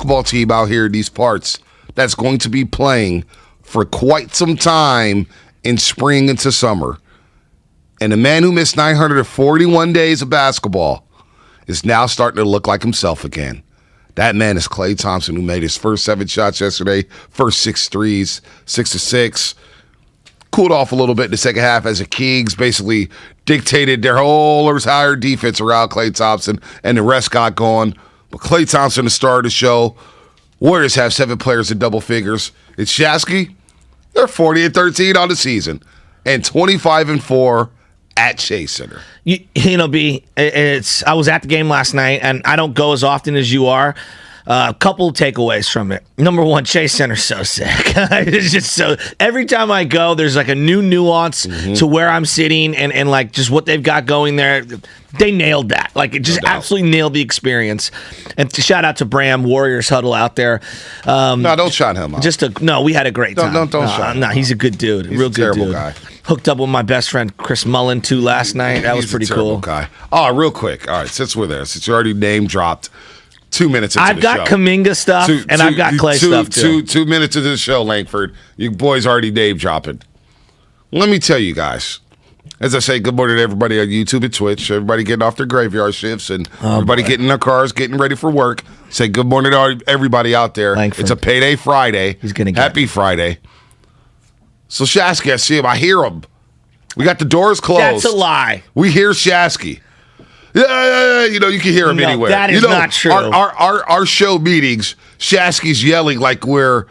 basketball team out here in these parts that's going to be playing for quite some time in spring into summer. And the man who missed 941 days of basketball is now starting to look like himself again. That man is Klay Thompson, who made his first 7 shots yesterday, first 6 threes, 6 of 6. Cooled off a little bit in the second half as the Kings basically dictated their whole entire defense around Klay Thompson, and the rest got going. But Klay Thompson, the star of the show. Warriors have 7 players in double figures. It's Shasky. They're 40-13 on the season and 25-4 at Chase Center. You know, B, I was at the game last night, and I don't go as often as you are. A couple takeaways from it. Number one, Chase Center's so sick. It's just so. Every time I go, there's like a new nuance to where I'm sitting and like just what they've got going there. They nailed that. Like it just absolutely nailed the experience. And shout out to Bram, Warriors huddle out there. No, don't shout him out. No, we had a great time. Don't shout him. No, he's a good dude. He's real a good terrible dude. guy. Hooked up with my best friend Chris Mullen too last night. That was pretty cool. Guy. Oh, real quick. All right, since we're there, since you already name dropped 2 minutes into the show. I've got Kuminga stuff, and I've got Klay stuff, too. 2 minutes into the show, Langford. You boys already name dropping. Let me tell you guys, as I say, good morning to everybody on YouTube and Twitch, everybody getting off their graveyard shifts, and everybody getting in their cars, getting ready for work. Say good morning to everybody out there. Langford. It's a payday Friday. He's gonna get Happy Friday. So Shasky, I see him. I hear him. We got the doors closed. That's a lie. We hear Shasky. Yeah, you know, you can hear him anywhere. That is not true. Our show meetings, Shasky's yelling like we're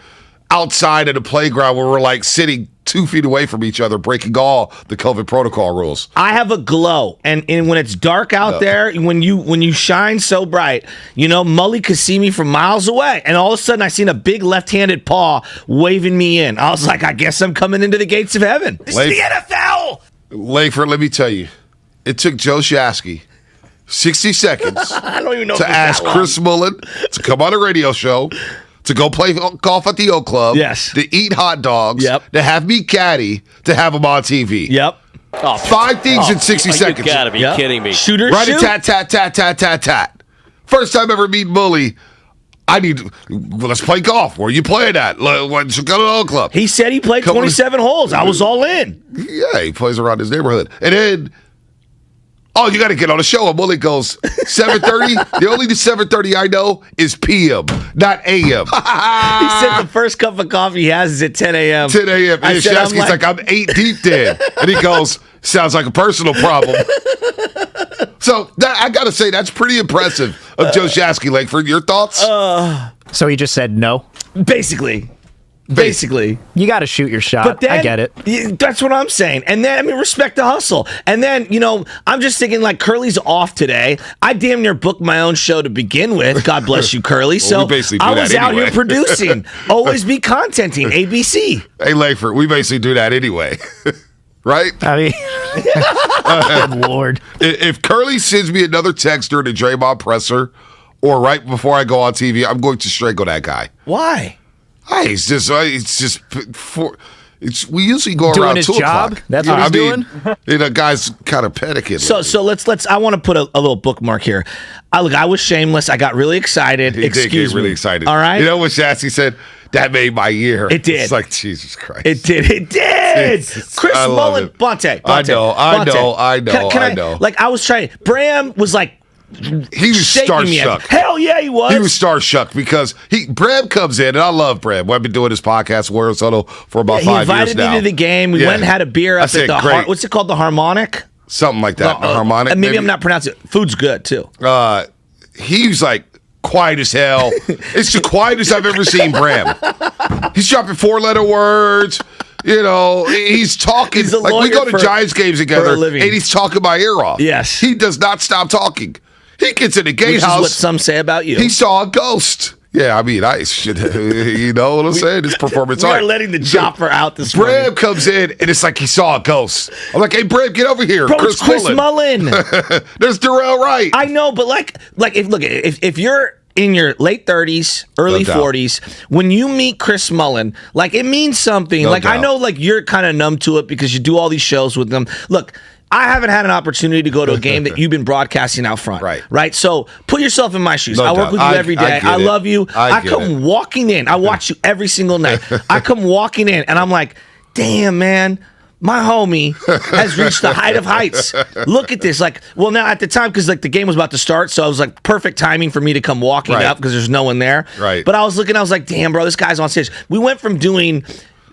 outside of the playground where we're like sitting 2 feet away from each other, breaking all the COVID protocol rules. I have a glow, and when it's dark out there, when you shine so bright, you know, Mully could see me from miles away, and all of a sudden I seen a big left-handed paw waving me in. I was like, I guess I'm coming into the gates of heaven. This is the NFL! Langford, let me tell you, it took Joe Shasky 60 seconds I don't even know to ask Chris Mullen to come on a radio show, to go play golf at the Oak Club, to eat hot dogs, to have me caddy, to have him on TV. Yep. Oh, 5 things in 60 seconds. You gotta be kidding me. Shooter, right shoot. tat, tat, tat, tat, tat, tat. First time ever meeting Mully. Let's play golf. Where you playing at? Let's go to the Oak Club. He said he played 27 holes. I was all in. Yeah, he plays around his neighborhood. And then, you got to get on the show. And Mully goes, 7:30? The only 7:30 I know is PM, not AM. He said the first cup of coffee he has is at 10 a.m. 10 a.m. And Shasky's like, I'm 8 deep then. And he goes, sounds like a personal problem. So I got to say, that's pretty impressive of Joe Shasky. Langford, your thoughts? So he just said no? Basically. You got to shoot your shot. But then, I get it. That's what I'm saying. And then, respect the hustle. And then, I'm just thinking like Curly's off today. I damn near booked my own show to begin with. God bless you, Curly. So I was out here producing. Always be contenting. ABC. Hey, Langford, we basically do that anyway. Right? I mean, good Lord. If Curly sends me another text during the Draymond presser or right before I go on TV, I'm going to strangle that guy. Why? Hey, we usually go doing around his 2 job. o'clock. That's what he's doing. The guy's kind of panicking. So let's. I want to put a little bookmark here. I was shameless. I got really excited. He did get really excited. All right. You know what Shasky said? That made my year. It did. It's like, Jesus Christ. It did. Chris Mullen, Bonte. I know. Like I was trying. Bram was like. He was star-struck. Hell yeah, he was. He was star-struck because Bram comes in, and I love Bram. I've been doing this podcast, Warriors Huddle, for about 5 years now. He invited me to the game. We went and had a beer up at the what's it called? The Harmonic? Something like that. The Harmonic. Maybe I'm not pronouncing it. Food's good, too. He was like quiet as hell. It's the quietest I've ever seen Bram. He's dropping 4-letter words. He's talking. He's a like we go to Giants games together, and he's talking my ear off. Yes. He does not stop talking. He gets in the gatehouse. Which is what some say about you. He saw a ghost. Yeah, I mean, I should, you know what I'm saying? It's performance art. We're letting the chopper out this morning. Bram comes in, and it's like he saw a ghost. I'm like, hey, Bram, get over here. Bro, it's Chris Mullen. There's Darrell Wright. I know, but like if you're in your late 30s, early No doubt. 40s, when you meet Chris Mullin, like it means something. No like I doubt. know like you're kind of numb to it because you do all these shows with them. Look, I haven't had an opportunity to go to a game that you've been broadcasting out front. Right. So put yourself in my shoes. No I work doubt. with you every day. I get I it. love you. I get come it. walking in. I watch you every single night. I come walking in and I'm like, damn, man. My homie has reached the height of heights. Look at this. Like, well, now at the time, because like the game was about to start, so it was like perfect timing for me to come walking Right. up because there's no one there. Right. But I was looking, I was like, damn, bro, this guy's on stage. We went from doing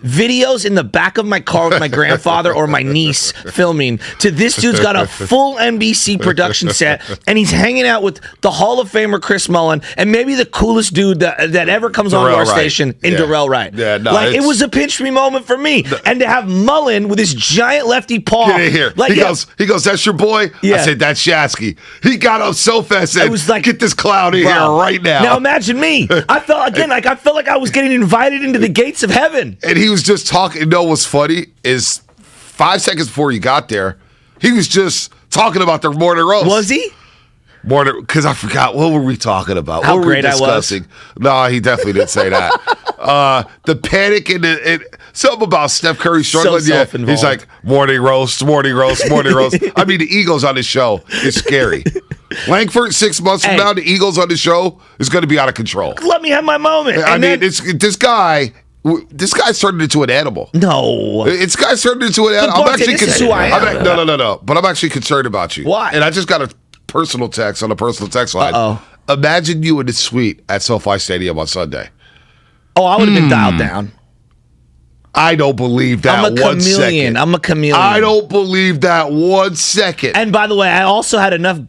videos in the back of my car with my grandfather or my niece filming to this dude's got a full NBC production set and he's hanging out with the Hall of Famer Chris Mullin and maybe the coolest dude that ever comes onto Darrell our Wright. station in Yeah. Darrell Wright. Yeah, no, like it it's- was a pinch me moment for me. And to have Mullin with his giant lefty paw. Get in here. Like, He goes, that's your boy? Yeah. I said, that's Shasky. He got up so fast and It was like, get this clown in bro, here right now. Now imagine me. I felt like I was getting invited into the gates of heaven. And he was just talking. You know what's funny is 5 seconds before you got there, he was just talking about the morning roast. Was he? Morning, because I forgot, what were we talking about? How what were great we I was. discussing? No, he definitely didn't say that. The panic and something about Steph Curry struggling. self-involved. He's like, morning roast, morning roast, morning roast. I mean, the Eagles on the show is scary. Langford, 6 months from Hey. now, the Eagles on the show is going to be out of control. Let me have my moment. I And mean, then- this guy turned into an animal. no. This guy's turned into an animal. Bonte, this is who I am. No. But I'm actually concerned about you. Why? And I just got a personal text on a personal text line. Uh-oh. Imagine you in the suite at SoFi Stadium on Sunday. Oh, I would have been dialed down. I don't believe that I'm a 1 chameleon. second. I'm a chameleon. I don't believe that 1 second. And by the way, I also had enough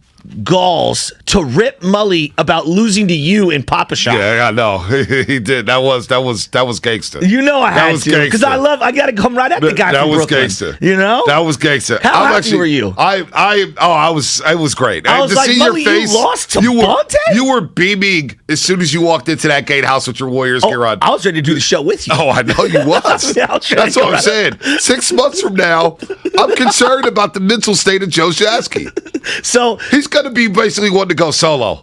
galls to rip Mully about losing to you in Papa Shop. Yeah, I know. He did. That was gangster. You know I That had was to because gangster. I got to come right at the guy That from was Brooklyn. gangster. You know That was gangster. How happy were you? It was great. I was to like, see Mully, your face, you lost to you Bonte? You were beaming as soon as you walked into that gatehouse with your Warriors gear on. I was ready to do the show with you. Oh, I know you was. Yeah, I'll try That's to what go I'm saying. 6 months from now, I'm concerned about the mental state of Joe Shasky. So He's going to be basically wanting to go solo.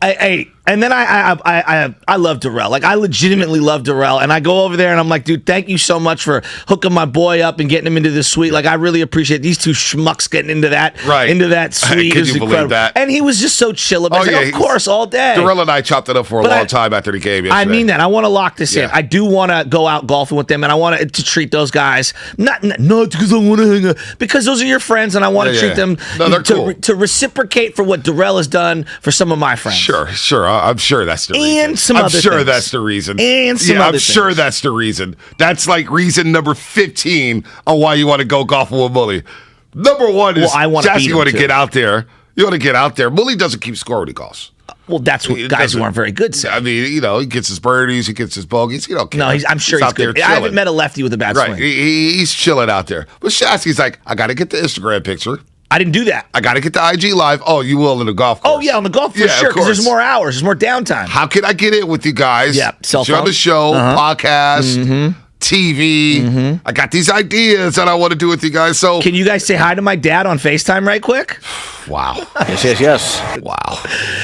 And then I love Darrell. Like I legitimately love Darrell. And I go over there and I'm like, dude, thank you so much for hooking my boy up and getting him into the suite. Like I really appreciate these two schmucks getting into that suite. Can It was you believe incredible. that? And he was just so chill about it. Of course, all day. Darrell and I chopped it up for a But long time after the game yesterday. I mean that. I want to lock this in. Yeah. I do want to go out golfing with them, and I want to treat those guys not because I want to hang out, because those are your friends, and I want to treat them No, they're cool. to reciprocate for what Darrell has done for some of my friends. Sure. I'm sure that's the reason. And some I'm other sure things. that's the reason. And some I'm other sure things. that's the reason. That's like reason number 15 on why you want to go golfing with Mully. Number one is I wanna beat you him, want to too. get out there. You want to get out there. Mully doesn't keep score when he golfs. Well, that's what He guys doesn't. who aren't very good say. I mean, he gets his birdies, he gets his bogeys. He don't care. No, I'm sure he's out there good. I haven't chilling. met a lefty with a bad Right. swing. He's chilling out there. But Shasky's like, I got to get the Instagram picture. I didn't do that. I got to get the IG live. Oh, you will in the golf course. Oh yeah, on the golf for Yeah, sure, of because there's course. more hours, there's more downtime. How can I get in with you guys? Yeah, cell Get you on phone. the show, podcast, TV. I got these ideas that I want to do with you guys. So, Can you guys say hi to my dad on FaceTime right quick? wow. Yes. Wow.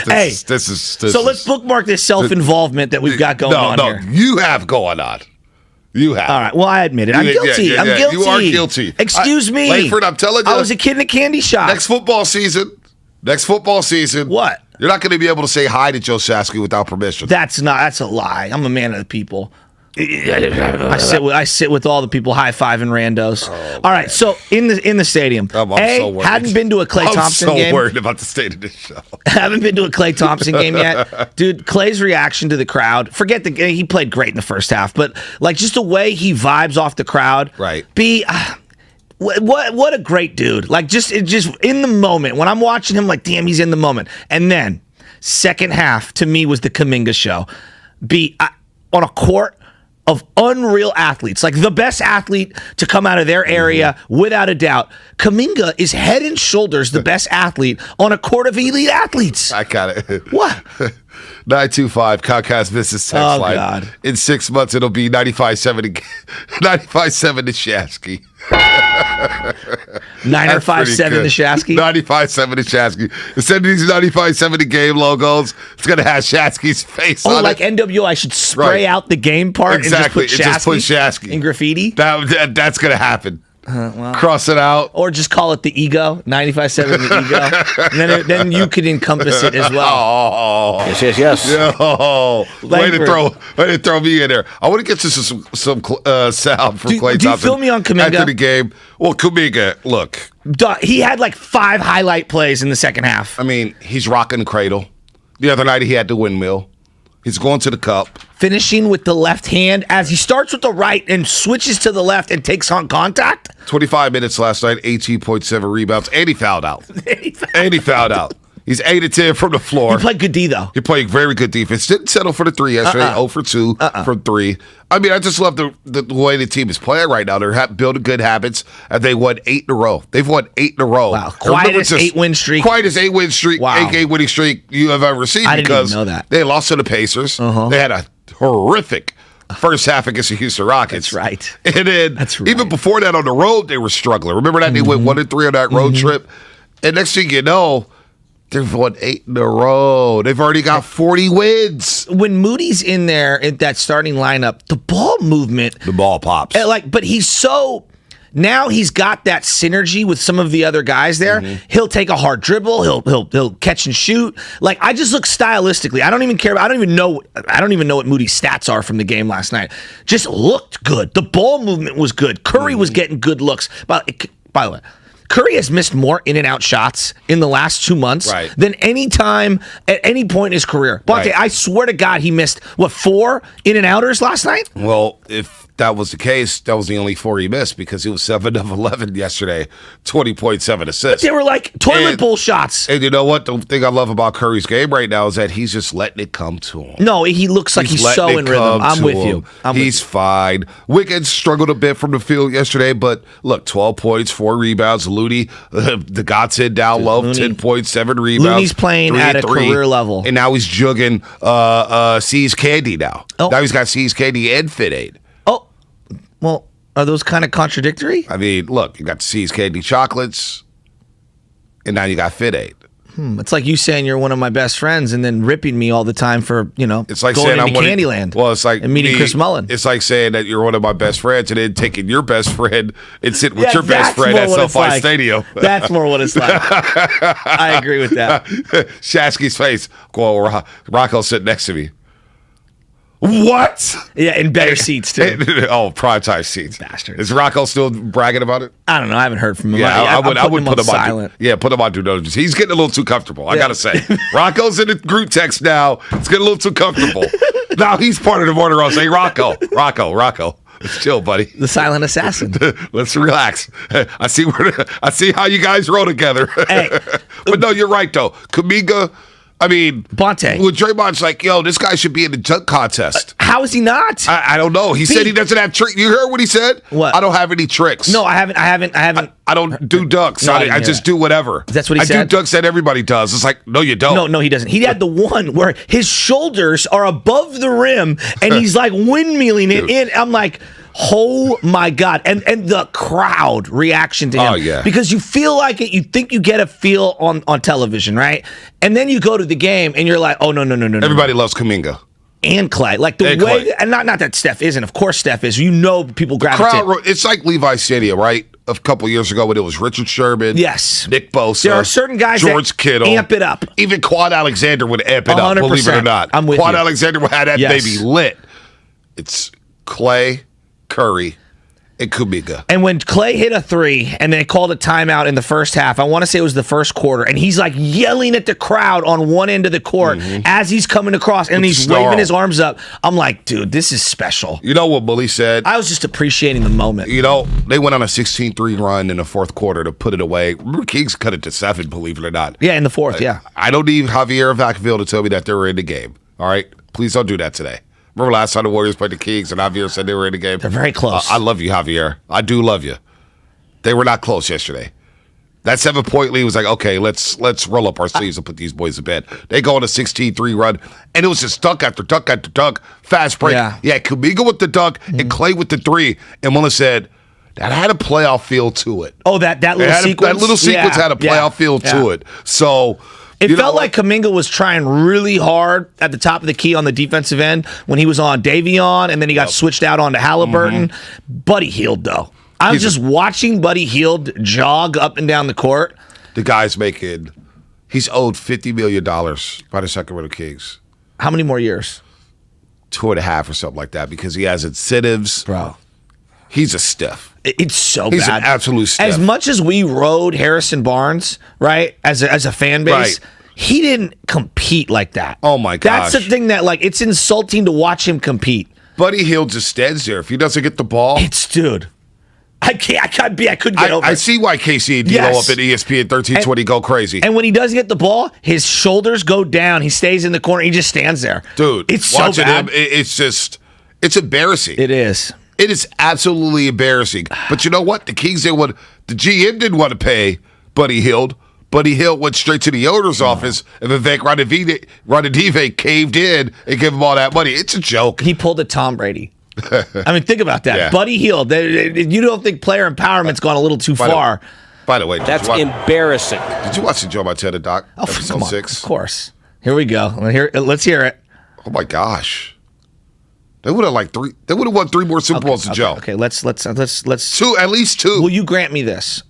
Hey, This is So let's bookmark this self-involvement that we've got going on here. You have going on. You have. All right. Well, I admit it. I'm Yeah, guilty. yeah, I'm yeah. guilty. You are guilty. Excuse me. Langford, I'm telling you. I was a kid in a candy shop. Next football season. What? You're not going to be able to say hi to Joe Shasky without permission. That's a lie. I'm a man of the people. I sit with all the people high-fiving randos. All right, so in the stadium. I'm so worried. Hadn't been to a Klay Thompson game. I'm so worried about the state of this show. Haven't been to a Klay Thompson game yet. Dude, Klay's reaction to the crowd. Forget he played great in the first half, but like just the way he vibes off the crowd. Right. What a great dude. Like just in the moment when I'm watching him, like damn, he's in the moment. And then second half to me was the Kuminga show. On a court of unreal athletes, like the best athlete to come out of their area without a doubt. Kuminga is head and shoulders the best athlete on a court of elite athletes. I got it. What? 925 Comcast Business Text Oh, Line. God. In 6 months, it'll be 95.7 to Shasky. Niner That's 5-7 pretty to good. Shasky. 95-7 to Shasky. Instead of these 95-7 game logos, it's going to have Shasky's face Oh, on like it. NWO, I should spray Right. out the game part Exactly. and just put Shasky In graffiti? That's going to happen. Cross it out. Or just call it the ego, 95-7 the ego. And then you could encompass it as well. Oh. Yes. Yo, way to Langford. throw me in there. I want to get to some sound from Klay Do you Thompson. feel me on Kuminga? After the game. Well, Kuminga, look, He had like 5 highlight plays in the second half. I mean, he's rocking the cradle. The other night he had the windmill. He's going to the cup. Finishing with the left hand as he starts with the right and switches to the left and takes on contact. 25 minutes last night, 18.7 rebounds, and he fouled out. He's 8 of 10 from the floor. He played good D, though. He played very good defense. Didn't settle for the 3 yesterday. 0 for 2 from 3. I mean, I just love the way the team is playing right now. They're building good habits, and they won 8 in a row. They've won 8 in a row. Wow. Quietest 8-win streak. Quietest 8-win streak, Wow. 8-game winning streak you have ever seen. I didn't even because know that. They lost to the Pacers. They had a horrific first half against the Houston Rockets. That's right. And then That's right. even before that on the road, they were struggling. Remember that? They went 1-3 on that road trip. And next thing you know, they've won 8 in a row. They've already got 40 wins. When Moody's in there in that starting lineup, the ball movement, The ball pops. but he's so. Now he's got that synergy with some of the other guys there. He'll take a hard dribble. He'll catch and shoot. Like, I just look stylistically. I don't even care. I don't even know what Moody's stats are from the game last night. Just looked good. The ball movement was good. Curry was getting good looks. By the way, Curry has missed more in and out shots in the last 2 months Right. than any time at any point in his career. Bonte, Right. I swear to God, he missed 4 in and outers last night. Well, if that was the case, that was the only 4 he missed because he was 7 of 11 yesterday, 20.7 assists. They were like toilet And- bowl shots. And you know what? The thing I love about Curry's game right now is that he's just letting it come to him. No, he looks like he's so letting in it rhythm. come I'm to with him. you. He's fine. Wiggins struggled a bit from the field yesterday, but look, 12 points, 4 rebounds. Looney, the Godson down low, Looney. 10.7 rebounds. Looney's playing 3 at and a 3. career level. And now he's jugging C's Candy now. Oh. Now he's got C's Candy and Fit Aid. Oh, well, are those kind of contradictory? I mean, look, you got C's Candy chocolates, and now you got Fit Aid. It's like you saying you're one of my best friends and then ripping me all the time for, It's like going saying into I'm one of- Candyland. Well, it's like and meeting me- Chris Mullen. It's like saying that you're one of my best friends and then taking your best friend and sitting with Yeah, your best that's friend more at what it's SoFi like. Stadium. That's more what it's like. I agree with that. Shasky's face. Well, Rocco's sitting next to me. What? Yeah, in better seats too. Oh, primetime seats. Bastard. Is Rocco still bragging about it? I don't know. I haven't heard from him. Yeah, I would I'm put him on silent. put him on due diligence. He's getting a little too comfortable. I Yeah. gotta say, Rocco's in the group text now. It's getting a little too comfortable. Now he's part of the morning roast. Hey, Rocco, let's chill, buddy. The silent assassin. Let's relax. I see how you guys roll together. Hey. But no, you're right though. Kuminga. I mean, Bonte. When Draymond's like, yo, this guy should be in the dunk contest. How is he not? I don't know. He said he doesn't have tricks. You heard what he said? What? I don't have any tricks. No, I haven't. I don't do dunks. No, I I didn't hear just that. do whatever. That's what he said? I do dunks that everybody does. It's like, no, you don't. No, he doesn't. He had the one where his shoulders are above the rim and he's like windmilling it in. I'm like, oh my God. And the crowd reaction to him. Oh, yeah. Because you feel like it, you think you get a feel on television, right? And then you go to the game and you're like, oh, no. Everybody loves Kuminga. And Clay. Like the And way, Clay. and not that Steph isn't. Of course Steph is. You know people gravitate. It's like Levi Stadium, right? A couple years ago when it was Richard Sherman. Yes. Nick Bosa. There are certain guys George that Kittle. amp it up. Even Quad Alexander would amp it up, believe it or 100%. not. I'm with Quad you. Alexander would have that Yes. baby lit. It's Clay, Curry, and Kuminga. And when Clay hit a 3 and they called a timeout in the first half, I want to say it was the first quarter, and he's like yelling at the crowd on one end of the court as he's coming across, and With he's the snarl. waving his arms up. I'm like, dude, this is special. You know what Bully said? I was just appreciating the moment. You know, they went on a 16-3 run in the fourth quarter to put it away. Remember, Kings cut it to 7, believe it or not. Yeah, in the fourth, yeah. I don't need Javier Vacaville to tell me that they were in the game. All right? Please don't do that today. Remember last time the Warriors played the Kings and Javier said they were in the game? They're very close. I love you, Javier. I do love you. They were not close yesterday. That 7-point lead was like, okay, let's roll up our sleeves and put these boys to bed. They go on a 16-3 run, and it was just dunk after dunk after dunk, fast break. Yeah. Yeah, Kuminga with the dunk and Clay with the 3. And Mullen said, that had a playoff feel to it. Oh, that little sequence? That little sequence had a playoff feel to it. So it felt like Kuminga was trying really hard at the top of the key on the defensive end when he was on Davion, and then he got switched out onto Halliburton. Buddy Hield, though. I was just watching Buddy Hield jog up and down the court. The guy's he's owed $50 million by the Sacramento Kings. How many more years? 2.5 or something like that, because he has incentives. Bro. He's a stiff. It's so bad. He's an absolute stiff. As much as we rode Harrison Barnes, right, as a fan base, he didn't compete like that. Oh, my gosh. That's the thing that, like, it's insulting to watch him compete. Buddy Hield just stands there. If he doesn't get the ball. Dude. I couldn't get over it. I see why Casey and D'Lo up at ESPN 1320 go crazy. And when he doesn't get the ball, his shoulders go down. He stays in the corner. He just stands there. Dude, it's so bad. It's embarrassing. It is. It is absolutely embarrassing. But you know what? The Kings, the GM didn't want to pay Buddy Hield. Buddy Hield went straight to the owner's office, and Vivek Ranadive caved in and gave him all that money. It's a joke. He pulled a Tom Brady. I mean, think about that. Yeah. Buddy Hield. You don't think player empowerment's gone a little too far. By the way, that's embarrassing. Did you watch the Joe Montana doc? Oh, come on. 6? Of course. Here we go. Let's hear it. Oh my gosh. They would have won 3 more Super Bowls than Joe. Okay, let's 2, at least 2. Will you grant me this?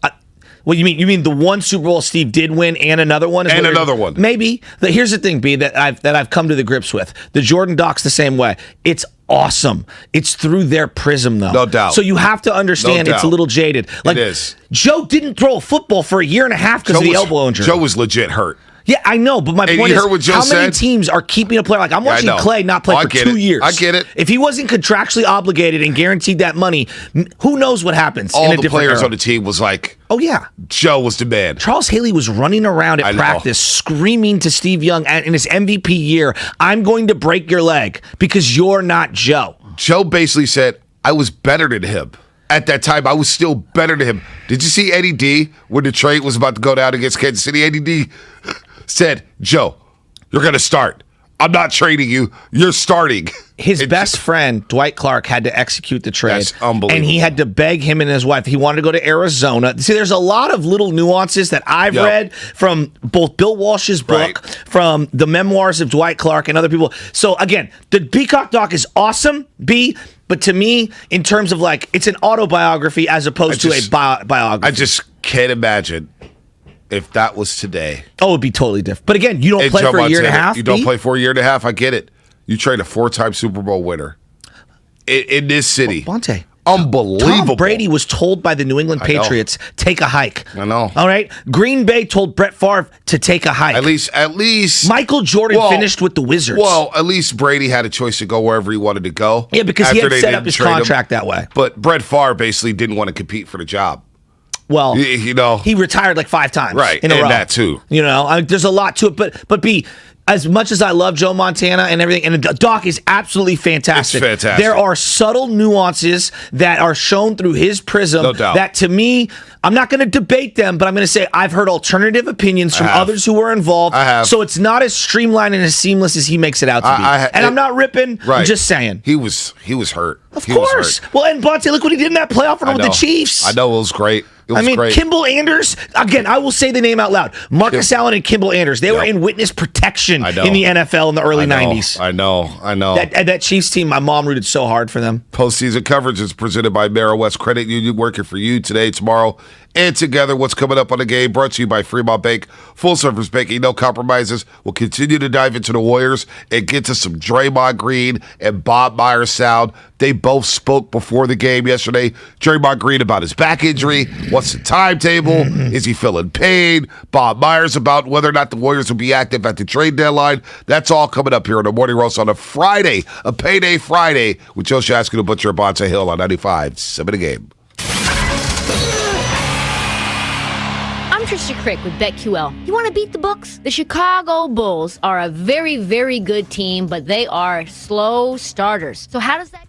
What you mean? You mean the one Super Bowl Steve did win and another one? And another one. Maybe. Here's the thing, B, that I've come to the grips with. The Jordan doc's the same way. It's awesome. It's through their prism, though. No doubt. So you have to understand it's a little jaded. Like, it is. Joe didn't throw a football for a year and a half because of the elbow injury. Joe was legit hurt. Yeah, I know, but my point is, how many teams are keeping a player? Like, I'm watching Clay not play for 2 years. I get it. If he wasn't contractually obligated and guaranteed that money, who knows what happens All in a the different players era. on the team was like, oh, yeah. Joe was the man. Charles Haley was running around at practice screaming to Steve Young in his MVP year, I'm going to break your leg because you're not Joe. Joe basically said, I was better than him. At that time, I was still better than him. Did you see Eddie D when the trade was about to go down against Kansas City? Eddie D said, Joe, you're going to start. I'm not trading you. You're starting. His best friend, Dwight Clark, had to execute the trade. That's unbelievable. And he had to beg him and his wife. He wanted to go to Arizona. See, there's a lot of little nuances that I've read from both Bill Walsh's book, from the memoirs of Dwight Clark and other people. So, again, the Peacock doc is awesome, B, but to me, in terms of like, it's an autobiography as opposed to a biography. I just can't imagine if that was today. Oh, it would be totally different. But again, you don't play for a year and a half. You don't play for a year and a half. I get it. You trade a 4-time Super Bowl winner in this city. Bonte. Unbelievable. Tom Brady was told by the New England Patriots, take a hike. I know. All right. Green Bay told Brett Favre to take a hike. At least Michael Jordan finished with the Wizards. Well, at least Brady had a choice to go wherever he wanted to go. Yeah, because he had set up his contract that way. But Brett Favre basically didn't want to compete for the job. Well, he retired like 5 times in a row. And that too. There's a lot to it. But B, as much as I love Joe Montana and everything, and the doc is absolutely fantastic. It's fantastic. There are subtle nuances that are shown through his prism that, to me, I'm not going to debate them, but I'm going to say I've heard alternative opinions from others who were involved. I have. So it's not as streamlined and as seamless as he makes it out to be. I'm not ripping. I'm just saying. He was hurt. Of course. Well, and Bonte, look what he did in that playoff run with the Chiefs. I know, it was great. Great. Kimball Anders, again, I will say the name out loud. Marcus Allen and Kimball Anders, they were in witness protection in the NFL in the early 90s. I know. That Chiefs team, my mom rooted so hard for them. Postseason coverage is presented by Merrill West Credit Union, working for you today, tomorrow, and together. What's coming up on the game brought to you by Fremont Bank. Full service banking, no compromises. We'll continue to dive into the Warriors and get to some Draymond Green and Bob Myers sound. They both spoke before the game yesterday. Draymond Green about his back injury. What's the timetable? Is he feeling pain? Bob Myers about whether or not the Warriors will be active at the trade deadline. That's all coming up here on the Morning Roast on a Friday, a payday Friday, with Joe Shaskin and Butcher Bonte Hill on 95.7 The Game. I'm Trisha Crick with BetQL. You want to beat the books? The Chicago Bulls are a very, very good team, but they are slow starters. So how does that...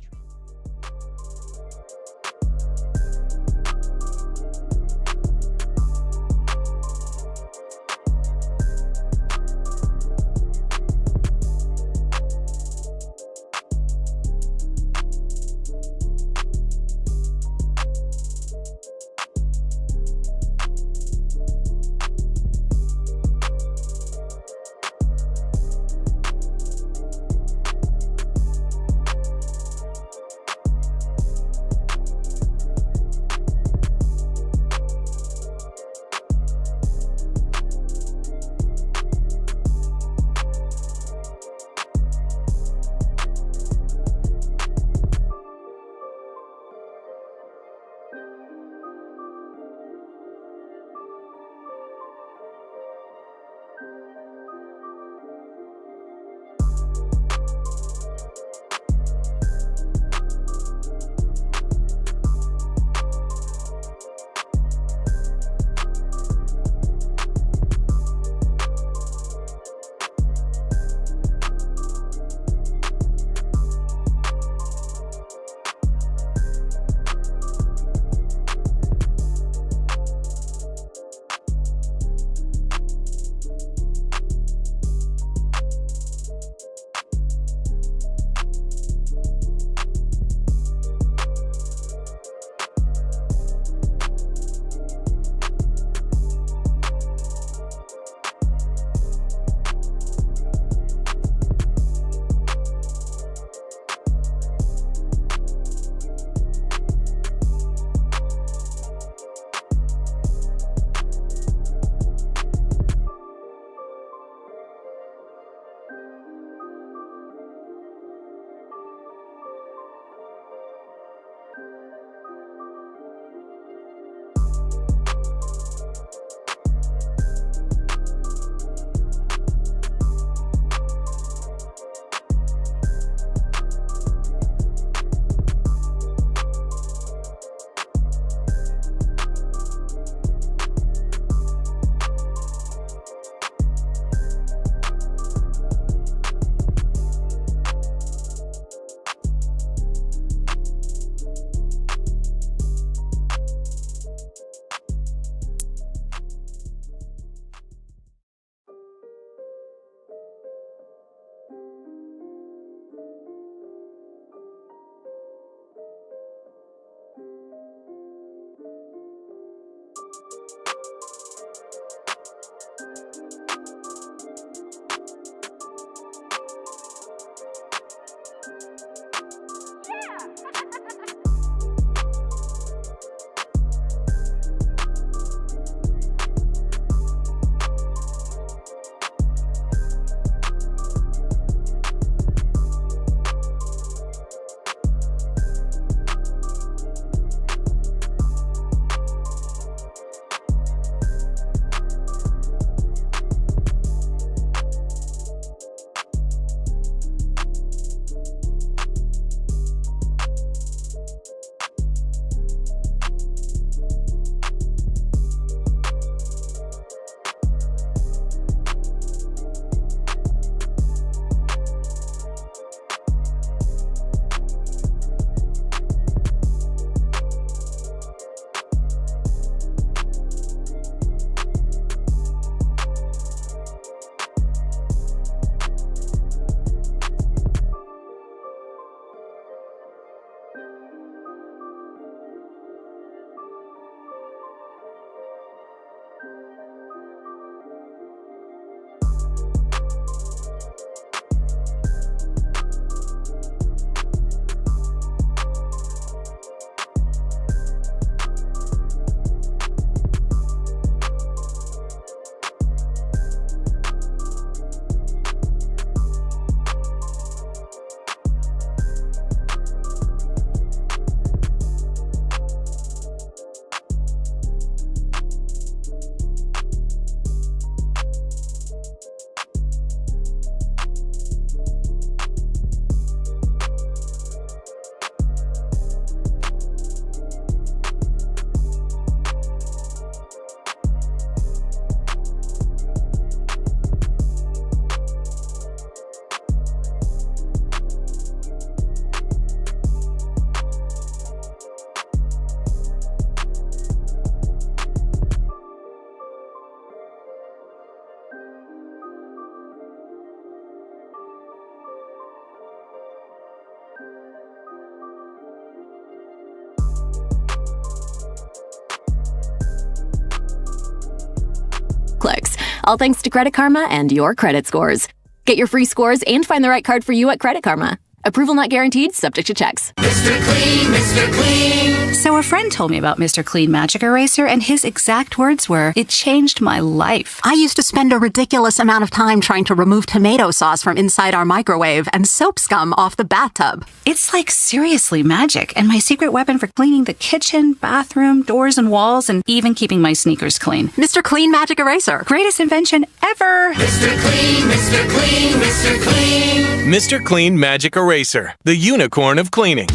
All thanks to Credit Karma and your credit scores. Get your free scores and find the right card for you at Credit Karma. Approval not guaranteed, subject to checks. Mr. Clean, Mr. Clean. So a friend told me about Mr. Clean Magic Eraser, and his exact words were, "It changed my life." I used to spend a ridiculous amount of time trying to remove tomato sauce from inside our microwave and soap scum off the bathtub. It's like seriously magic, and my secret weapon for cleaning the kitchen, bathroom, doors, and walls, and even keeping my sneakers clean. Mr. Clean Magic Eraser. Greatest invention ever. Mr. Clean, Mr. Clean, Mr. Clean. Mr. Clean Magic Eraser, the unicorn of cleaning.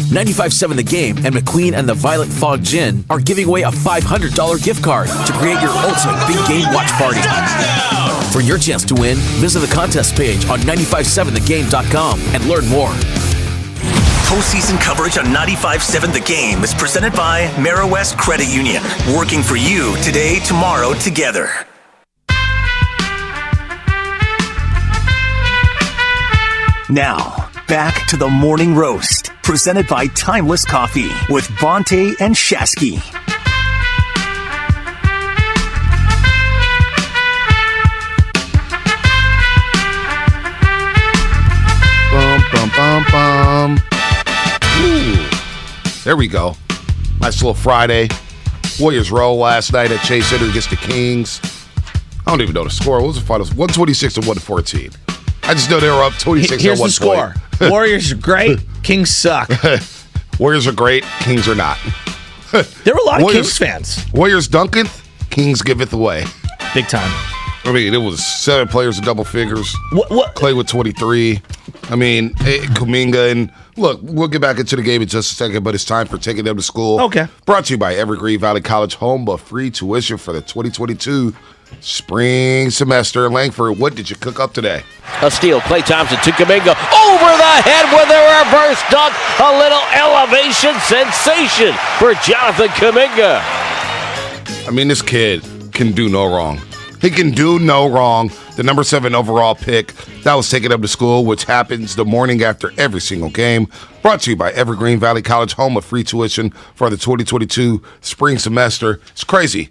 95.7 The Game and McQueen and the Violet Fog Gin are giving away a $500 gift card to create your ultimate big game watch party. For your chance to win, visit the contest page on 957thegame.com and learn more. Postseason coverage on 95.7 The Game is presented by West Credit Union. Working for you today, tomorrow, together. Now, back to the Morning Roast, presented by Timeless Coffee with Bonte and Shasky. Bum, bum, bum, bum. Ooh. There we go. Nice little Friday. Warriors roll last night at Chase Center against the Kings. I don't even know the score. What was the finals? 126 to 114. I just know they were up 26 Here's at one the score. point. Warriors are great. Kings suck. Warriors are great. Kings are not. There were a lot of Kings fans. Warriors dunketh. Kings giveth away. Big time. I mean, it was 7 players in double figures. What? Clay with 23. I mean, Kuminga. And look, we'll get back into the game in just a second, but it's time for Taking Them to School. Okay. Brought to you by Evergreen Valley College, home of free tuition for the 2022 spring semester. Langford, what did you cook up today? A steal. Klay Thompson to Kuminga. Over the head with a reverse dunk. A little elevation sensation for Jonathan Kuminga. I mean, this kid can do no wrong. He can do no wrong. The number 7 overall pick that was taken up to school, which happens the morning after every single game. Brought to you by Evergreen Valley College, home of free tuition for the 2022 spring semester. It's crazy.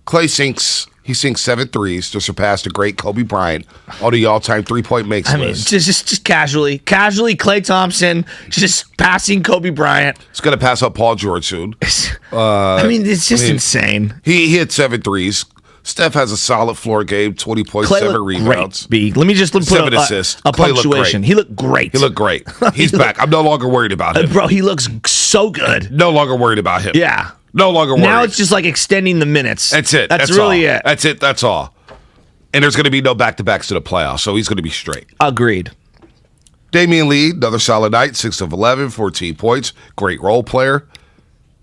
Klay sinks 7 threes to surpass the great Kobe Bryant on the all-time three-point makes list. Just casually, Klay Thompson just passing Kobe Bryant. He's going to pass up Paul George soon. It's just insane. He hit 7 threes. Steph has a solid floor game, 20 points, 7 rebounds. Great, Let me just put 7 assists. a punctuation. He looked great. He looked great. He's back. I'm no longer worried about him. Bro, he looks so good. No longer worried about him. Yeah. No longer worried. Now it's just like extending the minutes. That's it. That's really all. it. That's it. That's all. And there's going to be no back-to-backs to the playoffs, so he's going to be straight. Agreed. Damian Lee, another solid night, 6 of 11, 14 points. Great role player.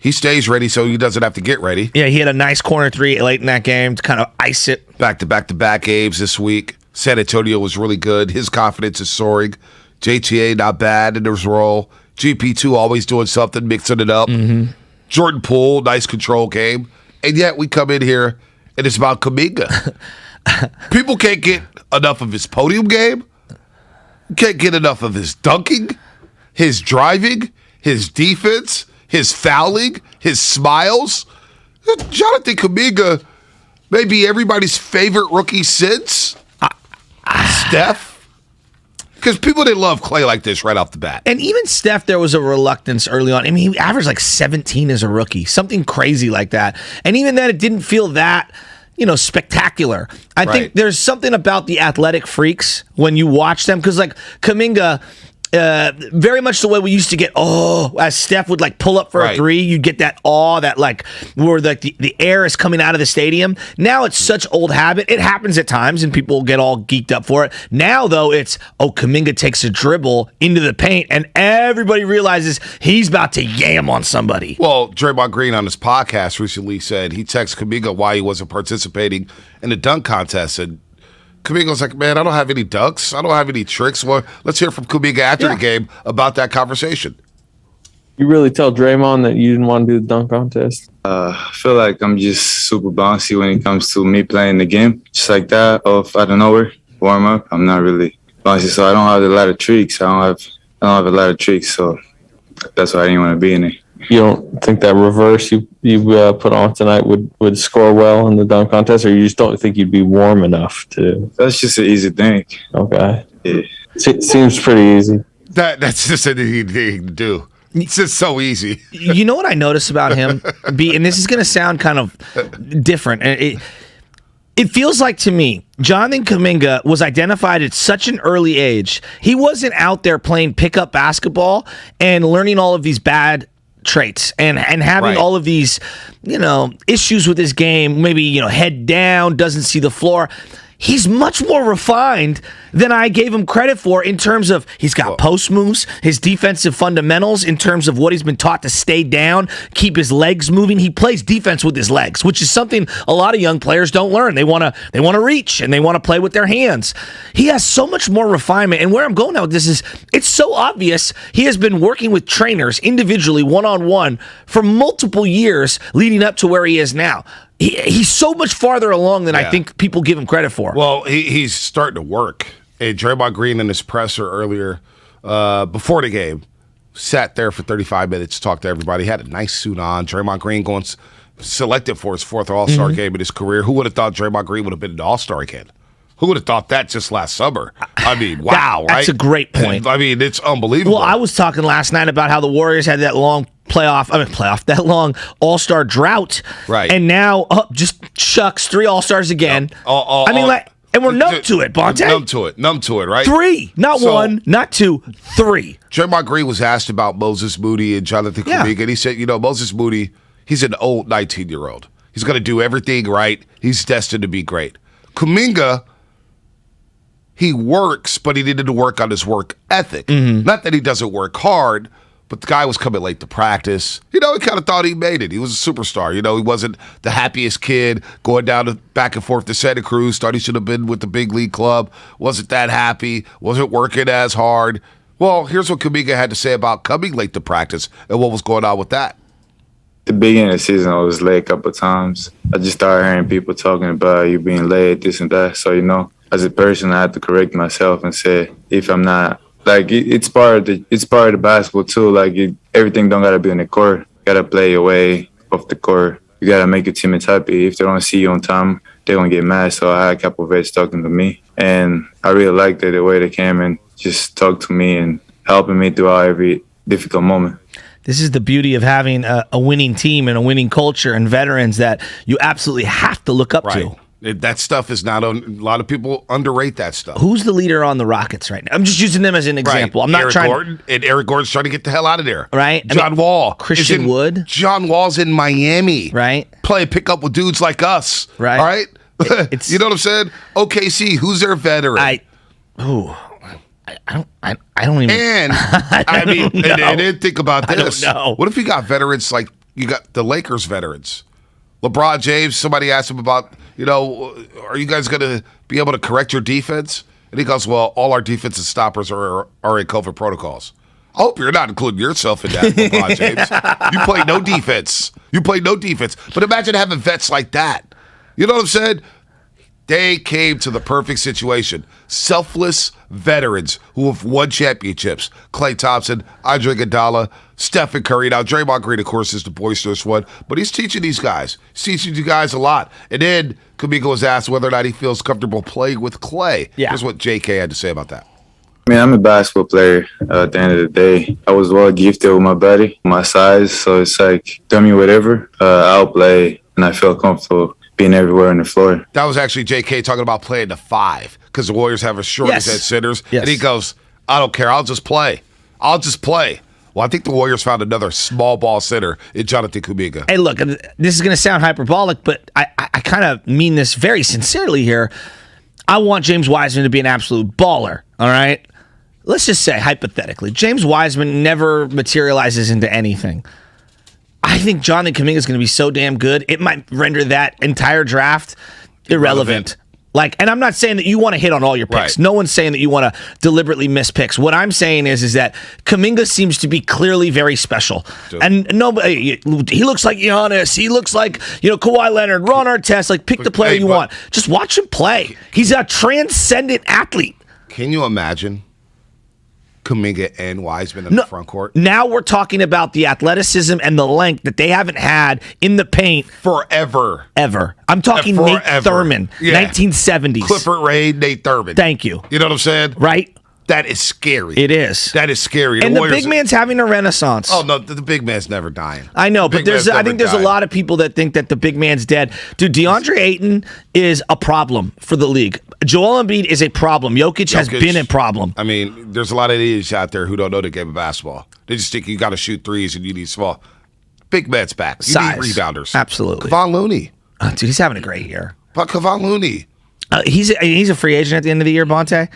He stays ready, so he doesn't have to get ready. Yeah, he had a nice corner 3 late in that game to kind of ice it. Back-to-back games this week. San Antonio was really good. His confidence is soaring. JTA, not bad in his role. GP2 always doing something, mixing it up. Mm-hmm. Jordan Poole, nice control game. And yet we come in here, and it's about Kuminga. People can't get enough of his podium game. Can't get enough of his dunking, his driving, his defense, his fouling, his smiles. Jonathan Kuminga may be everybody's favorite rookie since Steph. Because people didn't love Klay like this right off the bat. And even Steph, there was a reluctance early on. I mean, he averaged like 17 as a rookie, something crazy like that. And even then, it didn't feel that, spectacular. I think there's something about the athletic freaks when you watch them. Because like Kuminga, very much the way we used to get, as Steph would like pull up for a 3, you'd get that awe, that like where the air is coming out of the stadium. Now it's such old habit. It happens at times and people get all geeked up for it. Now though, it's, Kuminga takes a dribble into the paint and everybody realizes he's about to yam on somebody. Well, Draymond Green on his podcast recently said he texted Kuminga why he wasn't participating in the dunk contest, and Kuminga's like, man, I don't have any dunks. I don't have any tricks. Well, let's hear from Kuminga after the game about that conversation. You really tell Draymond that you didn't want to do the dunk contest? I feel like I'm just super bouncy when it comes to me playing the game. Just like that, off out of nowhere, warm up. I'm not really bouncy, so I don't have a lot of tricks. I don't have a lot of tricks, so that's why I didn't want to be in it. You don't think that reverse you put on tonight would score well in the dunk contest, or you just don't think you'd be warm enough to? That's just an easy thing. Okay. Yeah. Seems pretty easy. That's just an easy thing to do. It's just so easy. You know what I notice about him? And this is going to sound kind of different. It feels like to me, Jonathan Kuminga was identified at such an early age. He wasn't out there playing pickup basketball and learning all of these bad traits and having all of these, issues with his game. Maybe, head down, doesn't see the floor. He's much more refined than I gave him credit for in terms of he's got post moves, his defensive fundamentals, in terms of what he's been taught to stay down, keep his legs moving. He plays defense with his legs, which is something a lot of young players don't learn. They want to reach and they want to play with their hands. He has so much more refinement. And where I'm going now with this is it's so obvious he has been working with trainers individually, one-on-one, for multiple years leading up to where he is now. He's so much farther along than I think people give him credit for. Well, he's starting to work. And Draymond Green in his presser earlier, before the game, sat there for 35 minutes, talked to everybody, had a nice suit on. Draymond Green going selected for his fourth All-Star game in his career. Who would have thought Draymond Green would have been an All-Star again? Who would have thought that just last summer? I mean, wow, right? That's a great point. I mean, it's unbelievable. Well, I was talking last night about how the Warriors had that long that long All-Star drought. Right. And now, just shucks, 3 All-Stars again. And we're numb to it, Bonte. Numb to it, right? 3, not 1, not 2, 3. Draymond Green was asked about Moses Moody and Jonathan Kuminga, and he said, Moses Moody, he's an old 19-year-old. He's going to do everything right. He's destined to be great. Kuminga, he works, but he needed to work on his work ethic. Not that he doesn't work hard, but the guy was coming late to practice. He kind of thought he made it. He was a superstar. He wasn't the happiest kid going back and forth to Santa Cruz. Thought he should have been with the big league club. Wasn't that happy. Wasn't working as hard. Well, here's what Kuminga had to say about coming late to practice and what was going on with that. The beginning of the season, I was late a couple of times. I just started hearing people talking about you being late, this and that. So, as a person, I had to correct myself and say, if I'm not, it's part of the basketball too. Everything don't gotta be on the court. You gotta play your way off the court. You gotta make your teammates happy. If they don't see you on time, they're gonna get mad. So I had a couple of vets talking to me, and I really liked it, the way they came and just talked to me and helping me throughout every difficult moment. This is the beauty of having a winning team and a winning culture and veterans that you absolutely have to look up to. That stuff is not on. A lot of people underrate that stuff. Who's the leader on the Rockets right now? I'm just using them as an example. I'm not Eric trying. Gordon, and Eric Gordon's trying to get the hell out of there. Right. John Wall, Christian Wood. John Wall's in Miami. Right. Play pick up with dudes like us. Right. All right. You know what I'm saying? OKC. Who's their veteran? I don't even. And I didn't think about this. I don't know. What if you got veterans like you got the Lakers veterans? LeBron James, somebody asked him about, are you guys going to be able to correct your defense? And he goes, well, all our defensive stoppers are in COVID protocols. I hope you're not including yourself in that, LeBron James. You play no defense. But imagine having vets like that. You know what I'm saying? They came to the perfect situation. Selfless veterans who have won championships. Klay Thompson, Andre Iguodala, Stephen Curry. Now, Draymond Green, of course, is the boisterous one, but he's teaching these guys. He's teaching you guys a lot. And then Kuminga was asked whether or not he feels comfortable playing with Klay. Yeah. Here's what JK had to say about that. I mean, I'm a basketball player at the end of the day. I was well gifted with my body, my size, so it's like, tell me whatever, I'll play, and I feel comfortable being everywhere on the floor. That was actually JK talking about playing the 5 because the Warriors have a shortage at centers. Yes. And he goes, I don't care. I'll just play. Well, I think the Warriors found another small ball center in Jonathan Kuminga. Hey, look, this is going to sound hyperbolic, but I kind of mean this very sincerely here. I want James Wiseman to be an absolute baller, all right? Let's just say, hypothetically, James Wiseman never materializes into anything. I think Jonathan Kuminga is going to be so damn good, it might render that entire draft irrelevant. And I'm not saying that you want to hit on all your picks. Right. No one's saying that you want to deliberately miss picks. What I'm saying is that Kuminga seems to be clearly very special. Dude. And nobody, he looks like Giannis. He looks like, Kawhi Leonard, Ron Artest. Pick the player you want. Just watch him play. He's a transcendent athlete. Can you imagine Kuminga and Wiseman in the front court. Now we're talking about the athleticism and the length that they haven't had in the paint forever. Ever. I'm talking Nate Thurman, 1970s. Clifford Ray, Nate Thurman. Thank you. You know what I'm saying? Right? That is scary. It is. That is scary. And the big man's having a renaissance. Oh, no, the big man's never dying. I know, but I think there's a lot of people that think that the big man's dead. Dude, DeAndre Ayton is a problem for the league. Joel Embiid is a problem. Jokic has been a problem. I mean, there's a lot of idiots out there who don't know the game of basketball. They just think you got to shoot threes and you need small. Big man's back. You Size. need rebounders. Absolutely. Kevon Looney. Dude, he's having a great year. But Kevon Looney. He's a free agent at the end of the year, Bonte.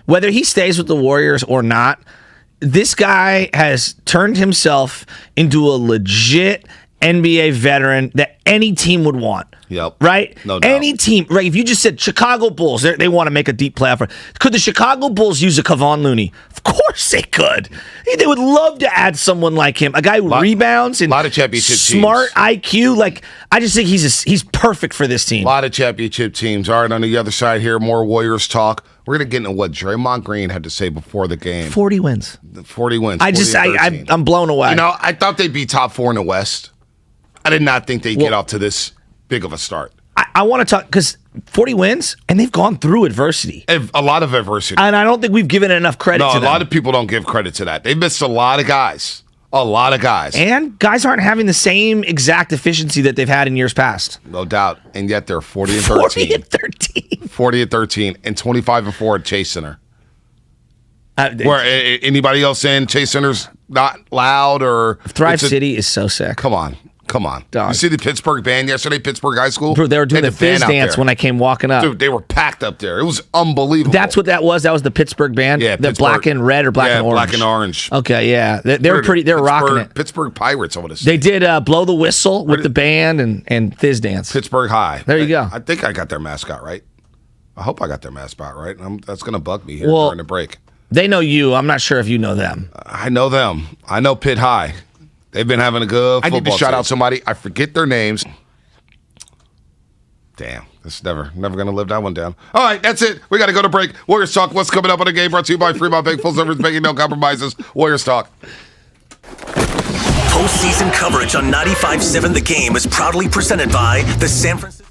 Whether he stays with the Warriors or not, this guy has turned himself into a legit NBA veteran that any team would want. Yep. Right? No doubt. Any team. Right? If you just said Chicago Bulls, they want to make a deep playoff run. Could the Chicago Bulls use a Kevon Looney? Of course they could. They would love to add someone like him. A guy who rebounds and a lot of championship smart teams. IQ. Like, I just think he's perfect for this team. A lot of championship teams. All right, on the other side here, more Warriors talk. We're going to get into what Draymond Green had to say before the game. 40 wins. 40 wins. I'm blown away. You know, I thought they'd be top 4 in the West. I did not think they'd get off to this big of a start. I want to talk because 40 wins, and they've gone through adversity. A lot of adversity. And I don't think we've given enough credit to them. A lot of people don't give credit to that. They missed a lot of guys. A lot of guys. And guys aren't having the same exact efficiency that they've had in years past. No doubt. And yet they're 40 and 13. 40 and 13. 40 and 13 and 25 and 4 at Chase Center. Where anybody else saying Chase Center's not loud or Thrive City is so sick. Come on. Dog. You see the Pittsburgh band yesterday, Pittsburgh High School? Bro, they were doing the fizz dance when I came walking up. Dude, they were packed up there. It was unbelievable. That's what that was? That was the Pittsburgh band? Yeah, the black and red or black and orange? Black and orange. Okay, yeah. They were rocking it. Pittsburgh Pirates, I want to say. They did Blow the Whistle with the band and fizz dance. Pittsburgh High. There you go. I think I got their mascot right. I hope I got their mascot right. That's going to bug me here during the break. They know you. I'm not sure if you know them. I know them. I know Pitt High. They've been having a good football. I need to shout out somebody. I forget their names. Damn. This is never going to live that one down. All right, that's it. We got to go to break. Warriors Talk. What's coming up on the game? Brought to you by Fremont Bank. Full service banking, no compromises. Warriors Talk. Postseason coverage on 95.7 The Game is proudly presented by the San Francisco.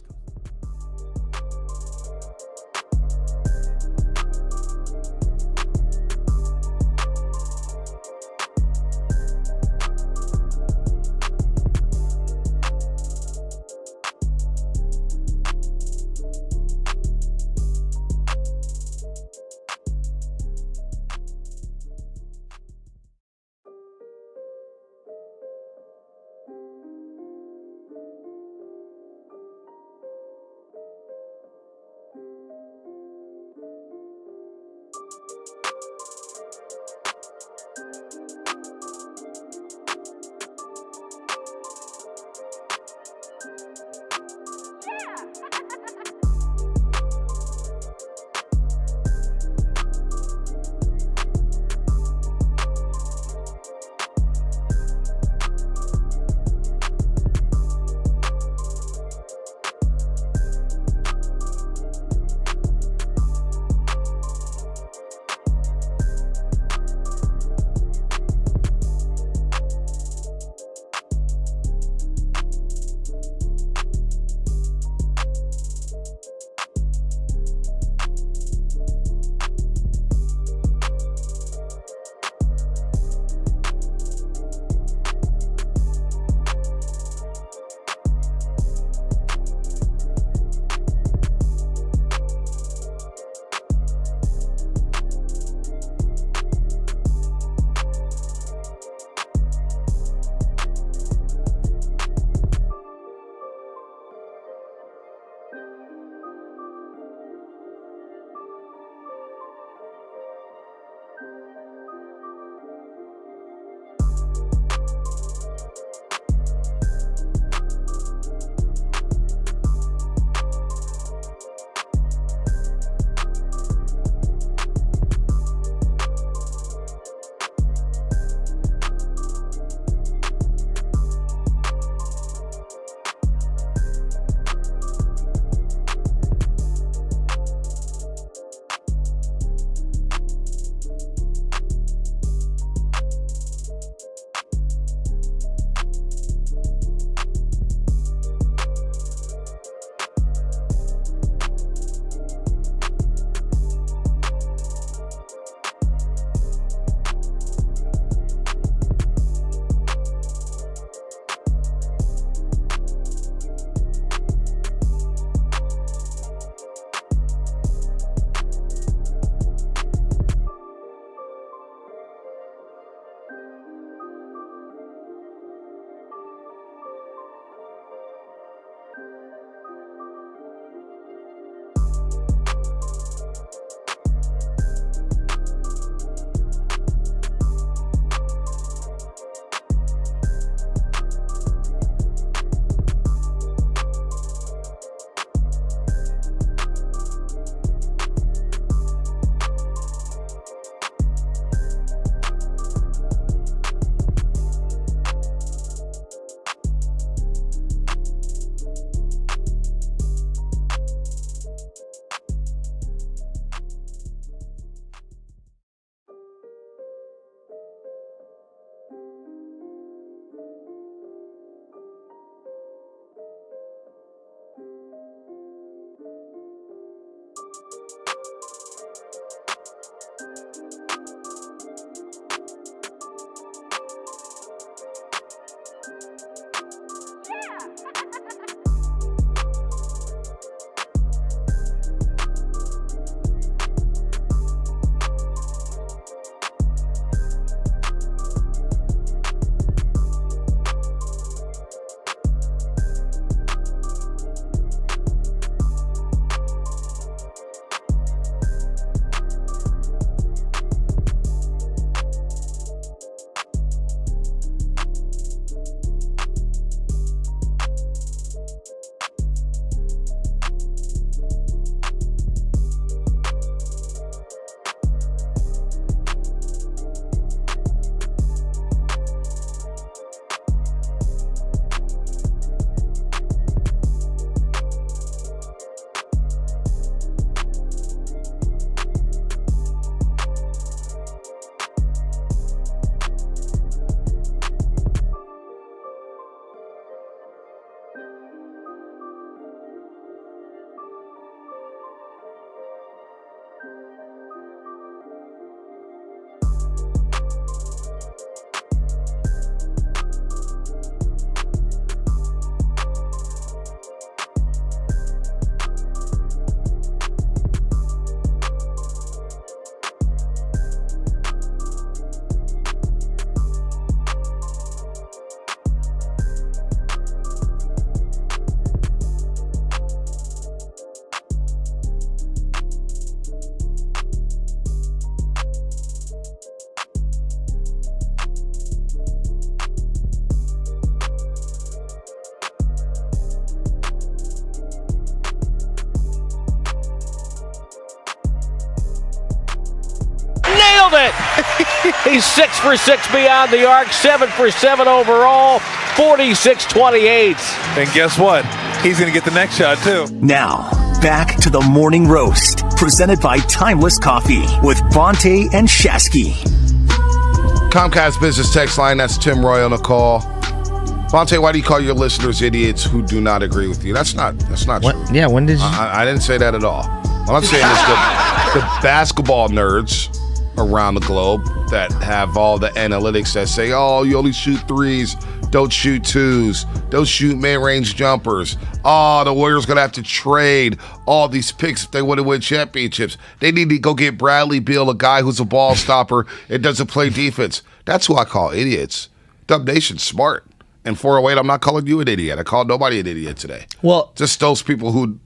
He's 6 for 6 beyond the arc, 7 for 7 overall, 46-28. And guess what? He's going to get the next shot, too. Now, back to the Morning Roast, presented by Timeless Coffee with Bonte and Shasky. Comcast Business Text Line, that's Tim Roy on the call. Bonte, why do you call your listeners idiots who do not agree with you? That's not true. Yeah, when did you? I didn't say that at all. What I'm saying is the basketball nerds around the globe that have all the analytics that say, oh, you only shoot threes, don't shoot twos, don't shoot mid-range jumpers. Oh, the Warriors going to have to trade all these picks if they want to win championships. They need to go get Bradley Beal, a guy who's a ball stopper and doesn't play defense. That's who I call idiots. Dub Nation's smart. And 408, I'm not calling you an idiot. I called nobody an idiot today. Well, just those people who,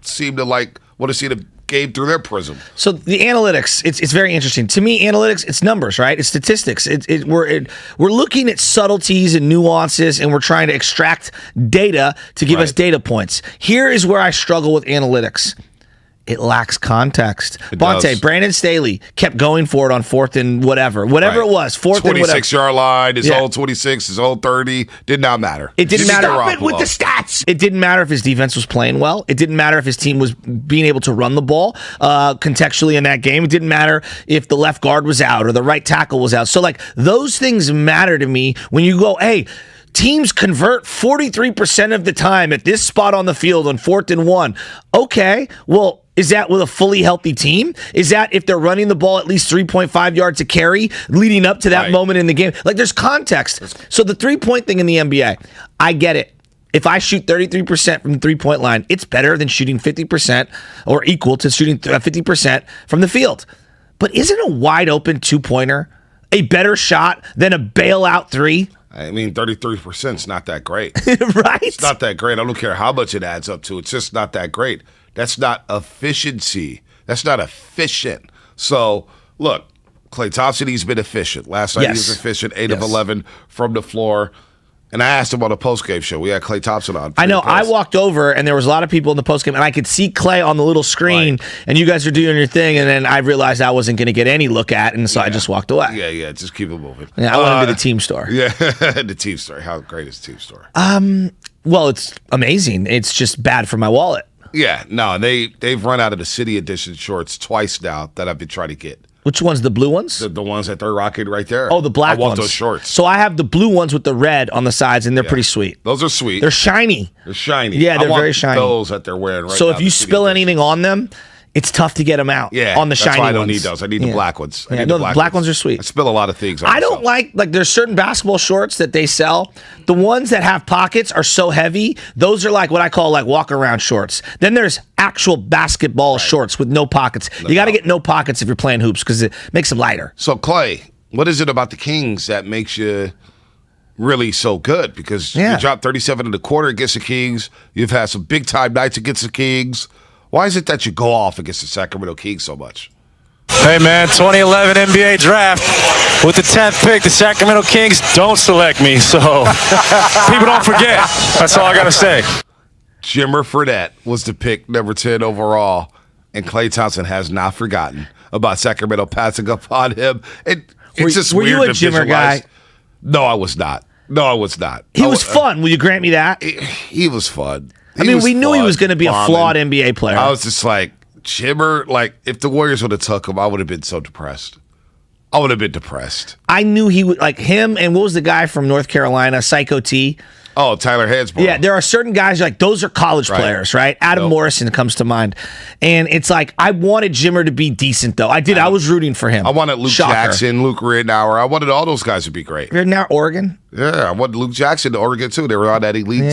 seem to want to see the game through their prism. So the analytics, it's very interesting. To me, analytics, it's numbers, right? It's statistics. We're looking at subtleties and nuances, and we're trying to extract data to give us data points. Here is where I struggle with analytics. It lacks context. Bonte, Brandon Staley kept going for it on fourth and whatever it was, fourth and whatever. 26-yard line, his old 26, his old 30, did not matter. It didn't matter. Stop it with the stats. It didn't matter if his defense was playing well. It didn't matter if his team was being able to run the ball contextually in that game. It didn't matter if the left guard was out or the right tackle was out. So, those things matter to me when you go, hey, teams convert 43% of the time at this spot on the field on 4th and 1. Okay, well, is that with a fully healthy team? Is that if they're running the ball at least 3.5 yards a carry leading up to that moment in the game? There's context. So the 3-point thing in the NBA, I get it. If I shoot 33% from the 3-point line, it's better than shooting 50% or equal to shooting 50% from the field. But isn't a wide open 2-pointer a better shot than a bailout 3? I mean, 33% is not that great. Right? It's not that great. I don't care how much it adds up to. It's just not that great. That's not efficiency. That's not efficient. So, look, Klay Thompson, he's been efficient. Last night he was efficient, 8 of 11 from the floor. And I asked him on a postgame show. We had Klay Thompson on. I know. I walked over, and there was a lot of people in the postgame, and I could see Klay on the little screen, and you guys are doing your thing, and then I realized I wasn't going to get any look at, and so I just walked away. Yeah. Just keep it moving. Yeah, I want to be the team store. Yeah, the team store. How great is the team store? Well, it's amazing. It's just bad for my wallet. Yeah, no, they've run out of the City Edition shorts twice now that I've been trying to get. Which ones? The blue ones? The ones that they're rocking right there. Oh, the black ones. I want those shorts. So I have the blue ones with the red on the sides, and they're pretty sweet. Those are sweet. They're shiny. They're shiny. Yeah, they're very shiny. Those that they're wearing right now. So if you spill anything on them, it's tough to get them out. Yeah, on the shiny ones. That's why I don't need those. I need the black ones. The black ones are sweet. I spill a lot of things on I don't like there's certain basketball shorts that they sell. The ones that have pockets are so heavy. Those are what I call walk around shorts. Then there's actual basketball shorts with no pockets. You got to get no pockets if you're playing hoops because it makes them lighter. So Klay, what is it about the Kings that makes you really so good? Because you dropped 37 in the quarter against the Kings. You've had some big time nights against the Kings. Why is it that you go off against the Sacramento Kings so much? Hey, man, 2011 NBA draft. With the 10th pick, the Sacramento Kings don't select me, so people don't forget. That's all I got to say. Jimmer Fredette was the pick number 10 overall, and Klay Thompson has not forgotten about Sacramento passing up on him. It's just were weird you a Jimmer guy? No, I was not. He was fun. Will you grant me that? He was fun. We knew he was going to be a flawed NBA player. I was just Jimmer, if the Warriors would have took him, I would have been so depressed. I would have been depressed. I knew he would, him, and what was the guy from North Carolina, Psycho T? Oh, Tyler Hansbrough. Yeah, there are certain guys those are college players, right? Adam Morrison comes to mind. And it's I wanted Jimmer to be decent, though. I did. I was rooting for him. I wanted Luke Jackson, Luke Ridnour. I wanted all those guys to be great. Ridnour, Oregon? Yeah, I wanted Luke Jackson to Oregon, too. They were on that Elite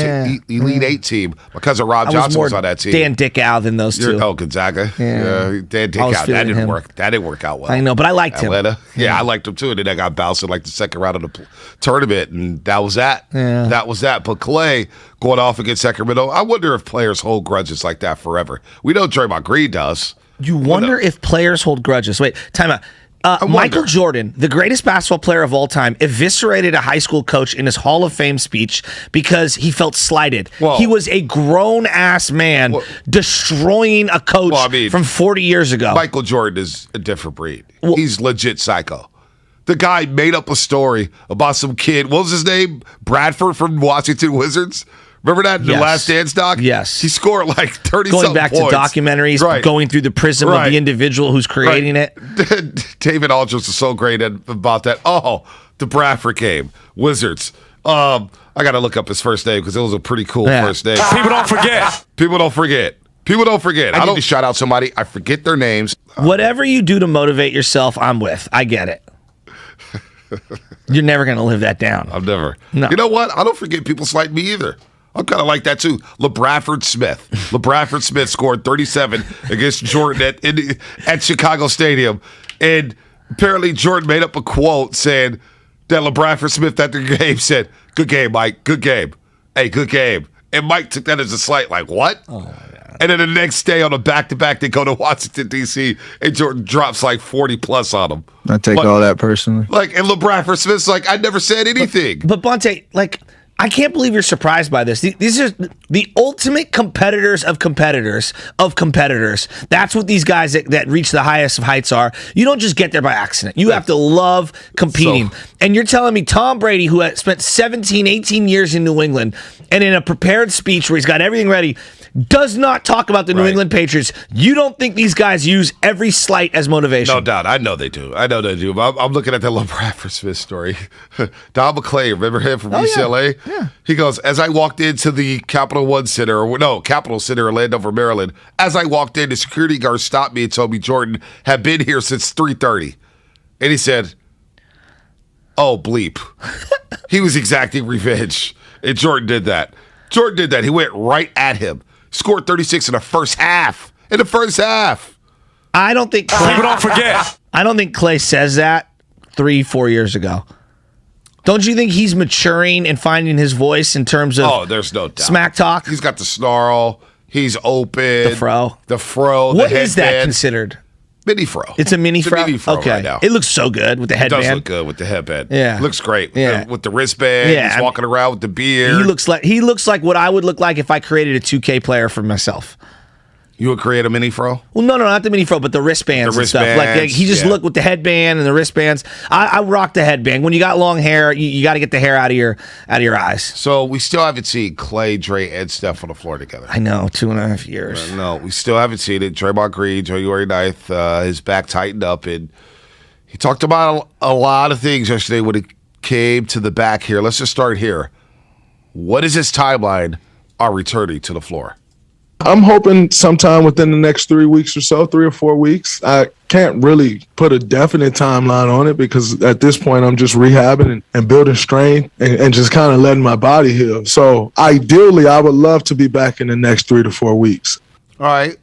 8 team because of Rob Johnson was on that team. Dan Dickau than those two. Oh, Gonzaga. Yeah. Dan Dickau. That didn't work. That didn't work out well. I know, but I liked him. Yeah, I liked him, too. And then I got bounced in the second round of the tournament, and that was that. Yeah. That was that. But Klay going off against Sacramento, I wonder if players hold grudges like that forever. We know Draymond Green does. You wonder if players hold grudges. Wait, time out. Michael Jordan, the greatest basketball player of all time, eviscerated a high school coach in his Hall of Fame speech because he felt slighted. Whoa. He was a grown-ass man destroying a coach from 40 years ago. Michael Jordan is a different breed. He's legit psycho. The guy made up a story about some kid. What was his name? Bradford from Washington Wizards. Remember that in the Last Dance doc? Yes. He scored like 30 Going back points. to documentaries, going through the prism of the individual who's creating it. David Aldridge is so great about that. Oh, the Bradford game. Wizards. I got to look up his first name because it was a pretty cool first name. People don't forget. People don't forget. People don't forget. I need to shout out somebody. I forget their names. Whatever you do to motivate yourself, I'm with. I get it. You're never going to live that down. I'm never. No. You know what? I don't forget people slight me either. I'm kind of like that too. LeBradford Smith. LeBradford Smith scored 37 against Jordan at Chicago Stadium. And apparently Jordan made up a quote saying that LeBradford Smith after the game said, "Good game, Mike. Good game. Hey, good game." And Mike took that as a slight, like, what? Oh, yeah. And then the next day on a back-to-back, they go to Washington, D.C., and Jordan drops like 40-plus on him. I take all that personally. And LeBradford Smith's like, I never said anything. But Bonte, I can't believe you're surprised by this. These are the ultimate competitors of competitors of competitors. That's what these guys that reach the highest of heights are. You don't just get there by accident. You have to love competing. And you're telling me Tom Brady, who had spent 17, 18 years in New England, and in a prepared speech where he's got everything ready, does not talk about the New England Patriots. You don't think these guys use every slight as motivation? No doubt. I know they do. But I'm looking at the LeBradford Smith story. Don McClay, remember him from UCLA? Yeah. He goes, as I walked into the Capital Center, Orlando, Maryland, as I walked in, the security guard stopped me and told me Jordan had been here since 3:30. And he said, oh, bleep. He was exacting revenge. And Jordan did that. He went right at him. Scored 36 in the first half. I don't think People don't forget. I don't think Clay says that 3-4 years ago. Don't you think he's maturing and finding his voice in terms of there's no doubt. Smack talk? He's got the snarl. He's open. The fro. What is that considered? Mini fro. It's a mini fro? Mini fro okay. right now. It looks so good with the headband. It does look good with the headband. Yeah. It looks great. Yeah. With the wristband. Yeah. He's walking around with the beard. He looks like what I would look like if I created a 2K player for myself. You would create a mini fro? Well, no, not the mini fro, but the wristbands and stuff. Like he just looked with the headband and the wristbands. I rock the headband. When you got long hair, you got to get the hair out of your eyes. So we still haven't seen Clay, Dre, and Steph on the floor together. I know, 2.5 years. No, we still haven't seen it. Draymond Green, January 9th, his back tightened up, and he talked about a lot of things yesterday when it came to the back here. Let's just start here. What is his timeline on returning to the floor? I'm hoping sometime within the next 3 weeks or so, 3 or 4 weeks. I can't really put a definite timeline on it because at this point I'm just rehabbing and building strength and just kind of letting my body heal. So ideally, I would love to be back in the next 3 to 4 weeks. All right.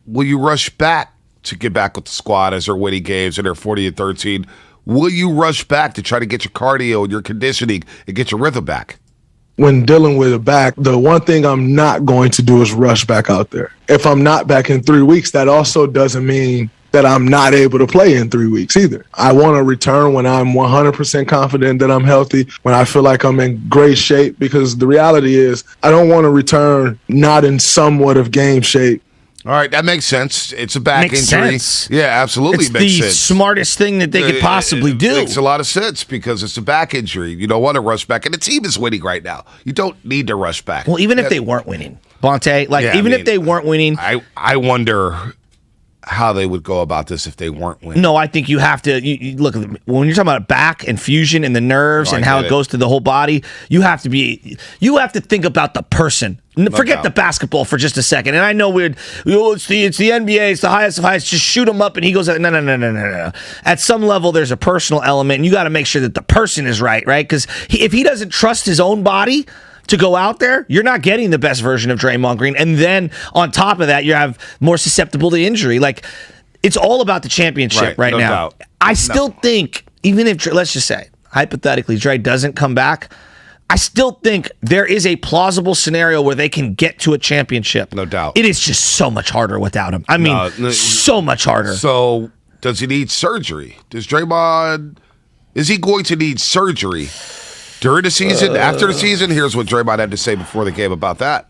Will you rush back to get back with the squad as they're winning games and they're 40-13? Will you rush back to try to get your cardio and your conditioning and get your rhythm back? When dealing with a back, the one thing I'm not going to do is rush back out there. If I'm not back in 3 weeks, that also doesn't mean that I'm not able to play in 3 weeks either. I want to return when I'm 100% confident that I'm healthy, when I feel like I'm in great shape, because the reality is I don't want to return not in somewhat of game shape. All right, that makes sense. It's a back Makes injury. sense. Yeah, absolutely It's makes the sense. smartest thing that they could possibly do. It makes a lot of sense because it's a back injury. You don't want to rush back, and the team is winning right now. You don't need to rush back. Well, even if they weren't winning, Bonte, if they weren't winning, I wonder how they would go about this if they weren't winning. No, I think you have to you look when you're talking about back and fusion and the nerves and how it goes to the whole body. You have to think about the person. Forget the basketball for just a second. And I know it's the NBA, it's the highest of highs. Just shoot him up, and he goes, no. At some level, there's a personal element, and you got to make sure that the person is right? Because if he doesn't trust his own body to go out there, you're not getting the best version of Draymond Green. And then on top of that, you have more susceptible to injury. It's all about the championship right no now. doubt. I still think, even if, let's just say, hypothetically, Dre doesn't come back, I still think there is a plausible scenario where they can get to a championship. No doubt. It is just so much harder without him. I mean, so much harder. So Does he need surgery? Is he going to need surgery during the season, after the season? Here's what Draymond had to say before the game about that.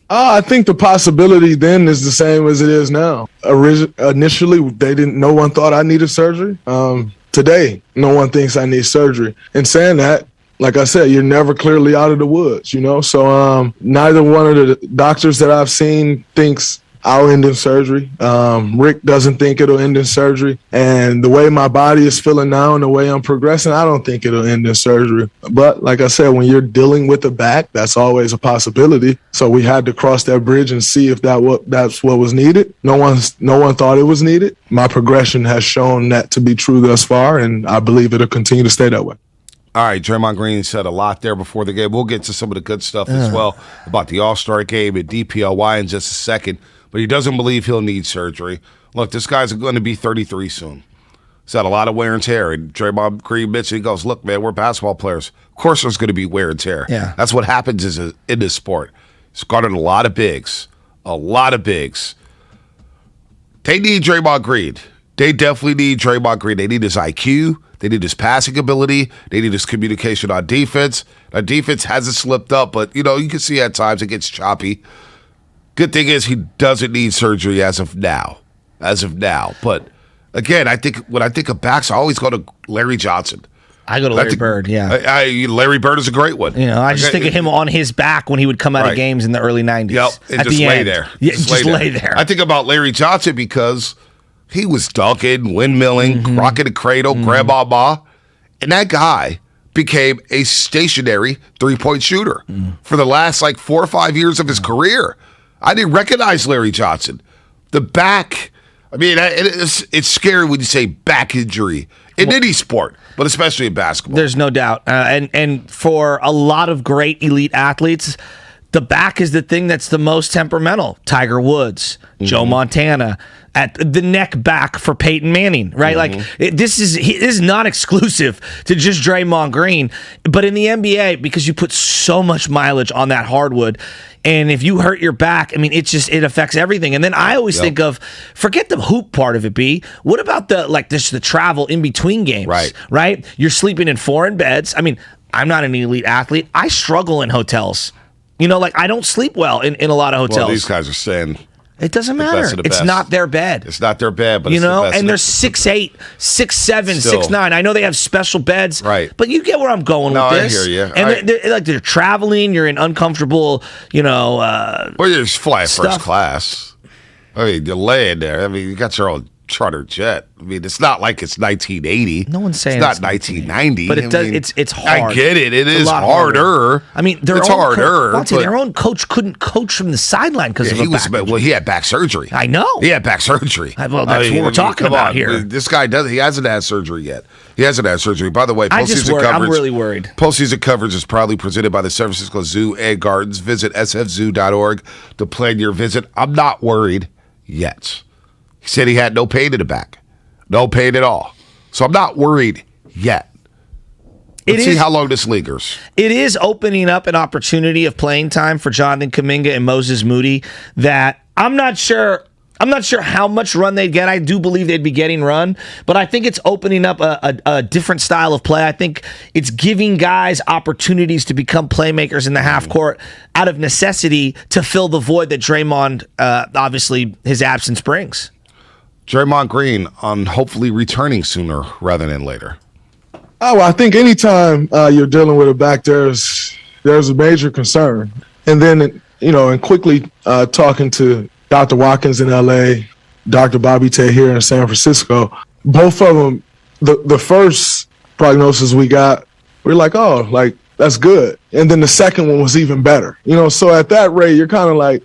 I think the possibility then is the same as it is now. Initially, no one thought I needed surgery. Today, no one thinks I need surgery. And saying that, like I said, you're never clearly out of the woods, So neither one of the doctors that I've seen thinks I'll end in surgery. Rick doesn't think it'll end in surgery. And the way my body is feeling now and the way I'm progressing, I don't think it'll end in surgery. But like I said, when you're dealing with the back, that's always a possibility. So we had to cross that bridge and see if that's what was needed. No one thought it was needed. My progression has shown that to be true thus far, and I believe it'll continue to stay that way. All right, Draymond Green said a lot there before the game. We'll get to some of the good stuff as well about the All-Star game and DPOY in just a second. But he doesn't believe he'll need surgery. Look, this guy's going to be 33 soon. He's had a lot of wear and tear. And Draymond Green admits, he goes, look, man, we're basketball players. Of course there's going to be wear and tear. Yeah. That's what happens in this sport. He's guarded a lot of bigs. A lot of bigs. They need Draymond Green. They definitely need Draymond Green. They need his IQ. They need his passing ability. They need his communication on defense. Now, defense hasn't slipped up, but, you can see at times it gets choppy. Good thing is he doesn't need surgery as of now. But, again, when I think of backs, I always go to Larry Johnson. I go to Larry Bird, yeah. Larry Bird is a great one. I just think of him on his back when he would come out of games in the early 90s. Yep, and at just the lay end. there. Yeah, just lay there. I think about Larry Johnson because he was dunking, windmilling, rocking the cradle, grandmama, and that guy became a stationary three-point shooter for the last 4 or 5 years of his career. I didn't recognize Larry Johnson. The back, it's scary when you say back injury in any sport, but especially in basketball. There's no doubt. And for a lot of great elite athletes, the back is the thing that's the most temperamental. Tiger Woods, Joe Montana, at the neck back for Peyton Manning, right? This is not exclusive to just Draymond Green, but in the NBA, because you put so much mileage on that hardwood, and if you hurt your back, it affects everything. And then I always think of, forget the hoop part of it, B. What about the travel in between games? Right? You're sleeping in foreign beds. I'm not an elite athlete. I struggle in hotels. I don't sleep well in a lot of hotels. Well, these guys are saying it doesn't matter. It's not their bed. It's not their bed, but it's the best. And they're 6'8", 6'7", 6'9". I know they have special beds, right? But you get where I'm going with this. I hear you. And they're traveling. You're in uncomfortable, well, you're just flying first class. You're laying there. You got your own charter jet. It's not like it's 1980. No one's saying it's not 1990. But it's hard. I get it. It is harder. It's harder. Their own coach couldn't coach from the sideline because of back injury. Well, he had back surgery. I know. He had back surgery. Well, that's what we're talking about here. This guy he hasn't had surgery yet. He hasn't had surgery. By the way, postseason coverage. I'm really worried. Postseason coverage is proudly presented by the San Francisco Zoo and Gardens. Visit sfzoo.org to plan your visit. I'm not worried yet. He said he had no pain in the back. No pain at all. So I'm not worried yet. Let's see how long this lingers. It is opening up an opportunity of playing time for Jonathan Kuminga and Moses Moody that I'm not sure how much run they'd get. I do believe they'd be getting run, but I think it's opening up a different style of play. I think it's giving guys opportunities to become playmakers in the half court out of necessity to fill the void that Draymond, obviously, his absence brings. Draymond Green on hopefully returning sooner rather than later. Oh, well, I think anytime you're dealing with a back, there's a major concern. And then, and quickly talking to Dr. Watkins in L.A., Dr. Bobby Tay here in San Francisco, both of them, the first prognosis we got, we're like, that's good. And then the second one was even better. So at that rate, you're kind of like,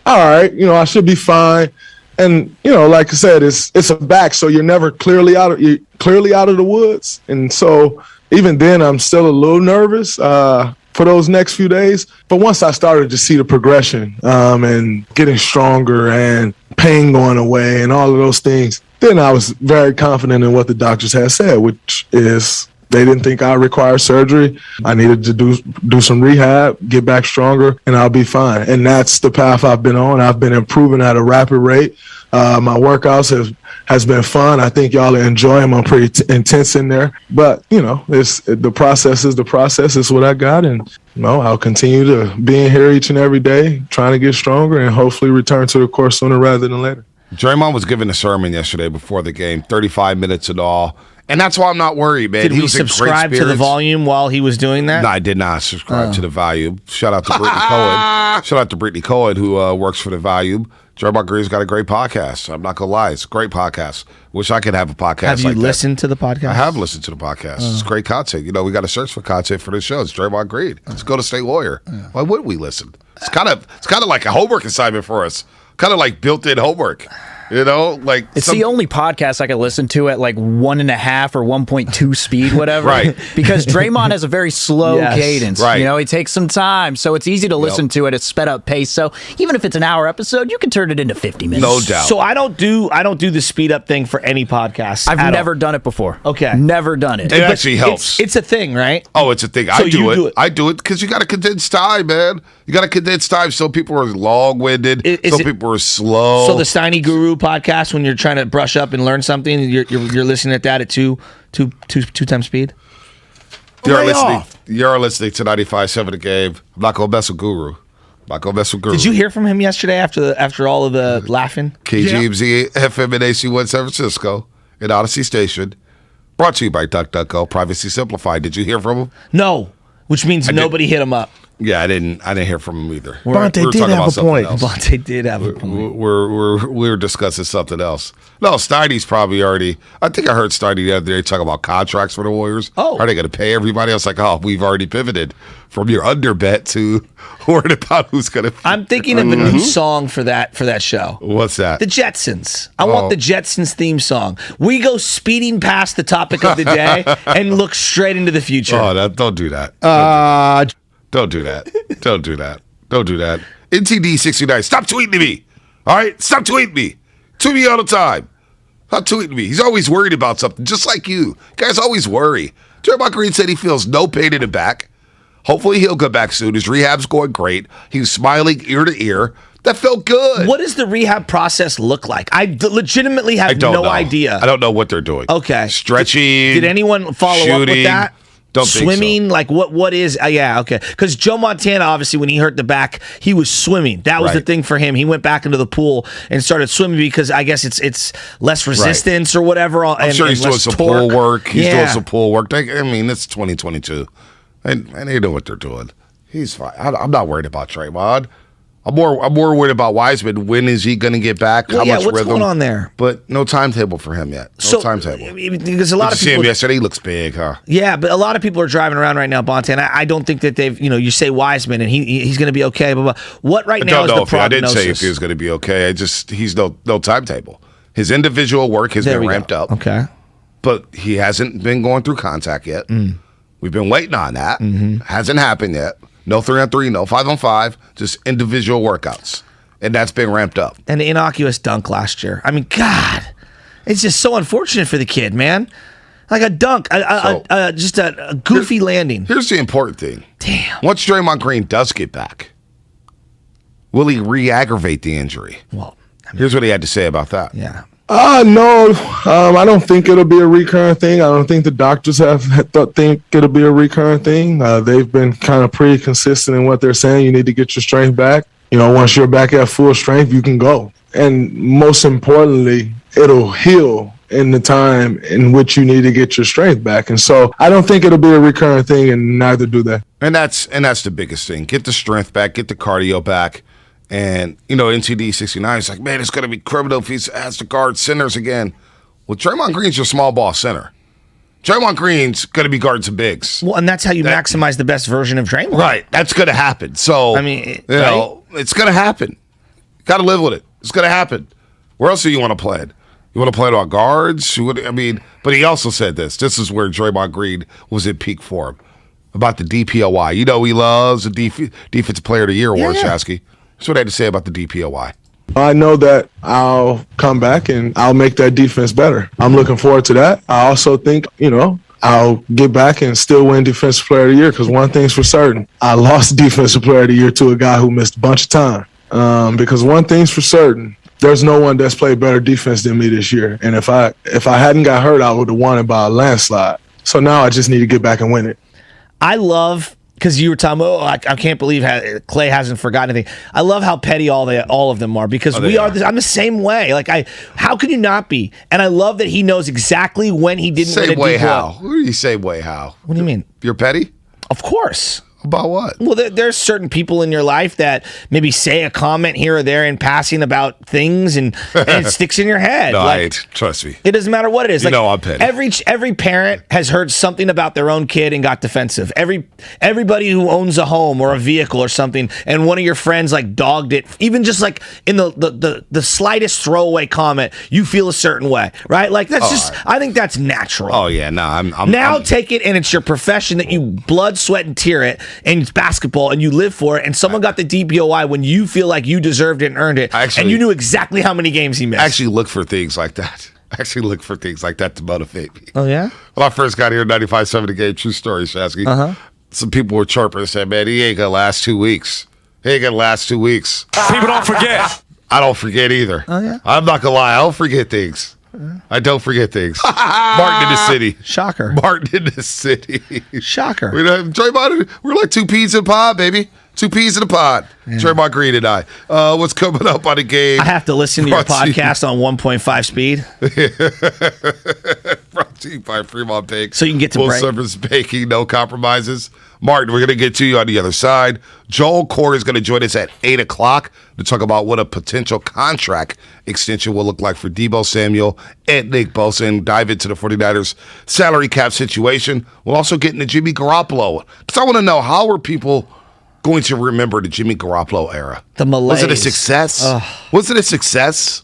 all right, I should be fine. And, like I said, it's a back, so you're never clearly out of the woods. And so even then, I'm still a little nervous for those next few days. But once I started to see the progression and getting stronger and pain going away and all of those things, then I was very confident in what the doctors had said, which is They didn't think I required surgery. I needed to do some rehab, get back stronger, and I'll be fine. And that's the path I've been on. I've been improving at a rapid rate. My workouts has been fun. I think y'all enjoy them. I'm pretty intense in there. But, the process is the process. It's what I got. And, I'll continue to be in here each and every day, trying to get stronger and hopefully return to the court sooner rather than later. Draymond was giving a sermon yesterday before the game, 35 minutes in all. And that's why I'm not worried, man. Did we subscribe to the volume while he was doing that? No, I did not subscribe to the volume. Shout out to Brittany Cohen. Shout out to Brittany Cohen, who works for the volume. Draymond Green's got a great podcast. I'm not going to lie. It's a great podcast. Wish I could have a podcast Have you like listened to the podcast? I have listened to the podcast. It's great content. We got to search for content for this show. It's Draymond Green. Let's go to State Lawyer. Why wouldn't we listen? It's kind of like a homework assignment for us. Kind of like built-in homework. It's the only podcast I can listen to at like 1.5 or 1.2 speed, whatever. Right. Because Draymond has a very slow cadence. Right. It takes some time, so it's easy to listen to at a sped up pace. So even if it's an hour episode, you can turn it into 50 minutes. No doubt. So I don't do the speed up thing for any podcast. I've never done it before. Okay. Never done it. It actually helps. It's a thing, right? Oh, it's a thing. I do it. I do it because you got to condense time, man. You got to condense time. Some people are long-winded. Some people are slow. So the Steiny Guru podcast, when you're trying to brush up and learn something, you're listening at that at two times speed. You're listening to 95.7 The Game. I'm not gonna mess with Guru. Did you hear from him yesterday after all of the laughing? KGMZ FM and AC1 San Francisco and Odyssey Station. Brought to you by DuckDuckGo. Privacy Simplified. Did you hear from him? No, which means nobody hit him up. Yeah, I didn't hear from him either. Bonte did have a point. Bonte did have a point. We're discussing something else. No, Steiny's probably already. I think I heard Steiny the other day talk about contracts for the Warriors. Oh, are they going to pay everybody? I was like, we've already pivoted from your under bet to worried about who's going to. I'm thinking of a new song for that show. What's that? The Jetsons. I want the Jetsons theme song. We go speeding past the topic of the day and look straight into the future. Oh, don't do that. Don't do that. Don't do that. Don't do that. NTD69, stop tweeting me. All right? Stop tweeting me. Tweet me all the time. Stop tweeting me. He's always worried about something, just like you. Guys always worry. Draymond Green said he feels no pain in the back. Hopefully he'll come back soon. His rehab's going great. He was smiling ear to ear. That felt good. What does the rehab process look like? I legitimately have no idea. I don't know what they're doing. Okay. Stretching. Did anyone follow up with that? Don't swimming, think so. like what is? Yeah, okay. Because Joe Montana, obviously, when he hurt the back, he was swimming. That was the thing for him. He went back into the pool and started swimming because I guess it's less resistance or whatever. I'm sure he's doing some pool work. He's doing some pool work. I mean, it's 2022, and they know what they're doing. He's fine. I'm not worried about Draymond. I'm more worried about Wiseman. When is he going to get back? How much what's rhythm? going on there? But no timetable for him yet. No timetable. Because a lot of people see him yesterday. He looks big, huh? Yeah, but a lot of people are driving around right now, Bonte, and I don't think that they've. You say Wiseman and he's going to be okay. Blah, blah. What right now is the prognosis? I didn't say if he was going to be okay. He's no timetable. His individual work has been ramped up. Okay, but he hasn't been going through contact yet. We've been waiting on that. Hasn't happened yet. No 3-on-3, no 5-on-5, just individual workouts. And that's been ramped up. And the innocuous dunk last year. I mean, God, it's just so unfortunate for the kid, man. Like a dunk, just a goofy landing. Here's the important thing. Damn. Once Draymond Green does get back, will he re-aggravate the injury? Well, here's what he had to say about that. Yeah. No, I don't think it'll be a recurrent thing. I don't think the doctors think it'll be a recurrent thing. They've been kind of pretty consistent in what they're saying. You need to get your strength back. Once you're back at full strength, you can go. And most importantly, it'll heal in the time in which you need to get your strength back. And so I don't think it'll be a recurrent thing, and neither do they. And that's the biggest thing. Get the strength back, get the cardio back. And, NTD 69 is like, man, it's going to be criminal if he has to guard centers again. Well, Draymond Green's your small ball center. Draymond Green's going to be guarding some bigs. Well, and that's how you maximize the best version of Draymond. Right. That's going to happen. So, it's going to happen. Got to live with it. It's going to happen. Where else do you want to play it? You want to play it on guards? But he also said this. This is where Draymond Green was in peak form. About the DPOY. He loves the Defensive Player of the Year award, Shasky. That's what I had to say about the DPOY. I know that I'll come back and I'll make that defense better. I'm looking forward to that. I also think, I I'll get back and still win Defensive Player of the Year, because one thing's for certain. I lost Defensive Player of the Year to a guy who missed a bunch of time. Because one thing's for certain, there's no one that's played better defense than me this year. And if I hadn't got hurt, I would have won it by a landslide. So now I just need to get back and win it. I love, because you were talking about, I can't believe Clay hasn't forgotten anything. I love how petty all of them are, because I'm the same way. Like, how can you not be? And I love that he knows exactly when he didn't win a deep ball. How? What do you say way how? What do you mean? You're petty? Of course. About what? Well, there's certain people in your life that maybe say a comment here or there in passing about things, and it sticks in your head. No, trust me. It doesn't matter what it is. You know I'm petty. Every parent has heard something about their own kid and got defensive. Everybody who owns a home or a vehicle or something, and one of your friends like dogged it, even just like in the slightest throwaway comment, you feel a certain way, right? Like that's I think that's natural. Oh yeah, no, I'm take it, and it's your profession that you blood, sweat, and tear it. And it's basketball, and you live for it, and someone got the DPOI when you feel like you deserved it and earned it, and you knew exactly how many games he missed. I actually look for things like that. To motivate me. Oh, yeah? When I first got here in 95.7 The Game, true story, Shasky. Some people were chirping and said, man, he ain't going to last 2 weeks. People don't forget. I don't forget either. Oh, yeah? I'm not going to lie. I don't forget things. I don't forget things. Martin in the city. Shocker. Martin in the city. Shocker. We're like 2 peas in a pod, baby. 2 peas in a pod. Yeah. Draymond Green and I. What's coming up on the game? I have to listen to your podcast on 1.5 speed. Brought to you by Fremont Bake. So you can get to Full break. service baking, no compromises. Martin, we're going to get to you on the other side. Joel Core is going to join us at 8 o'clock to talk about what a potential contract extension will look like for Deebo Samuel and Nick Bosa, and dive into the 49ers salary cap situation. We'll also get into Jimmy Garoppolo, because I want to know, how are people going to remember the Jimmy Garoppolo era? The malaise. Was it a success? Was it a success?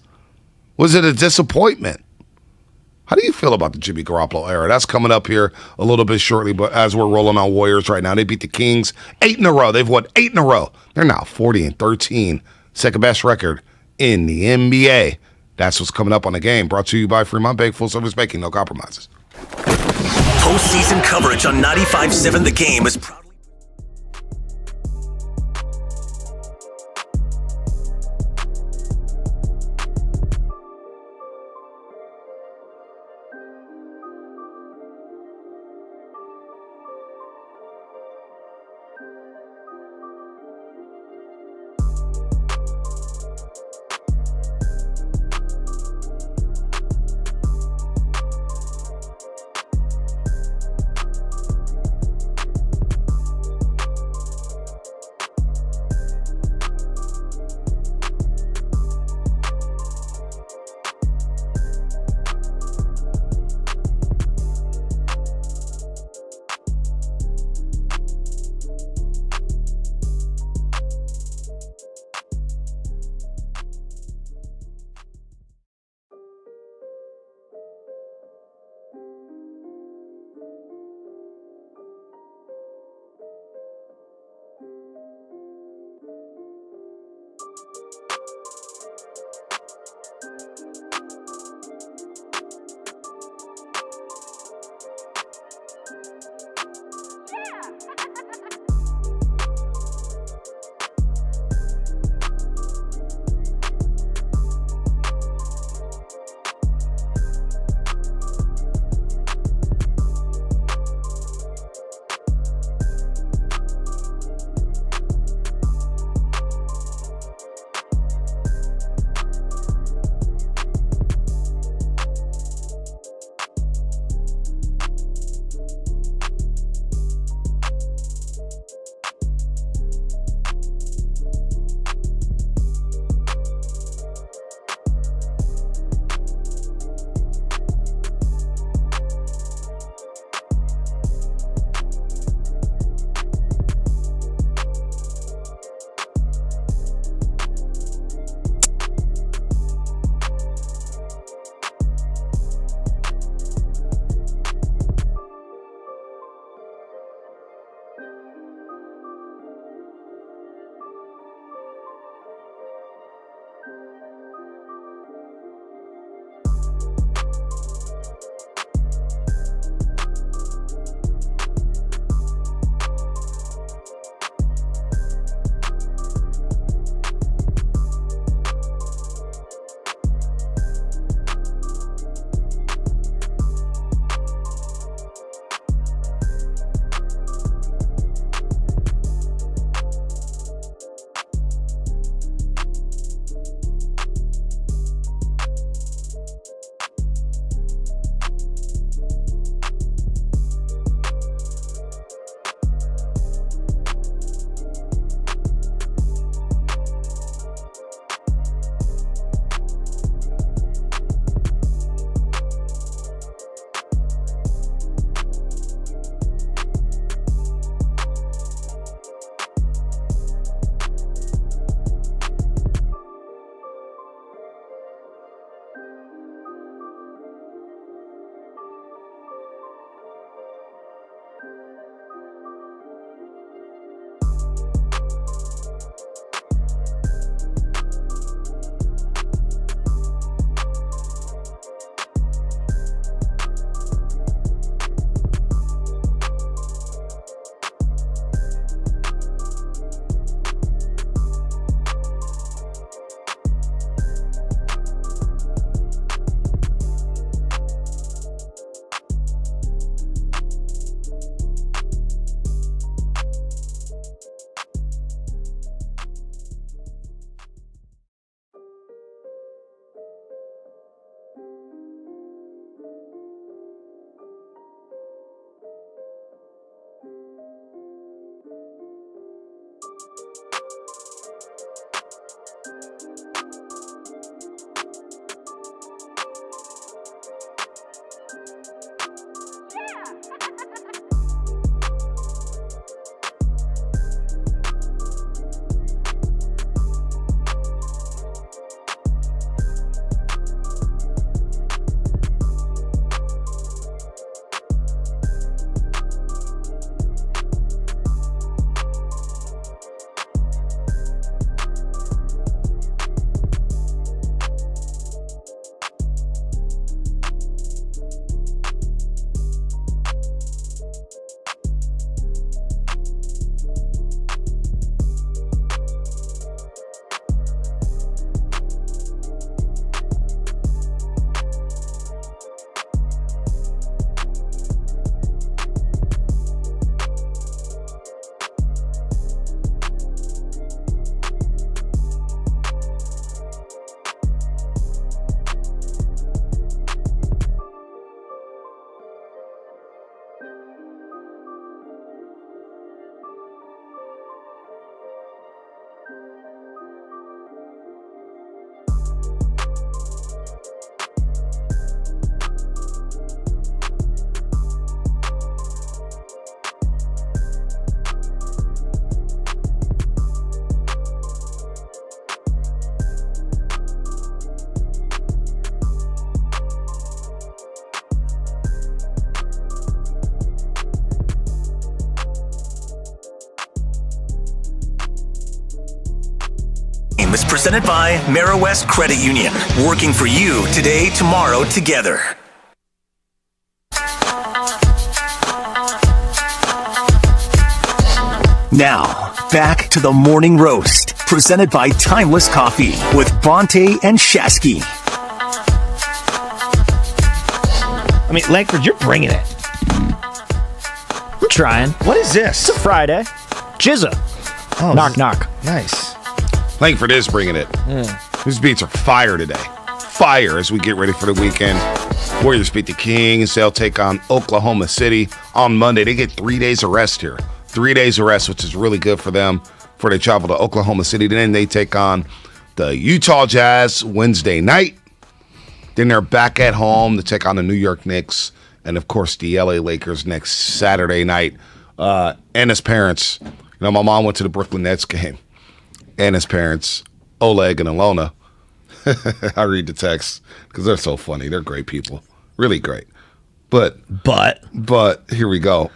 Was it a disappointment? How do you feel about the Jimmy Garoppolo era? That's coming up here a little bit shortly, but as we're rolling on Warriors right now, they beat the Kings 8 in a row. They've won 8 in a row. They're now 40-13, second best record in the NBA. That's what's coming up on the game. Brought to you by Fremont Bake, full service baking, no compromises. Postseason coverage on 95.7 The Game is proudly. presented by West Credit Union. Working for you today, tomorrow, together. Now, back to the Morning Roast, presented by Timeless Coffee with Bonte and Shasky. I mean, Langford, you're bringing it. I'm trying. What is this? It's a Friday. Jizza. Oh, knock, knock. Nice. Langford is bringing it. These beats are fire today. Fire as we get ready for the weekend. Warriors beat the Kings. They'll take on Oklahoma City on Monday. They get 3 days of rest here. 3 days of rest, which is really good for them before they travel to Oklahoma City. Then they take on the Utah Jazz Wednesday night. Then they're back at home to take on the New York Knicks. And, of course, the LA Lakers next Saturday night. Anna's parents, my mom went to the Brooklyn Nets game. Anna's parents, Oleg and Alona. I read the text because they're so funny. They're great people. Really great. But here we go.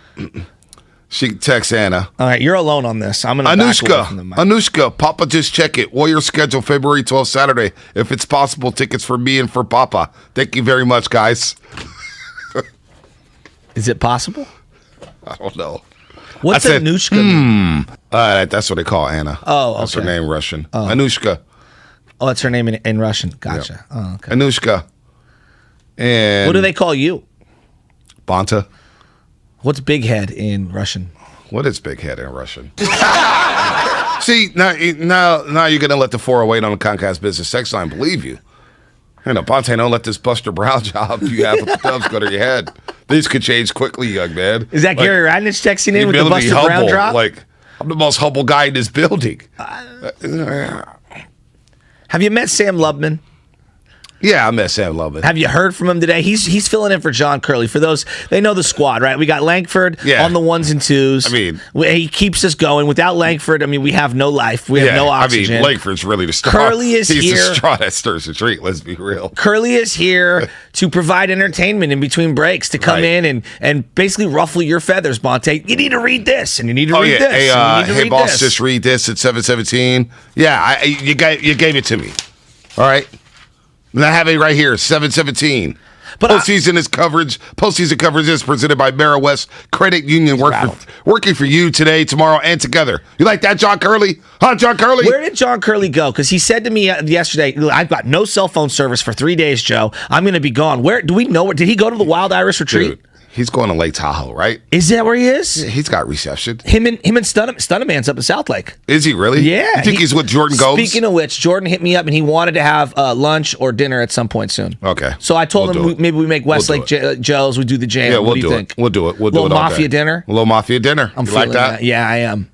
She texts Anna. All right, you're alone on this. I'm going to back away from the mic. Anushka, Papa just check it. Warriors schedule February 12th, Saturday. If it's possible, tickets for me and for Papa. Thank you very much, guys. Is it possible? I don't know. What's Anushka? That's what they call Anna. Oh, okay. That's her name, Russian. Anushka. Oh, that's her name in Russian. Gotcha. Yeah. Oh, okay. Anushka. And what do they call you? Banta. What's big head in Russian? What is big head in Russian? See, now you're going to let the 408 on the Comcast Business Sex Line believe you. Bonte, don't let this Buster Brown job you have with the Dubs go to your head. These could change quickly, young man. Is that Gary Radnich texting in with the Buster Brown drop? I'm the most humble guy in this building. Have you met Sam Lubman? Yeah, I met Sam Lubman. Have you heard from him today? He's filling in for John Curley. For those, they know the squad, right? We got Langford on the ones and twos. He keeps us going. Without Langford, we have no life. We have no oxygen. Langford's really the straw. Curley is He's here. the straw that stirs the drink, let's be real. Curley is here to provide entertainment in between breaks, to come in and basically ruffle your feathers, Bonte. You need to read this, and you need to read this. Hey, boss, just read this at 7:17. Yeah, you gave it to me. All right. And I have it right here, 7:17. But postseason coverage is presented by West Credit Union. Working for you today, tomorrow, and together. You like that, John Curley? Huh, John Curley? Where did John Curley go? Because he said to me yesterday, I've got no cell phone service for 3 days, Joe. I'm going to be gone. Where do we know? Did he go to the Wild Irish Retreat? Dude, he's going to Lake Tahoe, right? Is that where he is? Yeah, he's got reception. Him and Stunnaman's up in South Lake. Is he really? Yeah. You think he's with Jordan Gomes? Speaking of which, Jordan hit me up and he wanted to have lunch or dinner at some point soon. Okay. So I told him maybe we make Westlake Joe's. We do the jam. Yeah, what do you think? We'll do it. We'll do it. Mafia dinner. A little Mafia dinner. I'm like that? Yeah, I am.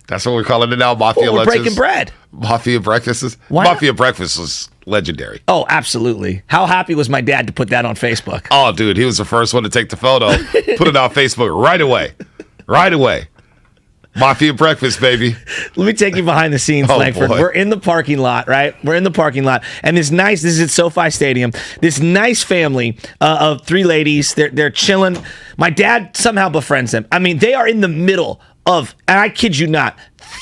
That's what we're calling it now. Mafia we're lunches. breaking bread. Mafia breakfasts. Why Mafia breakfast was legendary. Oh, absolutely. How happy was my dad to put that on Facebook? Oh, dude, he was the first one to take the photo, put it on Facebook right away. Right away. Mafia breakfast, baby. Let me take you behind the scenes, Langford. We're in the parking lot, right? We're in the parking lot. And this is at SoFi Stadium, this nice family of three ladies. They're chilling. My dad somehow befriends them. They are in the middle of, and I kid you not,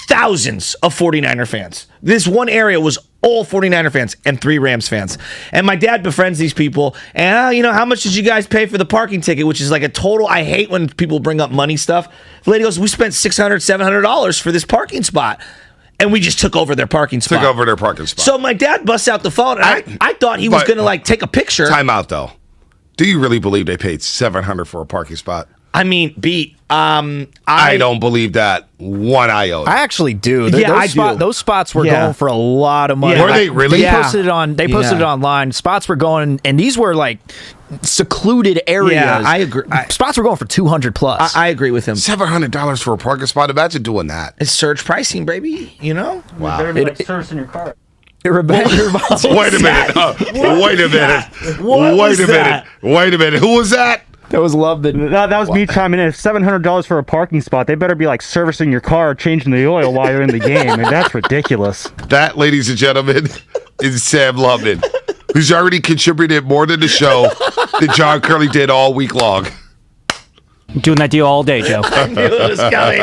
thousands of 49er fans. This one area was all 49er fans and 3 Rams fans. And my dad befriends these people. And, how much did you guys pay for the parking ticket? Which is like a total, I hate when people bring up money stuff. The lady goes, we spent $600, $700 for this parking spot. And we just took over their parking spot. So my dad busts out the phone. And I thought he was going to take a picture. Time out, though. Do you really believe they paid $700 for a parking spot? I don't believe that one iota. I actually do. I do. Those spots were going for a lot of money. Were they really? They posted it online. Spots were going, and these were secluded areas. Yeah, I agree. Spots were going for $200 plus. I agree with him. $700 for a parking spot. Imagine doing that. It's surge pricing, baby. Wow. Better servicing your car. Wait a minute. Wait a minute. Who was that? That was Lubman. That was me chiming in. If $700 for a parking spot, they better be servicing your car, changing the oil while you're in the game. That's ridiculous. That, ladies and gentlemen, is Sam Lubman, who's already contributed more to the show than John Curley did all week long. Doing that deal all day, Joe. I knew it was coming.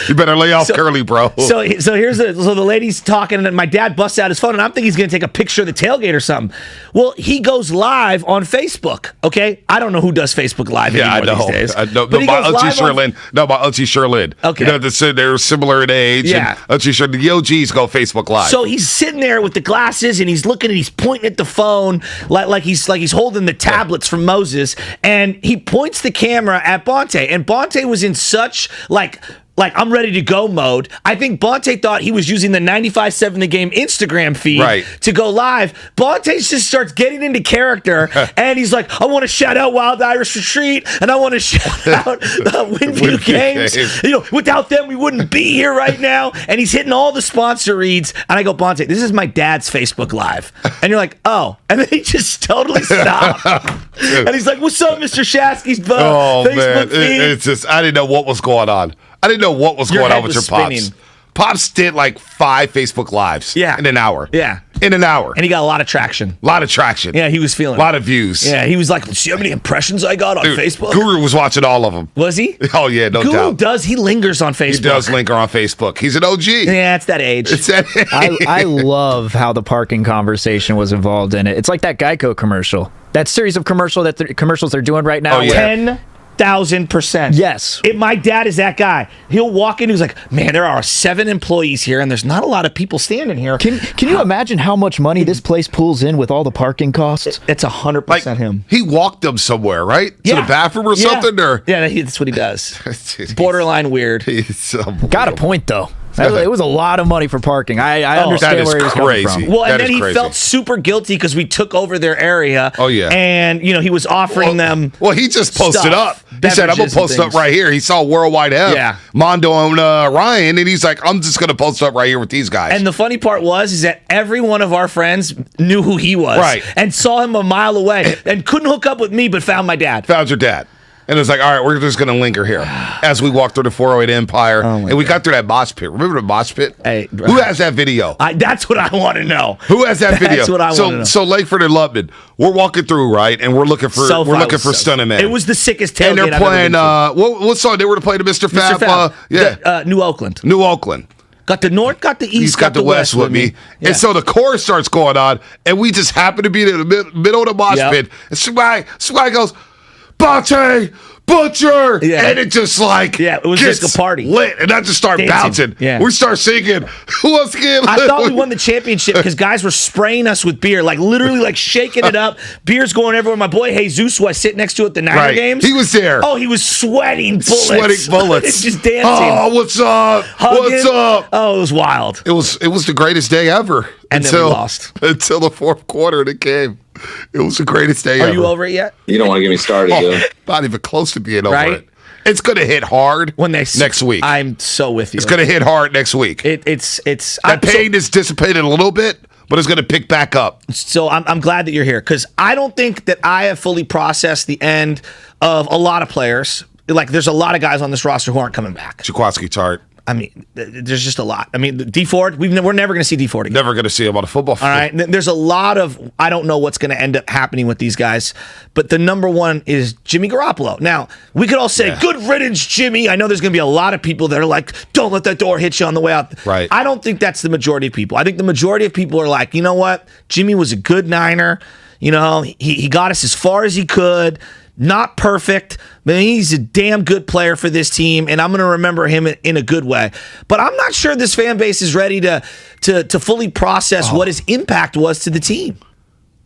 You better lay off Curly, bro. So the lady's talking, and my dad busts out his phone, and I'm thinking he's going to take a picture of the tailgate or something. Well, he goes live on Facebook. Okay, I don't know who does Facebook Live anymore these days. I know. But my Auntie Sherlyn. Okay, they're similar in age. Yeah, and Auntie Sherlyn, the OGs go Facebook Live. So he's sitting there with the glasses, and he's looking, and he's pointing at the phone like he's holding the tablets from Moses, and he points the camera at Bonte, and Bonte was in such like I'm ready to go mode. I think Bonte thought he was using the 95.7 The Game Instagram feed to go live. Bonte just starts getting into character, and he's like, I want to shout out Wild Irish Retreat, and I want to shout out Windview Games. Without them, we wouldn't be here right now. And he's hitting all the sponsor reads, and I go, Bonte, this is my dad's Facebook Live. And you're like, oh. And then he just totally stopped. And he's like, what's up, Mr. Shasky's Facebook feed? It's just, I didn't know what was going on. I didn't know what was going on with your Pops. Pops did like 5 Facebook Lives in an hour. Yeah. In an hour. And he got a lot of traction. Yeah, he was feeling it. A lot of views. Yeah, he was like, see how many impressions I got on Facebook? Guru was watching all of them. Was he? Oh, yeah, no doubt. He lingers on Facebook. He does linger on Facebook. He's an OG. Yeah, it's that age. I love how the parking conversation was involved in it. It's like that Geico commercial. That series of commercials they're doing right now. Oh, yeah. 10,000%. Yes. My dad is that guy. He'll walk in, he's like, man, there are 7 employees here, and there's not a lot of people standing here. Can you imagine how much money this place pulls in with all the parking costs? It's 100% him. He walked them somewhere, right? To the bathroom or something? Or that's what he does. Borderline weird. Got a point, though. It was a lot of money for parking. I understand where he was coming from. Well, and then he felt super guilty because we took over their area. Oh, yeah. And, he was offering them. Well, he just posted up. He said, I'm going to post up right here. He saw Worldwide F, Mondo and Ryan, and he's like, I'm just going to post up right here with these guys. And the funny part is that every one of our friends knew who he was. Right. And saw him a mile away and couldn't hook up with me, but found my dad. Found your dad. And it was like, all right, we're just going to linger here as we walk through the 408 Empire. And we got through that mosh pit. Remember the mosh pit? Hey, who has that video? That's what I want to know. Who has that video? That's what I want to know. So Lakeford and Lubman, we're walking through, right? And we're looking for Stunning Man. It was the sickest tailgate. And they're playing, what song? They were playing the Mr. Fab. New Oakland. New Oakland. Got the north, got the east, got the west with me. Yeah. And so the chorus starts going on, and we just happen to be in the middle of the mosh pit. And somebody goes, Bonte, Butcher, and it just it was gets just a party lit, and I just start bouncing. Yeah. We start singing. Who else again? I thought we won the championship because guys were spraying us with beer, like literally like shaking it up. Beer's going everywhere. My boy Jesus, who I sit next to at the Niner games, he was there. Oh, he was sweating bullets, just dancing. Oh, what's up? Hugging. What's up? Oh, it was wild. It was the greatest day ever. And then we lost until the fourth quarter of the game. It was the greatest day ever. Are you over it yet? You don't want to get me started, dude. Not even close to being over it. It's going to hit hard next week. I'm so with you. It's going to hit hard next week. It's that pain is dissipated a little bit, but it's going to pick back up. So I'm glad that you're here because I don't think that I have fully processed the end of a lot of players. Like there's a lot of guys on this roster who aren't coming back. Jaquaski Tart. I mean, there's just a lot. I mean, D Ford, we're never going to see D Ford again. Never going to see him on a football field. All right. There's a lot of, I don't know what's going to end up happening with these guys, but the number one is Jimmy Garoppolo. Now, we could all say, good riddance, Jimmy. I know there's going to be a lot of people that are like, don't let that door hit you on the way out. Right. I don't think that's the majority of people. I think the majority of people are like, you know what? Jimmy was a good Niner. You know, he got us as far as he could. Not perfect, but he's a damn good player for this team, and I'm going to remember him in a good way. But I'm not sure this fan base is ready to fully process what his impact was to the team.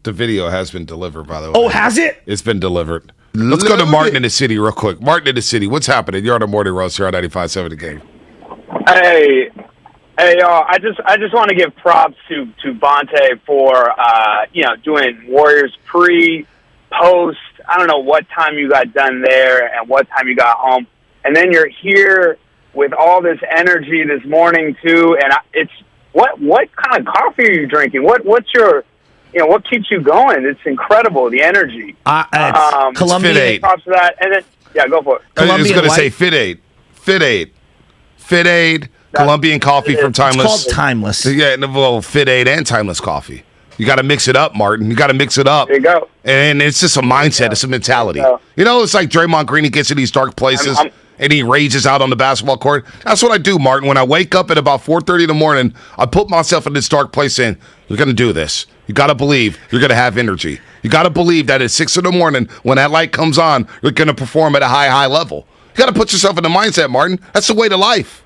The video has been delivered, by the way. Oh, has it? It's been delivered. Let's go to Martin in the city real quick. Martin in the city, what's happening? You're on the morning roast here on 95.7 The Game. Hey, y'all. I just want to give props to Bonte for doing Warriors post. I don't know what time you got done there and what time you got home, and then you're here with all this energy this morning too. And it's what kind of coffee are you drinking? What's your what keeps you going? It's incredible, the energy. Columbia. Props to that, and then go for it. I was going to say Fit Aid, Colombian coffee from Timeless. It's called Timeless. Yeah, well, Fit Aid and Timeless coffee. You got to mix it up, Martin. You got to mix it up. There you go. And it's just a mindset. It's a mentality. You know, it's like Draymond Green. He gets in these dark places and he rages out on the basketball court. That's what I do, Martin. When I wake up at about 4:30 in the morning, I put myself in this dark place saying, you're going to do this. You got to believe you're going to have energy. You got to believe that at 6 in the morning, when that light comes on, you're going to perform at a high level. You got to put yourself in the mindset, Martin. That's the way to life.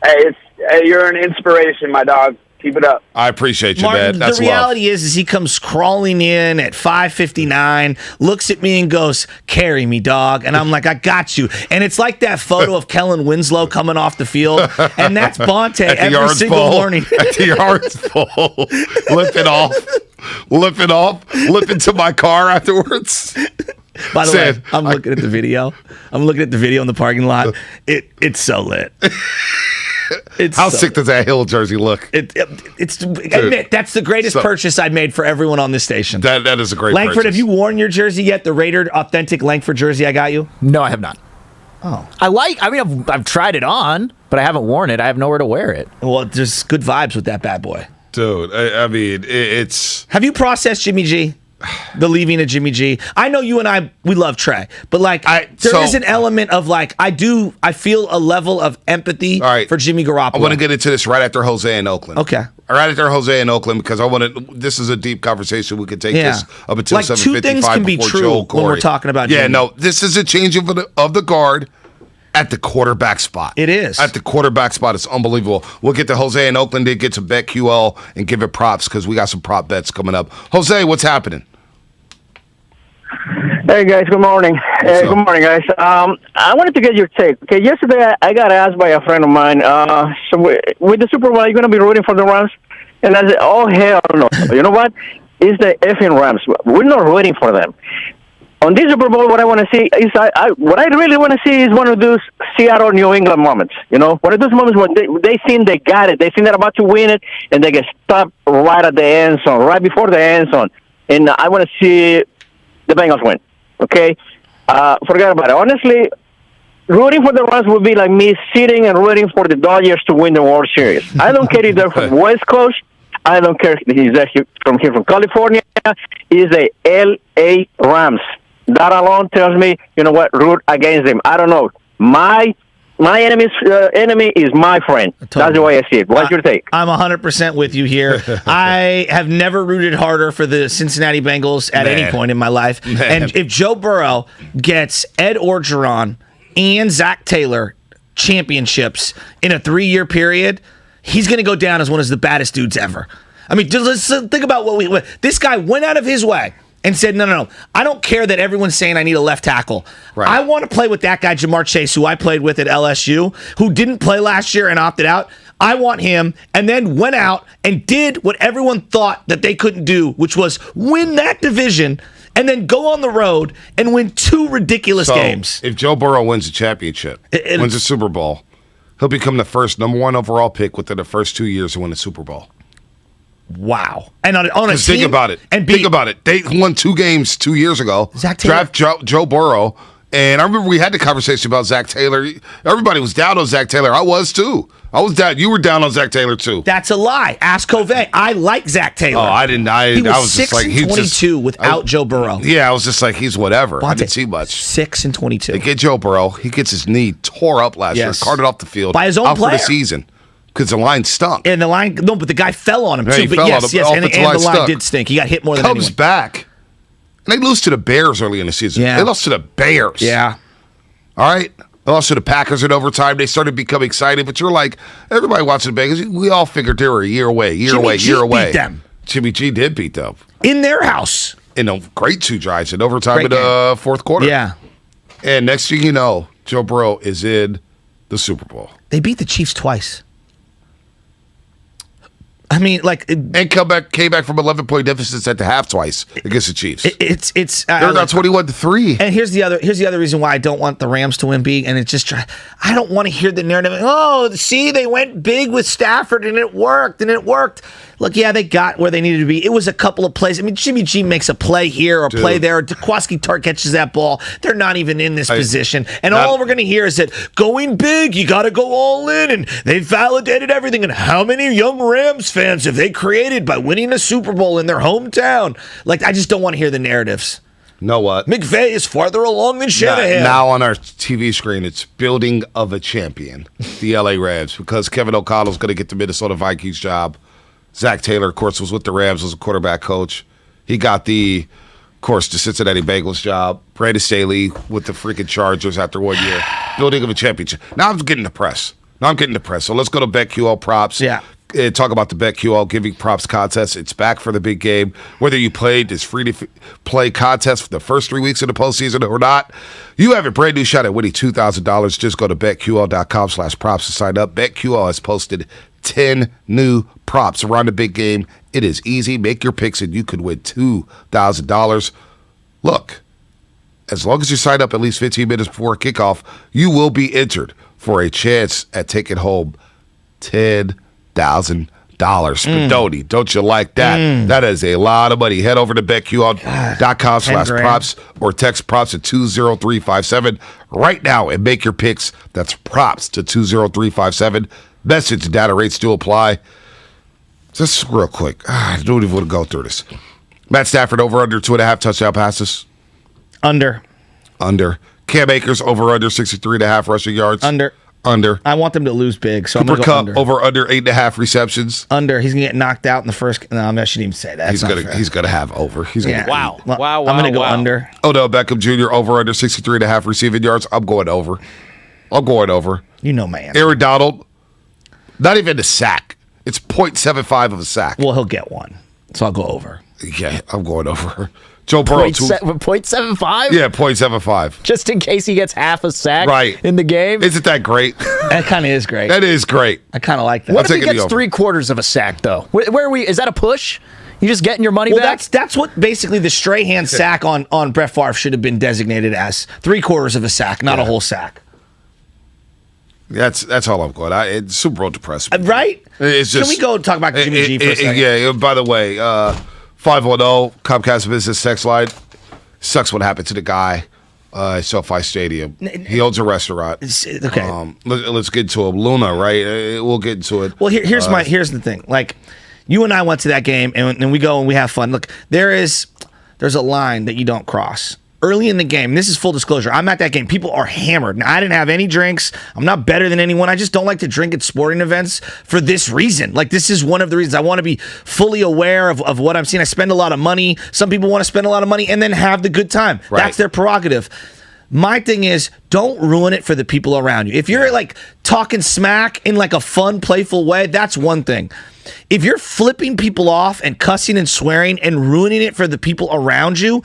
Hey, you're an inspiration, my dog. Keep it up. I appreciate you, Martin, man. That's the reality is he comes crawling in at 5:59, looks at me and goes, "Carry me, dog." And I'm like, "I got you." And it's like that photo of Kellen Winslow coming off the field, and that's Bonte every single morning. At the yards full, limping to my car afterwards. By the way, I'm looking at the video. I'm looking at the video in the parking lot. It's so lit. How sick does that Hill jersey look? Admit, that's the greatest purchase I made for everyone on this station. That is a great Langford, purchase. have you worn your jersey yet? The Raider authentic Langford jersey I got you? No, I have not. Oh. I've tried it on, but I haven't worn it. I have nowhere to wear it. Well, there's good vibes with that bad boy. Dude, I mean, it's... Have you processed Jimmy G? The leaving of Jimmy G. I know you and I, we love Trey, but there is an element of I feel a level of empathy for Jimmy Garoppolo. I want to get into this right after Jose in Oakland. Okay. Right after Jose in Oakland, because this is a deep conversation. We could take this up until 7:55 two things can be true when we're talking about Jimmy. Yeah, no, this is a change of the guard at the quarterback spot. It is. At the quarterback spot. It's unbelievable. We'll get to Jose in Oakland, then get to BetQL and give it props because we got some prop bets coming up. Jose, what's happening? Hey guys, good morning. Good morning, guys. I wanted to get your take. Okay, yesterday I got asked by a friend of mine, so with the Super Bowl, are you going to be rooting for the Rams? And I said, oh, hell no. You know what? It's the effing Rams. We're not rooting for them. On this Super Bowl, what I want to see is, what I really want to see is one of those Seattle-New England moments. You know, one of those moments when they think they got it. They think they're about to win it, and they get stopped right at the end zone, right before the end zone. And I want to see the Bengals win. Okay? Forget about it. Honestly, rooting for the Rams would be like me sitting and rooting for the Dodgers to win the World Series. I don't care if they're from West Coast. I don't care if he's from California. He's the L.A. Rams. That alone tells me, you know what, root against them. I don't know. My enemy's enemy is my friend. That's the way I see it. What's your take? I'm 100% with you here. I have never rooted harder for the Cincinnati Bengals at any point in my life. And if Joe Burrow gets Ed Orgeron and Zach Taylor championships in a 3-year period, he's going to go down as one of the baddest dudes ever. I mean, just think about what this guy went out of his way and said, no. I don't care that everyone's saying I need a left tackle. Right. I want to play with that guy, Jamar Chase, who I played with at LSU, who didn't play last year and opted out. I want him, and then went out and did what everyone thought that they couldn't do, which was win that division and then go on the road and win 2 ridiculous games. If Joe Burrow wins the championship, wins the Super Bowl, he'll become the first number 1 overall pick within the first 2 years to win the Super Bowl. Wow. And on a team, think about it. Think about it. They won 2 games 2 years ago. Zach Taylor. Draft Joe Burrow. And I remember we had the conversation about Zach Taylor. Everybody was down on Zach Taylor. I was too. I was down. You were down on Zach Taylor too. That's a lie. Ask Covey. I like Zach Taylor. Oh, I didn't. He was I was 6 just like, and 22 without Joe Burrow. Yeah, I was just like, he's whatever. Bonte, I didn't see much. 6 and 22. They get Joe Burrow. He gets his knee tore up last year, carted off the field by his own out player for the season. Because the line stunk. And the line, no, but the guy fell on him Yeah, too. he But fell yes, on the and the line stunk. did stink. He got hit more than Cubs anyone. back. And they lose to the Bears early in the season. Yeah. They lost to the Bears. Yeah. All right? They lost to the Packers in overtime. They started to become excited. But you're like, everybody watching the Bengals, we all figured they were a year away, Jimmy G beat them. Jimmy G did beat them. In their house. In a great 2 drives in overtime in the fourth quarter. Yeah. And next thing you know, Joe Burrow is in the Super Bowl. They beat the Chiefs twice. I mean, and came back from 11-point deficits at the half twice against the Chiefs. They're not 21-3. And here's the other reason why I don't want the Rams to win big, and it's just I don't want to hear the narrative. Oh, see, they went big with Stafford and it worked. Look, yeah, they got where they needed to be. It was a couple of plays. I mean, Jimmy G makes a play here or play there. Jaquiski Tartt catches that ball. They're not even in this position. And all we're going to hear is that going big, you got to go all in. And they validated everything. And how many young Rams fans fans have they created by winning a Super Bowl in their hometown? Like, I just don't want to hear the narratives. Know what? McVay is farther along than Shanahan. Now on our TV screen, it's building of a champion, the LA Rams, because Kevin O'Connell's going to get the Minnesota Vikings job. Zach Taylor, of course, was with the Rams, was a quarterback coach. He got the Cincinnati Bengals job. Brandon Staley with the freaking Chargers after 1 year. Building of a championship. Now I'm getting depressed. So let's go to BetQL props. Yeah. Talk about the BetQL Giving Props contest. It's back for the big game. Whether you played this free-to-play contest for the first 3 weeks of the postseason or not, you have a brand new shot at winning $2,000. Just go to BetQL.com/props to sign up. BetQL has posted 10 new props around the big game. It is easy. Make your picks and you could win $2,000. Look, as long as you sign up at least 15 minutes before kickoff, you will be entered for a chance at taking home $10,000. Spadoni, don't you like that? That is a lot of money. Head over to BetQL.com/props or text props to 20357 right now and make your picks. That's props to 20357. Message and data rates do apply. Just real quick. I don't even want to go through this. Matt Stafford over under 2.5 touchdown passes. Under. Cam Akers over under 63.5 rushing yards. Under. I want them to lose big, so Cooper I'm going to go Kupp under. over under 8.5 receptions. Under. He's going to get knocked out in the first. No, I shouldn't even say that. He's going to have over. He's going to Wow. I'm going to go under. Odell Beckham Jr. over under 63.5 receiving yards. I'm going over. You know, man. Aaron Donald, not even a sack. It's 0.75 of a sack. Well, he'll get one, so I'll go over. Yeah, I'm going over. Joe Burrow, 0.75? Yeah, 0.75. Just in case he gets half a sack in the game? Isn't that great? That kind of is great. That is great. I kind of like that. What if he gets 3/4 of a sack, though? Where are we? Is that a push? You just getting your money back? That's what basically the Strahan sack on Brett Favre should have been designated as. 3/4 of a sack, not a whole sack. That's all I'm going. It's Super Bowl depressing. Right? It's just, Can we go talk about Jimmy G for a second? Yeah, by the way, 510 Comcast Business text line. Sucks what happened to the guy at SoFi Stadium. He owns a restaurant. Okay. Let's get to him. Luna, right? We'll get into it. Well, here's the thing. Like, you and I went to that game, and we go and we have fun. Look, there's a line that you don't cross. Early in the game, this is full disclosure, I'm at that game. People are hammered. Now, I didn't have any drinks. I'm not better than anyone. I just don't like to drink at sporting events for this reason. Like, this is one of the reasons. I want to be fully aware of what I'm seeing. I spend a lot of money. Some people want to spend a lot of money and then have the good time. Right. That's their prerogative. My thing is, don't ruin it for the people around you. If you're like talking smack in like a fun, playful way, that's one thing. If you're flipping people off and cussing and swearing and ruining it for the people around you,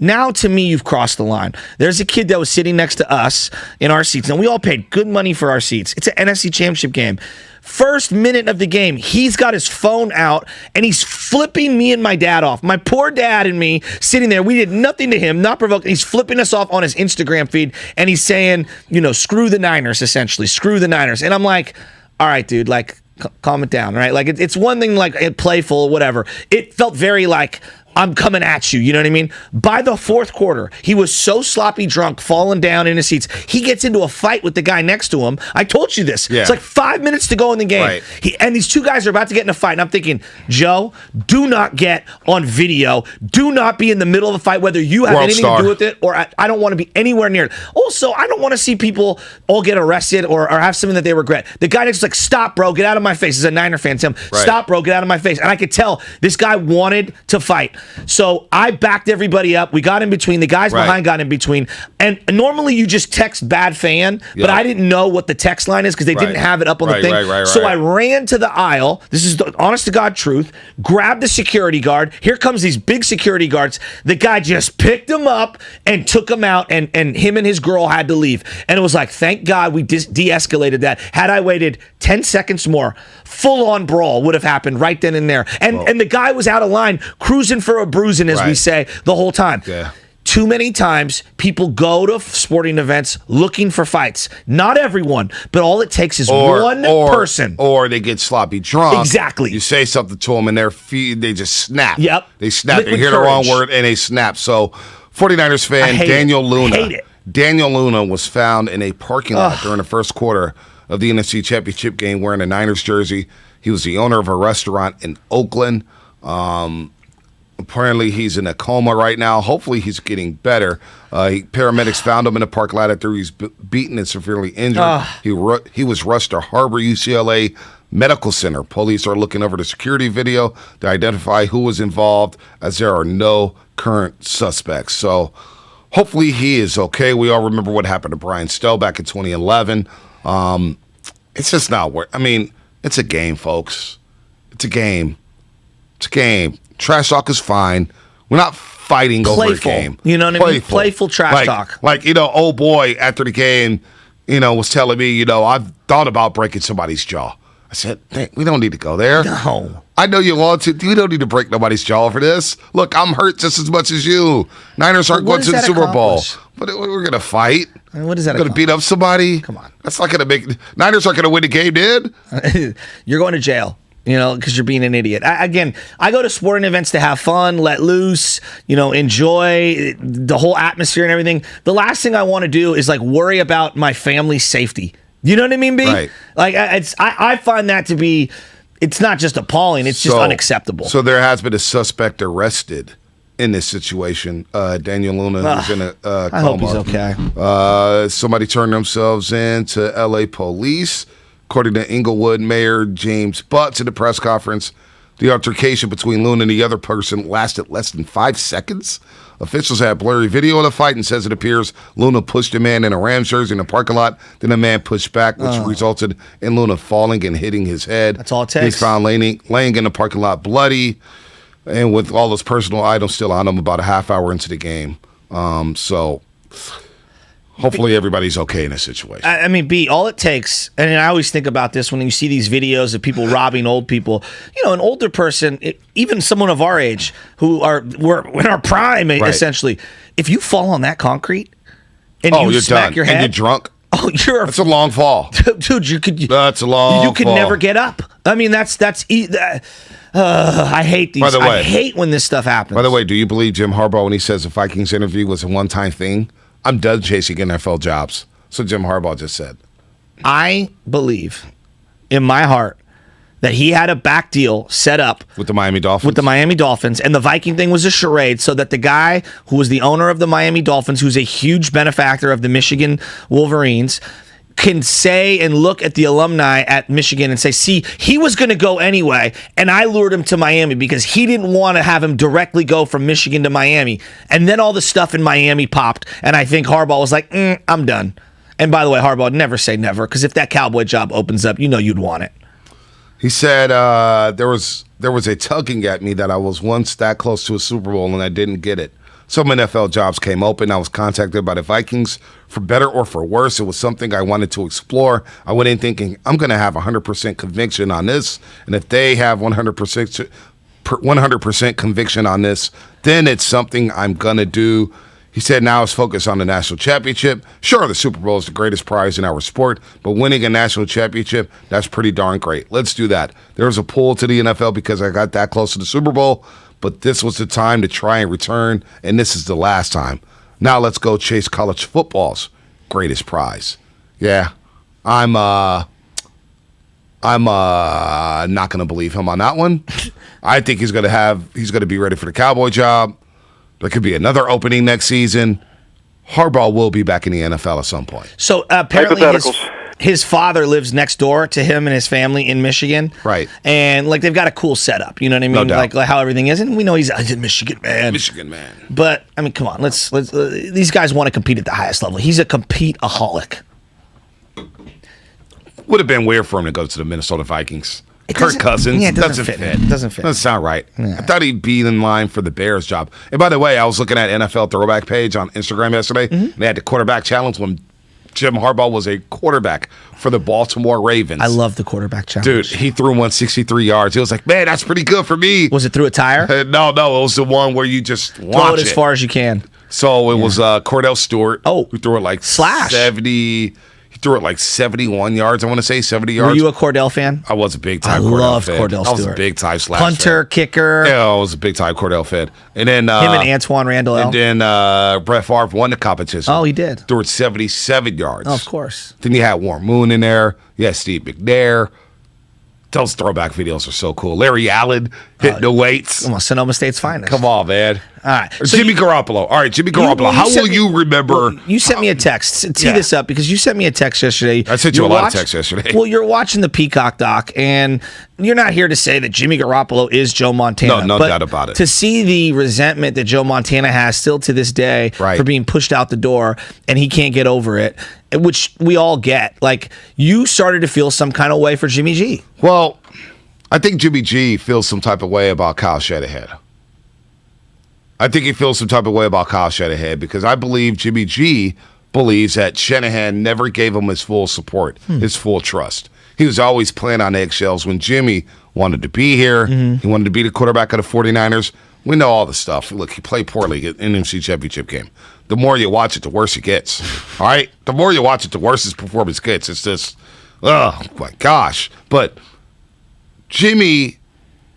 now, to me, you've crossed the line. There's a kid that was sitting next to us in our seats, and we all paid good money for our seats. It's an NFC Championship game. First minute of the game, he's got his phone out, and he's flipping me and my dad off. My poor dad and me sitting there. We did nothing to him, not provoked. He's flipping us off on his Instagram feed, and he's saying, screw the Niners, essentially. Screw the Niners. And I'm like, all right, dude, like, calm it down, right? Like, it's one thing, like, playful, whatever. It felt very, like, I'm coming at you, you know what I mean? By the fourth quarter, he was so sloppy drunk, falling down in his seats. He gets into a fight with the guy next to him. I told you this. Yeah. It's like 5 minutes to go in the game. Right. And these two guys are about to get in a fight. And I'm thinking, Joe, do not get on video. Do not be in the middle of a fight, whether you have anything to do with it or I don't want to be anywhere near it. Also, I don't want to see people all get arrested or have something that they regret. The guy next is like, stop, bro, get out of my face. He's a Niner fan, Tim. Right. Stop, bro, get out of my face. And I could tell this guy wanted to fight. So I backed everybody up. We got in between. The guys behind got in between. And normally you just text bad fan, but I didn't know what the text line is because they didn't have it up on the thing. So I ran to the aisle. This is the honest to God truth. Grabbed the security guard. Here comes these big security guards. The guy just picked him up and took him out, and him and his girl had to leave. And it was like, thank God we de-escalated that. Had I waited 10 seconds more, full-on brawl would have happened right then and there. And the guy was out of line, cruising for a bruising, as we say, the whole time. Yeah. Too many times, people go to sporting events looking for fights. Not everyone, but all it takes is one person. Or they get sloppy drunk. Exactly. You say something to them, and they just snap. Yep. They snap. They hear the wrong word, and they snap. So, 49ers fan Daniel Luna. I hate it. Daniel Luna was found in a parking lot during the first quarter of the NFC Championship game wearing a Niners jersey. He was the owner of a restaurant in Oakland. Apparently, he's in a coma right now. Hopefully, he's getting better. Paramedics found him in a parking lot after he was beaten and severely injured. He was rushed to Harbor UCLA Medical Center. Police are looking over the security video to identify who was involved, as there are no current suspects. So, hopefully, he is okay. We all remember what happened to Brian Stowe back in 2011. It's just not worth. I mean, it's a game, folks. It's a game. It's a game. Trash talk is fine. We're not fighting over a game. You know what I mean? Playful trash talk. Like, oh boy, after the game, was telling me, I've thought about breaking somebody's jaw. I said, we don't need to go there. No. I know you want to. You don't need to break nobody's jaw for this. Look, I'm hurt just as much as you. Niners aren't going to the Super Bowl. But we're going to fight. What does that Going to beat up somebody? Come on. That's not going to make... Niners aren't going to win the game, dude. You're going to jail. Because you're being an idiot. I go to sporting events to have fun, let loose, enjoy the whole atmosphere and everything. The last thing I want to do is worry about my family's safety. You know what I mean, B? Right. I find that to be, it's not just appalling, it's just unacceptable. So there has been a suspect arrested in this situation. Daniel Luna, who's in a coma. I hope he's okay. Somebody turned themselves in to L.A. police. According to Inglewood Mayor James Butts in the press conference, the altercation between Luna and the other person lasted less than 5 seconds. Officials had blurry video of the fight and says it appears Luna pushed a man in a Rams jersey in the parking lot. Then the man pushed back, which resulted in Luna falling and hitting his head. That's all it takes. He's found laying in the parking lot bloody and with all his personal items still on him about a half hour into the game. So... Hopefully everybody's okay in this situation. I mean, B, all it takes, and I always think about this when you see these videos of people robbing old people. An older person, even someone of our age, we're in our prime, essentially. If you fall on that concrete and you smack done. your head, and you're drunk. That's a long fall, dude. That's a long. You could never get up. I mean, I hate these. By the way, I hate when this stuff happens. By the way, do you believe Jim Harbaugh when he says the Vikings interview was a one-time thing? I'm done chasing NFL jobs. So Jim Harbaugh just said. I believe in my heart that he had a back deal set up with the Miami Dolphins. And the Viking thing was a charade so that the guy who was the owner of the Miami Dolphins, who's a huge benefactor of the Michigan Wolverines, can say and look at the alumni at Michigan and say, see, he was going to go anyway, and I lured him to Miami because he didn't want to have him directly go from Michigan to Miami. And then all the stuff in Miami popped, and I think Harbaugh was like, I'm done. And by the way, Harbaugh, never say never, because if that Cowboy job opens up, you'd want it. He said there was a tugging at me that I was once that close to a Super Bowl, and I didn't get it. Some NFL jobs came open. I was contacted by the Vikings. For better or for worse, it was something I wanted to explore. I went in thinking, I'm going to have 100% conviction on this. And if they have 100% conviction on this, then it's something I'm going to do. He said now it's focused on the national championship. Sure, the Super Bowl is the greatest prize in our sport, but winning a national championship, that's pretty darn great. Let's do that. There's a pull to the NFL because I got that close to the Super Bowl. But this was the time to try and return, and this is the last time. Now let's go chase college football's greatest prize. Yeah, I'm not going to believe him on that one. I think he's going to be ready for the Cowboy job. There could be another opening next season. Harbaugh will be back in the NFL at some point. So apparently his father lives next door to him and his family in Michigan. Right. And they've got a cool setup. You know what I mean? No doubt. Like how everything is. And we know he's a Michigan man. But I mean, come on, let's these guys want to compete at the highest level. He's a compete-aholic. Would have been weird for him to go to the Minnesota Vikings. Kirk Cousins. Yeah, it doesn't fit. It doesn't fit. Doesn't sound right. Yeah. I thought he'd be in line for the Bears job. And by the way, I was looking at NFL Throwback page on Instagram yesterday. And they had the quarterback challenge when Jim Harbaugh was a quarterback for the Baltimore Ravens. I love the quarterback challenge. Dude, he threw 163 yards. He was like, man, that's pretty good for me. Was it through a tire? No, it was the one where you just throw it as far as you can. So it was Cordell Stewart. Oh, who threw it like slash 70. He threw it like 71 yards. I want to say 70 yards. Were you a Cordell fan? I was a big time. I loved Cordell Stewart. I was a big time slash punter, fan. kicker. Yeah, I was a big time Cordell fan. And then him and Antoine Randall. And then Brett Favre won the competition. Oh, he did. Threw it 77 yards. Oh, of course. Then you had Warren Moon in there. You had Steve McNair. Those throwback videos are so cool. Larry Allen hitting the weights. Almost Sonoma State's finest. Come on, man. All right. So Jimmy Garoppolo. All right, Jimmy Garoppolo. How will you remember? Well, you sent me a text. Tee this up because you sent me a text yesterday. I sent you a lot of texts yesterday. Well, you're watching the Peacock doc, and you're not here to say that Jimmy Garoppolo is Joe Montana. No doubt about it. To see the resentment that Joe Montana has still to this day for being pushed out the door, and he can't get over it, which we all get. Like, you started to feel some kind of way for Jimmy G. Well, I think Jimmy G feels some type of way about Kyle Shanahan. I think he feels some type of way about Kyle Shanahan because I believe Jimmy G believes that Shanahan never gave him his full support, his full trust. He was always playing on eggshells when Jimmy wanted to be here. He wanted to be the quarterback of the 49ers. We know all the stuff. Look, he played poorly in the NFC Championship game. The more you watch it, the worse it gets. All right? The more you watch it, the worse his performance gets. It's just, oh, my gosh. But Jimmy,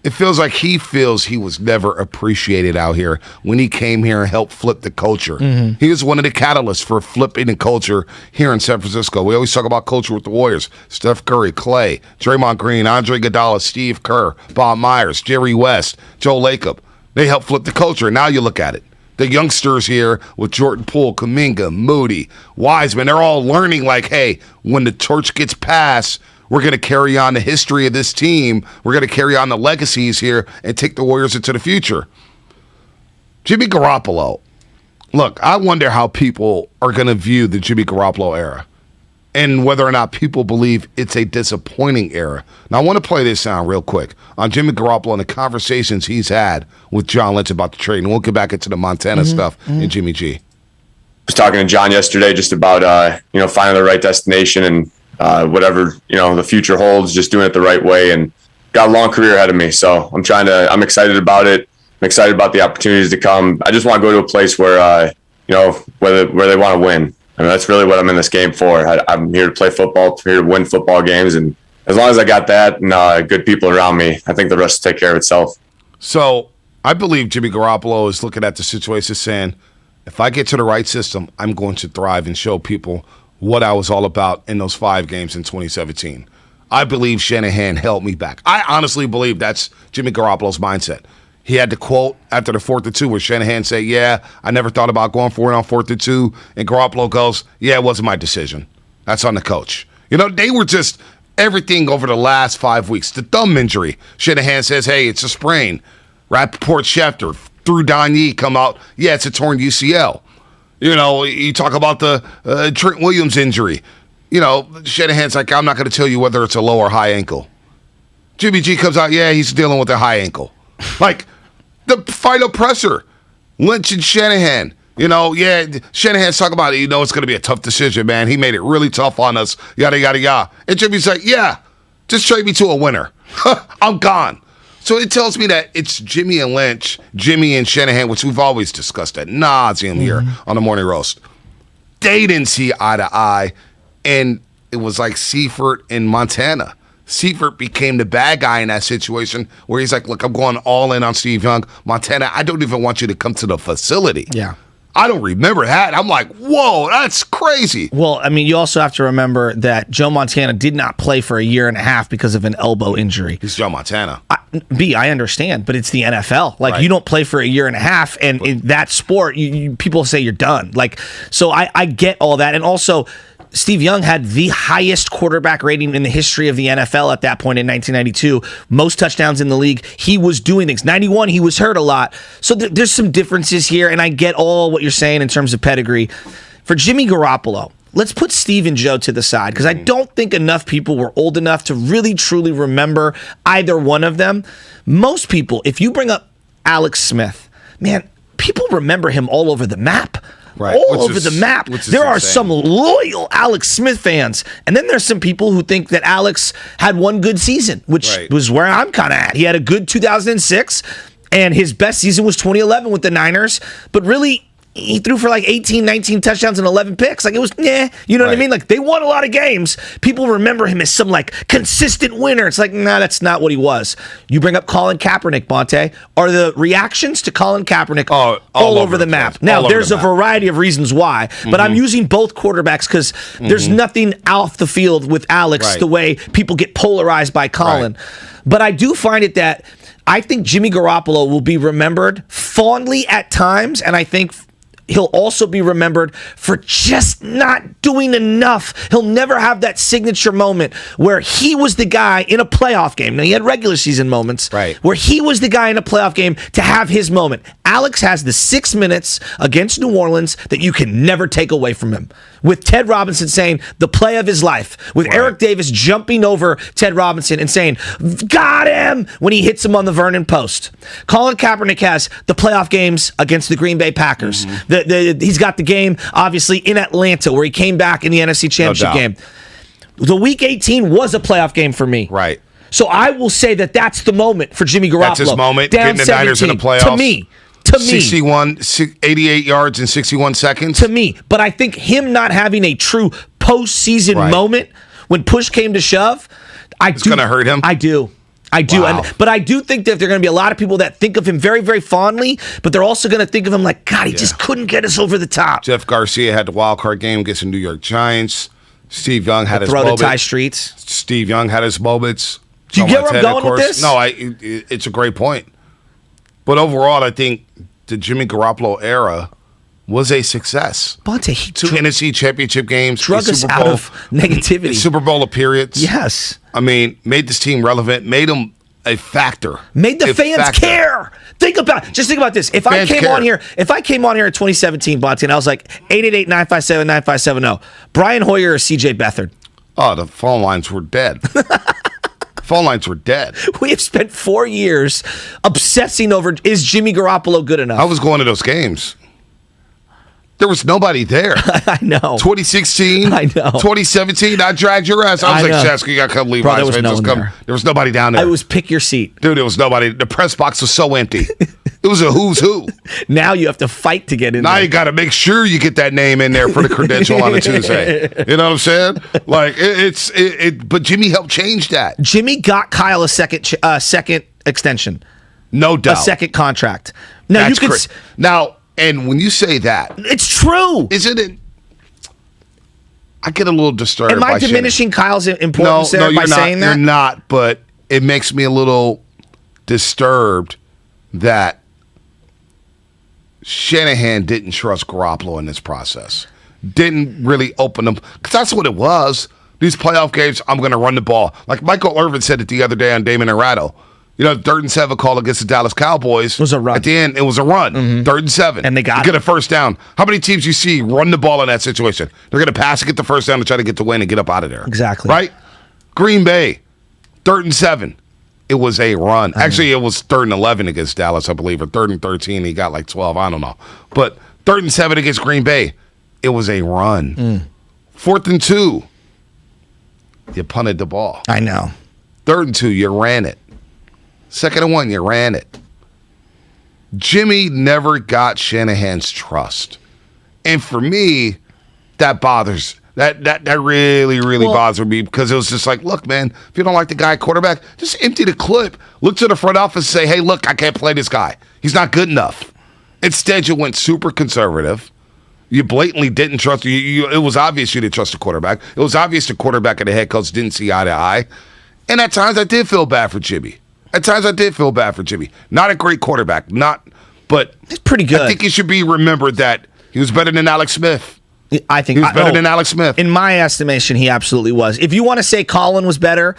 it feels like he feels he was never appreciated out here when he came here and helped flip the culture. He was one of the catalysts for flipping the culture here in San Francisco. We always talk about culture with the Warriors. Steph Curry, Clay, Draymond Green, Andre Iguodala, Steve Kerr, Bob Myers, Jerry West, Joe Lacob. They helped flip the culture. Now you look at it. The youngsters here with Jordan Poole, Kuminga, Moody, Wiseman, they're all learning like, hey, when the torch gets passed, we're going to carry on the history of this team. We're going to carry on the legacies here and take the Warriors into the future. Jimmy Garoppolo. Look, I wonder how people are going to view the Jimmy Garoppolo era and whether or not people believe it's a disappointing era. Now, I want to play this sound real quick on Jimmy Garoppolo and the conversations he's had with John Lynch about the trade. And we'll get back into the Montana stuff and Jimmy G. I was talking to John yesterday just about, finding the right destination and whatever, the future holds, just doing it the right way, and got a long career ahead of me. So I'm excited about it. I'm excited about the opportunities to come. I just want to go to a place where, where they want to win. I mean, that's really what I'm in this game for. I'm here to play football, here to win football games. And as long as I got that and good people around me, I think the rest will take care of itself. So I believe Jimmy Garoppolo is looking at the situation saying, if I get to the right system, I'm going to thrive and show people what I was all about in those 5 games in 2017. I believe Shanahan held me back. I honestly believe that's Jimmy Garoppolo's mindset. He had the quote after the 4th and 2 where Shanahan said, yeah, I never thought about going for it on 4th and 2. And Garoppolo goes, yeah, it wasn't my decision. That's on the coach. They were just everything over the last 5 weeks. The thumb injury. Shanahan says, hey, it's a sprain. Rappaport, Schefter, through Donnie come out, yeah, it's a torn UCL. You talk about the Trent Williams injury. Shanahan's like, I'm not going to tell you whether it's a low or high ankle. Jimmy G comes out, yeah, he's dealing with a high ankle. Like, the final presser, Lynch and Shanahan. Shanahan's talking about it. It's going to be a tough decision, man. He made it really tough on us, yada, yada, yada. And Jimmy's like, yeah, just trade me to a winner. I'm gone. So it tells me that it's Jimmy and Lynch, Jimmy and Shanahan, which we've always discussed ad nauseum here on the Morning Roast. They didn't see eye to eye, and it was like Seifert and Montana. Seifert became the bad guy in that situation where he's like, look, I'm going all in on Steve Young. Montana, I don't even want you to come to the facility. Yeah. I don't remember that. I'm like, whoa, that's crazy. Well, I mean, you also have to remember that Joe Montana did not play for 1.5 years because of an elbow injury. He's Joe Montana. I understand, but it's the NFL. Like, you don't play for 1.5 years, and in that sport, people say you're done. Like, so I get all that. And also, Steve Young had the highest quarterback rating in the history of the NFL at that point in 1992. Most touchdowns in the league. He was doing things. 91, he was hurt a lot. So there's some differences here, and I get all what you're saying in terms of pedigree. For Jimmy Garoppolo, let's put Steve and Joe to the side, because I don't think enough people were old enough to really, truly remember either one of them. Most people, if you bring up Alex Smith, man, people remember him all over the map. Right. All over the map. There are some loyal Alex Smith fans. And then there's some people who think that Alex had one good season, which was where I'm kind of at. He had a good 2006, and his best season was 2011 with the Niners. But really, he threw for like 18, 19 touchdowns and 11 picks. Like, it was, you know what I mean? Like, they won a lot of games. People remember him as some, like, consistent winner. It's like, nah, that's not what he was. You bring up Colin Kaepernick, Bonte. Are the reactions to Colin Kaepernick all over the map? Now, there's a variety of reasons why, but I'm using both quarterbacks because there's nothing off the field with Alex the way people get polarized by Colin. But I do find it that I think Jimmy Garoppolo will be remembered fondly at times, and I think he'll also be remembered for just not doing enough. He'll never have that signature moment where he was the guy in a playoff game. Now, he had regular season moments where he was the guy in a playoff game to have his moment. Alex has the 6 minutes against New Orleans that you can never take away from him. With Ted Robinson saying the play of his life. With Eric Davis jumping over Ted Robinson and saying, got him, when he hits him on the Vernon post. Colin Kaepernick has the playoff games against the Green Bay Packers. He's got the game, obviously, in Atlanta, where he came back in the NFC Championship game. The Week 18 was a playoff game for me. Right. So I will say that that's the moment for Jimmy Garoppolo. That's his moment, down getting the Niners in the playoffs. To me. 88 yards in 61 seconds. To me. But I think him not having a true postseason moment when push came to shove, it's going to hurt him. I do. Wow. But I do think that there are going to be a lot of people that think of him very, very fondly, but they're also going to think of him like, God, he just couldn't get us over the top. Jeff Garcia had the wild card game against the New York Giants. Steve Young had his throw moments. To Ty Streets. Steve Young had his moments. Do you get where I'm going with this? No, it's a great point. But overall, I think the Jimmy Garoppolo era was a success. Bonte, two NFC championship games. Drug us out of negativity. Super Bowl appearance. Yes. I mean, made this team relevant, made them a factor. Made the fans care. Think about this. If I came on here in 2017, Bonte, and I was like 888-957-9570, Brian Hoyer or CJ Beathard? Oh, the phone lines were dead. Phone lines were dead. We have spent 4 years obsessing over, is Jimmy Garoppolo good enough? I was going to those games. There was nobody there. I know. 2016. I know. 2017. I dragged your ass. I was like, Chesky, you got to come leave. Bro, there was nobody down there. It was pick your seat. Dude, there was nobody. The press box was so empty. It was a who's who. Now you have to fight to get in now there. You got to make sure you get that name in there for the credential on a Tuesday. You know what I'm saying? Like, but Jimmy helped change that. Jimmy got Kyle a second extension. No doubt. A second contract. Now, Now, and when you say that, it's true. Isn't it? I get a little disturbed. Am I diminishing Kyle's importance by saying that? You're not, but it makes me a little disturbed that Shanahan didn't trust Garoppolo in this process. Didn't really open them. Because that's what it was. These playoff games, I'm going to run the ball. Like Michael Irvin said it the other day on Damon Ratto. You know, 3rd and 7 call against the Dallas Cowboys. It was a run. At the end, it was a run. 3rd and 7. And they got get a first down. How many teams you see run the ball in that situation? They're going to pass and get the first down to try to get the win and get up out of there. Exactly. Right? Green Bay, 3rd and 7. It was a run. Actually, it was 3rd and 11 against Dallas, I believe, or 3rd and 13. He got like 12. I don't know. But 3rd and 7 against Green Bay, it was a run. 4th and 2, you punted the ball. I know. 3rd and 2, you ran it. 2nd and 1, you ran it. Jimmy never got Shanahan's trust. And for me, that bothers. That really bothers me because it was just like, look, man, if you don't like the guy quarterback, just empty the clip. Look to the front office and say, hey, look, I can't play this guy. He's not good enough. Instead, you went super conservative. You blatantly didn't trust. It was obvious you didn't trust the quarterback. It was obvious the quarterback and the head coach didn't see eye to eye. And at times, I did feel bad for Jimmy. Not a great quarterback, but it's pretty good. I think he should be remembered that he was better than Alex Smith. I think he was better than Alex Smith. In my estimation, he absolutely was. If you want to say Colin was better,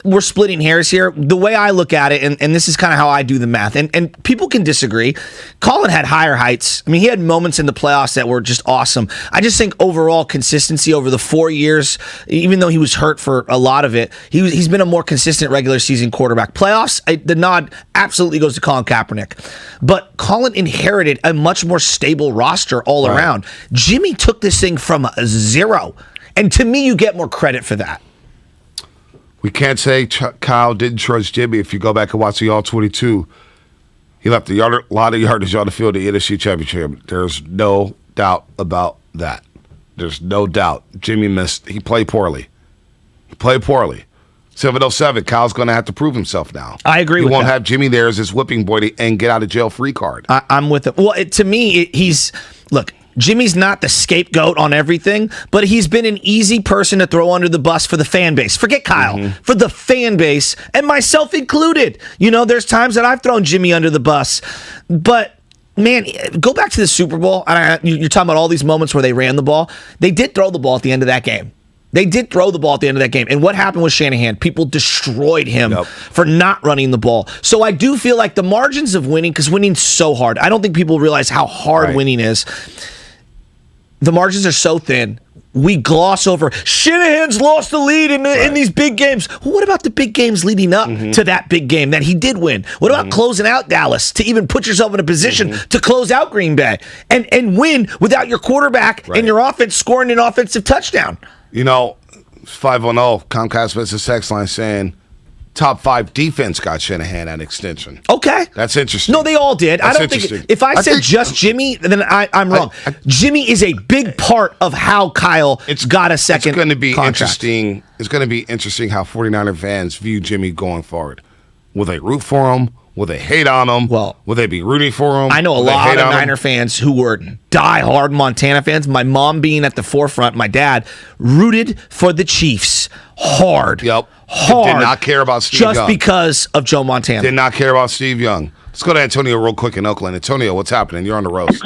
we're splitting hairs here. The way I look at it, and this is kind of how I do the math, and people can disagree. Colin had higher heights. I mean, he had moments in the playoffs that were just awesome. I just think overall consistency over the 4 years, even though he was hurt for a lot of it, he's been a more consistent regular season quarterback. Playoffs, the nod absolutely goes to Colin Kaepernick. But Colin inherited a much more stable roster all around. Jimmy took this thing from 0. And to me, you get more credit for that. We can't say Kyle didn't trust Jimmy if you go back and watch the All-22. He left a lot of yardage on the field to NFC Championship. There's no doubt about that. There's no doubt. Jimmy missed. He played poorly. 707, Kyle's going to have to prove himself now. I agree with that. He won't have Jimmy there as his whipping boy and get out of jail free card. I'm with it. Well, to me, look, Jimmy's not the scapegoat on everything, but he's been an easy person to throw under the bus for the fan base. Forget Kyle. For the fan base, and myself included. There's times that I've thrown Jimmy under the bus, but man, go back to the Super Bowl. You're talking about all these moments where they ran the ball. They did throw the ball at the end of that game. And what happened with Shanahan? People destroyed him for not running the ball. So I do feel like the margins of winning, because winning's so hard. I don't think people realize how hard winning is. The margins are so thin. We gloss over, Shanahan's lost the lead in these big games. Well, what about the big games leading up to that big game that he did win? What about closing out Dallas to even put yourself in a position to close out Green Bay and win without your quarterback and your offense scoring an offensive touchdown? 510 Comcast Business Text line saying top 5 defense got Shanahan at extension. Okay. That's interesting. No, they all did. I don't think if I said just Jimmy, then I'm wrong. Jimmy is a big part of how Kyle got a second It's going to be contract. interesting. It's going to be interesting how 49er fans view Jimmy going forward. Will they root for him? Will they hate on him? Will they be rooting for him? I know a lot of Niner fans who were die-hard Montana fans. My mom being at the forefront, my dad rooted for the Chiefs hard. Hard. Did not care about Steve Young. Just because of Joe Montana. Did not care about Steve Young. Let's go to Antonio real quick in Oakland. Antonio, what's happening? You're on the roast.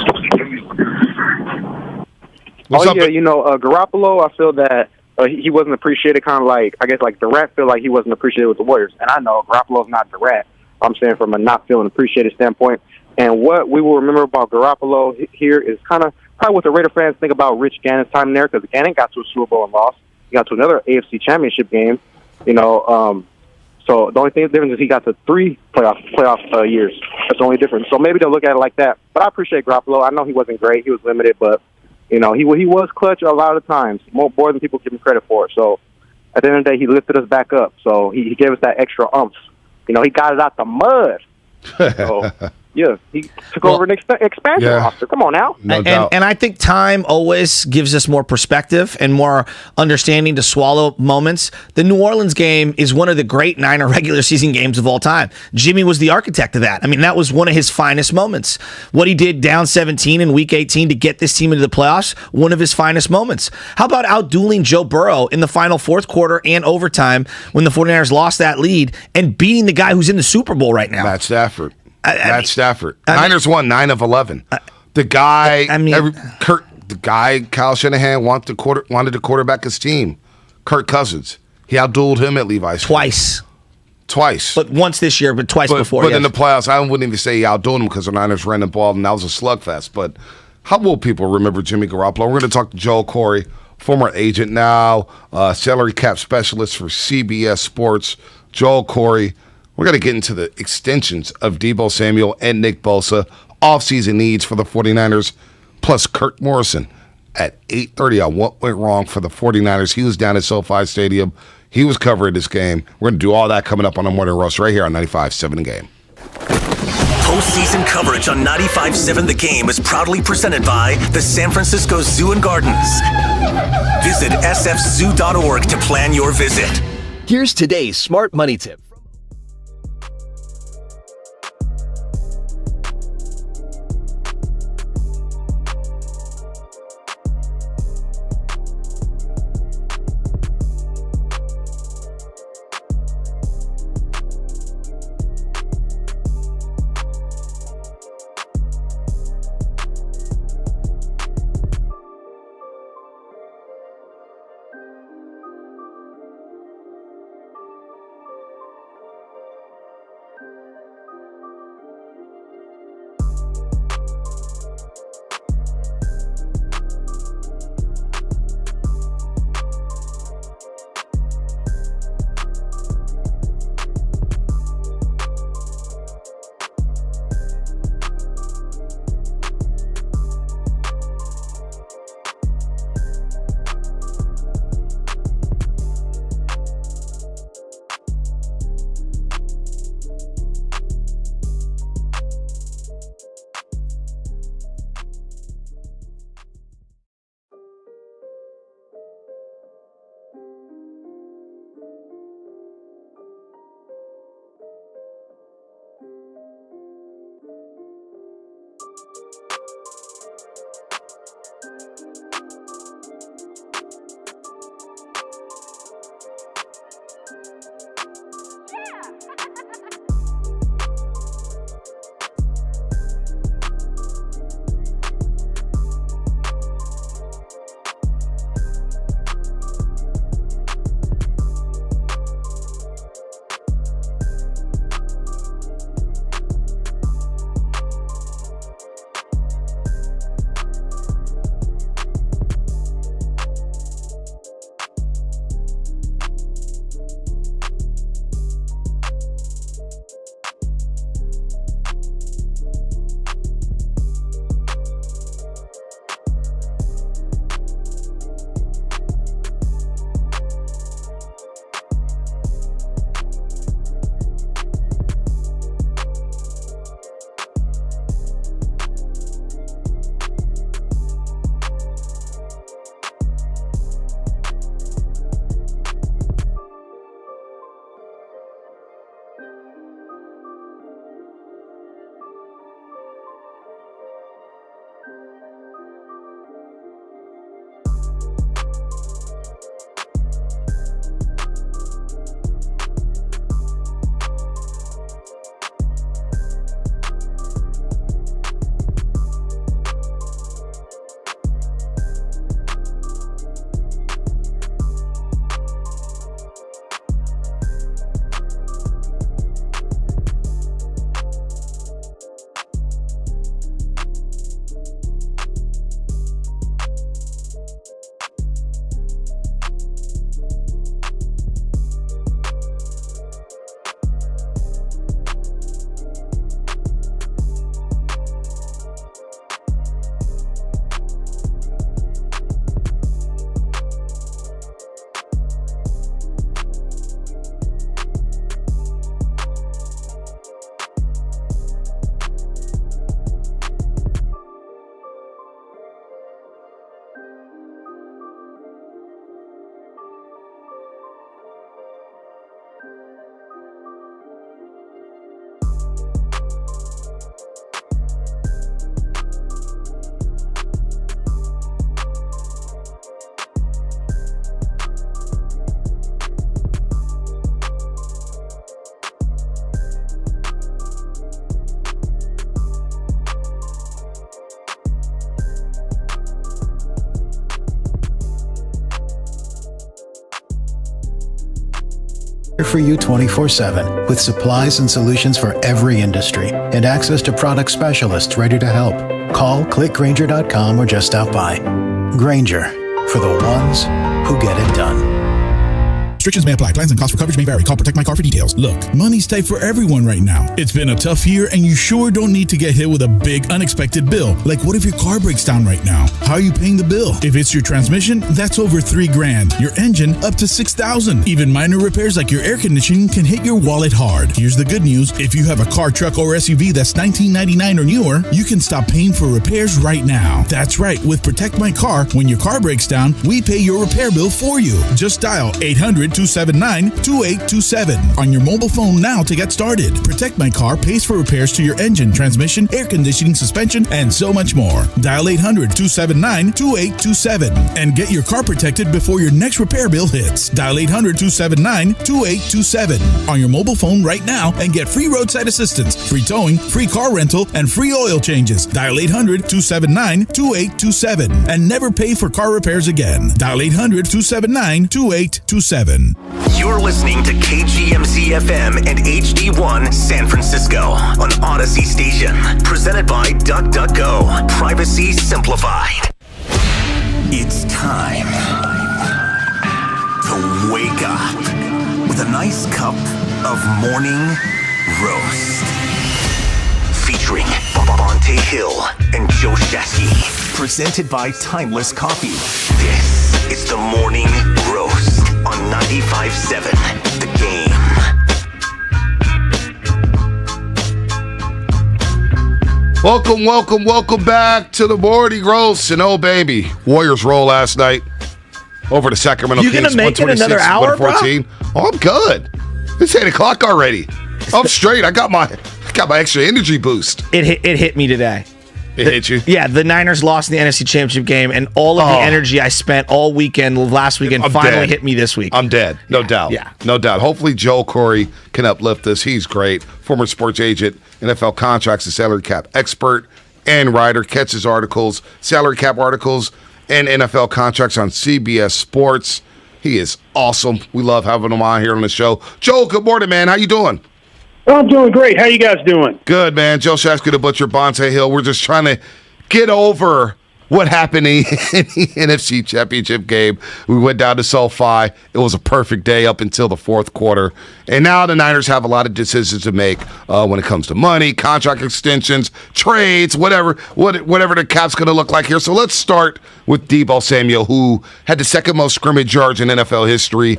What's up? Garoppolo, I feel that he wasn't appreciated, kind of like, I guess, like Durant feel like he wasn't appreciated with the Warriors. And I know Garoppolo's not Durant. I'm saying from a not feeling appreciated standpoint. And what we will remember about Garoppolo here is kind of probably what the Raider fans think about Rich Gannon's time there, because Gannon got to a Super Bowl and lost. He got to another AFC Championship game. So the only thing difference is he got to 3 playoff years. That's the only difference. So maybe they'll look at it like that. But I appreciate Garoppolo. I know he wasn't great. He was limited, but he was clutch a lot of times, more than people give him credit for. So at the end of the day, he lifted us back up. So he gave us that extra umph. He got it out the mud. So, yeah, he took over an expansion roster. Come on now. And I think time always gives us more perspective and more understanding to swallow moments. The New Orleans game is one of the great Niner regular season games of all time. Jimmy was the architect of that. I mean, that was one of his finest moments. What he did down 17 in Week 18 to get this team into the playoffs, one of his finest moments. How about outdueling Joe Burrow in the final fourth quarter and overtime when the 49ers lost that lead and beating the guy who's in the Super Bowl right now? Matt Stafford. Niners won 9 of 11. The guy, Kyle Shanahan wanted to quarterback his team. Kirk Cousins. He outdueled him at Levi's. Twice. But once this year, but twice before. But in the playoffs, I wouldn't even say he outdueled him because the Niners ran the ball and that was a slugfest. But how will people remember Jimmy Garoppolo? We're going to talk to Joel Corey, former agent now, salary cap specialist for CBS Sports. Joel Corey. We're going to get into the extensions of Deebo Samuel and Nick Bosa, offseason needs for the 49ers, plus Kirk Morrison at 8:30 on what went wrong for the 49ers. He was down at SoFi Stadium. He was covering this game. We're going to do all that coming up on the Morning Roast right here on 95.7 The Game. Postseason coverage on 95.7 The Game is proudly presented by the San Francisco Zoo and Gardens. Visit sfzoo.org to plan your visit. Here's today's Smart Money Tip. for you 24/7 with supplies and solutions for every industry and access to product specialists ready to help. Call, clickgrainger.com, or just stop by. Grainger, for the ones who get it done. Restrictions may apply. Plans and costs for coverage may vary. Call Protect My Car for details. Look, money's tight for everyone right now. It's been a tough year, and you sure don't need to get hit with a big unexpected bill. Like, what if your car breaks down right now? How are you paying the bill? If it's your transmission, that's over $3,000. Your engine, up to $6,000. Even minor repairs like your air conditioning can hit your wallet hard. Here's the good news. If you have a car, truck, or SUV that's $19.99 or newer, you can stop paying for repairs right now. That's right. With Protect My Car, when your car breaks down, we pay your repair bill for you. Just dial 800-279-2827 on your mobile phone now to get started. Protect My Car pays for repairs to your engine, transmission, air conditioning, suspension, and so much more. Dial 800-279-2827 and get your car protected before your next repair bill hits. Dial 800-279-2827 on your mobile phone right now and get free roadside assistance, free towing, free car rental, and free oil changes. Dial 800-279-2827 and never pay for car repairs again. Dial 800-279-2827. You're listening to KGMZ FM and HD1 San Francisco on Odyssey Station. Presented by DuckDuckGo. Privacy simplified. It's time to wake up with a nice cup of morning roast. Featuring Bonte Hill and Joe Shasky. Presented by Timeless Coffee. This is the Morning Roast on 95.7 The Game. Welcome back to the Morning Roast. And oh, baby, Warriors roll last night over to Sacramento Kings. You gonna make it another hour, bro? Oh, I'm good. It's 8 o'clock already. I'm straight. I got my extra energy boost. It hit me today. It hit you? Yeah, the Niners lost in the NFC Championship game, and all of the energy I spent all weekend, last weekend, finally hit me this week. I'm dead. No doubt. Yeah. No doubt. Hopefully Joel Corey can uplift us. He's great. Former sports agent, NFL contracts and salary cap expert, and writer. Catches articles, salary cap articles, and NFL contracts on CBS Sports. He is awesome. We love having him on here on the show. Joel, good morning, man. How you doing? Well, I'm doing great. How you guys doing? Good, man. Joe Shasky, the Butcher, Bonte Hill. We're just trying to get over what happened in the NFC Championship game. We went down to SoFi. It was a perfect day up until the fourth quarter. And now the Niners have a lot of decisions to make when it comes to money, contract extensions, trades, whatever the cap's going to look like here. So let's start with Deebo Samuel, who had the second most scrimmage yards in NFL history,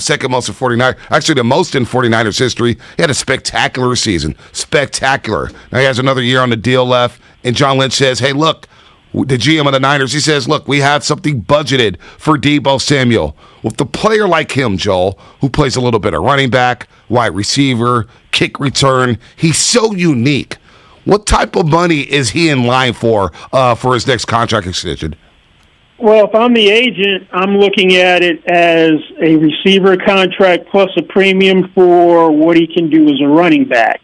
second most in 49ers, actually the most in 49ers history. He had a spectacular season. Spectacular. Now he has another year on the deal left. And John Lynch says, hey, look, the GM of the Niners, he says, look, we had something budgeted for Deebo Samuel. With a player like him, Joel, who plays a little bit of running back, wide receiver, kick return, he's so unique. What type of money is he in line for his next contract extension? Well, if I'm the agent, I'm looking at it as a receiver contract plus a premium for what he can do as a running back.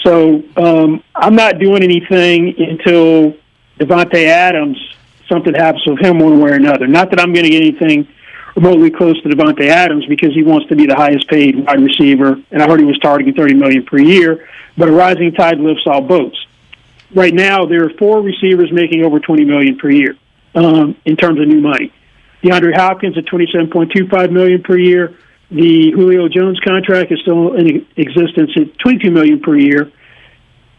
So I'm not doing anything until Devontae Adams, something happens with him one way or another. Not that I'm going to get anything remotely close to Devontae Adams because he wants to be the highest paid wide receiver, and I heard he was targeting $30 million per year, but a rising tide lifts all boats. Right now, there are 4 receivers making over $20 million per year in terms of new money. DeAndre Hopkins at $27.25 million per year. The Julio Jones contract is still in existence at $22 million per year.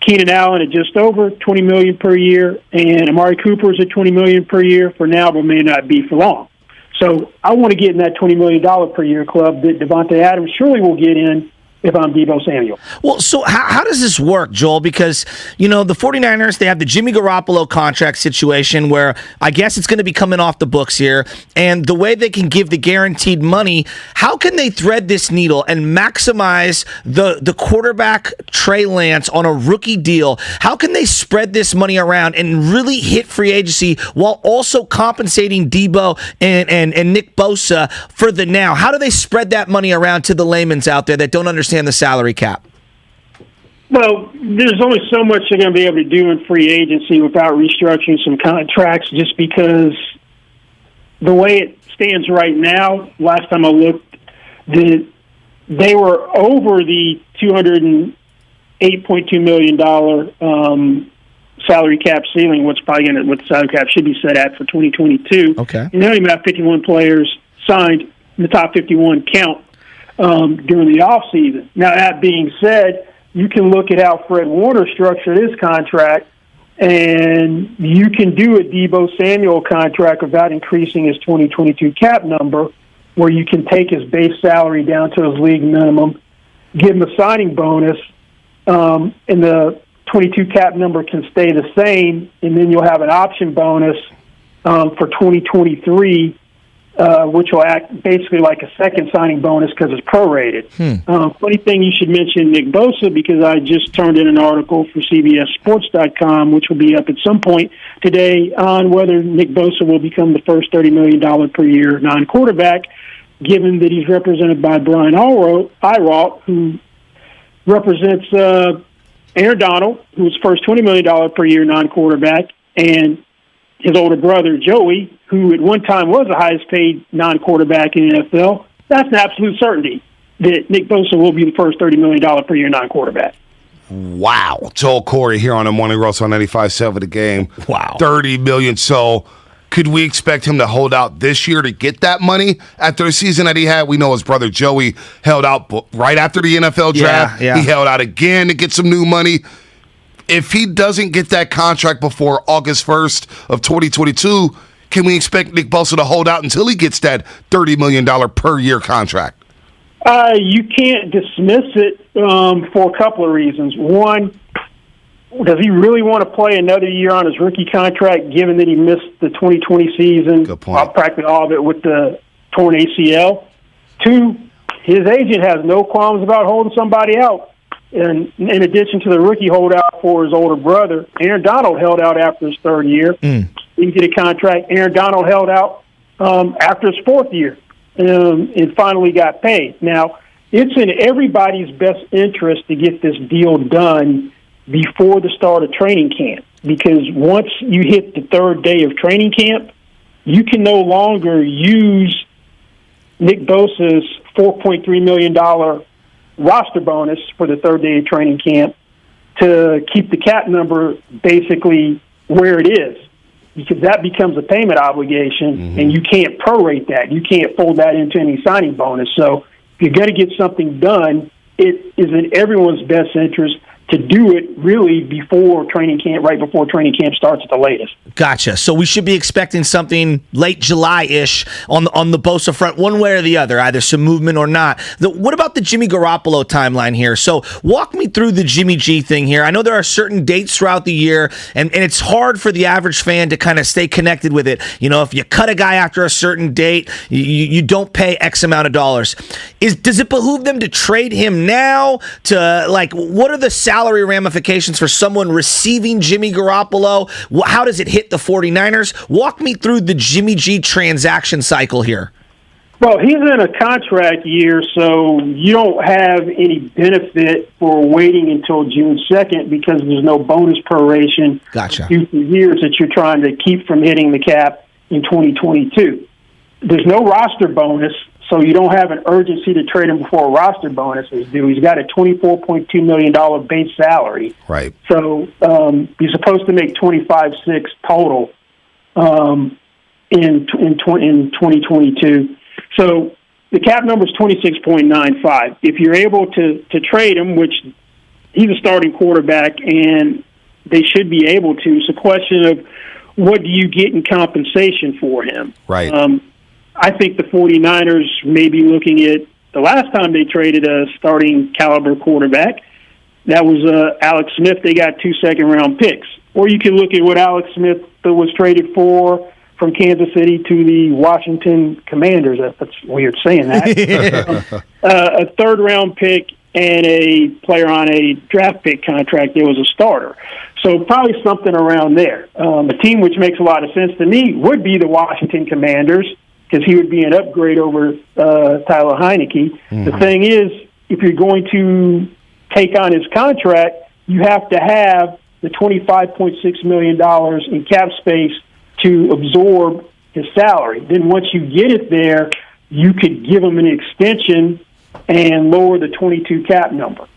Keenan Allen at just over $20 million per year, and Amari Cooper is at $20 million per year for now, but may not be for long. So I want to get in that $20 million per year club that Devontae Adams surely will get in if I'm Deebo Samuel. Well, so how does this work, Joel? Because, the 49ers, they have the Jimmy Garoppolo contract situation where I guess it's going to be coming off the books here, and the way they can give the guaranteed money, how can they thread this needle and maximize the quarterback Trey Lance on a rookie deal? How can they spread this money around and really hit free agency while also compensating Deebo and Nick Bosa for the now? How do they spread that money around to the layman's out there that don't understand the salary cap? Well, there's only so much they're going to be able to do in free agency without restructuring some contracts, just because the way it stands right now, last time I looked, the they were over the $208.2 million salary cap ceiling, what the salary cap should be set at for 2022. Okay. And they only have 51 players signed in the top 51 count during the offseason. Now, that being said, you can look at how Fred Warner structured his contract, and you can do a Deebo Samuel contract without increasing his 2022 cap number, where you can take his base salary down to his league minimum, give him a signing bonus, and the 22 cap number can stay the same, and then you'll have an option bonus for 2023, which will act basically like a second signing bonus because it's prorated. Funny thing, you should mention Nick Bosa, because I just turned in an article for CBSSports.com, which will be up at some point today, on whether Nick Bosa will become the first $30 million per year non-quarterback, given that he's represented by Brian Iroth, who represents Aaron Donald, who's first $20 million per year non-quarterback, and his older brother, Joey, who at one time was the highest paid non-quarterback in the NFL. That's an absolute certainty that Nick Bosa will be the first $30 million per year non-quarterback. Wow. Joel Corey here on the Morning Roast on 95.7 The Game. Wow. $30 million. So could we expect him to hold out this year to get that money after the season that he had? We know his brother Joey held out right after the NFL draft. Yeah. He held out again to get some new money. If he doesn't get that contract before August 1st of 2022, can we expect Nick Bosa to hold out until he gets that $30 million per year contract? You can't dismiss it for a couple of reasons. One, does he really want to play another year on his rookie contract, given that he missed the 2020 season, practically all of it with the torn ACL? Two, his agent has no qualms about holding somebody out. And in addition to the rookie holdout for his older brother, Aaron Donald held out after his third year. Didn't get a contract. Aaron Donald held out after his fourth year and finally got paid. Now, it's in everybody's best interest to get this deal done before the start of training camp, because once you hit the third day of training camp, you can no longer use Nick Bosa's $4.3 million roster bonus for the third day of training camp to keep the cap number basically where it is, because that becomes a payment obligation, and you can't prorate that. You can't fold that into any signing bonus. So if you're going to get something done, it is in everyone's best interest to do it really before training camp, right before training camp starts at the latest. Gotcha. So we should be expecting something late July-ish on the Bosa front, one way or the other, either some movement or not. What about the Jimmy Garoppolo timeline here? So walk me through the Jimmy G thing here. I know there are certain dates throughout the year, and it's hard for the average fan to kind of stay connected with it. You know, if you cut a guy after a certain date, you don't pay X amount of dollars. Does it behoove them to trade him now? What are the salary ramifications for someone receiving Jimmy Garoppolo? How does it hit the 49ers? Walk me through the Jimmy G transaction cycle here. Well, he's in a contract year, so you don't have any benefit for waiting until June 2nd because there's no bonus proration. Gotcha. For years that you're trying to keep from hitting the cap in 2022. There's no roster bonus, so you don't have an urgency to trade him before a roster bonus is due. He's got a $24.2 million base salary. Right. So he's supposed to make $25.6 total in 2022. So the cap number is 26.95. If you're able to trade him, which he's a starting quarterback and they should be able to, it's a question of what do you get in compensation for him. Right. I think the 49ers may be looking at the last time they traded a starting caliber quarterback. That was Alex Smith. They got 2 second-round picks. Or you can look at what Alex Smith was traded for from Kansas City to the Washington Commanders. That's weird saying that. A third-round pick and a player on a draft pick contract. There was a starter. So probably something around there. A team which makes a lot of sense to me would be the Washington Commanders, because he would be an upgrade over Tyler Heineke. The thing is, if you're going to take on his contract, you have to have the $25.6 million in cap space to absorb his salary. Then once you get it there, you could give him an extension and lower the 22 cap number.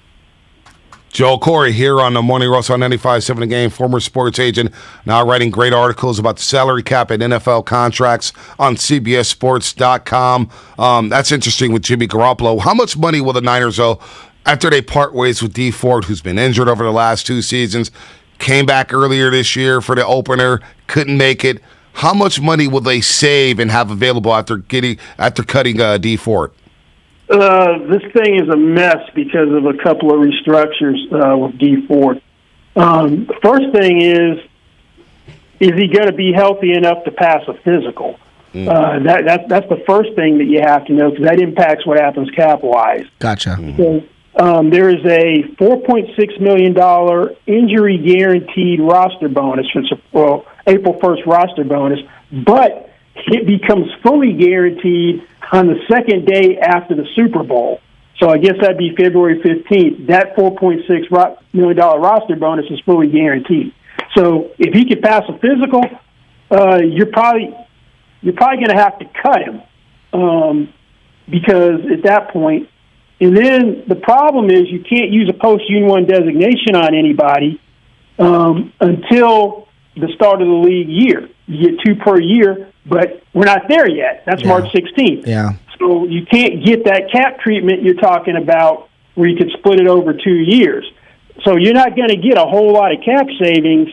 Joel Corey here on the Morning Roast on 95.7 The Game, former sports agent, now writing great articles about the salary cap and NFL contracts on CBSSports.com. That's interesting with Jimmy Garoppolo. How much money will the Niners owe after they part ways with Dee Ford, who's been injured over the last 2 seasons, came back earlier this year for the opener, couldn't make it? How much money will they save and have available after cutting Dee Ford? This thing is a mess because of a couple of restructures with Dee Ford. The first thing is he going to be healthy enough to pass a physical? That's the first thing that you have to know, because that impacts what happens cap-wise. Gotcha. So, there is a $4.6 million injury guaranteed roster bonus, April 1st roster bonus, but it becomes fully guaranteed on the second day after the Super Bowl. So I guess that'd be February 15th. That $4.6 million roster bonus is fully guaranteed. So if he could pass a physical, you're probably going to have to cut him because at that point. And then the problem is you can't use a post-June 1 designation on anybody until the start of the league year. You get 2 per year, but we're not there yet. That's March 16th. Yeah. So you can't get that cap treatment you're talking about where you could split it over 2 years. So you're not going to get a whole lot of cap savings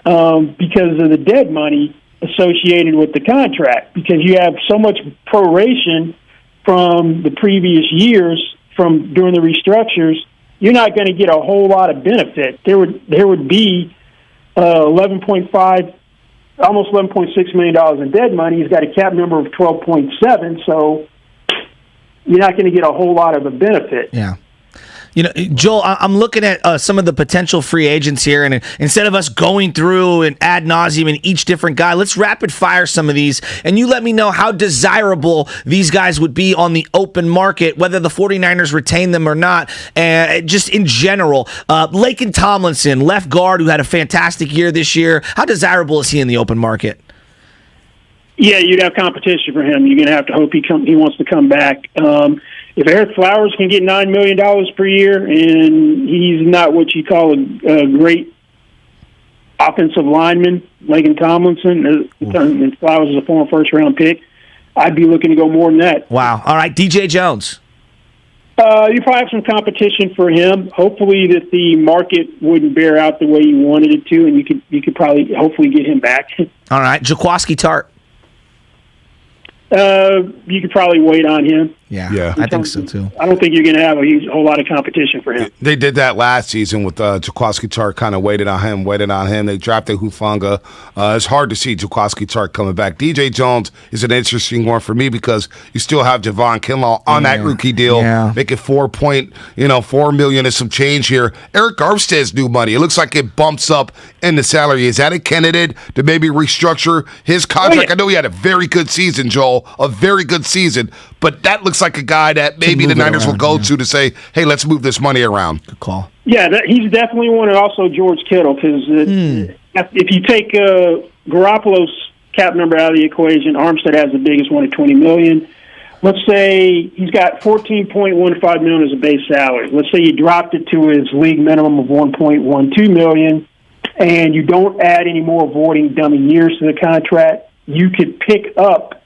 because of the dead money associated with the contract, because you have so much proration from the previous years from during the restructures. You're not going to get a whole lot of benefit. There would be almost $11.6 million in dead money. He's got a cap number of 12.7, so you're not going to get a whole lot of a benefit. Yeah. You know, Joel, I'm looking at some of the potential free agents here, and instead of us going through and ad nauseum in each different guy, let's rapid fire some of these, and you let me know how desirable these guys would be on the open market, whether the 49ers retain them or not, and just in general. Laken Tomlinson, left guard, who had a fantastic year this year. How desirable is he in the open market? Yeah, you'd have competition for him. You're going to have to hope he wants to come back. If Eric Flowers can get $9 million per year, and he's not what you call a great offensive lineman, Laken Tomlinson, and Flowers is a former first-round pick, I'd be looking to go more than that. Wow. All right, DJ Jones. You probably have some competition for him. Hopefully that the market wouldn't bear out the way you wanted it to, and you could probably hopefully get him back. All right, Jaquaski Tart. You could probably wait on him. Yeah, I think so too. I don't think you're going to have a whole lot of competition for him. They did that last season with Jaquaski Tart, kind of waited on him. They drafted Hufanga. It's hard to see Jaquaski Tart coming back. DJ Jones is an interesting one for me because you still have Javon Kinlaw on that rookie deal, making $4 million and some change here. Eric Armstead's new money. It looks like it bumps up in the salary. Is that a candidate to maybe restructure his contract? I know he had a very good season, Joel, a very good season, but that looks like a guy that maybe the Niners will go to say, hey, let's move this money around. Good call. Yeah, he's definitely one, and also George Kittle, because if you take Garoppolo's cap number out of the equation, Armstead has the biggest one at $20 million. Let's say he's got $14.15 million as a base salary. Let's say you dropped it to his league minimum of $1.12 million, and you don't add any more voiding dummy years to the contract. You could pick up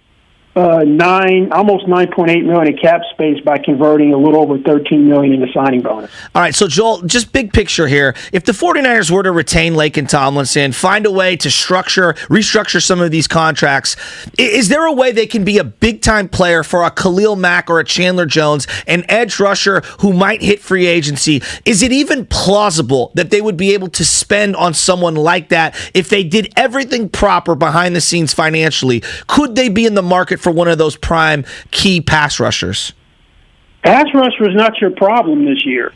almost $9.8 million in cap space by converting a little over $13 million into signing bonus. All right, so Joel, just big picture here. If the 49ers were to retain Laken Tomlinson, find a way to restructure some of these contracts, is there a way they can be a big-time player for a Khalil Mack or a Chandler Jones, an edge rusher who might hit free agency? Is it even plausible that they would be able to spend on someone like that if they did everything proper behind the scenes financially? Could they be in the market for one of those prime key pass rushers? Pass rusher is not your problem this year.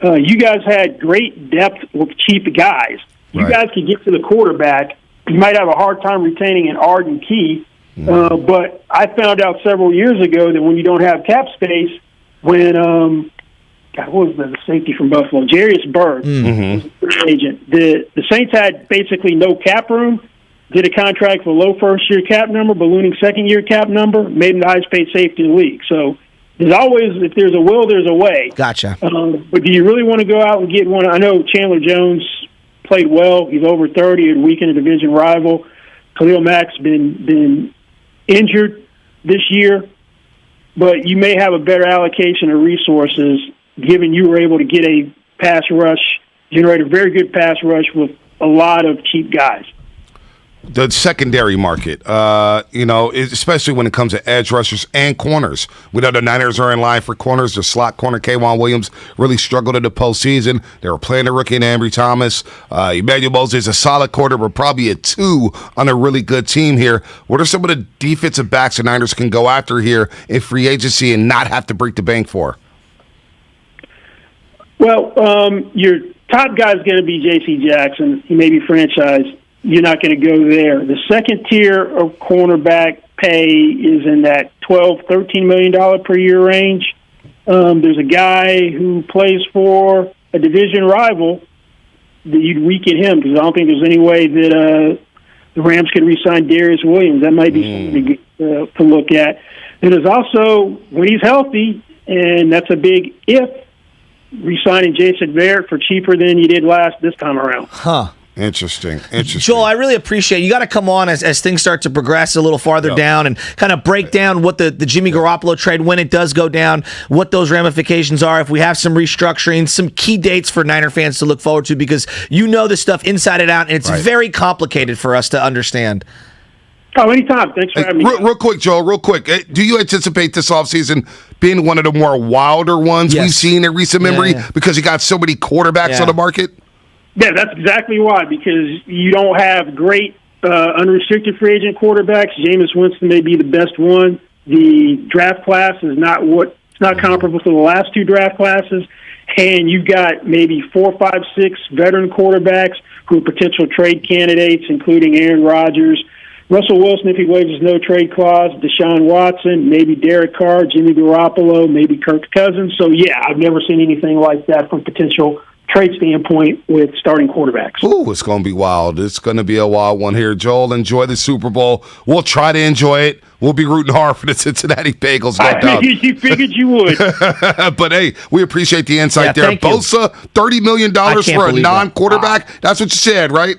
You guys had great depth with cheap guys. You guys could get to the quarterback. You might have a hard time retaining an Arden Key, but I found out several years ago that when you don't have cap space, when what was the safety from Buffalo, Jarius Byrd was a free agent. The Saints had basically no cap room. Did a contract for low first-year cap number, ballooning second-year cap number, made him the highest-paid safety in the league. So there's always, if there's a will, there's a way. Gotcha. But do you really want to go out and get one? I know Chandler Jones played well. He's over 30, a weakened a division rival. Khalil Mack's been injured this year, but you may have a better allocation of resources given you were able to get a pass rush, generate a very good pass rush with a lot of cheap guys. The secondary market, especially when it comes to edge rushers and corners. We know the Niners are in line for corners. The slot corner, K'Wan Williams, really struggled in the postseason. They were playing the rookie in Ambry Thomas. Emmanuel Moses is a solid quarter, but probably a 2 on a really good team here. What are some of the defensive backs the Niners can go after here in free agency and not have to break the bank for? Well, your top guy is going to be J.C. Jackson. He may be franchised. You're not going to go there. The second tier of cornerback pay is in that $12, $13 million per year range. There's a guy who plays for a division rival that you'd weaken him because I don't think there's any way that the Rams could re-sign Darius Williams. That might be something to look at. And there's also, when he's healthy, and that's a big if, re-signing Jason Verrett for cheaper than you did this time around. Huh. Interesting. Joel, I really appreciate you got to come on as things start to progress a little farther down and kind of break down what the Jimmy Garoppolo trade, when it does go down, what those ramifications are, if we have some restructuring, some key dates for Niner fans to look forward to, because you know this stuff inside and out, and it's very complicated for us to understand. Oh, anytime. Thanks for having me. Real quick, Joel, real quick. Do you anticipate this offseason being one of the more wilder ones we've seen in recent memory because you got so many quarterbacks on the market? Yeah, that's exactly why, because you don't have great unrestricted free agent quarterbacks. Jameis Winston may be the best one. The draft class is not comparable to the last 2 draft classes. And you've got maybe 4, 5, 6 veteran quarterbacks who are potential trade candidates, including Aaron Rodgers, Russell Wilson, if he waives his no-trade clause, Deshaun Watson, maybe Derek Carr, Jimmy Garoppolo, maybe Kirk Cousins. So, yeah, I've never seen anything like that from potential trade standpoint with starting quarterbacks. Ooh, it's going to be wild. It's going to be a wild one here. Joel, enjoy the Super Bowl. We'll try to enjoy it. We'll be rooting hard for the Cincinnati Bengals, no doubt. You figured you would. But, hey, we appreciate the insight there. Bosa, $30 million for a non-quarterback. Wow. That's what you said, right?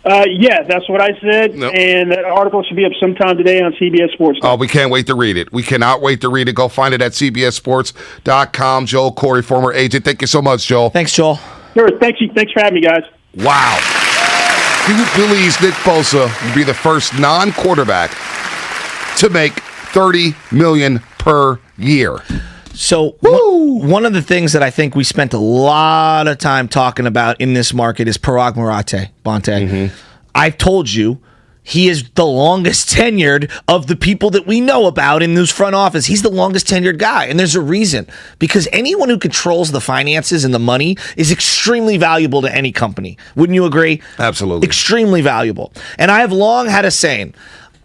Yeah, that's what I said, and that article should be up sometime today on CBS Sports. Oh, we can't wait to read it. We cannot wait to read it. Go find it at cbssports.com. Joel Corey, former agent. Thank you so much, Joel. Thanks, Joel. Sure, thanks for having me, guys. Wow. Who believes Nick Bosa will be the first non-quarterback to make $30 million per year? So one of the things that I think we spent a lot of time talking about in this market is Parag Marathe, Bonte. I've told you he is the longest tenured of the people that we know about in this front office. He's the longest tenured guy, and there's a reason. Because anyone who controls the finances and the money is extremely valuable to any company. Wouldn't you agree? Absolutely. Extremely valuable. And I have long had a saying,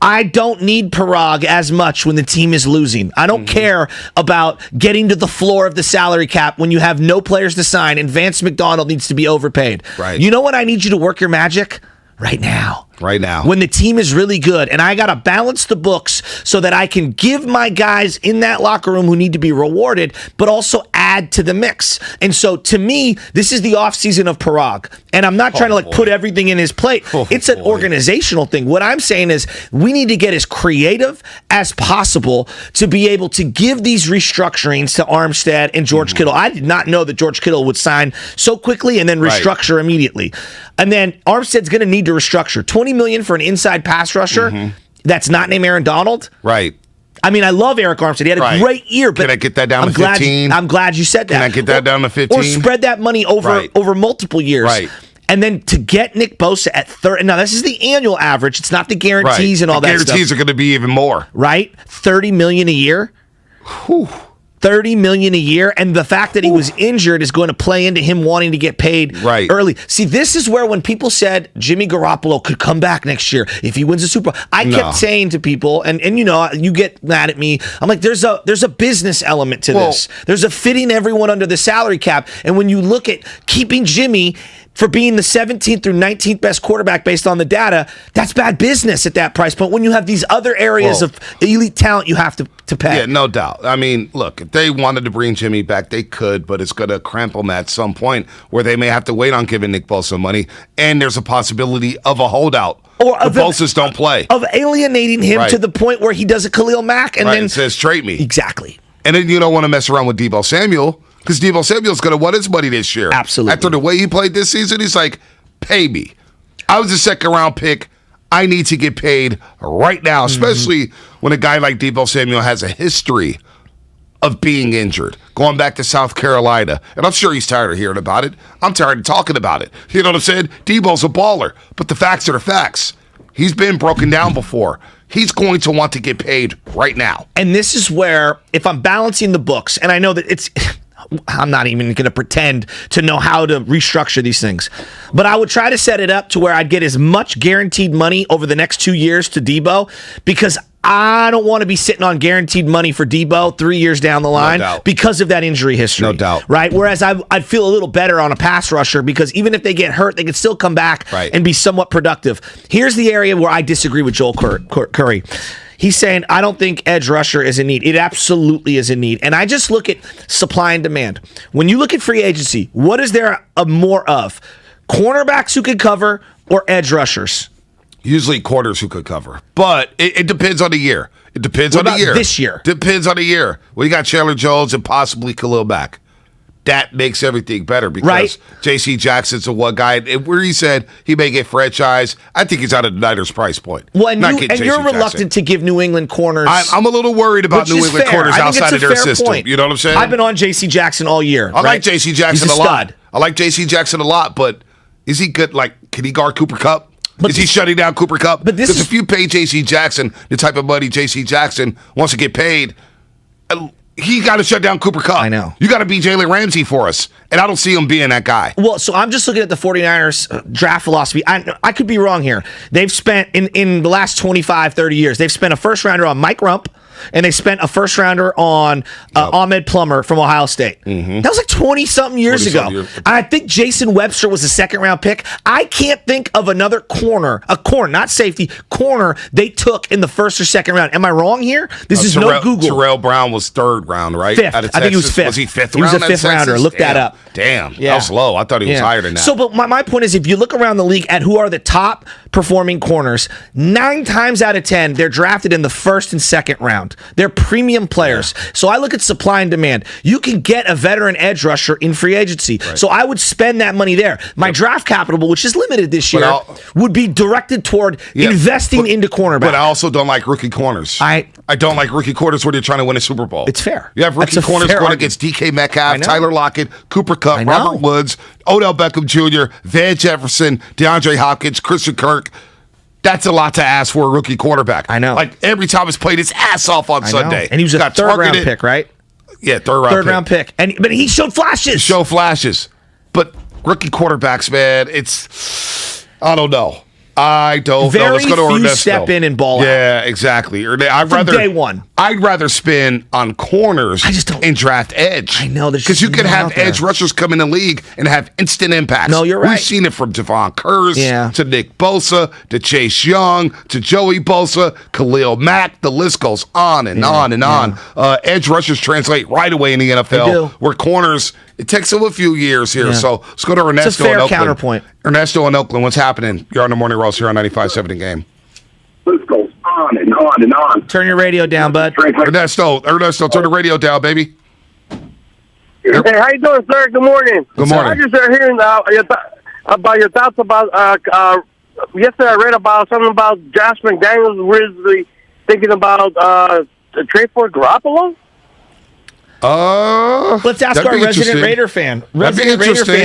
I don't need Parag as much when the team is losing. I don't care about getting to the floor of the salary cap when you have no players to sign and Vance McDonald needs to be overpaid. Right. You know when I need you to work your magic? Right now. Right now. When the team is really good, and I got to balance the books so that I can give my guys in that locker room who need to be rewarded, but also add to the mix. And so, to me, this is the offseason of Parag. And I'm not trying to put everything in his plate. It's an organizational thing. What I'm saying is we need to get as creative as possible to be able to give these restructurings to Armstead and George Kittle. I did not know that George Kittle would sign so quickly and then restructure immediately. And then Armstead's going to need to restructure. $20 million for an inside pass rusher that's not named Aaron Donald. Right. I mean, I love Eric Armstead. He had a great year. But can I get that down to 15? I'm glad you said that. Can I get that down to 15? Or spread that money over multiple years. Right. And then to get Nick Bosa at 30. Now, this is the annual average. It's not the guarantees and all that stuff. Guarantees are going to be even more. Right? $30 million a year. Whew. $30 million a year, and the fact that he was injured is going to play into him wanting to get paid early. See, this is where when people said Jimmy Garoppolo could come back next year if he wins the Super Bowl, I kept saying to people, and you know, you get mad at me. I'm like, there's a business element to this. There's a fitting everyone under the salary cap, and when you look at keeping Jimmy for being the 17th through 19th best quarterback based on the data, that's bad business at that price point when you have these other areas of elite talent you have to pay. Yeah, no doubt. I mean, look, if they wanted to bring Jimmy back, they could, but it's going to cramp them at some point where they may have to wait on giving Nick Bosa money, and there's a possibility of a holdout. Or the Bosas don't play. Of alienating him to the point where he does a Khalil Mack and then says, trade me. Exactly. And then you don't want to mess around with Deebo Samuel because Deebo Samuel's going to want his money this year. Absolutely. After the way he played this season, he's like, pay me. I was a second-round pick. I need to get paid right now, especially when a guy like Deebo Samuel has a history of being injured, going back to South Carolina. And I'm sure he's tired of hearing about it. I'm tired of talking about it. You know what I'm saying? Deebo's a baller, but the facts are the facts. He's been broken down before. He's going to want to get paid right now. And this is where, if I'm balancing the books, and I know that it's... I'm not even going to pretend to know how to restructure these things. But I would try to set it up to where I'd get as much guaranteed money over the next 2 years to Deebo, because I don't want to be sitting on guaranteed money for Deebo 3 years down the line because of that injury history. No doubt. Right? Whereas I'd feel a little better on a pass rusher because even if they get hurt, they can still come back and be somewhat productive. Here's the area where I disagree with Joel Curry. He's saying, I don't think edge rusher is in need. It absolutely is in need. And I just look at supply and demand. When you look at free agency, what is there more of? Cornerbacks who can cover or edge rushers? Usually quarters who could cover. But it depends on the year. It depends on the year. This year? Depends on the year. Well, you got Chandler Jones and possibly Khalil Mack. That makes everything better because J.C. Jackson's a one guy where he said he may get franchise. I think he's out of the Niners' price point. Well, and you're reluctant to give New England corners. I'm a little worried about New England corners outside of their system. Point. You know what I'm saying? I've been on J.C. Jackson all year. I like J.C. Jackson a lot. I like J.C. Jackson a lot, but is he good? Like, can he guard Cooper Kupp? Is he shutting down Cooper Kupp? Because if you pay J.C. Jackson the type of money J.C. Jackson wants to get paid, he got to shut down Cooper Kupp. I know. You got to be Jalen Ramsey for us. And I don't see him being that guy. Well, so I'm just looking at the 49ers draft philosophy. I could be wrong here. They've spent, in the last 25, 30 years, they've spent a first rounder on Mike Rump, and they spent a first rounder on Ahmed Plummer from Ohio State. That was like 20-something years ago. And I think Jason Webster was a second-round pick. I can't think of another corner, not safety, corner they took in the first or second round. Am I wrong here? This is no Google. Terrell Brown was third round, right? Fifth. I think he was fifth. Was he fifth round? He was a fifth rounder. Look that up. Damn. That was low. I thought he was higher than that. So, but my point is, if you look around the league at who are the top performing corners, 9 times out of 10, they're drafted in the first and second round. They're premium players. So I look at supply and demand. You can get a veteran edge rusher in free agency. So I would spend that money there. My draft capital, which is limited this year, would be directed toward investing into cornerback. But I also don't like rookie corners. I don't like rookie corners when you're trying to win a Super Bowl. It's fair. You have rookie corners going against DK Metcalf, Tyler Lockett, Cooper Kupp, Robert Woods, Odell Beckham Jr., Van Jefferson, DeAndre Hopkins, Christian Kirk. That's a lot to ask for a rookie quarterback. I know. Like, every time he's played his ass off on Sunday. And he was a third-round pick, right? Yeah, third-round pick. But he showed flashes. But rookie quarterbacks, man, I don't know. I don't know. Let's go to Very few Ernesto. step in and ball out. Yeah, exactly. Day one. I'd rather spend on corners and draft edge. I know. Because you can have edge rushers come in the league and have instant impacts. No, you're right. We've seen it from Devon Kurz to Nick Bosa to Chase Young to Joey Bosa, Khalil Mack. The list goes on and on and on. Edge rushers translate right away in the NFL. Where corners, it takes them a few years here. So let's go to Ernesto. It's a fair in Oakland. counterpoint. Ernesto in Oakland, what's happening? You're on the Morning Roast here on 95.7 The Game. This goes on and on and on. Turn your radio down, bud. Ernesto, turn the radio down, baby. Hey, how you doing, sir? Good morning. Good morning. I just hearing about your thoughts about. Yesterday, I read about something about Josh McDaniels originally thinking about the trade for Garoppolo. Let's ask our resident Raider fan.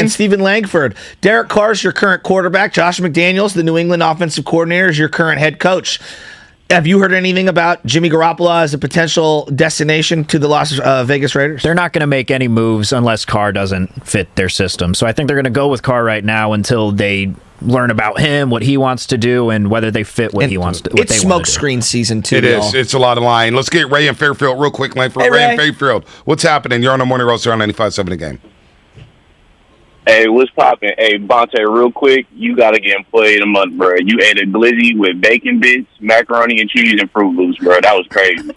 Stephen Langford. Derek Carr's your current quarterback. Josh McDaniels, the New England offensive coordinator, is your current head coach. Have you heard anything about Jimmy Garoppolo as a potential destination to the Las Vegas Raiders? They're not going to make any moves unless Carr doesn't fit their system. So I think they're going to go with Carr right now until they learn about him, what he wants to do, and whether they fit what he wants to. It's smoke screen season too. It is. It's a lot of lying. Let's get Ray in Fairfield real quick. Ray in Fairfield. What's happening? You're on the Morning Roast here on 95.7 The Game. Hey, what's poppin'? Hey, Bonte, real quick, you gotta get employee of the month, bro. You ate a glizzy with bacon bits, macaroni and cheese, and Fruit Loops, bro. That was crazy.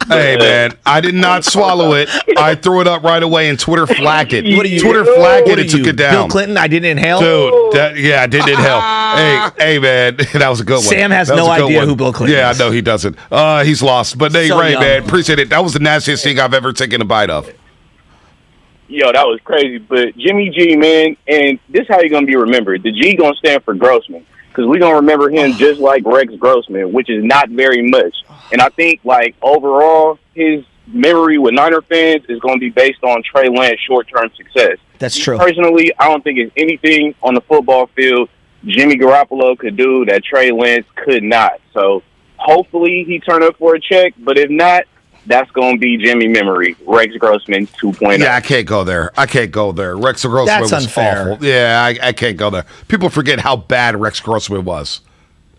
Hey, man, I did not swallow it. I threw it up right away, and Twitter flagged it. Twitter flagged it and took it down. Bill Clinton, I didn't inhale? Dude, I didn't inhale. Hey, man, that was a good one. Sam has no idea who Bill Clinton is. is. Yeah, I know he doesn't. He's lost. But, hey, So Ray, young. man, appreciate it. That was the nastiest thing I've ever taken a bite of. Yo, that was crazy. But Jimmy G, man, and this is how you're going to be remembered. The G going to stand for Grossman, because we're going to remember him just like Rex Grossman, which is not very much. And I think, like, overall, his memory with Niner fans is going to be based on Trey Lance's short-term success. That's true. Personally, I don't think it's anything on the football field Jimmy Garoppolo could do that Trey Lance could not. So hopefully he turn up for a check, but if not, that's going to be Jimmy memory, Rex Grossman 2.0. Yeah, I can't go there. Rex Grossman That's was unfair. awful. Yeah, I can't go there. People forget how bad Rex Grossman was.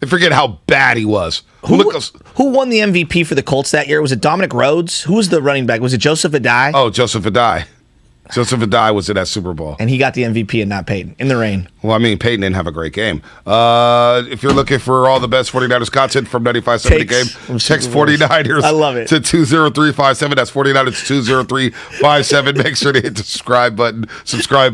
They forget how bad he was. Who won the MVP for the Colts that year? Was it Dominic Rhodes? Who was the running back? Was it Joseph Adai? Oh, Joseph Adai. Joseph Adai was in that Super Bowl. And he got the MVP and not Peyton in the rain. Well, I mean, Peyton didn't have a great game. If you're looking for all the best 49ers content from 95.7 The Game, text 49ers I love it. to 20357. That's 49ers 20357. Make sure to hit the subscribe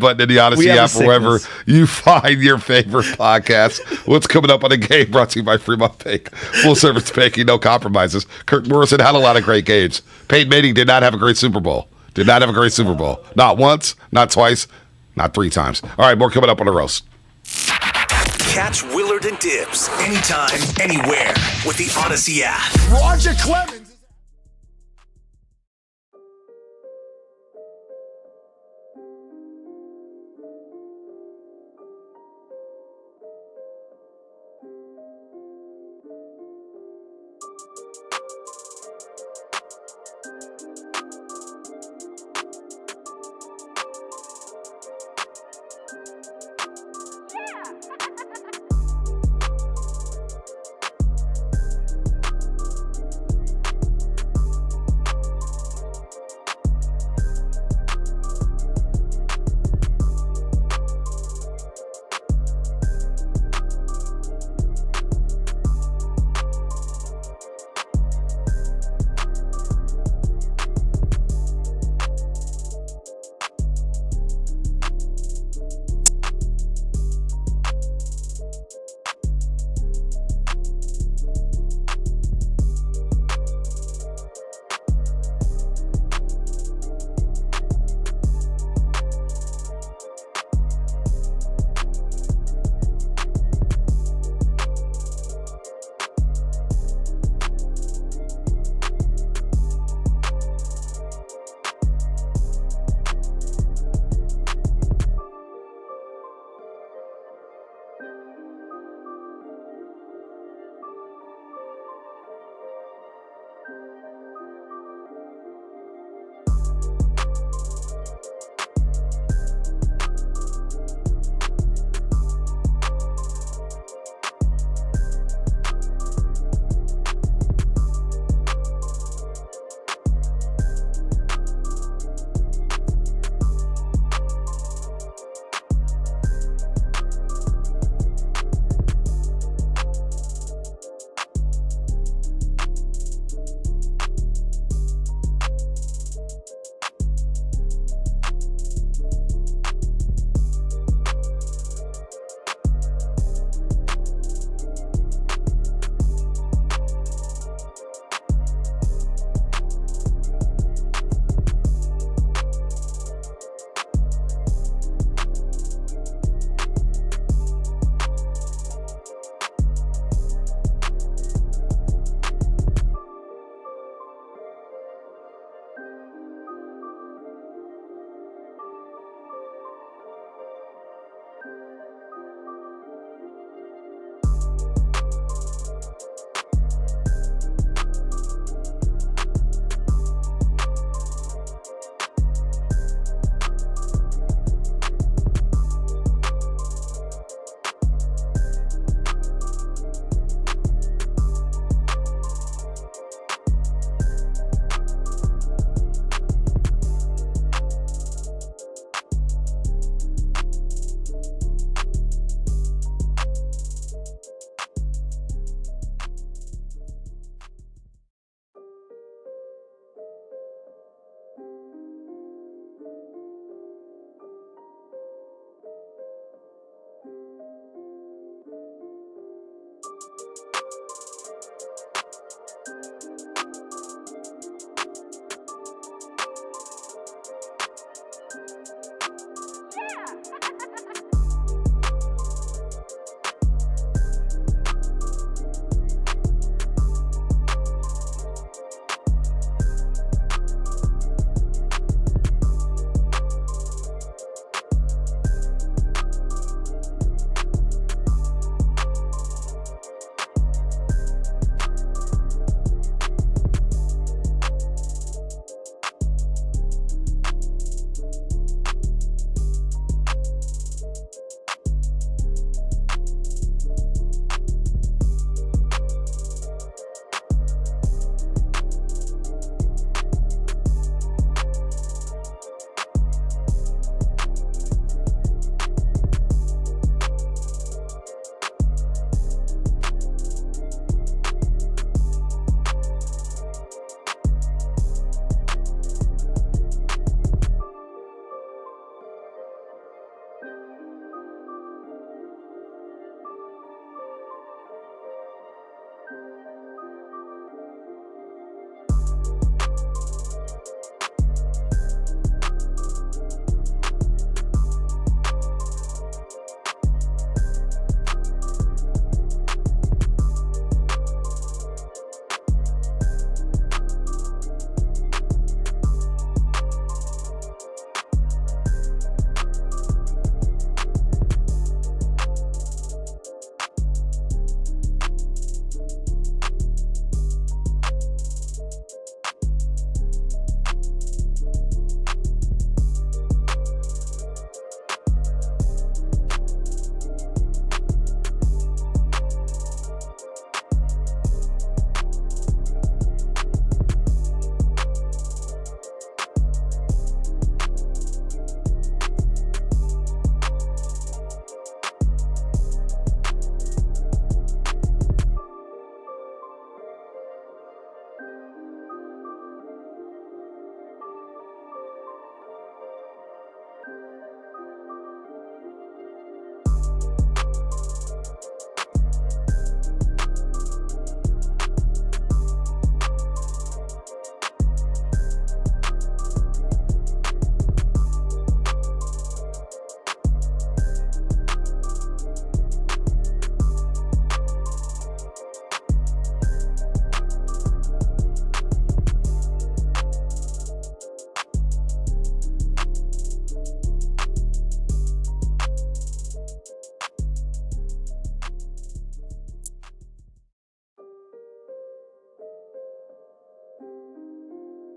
button in the Odyssey app or wherever you find your favorite podcast. What's coming up on The Game brought to you by Fremont Bank. Full service banking, no compromises. Kirk Morrison had a lot of great games. Peyton Manning did not have a great Super Bowl. Not once, not twice, not 3 times. All right, more coming up on the roast. Catch Willard and Dibs anytime, anywhere with the Odyssey app. Roger Clemens.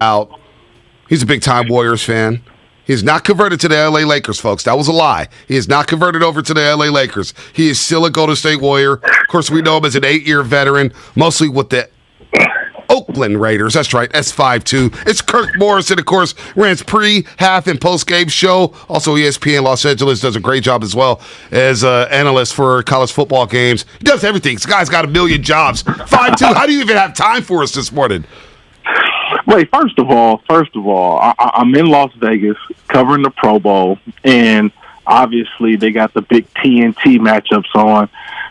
out. He's a big-time Warriors fan. He's not converted to the L.A. Lakers, folks. That was a lie. He is not converted over to the L.A. Lakers. He is still a Golden State Warrior. Of course, we know him as an 8-year veteran, mostly with the Oakland Raiders. That's right. S52. It's Kirk Morrison, of course, runs pre, half, and post-game show. Also, ESPN Los Angeles does a great job as well as analyst for college football games. He does everything. This guy's got a million jobs. 5'2". How do you even have time for us this morning? Wait, first of all, I'm in Las Vegas covering the Pro Bowl, and obviously they got the big TNT matchups on.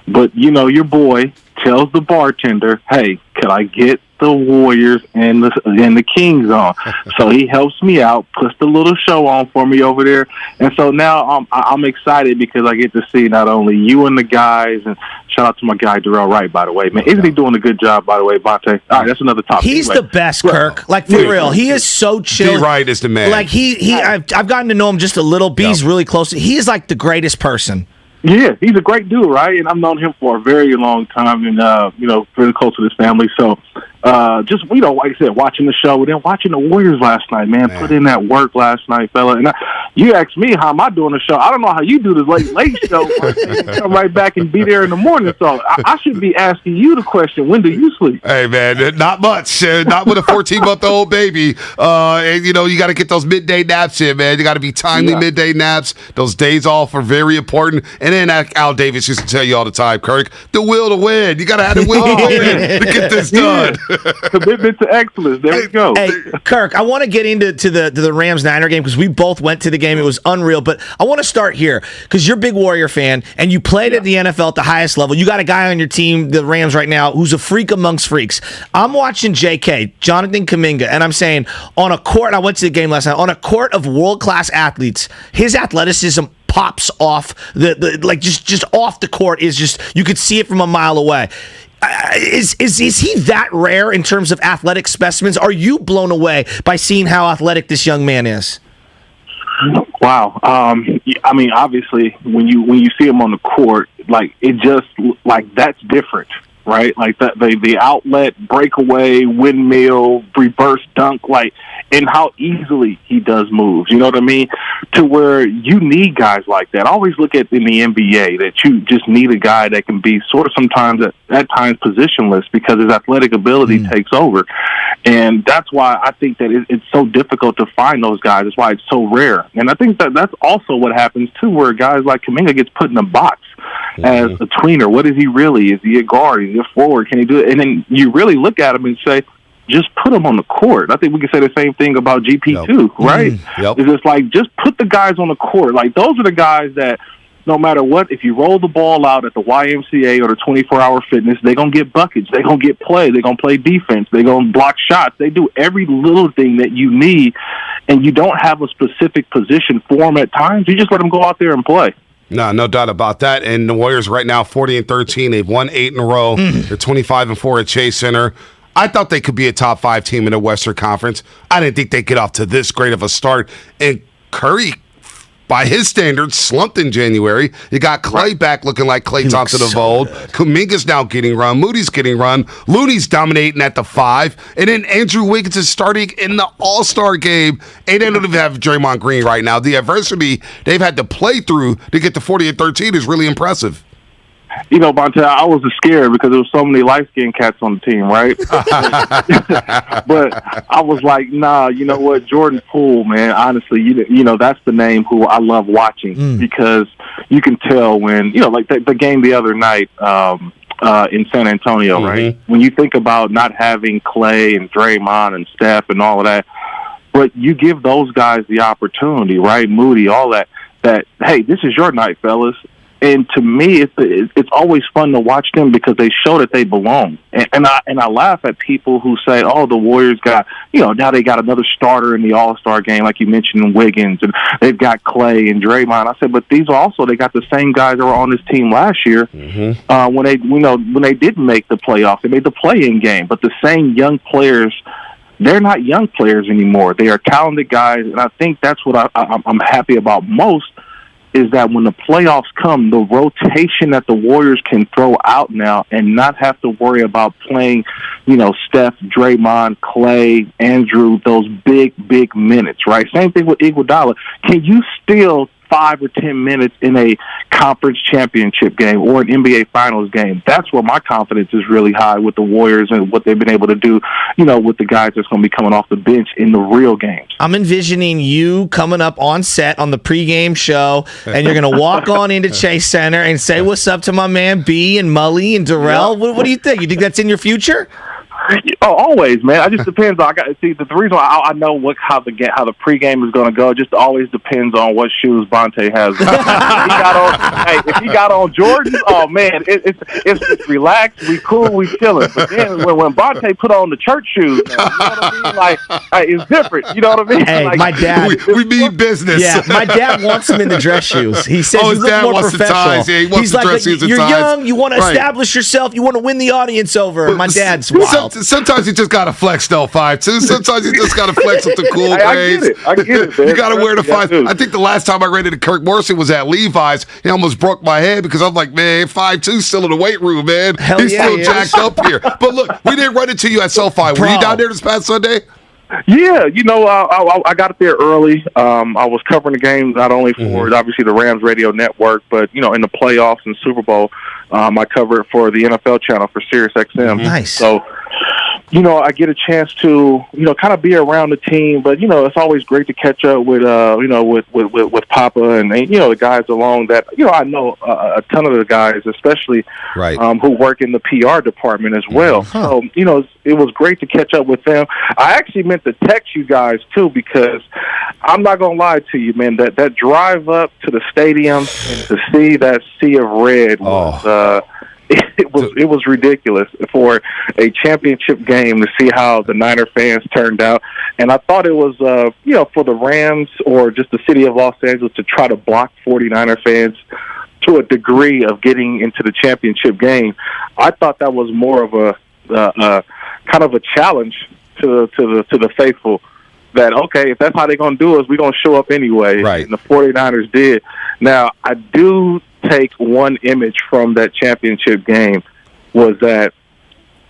But, your boy tells the bartender, hey, can I get the Warriors and the Kings on? So he helps me out, puts the little show on for me over there. And so now I'm excited because I get to see not only you and the guys, and shout out to my guy Darrell Wright, by the way. Man, isn't he doing a good job, by the way, Bonte? All right, that's another topic. He's the best, Kirk. Like, for real. He is so chill. D-Wright is the man. Like, I've gotten to know him just a little. B's really close. He is like the greatest person. Yeah, he's a great dude, right? And I've known him for a very long time, and very close to his family. So, just like I said, watching the show, and then watching the Warriors last night, man. Put in that work last night, fella. And you asked me how am I doing the show? I don't know how you do this late show. Come right back and be there in the morning. So I should be asking you the question: when do you sleep? Hey, man, not much. Not with a 14-month-old baby. And you got to get those midday naps in, man. You got to be timely midday naps. Those days off are very important. And then Al Davis used to tell you all the time, Kirk, the will to win. You got to have the will to win to get this done. Commitment to excellence. There we go. Hey, Kirk, I want to get into the Rams-Niner game because we both went to the game. It was unreal. But I want to start here because you're a big Warrior fan and you played at the NFL at the highest level. You got a guy on your team, the Rams right now, who's a freak amongst freaks. I'm watching JK, Jonathan Kuminga, and I'm saying on a court, I went to the game last night, on a court of world-class athletes, his athleticism pops off just off the court is just, you could see it from a mile away. Is he that rare in terms of athletic specimens? Are you blown away by seeing how athletic this young man is? Wow. I mean, obviously, when you see him on the court, it just that's different, right? Like the outlet, breakaway, windmill, reverse dunk, and how easily he does moves. You know what I mean? To where you need guys like that. I always look at in the NBA that you just need a guy that can be sort of sometimes at times positionless because his athletic ability takes over. And that's why I think that it's so difficult to find those guys. That's why it's so rare. And I think that's also what happens too, where guys like Kuminga gets put in a box as a tweener. What is he really? Is he a guard? Is he a forward? Can he do it? And then you really look at him and say, just put them on the court. I think we can say the same thing about GP too, right? Yep. It's just just put the guys on the court. Those are the guys that no matter what, if you roll the ball out at the YMCA or the 24-hour fitness, they're going to get buckets. They're going to get play. They're going to play defense. They're going to block shots. They do every little thing that you need, and you don't have a specific position for them at times. You just let them go out there and play. No doubt about that. And the Warriors right now, 40-13. They've won 8 in a row. They're 25-4 at Chase Center. I thought they could be a top 5 team in the Western Conference. I didn't think they'd get off to this great of a start. And Curry, by his standards, slumped in January. You got Clay back looking like Klay Thompson of old. Kuminga's now getting run. Moody's getting run. Looney's dominating at the 5. And then Andrew Wiggins is starting in the All-Star game. And they don't even have Draymond Green right now. The adversity they've had to play through to get to 40-13 is really impressive. Bonte, I was scared because there was so many light-skinned cats on the team, right? But I was like, nah, you know what? Jordan Poole, man, honestly, that's the name who I love watching because you can tell when, the game the other night in San Antonio, right? When you think about not having Clay and Draymond and Steph and all of that, but you give those guys the opportunity, right? Moody, all that, hey, this is your night, fellas. And to me, it's always fun to watch them because they show that they belong. And I laugh at people who say, "Oh, the Warriors got now they got another starter in the All-Star game, like you mentioned, Wiggins, and they've got Clay and Draymond." I said, "But these also they got the same guys that were on this team last year when they didn't make the playoffs. They made the play-in game, but the same young players." They're not young players anymore. They are talented guys, and I think that's what I'm happy about most. is that when the playoffs come, the rotation that the Warriors can throw out now and not have to worry about playing, Steph, Draymond, Clay, Andrew, those big minutes, right? Same thing with Iguodala. Can you still 5 or 10 minutes in a conference championship game or an NBA Finals game? That's where my confidence is really high with the Warriors and what they've been able to do, with the guys that's going to be coming off the bench in the real games. I'm envisioning you coming up on set on the pregame show, and you're going to walk on into Chase Center and say what's up to my man B and Mully and Darrell. What do you think? You think that's in your future? Oh, always, man. It just depends. The reason why I know how the pregame is going to go just always depends on what shoes Bonte has. If he got on Jordans, oh man, it's relaxed. We cool, we chilling. But then when Bonte put on the church shoes, man, you know what I mean? Like it's different. You know what I mean? Hey, like, my dad. We mean business. Yeah, my dad wants him in the dress shoes. He says you look more professional. Ties. Yeah, he wants He's the like, dress shoes and you're ties. young. You want to establish yourself. You want to win the audience over. And my dad's wild. Sometimes you just gotta flex though, 5'2". Sometimes you just gotta flex with the cool grades. I get it, man. You gotta wear the 5. I think the last time I ran into Kirk Morrison was at Levi's. He almost broke my head because I'm like, man, 5'2" still in the weight room, man. He's still jacked up here. But look, we didn't run into you at SoFi. Were you down there this past Sunday? Yeah, I got up there early. I was covering the game not only for obviously the Rams radio network, but in the playoffs and Super Bowl, I covered it for the NFL channel for Sirius XM. Nice. So, I get a chance to kind of be around the team, but it's always great to catch up with with Papa and the guys along that I know a ton of the guys, especially who work in the PR department as well. So it was great to catch up with them. I actually meant to text you guys too, because I'm not gonna lie to you, man. That drive up to the stadium and to see that sea of red was. It was ridiculous for a championship game to see how the Niner fans turned out, and I thought it was for the Rams or just the city of Los Angeles to try to block 49er fans to a degree of getting into the championship game. I thought that was more of a kind of a challenge to the faithful. That okay, if that's how they're gonna do us, we're gonna show up anyway. Right. And the 49ers did. Now I do take one image from that championship game was that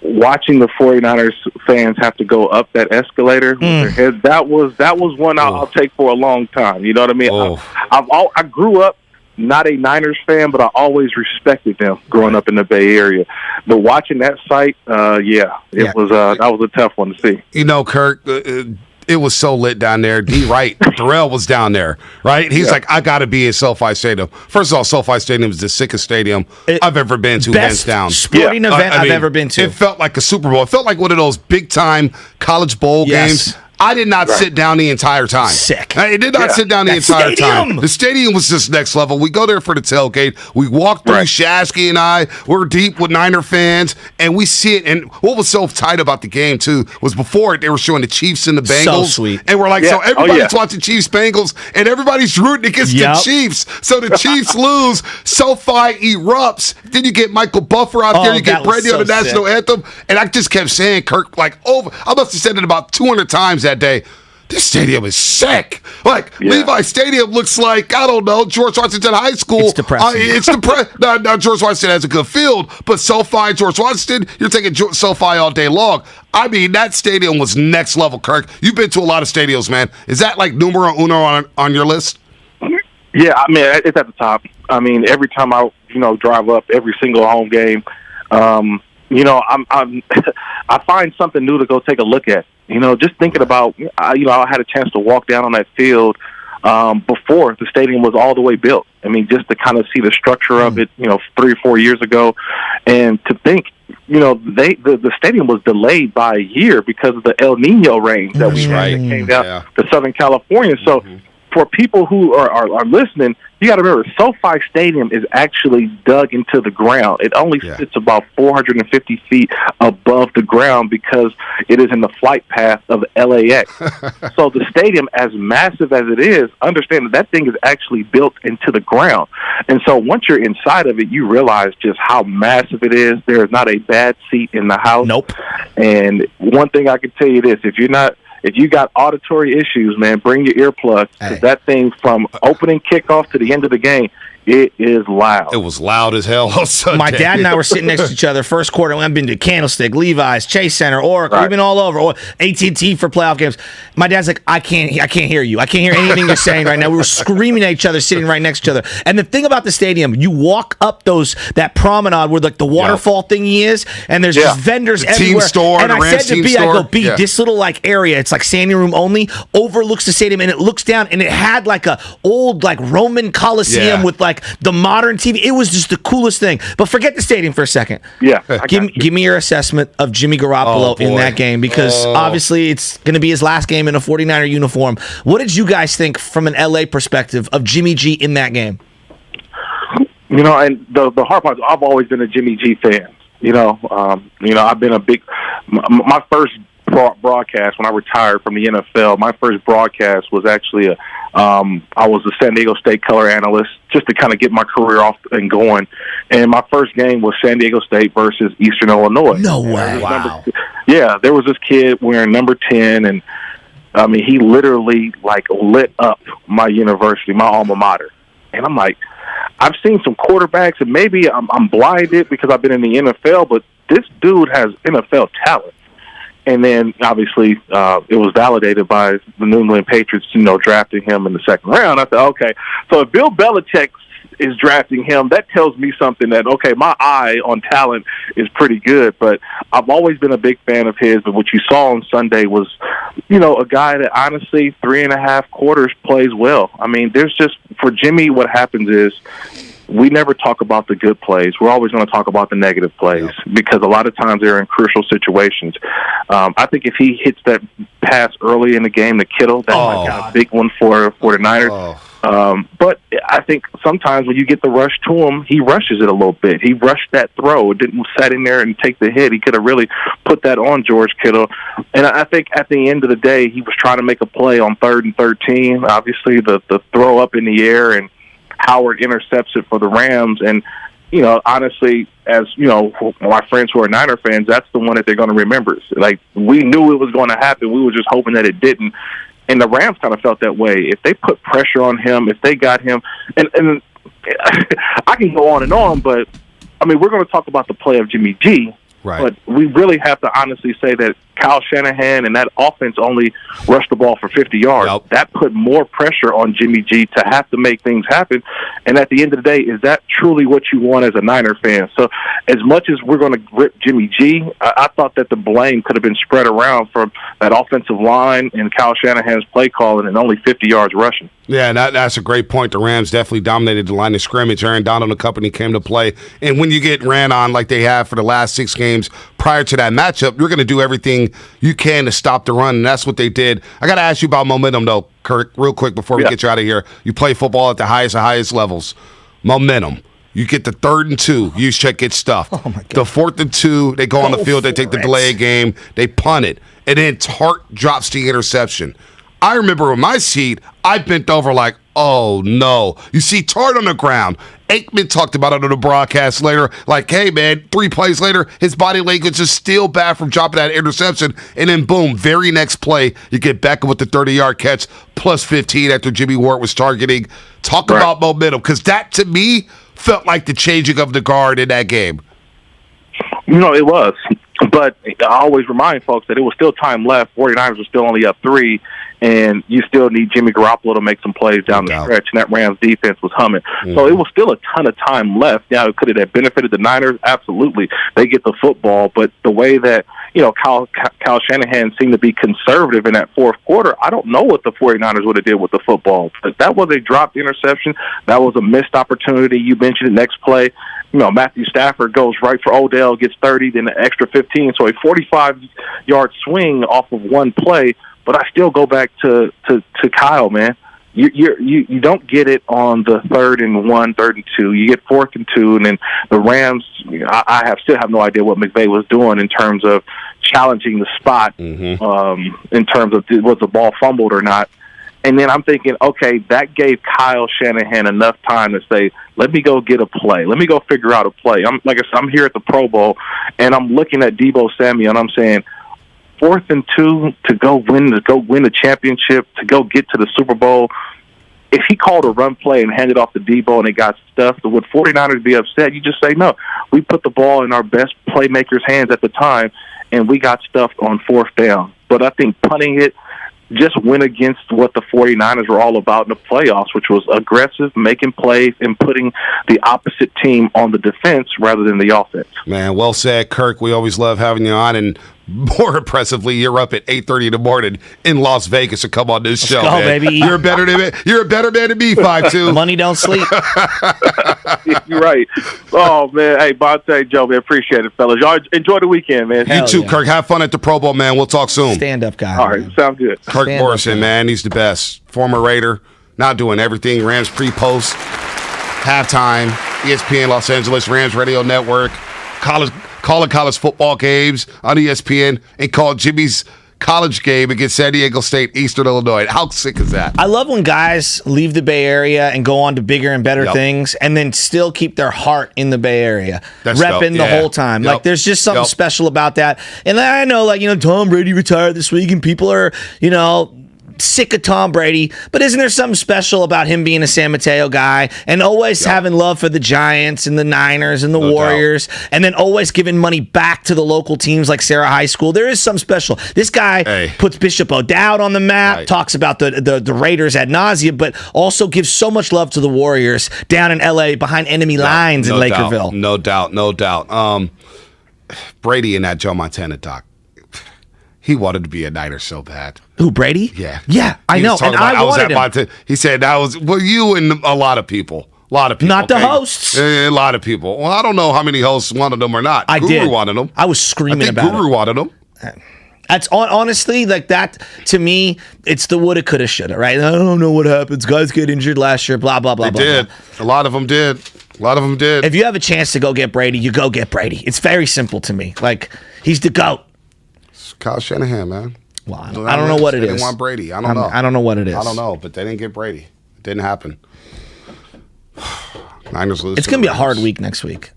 watching the 49ers fans have to go up that escalator with their heads. That was one I'll take for a long time. You know what I mean? I grew up not a Niners fan, but I always respected them growing up in the Bay Area. But watching that sight, that was a tough one to see. Kirk, it was so lit down there. Darrell was down there, right? He's like, I got to be at SoFi Stadium. First of all, SoFi Stadium is the sickest stadium I've ever been to, hands down. Sporting event I've ever been to. It felt like a Super Bowl. It felt like one of those big-time college bowl games. I did not sit down the entire time. Sick. I did not sit down the entire time. The stadium was just next level. We go there for the tailgate. We walk through, Shasky and I. We're deep with Niner fans, and we see it. And what was so tight about the game, too, was before it, they were showing the Chiefs and the Bengals. So sweet. And we're like, so everybody's watching Chiefs-Bengals, and everybody's rooting against the Chiefs. So the Chiefs lose. SoFi erupts. Then you get Michael Buffer out there. You get Brady on the national anthem. And I just kept saying, Kirk, I must have said it about 200 times that day. This stadium is sick. Levi Stadium looks like, I don't know, George Washington High School. It's depressing. Now, George Washington has a good field, but SoFi, George Washington, you're taking SoFi all day long. I mean, that stadium was next level, Kirk. You've been to a lot of stadiums, man. Is that like numero uno on your list? Yeah, I mean, it's at the top. I mean, every time I, drive up, every single home game, I find something new to go take a look at. Just thinking about, I had a chance to walk down on that field before the stadium was all the way built. I mean, just to kind of see the structure of it, 3 or 4 years ago, and to think, the stadium was delayed by a year because of the El Nino rain that we had that came down to Southern California. So for people who are listening, you got to remember, SoFi Stadium is actually dug into the ground. It only sits about 450 feet above the ground because it is in the flight path of LAX. So the stadium, as massive as it is, understand that thing is actually built into the ground. And so once you're inside of it, you realize just how massive it is. There is not a bad seat in the house. Nope. And one thing I can tell you this, if you're not if you got auditory issues, man, bring your earplugs. Because that thing from opening kickoff to the end of the game, it is loud. It was loud as hell on Sunday. My dad and I were sitting next to each other first quarter. I've been to Candlestick, Levi's, Chase Center, Oracle. We've been all over. Or AT&T for playoff games. My dad's like, I can't hear you. I can't hear anything you're saying right now. We were screaming at each other, sitting right next to each other. And the thing about the stadium, you walk up that promenade where like the waterfall thingy is, and there's just vendors the everywhere. Team store, and the I Rams said to team B, store. I go, B, this little like area, it's like standing room only, overlooks the stadium, and it looks down, and it had like a old like Roman Coliseum with like the modern TV. It was just the coolest thing. But forget the stadium for a second. Yeah. Give me your assessment of Jimmy Garoppolo in that game, because obviously it's going to be his last game in a 49er uniform. What did you guys think from an LA perspective of Jimmy G in that game? You know, and the hard part, I've always been a Jimmy G fan. I've been a big. My first broadcast when I retired from the NFL, my first broadcast was actually I was a San Diego State color analyst just to kind of get my career off and going. And my first game was San Diego State versus Eastern Illinois. No way! Wow. There was this kid wearing number 10, and I mean, he literally like lit up my university, my alma mater. And I'm like, I've seen some quarterbacks, and maybe I'm blinded because I've been in the NFL, but this dude has NFL talent. And then, obviously, it was validated by the New England Patriots, drafting him in the second round. I said, okay, so if Bill Belichick is drafting him, that tells me something that, okay, my eye on talent is pretty good. But I've always been a big fan of his. But what you saw on Sunday was, a guy that honestly 3.5 quarters plays well. I mean, for Jimmy, what happens is we never talk about the good plays. We're always going to talk about the negative plays because a lot of times they're in crucial situations. I think if he hits that pass early in the game to Kittle, that might be a big one for the Niners. But I think sometimes when you get the rush to him, he rushes it a little bit. He rushed that throw. It didn't sat in there and take the hit. He could have really put that on George Kittle. And I think at the end of the day, he was trying to make a play on 3rd and 13. Obviously, the throw up in the air, and Howard intercepts it for the Rams. And, honestly, as, my friends who are Niner fans, that's the one that they're going to remember. Like, we knew it was going to happen. We were just hoping that it didn't. And the Rams kind of felt that way. If they put pressure on him, if they got him, and I can go on, but, I mean, we're going to talk about the play of Jimmy G. Right. But we really have to honestly say that Kyle Shanahan and that offense only rushed the ball for 50 yards. Yep. That put more pressure on Jimmy G to have to make things happen. And at the end of the day, is that truly what you want as a Niner fan? So as much as we're going to rip Jimmy G, I thought that the blame could have been spread around from that offensive line and Kyle Shanahan's play calling and only 50 yards rushing. Yeah, and that's a great point. The Rams definitely dominated the line of scrimmage. Aaron Donald and company came to play. And when you get ran on like they have for the last 6 games prior to that matchup, you're going to do everything you can to stop the run, and that's what they did. I got to ask you about momentum, though, Kirk, real quick before we get you out of here. You play football at the highest levels. Momentum. You get the 3rd and 2. Juszczyk gets stuffed. Oh my God. The 4th and 2, they go on the field. They take the delay game. They punt it. And then Tart drops the interception. I remember in my seat, I bent over like, oh, no. You see Tart on the ground. Aikman talked about it on the broadcast later. Like, hey, man, 3 plays later, his body language is still bad from dropping that interception. And then, boom, very next play, you get Beckham with the 30-yard catch, plus 15 after Jimmy Ward was targeting. Talk about momentum, because that, to me, felt like the changing of the guard in that game. It was. But I always remind folks that it was still time left. 49ers were still only up 3, and you still need Jimmy Garoppolo to make some plays down the stretch, and that Rams defense was humming. So it was still a ton of time left. Now, could it have benefited the Niners? Absolutely. They get the football, but the way that, Kyle Shanahan seemed to be conservative in that 4th quarter, I don't know what the 49ers would have did with the football. But that was a dropped interception. That was a missed opportunity. You mentioned the next play. Matthew Stafford goes right for Odell, gets 30, then an extra 15. So a 45-yard swing off of one play. But I still go back to Kyle, man. You don't get it on the 3rd and 1, 3rd and 2. You get 4th and 2, and then the Rams. I still have no idea what McVay was doing in terms of challenging the spot. In terms of was the ball fumbled or not. And then I'm thinking, okay, that gave Kyle Shanahan enough time to say, let me go get a play. Let me go figure out a play. I'm here at the Pro Bowl, and I'm looking at Deebo Samuel, and I'm saying, 4th and 2 to go win the championship, to go get to the Super Bowl. If he called a run play and handed off to Debo and it got stuffed, would 49ers be upset? You just say, no, we put the ball in our best playmakers' hands at the time, and we got stuffed on 4th down. But I think punting it just went against what the 49ers were all about in the playoffs, which was aggressive, making plays, and putting the opposite team on the defense rather than the offense. Man, well said, Kirk. We always love having you on, and more impressively, you're up at 8:30 in the morning in Las Vegas to come on this show. Go, man. baby. You're a better man than me, 5'2". Money don't sleep. You're right. Oh, man. Hey, Bonte, Joe, man, appreciate it, fellas. Y'all enjoy the weekend, man. You too, Kirk. Have fun at the Pro Bowl, man. We'll talk soon. Stand-up guy. All right, sounds good. Kirk Morrison, man, he's the best. Former Raider, now doing everything. Rams pre-post, halftime, ESPN Los Angeles, Rams Radio Network, calling college football games on ESPN, and called Jimmy's college game against San Diego State, Eastern Illinois. How sick is that? I love when guys leave the Bay Area and go on to bigger and better things and then still keep their heart in the Bay Area. That's repping the whole time. Like, there's just something special about that. And I know, Tom Brady retired this week and people are, sick of Tom Brady, but isn't there something special about him being a San Mateo guy and always having love for the Giants and the Niners and the Warriors and then always giving money back to the local teams like Sarah High School? There is something special. This guy puts Bishop O'Dowd on the map, talks about the Raiders ad nauseum, but also gives so much love to the Warriors down in LA behind enemy lines in Lakerville. No doubt. Brady in that Joe Montana doc. He wanted to be a Niner so bad. Who, Brady? Yeah. Yeah, I know. And I wanted him. He said that was, you and a lot of people. Not the hosts. A lot of people. Well, I don't know how many hosts wanted them or not. I Guru did. wanted them. I was screaming about Guru wanted them. That's honestly, like, that to me, it's the woulda, coulda, shoulda, right? I don't know what happens. Guys get injured last year, blah, blah, blah, They did. A lot of them did. If you have a chance to go get Brady, you go get Brady. It's very simple to me. Like, he's the GOAT. It's Kyle Shanahan, man. Well, I don't know what it is. They didn't want Brady. I don't know. I don't know what it is. I don't know, but they didn't get Brady. It didn't happen. Niners lose. It's going to be a hard week next week.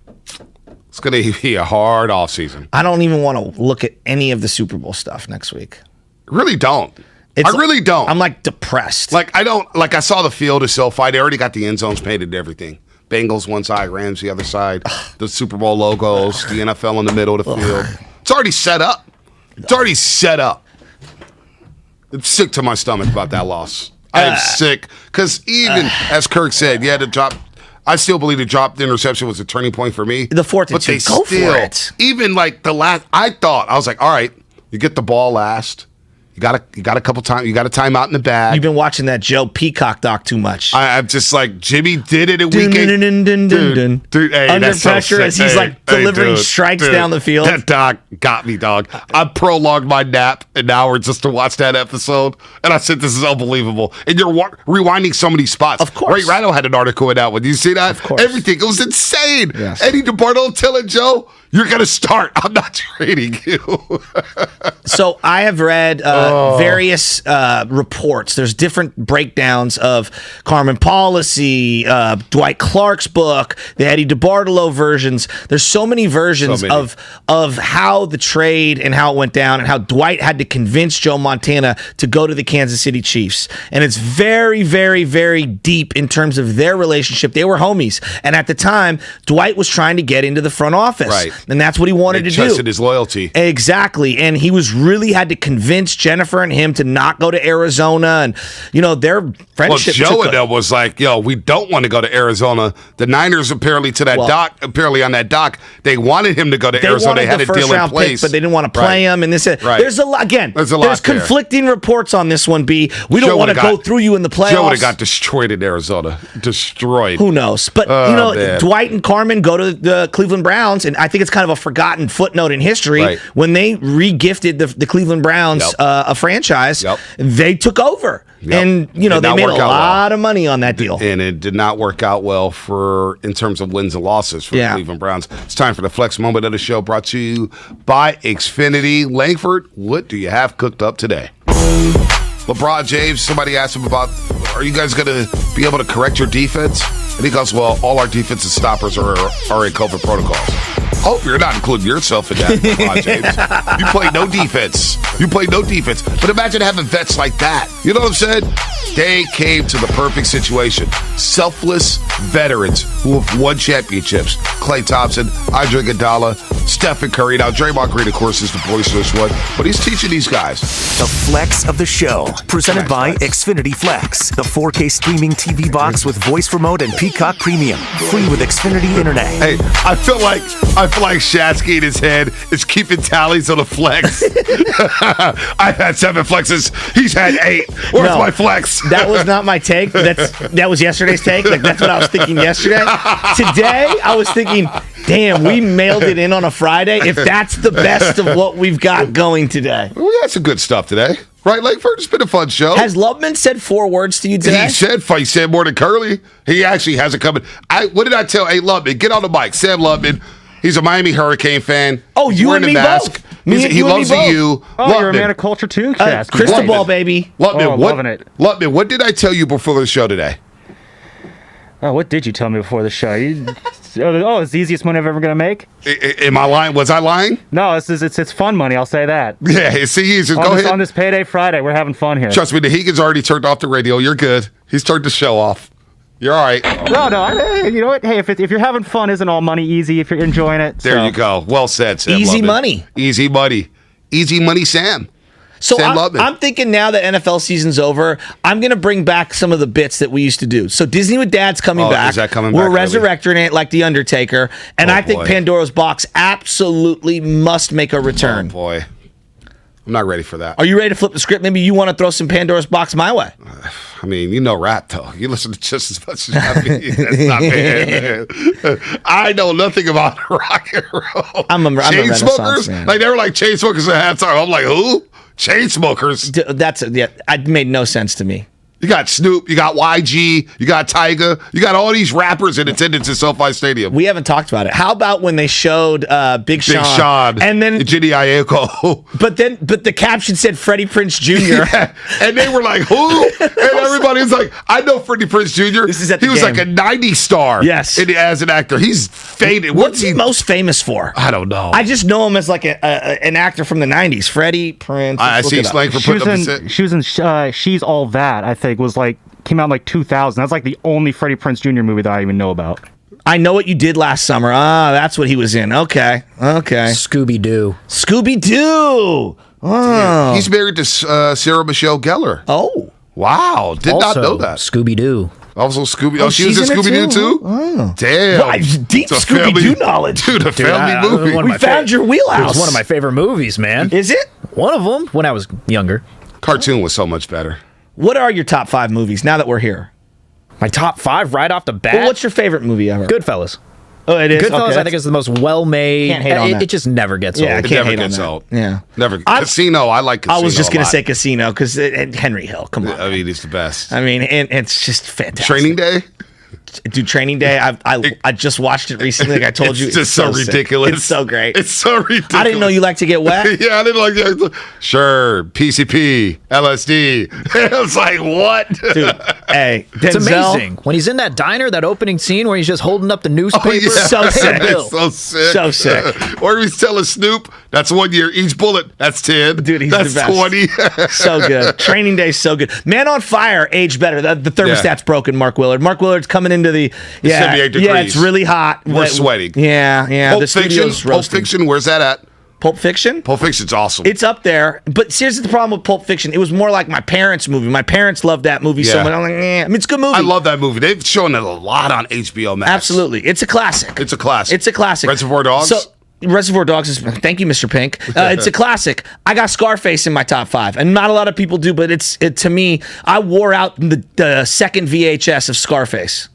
It's going to be a hard offseason. I don't even want to look at any of the Super Bowl stuff next week. Really don't. I really don't. I'm like depressed. I saw the field is SoFi. They already got the end zones painted and everything. Bengals one side, Rams the other side. The Super Bowl logos, the NFL in the middle of the field. It's already set up. It's sick to my stomach about that loss. I am sick because even as Kirk said, you had to drop. I still believe the dropped interception was a turning point for me. The 4th and 2, go for it. Even like the last, I was like, all right, you get the ball last. You got a couple times. You got a timeout in the bag. You've been watching that Joe Peacock doc too much. I'm just like, Jimmy did it a weekend. Dude, hey, under that's pressure so as he's delivering strikes down the field. That doc got me, dog. I prolonged my nap an hour just to watch that episode, and I said, "This is unbelievable." And you're rewinding so many spots. Of course, Ray Ratto had an article in that one. You see that? Of course, everything. It was insane. Yes. Eddie DeBartolo telling Joe, "You're gonna start. I'm not trading you." So I have read various reports. There's different breakdowns of Carmen Policy, Dwight Clark's book, the Eddie DeBartolo versions. There's so many versions of how the trade and how it went down and how Dwight had to convince Joe Montana to go to the Kansas City Chiefs. And it's very, very, very deep in terms of their relationship. They were homies. And at the time, Dwight was trying to get into the front office. Right. And that's what he wanted to do. Tested his loyalty. Exactly. And he was really had to convince Jennifer and him to not go to Arizona. And, their friendship. Well, Joe and them was like, we don't want to go to Arizona. The Niners apparently on that doc, they wanted him to go to Arizona. They had a deal in place. But they didn't want to play him. And there's a lot. Again, there's conflicting reports on this one, B. We don't want to go through you in the playoffs. Joe would have got destroyed in Arizona. Destroyed. Who knows? But, Dwight and Carmen go to the Cleveland Browns, and I think it's kind of a forgotten footnote in history. When they re-gifted the Cleveland Browns a franchise, they took over. And, they made a lot of money on that deal. And it did not work out well in terms of wins and losses for the Cleveland Browns. It's time for the Flex Moment of the show, brought to you by Xfinity. Langford, what do you have cooked up today? LeBron James, somebody asked him about, are you guys going to be able to correct your defense? And he goes, well, all our defensive stoppers are in COVID protocols. I hope you're not including yourself in that, LeBron James. You play no defense. But imagine having vets like that. You know what I'm saying? They came to the perfect situation. Selfless veterans who have won championships. Klay Thompson, Andre Iguodala, Stephen Curry. Now, Draymond Green, of course, is the boisterous one, but he's teaching these guys. The Flex of the Show, presented by Xfinity Flex, the 4K streaming TV box with voice remote and Peacock Premium, free with Xfinity Internet. Hey, I feel like Shatsky in his head is keeping tallies on the flex. I've had 7 flexes. He's had 8. Where's my flex? That was not my take. That was yesterday's take. Like, that's what I was thinking yesterday. Today, I was thinking, damn, we mailed it in on a Friday. If that's the best of what we've got going today. We had some good stuff today. Right, Langford? It's been a fun show. Has Lubman said 4 words to you today? He said more than Curly. He actually has it coming. What did I tell? Hey, Lubman, get on the mic. Sam Lubman. He's a Miami Hurricane fan. Oh, you and me both. He loves the U. Oh, Lubman. you're a man of culture too, Chas. Crystal ball, baby. Lubman, loving it. Lubman, what did I tell you before the show today? Oh, what did you tell me before the show? It's the easiest money I'm ever going to make. Am I lying? Was I lying? No, it's fun money. I'll say that. Yeah, it's easy. Go ahead. On this payday Friday, we're having fun here. Trust me, the Hegan's already turned off the radio. You're good. He's turned the show off. You're all right. No. You know what? Hey, if you're having fun, isn't all money easy if you're enjoying it? There you go. Well said, Sam. Easy money. Easy money. Easy money, Sam. So Sam I'm thinking now that NFL season's over, I'm going to bring back some of the bits that we used to do. So Disney with Dad's coming back. Is that coming We're back? resurrecting it like The Undertaker. And I think Pandora's Box absolutely must make a return. Oh, boy. I'm not ready for that. Are you ready to flip the script? Maybe you want to throw some Pandora's Box my way. I mean, you know Ratto. You listen to just as much as I mean. That's not man. I know nothing about rock and roll. I'm a Renaissance fan. Like, they were like Chainsmokers at halftime. I'm like, who? Chainsmokers. It made no sense to me. You got Snoop, you got YG, you got Tyga, you got all these rappers in attendance at SoFi Stadium. We haven't talked about it. How about when they showed Big Sean and then Jimmy Ioko, but the caption said Freddie Prinze Jr. Yeah. And they were like, who? And everybody was like, I know Freddie Prinze Jr. He was like a 90s star. Yes, as an actor, he's faded. What's he most famous for? I don't know. I just know him as like an actor from the 90s. Freddie Prinze. I see Slang for putting up. She was in She's All That, I think. Was like came out in like 2000. That's like the only Freddie Prinze Jr. movie that I even know about. I Know What You Did Last Summer. That's what he was in. Okay. Scooby-Doo. Oh. Damn. He's married to Sarah Michelle Gellar. Oh. Wow. Did not know that. Scooby-Doo. Also Scooby. Oh, she was in Scooby-Doo too? Oh. Damn. Wow, deep Scooby-Doo knowledge. Dude, a family movie. We found your wheelhouse. It was one of my favorite movies, man. Is it? One of them when I was younger. Cartoon was so much better. What are your top 5 movies now that we're here? My top 5 right off the bat? Well, what's your favorite movie ever? Goodfellas. Oh, it is? Goodfellas, I think, is the most well-made. Can't hate on that. It just never gets old. Yeah, It never gets old. Yeah. Never. Casino, I like Casino. I was just going to say Casino because Henry Hill. Come on. I mean, he's the best. I mean, and it's just fantastic. Training Day? Dude, Training Day, I just watched it recently. Like I told you. It's just so ridiculous. It's so great. It's so ridiculous. I didn't know you like to get wet. Yeah, I didn't like that. Sure, PCP, LSD. I was like, what? Dude, hey, it's amazing. When he's in that diner, that opening scene where he's just holding up the newspaper. Oh, yeah. So sick. So sick. So sick. Or he's telling Snoop, that's 1 year. Each bullet, that's 10. Dude, he's that's the best. 20. So good. Training Day, so good. Man on Fire, aged better. The thermostat's broken, Mark Willard. Mark Willard's coming into the... Yeah, 78 degrees. Yeah, it's really hot. We're sweating. Yeah. Pulp Fiction, where's that at? Pulp Fiction? Pulp Fiction's awesome. It's up there. But here's the problem with Pulp Fiction. It was more like my parents' movie. My parents loved that movie so much. I'm like, I mean, it's a good movie. I love that movie. They've shown it a lot on HBO Max. Absolutely. It's a classic. It's a classic. Reservoir Dogs? Reservoir Dogs is, thank you, Mr. Pink. It's a classic. I got Scarface in my top 5, and not a lot of people do, but to me, I wore out the second VHS of Scarface.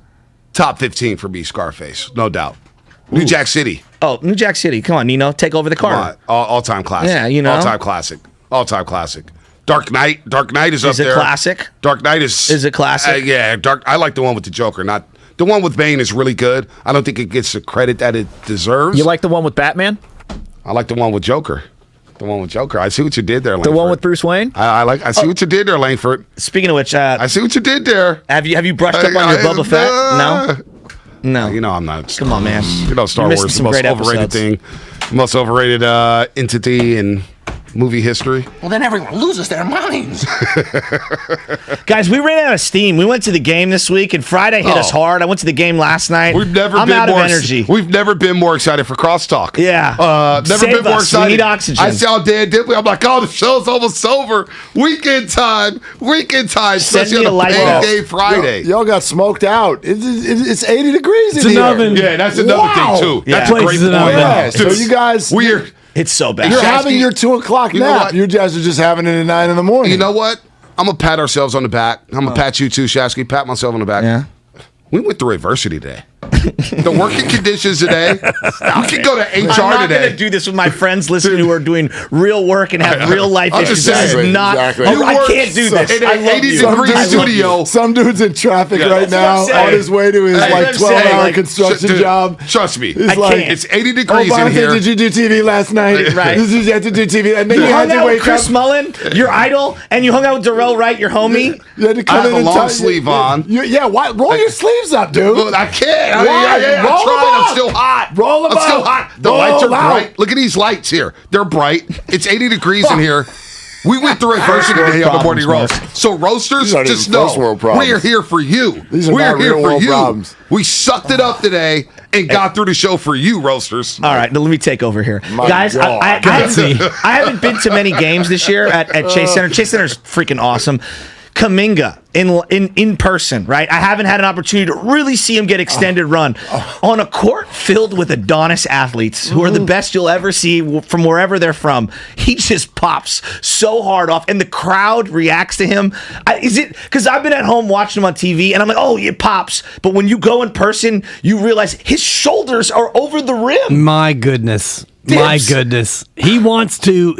Top 15 for me, Scarface, no doubt. New Jack City. Oh, New Jack City. Come on, Nino, take over the car. All-time classic. Yeah, you know. All-time classic. Dark Knight is up there. Is it classic? Dark Knight is it classic? Yeah, I like the one with the Joker, not... The one with Bane is really good. I don't think it gets the credit that it deserves. You like the one with Batman? I like the one with Joker. I see what you did there, Langford. The one with Bruce Wayne? I see what you did there, Langford. Speaking of which, I see what you did there. Have you brushed up on your Boba Fett? No. No. You know I'm not. Come on, man. You know Star You're missing Wars is the some most great overrated episodes. thing, most overrated entity in movie history. Well, then everyone loses their minds. Guys, we ran out of steam. We went to the game this week, and Friday hit us hard. I went to the game last night. We've never I'm been out more of energy. We've never been more excited for Crosstalk. Yeah. Never Save been more us. excited. We need oxygen. I saw Dan Dipley. I'm like, oh, the show's almost over. Weekend time, especially on a payday Friday. Y'all got smoked out. It's 80 degrees It's in an here. oven. Yeah, that's another thing too. Yeah. That's a great point. Yeah, so you guys, it's so bad. You're having your 2 o'clock You know nap. what? You guys are just having it at 9 in the morning. You know what? I'm gonna pat ourselves on the back. I'm gonna pat you too, Shasky. Pat myself on the back. Yeah. We went through adversity today. The working conditions today. We can go to HR I'm not today. going to do this with my friends listening who are doing real work and have real life I'm issues. just This saying. is not. Exactly. I can't do this. In I an love 80 you. degree I love studio. you. Some dude's in traffic Yeah, right that's what I'm now saying. on his way to his Hey, like that's what I'm 12-hour saying. construction Dude, job. Trust me. He's I like, can't. It's 80 degrees oh, in here. Did you do TV last night? Right. Did you have to do TV? And then you You had hung to out with wake Chris up. Mullen, your idol, and you hung out with Darrell Wright, your homie. You had to I come have in a and long tell- sleeve on. Yeah, why? Roll your sleeves up, dude. Well, I can't. I Why? I'm Roll them trying. I'm up. still hot. Roll them I'm still up. hot. The Roll lights are them out. bright. Look at these lights here. They're bright. It's 80 degrees in here. We went through adversity world today on the morning problems, roast. So roasters, These aren't just even first know world problems. we are here for you. These are we not are here real for world you. problems. We sucked it up today and got through the show for you, roasters. All right, now let me take over here. My Guys, God. I haven't been to many games this year at Chase Center. Chase Center's freaking awesome. Kaminga in person, right? I haven't had an opportunity to really see him get extended run on a court filled with Adonis athletes who are the best you'll ever see from wherever they're from. He just pops so hard off, and the crowd reacts to him. Is it because I've been at home watching him on TV, and I'm like, oh, it pops. But when you go in person, you realize his shoulders are over the rim. My goodness. Dibs. My goodness. He wants to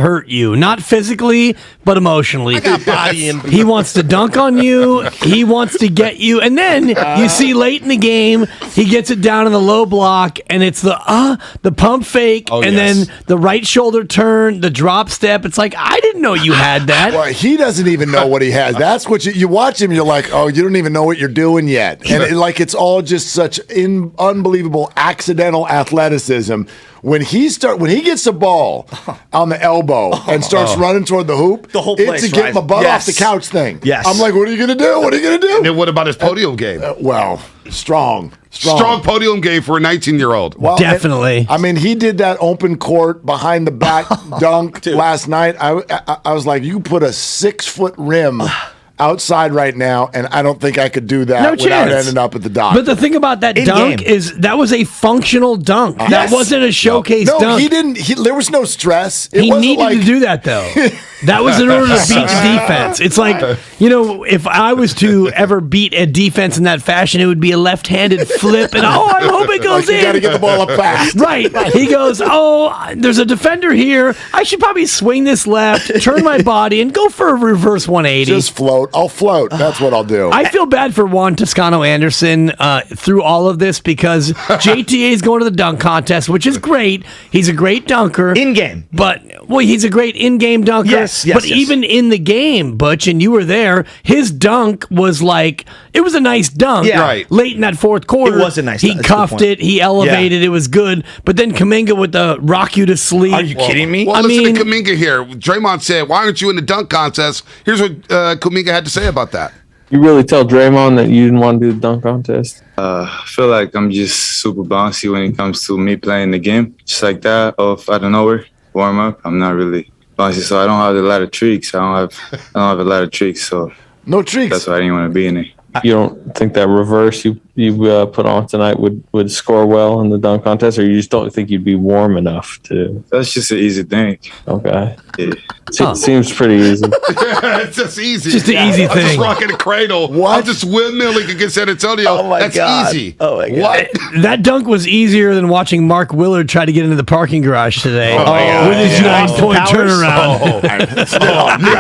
hurt you, not physically, but emotionally. I got body in. He wants to dunk on you. He wants to get you. And then you see late in the game, he gets it down in the low block, and it's the pump fake, and then the right shoulder turn, the drop step. It's like, I didn't know you had that. Well, he doesn't even know what he has. That's what you watch him. You're like, oh, you don't even know what you're doing yet, and it's all just such unbelievable accidental athleticism. When he gets the ball on the elbow and starts running toward the hoop, the whole it's place a get rise. my butt Yes. off the couch thing. Yes. I'm like, what are you gonna do? What are you gonna do? And then what about his podium game? Well, strong podium game for a 19-year-old. Well, definitely. I mean, he did that open court behind the back dunk last night. I was like, you put a 6-foot rim outside right now, and I don't think I could do that No without chance. ending up at the dock. But the thing about that In dunk game. is that was a functional dunk. That wasn't a showcase no, dunk. he didn't. There was no stress. It He wasn't needed like, to do that, though. That was in order to beat the defense. It's like, if I was to ever beat a defense in that fashion, it would be a left-handed flip, and I hope it goes Like, you in. got to get the ball up fast. Right. He goes, there's a defender here. I should probably swing this left, turn my body, and go for a reverse 180. Just float. I'll float. That's what I'll do. I feel bad for Juan Toscano Anderson through all of this because JTA is going to the dunk contest, which is great. He's a great dunker. In-game. But, he's a great in-game dunker. Yes, but even in the game, Butch, and you were there, his dunk was like, it was a nice dunk. Yeah. Right. Late in that fourth quarter. It was a nice He dunk. That's a good cuffed point. it. He elevated. It was good. But then Kuminga with the rock you to sleep. Are you kidding me? Well, listen to Kuminga here. Draymond said, why aren't you in the dunk contest? Here's what Kuminga had to say about that. You really tell Draymond that you didn't want to do the dunk contest? I feel like I'm just super bouncy when it comes to me playing the game. Just like that, off out of nowhere, warm up. I'm not really bouncy, so I don't have a lot of tricks. I don't have a lot of tricks, so no tricks. That's why I didn't want to be in it. You don't think that reverse you put on tonight would score well in the dunk contest, or you just don't think you'd be warm enough to? That's just an easy thing. Okay. Yeah. Seems pretty easy. It's just easy. Just an easy I'm just thing. rocking a cradle. What? I'm just windmilling against San Antonio. Oh, my That's God. easy. Oh, my God. What? That dunk was easier than watching Mark Willard try to get into the parking garage today with his 9-point turnaround. You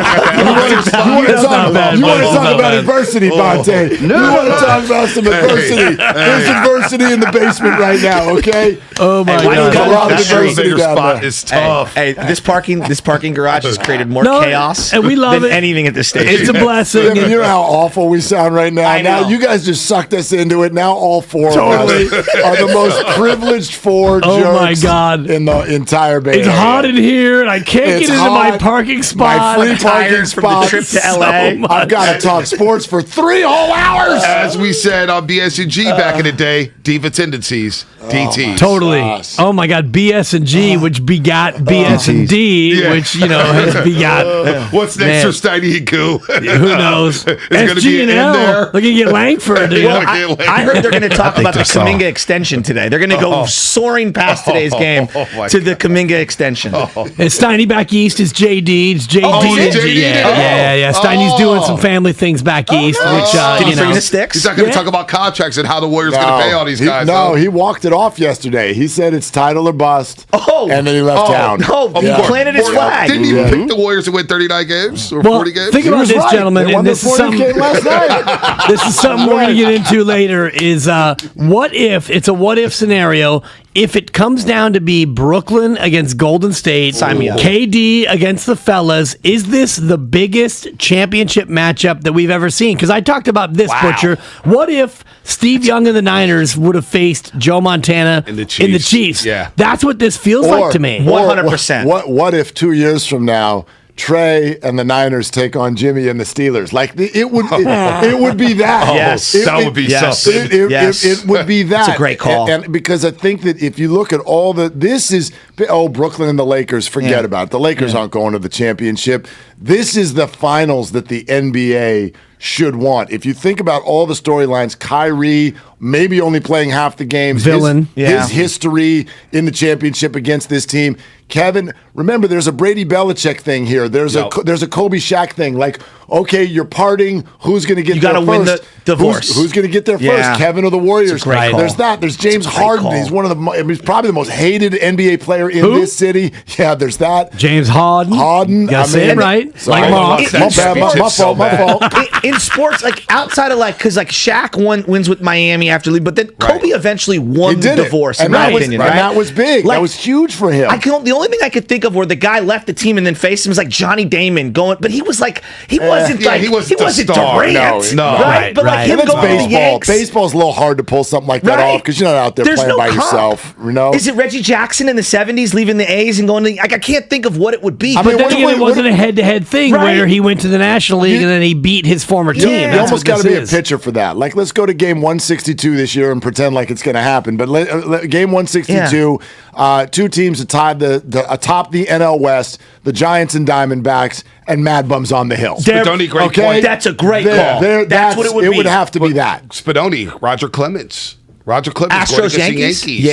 want to talk about adversity, Bonte. You want to talk about some adversity. There's adversity in the basement right now, okay? Oh, my There's God. a lot of That adversity elevator down spot there. is tough. Hey, this parking garage is created more No, chaos and we love than it. anything at this station. It's a blessing. Yeah, but you know how awful we sound right now. I know. Now you guys just sucked us into it. Now all four Totally. of us are the most privileged four Oh, jerks my God. in the entire Bay It's Area. hot in here, and I can't It's get into my hot. parking spot. My free I'm parking tired from the spot. trip to So LA. much. I've got to talk sports for 3 whole hours. As we said on BS&G back in the day, diva tendencies, DTs. Totally. Gosh. Oh my God, BS and G, which begot BS and D, Yeah. which has begot. What's Man. next for Steiny Guru? Who knows? Is it going to SG be and in L. there? They're gonna get Langford. Dude. Well, I heard they're going to talk about the that's all. Kuminga extension today. They're going to go soaring past today's game my to the Kuminga extension. And Steiny back east is JD. It's JD. Oh, and is it JD yeah, now? yeah. Steiny's doing some family things back east, which Did he you know. bring the sticks? He's not going to Yeah. talk about contracts and how the Warriors going to pay all these guys. No, he walked it off yesterday. He said it's title or bust. Oh. And then he left town. No, he planted his flag. Didn't he pick the Warriors to win 39 games or Well, 40 games? think about was this, right. gentlemen, They won and the this is 40 something. game last night. This is something we're going to get into later. Is what if it's a what if scenario? If it comes down to be Brooklyn against Golden State, Sign me up. KD against the fellas, is this the biggest championship matchup that we've ever seen? Because I talked about this, Butcher. What if Steve Young and the Niners would have faced Joe Montana And the in the Chiefs. Chiefs? Yeah. That's what this feels like to me. 100%. What if 2 years from now Trey and the Niners take on Jimmy and the Steelers? Like it would be that. Yes. That would be something. Yes. It would be that. It's a great call. And because I think that if you look at all this is Brooklyn and the Lakers, forget about it. The Lakers aren't going to the championship. This is the finals that the NBA should want. If you think about all the storylines, Kyrie maybe only playing half the games, Villain. his history in the championship against this team. Kevin, remember, there's a Brady Belichick thing here. There's a Kobe Shaq thing. Like, okay, you're parting. Who's going to get You there gotta first? win the divorce. Who's going to get there Yeah. first? Kevin or the Warriors? It's a great call. There's that. There's James great Harden. call. He's one of he's probably the most hated NBA player in Who? this city. Yeah, there's that. James Harden. Gotta say it right. Sorry. Like Mark. My bad. My fault. In sports, like outside of because Shaq wins with Miami after leave, but then Kobe eventually won He the did it. divorce. And In my that was- opinion, and right? that was big. Like, That was huge for him. The only thing I could think of where the guy left the team and then faced him was like Johnny Damon going, but he was like he wasn't the star. Durant, No. right? But like him And it's going to the baseball. Yanks. Baseball's a little hard to pull something like that Right. off because you're not out there There's playing no by comp. yourself. You know? Is it Reggie Jackson in the 70s leaving the A's and going to I can't think of what it would be. I But mean, then what- again, it wasn't a head-to-head thing Right. where he went to the National League and then he beat his former team. You That's almost what got to this be a is. pitcher for that. Like, let's go to game 162 this year and pretend like it's going to happen. But game 162, two teams atop the NL West, the Giants and Diamondbacks, and Mad Bums on the Hill. Spadoni, great point. That's a great call. That's what it would be. It would have to be that. Spadoni, Roger Clemens. Roger Clemens going Astros, against the Yankees? Yankees.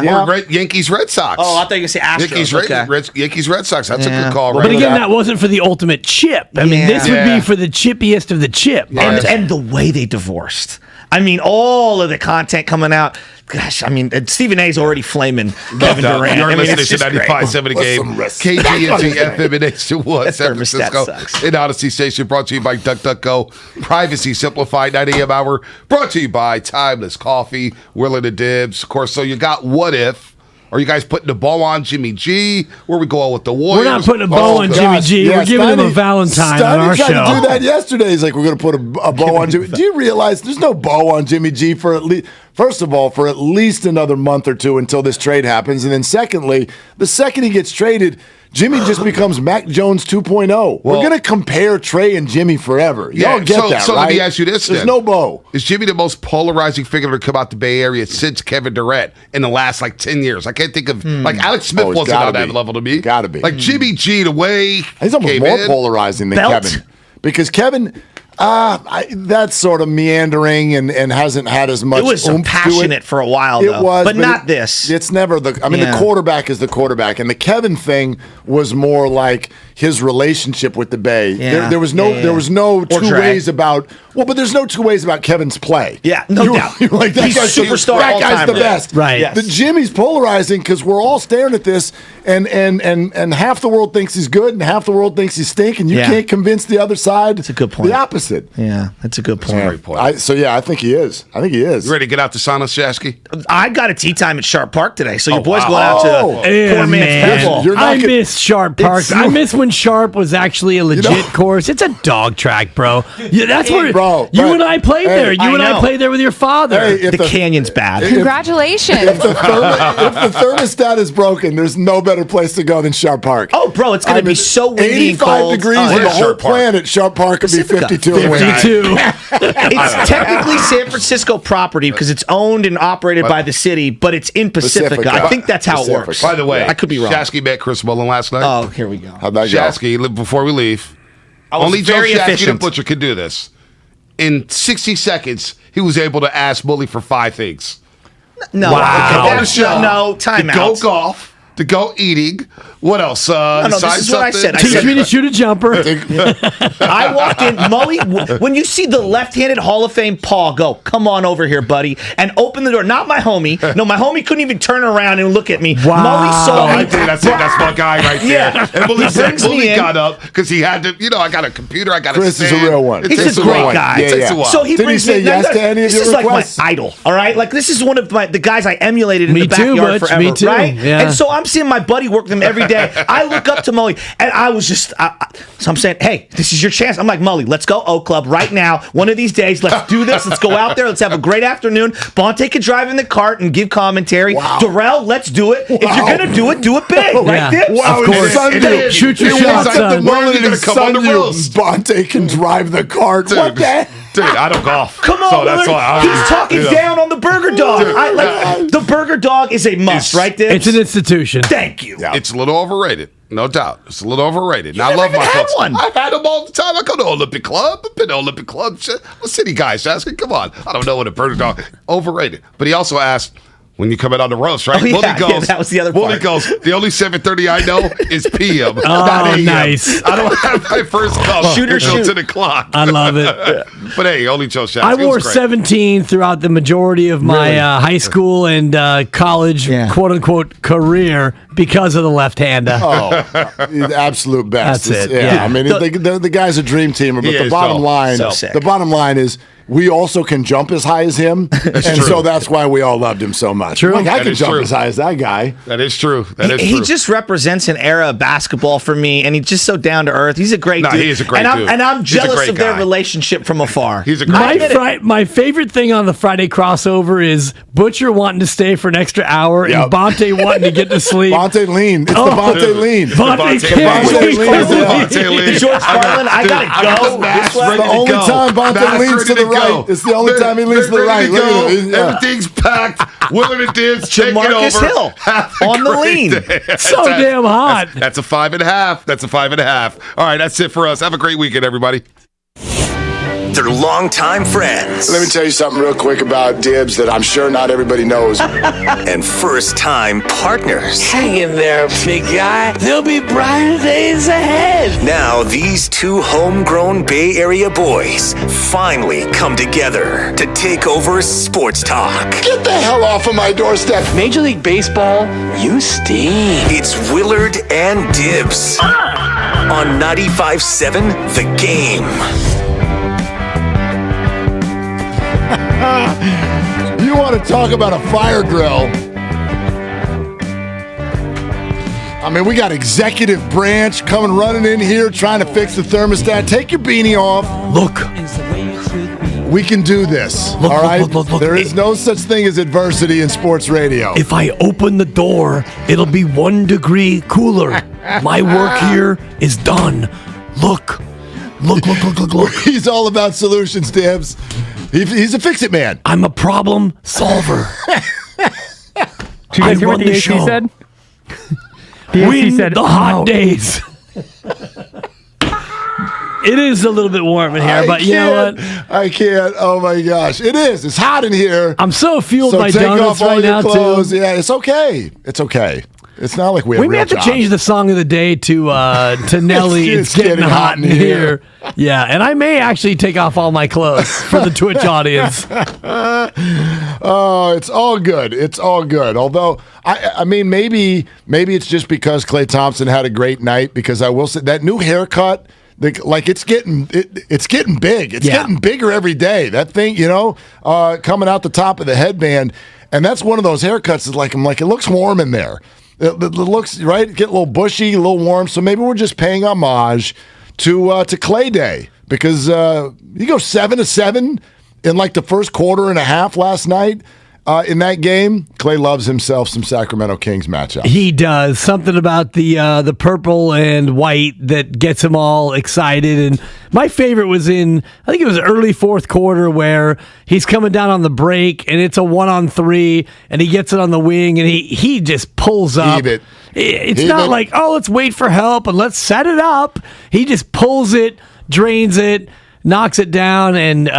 Yeah. Or Yankees, Red Sox. Oh, I thought you were going to say Astros. Yankees, Red Sox. That's a Yeah. good call. But Right again, there. that wasn't for the ultimate chip. I mean, this would Yeah. be for the chippiest of the chip. And the way they divorced. I mean, all of the content coming out. Gosh, I mean, Stephen A's already flaming Kevin Durant. You're I mean, listening it's to just great. 95.7 game. KGNG FM and H2 That San thermostat Francisco. sucks. In Odyssey Station, brought to you by DuckDuckGo. Privacy Simplified, 9 a.m. hour. Brought to you by Timeless Coffee, Willard Dibs. Of course, so you got What If. Are you guys putting the bow on Jimmy G? Where we going with the Warriors? We're not putting a bow on Jimmy G. We're giving him a Valentine on our tried show. to do that yesterday. He's like, we're going to put a bow on Jimmy. Do you realize there's no bow on Jimmy G for at least, first of all, for at least another month or two until this trade happens. And then secondly, the second he gets traded, Jimmy just becomes Mac Jones 2.0. We're going to compare Trey and Jimmy forever. Y'all get that, so right? let me ask you this There's then. no bow. Is Jimmy the most polarizing figure to come out the Bay Area since Kevin Durant in the last 10 years? I can't think of like Alex Smith he's wasn't gotta on that be. level to me. Gotta be. Like Jimmy G, the way He's almost came more in. polarizing than Belt? Kevin. Because Kevin, that's sort of meandering and hasn't had as much It was oomph to passionate it. for a while, though. It was, but not this. It's never the. I mean, Yeah. the quarterback is the quarterback, and the Kevin thing was more like his relationship with the Bay. Yeah. There was no, Yeah. there was no Or two Dre. ways about. Well, but there's no two ways about Kevin's play. Yeah, no doubt. You're like that He's guy's superstar That guy's all-timer. the best. Right. Yes. The Jimmy's polarizing because we're all staring at this, and half the world thinks he's good, and half the world thinks he's stink, and you Yeah. can't convince the other side. That's a good point. The opposite. Yeah, that's a good point. Great point. I think he is. I think he is. You ready to get out to Sana Shasky? I got a tea time at Sharp Park today, so your Oh, boys wow. going out to Oh. Yeah, poor man's man. Pebble. You're not I gonna- miss Sharp Park. It's- I miss when when Sharp was actually a legit course. It's a dog track, bro. Yeah, that's where you and I played there. You and I played there with your father. Hey, the canyon's bad. Congratulations. If the thermostat is broken, there's no better place to go than Sharp Park. Oh, bro, it's going to be so windy and 85 cold. degrees and the whole planet. Sharp Park could be 52. 52. It's technically San Francisco property because it's owned and operated by the city, but it's in Pacifica. I think that's how it works. By the way, I could be wrong. Shasky met Chris Mullen last night. Oh, here we go. How'd that go? Shasky, before we leave, I was only Joe very Shasky the efficient. Butcher could do this. In 60 seconds, he was able to ask Bully for 5 things. No, Wow. okay, that's no time to out. go golf, to go eating. What else? No, this is what I said. Teach me to shoot a jumper. I walked in, Mully, when you see the left-handed Hall of Fame Paul go, come on over here, buddy, and open the door. Not my homie. No, my homie couldn't even turn around and look at me. Wow. Mully saw me. I think that's my guy right there. Yeah. And Bully He said, brings me Bully in. got up because he had to, I got a computer, I got a Chris is a stand. real one. It He's takes a while. great guy. It takes a while. So he Did he brings say me, yes to any of this your is like requests? my idol, all right? Like, this is one of the guys I emulated in Me the too, backyard Butch. forever, Me too. right? Yeah. And so I'm seeing my buddy work with him every day. I look up to Mully, and I was just, so I'm saying, hey, this is your chance. I'm like, Mully, let's go O Club right now. One of these days, let's do this. Let's go out there. Let's have a great afternoon. Bonte can drive in the cart and give commentary. Wow. Darrell, let's do it. If you're going to do it big, right, Dibs? Wow, Of course. Shoot your shots, At the son. moment You're gonna come on the roast. Bonte can drive the cart. What the? Dude, I don't golf. Come on, so that's Willard. why He's talking down on the burger dog. The burger dog is a must, right, Dibs? It's an institution. Thank you. It's a little overrated, no doubt. It's a little overrated. Now, I never love my even had folks. one. I've had them all the time. I go to Olympic Club. I've been to Olympic Club. Shit. I'm a city guy, Shasky. Come on. I don't know what a burger dog. Overrated. But he also asked, when you come in on the roast, right? Oh, yeah, Willie goes, yeah, that was the other Willie part. goes, the only 7:30 I know is PM. Oh, not AM. nice. I don't have my first call Shooter until shoot. 10 o'clock. I love it. But hey, only Joe Shasky. I It was wore great. 17 throughout the majority of my high school and college, quote-unquote, career because of the left-hander. Oh, he's the absolute best. That's it. Yeah, Yeah. I mean, the guy's a dream teamer, but He the is bottom line, so sick. the bottom line is we also can jump as high as him, and true. so that's why we all loved him so much. True. Like, I That can is jump true. as high as that guy. That is true. That is He true. just represents an era of basketball for me, and he's just so down to earth. He's a great No, dude. he is a great and dude. I'm He's a jealous great of their guy. relationship from afar. He's a great I admit it. My favorite thing on the Friday crossover is Butcher wanting to stay for an extra hour Yep. and Bonte wanting to get to sleep. Bonte lean. It's Oh. the Bonte lean. Bonte can't Bonte wait. lean. Bonte lean. George Carlin, I gotta go. Matt's This way. ready The to only go. time Bonte Matt's leans ready to the go. right. It's the only time he leans to the They're right. ready to Look go. at him. Yeah. Everything's packed. Willard and Dibs taking Jamarcus over. Hill Have a on the great lean. day. So damn hot. That's a 5.5. That's a 5.5. All right, that's it for us. Have a great weekend, everybody. They're longtime friends. Let me tell you something real quick about Dibs that I'm sure not everybody knows. And first-time partners. Hang in there, big guy. There'll be brighter days ahead. Now, these two homegrown Bay Area boys finally come together to take over sports talk. Get the hell off of my doorstep. Major League Baseball, you stink. It's Willard and Dibs on 95.7 The Game. You want to talk about a fire drill? I mean, we got executive branch coming running in here trying to fix the thermostat. Take your beanie off. Look. We can do this. Look, all right? look. There is no such thing as adversity in sports radio. If I open the door, it'll be 1 degree cooler. My work here is done. Look. Look. He's all about solutions, Dibs. He's a fix-it man. I'm a problem solver. Did you guys hear what the AC said? The AC Win said, the hot days. It is a little bit warm in here, but you know what? I can't. Oh my gosh, it is. It's hot in here. I'm so fueled So by take donuts off all right your now clothes. too. Yeah, it's okay. It's okay. It's not like we have We may real have to jobs. change the song of the day to Nelly. It's getting hot in here. Yeah, and I may actually take off all my clothes for the Twitch audience. Oh, it's all good. It's all good. Although, I mean, maybe it's just because Klay Thompson had a great night. Because I will say that new haircut, it's getting big. It's getting bigger every day. That thing, coming out the top of the headband, and that's one of those haircuts. Is like I'm like, it looks warm in there. It looks right. Get a little bushy, a little warm. So maybe we're just paying homage to Clay Day because he goes 7-7 in like the first quarter and a half last night. In that game, Clay loves himself some Sacramento Kings matchup. He does. Something about the purple and white that gets him all excited. And my favorite was I think it was early fourth quarter where he's coming down on the break and it's a 1-on-3 and he gets it on the wing and he just pulls up. It's not like, oh, let's wait for help and let's set it up. He just pulls it, drains it, knocks it down, and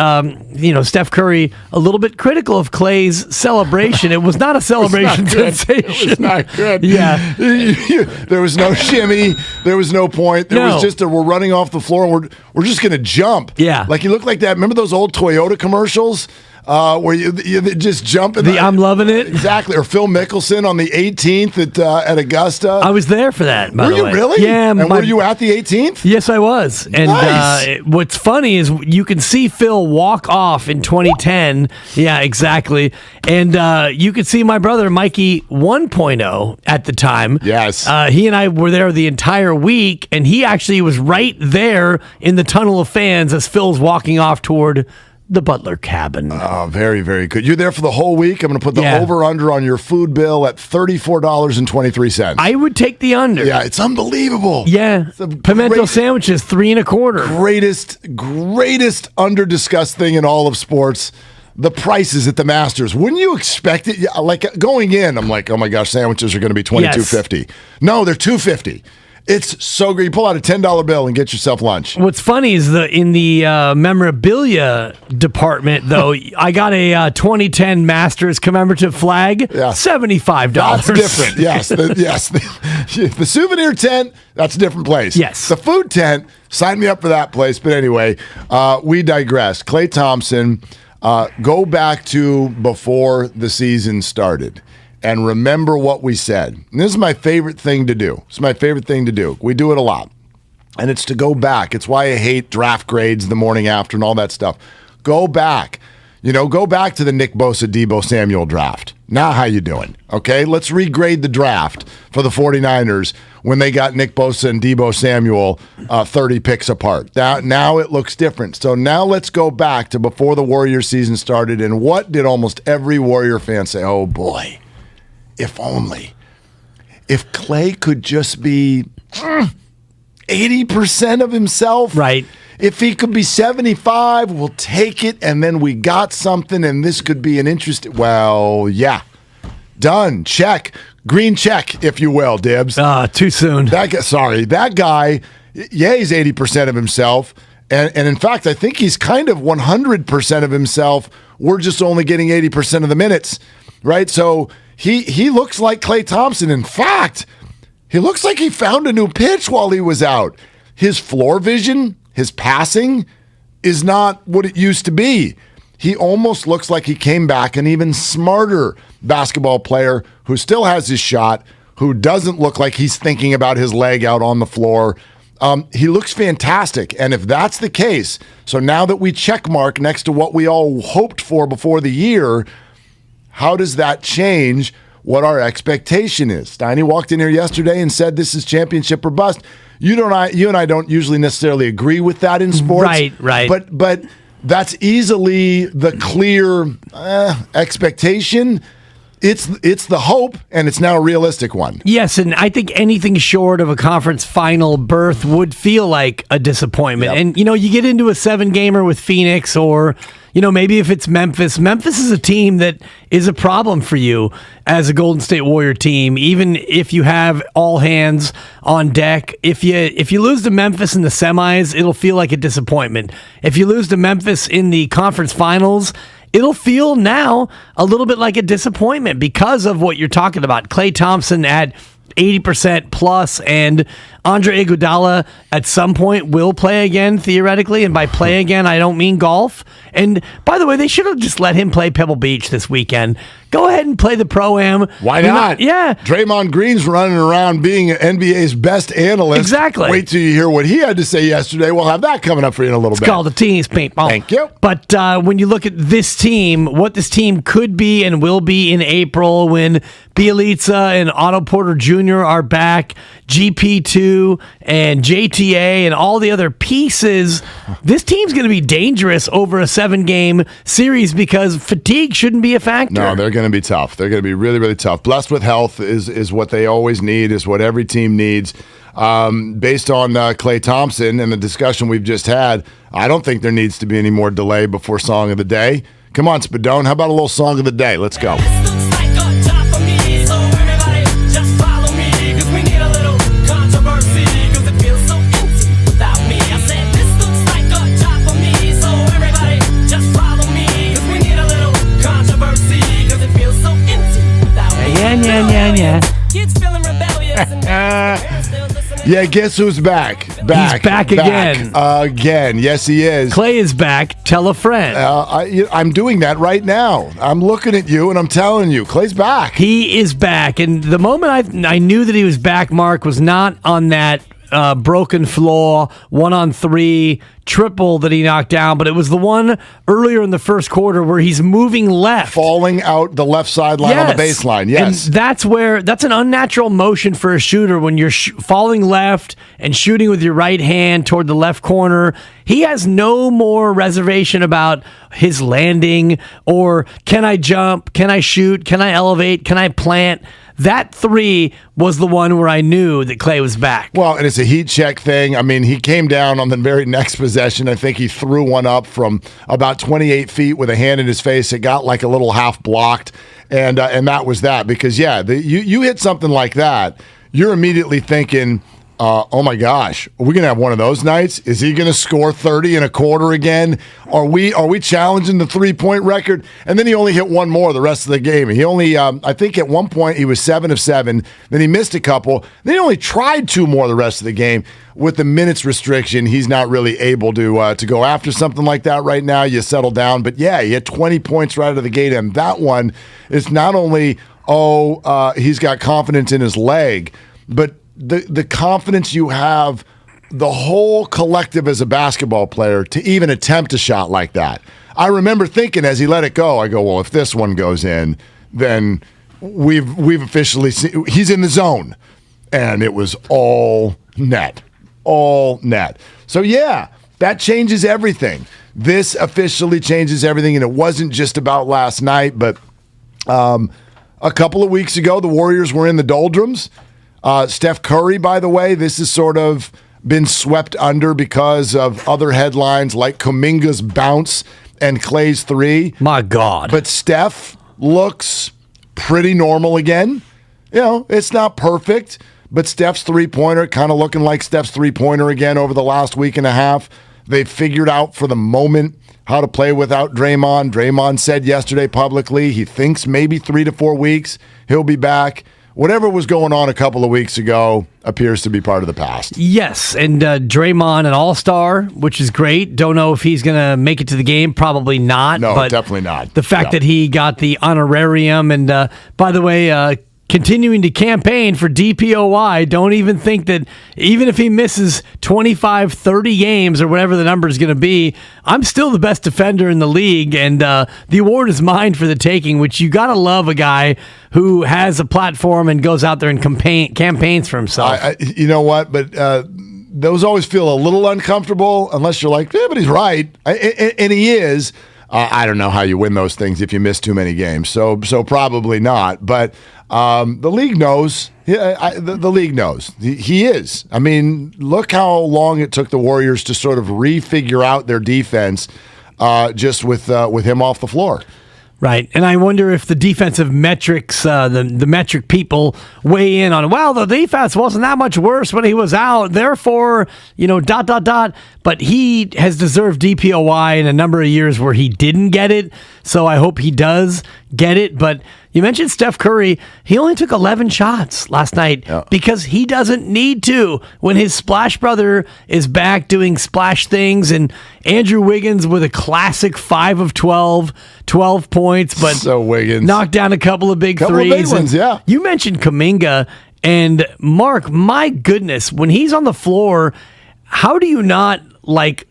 Steph Curry a little bit critical of Clay's celebration. It was not a celebration sensation. It was not good. Yeah, there was no shimmy. There was no point. There was just we're running off the floor and we're just gonna jump. Yeah, like you look like that. Remember those old Toyota commercials? Where you just jump in I'm loving it. Exactly. Or Phil Mickelson on the 18th at Augusta. I was there for that, by the way. Were you really? Yeah. And were you at the 18th? Yes, I was. And nice. What's funny is you can see Phil walk off in 2010. Yeah, exactly. And you could see my brother, Mikey 1.0 at the time. Yes. He and I were there the entire week, and he actually was right there in the tunnel of fans as Phil's walking off toward the Butler cabin. Oh, very, very good. You're there for the whole week. I'm going to put the over-under on your food bill at $34.23. I would take the under. Yeah, it's unbelievable. Yeah. Pimento sandwiches, $3.25. Greatest under-discussed thing in all of sports. The prices at the Masters. Wouldn't you expect it? Yeah, like going in, I'm like, oh my gosh, sandwiches are going to be $22.50. No, they're $2.50. It's so great. You pull out a $10 bill and get yourself lunch. What's funny is in the memorabilia department, though, I got a 2010 Masters commemorative flag, $75. That's different. Yes. The souvenir tent, that's a different place. Yes. The food tent, sign me up for that place. But anyway, we digress. Klay Thompson, go back to before the season started. And remember what we said. And this is my favorite thing to do. We do it a lot. And it's to go back. It's why I hate draft grades the morning after and all that stuff. Go back. Go back to the Nick Bosa, Deebo Samuel draft. Now how you doing? Okay, let's regrade the draft for the 49ers when they got Nick Bosa and Deebo Samuel 30 picks apart. Now it looks different. So now let's go back to before the Warrior season started. And what did almost every Warrior fan say? Oh, boy. If only. If Clay could just be 80% of himself. Right. If he could be 75, we'll take it, and then we got something, and this could be an interesting... Well, yeah. Done. Check. Green check, if you will, Dibs. Too soon. That guy, yeah, he's 80% of himself, and in fact, I think he's kind of 100% of himself. We're just only getting 80% of the minutes, right? So... He looks like Klay Thompson. In fact, he looks like he found a new pitch while he was out. His floor vision, his passing is not what it used to be. He almost looks like he came back an even smarter basketball player who still has his shot, who doesn't look like he's thinking about his leg out on the floor. He looks fantastic. And if that's the case, so now that we check mark next to what we all hoped for before the year, how does that change what our expectation is? Steiny walked in here yesterday and said this is championship or bust. You and I don't usually necessarily agree with that in sports. Right. But that's easily the clear expectation. It's the hope, and it's now a realistic one. Yes, and I think anything short of a conference final berth would feel like a disappointment. Yep. And, you get into a 7-gamer with Phoenix or, maybe if it's Memphis. Memphis is a team that is a problem for you as a Golden State Warrior team, even if you have all hands on deck. If you lose to Memphis in the semis, it'll feel like a disappointment. If you lose to Memphis in the conference finals, it'll feel now a little bit like a disappointment because of what you're talking about. Klay Thompson at 80% plus, and Andre Iguodala at some point will play again, theoretically. And by play again, I don't mean golf. And by the way, they should have just let him play Pebble Beach this weekend. Go ahead and play the Pro-Am. Why You're not? Yeah. Draymond Green's running around being NBA's best analyst. Exactly. Wait till you hear what he had to say yesterday. We'll have that coming up for you in a little bit. It's called the Teens Paintball. Thank you. But when you look at this team, what this team could be and will be in April when Bielitsa and Otto Porter Jr. are back, GP2 and JTA and all the other pieces, this team's going to be dangerous over a 7-game series because fatigue shouldn't be a factor. No, they're going to be tough. They're going to be really, really tough. Blessed with health is what they always need, is what every team needs. Based on Klay Thompson and the discussion we've just had, I don't think there needs to be any more delay before Song of the Day. Come on, Spadone. How about a little Song of the Day? Let's go. Yeah. Yeah, guess who's back? He's back again. Again. Yes, he is. Klay is back. Tell a friend. I'm doing that right now. I'm looking at you and I'm telling you, Klay's back. He is back. And the moment I knew that he was back, Mark, was not on that broken floor, 1-on-3 triple that he knocked down, but it was the one earlier in the first quarter where he's moving left. Falling out the left sideline on the baseline, yes. And that's an unnatural motion for a shooter when you're falling left and shooting with your right hand toward the left corner. He has no more reservation about his landing or can I jump, can I shoot, can I elevate, can I plant. That 3 was the one where I knew that Klay was back. Well, and it's a heat check thing. I mean, he came down on the very next possession. I think he threw one up from about 28 feet with a hand in his face. It got like a little half blocked, and that was that. Because, you hit something like that, you're immediately thinking, oh my gosh, are we going to have one of those nights? Is he going to score 30 in a quarter again? Are we challenging the 3-point record? And then he only hit one more the rest of the game. He only, I think at one point he was 7 of 7. Then he missed a couple. Then he only tried 2 more the rest of the game. With the minutes restriction, he's not really able to go after something like that right now. You settle down. But yeah, he had 20 points right out of the gate. And that one is not only, he's got confidence in his leg, but the confidence you have, the whole collective as a basketball player to even attempt a shot like that. I remember thinking as he let it go, I go, well, if this one goes in, then we've officially seen he's in the zone. And it was all net. So yeah, that changes everything. This officially changes everything. And it wasn't just about last night, but a couple of weeks ago, the Warriors were in the doldrums. Steph Curry, by the way, this has sort of been swept under because of other headlines like Kuminga's bounce and Klay's 3. My God. But Steph looks pretty normal again. You know, it's not perfect, but Steph's 3-pointer kind of looking like Steph's 3-pointer again over the last week and a half. They've figured out for the moment how to play without Draymond. Draymond said yesterday publicly he thinks maybe 3 to 4 weeks he'll be back. Whatever was going on a couple of weeks ago appears to be part of the past. Yes, and Draymond, an all-star, which is great. Don't know if he's going to make it to the game. Probably not. No, but definitely not. The fact that he got the honorarium, and by the way, continuing to campaign for DPOY, don't even think that even if he misses 25, 30 games or whatever the number is going to be, I'm still the best defender in the league, and the award is mine for the taking, which you got to love a guy who has a platform and goes out there and campaigns for himself. You know what? But those always feel a little uncomfortable unless you're like, yeah, but he's right. And he is. I don't know how you win those things if you miss too many games. So probably not. But the league knows. The league knows. He is. I mean, look how long it took the Warriors to sort of refigure out their defense just with him off the floor. Right, and I wonder if the defensive metrics, the metric people weigh in on, well, the defense wasn't that much worse when he was out, therefore, but he has deserved DPOY in a number of years where he didn't get it, so I hope he does get it, but You mentioned Steph Curry. He only took 11 shots last night because he doesn't need to. When his splash brother is back doing splash things, and Andrew Wiggins with a classic 5 of 12 points, but so Wiggins knocked down a couple of big threes. Big ones, yeah. You mentioned Kuminga, and Mark, my goodness, when he's on the floor, how do you not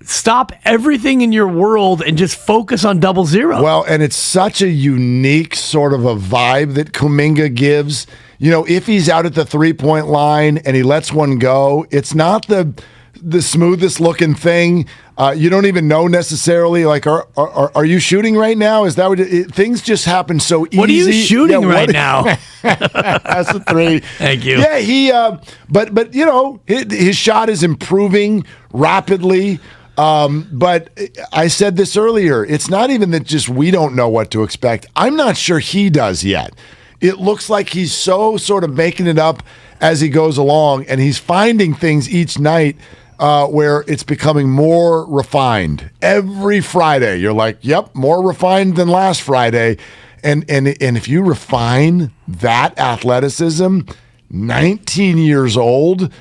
stop everything in your world and just focus on 0-0? Well, and it's such a unique sort of a vibe that Kuminga gives. If he's out at the 3-point line and he lets one go, it's not the smoothest looking thing. You don't even know necessarily, are you shooting right now? Is that what things just happen so easy? What are you shooting right now? That's a 3. Thank you. Yeah, but his shot is improving rapidly. But I said this earlier, it's not even that just we don't know what to expect. I'm not sure he does yet. It looks like he's so sort of making it up as he goes along, and he's finding things each night where it's becoming more refined. Every Friday, you're like, yep, more refined than last Friday. And if you refine that athleticism, 19 years old,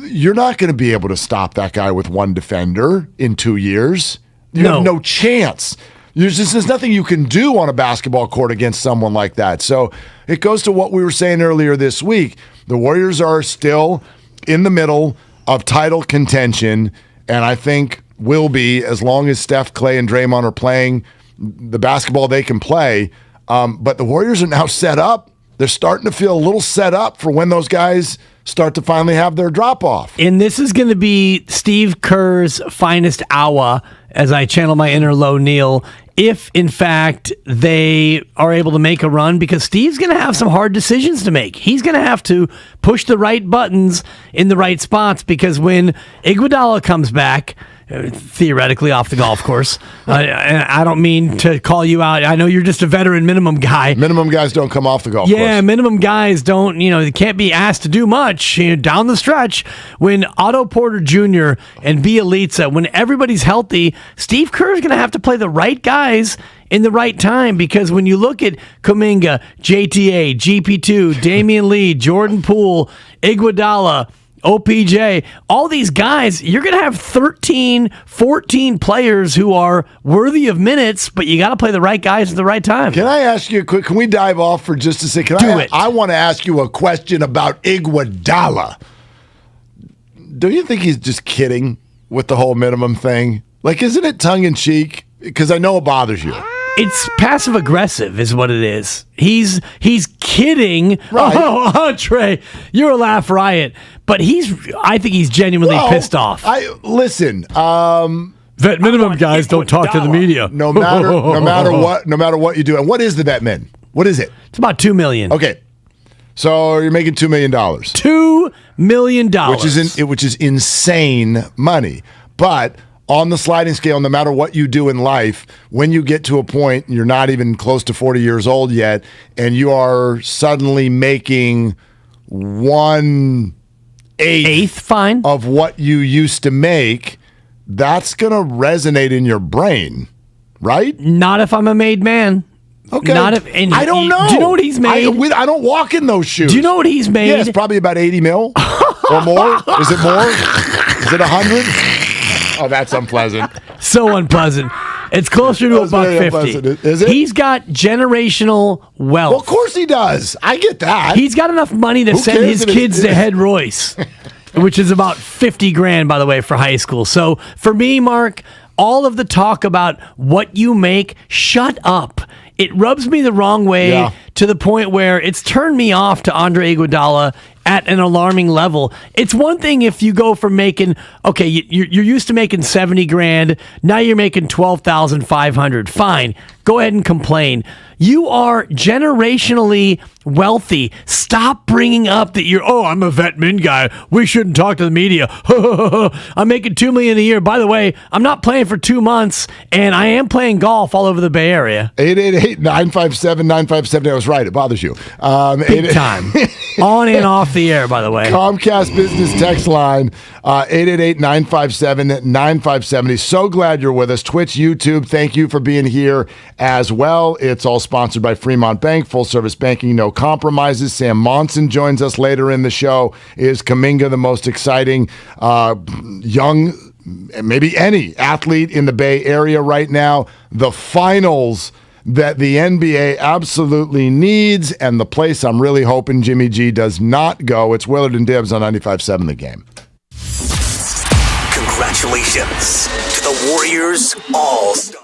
you're not going to be able to stop that guy with one defender in 2 years. You have no chance. There's nothing you can do on a basketball court against someone like that. So it goes to what we were saying earlier this week. The Warriors are still in the middle of title contention, and I think will be as long as Steph, Clay, and Draymond are playing the basketball they can play. But the Warriors are now set up. They're starting to feel a little set up for when those guys start to finally have their drop-off. And this is going to be Steve Kerr's finest hour, as I channel my inner Low Neal, if, in fact, they are able to make a run, because Steve's going to have some hard decisions to make. He's going to have to push the right buttons in the right spots, because when Iguodala comes back, theoretically off the golf course, I don't mean to call you out. I know you're just a veteran minimum guy. Minimum guys don't come off the golf course. Yeah, minimum guys don't, they can't be asked to do much down the stretch. When Otto Porter Jr. and Bielitsa, when everybody's healthy, Steve Kerr's going to have to play the right guys in the right time, because when you look at Kuminga, JTA, GP2, Damian Lee, Jordan Poole, Iguodala, OPJ, all these guys, you're going to have 13, 14 players who are worthy of minutes, but you got to play the right guys at the right time. Can I ask you a quick, can we dive off for just a second? Do it. I want to ask you a question about Iguodala. Do you think he's just kidding with the whole minimum thing? Isn't it tongue-in-cheek? Because I know it bothers you. It's passive aggressive, is what it is. He's kidding. Right. Oh, Andre, you're a laugh riot. But I think he's genuinely pissed off. Listen. Vet minimum guys don't talk to the media. No matter what you do. And what is the vet min? What is it? It's about $2 million. Okay. So you're making $2 million. $2 million. Which is insane money. But on the sliding scale, no matter what you do in life, when you get to a point, you're not even close to 40 years old yet, and you are suddenly making 1/8 fine of what you used to make, that's going to resonate in your brain, right? Not if I'm a made man. Okay. I don't know. Do you know what he's made? I don't walk in those shoes. Do you know what he's made? Yeah, it's probably about 80 mil or more. Is it more? Is it 100? Oh, that's unpleasant. So unpleasant. It's closer to $150. Is it? He's got generational wealth. Well, of course he does. I get that. He's got enough money to send his kids to Head Royce, which is about $50,000, by the way, for high school. So for me, Mark, all of the talk about what you make, shut up. It rubs me the wrong way to the point where it's turned me off to Andre Iguodala at an alarming level. It's one thing if you go from making, okay, you're used to making $70,000, now you're making $12,500. Fine, go ahead and complain. You are generationally wealthy. Stop bringing up that I'm a vet min guy. We shouldn't talk to the media. I'm making $2 million a year. By the way, I'm not playing for 2 months, and I am playing golf all over the Bay Area. 888-957-9570. I was right. It bothers you. Big time. On and off the air, by the way. Comcast Business Text Line, 888-957-9570. So glad you're with us. Twitch, YouTube, thank you for being here as well. It's all sponsored sponsored by Fremont Bank, full service banking, no compromises. Sam Monson joins us later in the show. Is Kuminga the most exciting young, maybe any athlete in the Bay Area right now? The finals that the NBA absolutely needs, and the place I'm really hoping Jimmy G does not go. It's Willard and Dibs on 95.7 The Game. Congratulations to the Warriors All-Star.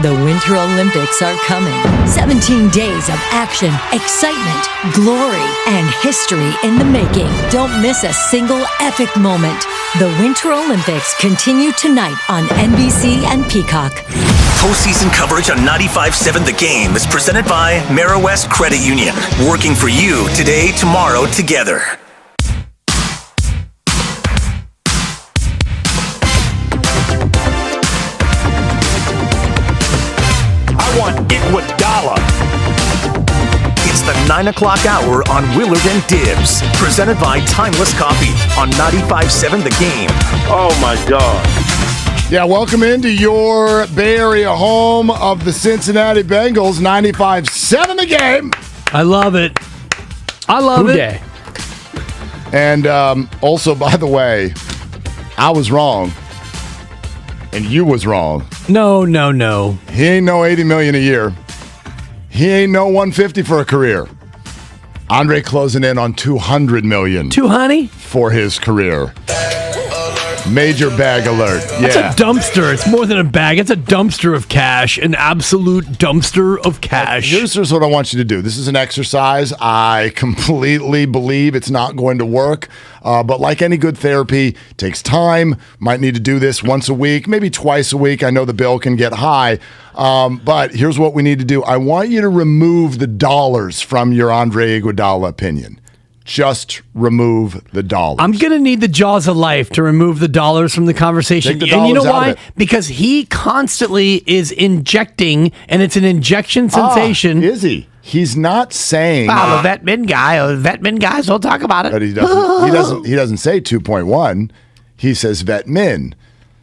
The Winter Olympics are coming. 17 days of action, excitement, glory, and history in the making. Don't miss a single epic moment. The Winter Olympics continue tonight on NBC and Peacock. Postseason coverage on 95.7 The Game is presented by West Credit Union. Working for you today, tomorrow, together. I want Iguodala. It's the 9 o'clock hour on Willard and Dibs, presented by Timeless Coffee on 95.7 The Game. Oh, my God. Yeah, welcome into your Bay Area home of the Cincinnati Bengals, 95.7 The Game. I love it. I love it. And also, by the way, I was wrong. And you was wrong. No. He ain't no $80 million a year. He ain't no $150 for a career. Andre closing in on $200 million. $200 for his career. Major bag alert. That's a dumpster. It's more than a bag. It's a dumpster of cash. An absolute dumpster of cash. Here's what I want you to do. This is an exercise. I completely believe it's not going to work. But like any good therapy, it takes time. Might need to do this once a week, maybe twice a week. I know the bill can get high. But here's what we need to do. I want you to remove the dollars from your Andre Iguodala opinion. Just remove the dollars. I'm going to need the jaws of life to remove the dollars from the conversation. Take the and you know dollars out why? of it. Because he constantly is injecting, and it's an injection sensation. Is he? He's not saying. Wow, the Vetmin guys, we'll talk about it. But he doesn't. He doesn't say 2.1. He says Vetmin.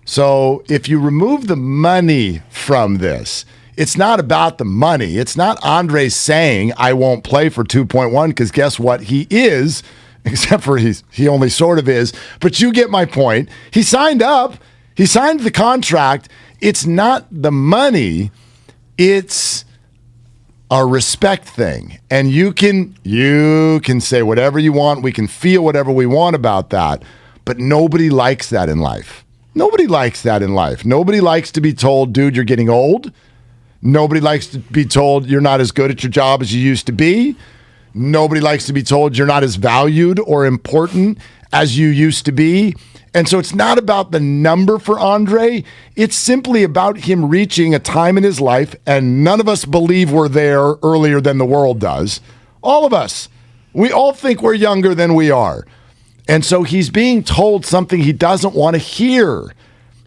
So if you remove the money from this, it's not about the money. It's not Andre saying, I won't play for 2.1, because guess what? He is, except for he only sort of is. But you get my point. He signed up. He signed the contract. It's not the money. It's a respect thing. And you can say whatever you want. We can feel whatever we want about that. But nobody likes that in life. Nobody likes that in life. Nobody likes to be told, dude, you're getting old. Nobody likes to be told you're not as good at your job as you used to be. Nobody likes to be told you're not as valued or important as you used to be. And so it's not about the number for Andre. It's simply about him reaching a time in his life, and none of us believe we're there earlier than the world does. All of us. We all think we're younger than we are. And so he's being told something he doesn't want to hear.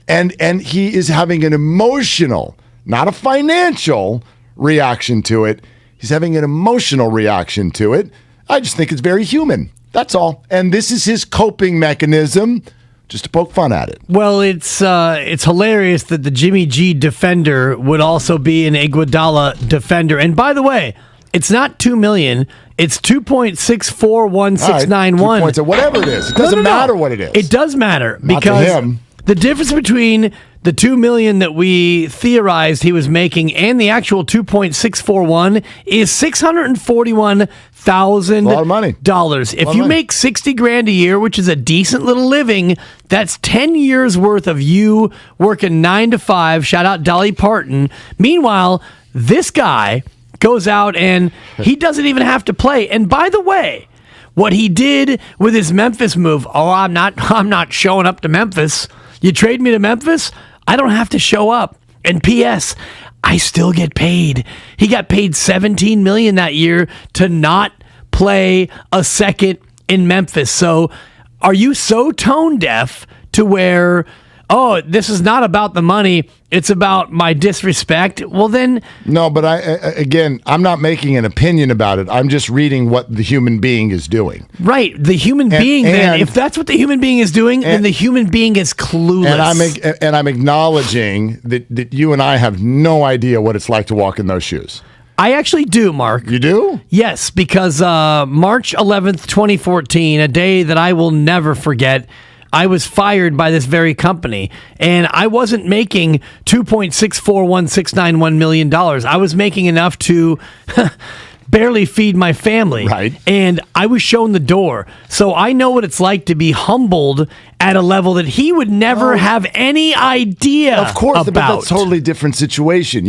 And he is having an emotional, not a financial reaction to it. He's having an emotional reaction to it. I just think it's very human. That's all. And this is his coping mechanism, just to poke fun at it. Well, it's hilarious that the Jimmy G defender would also be an Iguodala defender. And by the way, it's not $2 million. It's 2.641691. 2 points, whatever it is. It doesn't matter what it is. It does matter Not to because him. the difference between the $2 million that we theorized he was making and the actual 2.641 is $641,000. A lot of money. If you make $60,000 a year, which is a decent little living, that's 10 years worth of you working 9 to 5. Shout out Dolly Parton. Meanwhile, this guy goes out and he doesn't even have to play. And by the way, what he did with his Memphis move, I'm not showing up to Memphis. You trade me to Memphis, I don't have to show up. And P.S., I still get paid. He got paid $17 million that year to not play a second in Memphis. So are you so tone deaf to where, oh, this is not about the money, it's about my disrespect? Well, then... No, but I'm not making an opinion about it. I'm just reading what the human being is doing. Right. The human being, then, if that's what the human being is doing, then the human being is clueless. And I'm acknowledging that you and I have no idea what it's like to walk in those shoes. I actually do, Mark. You do? Yes, because March 11th, 2014, a day that I will never forget, I was fired by this very company, and I wasn't making $2.641,691 million. I was making enough to barely feed my family. Right. And I was shown the door. So I know what it's like to be humbled at a level that he would never have any idea Of course, but about. that's a totally different situation.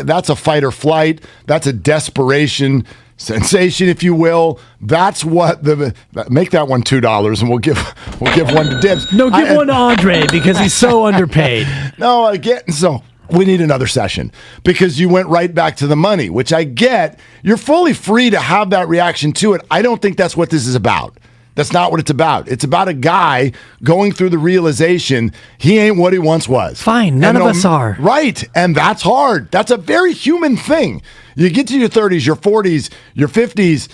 That's a fight or flight. That's a desperation sensation, if you will. That's what make that one $2, and we'll give one to Dibs. No, give one to Andre because he's so underpaid. No, again, so we need another session because you went right back to the money, which I get. You're fully free to have that reaction to it. I don't think that's what this is about. That's not what it's about. It's about a guy going through the realization he ain't what he once was. Fine, none of us are. Right, and that's hard. That's a very human thing. You get to your 30s, your 40s, your 50s,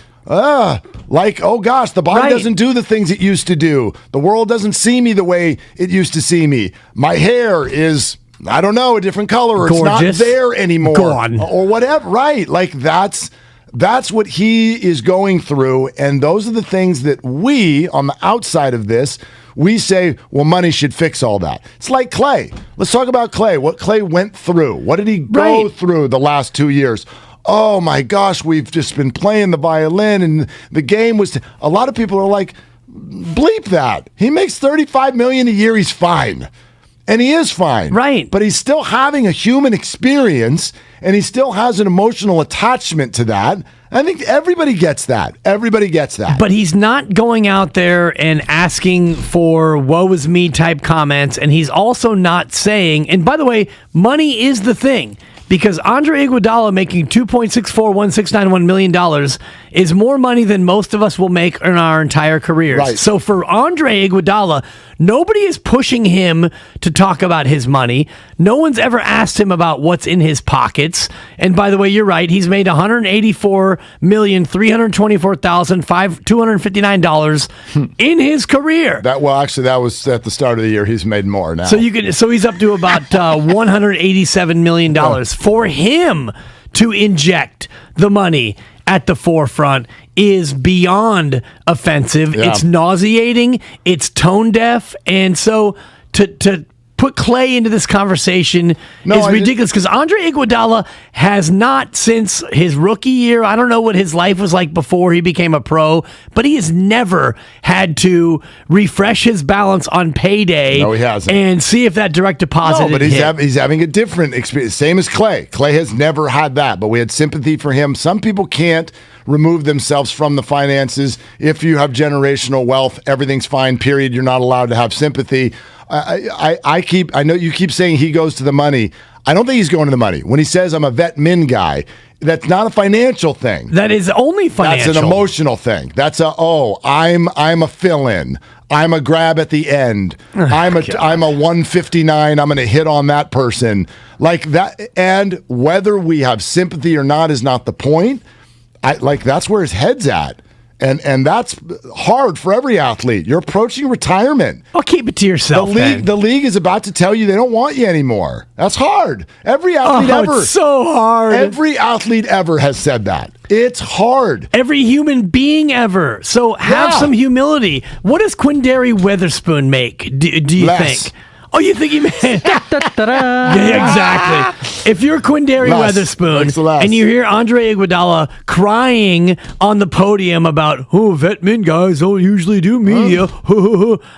like, oh gosh, the body doesn't do the things it used to do. The world doesn't see me the way it used to see me. My hair is, I don't know, a different color, or gorgeous. It's not there anymore. Gone. Or whatever, right. Like, that's what he is going through, and those are the things that we, on the outside of this, we say, well, money should fix all that. It's like Clay. Let's talk about Clay. What Clay went through. What did he go through the last 2 years? Oh, my gosh, we've just been playing the violin, and the game was... A lot of people are like, bleep that. He makes $35 million a year. He's fine. And he is fine. Right. But he's still having a human experience, and he still has an emotional attachment to that. I think everybody gets that. Everybody gets that. But he's not going out there and asking for woe is me type comments, and he's also not saying, and by the way, money is the thing. Because Andre Iguodala making $2.641691 million is more money than most of us will make in our entire careers. Right. So for Andre Iguodala, nobody is pushing him to talk about his money. No one's ever asked him about what's in his pockets. And by the way, you're right. He's made $184,324,259 in his career. That was at the start of the year. He's made more now. So he's up to about $187 million. For him to inject the money at the forefront is beyond offensive. Yeah. It's nauseating. It's tone deaf. And so to put Clay into this conversation is ridiculous because Andre Iguodala has not, since his rookie year, I don't know what his life was like before he became a pro, but he has never had to refresh his balance on payday. No, he hasn't. And see if that direct deposit No, but he's having a different experience. Same as Clay. Clay has never had that, but we had sympathy for him. Some people can't remove themselves from the finances. If you have generational wealth, everything's fine, period. You're not allowed to have sympathy. I know you keep saying he goes to the money. I don't think he's going to the money. When he says I'm a vet min guy, that's not a financial thing. That is only financial. That's an emotional thing. That's I'm a fill-in. I'm a grab at the end. I'm a 159. I'm going to hit on that person like that. And whether we have sympathy or not is not the point. That's where his head's at. And that's hard for every athlete. You're approaching retirement. Well, keep it to yourself. The league is about to tell you they don't want you anymore. That's hard. Every athlete ever. It's so hard. Every athlete ever has said that. It's hard. Every human being ever. So have some humility. What does Quindary Weatherspoon make? Do you think? Oh, you think he made Yeah, exactly. If you're Quindary Weatherspoon and you hear Andre Iguodala crying on the podium about, vet min guys don't usually do media,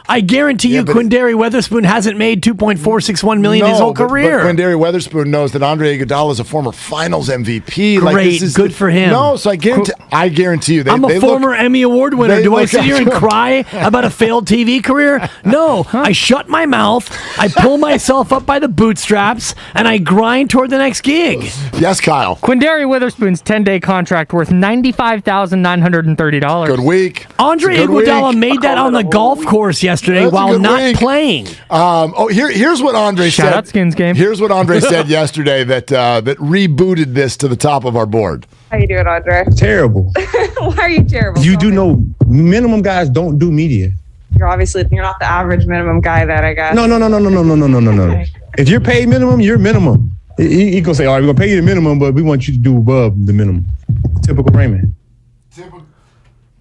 I guarantee you Quindary Weatherspoon hasn't made $2.461 million his whole career. But Quindary Weatherspoon knows that Andre Iguodala is a former Finals MVP. Great, good for him. No, so I guarantee you. I'm a former Emmy Award winner. Do I sit here and cry about a failed TV career? No, I shut my mouth. I pull myself up by the bootstraps and I grind toward the next gig. Yes, Kyle. Quindary Weatherspoon's 10-day contract worth $95,930. Good week. Andre Iguodala made that on the golf course yesterday while not playing. Here's what Andre said. Shout out Skins Game. Here's what Andre said yesterday that rebooted this to the top of our board. How you doing, Andre? Terrible. Why are you terrible? You do know minimum guys don't do media. You're not the average minimum guy that I guess. No. Okay. If you're paid minimum, you're minimum. He gonna say, all right, we're gonna pay you the minimum, but we want you to do above the minimum. Typical Raymond.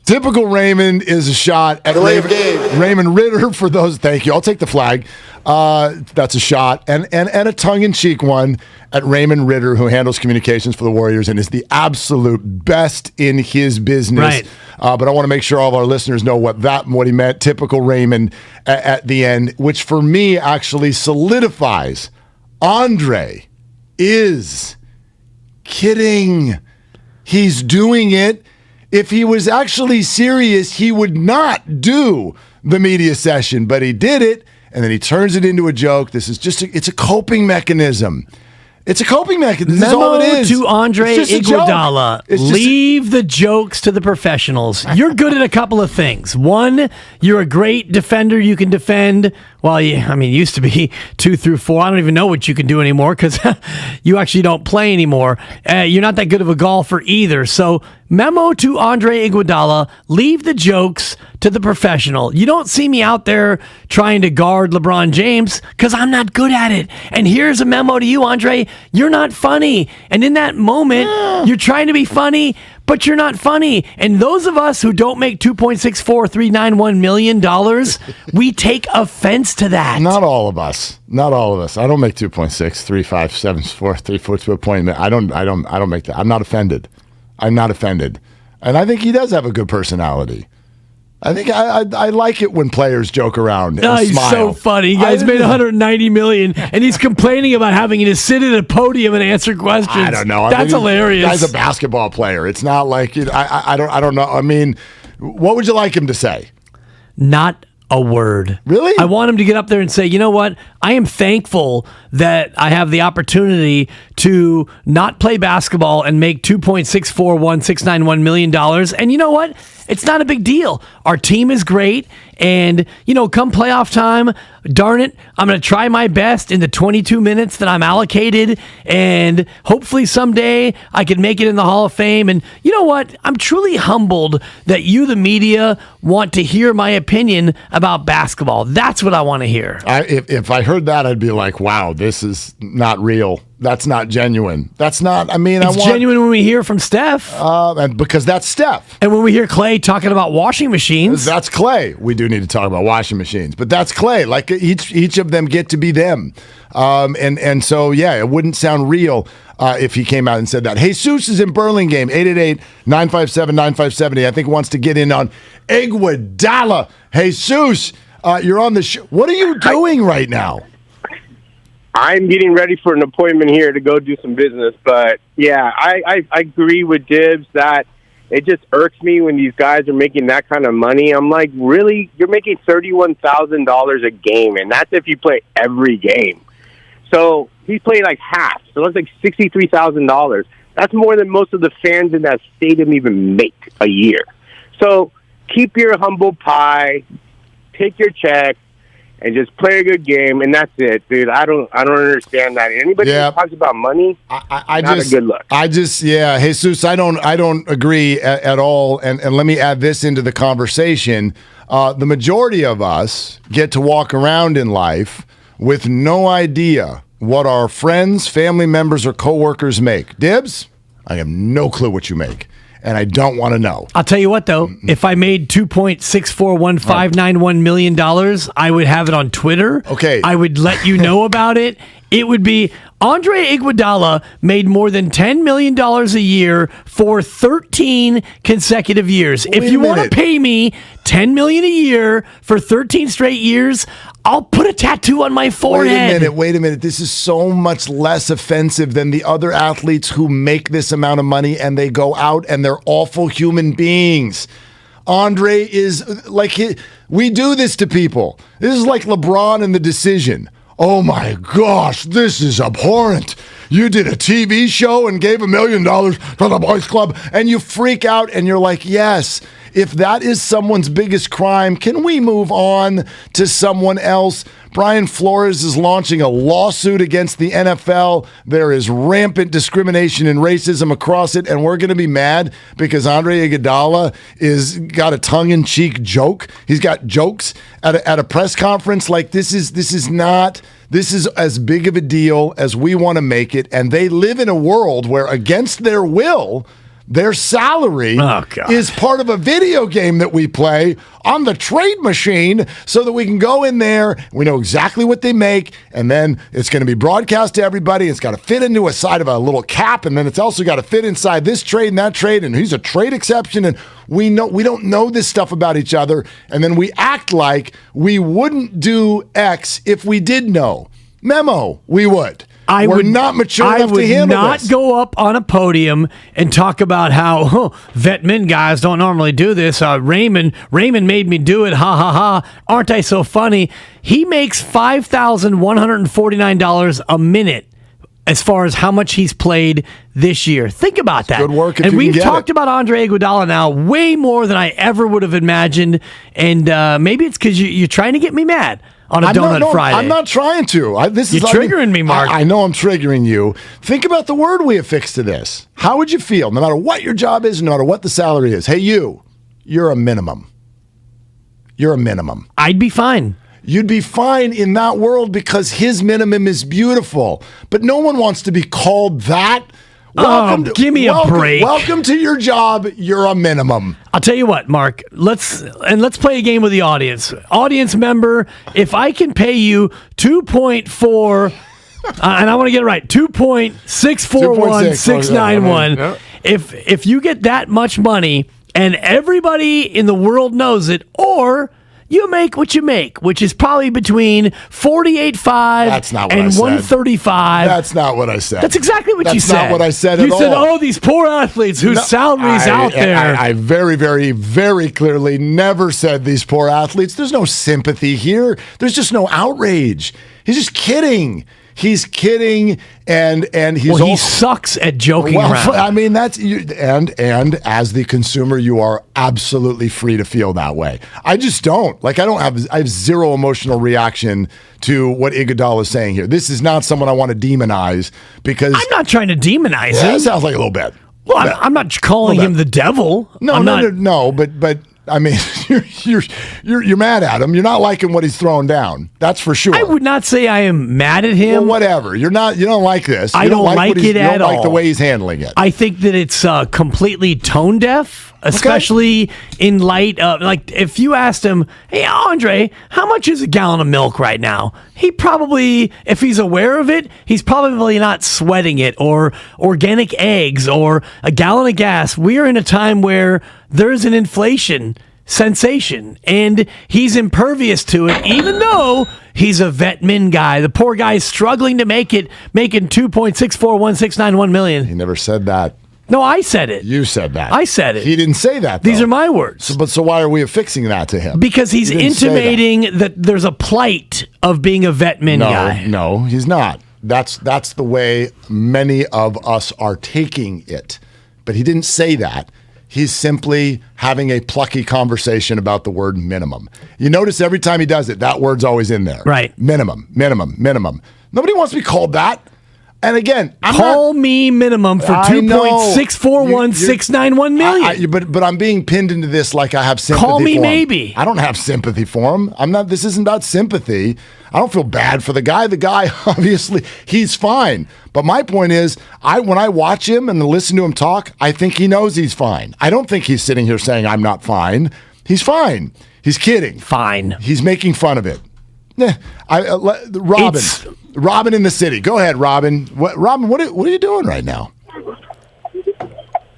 Typical Raymond is a shot at Raymond Ritter for those. Thank you. I'll take the flag. That's a shot. And a tongue-in-cheek one at Raymond Ritter, who handles communications for the Warriors and is the absolute best in his business. Right. But I want to make sure all of our listeners know what he meant. Typical Raymond at the end, which for me actually solidifies Andre is kidding. He's doing it. If he was actually serious, he would not do the media session, but he did it, and then he turns it into a joke. This is just it's a coping mechanism. It's a coping mechanism. This is all it is. To Andre Iguodala, leave the jokes to the professionals. You're good at a couple of things. One, you're a great defender. You can defend. Well, used to be 2 through 4. I don't even know what you can do anymore because you actually don't play anymore. You're not that good of a golfer either. So, memo to Andre Iguodala, leave the jokes to the professional. You don't see me out there trying to guard LeBron James because I'm not good at it. And here's a memo to you, Andre. You're not funny. And in that moment, you're trying to be funny, but you're not funny. And those of us who don't make $2.64391 million, we take offense to that. Not all of us. Not all of us. I don't make 2.6357434 a point. I don't make that. I'm not offended. I'm not offended. And I think he does have a good personality. I think I like it when players joke around and he's smile. So funny. You guys made $190 million, and he's complaining about having to sit at a podium and answer questions. I don't know. That's hilarious. The guy's a basketball player. It's not like I don't know. I mean, what would you like him to say? Not a word. Really? I want him to get up there and say, you know what? I am thankful that I have the opportunity to not play basketball and make $2.64191 million. And you know what? It's not a big deal. Our team is great. And, come playoff time, darn it, I'm going to try my best in the 22 minutes that I'm allocated. And hopefully someday I can make it in the Hall of Fame. And you know what? I'm truly humbled that you, the media, want to hear my opinion about basketball. That's what I want to hear. If I heard that, I'd be like, wow, this is not real. That's not genuine. That's not, it's genuine when we hear from Steph. And because that's Steph. And when we hear Clay talking about washing machines. That's Clay. We do need to talk about washing machines. But that's Clay. Like each of them get to be them. And so, yeah, it wouldn't sound real if he came out and said that. Jesus is in Burlingame, 888-957-9570. I think wants to get in on Iguodala. Jesus, you're on the show. What are you doing right now? I'm getting ready for an appointment here to go do some business. But, yeah, I agree with Dibs that it just irks me when these guys are making that kind of money. I'm like, really? You're making $31,000 a game, and that's if you play every game. So he's playing like half. So that's like $63,000. That's more than most of the fans in that stadium even make a year. So keep your humble pie, take your check, and just play a good game, and that's it, dude. I don't understand that. Anybody who talks about money, not a good look. Jesus, I don't agree at all. And let me add this into the conversation. The majority of us get to walk around in life with no idea what our friends, family members, or coworkers make. Dibs, I have no clue what you make. And I don't want to know. I'll tell you what, though. If I made $2.64191 million, I would have it on Twitter. Okay. I would let you know about it. It would be Andre Iguodala made more than $10 million a year for 13 consecutive years. If you want to pay me $10 million a year for 13 straight years, I'll put a tattoo on my forehead. Wait a minute. This is so much less offensive than the other athletes who make this amount of money and they go out and they're awful human beings. Andre is like, we do this to people. This is like LeBron and The Decision. Oh my gosh, this is abhorrent. You did a TV show and gave $1 million to the boys club and you freak out and you're like, yes, if that is someone's biggest crime, can we move on to someone else? Brian Flores is launching a lawsuit against the NFL. There is rampant discrimination and racism across it, and we're going to be mad because Andre Iguodala is got a tongue-in-cheek joke. He's got jokes at a press conference. Like this is as big of a deal as we want to make it, and they live in a world where against their will, Their salary is part of a video game that we play on the trade machine so that we can go in there, we know exactly what they make, and then it's going to be broadcast to everybody. It's got to fit into a side of a little cap, and then it's also got to fit inside this trade and that trade, and who's a trade exception, and we don't know this stuff about each other, and then we act like we wouldn't do X if we did know. Memo, we would. We're not mature enough to handle not this. go up on a podium and talk about how vet men guys don't normally do this. Raymond made me do it. Ha ha ha! Aren't I so funny? He makes $5,149 a minute as far as how much he's played this year. Think about that. Good work. And we've talked about Andre Iguodala now way more than I ever would have imagined. And maybe it's because you're trying to get me mad on a Donut Friday. I'm not trying to. You're triggering me, Mark. I know I'm triggering you. Think about the word we affix to this. How would you feel, no matter what your job is, no matter what the salary is? Hey, you're a minimum. You're a minimum. I'd be fine. You'd be fine in that world because his minimum is beautiful. But no one wants to be called that. Give me a break. Welcome to your job. You're a minimum. I'll tell you what, Mark. Let's play a game with the audience. Audience member, if I can pay you 2.4, and I want to get it right, 2.641691. If you get that much money and everybody in the world knows it, or you make what you make, which is probably between $48.5 and $135. That's not what I said. That's exactly what you said. That's not what I said at all. You said, oh, these poor athletes whose salaries out there. I very, very, very clearly never said these poor athletes. There's no sympathy here. There's just no outrage. He's just kidding. He's kidding, and he's he sucks at joking around. I mean, that's and as the consumer, you are absolutely free to feel that way. I just don't. I have zero emotional reaction to what Iguodala is saying here. This is not someone I want to demonize because I'm not trying to demonize him. It sounds like a little bit. Well, I'm not calling him the devil. No, but I mean, you're mad at him. You're not liking what he's throwing down. That's for sure. I would not say I am mad at him. Well, whatever. You don't like this. I don't like it at all. You don't like the way he's handling it. I think that it's completely tone deaf, especially in light of, if you asked him, hey, Andre, how much is a gallon of milk right now? He probably, if he's aware of it, he's probably not sweating it, or organic eggs, or a gallon of gas. We are in a time where there's an inflation sensation, and he's impervious to it, even though he's a vet min guy. The poor guy is struggling to make it, making $2.641691 million. He never said that. No, I said it. You said that. I said it. He didn't say that, though. These are my words. So why are we affixing that to him? Because he's intimating that there's a plight of being a vet min guy. No, he's not. That's the way many of us are taking it. But he didn't say that. He's simply having a plucky conversation about the word minimum. You notice every time he does it, that word's always in there. Right. Minimum, minimum, minimum. Nobody wants to be called that. And again, call me minimum for $2.641691 million. But I'm being pinned into this like I have sympathy for him. Call me maybe. I don't have sympathy for him. I'm not. This isn't about sympathy. I don't feel bad for the guy. The guy, obviously, he's fine. But my point is, when I watch him and listen to him talk, I think he knows he's fine. I don't think he's sitting here saying I'm not fine. He's fine. He's kidding. Fine. He's making fun of it. Robin in the city. Go ahead, Robin. Robin, what are you doing right now?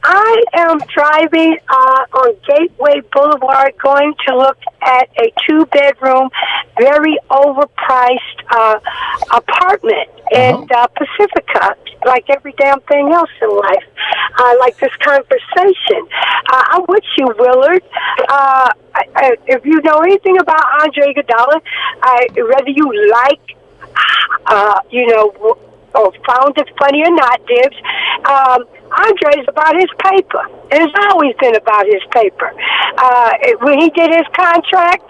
I am driving on Gateway Boulevard, going to look at a 2-bedroom, very overpriced apartment in Pacifica, like every damn thing else in life. I like this conversation. I'm with you, Willard. If you know anything about Andre Iguodala, whether you like, or found it funny or not, Dibs, Andre's about his paper. It has always been about his paper. When he did his contract,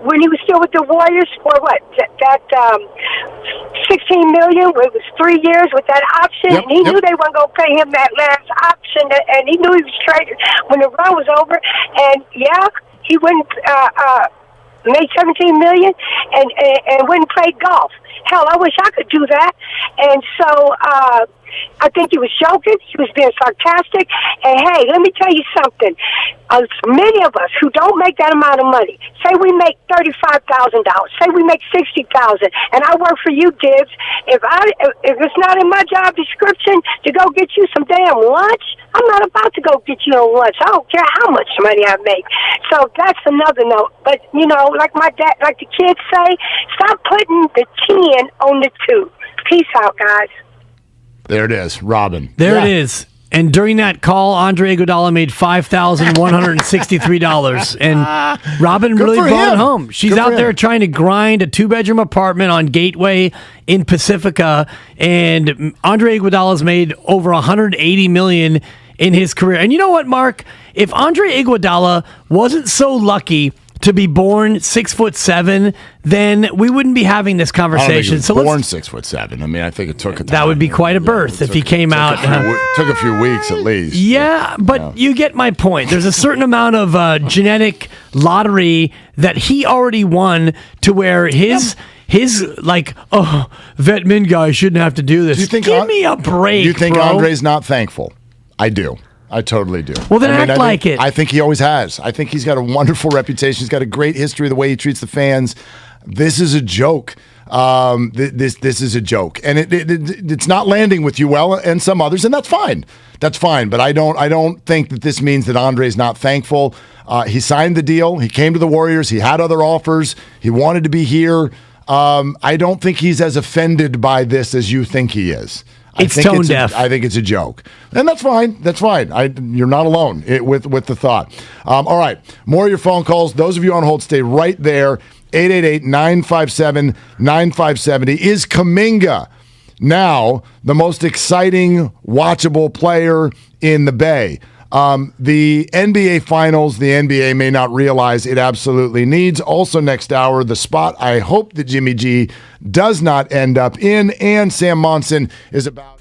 when he was still with the Warriors for what? That $16 million, it was 3 years with that option, and he knew they weren't going to pay him that last option, and he knew he was traded when the run was over, and he wouldn't made $17 million and went and played golf. Hell, I wish I could do that. And so I think he was joking. He was being sarcastic. And hey, let me tell you something. Many of us who don't make that amount of money, say we make $35,000, say we make $60,000, and I work for you, Dibs. If it's not in my job description to go get you some damn lunch, I'm not about to go get you no lunch. I don't care how much money I make. So that's another note. But you know, like my dad, like the kids say, stop putting the 10 on the 2. Peace out, guys. There it is, Robin. There it is. And during that call, Andre Iguodala made $5,163, and Robin Good really for brought it him. home. She's Good for out there him. trying to grind a 2-bedroom apartment on Gateway in Pacifica, and Andre Iguodala's made over $180 million in his career. And you know what, Mark? If Andre Iguodala wasn't so lucky to be born 6'7", then we wouldn't be having this I don't think conversation. he was So born let's 6'7". I mean, I think it took a time. that would be quite a birth if he came out. Took a few weeks at least. Yeah, but you get my point. There's a certain amount of genetic lottery that he already won to where his like, oh, vet min guy shouldn't have to do this. Give me a break. You think bro. Andre's not thankful? I do. I totally do. Well, then I mean, act like it. I think he always has. I think he's got a wonderful reputation. He's got a great history of the way he treats the fans. This is a joke. This is a joke, and it's not landing with you well and some others, and that's fine. That's fine. But I don't think that this means that Andre's not thankful. He signed the deal. He came to the Warriors. He had other offers. He wanted to be here. I don't think he's as offended by this as you think he is. It's tone deaf. I think it's a joke, and that's fine. That's fine. You're not alone with the thought. All right, more of your phone calls. Those of you on hold, stay right there. 888-957-9570. Is Kuminga now the most exciting, watchable player in the Bay? The NBA Finals, the NBA may not realize it absolutely needs. Also next hour, the spot I hope that Jimmy G does not end up in, and Sam Monson is about...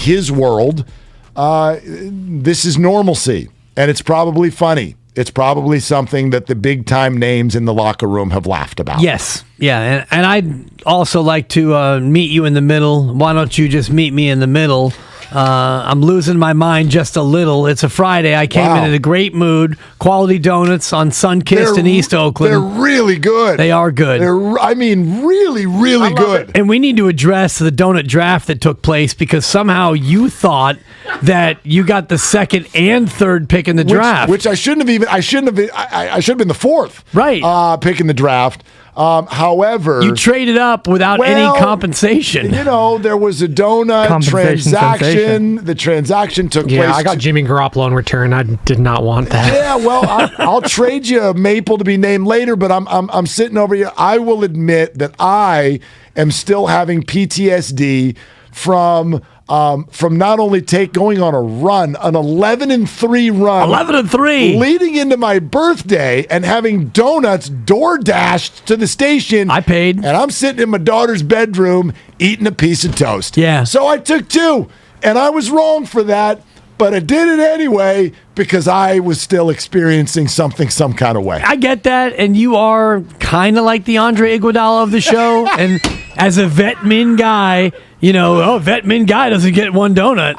his world, this is normalcy, and it's probably funny. It's probably something that the big-time names in the locker room have laughed about. Yes. Yeah, and I'd also like to meet you in the middle. Why don't you just meet me in the middle? I'm losing my mind just a little. It's a Friday. I came in a great mood. Quality donuts on Sunkist in East Oakland. They're really good. They are good. Really, really good. And we need to address the donut draft that took place because somehow you thought that you got the second and third pick in the draft. Which I shouldn't have even. I should have been the fourth. Right. Pick in the draft. However, you traded up without any compensation. You know, there was a donut transaction. The transaction took place. Yeah, I got Jimmy Garoppolo in return. I did not want that. Yeah, well, I'll trade you a maple to be named later, but I'm sitting over here. I will admit that I am still having PTSD from not only going on a run, an 11-3 run, 11-3, leading into my birthday, and having donuts door dashed to the station. I paid, and I'm sitting in my daughter's bedroom eating a piece of toast. Yeah. So I took two, and I was wrong for that, but I did it anyway because I was still experiencing some kind of way. I get that, and you are kind of like the Andre Iguodala of the show, and as a vet min guy, you know, vet min guy doesn't get one donut.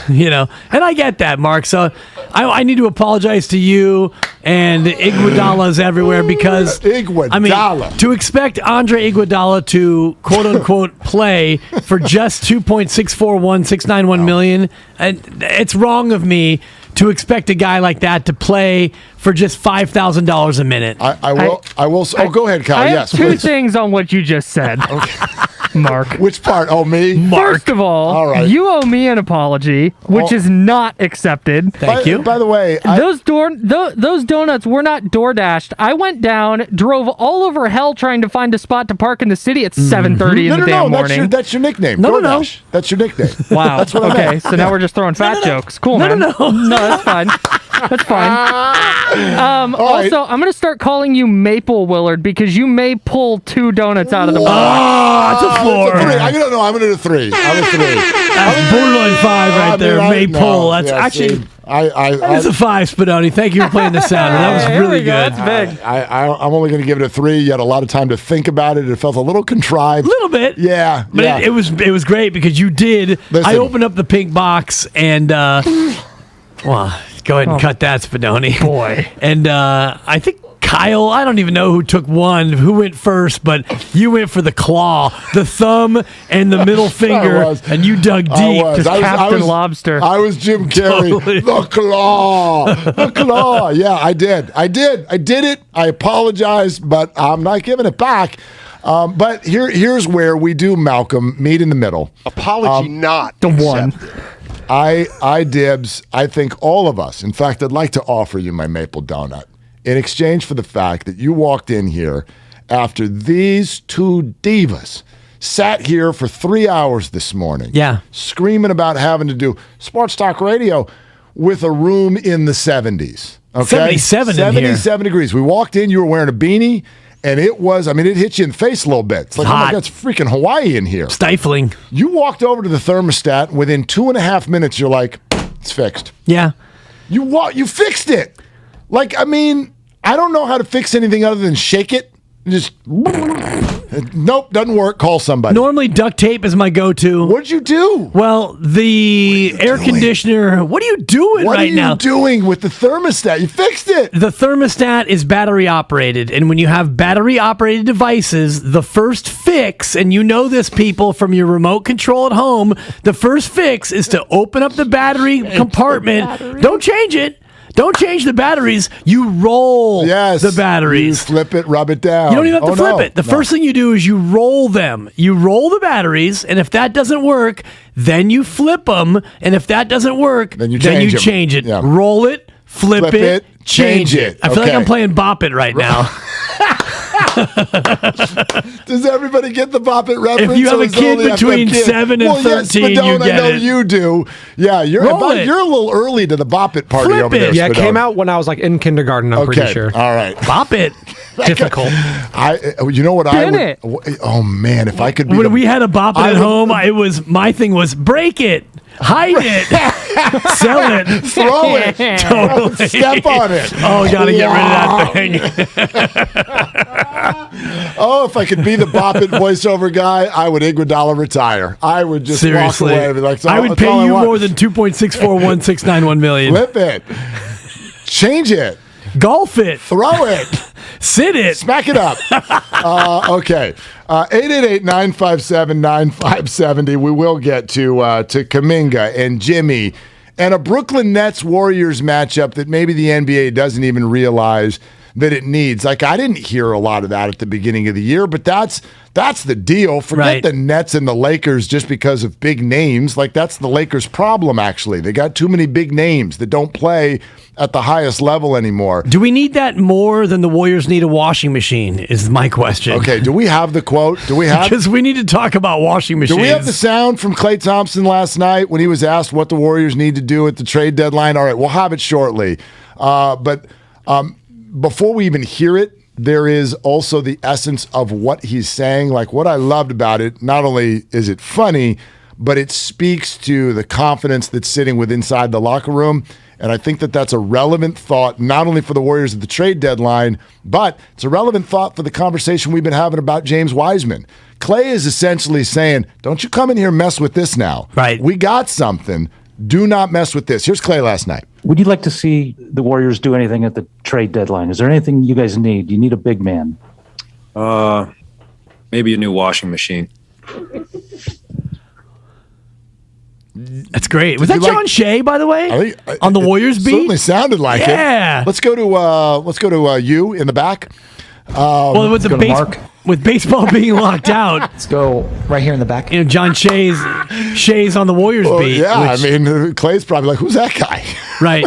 And I get that, Mark. So I need to apologize to you and Iguodala's everywhere because to expect Andre Iguodala to quote unquote play for just $2.641 million, it's wrong of me to expect a guy like that to play for just $5,000 a minute. I will. Go ahead, Kyle. I have yes, two please. things on what you just said. Mark. Which part? Oh, me? First of all, right. you owe me an apology, which is not accepted. Thank you. By the way, those donuts were not door dashed. I went down, drove all over hell trying to find a spot to park in the city at 7:30 in the damn morning. That's your nickname. No. That's your nickname. Wow. That's what I okay, meant. so now we're just throwing fat jokes. Cool, man. No, that's fine. That's fine. Also, I'm going to start calling you Maple Willard because you may pull 2 donuts out of the box. That's a 4. I'm going to do 3. I'm a 3. That's borderline 5 right there. Maypole. That's actually. That's a 5, Spadoni. Thank you for playing the sound. That was really good. That's big. I'm only going to give it a 3. You had a lot of time to think about it. It felt a little contrived. A little bit. Yeah. But it was great because you did. Listen. I opened up the pink box and, well, go ahead and cut that, Spadoni. Boy. And I think Kyle, I don't even know who took one, who went first, but you went for the claw, the thumb, and the middle finger, and you dug deep. Captain Lobster. I was Jim Carrey. Totally. The claw. The claw. Yeah, I did. I did it. I apologize, but I'm not giving it back. But here's where we do, Malcolm, meet in the middle. Apology not the one. I Dibs, I think all of us, in fact, I'd like to offer you my maple donut in exchange for the fact that you walked in here after these 2 divas sat here for 3 hours this morning. Yeah. Screaming about having to do sports talk radio with a room in the 70s. Okay? 77 degrees. We walked in, you were wearing a beanie. And it hit you in the face a little bit. It's like, oh my God, it's freaking Hawaii in here. Stifling. You walked over to the thermostat. Within 2.5 minutes, you're like, it's fixed. Yeah. You fixed it. Like, I don't know how to fix anything other than shake it. Just, nope, doesn't work. Call somebody. Normally, duct tape is my go-to. What'd you do? Well, the air conditioner. What are you doing right now? What are you doing with the thermostat? You fixed it. The thermostat is battery operated, and when you have battery operated devices, the first fix, and you know this, people, from your remote control at home, the first fix is to open up the battery compartment. Don't change it. Don't change the batteries. You roll the batteries. You flip it, rub it down. You don't even have to flip it. The first thing you do is you roll them. You roll the batteries, and if that doesn't work, then you flip them. And if that doesn't work, then you change it. Yeah. Roll it, flip it, change it. I feel like I'm playing Bop It right now. Does everybody get the Bop It reference? If you have a kid between 7 and 13, you get I know it. you do. Yeah, you're a little early to the Bop It party over there. Yeah, it came out when I was like in kindergarten, I'm pretty sure. All right. Bop It. Difficult. You know what I would... Oh, man, if I could be... When we had a Bop It at home, my thing was break it. Hide it. Sell it. Throw it. Totally. Step on it. Oh, gotta get rid of that thing. Oh, if I could be the Bop It voiceover guy, I would Iguodala retire. I would just walk away. And be like, I would pay you more than $2.641691 million. Flip it. Change it. Golf it. Throw it. Sit it. Smack it up. Okay. 888-957-9570. We will get to Kuminga and Jimmy and a Brooklyn Nets Warriors matchup that maybe the NBA doesn't even realize that it needs. Like, I didn't hear a lot of that at the beginning of the year, but that's the deal. Forget the Nets and the Lakers just because of big names. Like, that's the Lakers' problem, actually. They got too many big names that don't play at the highest level anymore. Do we need that more than the Warriors need a washing machine, is my question. Okay, do we have the quote? Do we have? Because we need to talk about washing machines. Do we have the sound from Klay Thompson last night when he was asked what the Warriors need to do at the trade deadline? All right, we'll have it shortly. But before we even hear it, there is also the essence of what he's saying. Like, what I loved about it, not only is it funny, but it speaks to the confidence that's sitting within inside the locker room. And I think that that's a relevant thought, not only for the Warriors at the trade deadline, but it's a relevant thought for the conversation we've been having about James Wiseman. Klay is essentially saying, don't you come in here and mess with this now. Right. We got something. Do not mess with this. Here's Klay last night. Would you like to see the Warriors do anything at the trade deadline? Is there anything you guys need? You need a big man. Maybe a new washing machine. That's great. Was that John Shea, by the way, on the Warriors beat? Certainly sounded like it. Yeah. Let's go to you in the back. Well, with the with baseball being locked out. Let's go right here in the back. John Shea's on the Warriors beat. Yeah, I mean, Clay's probably like, who's that guy? Right.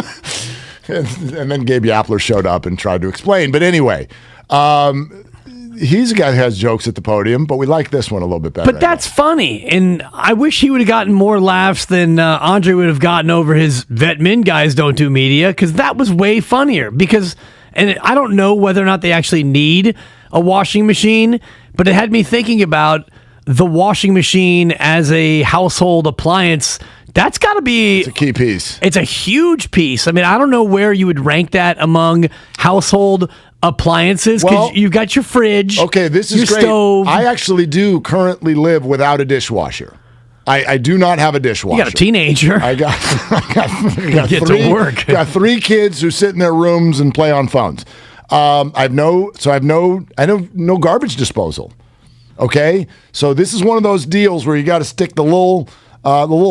and then Gabe Yapler showed up and tried to explain. But anyway, he's a guy who has jokes at the podium, but we like this one a little bit better. But that's funny, and I wish he would have gotten more laughs than Andre would have gotten over his vet min guys don't do media, because that was way funnier. And I don't know whether or not they actually need a washing machine, but it had me thinking about the washing machine as a household appliance. That's got to be... It's a key piece. It's a huge piece. I mean, I don't know where you would rank that among household appliances, because you've got your fridge. Okay, this is great. Stove. I actually do currently live without a dishwasher. I do not have a dishwasher. You got a teenager. I got get three, to work. Got 3 kids who sit in their rooms and play on phones. I have no garbage disposal. Okay, so this is one of those deals where you got to stick the little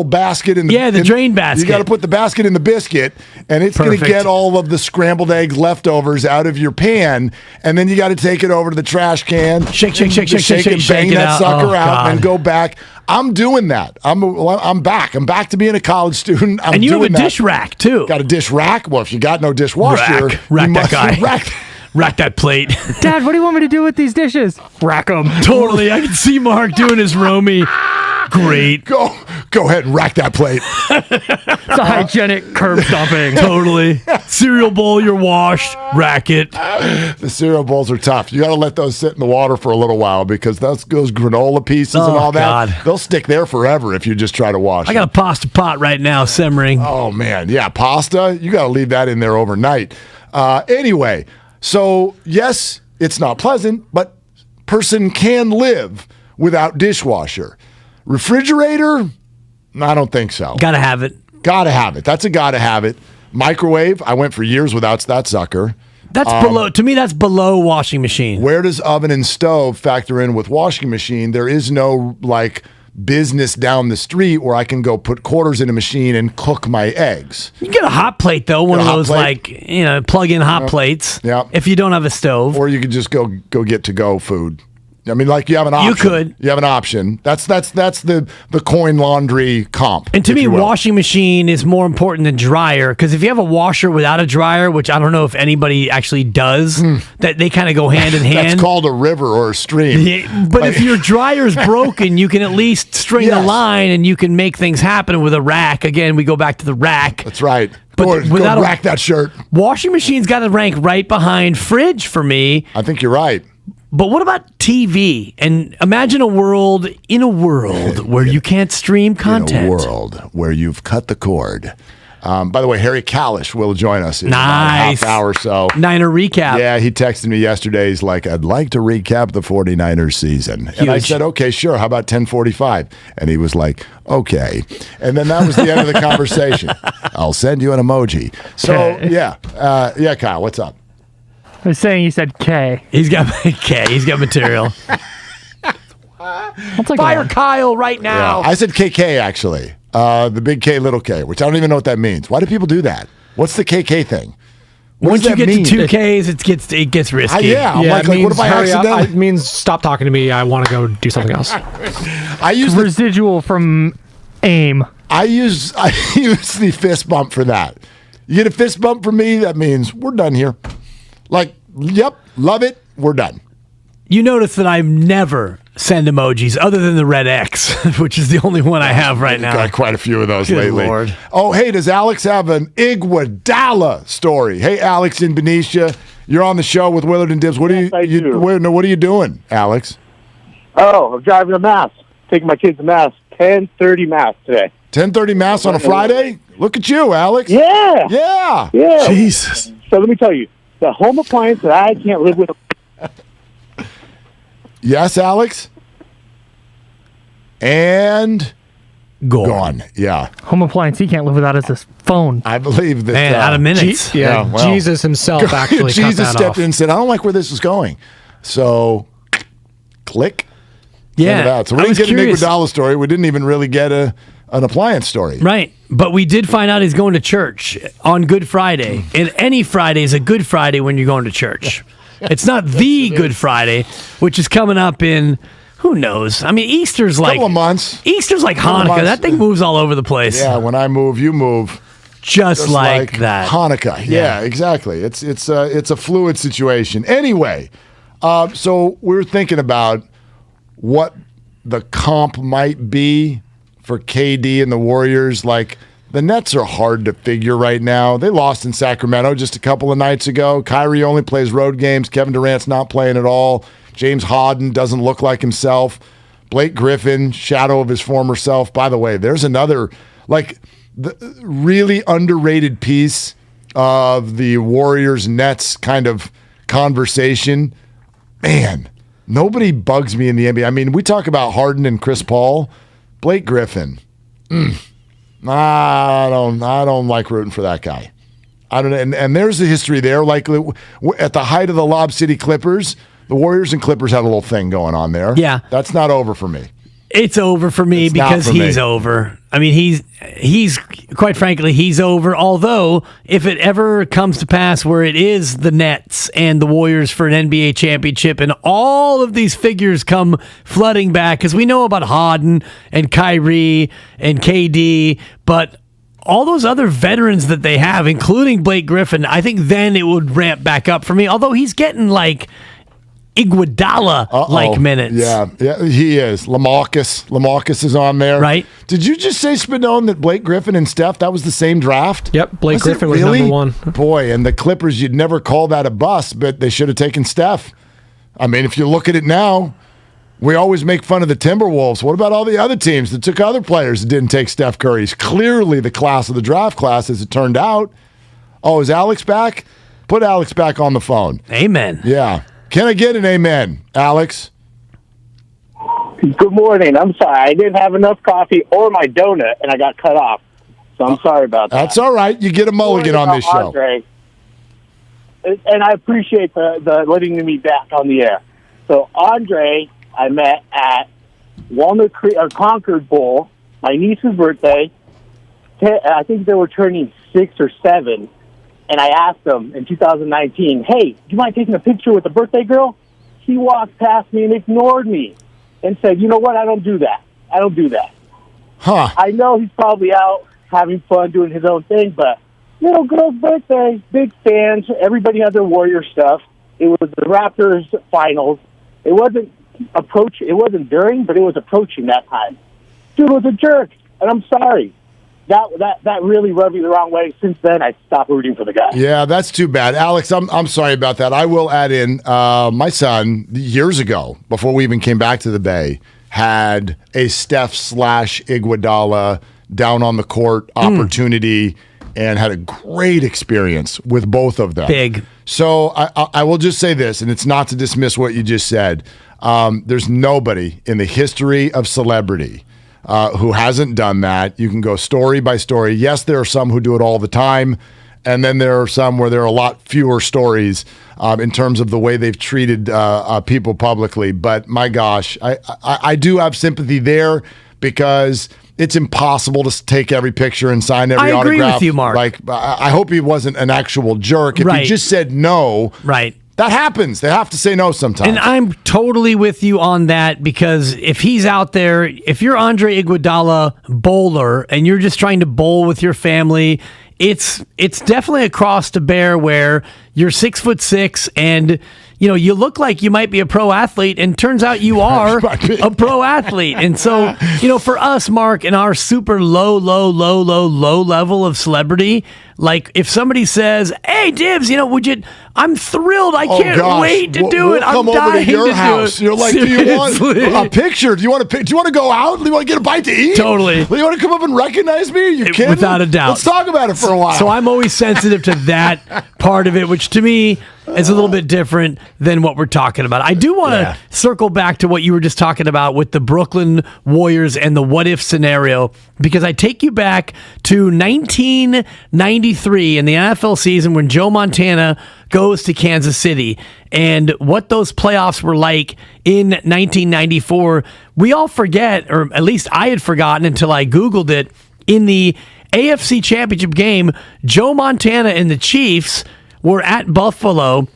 basket in the drain basket. You got to put the basket in the biscuit, and it's going to get all of the scrambled eggs leftovers out of your pan, and then you got to take it over to the trash can, shake, and bang that sucker out, and go back. I'm doing that. I'm back. I'm back to being a college student. And you have a dish rack too. Got a dish rack. Well, if you got no dishwasher, rack that guy. Rack that plate. Dad, what do you want me to do with these dishes? Rack them. Totally. I can see Mark doing his roamie. Great. Go ahead and rack that plate. It's a hygienic curb stomping. Totally. Cereal bowl, you're washed. Rack it. The cereal bowls are tough. You got to let those sit in the water for a little while, because those granola pieces and all that, they'll stick there forever if you just try to wash them. I got a pasta pot right now simmering. Oh, man. Yeah, pasta. You got to leave that in there overnight. Anyway, so yes, it's not pleasant, but person can live without dishwasher. Refrigerator? I don't think so. Gotta have it. Gotta have it. That's a gotta have it. Microwave? I went for years without that sucker. That's below. To me, that's below washing machine. Where does oven and stove factor in with washing machine? There is no business down the street where I can go put quarters in a machine and cook my eggs. You get a hot plate though, one of those plug-in hot plates. Yeah. If you don't have a stove, or you could just go get to go food. I mean, you have an option. You could. You have an option. That's the coin laundry comp. And to me, washing machine is more important than dryer, because if you have a washer without a dryer, which I don't know if anybody actually does, that they kind of go hand in hand. That's called a river or a stream. Yeah, but if your dryer's broken, you can at least string the line and you can make things happen with a rack. Again, we go back to the rack. That's right. But without rack that shirt. Washing machine's got to rank right behind fridge for me. I think you're right. But what about TV? And imagine a world where you can't stream content. In a world where you've cut the cord. By the way, Harry Kalish will join us in about a half hour or so. Niner recap. Yeah, he texted me yesterday. He's like, I'd like to recap the 49ers season. And I said, okay, sure. How about 10:45? And he was like, okay. And then that was the end of the conversation. I'll send you an emoji. So, yeah, Kyle, what's up? I was saying he said K. He's got K. He's got material. Fire Kyle right now. Yeah, I said KK, actually. The big K, little K, which I don't even know what that means. Why do people do that? What's the KK thing? Once you get to 2 Ks, it gets risky. I'm like, what if I accidentally... It means stop talking to me. I want to go do something else. I use residual from AIM. I use the fist bump for that. You get a fist bump from me, that means we're done here. Yep, love it, we're done. You notice that I never send emojis other than the red X, which is the only one I have right now. Got quite a few of those lately. Lord. Oh, hey, does Alex have an Iguodala story? Hey, Alex in Benicia, you're on the show with Willard and Dibs. What are you doing, Alex? Oh, I'm driving to Mass, taking my kids to Mass. 10:30 Mass today. 10:30 Mass on a Friday? Look at you, Alex. Yeah. Jesus. So let me tell you, the home appliance that I can't live with. Yes, Alex? And gone. Yeah. Home appliance he can't live without is his phone. I believe that. Man, out of minutes. Jesus himself actually Jesus stepped in and said, I don't like where this is going. So, click. Yeah. So we didn't get an Iguodala story. We didn't even really get an appliance story. Right. But we did find out he's going to church on Good Friday. And any Friday is a Good Friday when you're going to church. It's not the Good Friday, which is coming up in, who knows? I mean, Easter's like... couple of months. Easter's like Hanukkah. That thing moves all over the place. Yeah, when I move, you move. Just like that. Hanukkah. Yeah, exactly. It's a fluid situation. Anyway, so we're thinking about what the comp might be for KD and the Warriors. Like, the Nets are hard to figure right now. They lost in Sacramento just a couple of nights ago. Kyrie only plays road games. Kevin Durant's not playing at all. James Harden doesn't look like himself. Blake Griffin, shadow of his former self. By the way, there's another, like, the really underrated piece of the Warriors-Nets kind of conversation. Man, nobody bugs me in the NBA. I mean, we talk about Harden and Chris Paul. Blake Griffin. I don't like rooting for that guy. I don't, and there's the history there. Like, at the height of the Lob City Clippers, the Warriors and Clippers had a little thing going on there. Yeah. That's not over for me. It's over for me because he's over. I mean, he's quite frankly, he's over. Although, if it ever comes to pass where it is the Nets and the Warriors for an NBA championship and all of these figures come flooding back, because we know about Harden and Kyrie and KD, but all those other veterans that they have, including Blake Griffin, I think then it would ramp back up for me. Although he's getting like Iguodala-like minutes. Yeah, he is. Lamarcus is on there. Right. Did you just say, Spadone, that Blake Griffin and Steph, that was the same draft? Yep, Blake Griffin was number one. Boy, and the Clippers, you'd never call that a bust, but they should have taken Steph. I mean, if you look at it now, we always make fun of the Timberwolves. What about all the other teams that took other players that didn't take Steph Curry? He's clearly the class of the draft class, as it turned out. Oh, is Alex back? Put Alex back on the phone. Amen. Yeah. Can I get an amen, Alex? Good morning. I'm sorry. I didn't have enough coffee or my donut, and I got cut off. So I'm sorry about that. That's all right. You get a mulligan on this show. Andre, and I appreciate the letting me back on the air. So Andre, I met at Walnut Creek or Concord Bowl, my niece's birthday. I think they were turning 6 or 7. And I asked him in 2019, hey, do you mind taking a picture with the birthday girl? He walked past me and ignored me and said, you know what, I don't do that. Huh. I know he's probably out having fun doing his own thing, but little girl's birthday, big fans, everybody had their Warrior stuff. It was the Raptors finals. It wasn't during, but it was approaching that time. Dude was a jerk, and I'm sorry. That really rubbed me the wrong way. Since then, I stopped rooting for the guy. Yeah, that's too bad. Alex, I'm sorry about that. I will add in, my son, years ago, before we even came back to the Bay, had a Steph/Iguodala down on the court opportunity and had a great experience with both of them. Big. So I will just say this, and it's not to dismiss what you just said. There's nobody in the history of celebrity who hasn't done that. You can go story by story. Yes, there are some who do it all the time, and then there are some where there are a lot fewer stories in terms of the way they've treated people publicly. But my gosh, I do have sympathy there because it's impossible to take every picture and sign every autograph. I agree with you, Mark. Like, I hope he wasn't an actual jerk. If he just said no, that happens. They have to say no sometimes. And I'm totally with you on that because if he's out there, if you're Andre Iguodala bowler and you're just trying to bowl with your family, it's definitely a cross to bear where you're 6'6" and you look like you might be a pro athlete, and turns out you are a pro athlete. And so, for us, Mark, in our super low level of celebrity, like if somebody says, "Hey, Dibs, would you?" I'm thrilled. I can't wait to do it. Come I'm over dying to your to house. do it. You're like, do you want a picture? Do you want to go out? Do you want to get a bite to eat? Totally. Do you want to come up and recognize me? Are you kidding? Without a doubt. Let's talk about it for a while. So I'm always sensitive to that part of it, which to me is a little bit different than what we're talking about. I do want to circle back to what you were just talking about with the Brooklyn Warriors and the what if scenario, because I take you back to 1993 in the NFL season when Joe Montana goes to Kansas City and what those playoffs were like in 1994. We all forget, or at least I had forgotten until I Googled it, in the AFC Championship game, Joe Montana and the Chiefs were at Buffalo,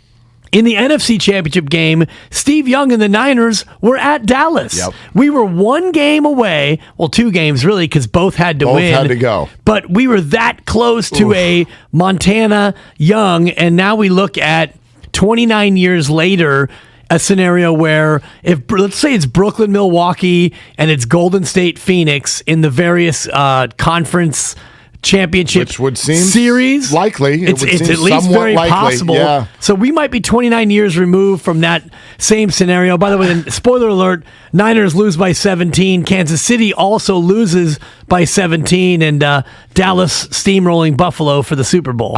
In the NFC Championship game, Steve Young and the Niners were at Dallas. Yep. We were one game away. Well, two games, really, because both had to Both win. had to go. But we were that close to a Montana Young, and now we look at 29 years later, a scenario where, let's say it's Brooklyn, Milwaukee, and it's Golden State, Phoenix in the various conference championship Which would seem series. likely. It's would at seem least somewhat very likely, possible. yeah. So we might be 29 years removed from that same scenario. By the way, then, spoiler alert, Niners lose by 17. Kansas City also loses by 17. And Dallas steamrolling Buffalo for the Super Bowl.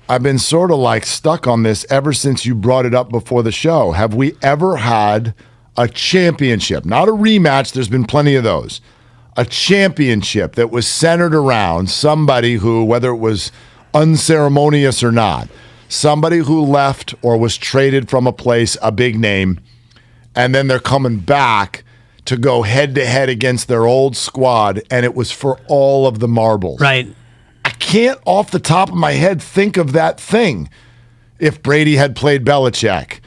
I've been sort of like stuck on this ever since you brought it up before the show. Have we ever had a championship? Not a rematch. There's been plenty of those. A championship that was centered around somebody who, whether it was unceremonious or not, somebody who left or was traded from a place, a big name, and then they're coming back to go head-to-head against their old squad, and it was for all of the marbles. Right. I can't, off the top of my head, think of that thing. If Brady had played Belichick,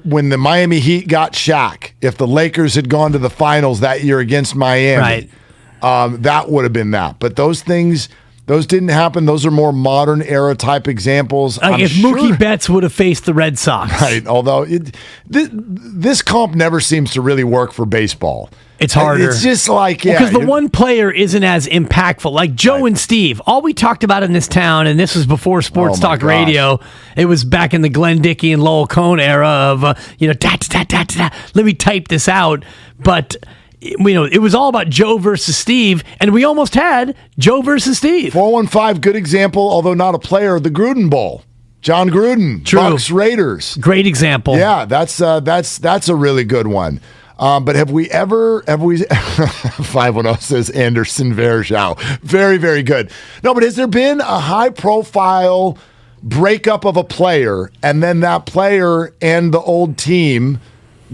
when the Miami Heat got Shaq, if the Lakers had gone to the finals that year against Miami, that would have been that. But those things, those didn't happen. Those are more modern era type examples. If Mookie Betts would have faced the Red Sox. Right, although this comp never seems to really work for baseball. It's harder. It's just like, because the one player isn't as impactful. Like Joe and Steve, all we talked about in this town, and this was before Sports Talk Radio. It was back in the Glenn Dickey and Lowell Cohn era of, let me type this out. But, it was all about Joe versus Steve, and we almost had Joe versus Steve. 415, good example, although not a player, the Gruden Bowl. John Gruden, Bucks Raiders. Great example. Yeah, that's a really good one. But have we 510 says Anderson Varejao. Very, very good. No, but has there been a high-profile breakup of a player, and then that player and the old team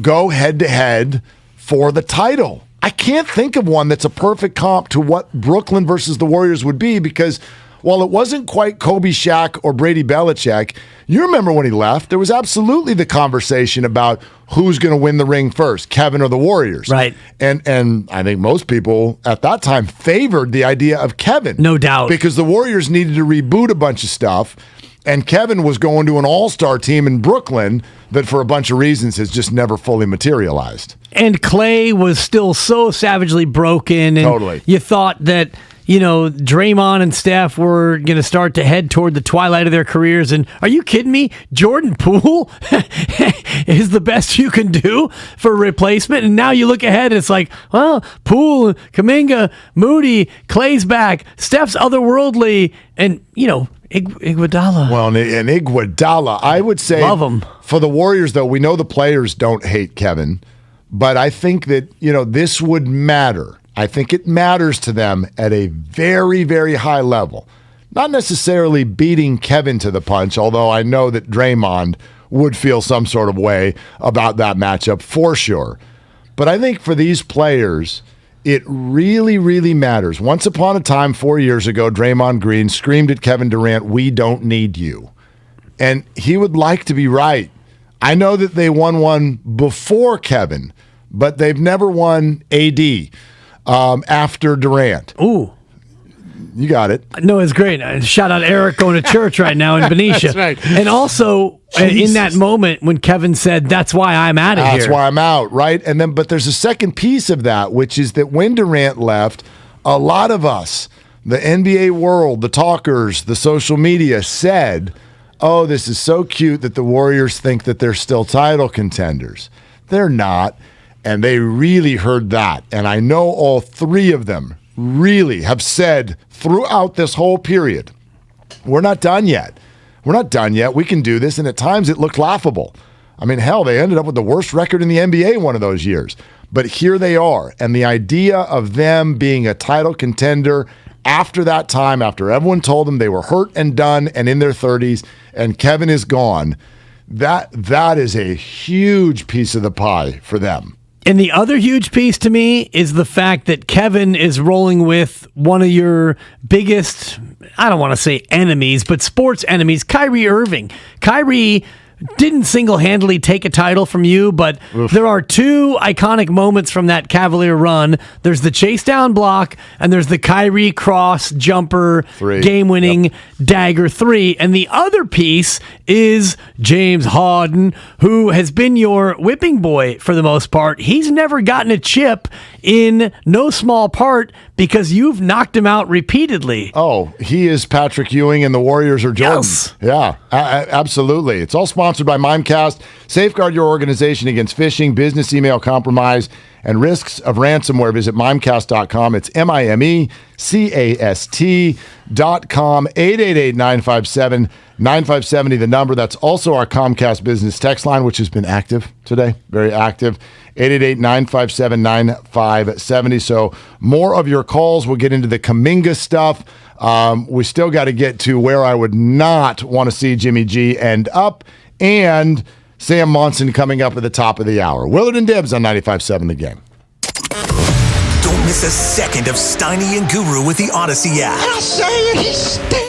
go head-to-head for the title? I can't think of one that's a perfect comp to what Brooklyn versus the Warriors would be, because while it wasn't quite Kobe Shaq or Brady Belichick, you remember when he left, there was absolutely the conversation about who's going to win the ring first, Kevin or the Warriors. Right. And I think most people at that time favored the idea of Kevin. No doubt. Because the Warriors needed to reboot a bunch of stuff, and Kevin was going to an all-star team in Brooklyn that for a bunch of reasons has just never fully materialized. And Clay was still so savagely broken. And Totally. You thought that, Draymond and Steph were going to start to head toward the twilight of their careers. And are you kidding me? Jordan Poole is the best you can do for a replacement. And now you look ahead and it's like, well, Poole, Kuminga, Moody, Clay's back, Steph's otherworldly, and, Iguodala. Well, and Iguodala, I would say, love him. For the Warriors, though, we know the players don't hate Kevin, but I think that, this would matter. I think it matters to them at a very, very high level. Not necessarily beating Kevin to the punch, although I know that Draymond would feel some sort of way about that matchup for sure. But I think for these players, it really, really matters. Once upon a time, 4 years ago, Draymond Green screamed at Kevin Durant, "We don't need you." And he would like to be right. I know that they won one before Kevin, but they've never won AD after Durant. Ooh. You got it. No, it's great. Shout out Eric going to church right now in Benicia. That's right. And also, in that moment when Kevin said, "That's why I'm out of here." That's why I'm out, right? And then, but there's a second piece of that, which is that when Durant left, a lot of us, the NBA world, the talkers, the social media said, "Oh, this is so cute that the Warriors think that they're still title contenders." They're not. And they really heard that. And I know all three of them really have said throughout this whole period, we're not done yet. We're not done yet. We can do this. And at times it looked laughable. I mean, hell, they ended up with the worst record in the NBA one of those years. But here they are. And the idea of them being a title contender after that time, after everyone told them they were hurt and done and in their 30s, and Kevin is gone, that is a huge piece of the pie for them. And the other huge piece to me is the fact that Kevin is rolling with one of your biggest I don't want to say enemies, but sports enemies, Kyrie Irving. Kyrie didn't single-handedly take a title from you, but there are two iconic moments from that Cavalier run. There's the chase down block, and there's the Kyrie cross jumper game-winning dagger 3. And the other piece is James Harden, who has been your whipping boy for the most part. He's never gotten a chip in no small part because you've knocked him out repeatedly. Oh, he is Patrick Ewing and the Warriors are Jordan. Yes. Yeah, absolutely. It's all sponsored by Mimecast. Safeguard your organization against phishing, business email compromise, and risks of ransomware. Visit mimecast.com. It's MIMECAST.com. 888-957-9570, the number. That's also our Comcast business text line, which has been active today, very active. 888-957-9570. So more of your calls. We'll get into the Kuminga stuff. We still got to get to where I would not want to see Jimmy G end up, and Sam Monson coming up at the top of the hour. Willard and Dibs on 95.7 The Game. Don't miss a second of Steiny and Guru with the Odyssey app. I say it, he stinks.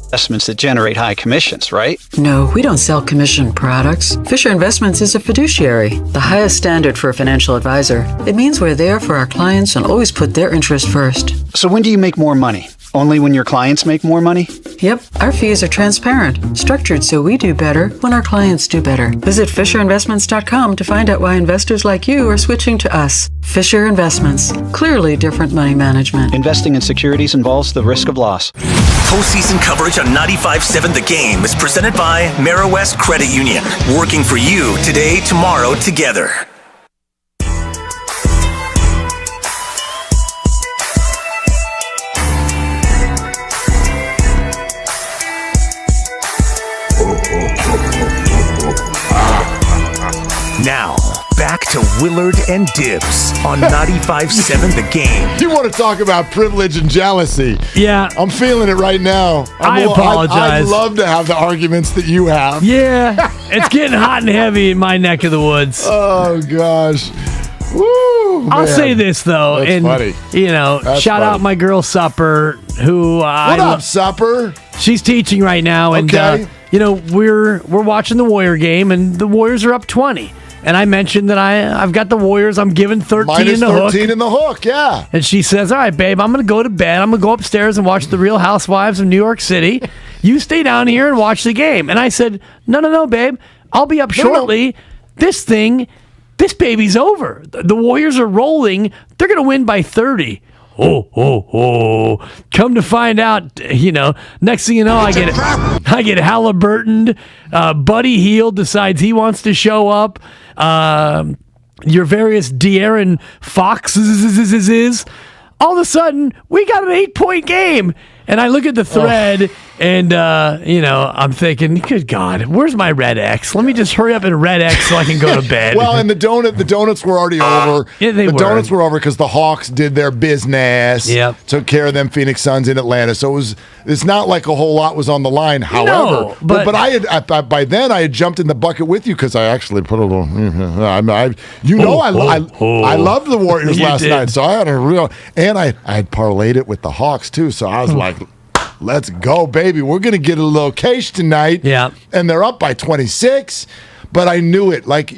Investments that generate high commissions, right? No, we don't sell commission products. Fisher Investments is a fiduciary, the highest standard for a financial advisor. It means we're there for our clients and always put their interest first. So when do you make more money? Only when your clients make more money? Yep, our fees are transparent, structured so we do better when our clients do better. Visit FisherInvestments.com to find out why investors like you are switching to us. Fisher Investments, clearly different money management. Investing in securities involves the risk of loss. Postseason coverage on 95.7 The Game is presented by Marawest Credit Union. Working for you today, tomorrow, together. Now, back to Willard and Dibs on 95.7 The Game. You want to talk about privilege and jealousy? Yeah. I'm feeling it right now. I apologize. I'd love to have the arguments that you have. Yeah, it's getting hot and heavy in my neck of the woods. Oh, gosh. Woo, I'll man. say this, though. That's and, funny. You know, That's shout funny. out my girl, Supper, who... What up, Supper? She's teaching right now. And, Okay. you know, we're watching the Warrior game, and the Warriors are up 20. And I mentioned that I've got the Warriors. I'm giving 13 Minus in the 13 hook. in the hook, yeah. And she says, all right, babe, I'm going to go to bed. I'm going to go upstairs and watch The Real Housewives of New York City. You stay down here and watch the game. And I said, no, babe. I'll be up shortly. This baby's over. The Warriors are rolling. They're going to win by 30. Oh. Come to find out, you know, next thing you know, I get Halliburton. Buddy Hield decides he wants to show up. Your various De'Aaron Foxes. All of a sudden, we got an 8-point game. And I look at the thread, and, you know, I'm thinking, good God, where's my red X? Let me just hurry up and red X so I can go to bed. Well, and the donuts were already over. Yeah, the donuts were over because the Hawks did their business. Yep. Took care of them Phoenix Suns in Atlanta. So it's not like a whole lot was on the line. However, No, but I had by then I had jumped in the bucket with you because I actually put a little. I loved the Warriors You last did. night, so I had a real and I had parlayed it with the Hawks too. So I was like. Let's go, baby. We're going to get a little cash tonight. Yeah. And they're up by 26. But I knew it. Like,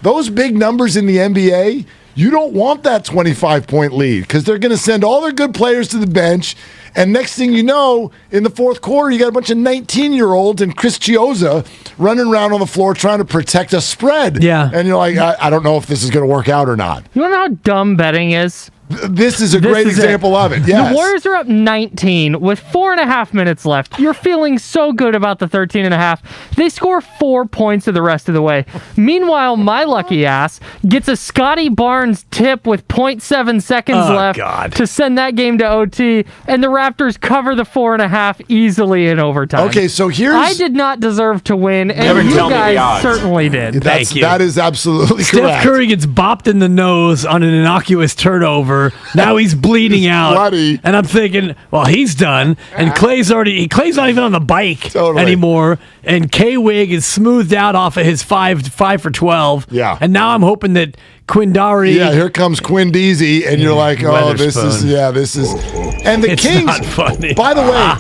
those big numbers in the NBA, you don't want that 25-point lead because they're going to send all their good players to the bench. And next thing you know, in the fourth quarter, you got a bunch of 19-year-olds and Chris Chiozza running around on the floor trying to protect a spread. Yeah. And you're like, I don't know if this is going to work out or not. You want to know how dumb betting is? This is a great example of it. Yes. The Warriors are up 19 with 4.5 minutes left. You're feeling so good about the 13.5. They score 4 points of the rest of the way. Meanwhile, my lucky ass gets a Scotty Barnes tip with 0.7 seconds left to send that game to OT, and the Raptors cover the 4.5 easily in overtime. Okay, so here's... I did not deserve to win, and you guys certainly did. Thank you. That is absolutely Steph correct. Curry gets bopped in the nose on an innocuous turnover. Now he's bleeding out. Bloody. And I'm thinking, well, he's done. And Clay's not even on the bike anymore. And K-Wig is smoothed out off of his 5 for 12. Yeah. And now I'm hoping that Quindari. Yeah, here comes Quinn Deasy, and you're like, oh, this is. And the It's Kings, not funny. by the way,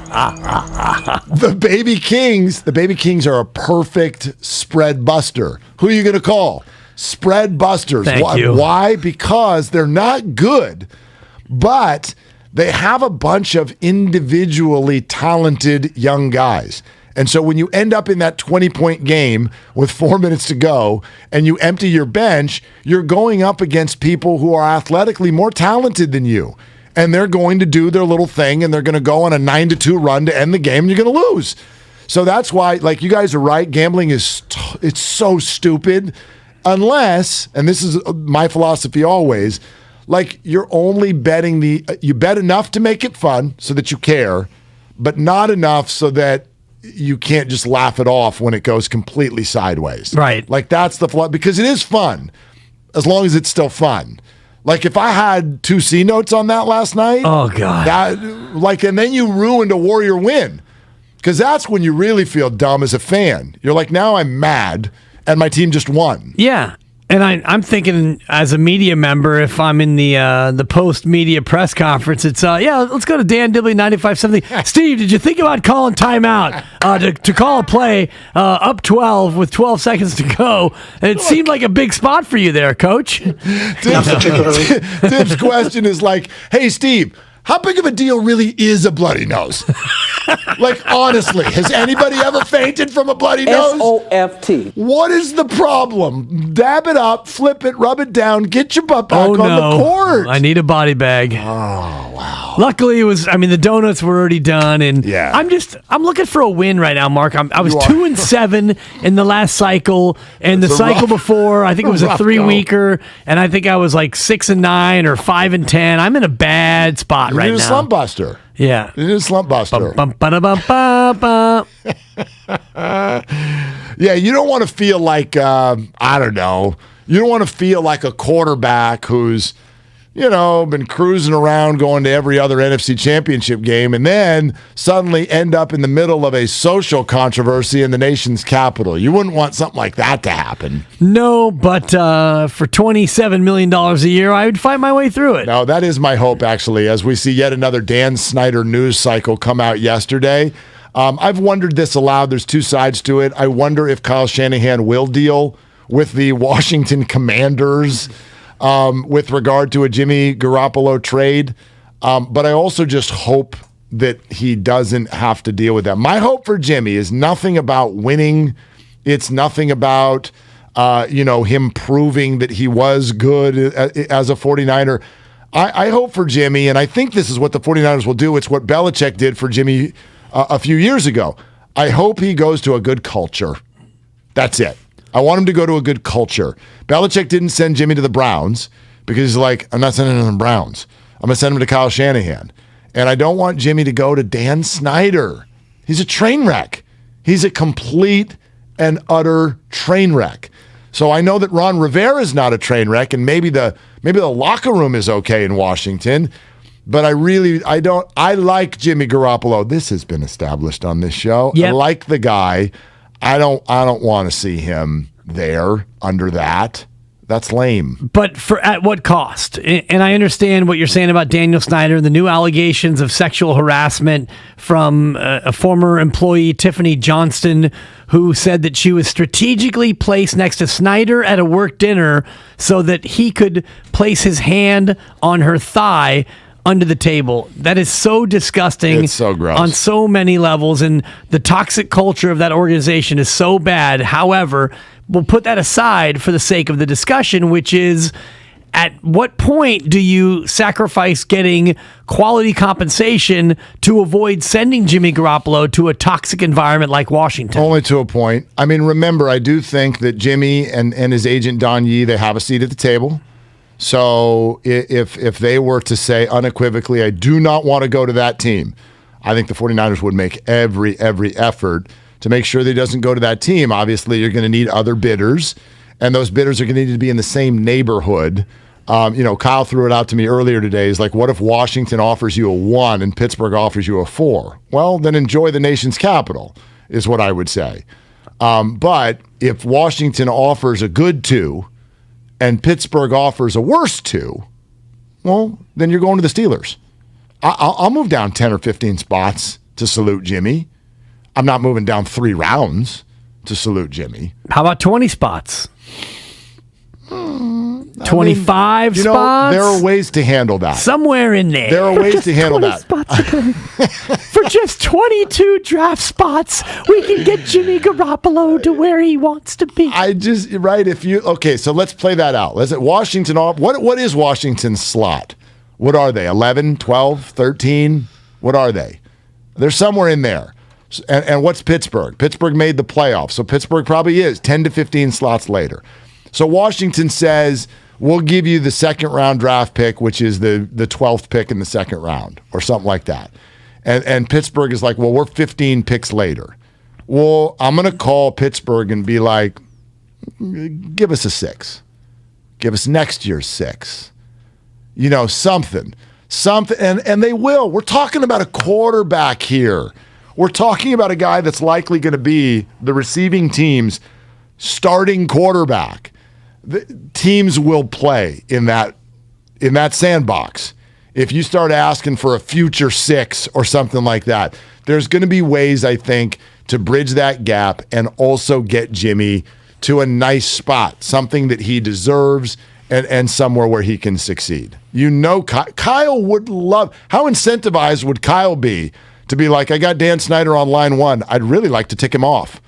the Baby Kings are a perfect spread buster. Who are you going to call? Spread busters. Thank you. Why? Because they're not good, but they have a bunch of individually talented young guys. And so when you end up in that 20-point game with 4 minutes to go and you empty your bench, you're going up against people who are athletically more talented than you. And they're going to do their little thing, and they're going to go on a 9-2 run to end the game, and you're going to lose. So that's why, like, you guys are right, gambling is it's so stupid. Unless, and this is my philosophy always, like you're only betting you bet enough to make it fun so that you care, but not enough so that you can't just laugh it off when it goes completely sideways. Right. Like that's the flaw, because it is fun as long as it's still fun. Like if I had 2 C notes on that last night. Oh, God. And then you ruined a Warrior win, because that's when you really feel dumb as a fan. You're like, now I'm mad. And my team just won. Yeah. And I'm thinking as a media member, if I'm in the post-media press conference, it's, let's go to Dan Dibley 95-something. Steve, did you think about calling timeout to call a play up 12 with 12 seconds to go? And it seemed like a big spot for you there, Coach. Dib's question is like, hey, Steve, how big of a deal really is a bloody nose? Like, honestly, has anybody ever fainted from a bloody nose? SOFT. What is the problem? Dab it up, flip it, rub it down, get your butt back on the court. I need a body bag. Oh, wow. Luckily, the donuts were already done, and yeah. I'm looking for a win right now, Mark. I was 2-7 in the last cycle, and the cycle before, I think it was a 3-weeker, and I think I was like 6-9 or 5-10. I'm in a bad spot right now. You're a slump buster. Yeah. You're a slump buster. Yeah, you don't want to feel like, I don't know, you don't want to feel like a quarterback who's, been cruising around going to every other NFC championship game and then suddenly end up in the middle of a social controversy in the nation's capital. You wouldn't want something like that to happen. No, but for $27 million a year, I would fight my way through it. No, that is my hope, actually, as we see yet another Dan Snyder news cycle come out yesterday. I've wondered this aloud. There's 2 sides to it. I wonder if Kyle Shanahan will deal with the Washington Commanders with regard to a Jimmy Garoppolo trade. But I also just hope that he doesn't have to deal with that. My hope for Jimmy is nothing about winning. It's nothing about, him proving that he was good as a 49er. I hope for Jimmy, and I think this is what the 49ers will do. It's what Belichick did for Jimmy a few years ago. I hope he goes to a good culture. That's it. I want him to go to a good culture. Belichick didn't send Jimmy to the Browns because he's like, I'm not sending him to the Browns. I'm going to send him to Kyle Shanahan. And I don't want Jimmy to go to Dan Snyder. He's a train wreck. He's a complete and utter train wreck. So I know that Ron Rivera is not a train wreck, and maybe the locker room is okay in Washington. But I like Jimmy Garoppolo. This has been established on this show. Yep. I like the guy. I don't want to see him there under that. That's lame. But at what cost? And I understand what you're saying about Daniel Snyder and the new allegations of sexual harassment from a former employee, Tiffany Johnston, who said that she was strategically placed next to Snyder at a work dinner so that he could place his hand on her thigh under the table. That is so disgusting. It's so gross. On so many levels, and the toxic culture of that organization is so bad. However, we'll put that aside for the sake of the discussion, which is at what point do you sacrifice getting quality compensation to avoid sending Jimmy Garoppolo to a toxic environment like Washington? Only to a point. I mean, remember, I do think that Jimmy and his agent Don Yee, they have a seat at the table. So if they were to say unequivocally, I do not want to go to that team, I think the 49ers would make every effort to make sure that he doesn't go to that team. Obviously, you're going to need other bidders, and those bidders are going to need to be in the same neighborhood. Kyle threw it out to me earlier today. He's like, what if Washington offers you a 1 and Pittsburgh offers you a 4? Well, then enjoy the nation's capital, is what I would say. But if Washington offers a good 2 and Pittsburgh offers a worse 2, well, then you're going to the Steelers. I'll move down 10 or 15 spots to salute Jimmy. I'm not moving down 3 rounds to salute Jimmy. How about 20 spots? 25 spots? There are ways to handle that. Somewhere in there. There are ways to handle that. For just 22 draft spots, we can get Jimmy Garoppolo to where he wants to be. So let's play that out. Washington, what is Washington's slot? What are they? 11, 12, 13? What are they? They're somewhere in there. And what's Pittsburgh? Pittsburgh made the playoffs, so Pittsburgh probably is 10 to 15 slots later. So Washington says, we'll give you the second-round draft pick, which is the 12th pick in the second round, or something like that. And Pittsburgh is like, well, we're 15 picks later. Well, I'm going to call Pittsburgh and be like, give us a 6. Give us next year's 6. Something. And they will. We're talking about a quarterback here. We're talking about a guy that's likely going to be the receiving team's starting quarterback. The teams will play in that sandbox. If you start asking for a future 6 or something like that, there's going to be ways, I think, to bridge that gap and also get Jimmy to a nice spot, something that he deserves and somewhere where he can succeed. Kyle would love, how incentivized would Kyle be to be like, I got Dan Snyder on line 1. I'd really like to tick him off.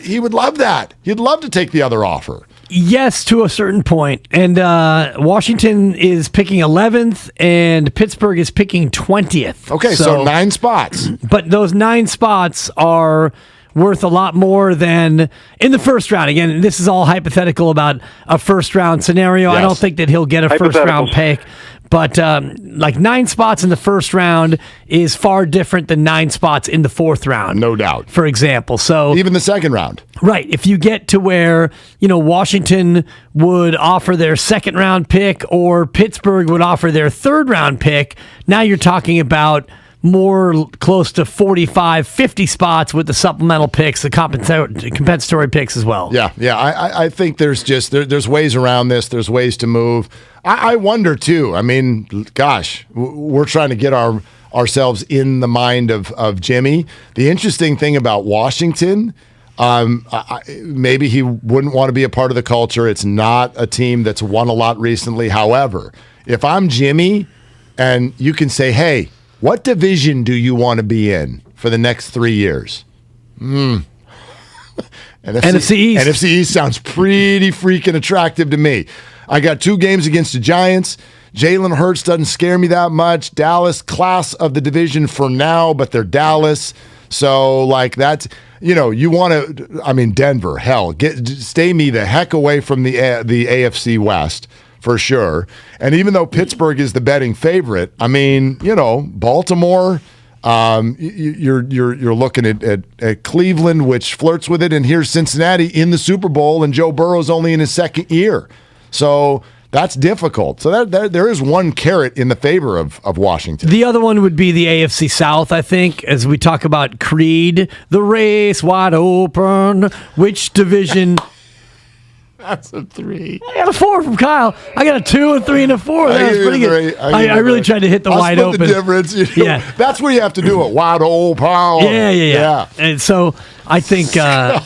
He would love that. He'd love to take the other offer. Yes, to a certain point. And Washington is picking 11th, and Pittsburgh is picking 20th. Okay, so 9 spots. But those 9 spots are worth a lot more than in the first round. Again, this is all hypothetical about a first-round scenario. Yes. I don't think that he'll get a first-round pick. But 9 spots in the first round is far different than 9 spots in the fourth round. No doubt. For example. So even the second round. Right. If you get to where, Washington would offer their second round pick or Pittsburgh would offer their third round pick, now you're talking about more close to 45, 50 spots with the supplemental picks, the compensatory picks as well. Yeah. I think there's ways around this. There's ways to move. I wonder, too. I mean, gosh, we're trying to get ourselves in the mind of Jimmy. The interesting thing about Washington, maybe he wouldn't want to be a part of the culture. It's not a team that's won a lot recently. However, if I'm Jimmy and you can say, hey, what division do you want to be in for the next 3 years? NFC East. NFC East sounds pretty freaking attractive to me. I got 2 games against the Giants. Jalen Hurts doesn't scare me that much. Dallas, class of the division for now, but they're Dallas. So, that's, you want to, Denver, hell, stay me the heck away from the AFC West. For sure. And even though Pittsburgh is the betting favorite, Baltimore, you're looking at Cleveland, which flirts with it, and here's Cincinnati in the Super Bowl, and Joe Burrow's only in his second year. So that's difficult. So there is one carrot in the favor of Washington. The other one would be the AFC South, I think, as we talk about Creed, the race wide open, which division... That's a 3. I got a 4 from Kyle. I got a 2, a 3, and a 4. That was pretty good. I really tried to hit the wide open. The difference. Yeah, that's where you have to do it. Wide open. Yeah. And so I think, I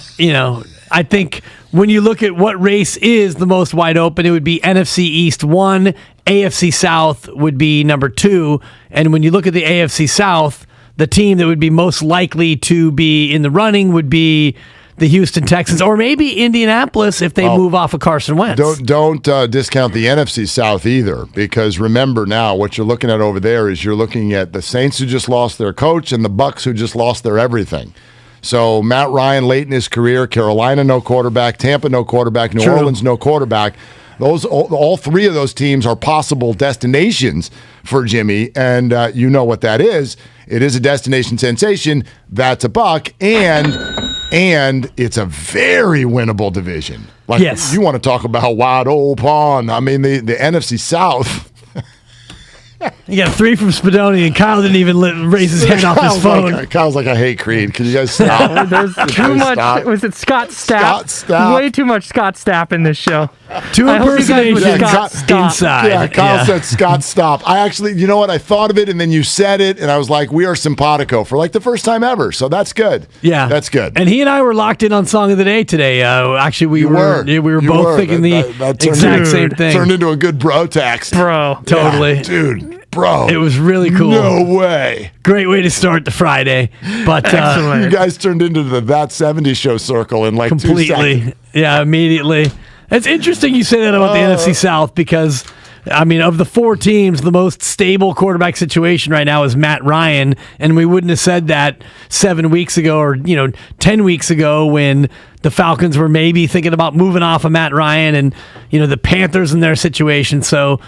think when you look at what race is the most wide open, it would be NFC East 1, AFC South would be number 2, and when you look at the AFC South, the team that would be most likely to be in the running would be the Houston Texans, or maybe Indianapolis if they move off of Carson Wentz. Don't discount the NFC South either, because remember now what you're looking at over there is you're looking at the Saints who just lost their coach and the Bucs who just lost their everything. So Matt Ryan late in his career, Carolina no quarterback, Tampa no quarterback, New Orleans no quarterback. All three of those teams are possible destinations for Jimmy, and you know what that is. It is a destination sensation. That's a buck, and it's a very winnable division. Like, yes. You want to talk about wide open. I mean, the NFC South. You got 3 from Spadoni, and Kyle didn't even raise his hand off his phone. Kyle's like, I hate Creed. Can you guys stop? There's too much. Stop? Was it Scott Stapp? Scott Stapp. Way too much Scott Stapp in this show. 2 impersonations Stapp. inside. Yeah, Kyle said Scott Stapp. I actually, you know what? I thought of it, and then you said it, and I was like, we are simpatico for like the first time ever. So that's good. Yeah, that's good. And he and I were locked in on Song of the Day today. Actually, we were both thinking the exact same thing. Turned into a good bro text. Bro. Totally. Yeah, dude. Bro, it was really cool. No way. Great way to start the Friday. But you guys turned into the That 70s Show circle in like completely. 2 seconds. Yeah, immediately. It's interesting you say that about the NFC South because, I mean, of the 4 teams, the most stable quarterback situation right now is Matt Ryan, and we wouldn't have said that 7 weeks ago or 10 weeks ago when the Falcons were maybe thinking about moving off of Matt Ryan and the Panthers in their situation. So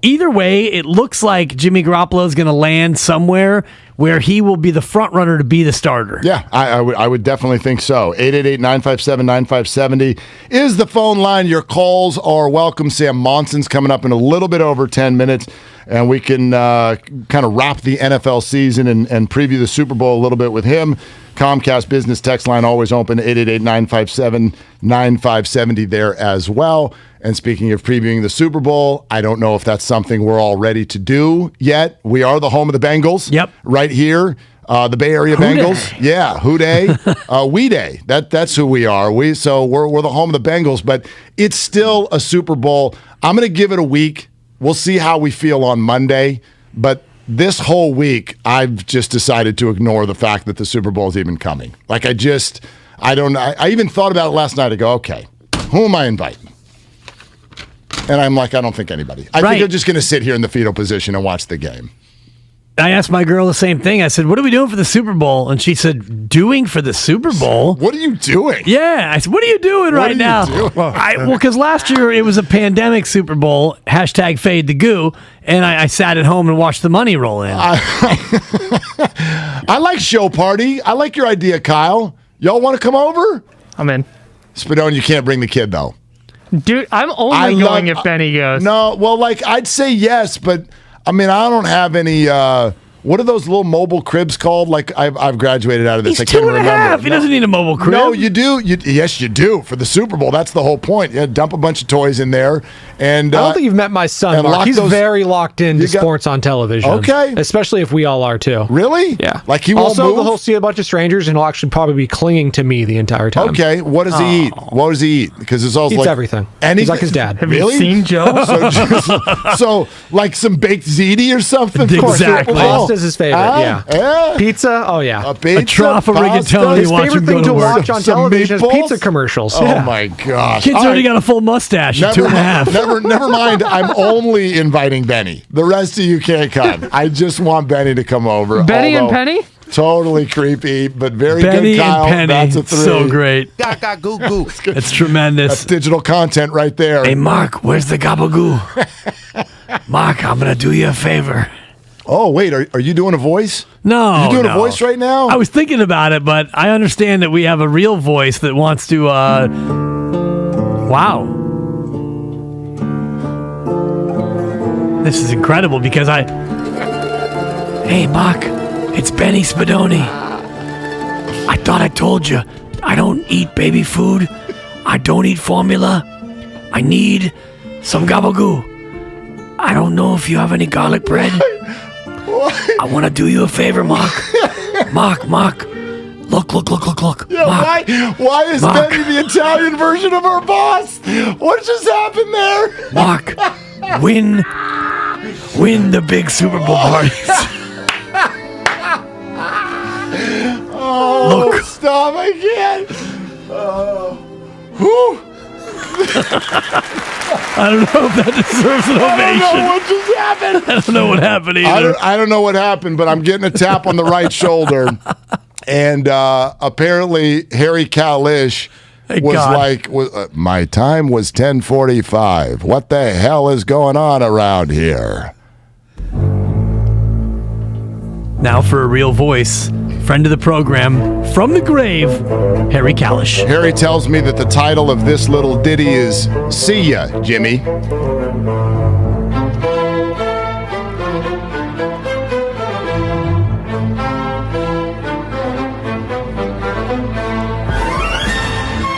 either way, it looks like Jimmy Garoppolo is going to land somewhere where he will be the front runner to be the starter. Yeah, I would definitely think so. 888-957-9570 is the phone line. Your calls are welcome. Sam Monson's coming up in a little bit over 10 minutes, and we can kind of wrap the NFL season and preview the Super Bowl a little bit with him. Comcast Business text line always open, 888-957-9570 there as well. And speaking of previewing the Super Bowl, I don't know if that's something we're all ready to do yet. We are the home of the Bengals. Yep. Right here. The Bay Area Bengals. Yeah, Who Day. We Day. That's who we are. We're the home of the Bengals, but it's still a Super Bowl. I'm going to give it a week. We'll see how we feel on Monday, but this whole week, I've just decided to ignore the fact that the Super Bowl is even coming. Like, I even thought about it last night. I go, okay, who am I inviting? And I'm like, I don't think anybody. I think I'm just going to sit here in the fetal position and watch the game. I asked my girl the same thing. I said, what are we doing for the Super Bowl? And she said, doing for the Super Bowl? What are you doing? Yeah. I said, what are you doing right now? Well, because last year it was a pandemic Super Bowl, #fade the goo, and I sat at home and watched the money roll in. I like show party. I like your idea, Kyle. Y'all want to come over? I'm in. Spadone, you can't bring the kid, though. Dude, I'm only going if Benny goes. No, well, I'd say yes, but I mean, I don't have any. What are those little mobile cribs called? Like, I've graduated out of this. He's I can't 2.5. remember. He doesn't need a mobile crib. No, you do. Yes, you do. For the Super Bowl, that's the whole point. Yeah, dump a bunch of toys in there. And I don't think you've met my son, Mark. He's very locked into sports on television. Okay. Especially if we all are, too. Really? Yeah. Like, he won't move? He'll see a bunch of strangers, and he'll actually probably be clinging to me the entire time. Okay. What does he eat? What does he eat? Because it's all Eats everything. He's like his dad. Have you seen Joe? So, like some baked ziti or something? Exactly. Pasta's his favorite, yeah. Pizza? Oh, yeah. A trough of rigatoni. His favorite thing to watch on television is pizza commercials. Oh, my gosh. Kid's already got a full mustache at 2.5. Never mind. I'm only inviting Benny. The rest of you can't come. I just want Benny to come over. Benny and Penny? Totally creepy, but very Benny good, Kyle. And Penny. That's a 3. So great. Goo goo. It's tremendous. That's digital content right there. Hey, Mark, where's the gabagoo? Mark, I'm going to do you a favor. Oh, wait, are you doing a voice? No. You doing a voice right now? I was thinking about it, but I understand that we have a real voice that wants to, wow. This is incredible because hey, Mark, it's Benny Spadoni. I thought I told you, I don't eat baby food. I don't eat formula. I need some gabagoo. I don't know if you have any garlic bread. I want to do you a favor, Mark. Mark. Look. Yeah, Mark. why is Mark. Benny the Italian version of our boss? What just happened there? Mark, win the big Super Bowl parties. Oh, Look. stop, I can't. Whew. I don't know if that deserves an ovation. I don't know what just happened. I don't know what happened either. I don't know what happened, but I'm getting a tap on the right shoulder. And apparently Harry Kalish my time was 10:45. What the hell is going on around here? Now for a real voice, friend of the program, from the grave, Harry Kalish. Harry tells me that the title of this little ditty is "See Ya, Jimmy."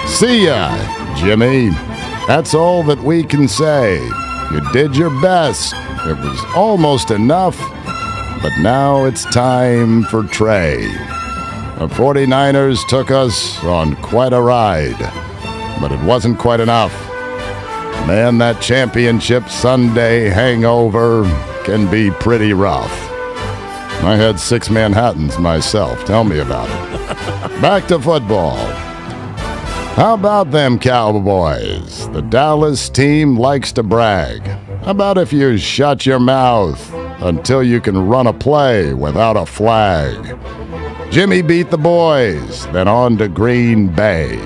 See ya, Jimmy. That's all that we can say. You did your best. It was almost enough, but now it's time for Trey. The 49ers took us on quite a ride, but it wasn't quite enough. Man, that championship Sunday hangover can be pretty rough. I had 6 Manhattans myself. Tell me about it. Back to football. How about them Cowboys? The Dallas team likes to brag. How about if you shut your mouth until you can run a play without a flag? Jimmy beat the boys, then on to Green Bay,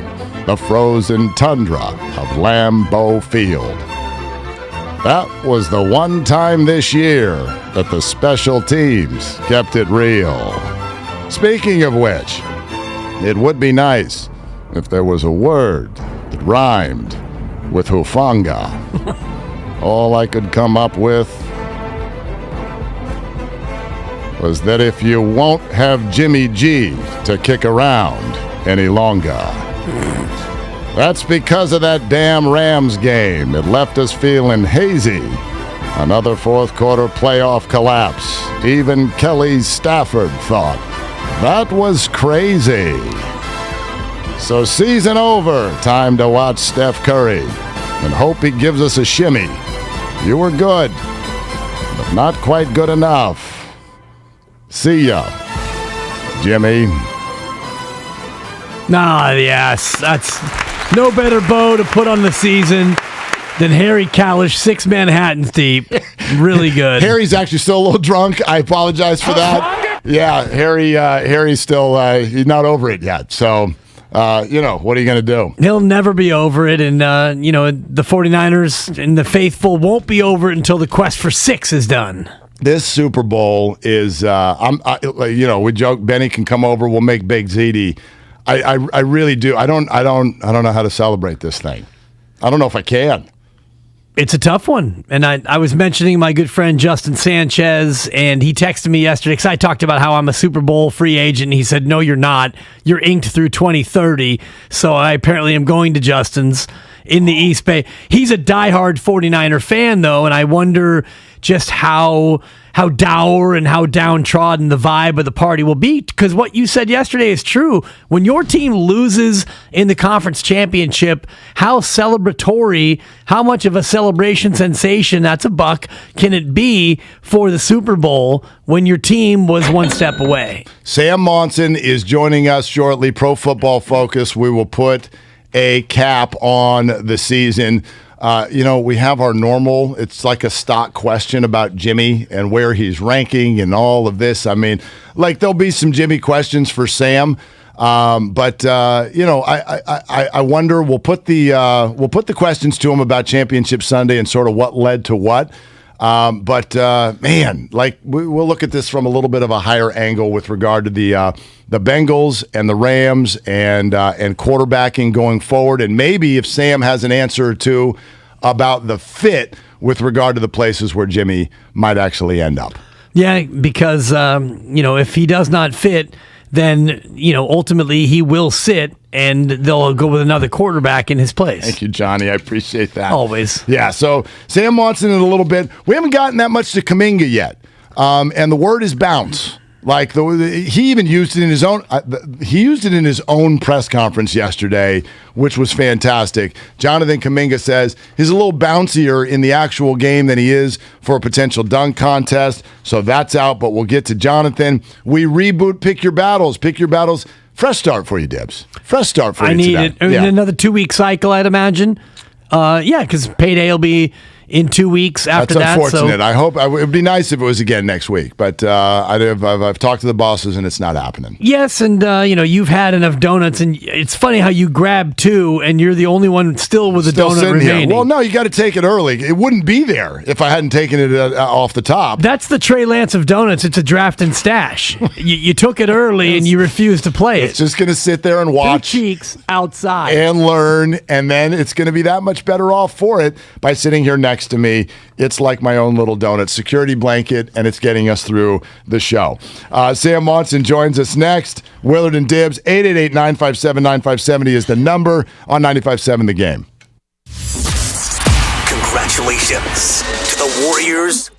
the frozen tundra of Lambeau Field. That was the one time this year that the special teams kept it real. Speaking of which, it would be nice if there was a word that rhymed with Hufanga. All I could come up with was that if you won't have Jimmy G to kick around any longer. That's because of that damn Rams game. It left us feeling hazy. Another fourth quarter playoff collapse. Even Kelly Stafford thought that was crazy. So season over, time to watch Steph Curry and hope he gives us a shimmy. You were good, but not quite good enough. See ya, Jimmy. Yes, that's no better bow to put on the season than Harry Kalish, 6 Manhattans deep. Really good. Harry's actually still a little drunk. I apologize for that. Yeah, Harry's still he's not over it yet. So. What are you going to do? He'll never be over it, and, the 49ers and the faithful won't be over it until the quest for 6 is done. This Super Bowl is, we joke Benny can come over, we'll make Big ZD. I really do. I don't know how to celebrate this thing. I don't know if I can. It's a tough one. And I was mentioning my good friend Justin Sanchez, and he texted me yesterday because I talked about how I'm a Super Bowl free agent. And he said, no, you're not. You're inked through 2030. So I apparently am going to Justin's in the East Bay. He's a diehard 49er fan, though, and I wonder just how dour and how downtrodden the vibe of the party will be, because what you said yesterday is true. When your team loses in the conference championship, how celebratory, how much of a celebration sensation, that's a buck, can it be for the Super Bowl when your team was one step away? Sam Monson is joining us shortly, Pro Football Focus. We will put a cap on the season. We have our normal, it's like a stock question about Jimmy and where he's ranking and all of this. I mean, there'll be some Jimmy questions for Sam. I wonder, we'll put the questions to him about Championship Sunday and sort of what led to what. We'll look at this from a little bit of a higher angle with regard to the Bengals and the Rams and quarterbacking going forward. And maybe if Sam has an answer or two about the fit with regard to the places where Jimmy might actually end up. Yeah, because, if he does not fit, then, ultimately he will sit and they'll go with another quarterback in his place. Thank you, Johnny. I appreciate that. Always. Yeah, so Sam Monson in a little bit. We haven't gotten that much to Kuminga yet. And the word is bounce. He even used it in his own. He used it in his own press conference yesterday, which was fantastic. Jonathan Kuminga says he's a little bouncier in the actual game than he is for a potential dunk contest. So that's out. But we'll get to Jonathan. We reboot Pick Your Battles. Pick Your Battles. Fresh start for you, Dibs. Fresh start for I you need today. it in Yeah. another 2-week cycle, I'd imagine. Because payday will be in 2 weeks after That's that. unfortunate. So I hope it would be nice if it was again next week, but I've talked to the bosses and it's not happening. yes, and you've had enough donuts, and it's funny how you grab 2 and you're the only one still with a Still donut sitting remaining. here. Well, no, you got to take it early. It wouldn't be there if I hadn't taken it off the top. That's the Trey Lance of donuts. It's a draft and stash. you took it early and you refused to play it. It's just going to sit there and watch. 2 cheeks outside. And learn, and then it's going to be that much better off for it by sitting here next to me. It's like my own little donut security blanket, and it's getting us through the show. Sam Monson joins us next. Willard and Dibs, 888-957-9570 is the number on 95.7 The Game. Congratulations to the Warriors.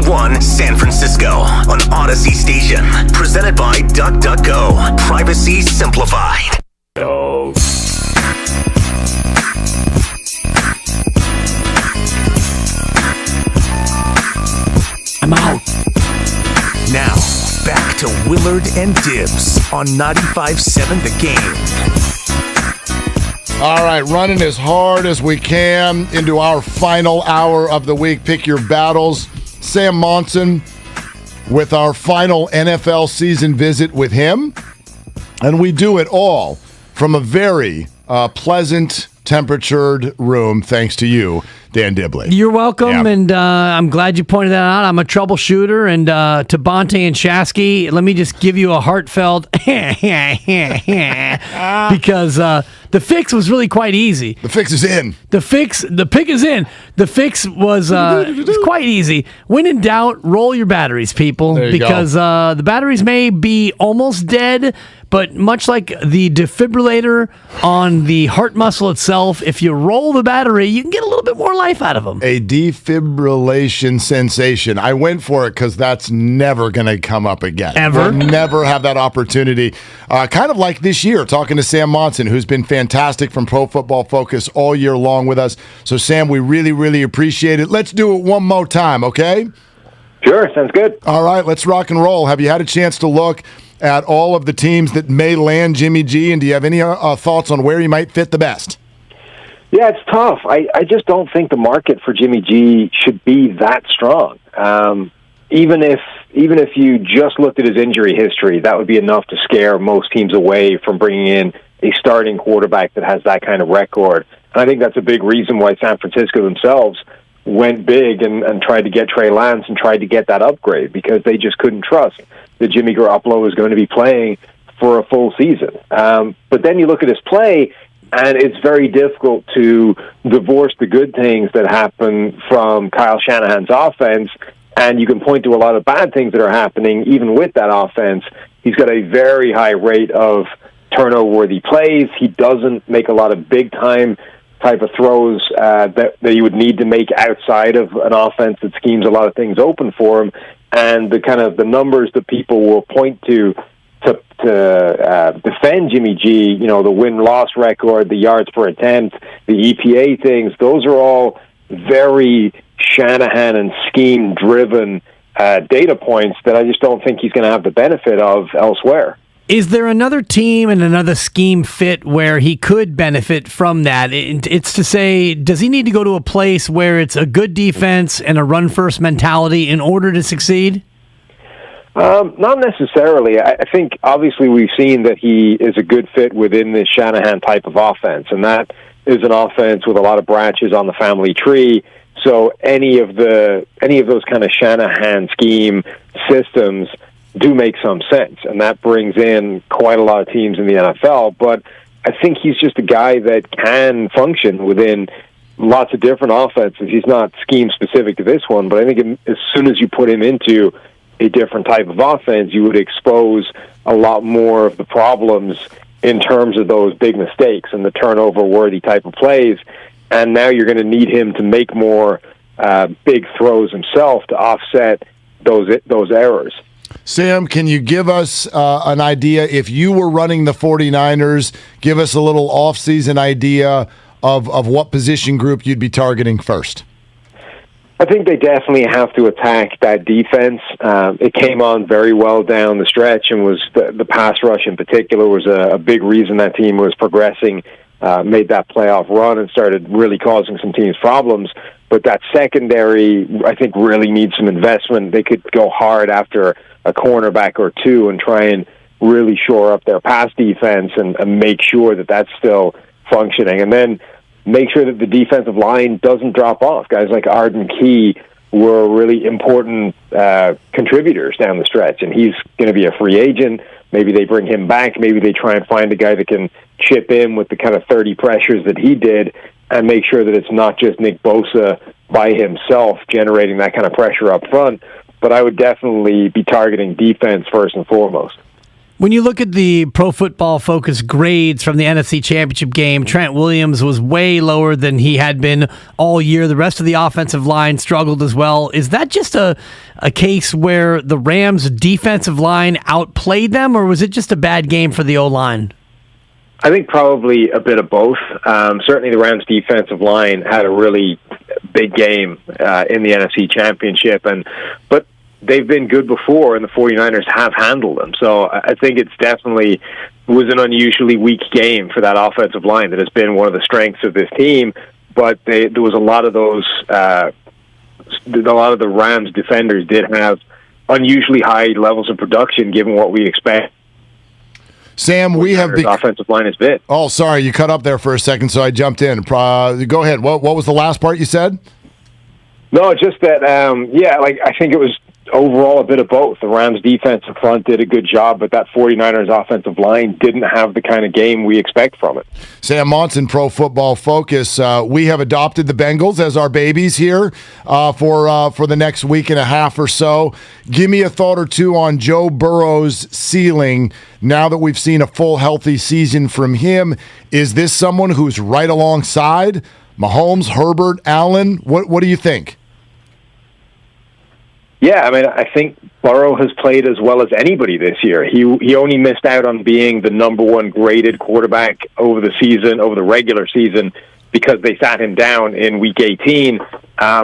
1 San Francisco on Odyssey Station. Presented by DuckDuckGo. Privacy simplified. I'm out. Now, back to Willard and Dibs on 95.7 The Game. All right, running as hard as we can into our final hour of the week. Pick your battles. Sam Monson with our final NFL season visit with him. And we do it all from a very pleasant, temperatured room, thanks to you, Dan Dibley. You're welcome, and I'm glad you pointed that out. I'm a troubleshooter, and to Bonte and Shasky, let me just give you a heartfelt because the fix was really quite easy. The fix is in. The pick is in. The fix was quite easy. When in doubt, roll your batteries, people, because the batteries may be almost dead, but much like the defibrillator on the heart muscle itself, if you roll the battery, you can get a little bit more life out of them. A defibrillation sensation. I went for it because that's never going to come up again. Ever? We'll never have that opportunity. Kind of like this year, talking to Sam Monson, who's been fantastic from Pro Football Focus all year long with us. So, Sam, we really, really appreciate it. Let's do it one more time, okay? Sure, sounds good. All right, let's rock and roll. Have you had a chance to look at all of the teams that may land Jimmy G, and do you have any thoughts on where he might fit the best? Yeah, it's tough. I just don't think the market for Jimmy G should be that strong. Even if you just looked at his injury history, that would be enough to scare most teams away from bringing in a starting quarterback that has that kind of record. And I think that's a big reason why San Francisco themselves went big and tried to get Trey Lance and tried to get that upgrade, because they just couldn't trust that Jimmy Garoppolo was going to be playing for a full season. But then you look at his play, and it's very difficult to divorce the good things that happen from Kyle Shanahan's offense, and you can point to a lot of bad things that are happening even with that offense. He's got a very high rate of turnover-worthy plays. He doesn't make a lot of big-time type of throws that you would need to make outside of an offense that schemes a lot of things open for him. And the numbers that people will point to defend Jimmy G, the win-loss record, the yards per attempt, the EPA things, those are all very Shanahan and scheme-driven data points that I just don't think he's going to have the benefit of elsewhere. Is there another team and another scheme fit where he could benefit from that? It's to say, does he need to go to a place where it's a good defense and a run-first mentality in order to succeed? Not necessarily. I think, obviously, we've seen that he is a good fit within this Shanahan type of offense, and that is an offense with a lot of branches on the family tree. So any of those kind of Shanahan scheme systems do make some sense, and that brings in quite a lot of teams in the NFL. But I think he's just a guy that can function within lots of different offenses. He's not scheme specific to this one, but I think as soon as you put him into a different type of offense, you would expose a lot more of the problems in terms of those big mistakes and the turnover-worthy type of plays. And now you're going to need him to make more big throws himself to offset those errors. Sam, can you give us an idea, if you were running the 49ers, give us a little off-season idea of what position group you'd be targeting first? I think they definitely have to attack that defense. It came on very well down the stretch, and was the pass rush in particular was a big reason that team was progressing, made that playoff run, and started really causing some teams problems. But that secondary, I think, really needs some investment. They could go hard after a cornerback or two and try and really shore up their pass defense and make sure that that's still functioning. And then make sure that the defensive line doesn't drop off. Guys like Arden Key were really important contributors down the stretch, and he's going to be a free agent. Maybe they bring him back. Maybe they try and find a guy that can chip in with the kind of 30 pressures that he did and make sure that it's not just Nick Bosa by himself generating that kind of pressure up front. But I would definitely be targeting defense first and foremost. When you look at the Pro Football Focus grades from the NFC Championship game, Trent Williams was way lower than he had been all year. The rest of the offensive line struggled as well. Is that just a case where the Rams' defensive line outplayed them, or was it just a bad game for the O-line? I think probably a bit of both. Certainly the Rams' defensive line had a really big game in the NFC Championship, but they've been good before, and the 49ers have handled them. So I think it's definitely was an unusually weak game for that offensive line that has been one of the strengths of this team. But there was a lot of those, a lot of the Rams defenders did have unusually high levels of production given what we expect. Sam, we have the offensive line is bit. Oh, sorry, you cut up there for a second, so I jumped in. Go ahead. What was the last part you said? No, just that. I think it was overall a bit of both. The Rams' defensive front did a good job, but that 49ers offensive line didn't have the kind of game we expect from it. Sam Monson, Pro Football Focus. We have adopted the Bengals as our babies here for the next week and a half or so. Give me a thought or two on Joe Burrow's ceiling now that we've seen a full, healthy season from him. Is this someone who's right alongside Mahomes, Herbert, Allen? What do you think? Yeah, I mean, I think Burrow has played as well as anybody this year. He only missed out on being the number one graded quarterback over the regular season, because they sat him down in Week 18.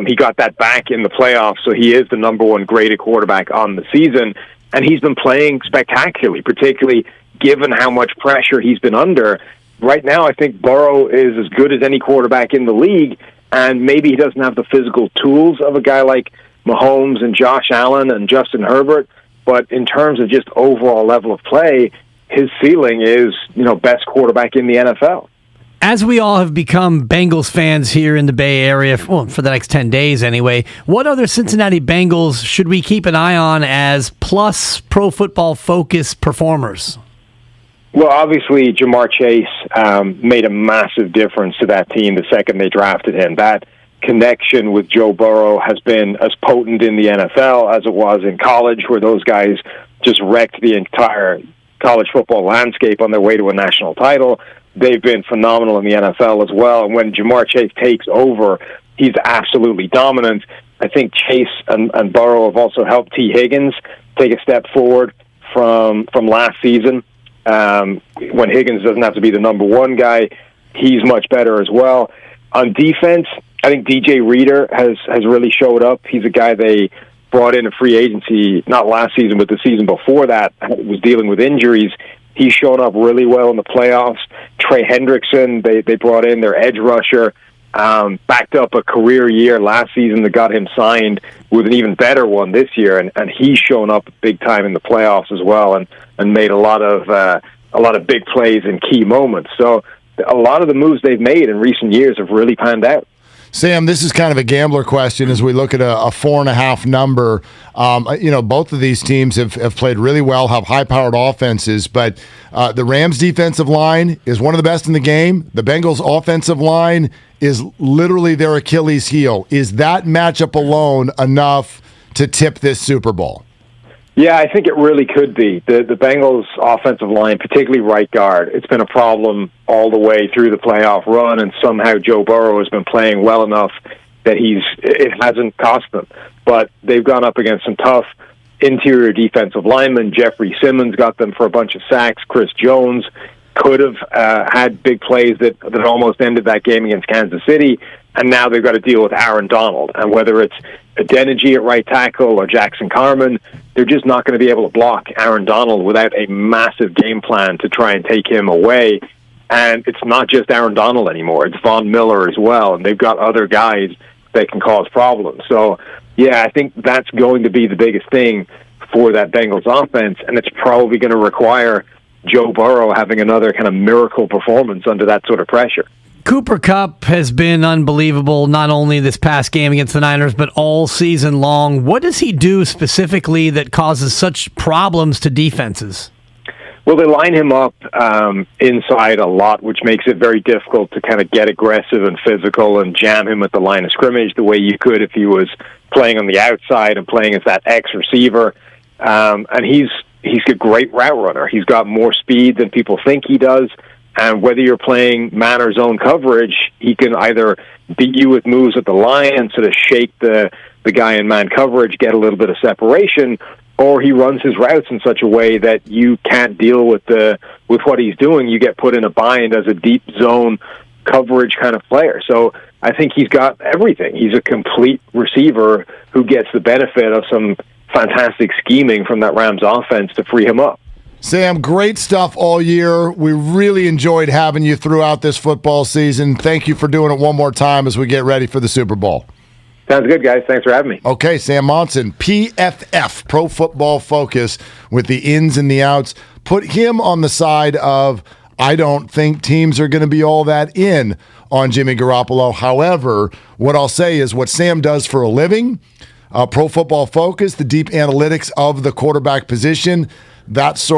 He got that back in the playoffs, so he is the number one graded quarterback on the season, and he's been playing spectacularly, particularly given how much pressure he's been under. Right now, I think Burrow is as good as any quarterback in the league, and maybe he doesn't have the physical tools of a guy like Mahomes and Josh Allen and Justin Herbert, but in terms of just overall level of play, his ceiling is, best quarterback in the NFL. As we all have become Bengals fans here in the Bay Area, for the next 10 days anyway, what other Cincinnati Bengals should we keep an eye on as plus Pro Football Focus performers? Well, obviously, Jamar Chase made a massive difference to that team the second they drafted him. That connection with Joe Burrow has been as potent in the NFL as it was in college, where those guys just wrecked the entire college football landscape on their way to a national title. They've been phenomenal in the NFL as well. And when Jamar Chase takes over, he's absolutely dominant. I think Chase and Burrow have also helped T. Higgins take a step forward from last season. When Higgins doesn't have to be the number one guy, he's much better as well. On defense, I think DJ Reader has really showed up. He's a guy they brought in a free agency, not last season, but the season before that, was dealing with injuries. He's shown up really well in the playoffs. Trey Hendrickson, they brought in their edge rusher, backed up a career year last season that got him signed with an even better one this year, and he's shown up big time in the playoffs as well, and made a lot of big plays in key moments. So a lot of the moves they've made in recent years have really panned out. Sam, this is kind of a gambler question as we look at a 4.5 number. Both of these teams have played really well, have high-powered offenses, but the Rams' defensive line is one of the best in the game. The Bengals' offensive line is literally their Achilles heel. Is that matchup alone enough to tip this Super Bowl? Yeah, I think it really could be. The Bengals' offensive line, particularly right guard, it's been a problem all the way through the playoff run, and somehow Joe Burrow has been playing well enough that it hasn't cost them. But they've gone up against some tough interior defensive linemen. Jeffrey Simmons got them for a bunch of sacks. Chris Jones could have had big plays that almost ended that game against Kansas City, and now they've got to deal with Aaron Donald. And whether it's Adeniji at right tackle or Jackson Carman, they're just not going to be able to block Aaron Donald without a massive game plan to try and take him away. And it's not just Aaron Donald anymore. It's Von Miller as well, and they've got other guys that can cause problems. So, yeah, I think that's going to be the biggest thing for that Bengals offense, and it's probably going to require Joe Burrow having another kind of miracle performance under that sort of pressure. Cooper Kupp has been unbelievable, not only this past game against the Niners, but all season long. What does he do specifically that causes such problems to defenses? Well, they line him up inside a lot, which makes it very difficult to kind of get aggressive and physical and jam him at the line of scrimmage the way you could if he was playing on the outside and playing as that X receiver. And he's he's a great route runner. He's got more speed than people think he does. And whether you're playing man or zone coverage, he can either beat you with moves at the line and sort of shake the guy in man coverage, get a little bit of separation, or he runs his routes in such a way that you can't deal with what he's doing. You get put in a bind as a deep zone coverage kind of player. So I think he's got everything. He's a complete receiver who gets the benefit of some fantastic scheming from that Rams offense to free him up. Sam, great stuff all year. We really enjoyed having you throughout this football season. Thank you for doing it one more time as we get ready for the Super Bowl. Sounds good, guys. Thanks for having me. Okay, Sam Monson, PFF, Pro Football Focus, with the ins and the outs. Put him on the side of, I don't think teams are going to be all that in on Jimmy Garoppolo. However, what I'll say is what Sam does for a living, Pro Football Focus, the deep analytics of the quarterback position, that's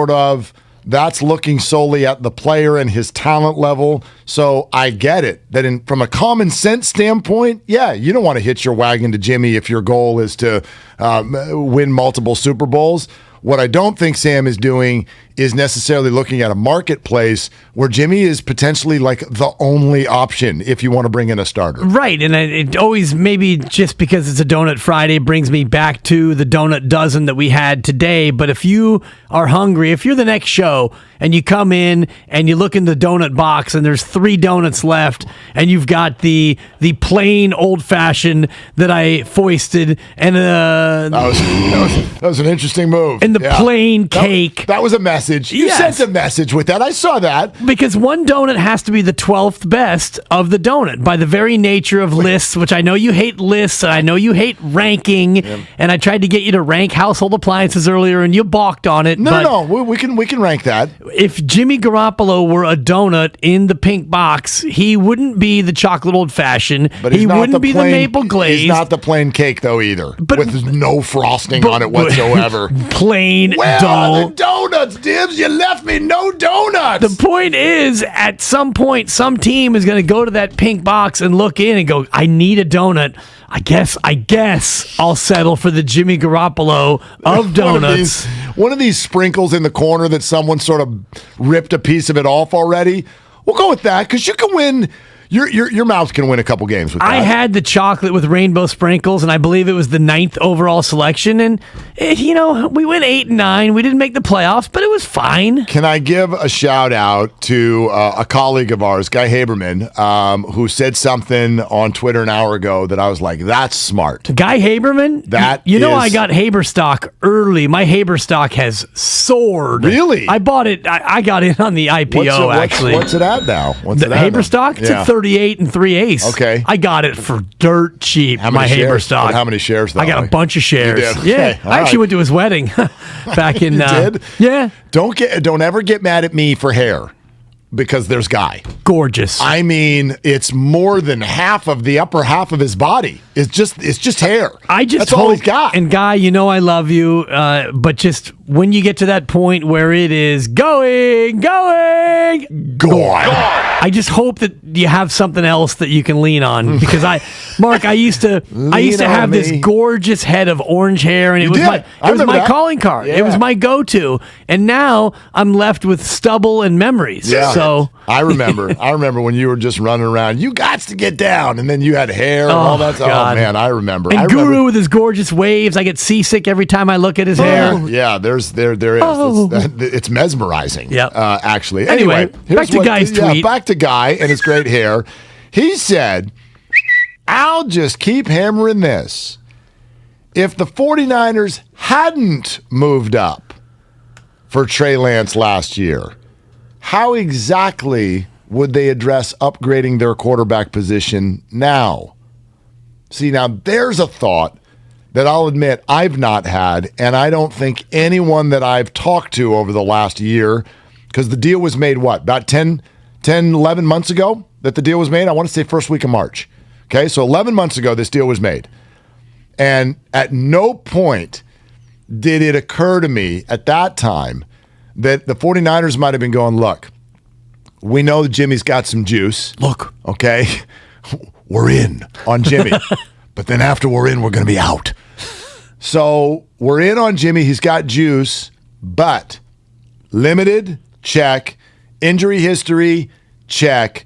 looking solely at the player and his talent level. So I get it that from a common sense standpoint, yeah, you don't want to hitch your wagon to Jimmy if your goal is to win multiple Super Bowls. What I don't think Sam is doing is necessarily looking at a marketplace where Jimmy is potentially like the only option if you want to bring in a starter. Right, and it always, maybe just because it's a Donut Friday, brings me back to the donut dozen that we had today. But if you are hungry, if you're the next show and you come in and you look in the donut box and there's 3 donuts left and you've got the plain old-fashioned that I foisted and that was an interesting move. And the plain cake. That was a message. You sent a message with that. I saw that. Because one donut has to be the 12th best of the donut by the very nature of lists, which I know you hate lists, and I know you hate ranking, and I tried to get you to rank household appliances earlier, and you balked on it. No, we can rank that. If Jimmy Garoppolo were a donut in the pink box, he wouldn't be the chocolate old-fashioned. But he wouldn't be the maple glazed. He's not the plain cake, though, either, with no frosting on it whatsoever. Plain, Where dull. are the donuts, Dibs? You left me no donuts. The point is, at some point, some team is going to go to that pink box and look in and go, I need a donut. I guess I'll settle for the Jimmy Garoppolo of donuts. One of these sprinkles in the corner that someone sort of ripped a piece of it off already. We'll go with that because you can win. Your mouth can win a couple games with that. I had the chocolate with rainbow sprinkles, and I believe it was the 9th overall selection. And, we went 8 and 9. We didn't make the playoffs, but it was fine. Can I give a shout out to a colleague of ours, Guy Haberman, who said something on Twitter an hour ago that I was like, that's smart. Guy Haberman? I got Haber stock early. My Haber stock has soared. Really? I bought it. I got in on the IPO, actually. What's it at now? Haber stock? It's at 38 and 3/8. Okay. I got it for dirt cheap. How many my Haber shares? stock. How many shares, though? I got a bunch of shares. You did? Yeah. Okay. I actually went to his wedding back in. You did? Yeah. Don't ever get mad at me for hair. Because there's Guy. Gorgeous. I mean, it's more than half of the upper half of his body. It's just hair. That's all he's got. And Guy, I love you, but just when you get to that point where it is going, I just hope that you have something else that you can lean on. Because I used to have this gorgeous head of orange hair, and it was my calling card. Yeah. It was my go-to. And now I'm left with stubble and memories. Yeah. So I remember when you were just running around. You got to get down, and then you had hair and all that stuff. Oh man, I remember. And Guru with his gorgeous waves. I get seasick every time I look at his hair. Yeah, there is. It's mesmerizing. Yeah. Actually. Anyway, back to Guy's tweet. Back to Guy and his great hair. He said, "I'll just keep hammering this. If the 49ers hadn't moved up for Trey Lance last year, how exactly would they address upgrading their quarterback position now?" See, now there's a thought that I'll admit I've not had, and I don't think anyone that I've talked to over the last year, because the deal was made, about 10, 11 months ago that the deal was made? I want to say first week of March. Okay, so 11 months ago this deal was made. And at no point did it occur to me at that time that the 49ers might have been going, look, we know that Jimmy's got some juice. Look. Okay? We're in on Jimmy. But then after we're in, we're going to be out. So we're in on Jimmy. He's got juice. But limited, check. Injury history, check.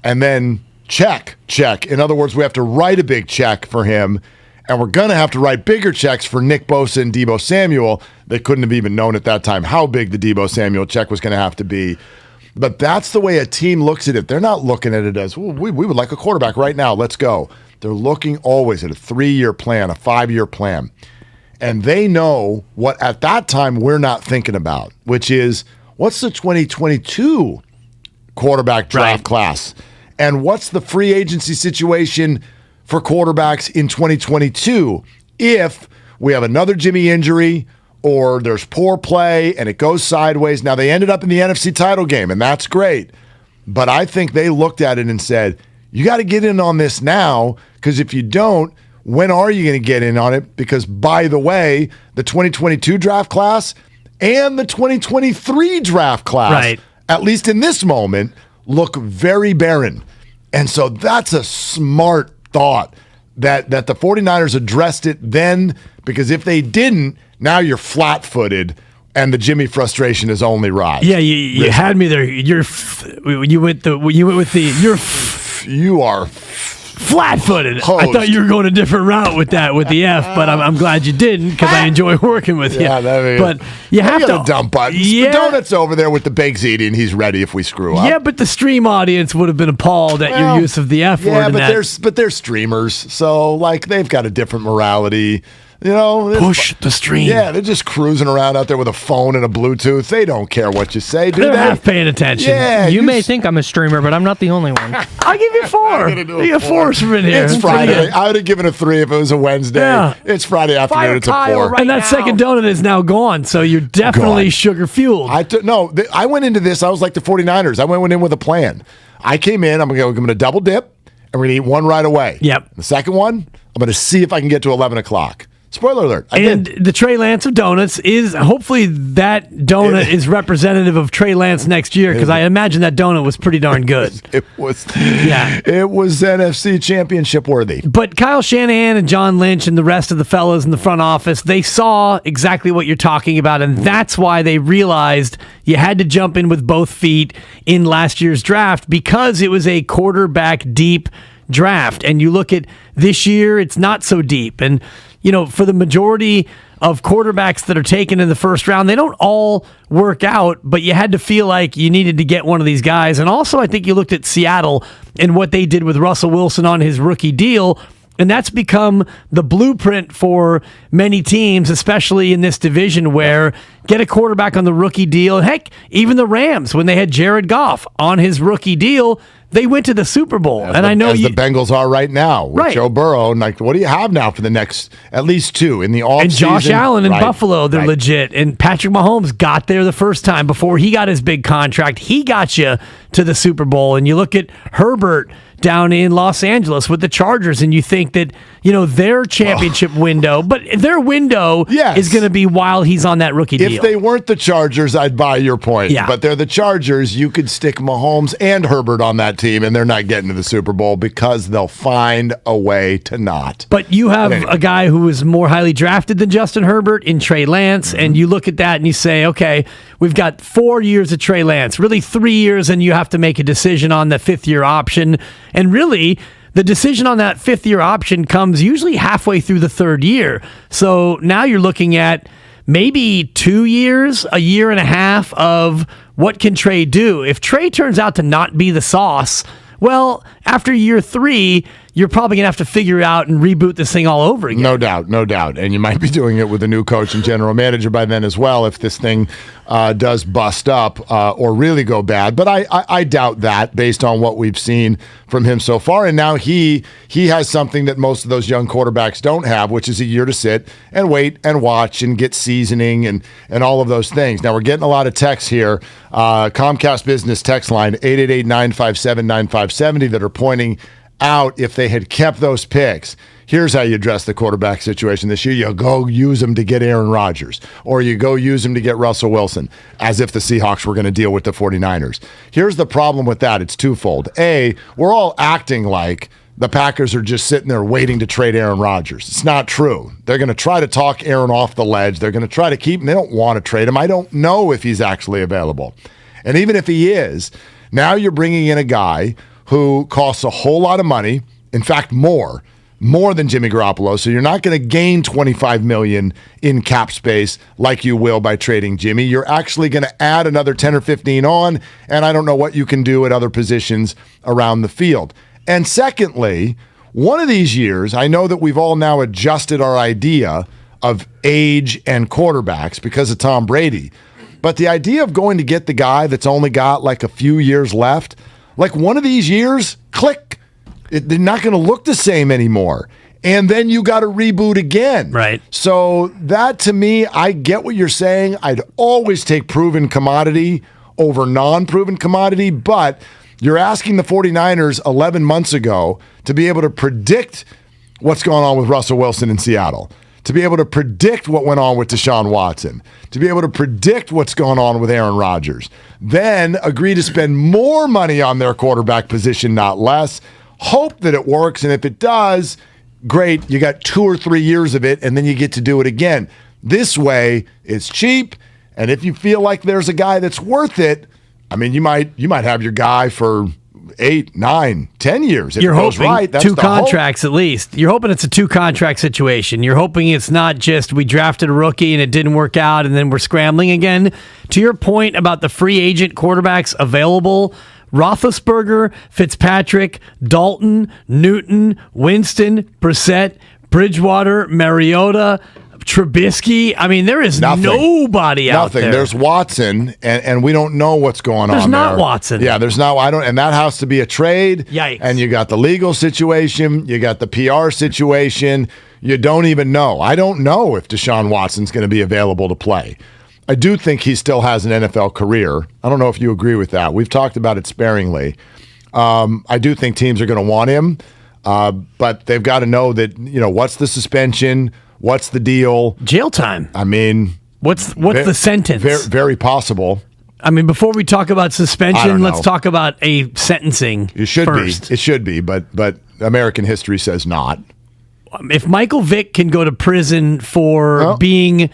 And then check. In other words, we have to write a big check for him, and we're going to have to write bigger checks for Nick Bosa and Deebo Samuel. They couldn't have even known at that time how big the Deebo Samuel check was going to have to be. But that's the way a team looks at it. They're not looking at it as, we would like a quarterback right now. Let's go. They're looking always at a 3-year plan, a 5-year plan. And they know what at that time we're not thinking about, which is what's the 2022 quarterback draft class? And what's the free agency situation for quarterbacks in 2022 if we have another Jimmy injury or there's poor play and it goes sideways? Now, they ended up in the NFC title game, and that's great. But I think they looked at it and said, you got to get in on this now, because if you don't, when are you going to get in on it? Because, by the way, the 2022 draft class and the 2023 draft class, at least in this moment, look very barren. And so that's a smart thought that the 49ers addressed it then, because if they didn't, now you're flat-footed and the Jimmy frustration is only rise. Yeah, you had me there. You are flat-footed. I thought you were going a different route with the F, but I'm glad you didn't, because I enjoy working with you. But you have to dump buttons. Yeah. The donut's over there with the baked ziti, and he's ready if we screw up. Yeah, but the stream audience would have been appalled at your use of the F word. Yeah, but they're streamers, so like they've got a different morality. You know, push the stream. Yeah, they're just cruising around out there with a phone and a Bluetooth. They don't care what you say, do they? They're half paying attention. Yeah, you may think I'm a streamer, but I'm not the only one. I'll give you 4. You get 4 from in here. It's Friday. I would have given a 3 if it was a Wednesday. Yeah. It's Friday afternoon. It's a 4. Right, and that second donut is now gone, so you're definitely sugar fueled. I went into this. I was like the 49ers. I went in with a plan. I came in. I'm going to double dip, and we're going to eat one right away. Yep. The second one, I'm going to see if I can get to 11 o'clock. Spoiler alert. The Trey Lance of donuts is, hopefully that donut is representative of Trey Lance next year, because I imagine that donut was pretty darn good. It was NFC championship worthy. But Kyle Shanahan and John Lynch and the rest of the fellas in the front office, they saw exactly what you're talking about, and that's why they realized you had to jump in with both feet in last year's draft, because it was a quarterback deep draft. And you look at this year, it's not so deep. And for the majority of quarterbacks that are taken in the first round, they don't all work out, but you had to feel like you needed to get one of these guys. And also, I think you looked at Seattle and what they did with Russell Wilson on his rookie deal, and that's become the blueprint for many teams, especially in this division, where get a quarterback on the rookie deal. Heck, even the Rams, when they had Jared Goff on his rookie deal, they went to the Super Bowl. The Bengals are right now with Joe Burrow. And what do you have now for the next at least 2 in the offseason? And Josh Allen in Buffalo, they're legit. And Patrick Mahomes got there the first time before he got his big contract. He got you to the Super Bowl. And you look at Herbert down in Los Angeles with the Chargers, and you think that, their championship window, but their window is going to be while he's on that rookie deal. If they weren't the Chargers, I'd buy your point. Yeah. But they're the Chargers. You could stick Mahomes and Herbert on that team, and they're not getting to the Super Bowl because they'll find a way to not. But you have a guy who is more highly drafted than Justin Herbert in Trey Lance, and you look at that and you say, okay, we've got 4 years of Trey Lance, really 3 years, and you have to make a decision on the 5th-year option. And really, the decision on that 5th-year option comes usually halfway through the 3rd year. So now you're looking at maybe 2 years, a year and a half of what can Trey do. If Trey turns out to not be the sauce, well, after year 3, you're probably going to have to figure out and reboot this thing all over again. No doubt. And you might be doing it with a new coach and general manager by then as well if this thing does bust up or really go bad. But I doubt that based on what we've seen from him so far. And now he has something that most of those young quarterbacks don't have, which is a year to sit and wait and watch and get seasoning and all of those things. Now, we're getting a lot of texts here. Comcast Business text line, 888-957-9570, that are pointing out if they had kept those picks. Here's how you address the quarterback situation this year. You go use them to get Aaron Rodgers, or you go use them to get Russell Wilson, as if the Seahawks were going to deal with the 49ers. Here's the problem with that. It's twofold. A, we're all acting like the Packers are just sitting there waiting to trade Aaron Rodgers. It's not true. They're going to try to talk Aaron off the ledge. They're going to try to keep him. They don't want to trade him. I don't know if he's actually available. And even if he is, now you're bringing in a guy who costs a whole lot of money. In fact, more than Jimmy Garoppolo. So you're not going to gain $25 million in cap space like you will by trading Jimmy. You're actually going to add another 10 or 15 on, and I don't know what you can do at other positions around the field. And secondly, one of these years, I know that we've all now adjusted our idea of age and quarterbacks because of Tom Brady. But the idea of going to get the guy that's only got like a few years left, like one of these years, click, they're not going to look the same anymore. And then you got to reboot again. Right. So that to me, I get what you're saying. I'd always take proven commodity over non-proven commodity, but you're asking the 49ers 11 months ago to be able to predict what's going on with Russell Wilson in Seattle, to be able to predict what went on with Deshaun Watson, to be able to predict what's going on with Aaron Rodgers, then agree to spend more money on their quarterback position, not less, hope that it works, and if it does, great, you got 2 or 3 years of it, and then you get to do it again. This way, it's cheap, and if you feel like there's a guy that's worth it, I mean, you might have your guy for 8, 9, 10 years. If You're it goes hoping right, that's 2 the contracts at least. You're hoping it's a 2-contract situation. You're hoping it's not just we drafted a rookie and it didn't work out and then we're scrambling again. To your point about the free agent quarterbacks available, Roethlisberger, Fitzpatrick, Dalton, Newton, Winston, Brissett, Bridgewater, Mariota, Trubisky. I mean, there is nobody out there. There's Watson, and we don't know what's going on there. There's not Watson. Yeah, there's not. And that has to be a trade. Yikes. And you got the legal situation. You got the PR situation. You don't even know. I don't know if Deshaun Watson's going to be available to play. I do think he still has an NFL career. I don't know if you agree with that. We've talked about it sparingly. I do think teams are going to want him, but they've got to know that, what's the suspension? What's the deal? Jail time. I mean, what's the sentence? Very possible. I mean, before we talk about suspension, let's talk about a sentencing. It should first. be. It should be, but American history says not. If Michael Vick can go to prison for being,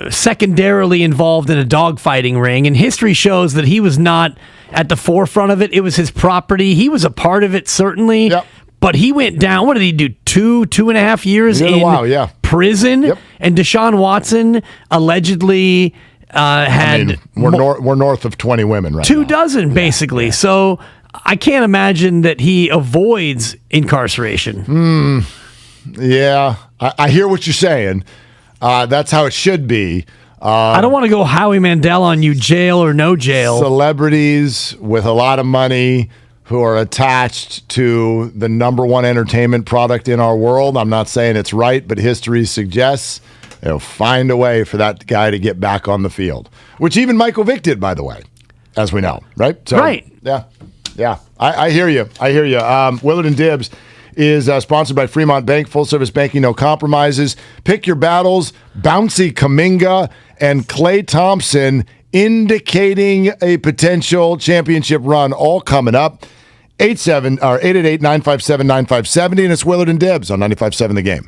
secondarily involved in a dogfighting ring, and history shows that he was not at the forefront of it. It was his property. He was a part of it, certainly. Yep. But he went down. What did he do? 2.5 years in prison? Yep. And Deshaun Watson allegedly had we're north of 20 women right now. 2 dozen, basically. Yeah. So I can't imagine that he avoids incarceration. Yeah, I hear what you're saying. That's how it should be. I don't want to go Howie Mandel on you, jail or no jail. Celebrities with a lot of money who are attached to the number one entertainment product in our world. I'm not saying it's right, but history suggests they'll find a way for that guy to get back on the field, which even Michael Vick did, by the way, as we know, right? So, right. Yeah. I hear you. Willard and Dibs is sponsored by Fremont Bank, full-service banking, no compromises. Pick your battles. Bouncy Kuminga and Klay Thompson indicating a potential championship run, all coming up. 888-957-9570, and it's Willard and Dibs on 95.7 The Game.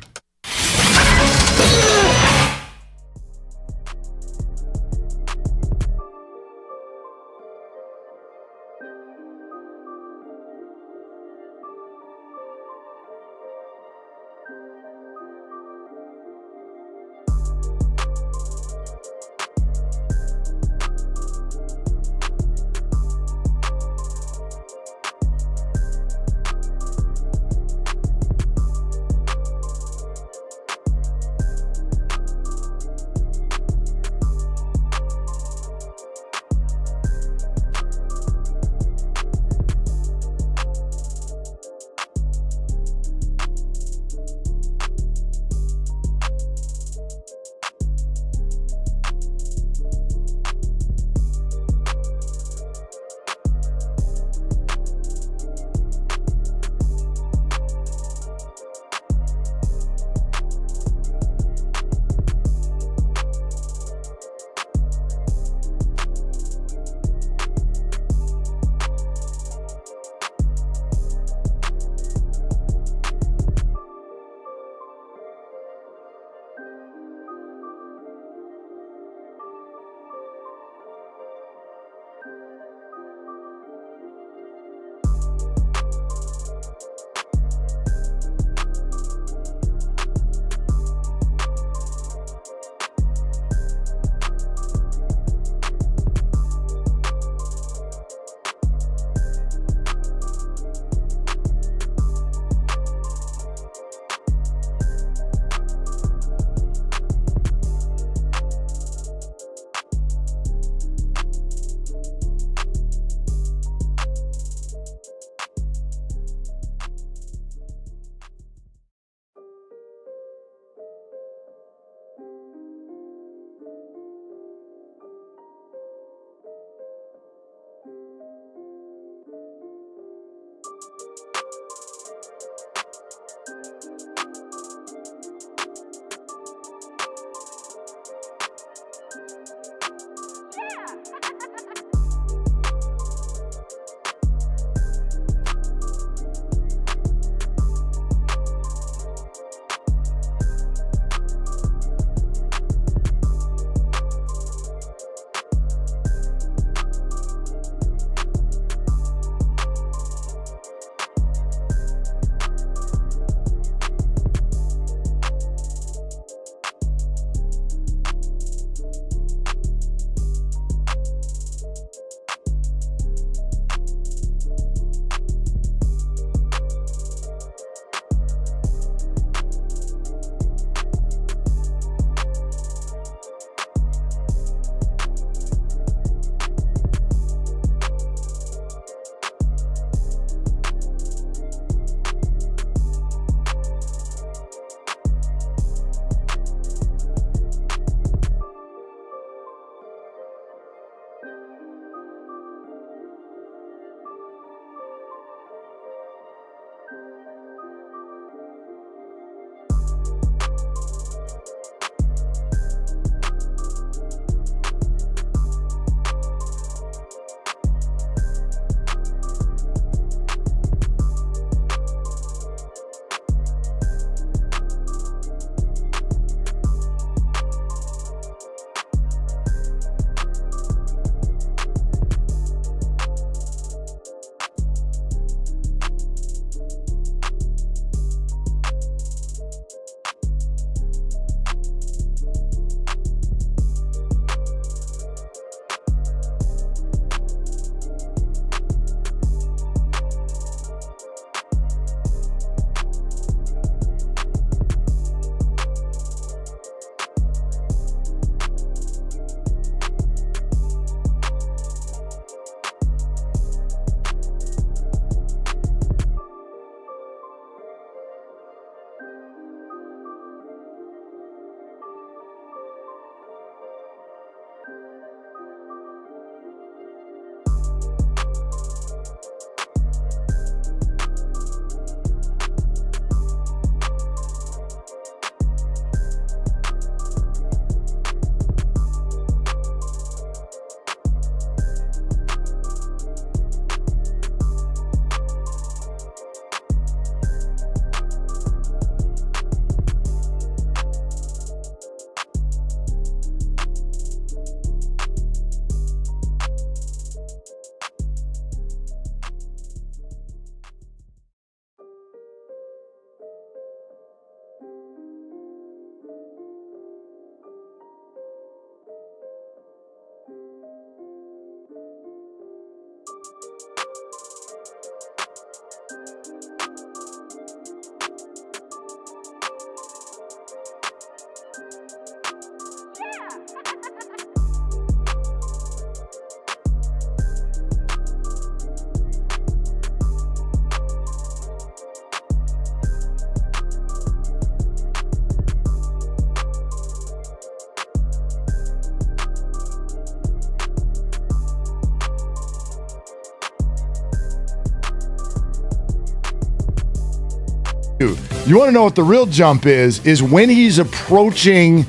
You want to know what the real jump is when he's approaching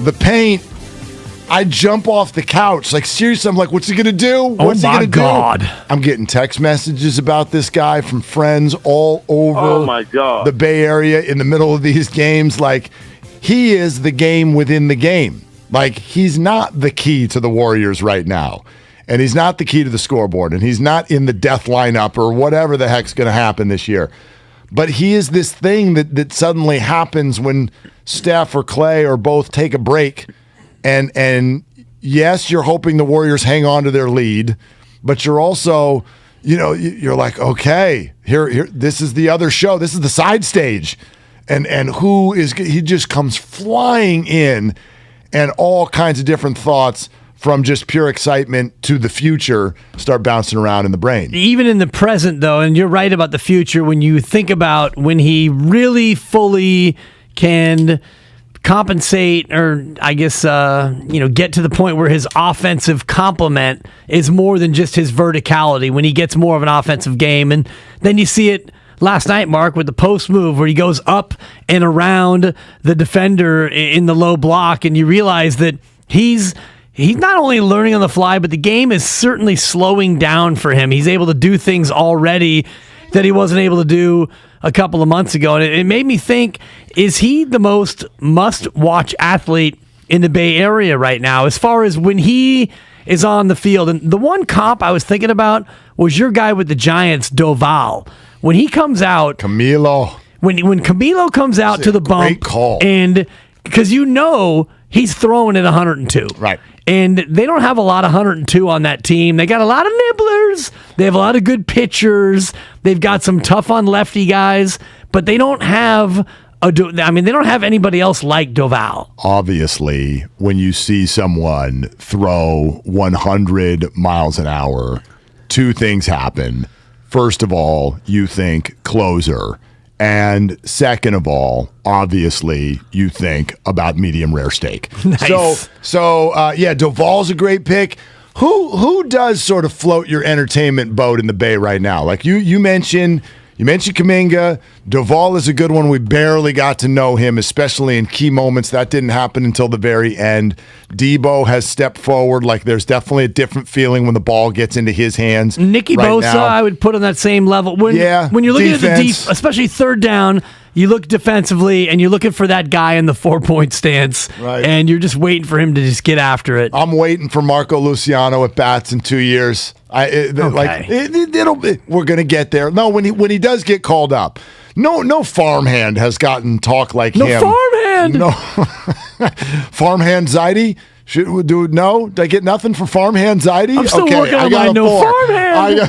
the paint, I jump off the couch. Like, seriously, I'm like, what's he going to do? What's he going to do? I'm getting text messages about this guy from friends all over the Bay Area in the middle of these games. Like, he is the game within the game. Like, he's not the key to the Warriors right now. And he's not the key to the scoreboard. And he's not in the death lineup or whatever the heck's going to happen this year. But he is this thing that suddenly happens when Steph or Clay or both take a break. And yes, you're hoping the Warriors hang on to their lead. But you're also, you're like, okay, here, this is the other show. This is the side stage. And he just comes flying in, and all kinds of different thoughts from just pure excitement to the future start bouncing around in the brain. Even in the present, though, and you're right about the future, when you think about when he really fully can compensate or, I guess, get to the point where his offensive complement is more than just his verticality, when he gets more of an offensive game. And then you see it last night, Mark, with the post move where he goes up and around the defender in the low block, and you realize that he's not only learning on the fly, but the game is certainly slowing down for him. He's able to do things already that he wasn't able to do a couple of months ago. And it made me think, is he the most must-watch athlete in the Bay Area right now as far as when he is on the field? And the one comp I was thinking about was your guy with the Giants, Doval. When he comes out... Camilo. When Camilo comes out to the bump... Great call. And because he's throwing at 102. Right. And they don't have a lot of 102 on that team. They got a lot of nibblers. They have a lot of good pitchers. They've got some tough on lefty guys, but they don't have they don't have anybody else like Doval. Obviously, when you see someone throw 100 miles an hour, two things happen. First of all, you think closer. And second of all, obviously, you think about medium rare steak. Nice. So Doval's a great pick. Who does sort of float your entertainment boat in the Bay right now? Like you mentioned Kuminga. Doval is a good one. We barely got to know him, especially in key moments. That didn't happen until the very end. Debo has stepped forward. Like, there's definitely a different feeling when the ball gets into his hands. Nicky right Bosa, now. I would put on that same level. When you're looking at the especially third down, you look defensively and you're looking for that guy in the 4-point stance, right? And you're just waiting for him to just get after it. I'm waiting for Marco Luciano at bats in 2 years. It'll be, we're gonna get there. No, when he does get called up, no farmhand has gotten talk like him. No farmhand. No farmhand Zaidi. Did I get nothing for farmhand Zaidi? I'm still working on my no farmhand.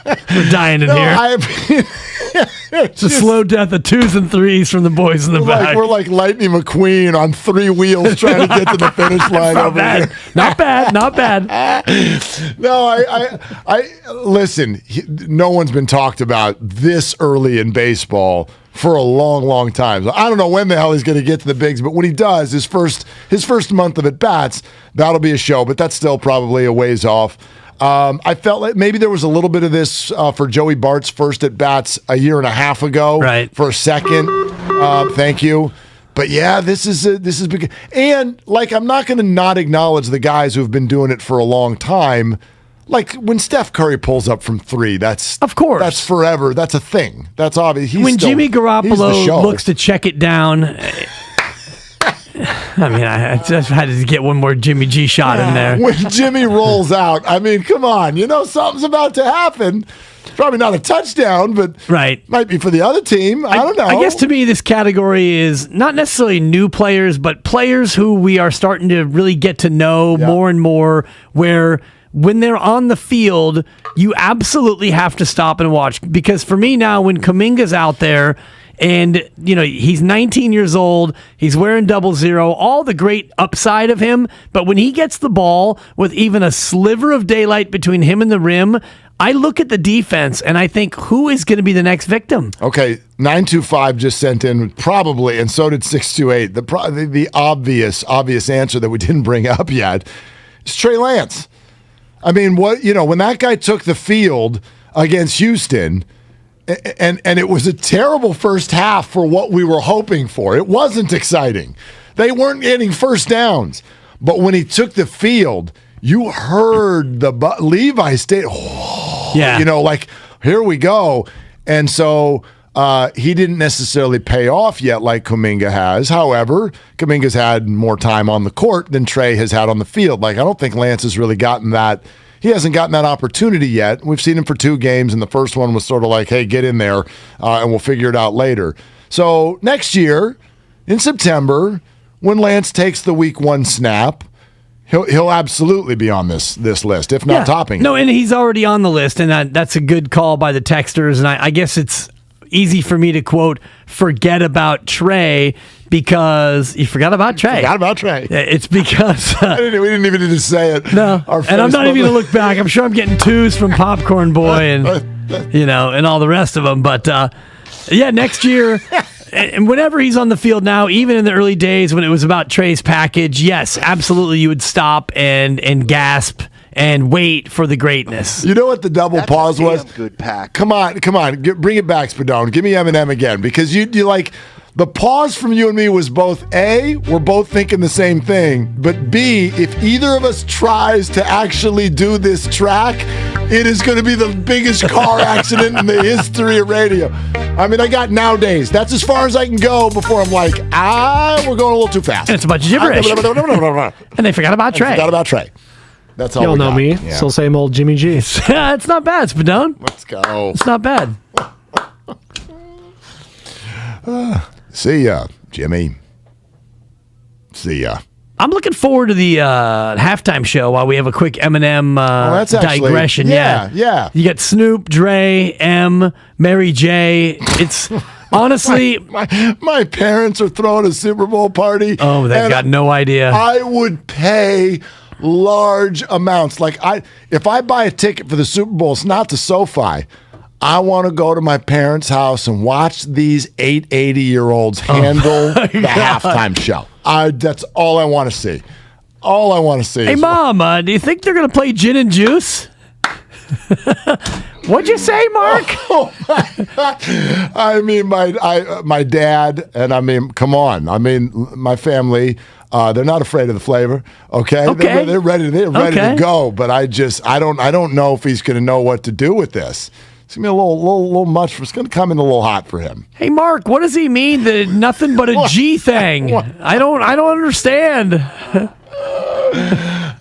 We're dying in here. It's a slow death of 2s and 3s from the boys in the back. We're like Lightning McQueen on 3 wheels trying to get to the finish line over here. Not bad. No, I listen. No one's been talked about this early in baseball for a long, long time. I don't know when the hell he's going to get to the bigs, but when he does, his first month of at bats, that'll be a show. But that's still probably a ways off. I felt like maybe there was a little bit of this for Joey Bart's first at bats a year and a half ago, right? For a second, thank you. But yeah, this is big. And like, I'm not going to not acknowledge the guys who have been doing it for a long time. Like when Steph Curry pulls up from 3, that's of course, that's forever. That's a thing. That's obvious. When Jimmy Garoppolo looks to check it down. I mean, I just had to get one more Jimmy G shot in there. When Jimmy rolls out, I mean, come on. Something's about to happen. It's probably not a touchdown, but might be for the other team. I don't know. I guess to me, this category is not necessarily new players, but players who we are starting to really get to know more and more, where when they're on the field, you absolutely have to stop and watch. Because for me now, when Kuminga's out there, and, he's 19 years old. He's wearing 00, all the great upside of him. But when he gets the ball with even a sliver of daylight between him and the rim, I look at the defense and I think, who is going to be the next victim? Okay, 925 just sent in probably, and so did 628. The obvious answer that we didn't bring up yet is Trey Lance. I mean, when that guy took the field against Houston, and it was a terrible first half for what we were hoping for. It wasn't exciting. They weren't getting first downs. But when he took the field, you heard the Levi State, like, here we go. And so he didn't necessarily pay off yet like Kuminga has. However, Kuminga's had more time on the court than Trey has had on the field. Like, I don't think Lance has really gotten that. He hasn't gotten that opportunity yet. We've seen him for 2 games, and the first one was sort of like, hey, get in there, and we'll figure it out later. So next year, in September, when Lance takes the week 1 snap, he'll absolutely be on this list, if not topping it. No, and he's already on the list, and that's a good call by the texters. And I guess it's easy for me to quote, forget about Trey, because you forgot about Trey. Forgot about Trey. It's because we didn't even need to say it. No, and I'm not even going to look back. I'm sure I'm getting 2s from Popcorn Boy and and all the rest of them. But next year. And whenever he's on the field now, even in the early days when it was about Trey's package, yes, absolutely, you would stop and gasp and wait for the greatness. You know what the double pause was? Good pack. Come on, bring it back, Spadone. Give me Eminem again, because you like the pause from you and me was both A, we're both thinking the same thing, but B, if either of us tries to actually do this track, it is going to be the biggest car accident in the history of radio. I mean, I got nowadays. That's as far as I can go before I'm like, we're going a little too fast. And it's a bunch of gibberish. And they forgot about Trey. Forgot about Trey. That's all. Y'all we know got. me. Yeah. Still same old Jimmy G. It's not bad, Spadone. Let's go. It's not bad. See ya, Jimmy. See ya. I'm looking forward to the halftime show while we have a quick Eminem digression. Yeah. You got Snoop, Dre, M, Mary J. It's honestly... my parents are throwing a Super Bowl party. Oh, they've got no idea. I would pay large amounts. Like, if I buy a ticket for the Super Bowl, it's not the SoFi. I want to go to my parents' house and watch these 880-year-olds handle the halftime show. That's all I want to see. All I want to see. Hey, Mom, do you think they're going to play Gin and Juice? What'd you say, Mark? Oh my God. I mean, my dad, and I mean, come on. I mean, my family, they're not afraid of the flavor. Okay. They're ready to go. But I don't know if he's going to know what to do with this. It's going to be a little much. It's going to come in a little hot for him. Hey, Mark, what does he mean? The nothing but a G thing. I don't understand.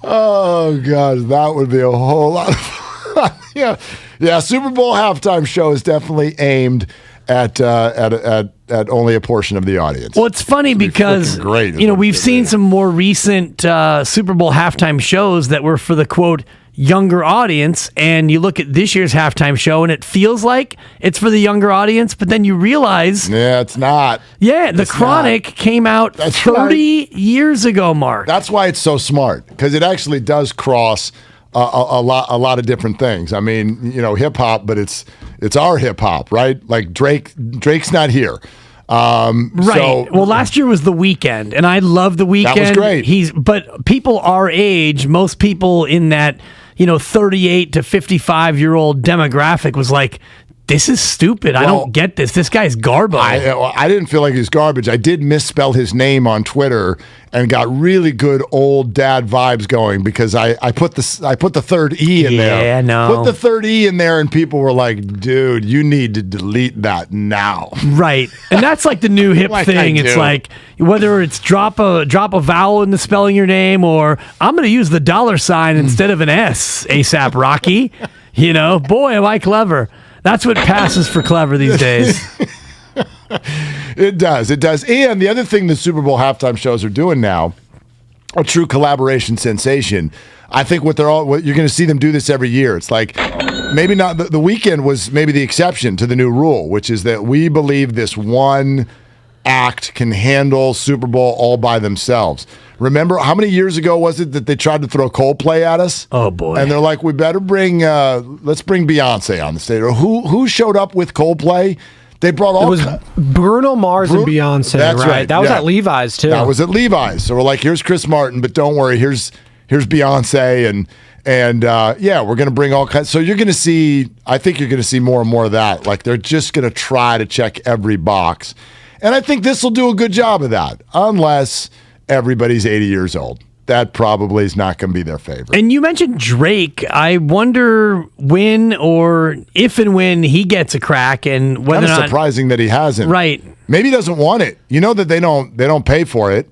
Oh God, that would be a whole lot of fun. Yeah. Super Bowl halftime show is definitely aimed at only a portion of the audience. Well, it's funny because great, we've seen some more recent Super Bowl halftime shows that were for the quote younger audience, and you look at this year's halftime show and it feels like it's for the younger audience, but then you realize it's not. Yeah, The Chronic came out 30 years ago, Mark. That's why it's so smart, because it actually does cross a lot of different things. I mean, hip hop, but it's our hip hop, right? Like Drake's not here. Right. Well, last year was The Weeknd, and I love The Weeknd. That was great. But people our age, most people in that 38 to 55-year-old demographic was like, this is stupid. I don't get this. This guy's garbage. I didn't feel like he was garbage. I did misspell his name on Twitter and got really good old dad vibes going because I put the third E in there. Yeah, no. Put the third E in there, and people were like, dude, you need to delete that now. Right. And that's like the new hip thing. It's like whether it's drop a vowel in the spelling your name, or I'm going to use the $ instead of an S, ASAP Rocky. Boy, am I clever. That's what passes for clever these days. It does. And the other thing the Super Bowl halftime shows are doing now, a true collaboration sensation. I think you're going to see them do this every year. It's like maybe not the Weeknd was maybe the exception to the new rule, which is that we believe this one act can handle Super Bowl all by themselves. Remember, how many years ago was it that they tried to throw Coldplay at us? Oh, boy. And they're like, we better let's bring Beyonce on the stage. Or who showed up with Coldplay? They brought all... It was Bruno Mars and Beyonce, That's right. That was at Levi's, too. That was at Levi's. So we're like, here's Chris Martin, but don't worry, here's Beyonce, And yeah, we're going to bring all kinds. So you're going to see, I think you're going to see more and more of that. Like they're just going to try to check every box. And I think this will do a good job of that, unless everybody's 80 years old. That probably is not going to be their favorite. And you mentioned Drake. I wonder when or if and when he gets a crack, and whether Kind of or not surprising that he hasn't. Right. Maybe he doesn't want it. You know that they don't pay for it.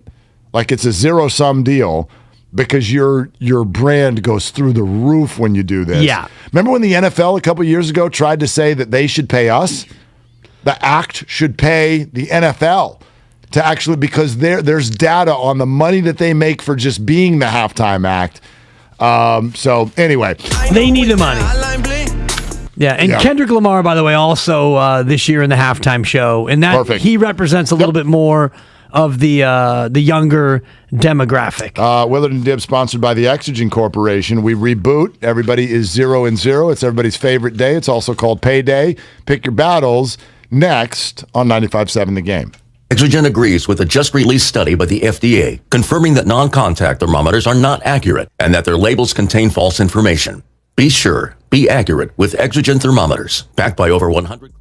Like it's a zero-sum deal because your brand goes through the roof when you do this. Yeah. Remember when the NFL a couple years ago tried to say that they should pay us? The act should pay the NFL to actually, because there's data on the money that they make for just being the halftime act. So anyway, they need the money. Yeah, and Kendrick Lamar, by the way, also this year in the halftime show, and that he represents a little bit more of the younger demographic. Willard Dibs, sponsored by the Exogen Corporation. We reboot. Everybody is 0 and 0. It's everybody's favorite day. It's also called Payday. Pick your battles next on 95.7 The Game. Exogen agrees with a just-released study by the FDA confirming that non-contact thermometers are not accurate and that their labels contain false information. Be sure, be accurate with Exogen thermometers, backed by over 100...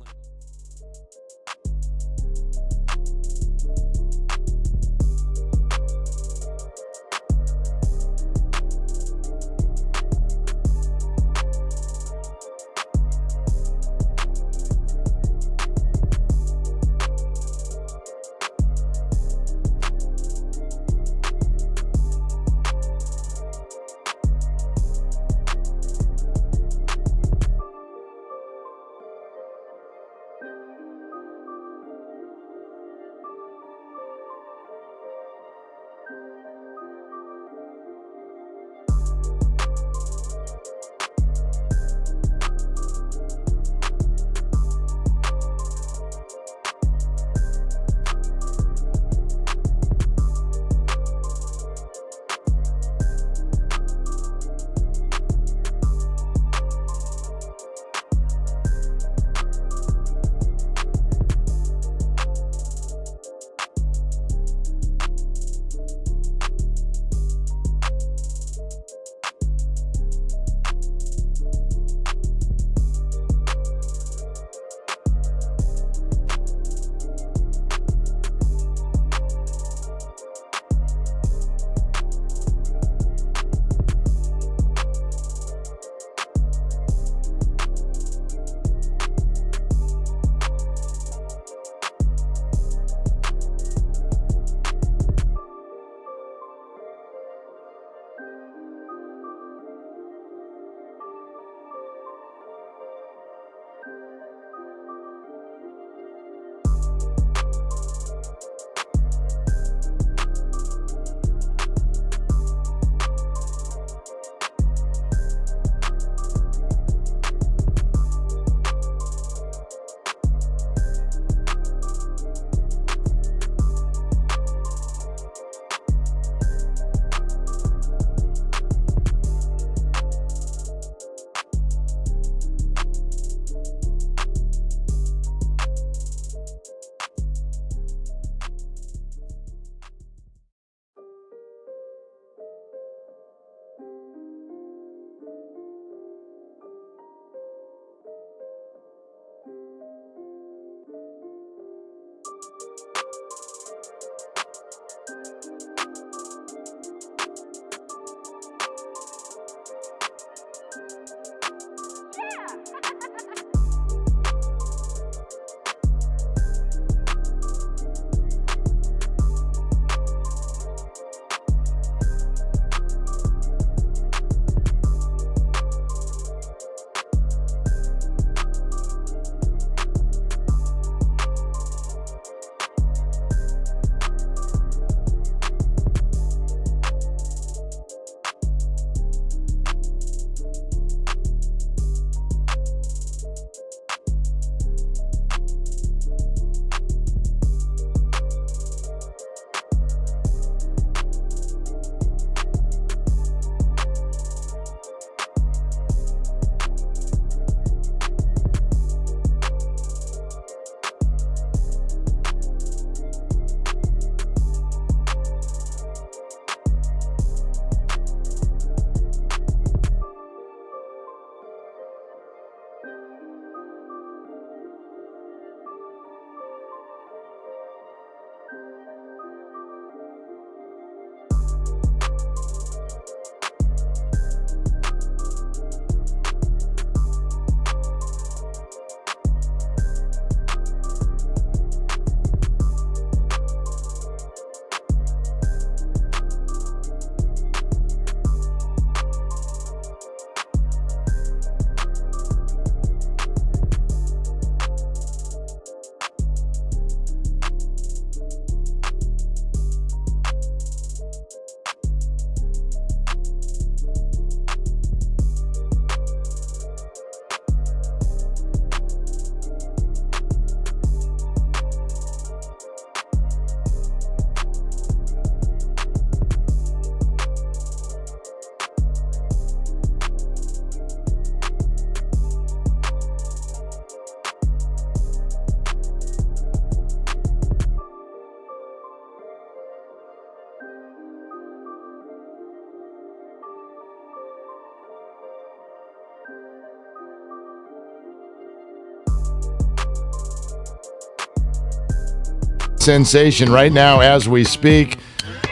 sensation right now as we speak.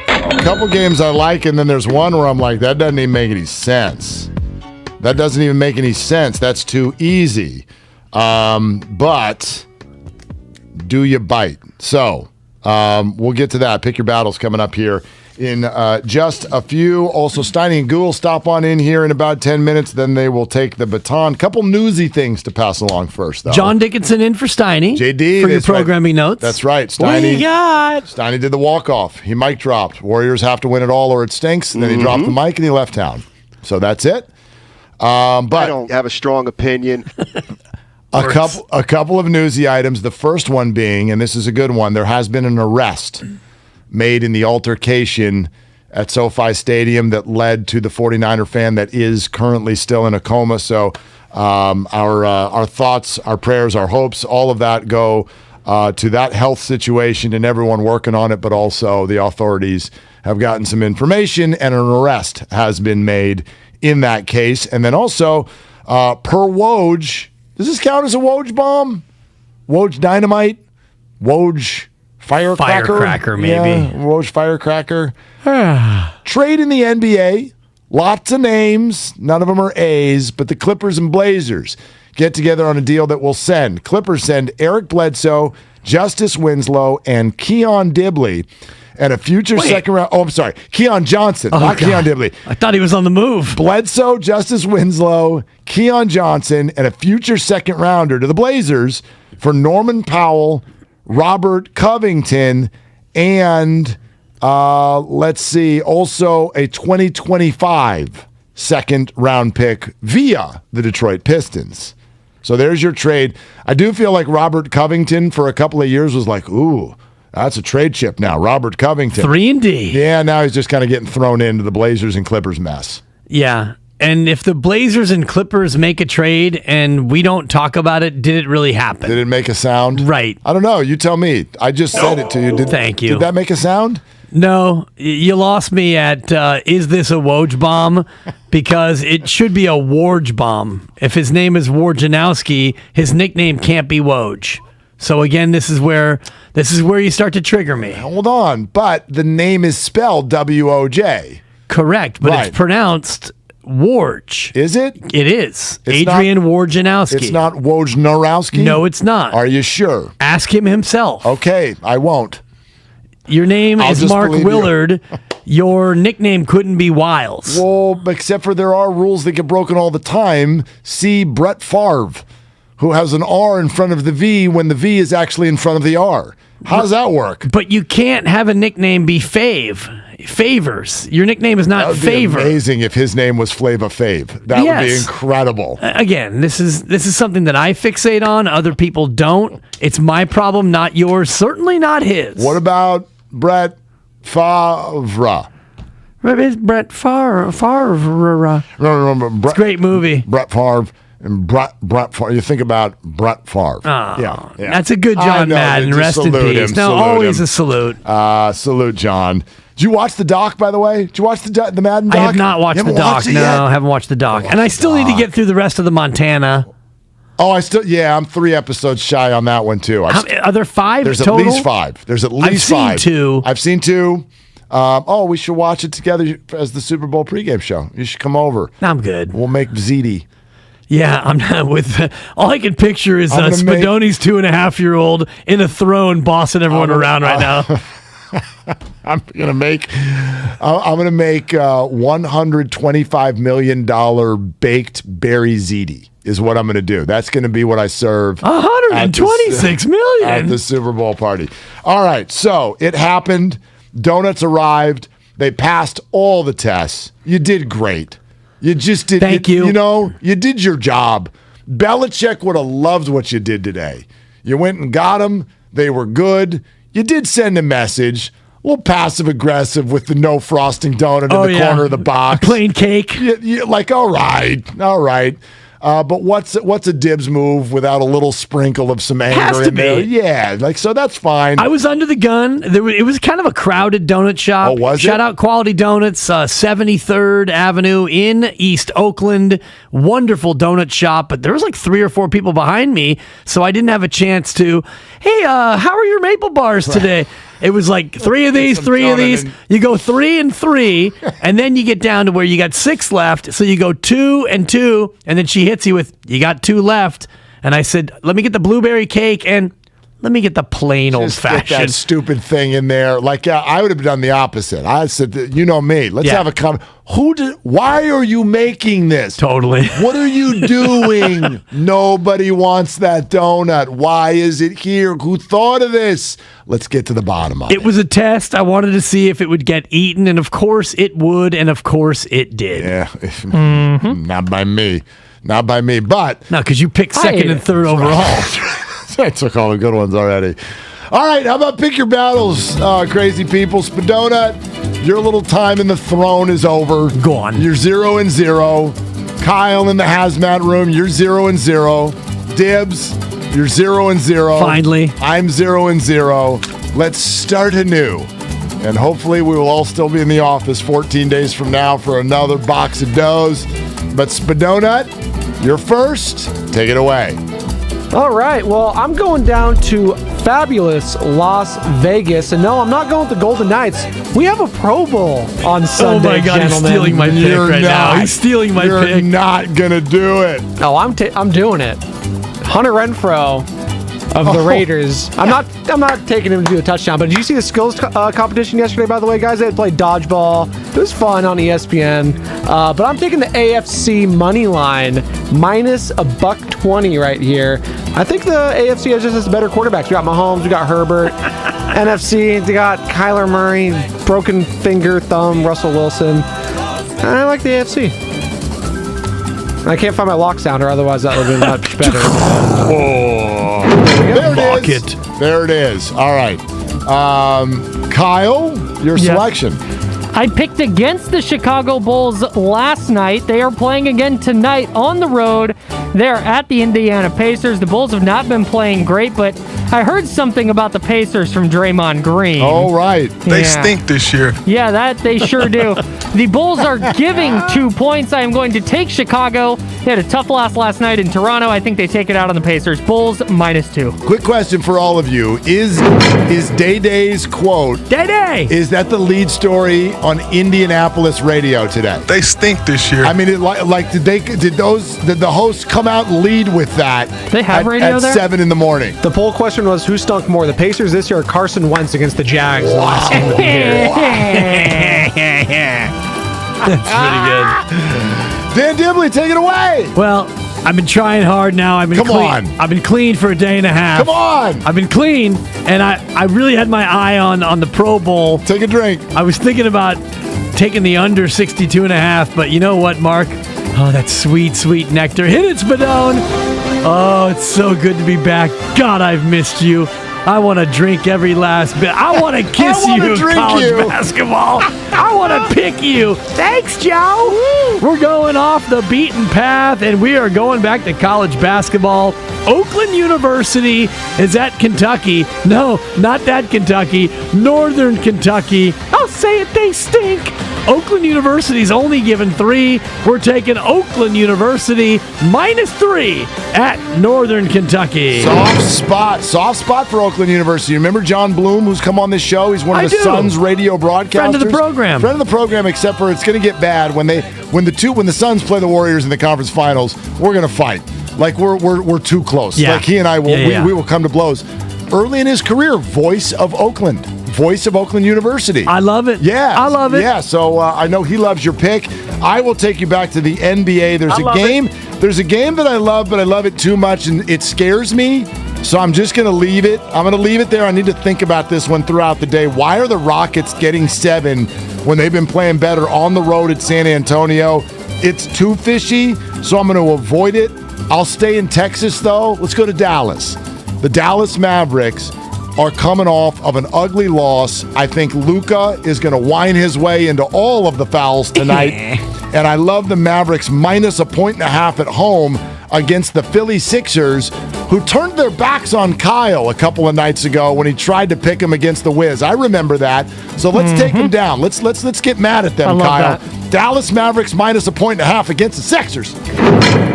A couple games I like, and then there's one where I'm like, that doesn't even make any sense. That doesn't even make any sense. That's too easy. But do you bite? So we'll get to that. Pick your battles coming up here in just a few. Also, Steiny and Guru stop on in here in about 10 minutes. Then they will take the baton. Couple newsy things to pass along first, though. John Dickinson in for Steiny. JD. For your programming notes. That's right. What do you got? Steiny did the walk-off. He mic dropped. Warriors have to win it all or it stinks. And then he dropped the mic and he left town. So that's it. But I don't have a strong opinion. A couple of newsy items. The first one being, and this is a good one, there has been an arrest made in the altercation at SoFi Stadium that led to the 49er fan that is currently still in a coma. So our thoughts, our prayers, our hopes, all of that go to that health situation and everyone working on it, but also the authorities have gotten some information and an arrest has been made in that case. And then also, per Woj, does this count as a Woj bomb? Woj dynamite? Woj firecracker? Firecracker, maybe. Yeah, Woj firecracker. Trade in the NBA. Lots of names. None of them are A's, but the Clippers and Blazers get together on a deal that will send. Clippers send Eric Bledsoe, Justice Winslow, and Keon Dibley. And a future second round. Oh, I'm sorry. Keon Johnson, not Keon Dibley. I thought he was on the move. Bledsoe, Justice Winslow, Keon Johnson, and a future second rounder to the Blazers for Norman Powell, Robert Covington, and let's see, also a 2025 second round pick via the Detroit Pistons. So there's your trade. I do feel like Robert Covington for a couple of years was like, ooh, that's a trade chip now. Robert Covington. 3-and-D. Yeah, now he's just kind of getting thrown into the Blazers and Clippers mess. Yeah. And if the Blazers and Clippers make a trade and we don't talk about it, did it really happen? Did it make a sound? Right. I don't know. You tell me. I just said it to you. Thank you. Did that make a sound? No. You lost me at, is this a Woj bomb? Because it should be a Warge bomb. If his name is Warjanowski, his nickname can't be Woj. So again, this is where you start to trigger me. Hold on, but the name is spelled W-O-J. Correct, but it's pronounced Warge. Is it? It is. Adrian Warjanowski. It's not Wojnarowski? No, it's not. Are you sure? Ask him himself. Okay, I won't. Your name is Mark Willard. Your nickname couldn't be Wiles. Well, except for there are rules that get broken all the time. See Brett Favre, who has an R in front of the V when the V is actually in front of the R. How does that work? But you can't have a nickname be Favors. Your nickname is not Favor. That would be amazing if his name was Flava Fave. That would be incredible. Again, this is something that I fixate on. Other people don't. It's my problem, not yours. Certainly not his. What about Brett Favre? It's Brett Favre. No, it's a great movie. Brett Favre. And Brett Favre. You think about Brett Favre. Yeah. That's a good John Madden. Rest in peace. No, always a salute. Salute, John. Did you watch the doc, by the way? Did you watch the Madden doc? I have not watched the doc. No, I haven't watched the doc. And I still need to get through the rest of the Montana. Oh, I'm 3 episodes shy on that one, too. Are there 5 There's total? at least 5. There's at least 5. I've seen 2. We should watch it together as the Super Bowl pregame show. You should come over. I'm good. We'll make ZD. Yeah, I'm not with. All I can picture is Spadoni's 2.5-year-old in a throne bossing everyone around right now. I'm gonna make $125 million baked berry ziti is what I'm gonna do. That's gonna be what I serve. $126 million at the Super Bowl party. All right, so it happened. Donuts arrived. They passed all the tests. You did great. You just did. Thank you. You know, you did your job. Belichick would have loved what you did today. You went and got them. They were good. You did send a message. A little passive-aggressive with the no frosting donut in the corner of the box. Plain cake. You're like, all right. But what's a Dibs move without a little sprinkle of some anger Has to in there? be. Yeah, so that's fine. I was under the gun. It was kind of a crowded donut shop. Oh, was it? Shout out Quality Donuts, 73rd Avenue in East Oakland. Wonderful donut shop, but there was like 3 or 4 people behind me, so I didn't have a chance to, hey, how are your maple bars today? It was like 3 of these, 3 of these. You go 3 and 3, and then you get down to where you got 6 left. So you go 2 and 2, and then she hits you with, you got 2 left. And I said, let me get the blueberry cake and let me get the plain old Just get that fashioned. stupid thing in there. Like I would have done the opposite. I said, you know me. Let's have a comment. Why are you making this? Totally. What are you doing? Nobody wants that donut. Why is it here? Who thought of this? Let's get to the bottom of it. It was a test. I wanted to see if it would get eaten, and of course it would, and of course it did. Yeah. Not by me. Not by me. But no, because you picked second and third overall. I took all the good ones already. All right, how about pick your battles, crazy people? Spadona, your little time in the throne is over. Gone. You're 0-0. Kyle in the hazmat room, you're 0-0. Dibs, you're 0-0. Finally. I'm 0-0. Let's start anew. And hopefully we will all still be in the office 14 days from now for another box of doughs. But Spadona, you're first. Take it away. All right, well, I'm going down to fabulous Las Vegas. And no, I'm not going with the Golden Knights. We have a Pro Bowl on Sunday, oh my God, gentlemen. he's stealing my pick right now. He's stealing my You're pick. not going to do it. Oh, I'm doing it. Hunter Renfrow of the Raiders. I'm not taking him to do a touchdown, but did you see the skills competition yesterday, by the way, guys? They had played dodgeball. It was fun on ESPN. But I'm taking the AFC money line minus $1.20 right here. I think the AFC has just better quarterbacks. We got Mahomes, we got Herbert. NFC, they got Kyler Murray, broken finger, thumb, Russell Wilson. I like the AFC. I can't find my lock sounder, otherwise that would have been much better. There it is. There it is. All right. Kyle, your selection. I picked against the Chicago Bulls last night. They are playing again tonight on the road. They're at the Indiana Pacers. The Bulls have not been playing great, but I heard something about the Pacers from Draymond Green. Oh, right. They stink this year. Yeah, that they sure do. The Bulls are giving 2 points. I am going to take Chicago. They had a tough loss last night in Toronto. I think they take it out on the Pacers. Bulls -2. Quick question for all of you. Is Day Day's quote, Day Day, is that the lead story on Indianapolis radio today? They stink this year. I mean, did the hosts come out and lead with that? They have radio at there? 7 in the morning. The poll question was, who stunk more, the Pacers this year or Carson Wentz against the Jags the last game of the year? That's pretty good. Dan Dibley, take it away. Well, I've been trying hard now. I've been I've been clean for a day and a half. Come on. I've been clean, and I really had my eye on the Pro Bowl. Take a drink. I was thinking about taking the under 62.5, but you know what, Mark? Oh, that sweet, sweet nectar. Hit it, Spadone. Oh, it's so good to be back. God, I've missed you. I want to drink every last bit. I want to kiss you, college basketball. I want to pick you. Thanks, Joe. We're going off the beaten path, and we are going back to college basketball. Oakland University is at Kentucky. No, not that Kentucky. Northern Kentucky. I'll say it, they stink. Oakland University's only given 3. We're taking Oakland University -3 at Northern Kentucky. Soft spot for Oakland University. Remember John Bloom, who's come on this show? He's one of the Suns radio broadcasters. Friend of the program. Friend of the program, except for it's going to get bad when the Suns play the Warriors in the conference finals. We're going to fight. Like we're too close. Yeah. Like he and I will Yeah. we will come to blows. Early in his career, voice of Oakland University. I love it. Yeah, I love it. Yeah, so I know he loves your pick. I will take you back to the NBA. There's a game that I love, but I love it too much, and it scares me. So I'm just going to leave it. I'm going to leave it there. I need to think about this one throughout the day. Why are the Rockets getting 7 when they've been playing better on the road at San Antonio? It's too fishy, so I'm going to avoid it. I'll stay in Texas, though. Let's go to Dallas. The Dallas Mavericks are coming off of an ugly loss. I think Luka is going to whine his way into all of the fouls tonight. And I love the Mavericks minus 1.5 at home against the Philly Sixers, who turned their backs on Kyle a couple of nights ago when he tried to pick him against the Wiz. I remember that. So let's take them down. Let's get mad at them, Kyle. That. Dallas Mavericks minus 1.5 against the Sixers.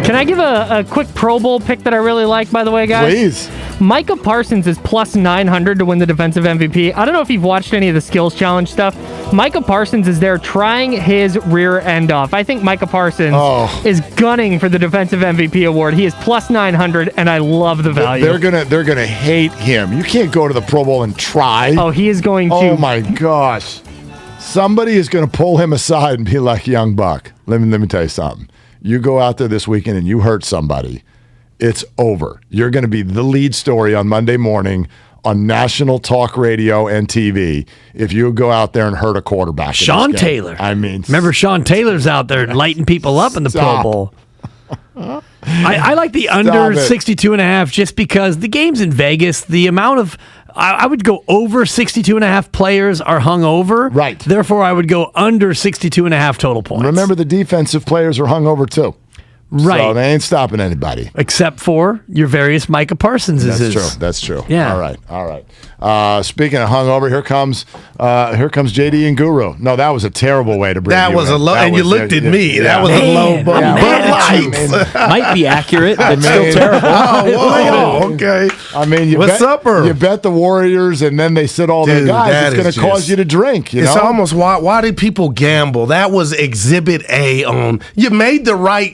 Can I give a quick Pro Bowl pick that I really like, by the way, guys? Please. Micah Parsons is plus 900 to win the defensive MVP. I don't know if you've watched any of the skills challenge stuff. Micah Parsons is there trying his rear end off. I think Micah Parsons is gunning for the defensive MVP award. He is plus 900, and I love the value. They're gonna hate him. You can't go to the Pro Bowl and try. Oh, he is going to. Oh my gosh. Somebody is going to pull him aside and be like, young buck, let me tell you something. You go out there this weekend and you hurt somebody, it's over. You're going to be the lead story on Monday morning on national talk radio and TV if you go out there and hurt a quarterback. Sean Taylor. I mean, remember Sean Taylor's out there lighting people up in the Pro Bowl. I like the under 62.5 just because the game's in Vegas. The amount of I would go over 62.5 players are hungover. Right. Therefore, I would go under 62.5 total points. Remember, the defensive players are hungover too. Right. So they ain't stopping anybody. Except for your various Micah Parsons. That's true. Yeah. All right. Speaking of hungover, here comes JD and Guru. No, that was a terrible way to bring that you was in. a low, and you looked at me. Yeah. That was a low Bud Light. Might be accurate, but still terrible. Okay. I mean, you bet the Warriors, and then they sit all their guys. It's going to cause you to drink. It's almost why do people gamble? That was Exhibit A on. You made the right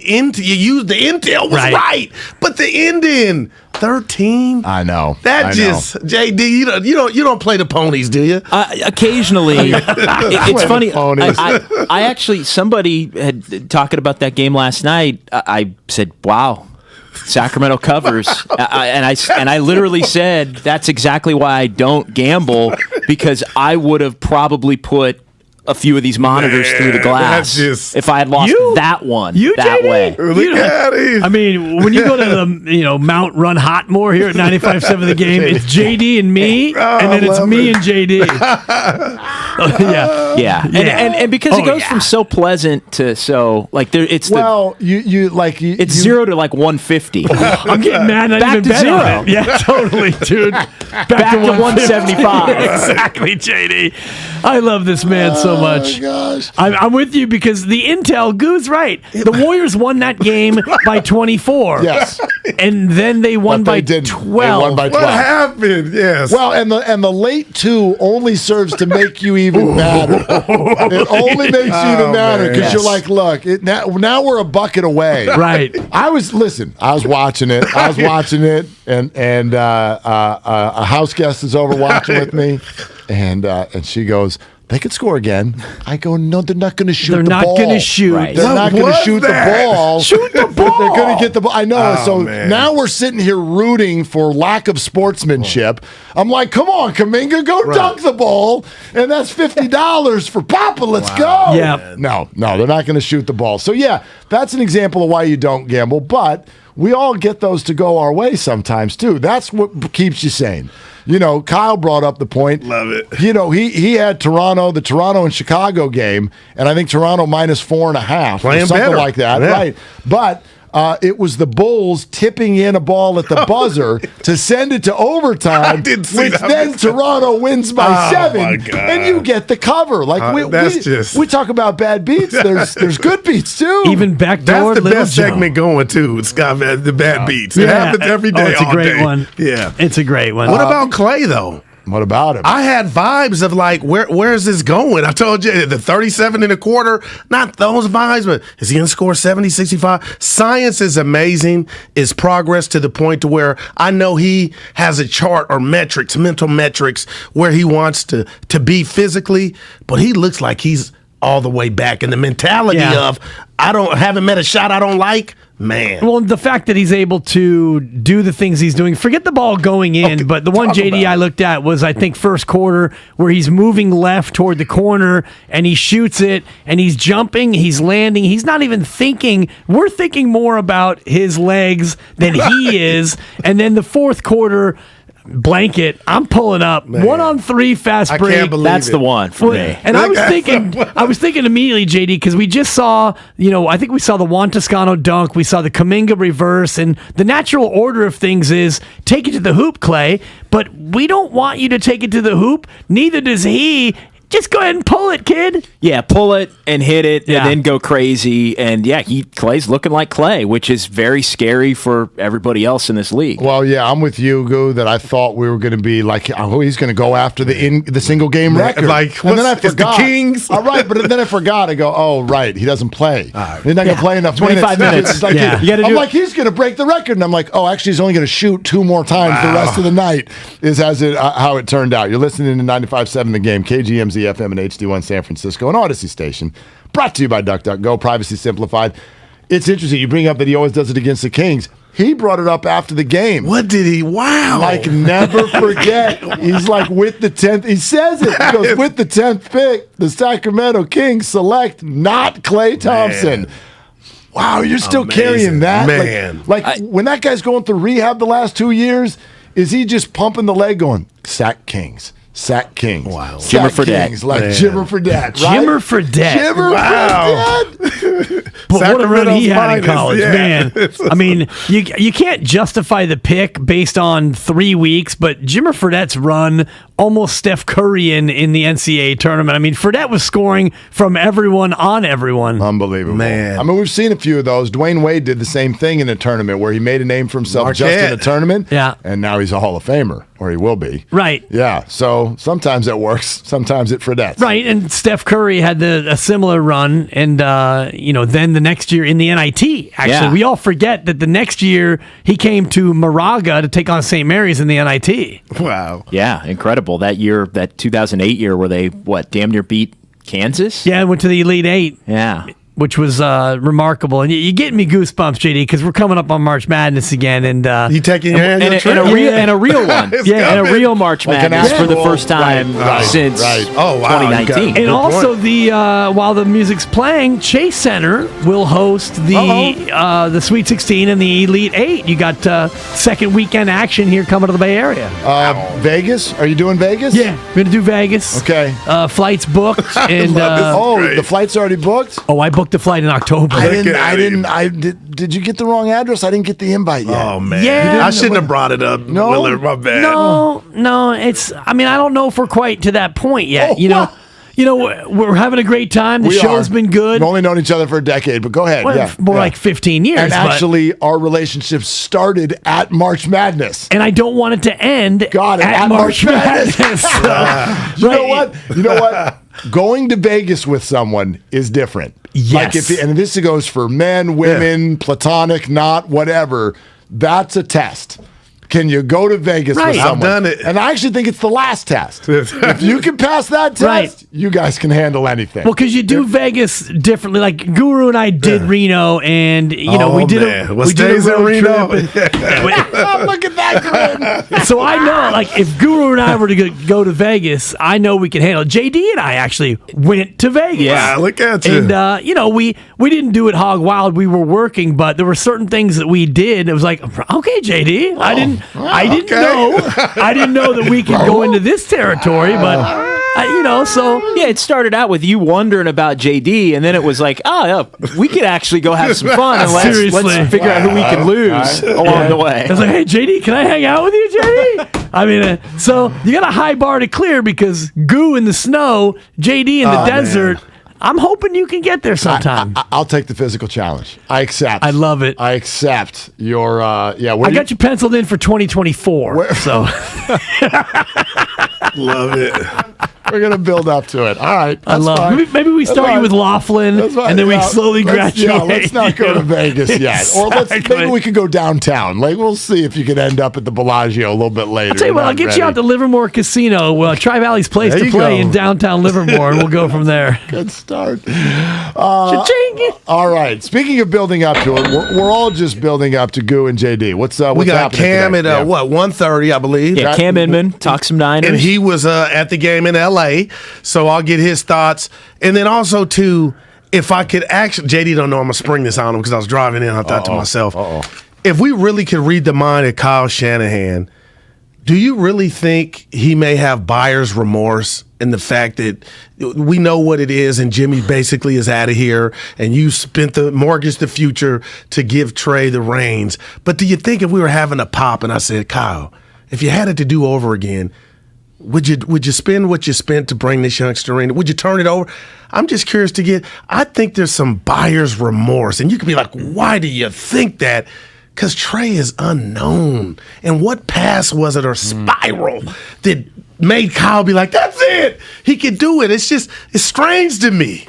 you used the intel was right, but the ending 13. I know. JD. You don't play the ponies, do you? Occasionally, it's funny. I actually somebody had talking about that game last night. I said, "Wow, Sacramento covers," and I literally said that's exactly why I don't gamble, because I would have probably put a few of these monitors through the glass if I had lost that one that way. Look at him. I mean, when you go to the Mount Run Hotmore here at 95.7 The Game, it's JD and me, and then it's me and JD. Yeah. And because it goes from so pleasant to so like there, it's it's 0 to like 150. I'm getting mad. Back to 0. Yeah, totally, dude. Back to 175. Exactly, JD. I love this man so much. Gosh. I'm with you because the intel, Goo's right. The Warriors won that game by 24. Yes. And then they won by 12. They won by 12. What happened? Yes. Well, and the late 2 only serves to make you even madder. It only makes you even madder because you're like, look, now we're a bucket away. Right. I was watching it. And a house guest is over watching with me, and she goes, they could score again. I go, no, they're not going to shoot the ball. They're not going to shoot. Right. They're not going to shoot the ball. Shoot the ball. They're going to get the ball. I know. Now we're sitting here rooting for lack of sportsmanship. I'm like, come on, Kuminga, go dunk the ball. And that's $50 for Papa. Let's go. Yeah. No, they're not going to shoot the ball. So, yeah, that's an example of why you don't gamble. But we all get those to go our way sometimes, too. That's what keeps you sane. Kyle brought up the point. Love it. He had the Toronto and Chicago game, and I think Toronto minus 4.5 or something like that. Yeah. Right. But it was the Bulls tipping in a ball at the buzzer to send it to overtime, which then Toronto wins by 7, and you get the cover. Like we talk about bad beats. There's good beats too. Even backdoor. That's the best segment going too, Scott. The bad beats. It happens every day. It's a great day. one. Yeah, it's a great one. What about Clay though? What about him? I had vibes of like, where is this going? I told you, the 37.25, not those vibes, but is he going to score 70, 65? Science is amazing. Is progress to the point to where I know he has a chart or metrics, mental metrics, where he wants to be physically, but he looks like he's all the way back in the mentality of, haven't met a shot I don't like. Man. Well, the fact that he's able to do the things he's doing, forget the ball going in, but the one JD I looked at was, I think, first quarter where he's moving left toward the corner and he shoots it and he's jumping, he's landing. He's not even thinking. We're thinking more about his legs than he is. And then the fourth quarter, blanket. I'm pulling up 1-on-3 fast I break. can't believe That's it. the one for me. And I was thinking immediately, JD, because we just saw, I think we saw the Juan Toscano dunk, we saw the Kuminga reverse, and the natural order of things is take it to the hoop, Clay. But we don't want you to take it to the hoop. Neither does he. Just go ahead and pull it, kid. Yeah, pull it and hit it and then go crazy. And Clay's looking like Clay, which is very scary for everybody else in this league. Well, yeah, I'm with you, Goo, that I thought we were going to be like, oh, he's going to go after the single game record. Like, and then I forgot. The Kings? All right, but then I forgot. I go, oh, right, he doesn't play. He's not going to play enough 25 minutes. It's like, I'm like, he's going to break the record. And I'm like, oh, actually, he's only going to shoot 2 more times the rest of the night is how it turned out. You're listening to 95.7 The Game, KGMZ FM and HD1 San Francisco, an Odyssey station, brought to you by DuckDuckGo, privacy simplified. It's interesting. You bring up that he always does it against the Kings. He brought it up after the game. What did he? Wow. Like, never forget. He's like, with the 10th. He says it. He goes, with the 10th pick, the Sacramento Kings select not Klay Thompson. Man. Wow, you're still carrying that? Man. Like when that guy's going through rehab the last 2 years, is he just pumping the leg going, sack Kings? Sack Kings. Wow. Jimmer Fredette. Kings, like Jimmer Fredette, right? Jimmer Fredette. Jimmer Fredette. But what a run he had in Sacramento's college, man. I mean, you can't justify the pick based on 3 weeks, but Jimmer Fredette's run almost Steph Curry in the NCAA tournament. I mean, Fredette was scoring from everyone on everyone. Unbelievable. Man. I mean, we've seen a few of those. Dwayne Wade did the same thing in a tournament where he made a name for himself just in a tournament. Yeah. And now he's a Hall of Famer, or he will be. Right. Yeah. So sometimes it works. Sometimes it Fredette. Right. And Steph Curry had a similar run. And, then the next year in the NIT, actually, Yeah. we all forget that the next year he came to Moraga to take on St. Mary's in the NIT. Wow. Yeah, incredible. That year, that 2008 year where they, damn near beat Kansas? Yeah, went to the Elite Eight. Yeah. Which was remarkable. And you get me goosebumps, JD, because we're coming up on March Madness again. And you taking your annual trip? And a real one. It's and a coming. real March Madness for the first time since Oh, wow. 2019. And also, while the music's playing, Chase Center will host the Sweet 16 and the Elite 8. You got second weekend action here coming to the Bay Area. Vegas? Are you doing Vegas? Yeah, we're going to do Vegas. Okay. Flights booked. And the flight's already booked? Oh, I booked the flight in October. Did you get the wrong address? I didn't get the invite yet. Oh, man. Yeah. I shouldn't have brought it up, No? Willard. My bad. No, it's. I mean, I don't know if we're quite to that point yet. We're having a great time. The show's been good. We've only known each other for a decade, but go ahead. Well, more like 15 years. And but- actually, our relationship started at March Madness. and I don't want it to end at March Madness. You know what? You know what? Going to Vegas with someone is different. Yes. Like and this goes for men, women, platonic, not, whatever. That's a test. Can you go to Vegas with someone? I've done it. And I actually think it's the last test. If you can pass that test, you guys can handle anything. Well, because you do Vegas differently. Like Guru and I did Reno, and we did a road Reno? trip. Oh, look at that grin. So I know, like, if Guru and I were to go to Vegas, I know we can handle it. JD and I actually went to Vegas. Yeah, look at you. And, we didn't do it hog wild. We were working, but there were certain things that we did. It was like, okay, JD, I didn't know that we could go into this territory, but... Yeah, it started out with you wondering about JD, and then it was like, we could actually go have some fun, and let's figure out who we can lose along the way. I was like, hey, JD, can I hang out with you, JD? I mean, so you got a high bar to clear because Goo in the snow, JD in the desert. Man. I'm hoping you can get there sometime. I'll take the physical challenge. I accept. I love it. I accept your, I got you penciled in for 2024, so. Love it. We're going to build up to it. All right. I love it. Maybe we start you with Laughlin, and then we slowly graduate. Let's not go to Vegas yet. Exactly. Or maybe we could go downtown. Like, we'll see if you can end up at the Bellagio a little bit later. I'll tell you what, I'll get you out to Livermore Casino, Tri-Valley's place to play in downtown Livermore, and we'll go from there. Good start. All right. Speaking of building up to it, we're all just building up to Goo and JD. What's we got Cam today? at 1:30, I believe. Yeah, Cam Inman, talk some Niners. And he was at the game in LA, so I'll get his thoughts. And then also too, if I could actually, JD don't know I'm gonna spring this on him because I was driving in. I thought to myself, if we really could read the mind of Kyle Shanahan, Do you really think he may have buyer's remorse in the fact that we know what it is and Jimmy basically is out of here and you spent the mortgage the future to give Trey the reins? But do you think if we were having a pop and I said, Kyle, if you had it to do over again, would you spend what you spent to bring this youngster in? Would you turn it over? I'm just curious I think there's some buyer's remorse. And you could be like, why do you think that? Because Trey is unknown. And what pass was it or spiral that made Kyle be like, that's it. He could do it. It's strange to me.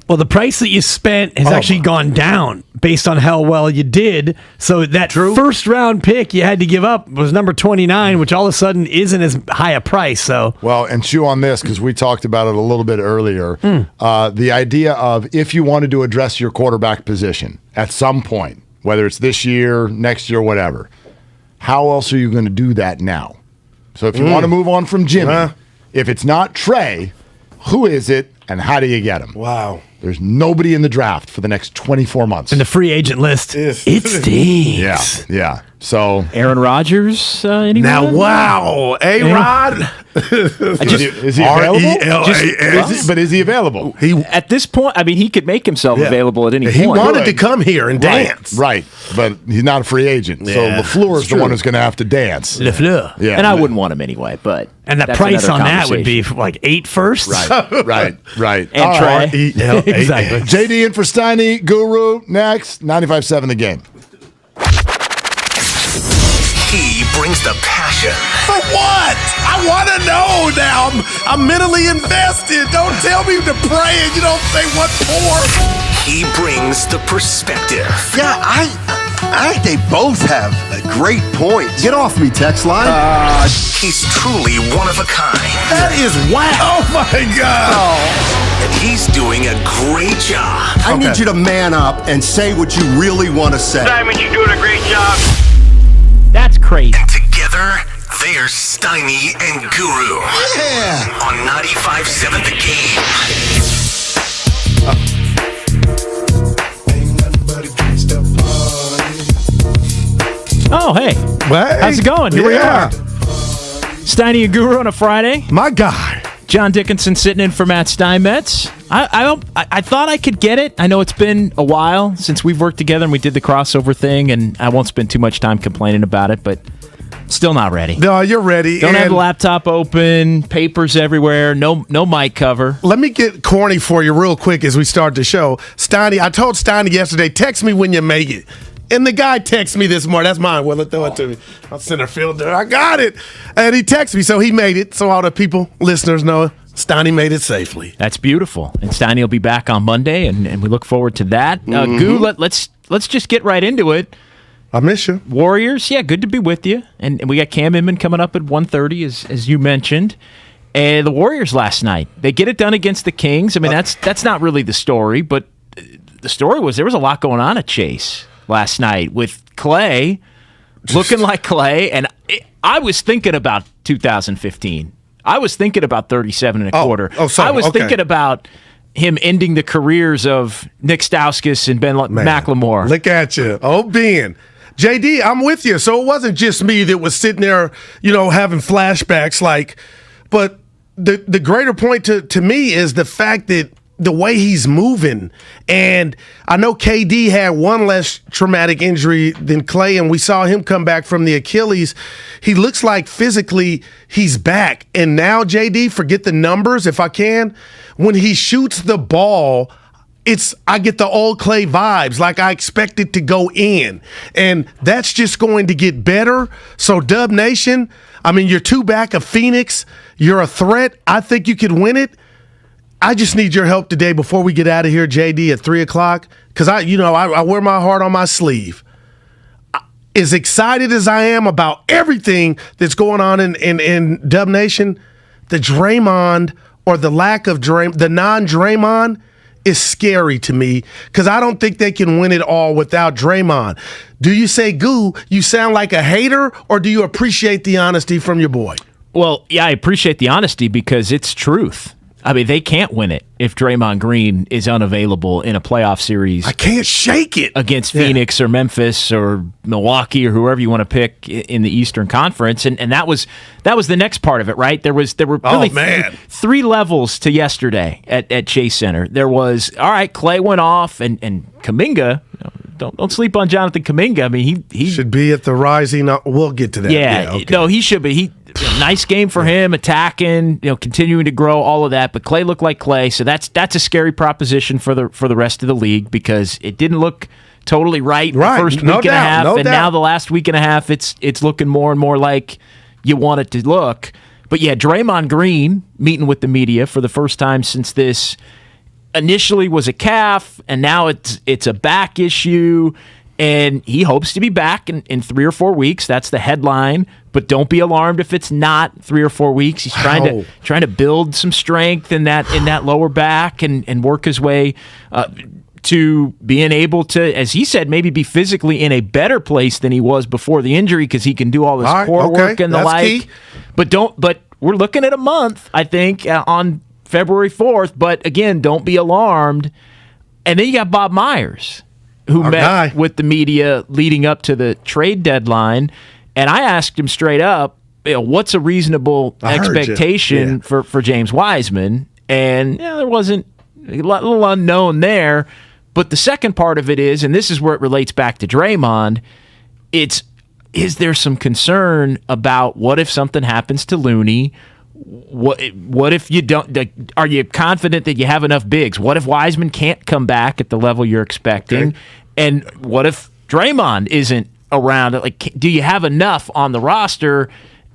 Well, the price that you spent has actually gone down based on how well you did. So that first round pick you had to give up was number 29, which all of a sudden isn't as high a price. So well, and chew on this because we talked about it a little bit earlier. The idea of if you wanted to address your quarterback position at some point, whether it's this year, next year, whatever, how else are you going to do that now? So if you want to move on from Jimmy, if it's not Trey, who is it and how do you get him? Wow. There's nobody in the draft for the next 24 months. In the free agent list, it stinks. Yeah. So Aaron Rodgers, anyone? Now, wow. A-Rod. Is he available? But is he available? At this point, I mean, he could make himself available at any point. He wanted to come here and dance. Right. But he's not a free agent. So LaFleur is the one who's going to have to dance. LaFleur. Yeah. And I wouldn't want him anyway, but. And the price on that would be like 8 firsts. Right. And Trey. Exactly. JD in for Steiny Guru next. 95.7 The Game. He brings the passion. For what? I want to know now. I'm mentally invested. Don't tell me to pray and you don't say what for. He brings the perspective. Yeah, I think they both have great points. Get off me, text line. He's truly one of a kind. That is whack. Oh, my God. And he's doing a great job. I need you to man up and say what you really want to say. Simon, you're doing a great job. That's crazy. And together, they're Steiny and Guru. Yeah. On 95.7 The Game. Oh, hey. How's it going? Here we are. Steiny and Guru on a Friday. My God. John Dickinson sitting in for Matt Steinmetz. I thought I could get it. I know it's been a while since we've worked together and we did the crossover thing, and I won't spend too much time complaining about it, but still not ready. No, you're ready. Don't have the laptop open, papers everywhere, no mic cover. Let me get corny for you real quick as we start the show. Steiny, I told Steiny yesterday, text me when you make it. And the guy texted me this morning. That's mine. Will it throw it to me? I'll center fielder. I got it. And he texted me, so he made it. So all the people, listeners know Steiny made it safely. That's beautiful. And Steiny will be back on Monday, and we look forward to that. Goo, let's just get right into it. I miss you. Warriors, yeah, good to be with you. And we got Cam Inman coming up at 1:30, as you mentioned. And the Warriors last night, they get it done against the Kings. I mean, that's not really the story, but the story was there was a lot going on at Chase last night with Clay looking like Clay, and I was thinking about 2015. I was thinking about 37 and a quarter. I was thinking about him ending the careers of Nick Stauskas and Ben McLemore. Look at you. Oh, Ben. JD, I'm with you. So it wasn't just me that was sitting there, having flashbacks. But the greater point to me is the fact that the way he's moving. And I know KD had one less traumatic injury than Clay, and we saw him come back from the Achilles. He looks like physically he's back. And now, JD, forget the numbers if I can. When he shoots the ball, I get the old Clay vibes, like I expect it to go in. And that's just going to get better. So, Dub Nation, I mean, you're 2 back of Phoenix. You're a threat. I think you could win it. I just need your help today before we get out of here, JD, at 3 o'clock, because I wear my heart on my sleeve. As excited as I am about everything that's going on in Dub Nation, the Draymond or the lack of the non-Draymond is scary to me because I don't think they can win it all without Draymond. Do you say, Goo, you sound like a hater, or do you appreciate the honesty from your boy? Well, yeah, I appreciate the honesty because it's truth. I mean, they can't win it if Draymond Green is unavailable in a playoff series. I can't shake it against Phoenix or Memphis or Milwaukee or whoever you want to pick in the Eastern Conference. And that was the next part of it, right? There were really three levels to yesterday at Chase Center. There was, all right, Clay went off, and Kuminga. Don't sleep on Jonathan Kuminga. I mean, he should be at the rising. We'll get to that. Yeah, okay. No, he should be. Nice game for him, attacking, continuing to grow, all of that. But Clay looked like Clay, so that's a scary proposition for the rest of the league because it didn't look totally right the first week and a half, and now the last week and a half, it's looking more and more like you want it to look. But yeah, Draymond Green meeting with the media for the first time since this initially was a calf, and now it's a back issue. And he hopes to be back in 3 or 4 weeks. That's the headline. But don't be alarmed if it's not 3 or 4 weeks. He's trying to build some strength in that lower back and work his way to being able to, as he said, maybe be physically in a better place than he was before the injury because he can do all this core work and the like. Key. But we're looking at a month, I think, on February 4th. But again, don't be alarmed. And then you got Bob Myers, who met with the media leading up to the trade deadline. And I asked him straight up, what's a reasonable expectation for James Wiseman? And there wasn't a little unknown there. But the second part of it is, and this is where it relates back to Draymond, is there some concern about what if something happens to Looney? What if you don't? Are you confident that you have enough bigs? What if Wiseman can't come back at the level you're expecting? Okay. And what if Draymond isn't around? Like, do you have enough on the roster?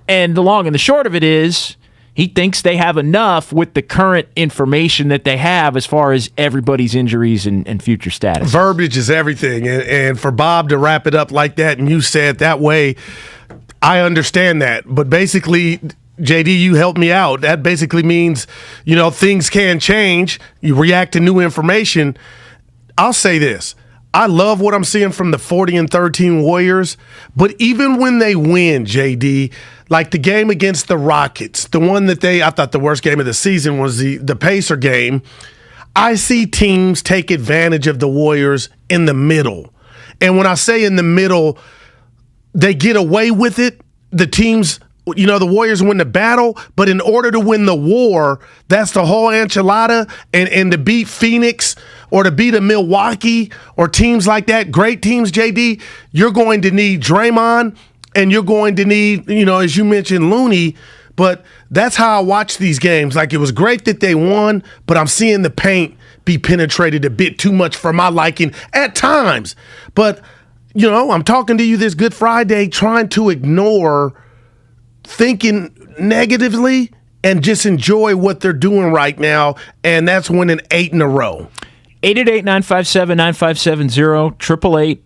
And the long and the short of it is, he thinks they have enough with the current information that they have as far as everybody's injuries and future status. Verbiage is everything. And for Bob to wrap it up like that, and you say it that way, I understand that. But basically, JD, you helped me out. That basically means, things can change. You react to new information. I'll say this. I love what I'm seeing from the 40-13 Warriors, but even when they win, JD, like the game against the Rockets, the one that I thought the worst game of the season was the Pacer game, I see teams take advantage of the Warriors in the middle. And when I say in the middle, they get away with it. The teams, the Warriors win the battle, but in order to win the war, that's the whole enchilada, and to beat Phoenix or to beat a Milwaukee or teams like that, great teams, JD, you're going to need Draymond and you're going to need, as you mentioned, Looney. But that's how I watch these games. Like, it was great that they won, but I'm seeing the paint be penetrated a bit too much for my liking at times. But, I'm talking to you this Good Friday trying to ignore thinking negatively and just enjoy what they're doing right now, and that's winning 8 in a row. 888-957-9570,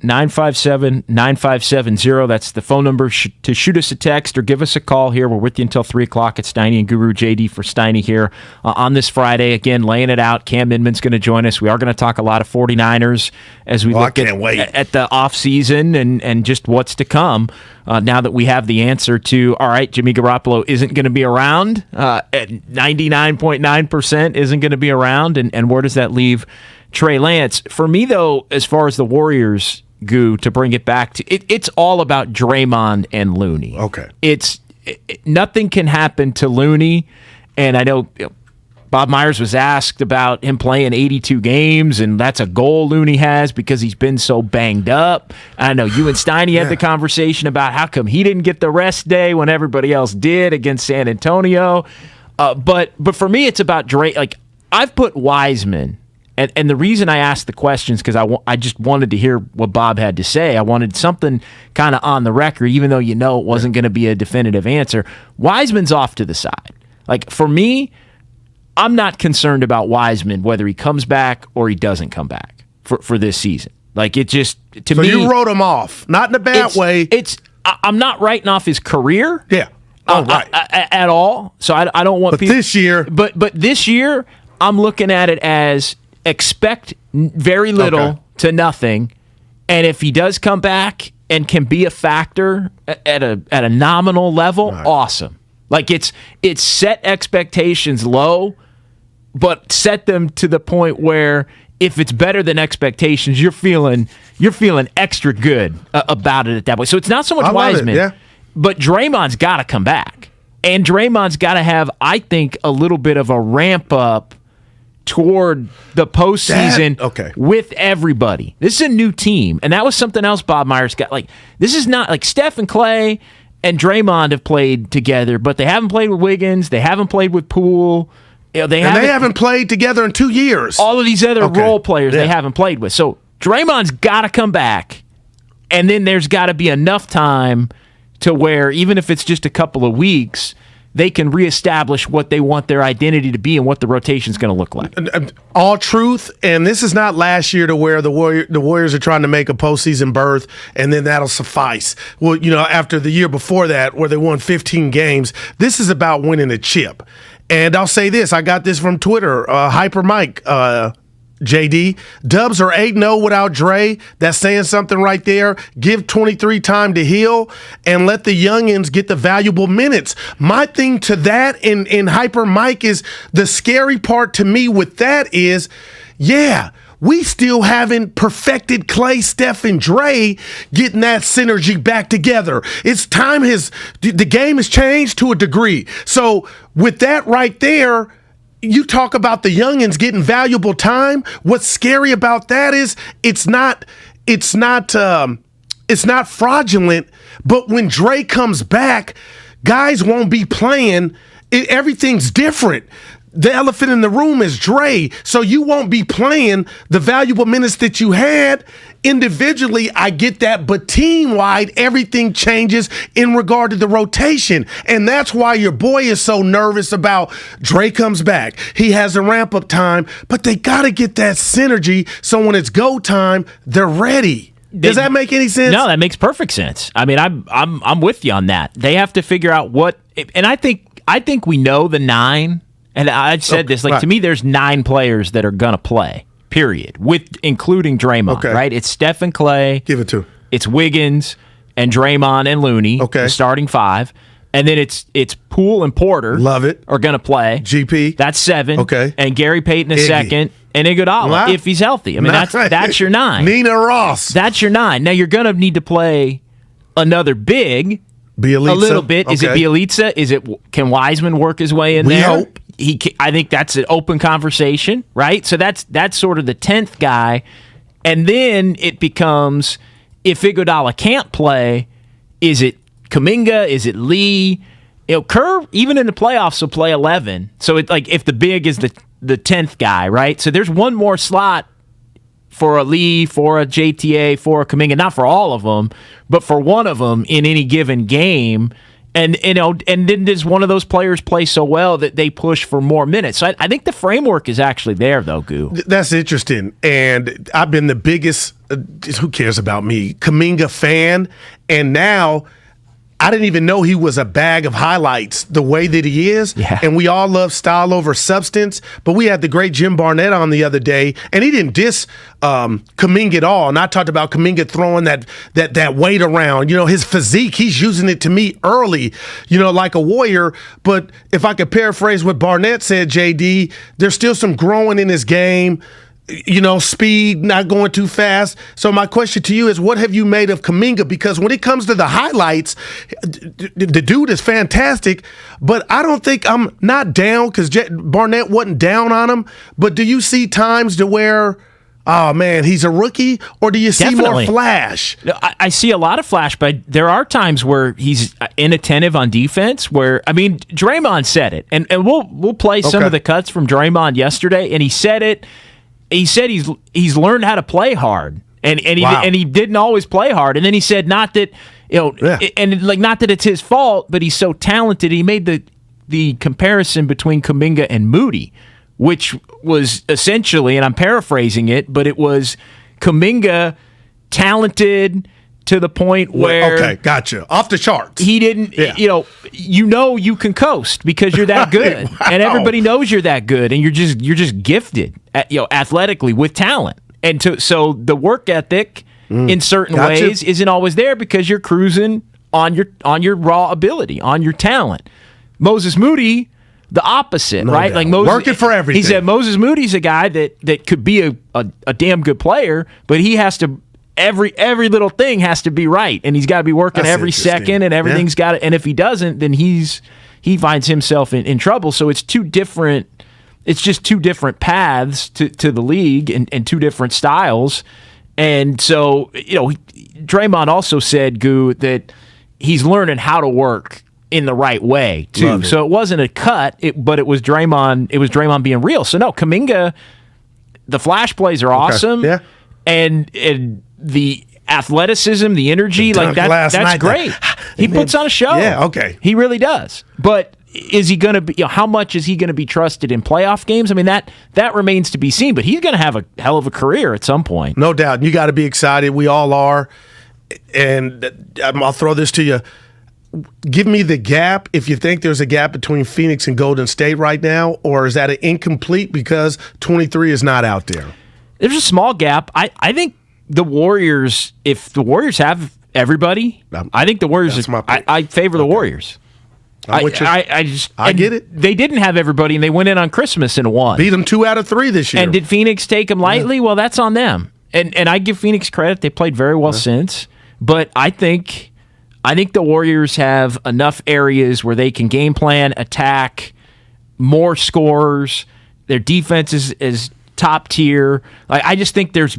888-957-9570. That's the phone number to shoot us a text or give us a call here. We're with you until 3 o'clock. It's Steiny and Guru, JD for Steiny here on this Friday. Again, laying it out. Cam Inman's going to join us. We are going to talk a lot of 49ers as we look at the offseason and just what's to come. Now that we have the answer to, all right, Jimmy Garoppolo isn't going to be around, at 99.9% isn't going to be around, and where does that leave Trey Lance? For me, though, as far as the Warriors go, to bring it back to, it's all about Draymond and Looney. Okay. Nothing can happen to Looney, and I know Bob Myers was asked about him playing 82 games, and that's a goal Looney has because he's been so banged up. I know you and Steiny had the conversation about how come he didn't get the rest day when everybody else did against San Antonio. But for me, it's about Dre. Like, I've put Wiseman, and the reason I asked the questions because I just wanted to hear what Bob had to say. I wanted something kind of on the record, even though it wasn't going to be a definitive answer. Wiseman's off to the side. Like, for me, I'm not concerned about Wiseman, whether he comes back or he doesn't come back for this season. Like, it just, to me. So you wrote him off, not in a bad way. I'm not writing off his career. Yeah. Oh, right. At all. So I don't want people. This year. But this year, I'm looking at it as expect very little to nothing. And if he does come back and can be a factor at a nominal level, awesome. Like, it's set expectations low but set them to the point where if it's better than expectations, you're feeling extra good about it at that point. So it's not so much Wiseman, but Draymond's got to come back. And Draymond's got to have, I think, a little bit of a ramp up toward the postseason with everybody. This is a new team, and that was something else Bob Myers got. Like, this is not like Steph and Clay and Draymond have played together, but they haven't played with Wiggins. They haven't played with Poole. They haven't played together in 2 years. All of these other role players they haven't played with. So Draymond's got to come back, and then there's got to be enough time to where even if it's just a couple of weeks, they can reestablish what they want their identity to be and what the rotation's going to look like. All truth, and this is not last year to where the Warriors are trying to make a postseason berth, and then that'll suffice. Well, after the year before that where they won 15 games, this is about winning a chip. And I'll say this, I got this from Twitter, Hyper Mike, JD. Dubs are 8-0 without Dre. That's saying something right there. Give 23 time to heal and let the youngins get the valuable minutes. My thing to that in Hyper Mike is the scary part to me with that is, we still haven't perfected Clay, Steph, and Dre getting that synergy back together. It's time the game has changed to a degree. So with that right there, you talk about the youngins getting valuable time. What's scary about that is it's not fraudulent, but when Dre comes back, guys won't be playing. Everything's different. The elephant in the room is Dre, so you won't be playing the valuable minutes that you had. Individually, I get that, but team-wide, everything changes in regard to the rotation, and that's why your boy is so nervous about Dre comes back. He has a ramp-up time, but they got to get that synergy so when it's go time, they're ready. Does that make any sense? No, that makes perfect sense. I mean, I'm with you on that. They have to figure out what, and I think we know the 9. And I've said this, to me, there's 9 players that are going to play, period, including Draymond, right? It's Steph and Clay. Give it to. It's Wiggins and Draymond and Looney, the starting 5. And then it's Poole and Porter. Love it. Are going to play. GP. That's 7. Okay. And Gary Payton is 2nd. And Iguodala, if he's healthy. I mean, that's your 9. Nina Ross. That's your 9. Now, you're going to need to play another big. Bielitsa. A little bit. Is it Bielitsa? Can Wiseman work his way in there? We hope. I think that's an open conversation, right? So that's sort of the 10th guy. And then it becomes, if Iguodala can't play, is it Kuminga? Is it Lee? Kerr, even in the playoffs, will play 11. So it's like if the big is the 10th guy, right? So there's one more slot for a Lee, for a JTA, for a Kuminga, not for all of them, but for one of them in any given game. And then does one of those players play so well that they push for more minutes? So I think the framework is actually there, though, Goo. That's interesting. And I've been the biggest, who cares about me, Kuminga fan. And now I didn't even know he was a bag of highlights the way that he is. Yeah. And we all love style over substance. But we had the great Jim Barnett on the other day, and he didn't diss Kuminga at all. And I talked about Kuminga throwing that weight around. His physique, he's using it to me early, like a warrior. But if I could paraphrase what Barnett said, JD, there's still some growing in his game. Speed, not going too fast. So my question to you is, what have you made of Kuminga? Because when it comes to the highlights, the dude is fantastic, but I don't think I'm not down because Barnett wasn't down on him. But do you see times to where, oh man, he's a rookie, or do you see more flash? I see a lot of flash, but there are times where he's inattentive on defense. Where Draymond said it, and we'll play some of the cuts from Draymond yesterday, and he said it. He said he's learned how to play hard, and he didn't always play hard. And then he said not that not that it's his fault, but he's so talented. He made the comparison between Kuminga and Moody, which was essentially, and I'm paraphrasing it, but it was Kuminga talented to the point where gotcha, off the charts. He didn't, you can coast because you're that good, and everybody knows you're that good, and you're just gifted, athletically with talent, and so the work ethic in certain ways isn't always there because you're cruising on your raw ability, on your talent. Moses Moody the opposite, No right? doubt. Like Moses, Working for everything. He said Moses Moody's a guy that could be a damn good player, but he has to every little thing has to be right, and he's got to be working That's every interesting. second, and everything's got to. And if he doesn't, then he finds himself in trouble. So it's two different. It's just two different paths to the league and two different styles. And so, Draymond also said, Goo, that he's learning how to work in the right way too. So it wasn't a cut, but it was Draymond. It was Draymond being real. So no, Kuminga, the flash plays are awesome. Yeah, and the athleticism, the energy, like that's great. He puts on a show. Yeah, okay. He really does. But is he going to be? How much is he going to be trusted in playoff games? I mean, that remains to be seen. But he's going to have a hell of a career at some point. No doubt. You got to be excited. We all are. And I'll throw this to you. Give me the gap if you think there's a gap between Phoenix and Golden State right now, or is that an incomplete because 23 is not out there? There's a small gap. I think the Warriors, if the Warriors have everybody, I think the Warriors, I favor the Warriors. I get it. They didn't have everybody, and they went in on Christmas and won. Beat them 2 out of 3 this year. And did Phoenix take them lightly? Yeah. Well, that's on them. And I give Phoenix credit. They played very well since. But I think the Warriors have enough areas where they can game plan, attack, more scorers. Their defense is top tier. Like, I just think there's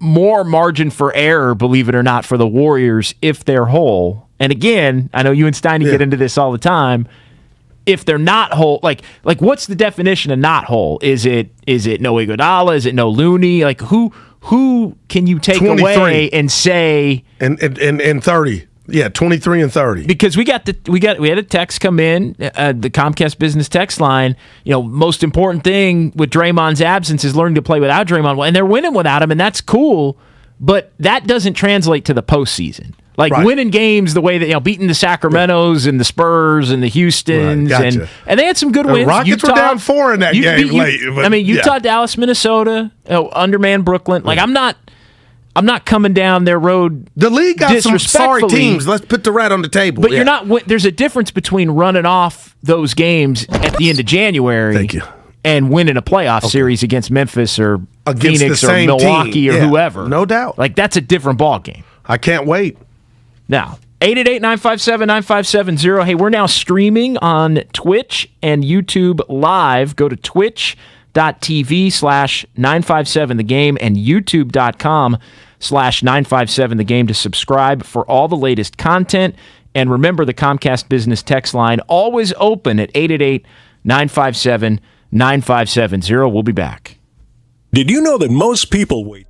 more margin for error, believe it or not, for the Warriors if they're whole. And again, I know you and Steiny get into this all the time. If they're not whole, like what's the definition of not whole? Is it no Iguodala? Is it no Looney? Like who can you take 23. away and say and 30? Yeah, 23 and 30. Because we had a text come in, the Comcast business text line. Most important thing with Draymond's absence is learning to play without Draymond, and they're winning without him, and that's cool. But that doesn't translate to the postseason. Like winning games the way that beating the Sacramentos and the Spurs and the Houstons and they had some good wins. Rockets were down 4 in that game late. But, Utah, Dallas, Minnesota, undermanned Brooklyn. Like I'm not coming down their road. The league got some sorry teams. Let's put the rat on the table. But you're not. There's a difference between running off those games at the end of January and winning a playoff series against Memphis or against Phoenix or Milwaukee team. or whoever. No doubt. Like that's a different ball game. I can't wait. Now, 888-957-9570. Hey, we're now streaming on Twitch and YouTube Live. Go to twitch.tv/957thegame and youtube.com/957thegame to subscribe for all the latest content. And remember, the Comcast Business text line always open at 888-957-9570. We'll be back. Did you know that most people wait?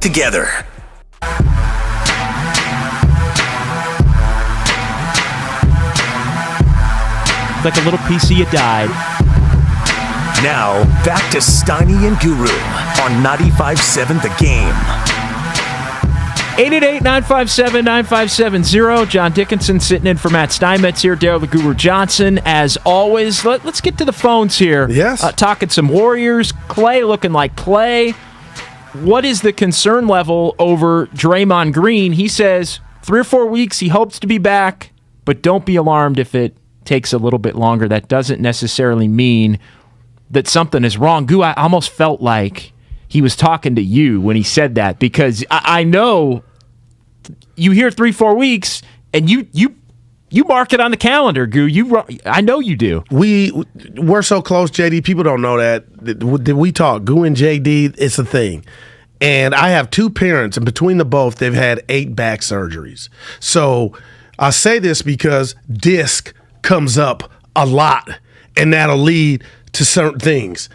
Together. Like a little piece of you died. Now, back to Steiny and Guru on 95.7 The Game. 888-957-9570. John Dickinson sitting in for Matt Steinmetz here. Daryl the Guru Johnson, as always. Let's get to the phones here. Yes. Talking some Warriors. Clay looking like Clay. What is the concern level over Draymond Green? He says 3 or 4 weeks, he hopes to be back, but don't be alarmed if it takes a little bit longer. That doesn't necessarily mean that something is wrong. Goo, I almost felt like he was talking to you when he said that, because I know you hear 3-4 weeks and you mark it on the calendar, Goo. I know you do. We're so close, JD. People don't know that. Did we talk? Goo and JD, it's a thing. And I have 2 parents, and between the both, they've had 8 back surgeries. So I say this because disc comes up a lot, and that'll lead to certain things.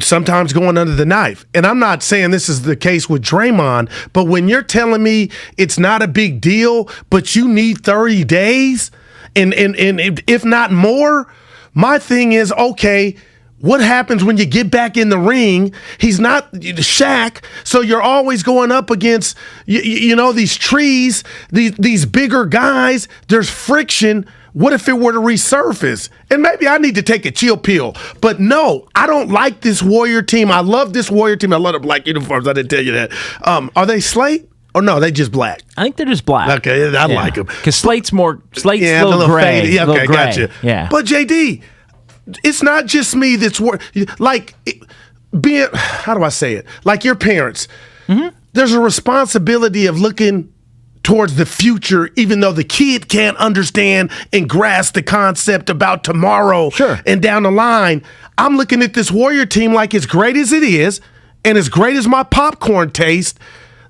sometimes going under the knife. And I'm not saying this is the case with Draymond, but when you're telling me it's not a big deal, but you need 30 days and if not more, my thing is, okay, what happens when you get back in the ring? He's not Shaq, so you're always going up against these trees, these bigger guys. There's friction. What if it were to resurface? And maybe I need to take a chill pill. But no, I don't like this Warrior team. I love this Warrior team. I love the black uniforms. I didn't tell you that. Are they slate? Or no, they just black? I think they're just black. Okay, I like them. Because slate's a little gray. Faded. Yeah, okay, gotcha. Yeah. But JD, it's not just me that's being, how do I say it? Like your parents, there's a responsibility of looking towards the future, even though the kid can't understand and grasp the concept about tomorrow and down the line. I'm looking at this Warrior team like as great as it is and as great as my popcorn taste,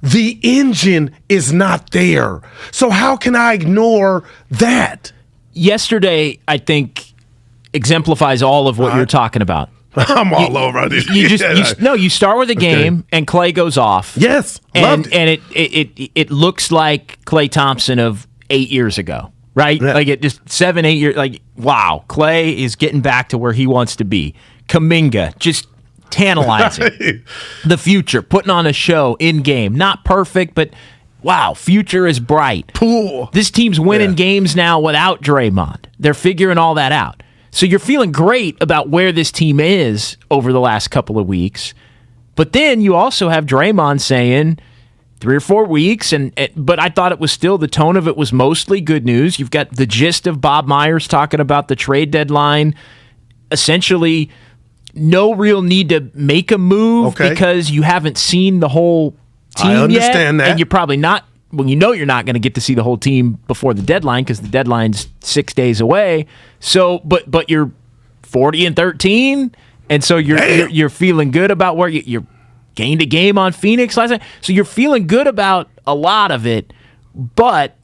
the engine is not there. So how can I ignore that? Yesterday, I think, exemplifies all of what you're talking about. I'm all over this. You start with a game and Clay goes off. Yes, and it looks like Klay Thompson of 8 years ago, right? Yeah. Like it just 7, 8 years. Like wow, Clay is getting back to where he wants to be. Kuminga just tantalizing. The future, putting on a show in game, not perfect, but wow, future is bright. Pool. This team's winning games now without Draymond. They're figuring all that out. So you're feeling great about where this team is over the last couple of weeks. But then you also have Draymond saying 3 or 4 weeks, but I thought it was still, the tone of it was mostly good news. You've got the gist of Bob Myers talking about the trade deadline. Essentially, no real need to make a move because you haven't seen the whole team yet. I understand that. And you're probably not, well, you're not going to get to see the whole team before the deadline because the deadline's 6 days away. So, but you're 40-13, and so you're feeling good about where you're gained a game on Phoenix last night. So you're feeling good about a lot of it, but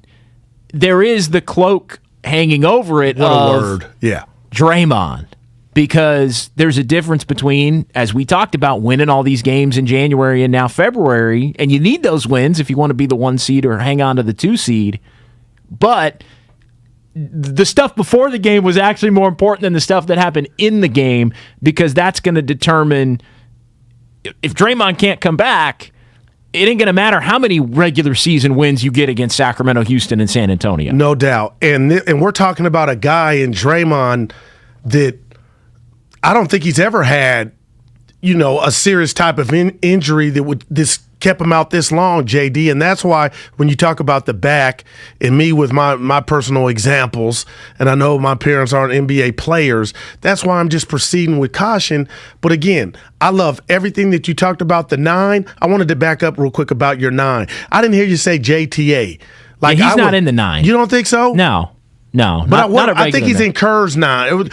there is the cloak hanging over it. What a word! Yeah, Draymond. Because there's a difference between, as we talked about, winning all these games in January and now February, and you need those wins if you want to be the 1 seed or hang on to the 2 seed. But the stuff before the game was actually more important than the stuff that happened in the game, because that's going to determine if Draymond can't come back. It ain't going to matter how many regular season wins you get against Sacramento, Houston, and San Antonio. No doubt. And we're talking about a guy in Draymond that I don't think he's ever had, a serious type of injury that this kept him out this long, JD. And that's why when you talk about the back and me with my personal examples, and I know my parents aren't NBA players, that's why I'm just proceeding with caution. But again, I love everything that you talked about, the 9. I wanted to back up real quick about your 9. I didn't hear you say JTA. Like he's not in the 9. You don't think so? No, but I think he's in Kerr's 9. It would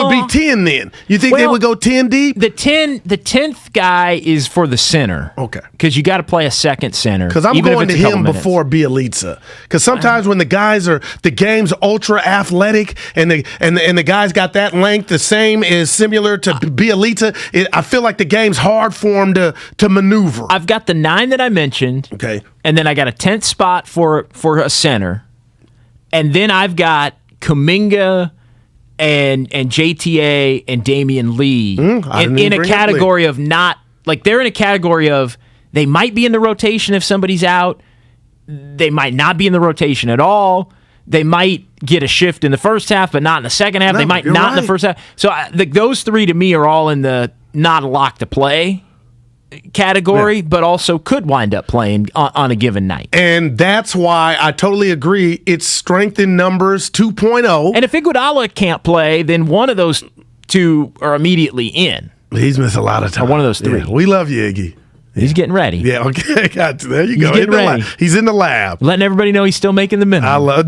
be 10 then. You think they would go 10 deep? The 10th guy is for the center. Okay. Because you got to play a second center. Because I'm going to him before Bielitsa. Because sometimes when the game's ultra athletic and the guy's got that length, the same is similar to Bielitsa, I feel like the game's hard for him to maneuver. I've got the 9 that I mentioned. Okay. And then I got a 10th spot for a center. And then I've got Kuminga and JTA and Damian Lee in a category of not, like they're in a category of they might be in the rotation if somebody's out. They might not be in the rotation at all. They might get a shift in the first half, but not in the second half. They might not in the first half. So those 3 to me are all in the not a lock to play category, but also could wind up playing on a given night. And that's why I totally agree. It's strength in numbers 2.0. And if Iguodala can't play, then one of those 2 are immediately in. He's missed a lot of time. Or one of those 3. Yeah, we love you, Iggy. He's getting ready. Yeah, okay. There you go. He's getting ready. He's in the lab. Letting everybody know he's still making the minimum.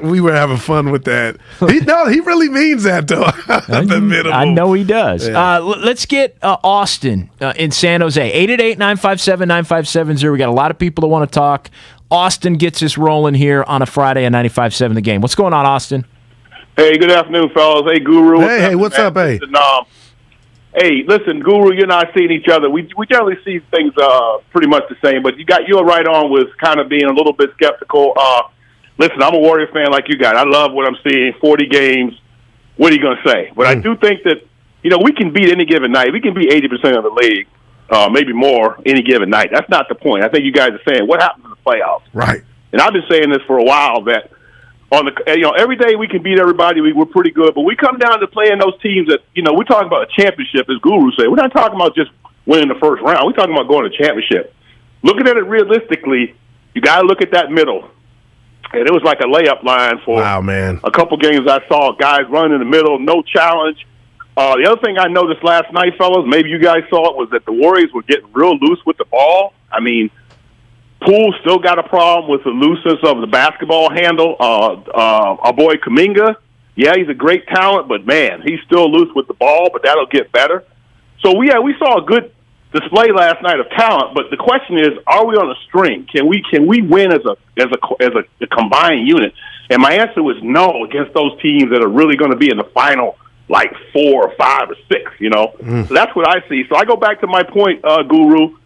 We were having fun with that. He really means that, though. The minimum. I know he does. Yeah. Let's get Austin in San Jose. 888-957-9570. We got a lot of people that want to talk. Austin gets us rolling here on a Friday on 95.7 The Game. What's going on, Austin? Hey, good afternoon, fellas. Hey, Guru. What's up, hey? Hey, listen, Guru, you and I seeing each other. We generally see things pretty much the same, but you're right on with kind of being a little bit skeptical. Listen, I'm a Warrior fan like you guys. I love what I'm seeing. 40 games. What are you going to say? But I do think that we can beat any given night. We can beat 80% of the league, maybe more any given night. That's not the point. I think you guys are saying what happens in the playoffs. Right. And I've been saying this for a while that every day we can beat everybody. We're pretty good, but we come down to playing those teams that we're talking about a championship, as Guru said. We're not talking about just winning the first round. We're talking about going to championship. Looking at it realistically, you got to look at that middle. And it was like a layup line for a couple games. I saw guys running in the middle, no challenge. The other thing I noticed last night, fellas, maybe you guys saw it, was that the Warriors were getting real loose with the ball. I mean, Poole still got a problem with the looseness of the basketball handle. Our boy Kuminga, he's a great talent, but, man, he's still loose with the ball, but that'll get better. So, we saw a good display last night of talent, but the question is, are we on a string? Can we win as a combined unit? And my answer was no against those teams that are really going to be in the final, like 4 or 5 or 6. So that's what I see. So I go back to my point, Guru.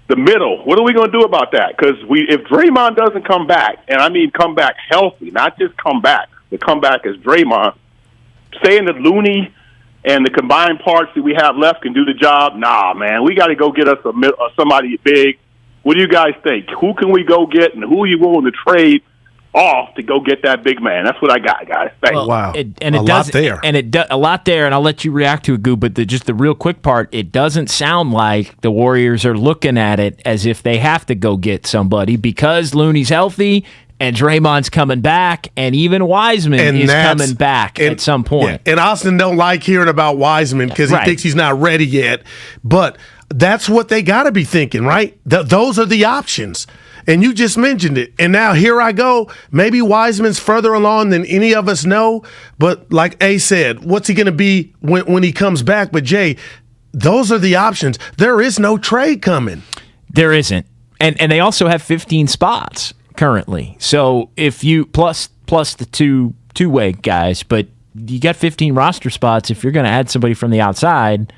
The middle. What are we going to do about that? Because if Draymond doesn't come back, and I mean come back healthy, not just come back, but come back as Draymond, saying that Looney and the combined parts that we have left can do the job, nah, man. We got to go get us somebody big. What do you guys think? Who can we go get, and who are you willing to trade off to go get that big man? That's what I got, guys. Thanks. Well, wow. A lot there, and I'll let you react to it, Goo, but just the real quick part, it doesn't sound like the Warriors are looking at it as if they have to go get somebody because Looney's healthy and Draymond's coming back, and even Wiseman is coming back at some point. Yeah. And Austin don't like hearing about Wiseman because he thinks he's not ready yet, but that's what they got to be thinking, right? Those are the options. And you just mentioned it. And now here I go. Maybe Wiseman's further along than any of us know. But like A said, what's he going to be when he comes back? But Jay, those are the options. There is no trade coming. There isn't. And they also have 15 spots currently. So if you plus the two-way guys, but you got 15 roster spots. If you're going to add somebody from the outside,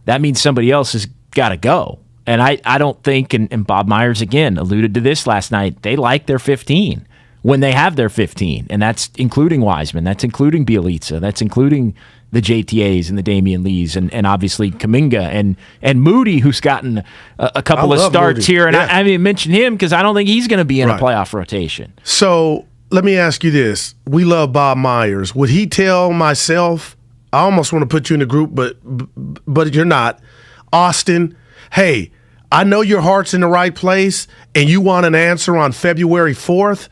that means somebody else has got to go. And I don't think, and Bob Myers, again, alluded to this last night, they like their 15 when they have their 15. And that's including Wiseman. That's including Bielitsa. That's including the JTAs and the Damian Lees and obviously Kuminga and Moody, who's gotten a couple of starts Moody here. And I haven't even mentioned him because I don't think he's going to be in a playoff rotation. So let me ask you this. We love Bob Myers. Would he tell myself, I almost want to put you in the group, but you're not, Austin, hey, I know your heart's in the right place and you want an answer on February 4th,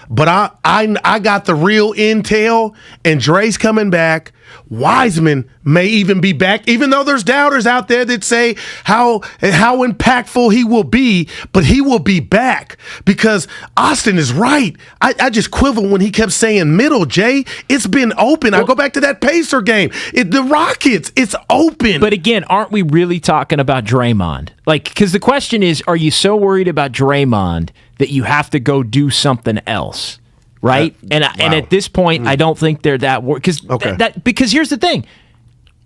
but I got the real intel and Dre's coming back. Wiseman may even be back, even though there's doubters out there that say how impactful he will be, but he will be back because Austin is right. I just quiver when he kept saying middle, Jay. It's been open. I go back to that Pacer game. The Rockets, it's open. But again, aren't we really talking about Draymond? Like, because the question is, are you so worried about Draymond that you have to go do something else? Right? And at this point, I don't think they're that worried. Because here's the thing.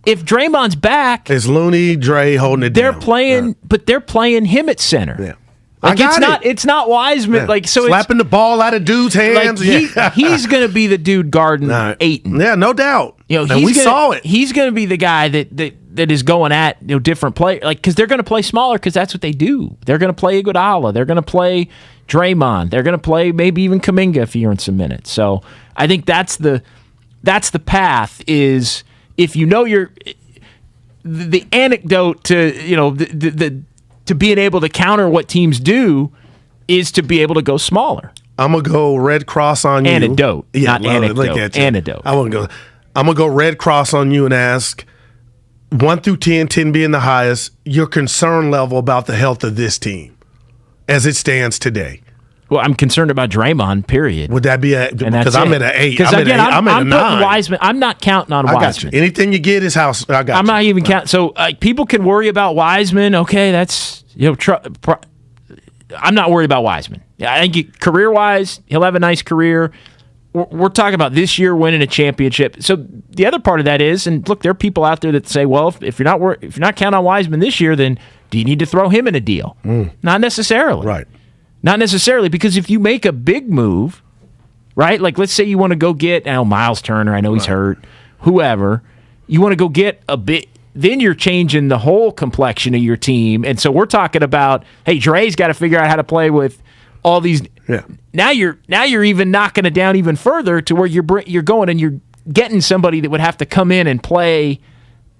If Draymond's back... It's Looney, Dre holding it down. But they're playing him at center. Yeah. Like it's not Wiseman. Yeah. Like so slapping the ball out of dude's hands. Like he's going to be the dude guarding Ayton. Yeah, no doubt. We saw it. He's going to be the guy that is going at different play, like because they're going to play smaller because that's what they do. They're going to play Iguodala. They're going to play Draymond. They're going to play maybe even Kuminga if he earns some minutes. So I think that's the path. Is if you know the anecdote to to being able to counter what teams do is to be able to go smaller. I'm gonna go Red Cross on you. Anecdote, not anecdote. Anecdote. I'm gonna go Red Cross on you and ask 1 through 10, 10 being the highest, your concern level about the health of this team as it stands today. Well, I'm concerned about Draymond, period. Would that be because I'm at an 8. Because again, I'm at a 9. Wiseman. I'm not counting on Wiseman. Got you. Anything you get is house. I got I'm not even counting. So people can worry about Wiseman. Okay, that's I'm not worried about Wiseman. I think career-wise, he'll have a nice career. we're talking about this year winning a championship. So the other part of that is, and look, there are people out there that say, well, if you're not counting on Wiseman this year, then do you need to throw him in a deal? Not necessarily. Right. Not necessarily, because if you make a big move, right? Like let's say you want to go get Miles Turner. I know he's hurt. Whoever you want to go get a bit. Then you're changing the whole complexion of your team. And so we're talking about, hey, Dre's got to figure out how to play with all these. Yeah. Now you're even knocking it down even further to where you're going and you're getting somebody that would have to come in and play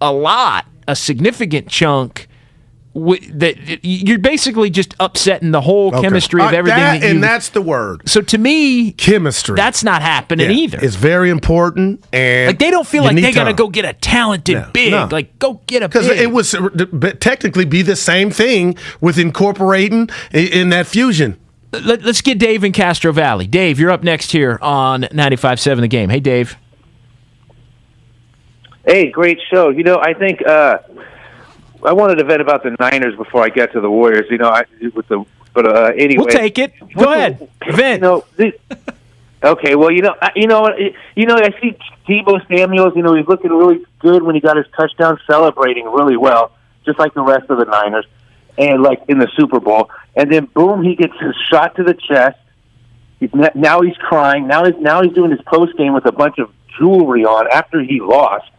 a significant chunk. That you're basically just upsetting the whole chemistry of everything. And that's the word. So to me, chemistry. That's not happening either. It's very important, and like they don't feel like they got to go get a talented big. No. Like go get a big. Because it would technically be the same thing with incorporating in that fusion. Let's get Dave in Castro Valley. Dave, you're up next here on 95.7 The Game. Hey, Dave. Hey, great show. I think I wanted to vent about the Niners before I get to the Warriors. Anyway, we'll take it. Go ahead, vent. Okay. Well, I see Deebo Samuels. He's looking really good when he got his touchdown, celebrating really well, just like the rest of the Niners, and like in the Super Bowl. And then boom, he gets his shot to the chest. Now he's crying. Now he's doing his post game with a bunch of jewelry on after he lost.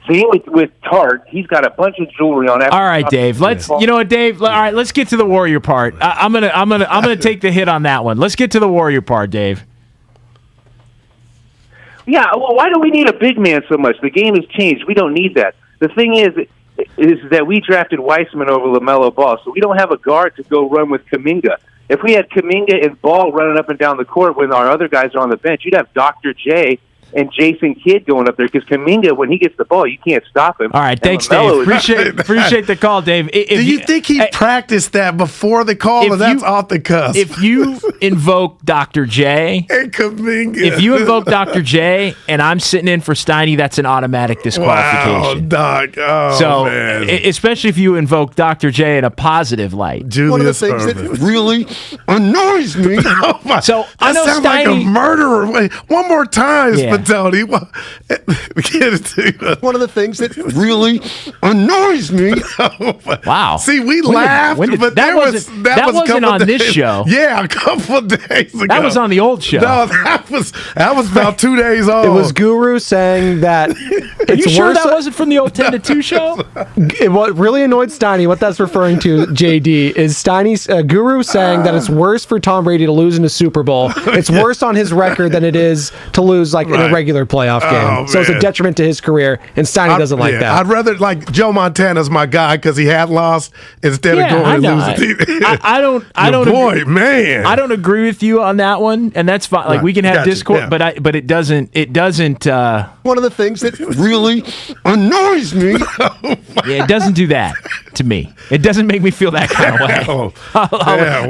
Same with Tart. He's got a bunch of jewelry on. All right, Dave. Dave. All right, let's get to the Warrior part. I'm gonna take the hit on that one. Let's get to the Warrior part, Dave. Yeah. Well, why do we need a big man so much? The game has changed. We don't need that. The thing is that we drafted Weissman over LaMelo Ball, so we don't have a guard to go run with Kuminga. If we had Kuminga and Ball running up and down the court when our other guys are on the bench, you'd have Dr. J and Jason Kidd going up there, because Kuminga, when he gets the ball, you can't stop him. All right, thanks, Dave. Appreciate the call, Dave. Do you think he practiced that before the call, or that's off the cusp? If you invoke Dr. J, and Kuminga. If you invoke Dr. J and I'm sitting in for Steiny, that's an automatic disqualification. Wow, Doc. Oh, man. Especially if you invoke Dr. J in a positive light. Julius one of the things that really annoys me. So I know sounds Steiny, like a murderer. Wait, one more time, Yeah. Tony. One of the things that really annoys me. Wow. See, we laughed, but that wasn't on this show. Yeah, a couple of days ago. That was on the old show. No, that was about 2 days old. It was Guru saying that. Are you sure that wasn't from the old 10 to 2 show? What really annoyed Steiny, what that's referring to, JD, is Steiny's Guru saying that it's worse for Tom Brady to lose in a Super Bowl. It's worse on his record than it is to lose in a regular playoff game. So it's a detriment to his career, and Steiny doesn't like that. I'd rather Joe Montana's my guy because he had lost instead of going and losing. I don't I don't agree with you on that one, and that's fine. Like we can have discord, but it doesn't. One of the things that really annoys me. Yeah, it doesn't do that to me. It doesn't make me feel that kind of way.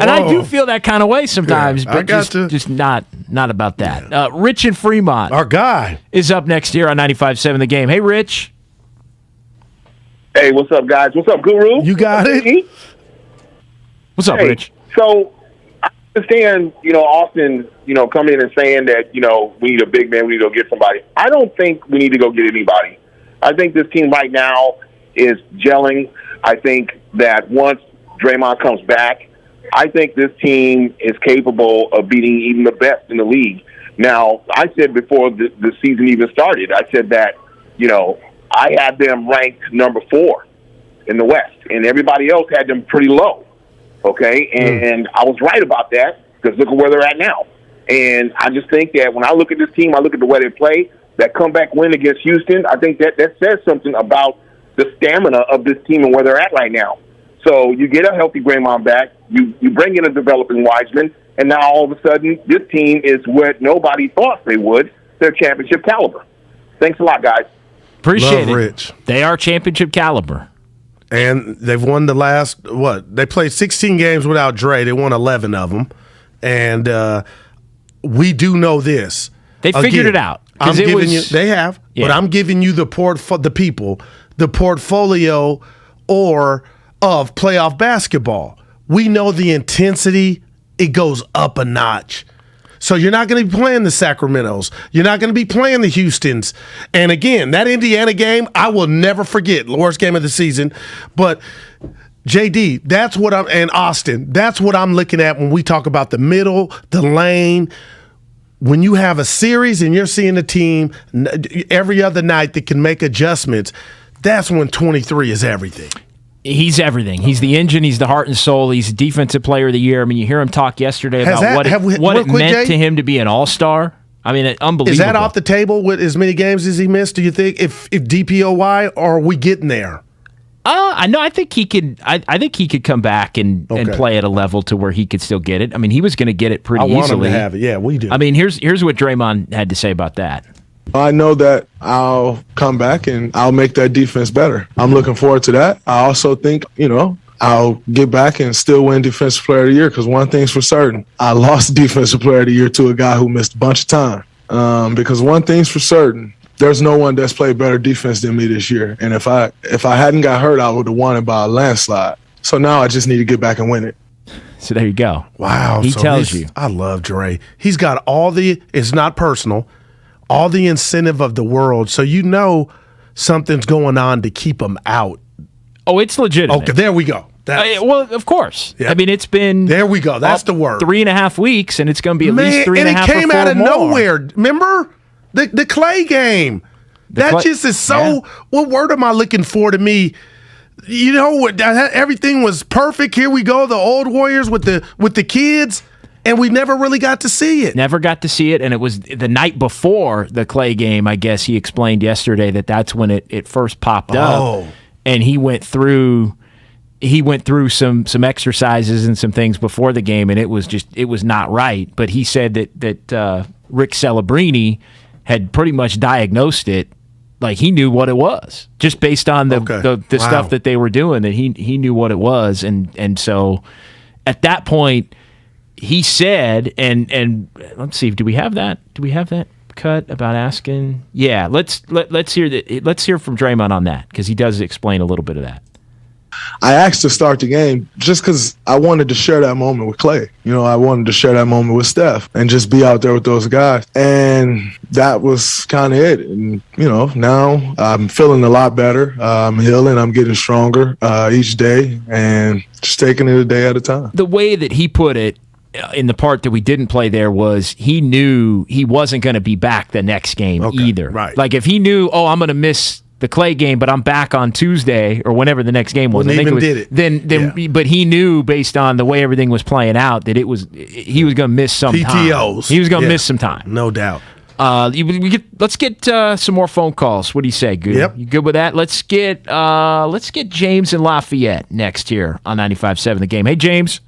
And I do feel that kind of way sometimes, but just not about that. Rich in Fremont, our guy, is up next here on 95.7 The Game. Hey, Rich. Hey, what's up, guys? What's up, Guru? You got it. What's up, Rich? So I understand, Austin, coming in and saying that, we need a big man, we need to go get somebody. I don't think we need to go get anybody. I think this team right now is gelling. I think that once Draymond comes back, I think this team is capable of beating even the best in the league. Now, I said before the season even started, I said that, I had them ranked number 4 in the West, and everybody else had them pretty low, okay? And I was right about that, because look at where they're at now. And I just think that when I look at this team, I look at the way they play, that comeback win against Houston, I think that says something about the stamina of this team and where they're at right now. So you get a healthy Draymond back, you bring in a developing Wiseman, and now all of a sudden this team is what nobody thought they would. They're championship caliber. Thanks a lot, guys. Appreciate it. Rich. They are championship caliber. And they've won the last, they played 16 games without Dre. They won 11 of them. And we do know this. They figured it out. They have, but I'm giving you the portfolio of playoff basketball. We know the intensity, it goes up a notch. So you're not going to be playing the Sacramentos. You're not going to be playing the Houstons. And again, that Indiana game, I will never forget. Worst game of the season. But JD, and Austin, that's what I'm looking at when we talk about the middle, the lane. When you have a series and you're seeing a team every other night that can make adjustments, that's when 23 is everything. He's everything. He's the engine. He's the heart and soul. He's Defensive Player of the Year. I mean, you hear him talk yesterday about what it meant to him to be an all-star. I mean, unbelievable. Is that off the table with as many games as he missed, do you think, if DPOY, or are we getting there? I know. I think he could. I think he could come back and play at a level to where he could still get it. I mean, he was going to get it pretty easily. I want him to have it. Yeah, we do. I mean, here's what Draymond had to say about that. I know that I'll come back and I'll make that defense better. I'm looking forward to that. I also think, I'll get back and still win Defensive Player of the Year, because one thing's for certain. I lost Defensive Player of the Year to a guy who missed a bunch of time. Because one thing's for certain, there's no one that's played better defense than me this year. And if I hadn't got hurt, I would have won it by a landslide. So now I just need to get back and win it. So there you go. Wow. He tells you. I love Dre. He's got it's not personal, all the incentive of the world. So something's going on to keep him out. Oh, it's legitimate. Okay, there we go. Well, of course. Yep. I mean, it's been... There we go. That's the word. 3.5 weeks, and it's going to be at least 3.5 or 4 more. And it came out of nowhere. Remember? The Clay game. Just is so... Yeah. What word am I looking for to me? Everything was perfect. Here we go, the old Warriors with the kids, and we never really got to see it. Never got to see it, and it was the night before the Clay game, I guess he explained yesterday that's when it first popped up. And he went through some exercises and some things before the game, and it was not right. But he said that Rick Celebrini had pretty much diagnosed it. Like, he knew what it was, just based on the stuff that they were doing, that he knew what it was. And so at that point, he said, and let's see, do we have that cut about asking? Yeah, let's hear from Draymond on that, because he does explain a little bit of that. I asked to start the game just because I wanted to share that moment with Clay. I wanted to share that moment with Steph and just be out there with those guys. And that was kind of it. And, now I'm feeling a lot better. I'm healing. I'm getting stronger each day, and just taking it a day at a time. The way that he put it in the part that we didn't play there was he knew he wasn't going to be back the next game either. Right. Like, if he knew, I'm going to miss the Clay game, but I'm back on Tuesday or whenever the next game was. But he knew, based on the way everything was playing out, that he was going to miss some PTOs. time. He was going to miss some time. No doubt. Let's get some more phone calls. What do you say, Good? Yep. You good with that? Let's get James in Lafayette next here on 95.7 The Game. Hey, James.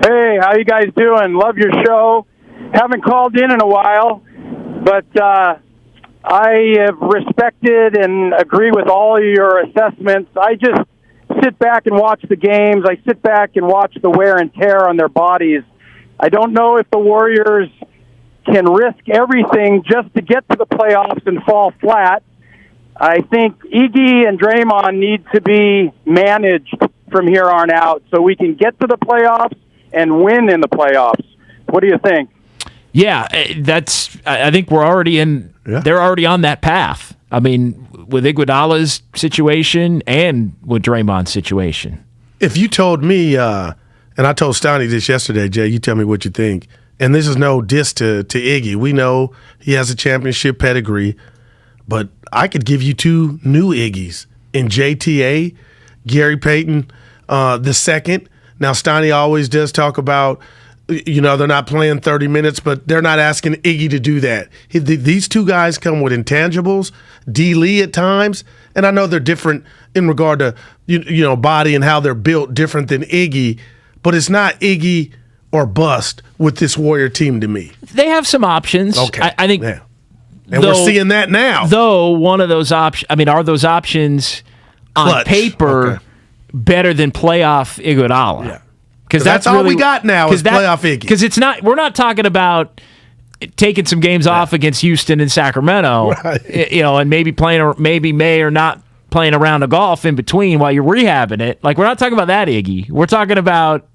Hey, how you guys doing? Love your show. Haven't called in a while, but I have respected and agree with all your assessments. I just sit back and watch the games. I sit back and watch the wear and tear on their bodies. I don't know if the Warriors can risk everything just to get to the playoffs and fall flat. I think Iggy and Draymond need to be managed from here on out so we can get to the playoffs and win in the playoffs. What do you think? Yeah, I think we're already in. Yeah. They're already on that path. I mean, with Iguodala's situation and with Draymond's situation. If you told me, and I told Steiny this yesterday, Jay, you tell me what you think. And this is no diss to Iggy. We know he has a championship pedigree, but I could give you two new Iggies in JTA, Gary Payton the second. Now, Steiny always does talk about, they're not playing 30 minutes, but they're not asking Iggy to do that. These two guys come with intangibles, D. Lee at times, and I know they're different in regard to, body and how they're built, different than Iggy, but it's not Iggy or bust with this Warrior team to me. They have some options. Okay. I think. Yeah. And we're seeing that now. Though one of those options, are those options on paper better than playoff Iguodala? Yeah. Because that's all we got now is playoff Iggy. Because we're not talking about taking some games off against Houston and Sacramento, right. And maybe may or not playing a round of golf in between while you're rehabbing it. Like, we're not talking about that Iggy. We're talking about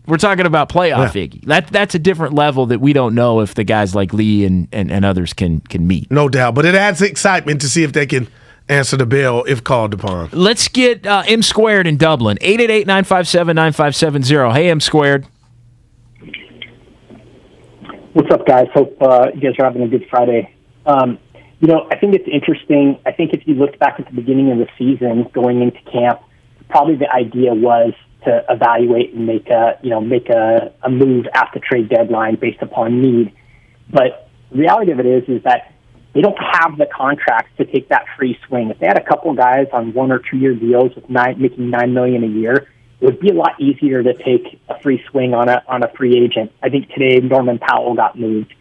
We're talking about playoff Iggy. That's a different level that we don't know if the guys like Lee and others can meet. No doubt, but it adds excitement to see if they can answer the bell if called upon. Let's get M Squared in Dublin. 888-957-9570. Hey, M Squared. What's up, guys? Hope you guys are having a good Friday. I think it's interesting. I think if you looked back at the beginning of the season, going into camp, probably the idea was to evaluate and make a move at the trade deadline based upon need. But the reality of it is that they don't have the contracts to take that free swing. If they had a couple guys on 1 or 2 year deals with making $9 million a year, it would be a lot easier to take a free swing on a free agent. I think today Norman Powell got moved,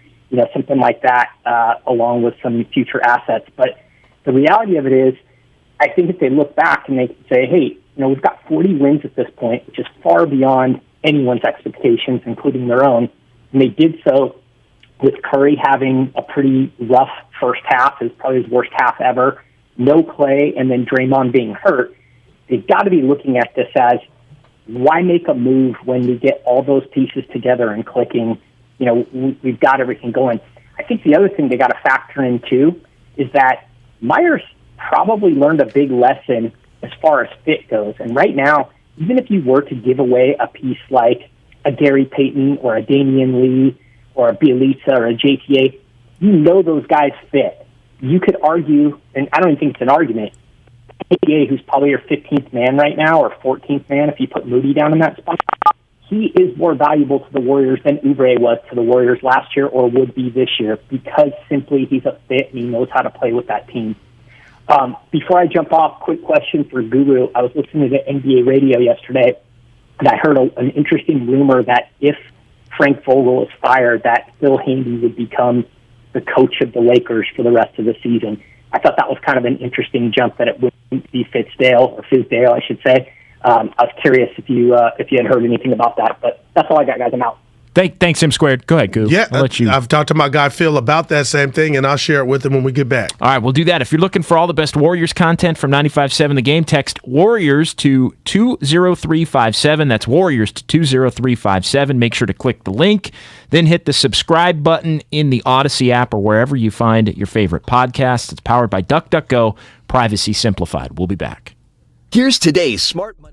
something like that, along with some future assets. But the reality of it is, I think if they look back and they can say, hey, we've got 40 wins at this point, which is far beyond anyone's expectations, including their own. And they did so with Curry having a pretty rough first half, is probably his worst half ever, no Clay, and then Draymond being hurt. They've got to be looking at this as, why make a move when we get all those pieces together and clicking? We've got everything going. I think the other thing they got to factor in, too, is that Myers probably learned a big lesson as far as fit goes. And right now, even if you were to give away a piece like a Gary Payton or a Damian Lee or a Bielitsa or a JTA, those guys fit. You could argue, and I don't even think it's an argument, JTA, who's probably your 15th man right now, or 14th man if you put Moody down in that spot, he is more valuable to the Warriors than Oubre was to the Warriors last year or would be this year, because simply he's a fit and he knows how to play with that team. Before I jump off, quick question for Guru. I was listening to NBA radio yesterday, and I heard an interesting rumor that if Frank Vogel is fired, that Phil Handy would become the coach of the Lakers for the rest of the season. I thought that was kind of an interesting jump, that it wouldn't be Fizdale, I should say. I was curious if you had heard anything about that, but that's all I got, guys. I'm out. Thanks, M Squared. Go ahead, Goo. Yeah, I'll let you. I've talked to my guy Phil about that same thing, and I'll share it with him when we get back. All right, we'll do that. If you're looking for all the best Warriors content from 95.7 The Game, text Warriors to 20357. That's Warriors to 20357. Make sure to click the link, then hit the subscribe button in the Odyssey app or wherever you find your favorite podcasts. It's powered by DuckDuckGo, privacy simplified. We'll be back. Here's today's Smart Money.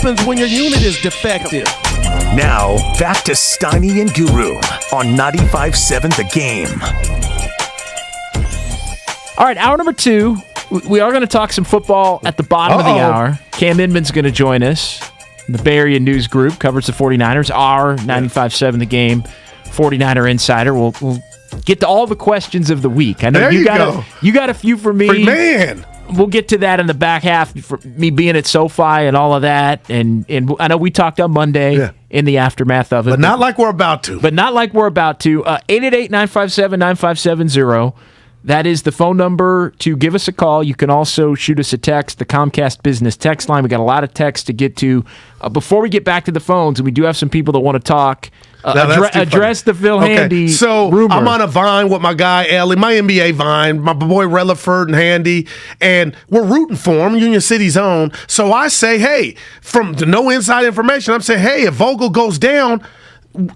happens when your unit is defective. Now, back to Steiny and Guru on 95.7 The Game. All right, hour number 2. We are going to talk some football at the bottom of the hour. Cam Inman's going to join us. The Bay Area News Group covers the 49ers. Our 95.7 The Game 49er Insider. We'll get to all the questions of the week. I know you got a few for me. Man. We'll get to that in the back half for me being at SoFi and all of that. And I know we talked on Monday in the aftermath of it. But not like we're about to. 888-957-9570. That is the phone number to give us a call. You can also shoot us a text, the Comcast Business text line. We got a lot of texts to get to. Before we get back to the phones, and we do have some people that want to talk, address the Phil Handy rumor. I'm on a Vine with my guy, Ellie, my NBA Vine, my boy Relaford and Handy, and we're rooting for him, Union City's own. So I say, hey, from the no inside information, I'm saying, hey, if Vogel goes down,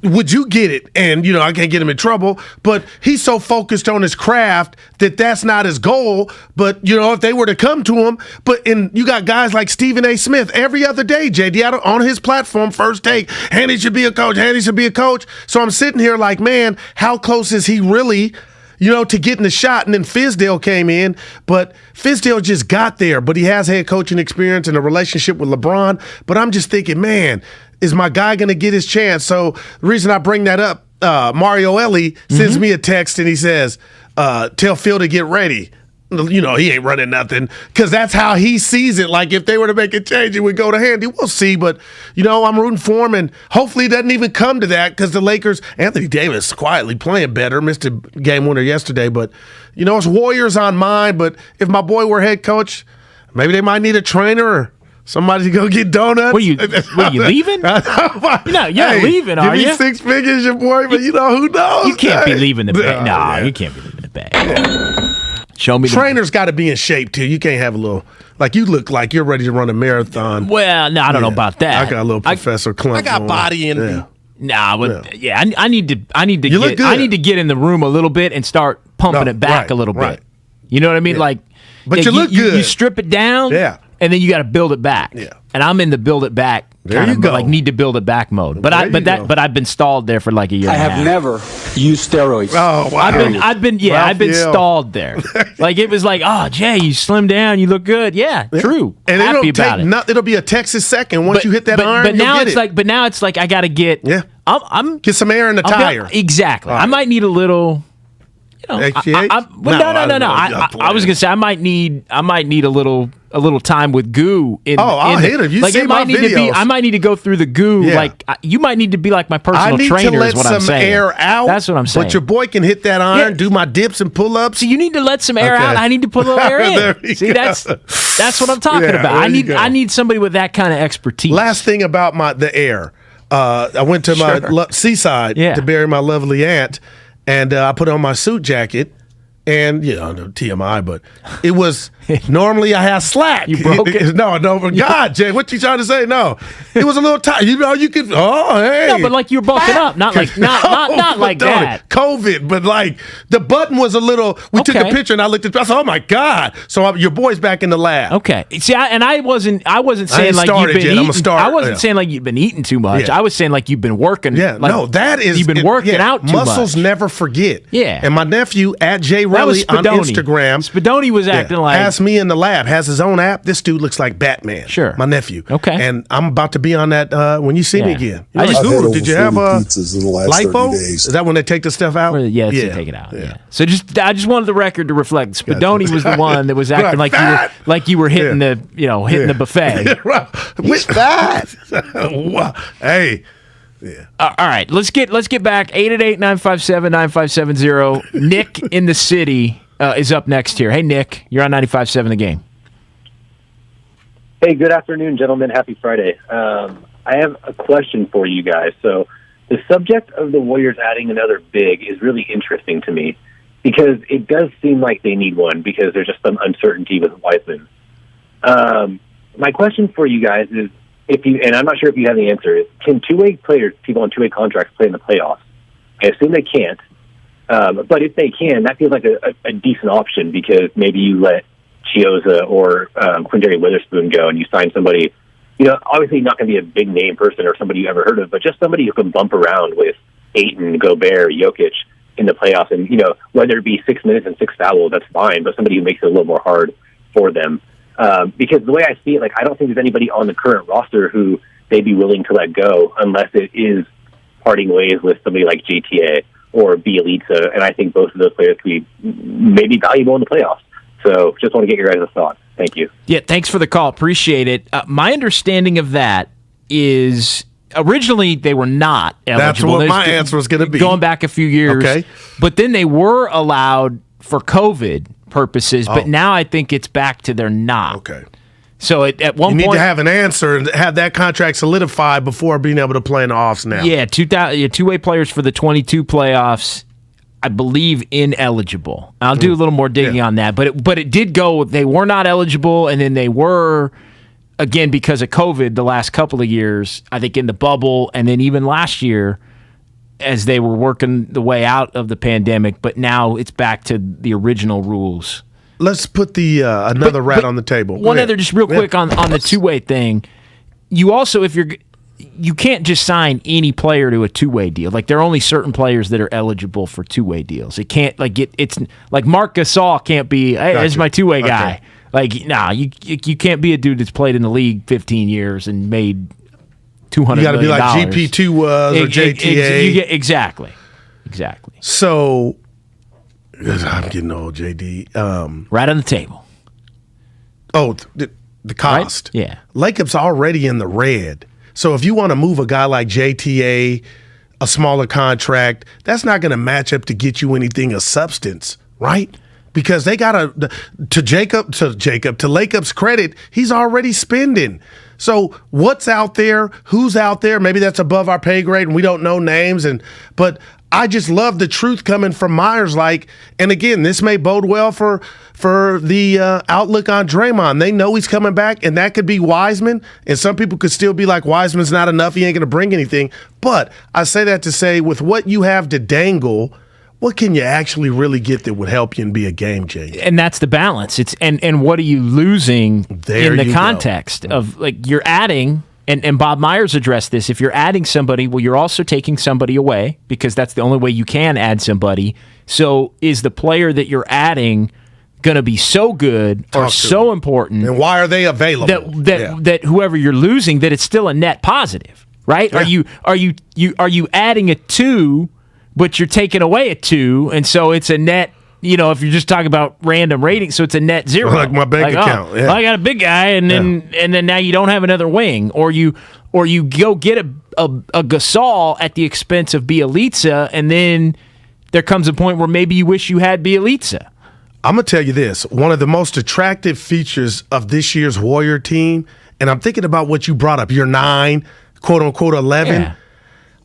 would you get it? And, I can't get him in trouble, but he's so focused on his craft that that's not his goal. But, if they were to come to him, and you got guys like Stephen A. Smith every other day, JD, on his platform, First Take, Handy should be a coach, Handy should be a coach. So I'm sitting here like, man, how close is he really, to getting the shot? And then Fizdale came in, but Fizdale just got there, but he has head coaching experience and a relationship with LeBron. But I'm just thinking, man, is my guy going to get his chance? So the reason I bring that up, Mario Ellie sends me a text and he says, tell Phil to get ready. He ain't running nothing, because that's how he sees it. Like, if they were to make a change, it would go to Handy. We'll see, but, I'm rooting for him, and hopefully it doesn't even come to that, because the Lakers, Anthony Davis quietly playing better, missed a game winner yesterday, but, it's Warriors on mine. But if my boy were head coach, maybe they might need a trainer or somebody to go get donuts. Were you leaving? You're not leaving, are you? Give me 6 figures, your boy, but who knows? You can't be leaving the bag. No, you can't be leaving the bag. Show me. Trainer's got to be in shape, too. You can't have a little, you look like you're ready to run a marathon. Well, no, I don't know about that. I got a little Professor Clump. I got body in me. Nah, but I need to get in the room a little bit and start pumping it back a little bit. You know what I mean? Yeah. But you look good. You strip it down. Yeah. And then you got to build it back. Yeah. And I'm in the build it back need to build it back mode. But I've been stalled there for like a year. I have never used steroids. Oh, wow. I've been stalled there. Like, it was like, oh, Jay, you slimmed down, you look good. Yeah, true. And happy about it. It'll be a Texas second once you hit that iron. But now it's like I got to get. Yeah. I'm get some air in the tire. Exactly. Right. I might need a little. No. I was gonna say I might need a little time with Goo. I'll hit him. You see my videos. I might need to go through the Goo. Yeah. Like, you might need to be like my personal trainer. Is what I'm saying. I need to let some air out. That's what I'm saying. But your boy can hit that iron, do my dips and pull ups. So you need to let some air out. I need to put a little air in. See, that's what I'm talking about. I need somebody with that kind of expertise. Last thing about the air. I went to my seaside to bury my lovely aunt. And I put on my suit jacket, and no TMI, but it was normally I have slack. You broke it? No, but God, Jay, what you trying to say? No, it was a little tight. You could. Oh, hey. No, but like you're bulking up, not like that. COVID, but like the button was a little. We took a picture, and I looked at. I said, "Oh my God!" So your boy's back in the lab. Okay, see, I wasn't saying like you've been eating. I wasn't saying like you've been eating too much. I was saying like you've been working. Yeah, that is you've been working out too much. Muscles never forget. Yeah, and my nephew at Jay Relly on Instagram. Spadoni was acting like has me in the lab. Has his own app. This dude looks like Batman. Sure, my nephew. Okay, and I'm about to be on that when you see me again. Did you have lipo? Is that when they take the stuff out? Yeah, to take it out. Yeah. So I just wanted the record to reflect. Spadoni was the one that was acting like you were hitting the the buffet. What's that? Hey. Yeah. All right, let's get back. 888-957-9570. Nick in the city is up next here. Hey, Nick, you're on 95.7 The Game. Hey, good afternoon, gentlemen. Happy Friday. I have a question for you guys. So the subject of the Warriors adding another big is really interesting to me because it does seem like they need one because there's just some uncertainty with Wiseman. My question for you guys is, and I'm not sure if you have the answer, is can two-way players, people on two-way contracts, play in the playoffs? I assume they can't. But if they can, that feels like a decent option because maybe you let Chioza or Quindary Witherspoon go and you sign somebody obviously not going to be a big name person or somebody you ever heard of, but just somebody who can bump around with Ayton, Gobert, Jokic in the playoffs. And, whether it be 6 minutes and 6 fouls, that's fine, but somebody who makes it a little more hard for them. Because the way I see it, I don't think there's anybody on the current roster who they'd be willing to let go unless it is parting ways with somebody like JTA or Bielitsa. And I think both of those players could be maybe valuable in the playoffs. So just want to get your guys' thoughts. Thank you. Yeah, thanks for the call. Appreciate it. My understanding of that is originally they were not eligible. That's what my answer was going to be. Going back a few years. Okay. But then they were allowed for COVID purposes, but now I think it's back to they're not. Okay. So at one point... You need to have an answer and have that contract solidified before being able to play in the offs now. Yeah, two-way players for the 22 playoffs, I believe, ineligible. I'll do a little more digging on that. But it did go, they were not eligible, and then they were, again, because of COVID the last couple of years, I think in the bubble, and then even last year as they were working the way out of the pandemic. But now it's back to the original rules. Let's put the another rat on the table. One other, just real quick on the two-way thing. You also, you can't just sign any player to a two-way deal. There are only certain players that are eligible for two-way deals. It can't it's like Marc Gasol can't be, hey, this is my two-way guy. You can't be a dude that's played in the league 15 years and made $200 million. You got to be like GP2 was or JTA. Exactly. So I'm getting old, JD. Right on the table. Oh, the cost. Right? Yeah. Lacob's already in the red. So if you want to move a guy like JTA, a smaller contract, that's not going to match up to get you anything of substance, right? Because they got to Lacob's credit, he's already spending. So what's out there? Who's out there? Maybe that's above our pay grade and we don't know names. But I just love the truth coming from Myers. And again, this may bode well for the outlook on Draymond. They know he's coming back, and that could be Wiseman. And some people could still be like, Wiseman's not enough. He ain't going to bring anything. But I say that to say, with what you have to dangle, what can you actually really get that would help you and be a game changer? And that's the balance. And what are you losing in the context of you're adding, and Bob Myers addressed this, if you're adding somebody, well, you're also taking somebody away because that's the only way you can add somebody. So is the player that you're adding going to be so good or so important? And why are they available? That whoever you're losing, that it's still a net positive, right? Yeah. Are you adding a 2, but you're taking away a 2, and so it's a net, if you're just talking about random ratings, so it's a net 0. Like my bank account. Well, I got a big guy, and then now you don't have another wing, or you go get a Gasol at the expense of Bielitsa, and then there comes a point where maybe you wish you had Bielitsa. I'm going to tell you this. One of the most attractive features of this year's Warrior team, and I'm thinking about what you brought up, your 9, quote-unquote 11,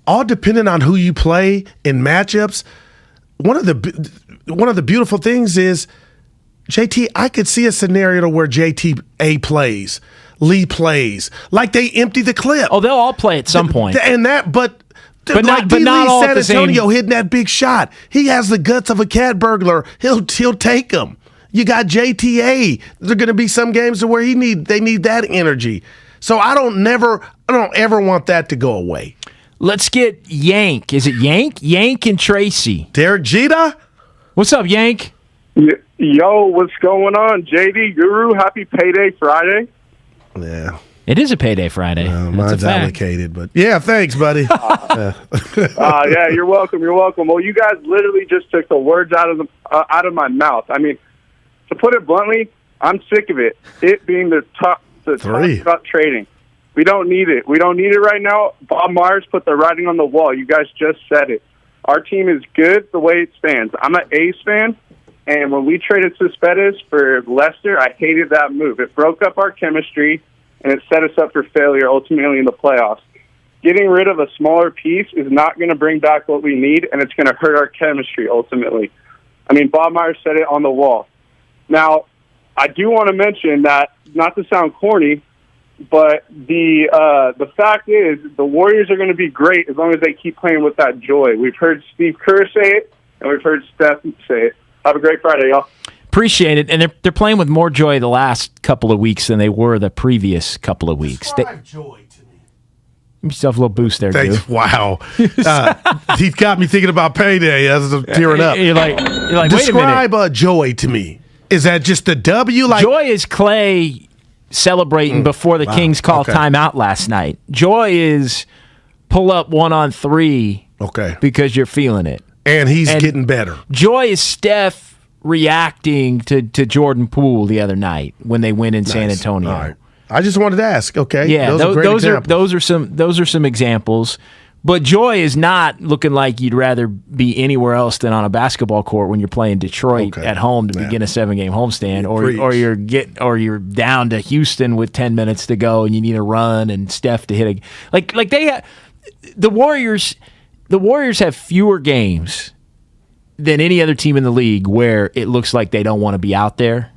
all depending on who you play in matchups. One of the beautiful things is, JT, I could see a scenario where JTA plays, Lee plays, like they empty the clip. Oh, they'll all play at some point. But not Lee all San at the same. Antonio hitting that big shot. He has the guts of a cat burglar. He'll take them. You got JTA. There are going to be some games where they need that energy. So I don't ever want that to go away. Let's get Yank. Is it Yank? Yank and Tracy. Derek Jeter? What's up, Yank? Yo, what's going on? JD Guru, happy Payday Friday. Yeah. It is a Payday Friday. Mine's allocated, but yeah, thanks, buddy. Yeah, you're welcome. You're welcome. Well, you guys literally just took the words out of my mouth. I mean, to put it bluntly, I'm sick of it. It being the talk about trading. We don't need it. We don't need it right now. Bob Myers put the writing on the wall. You guys just said it. Our team is good the way it stands. I'm an A's fan, and when we traded Cespedes for Lester, I hated that move. It broke up our chemistry, and it set us up for failure ultimately in the playoffs. Getting rid of a smaller piece is not going to bring back what we need, and it's going to hurt our chemistry ultimately. I mean, Bob Myers said it on the wall. Now, I do want to mention that, not to sound corny, but the fact is the Warriors are going to be great as long as they keep playing with that joy. We've heard Steve Kerr say it, and we've heard Steph say it. Have a great Friday, y'all. Appreciate it. And they're playing with more joy the last couple of weeks than they were the previous couple of weeks. Describe joy to me. Give yourself a little boost there, dude. Thanks. Wow. He's got me thinking about payday as I'm tearing up. You're like, wait a minute. Describe joy to me. Is that just a W? Like joy is Clay celebrating before the Kings called timeout last night. Joy is pull up 1-on-3 because you're feeling it. And he's getting better. Joy is Steph reacting to Jordan Poole the other night when they win in San Antonio. All right. I just wanted to ask. Okay, yeah, those are some examples. But joy is not looking like you'd rather be anywhere else than on a basketball court when you're playing Detroit at home to begin a 7-game homestand, or you're down to Houston with 10 minutes to go and you need a run and Steph to hit like they have the Warriors. The Warriors have fewer games than any other team in the league where it looks like they don't want to be out there.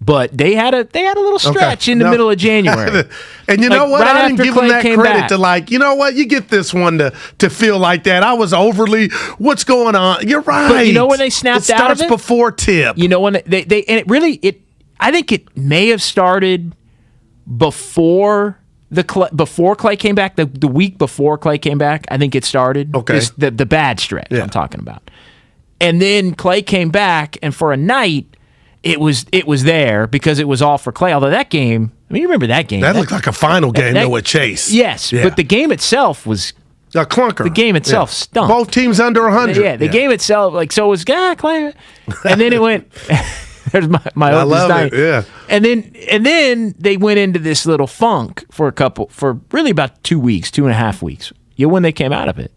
But they had a little stretch in the middle of January. And you know what? I didn't give them that credit to you know what? You get this one to feel like that. I was overly, what's going on? You're right. But you know when they snapped out of it? It starts before tip. You know when they and it really, I think it may have started before before Clay came back, the week before Clay came back. I think it started. Okay. The bad stretch I'm talking about. And then Clay came back, and for a night, it was there because it was all for Clay. Although that game, I mean, you remember that game? That looked like a final game, though, with Chase. Yes, but the game itself was a clunker. The game itself stunk. Both teams under 100. Yeah, the game itself, so it was Clay, and then it went. There's my I love it. Yeah, and then they went into this little funk for really about 2 weeks, 2.5 weeks. When they came out of it,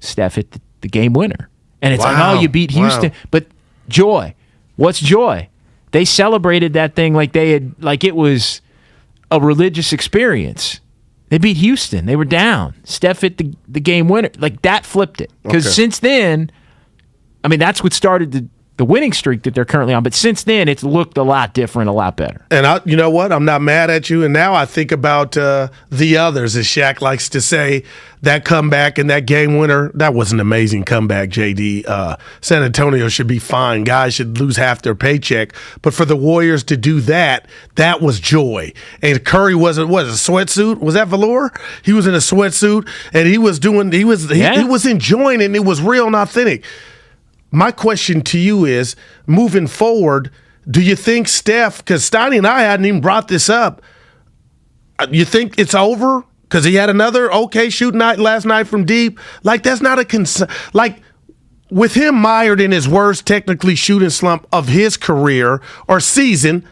Steph hit the game winner, and it's like, you beat Houston, but joy. What's joy? They celebrated that thing like it was a religious experience. They beat Houston. They were down. Steph hit the game winner. Like that flipped it. Because since then, I mean, that's what started the winning streak that they're currently on. But since then, it's looked a lot different, a lot better. And you know what? I'm not mad at you. And now I think about the others, as Shaq likes to say. That comeback and that game winner, that was an amazing comeback, JD. San Antonio should be fine. Guys should lose half their paycheck. But for the Warriors to do that was joy. And Curry was a sweatsuit? Was that velour? He was in a sweatsuit, and he was enjoying it, and it was real and authentic. My question to you is, moving forward, do you think Steph, because Steiny and I hadn't even brought this up, you think it's over? Because he had another shooting night last night from deep. Like, that's not a concern. Like, with him mired in his worst technically shooting slump of his career or season,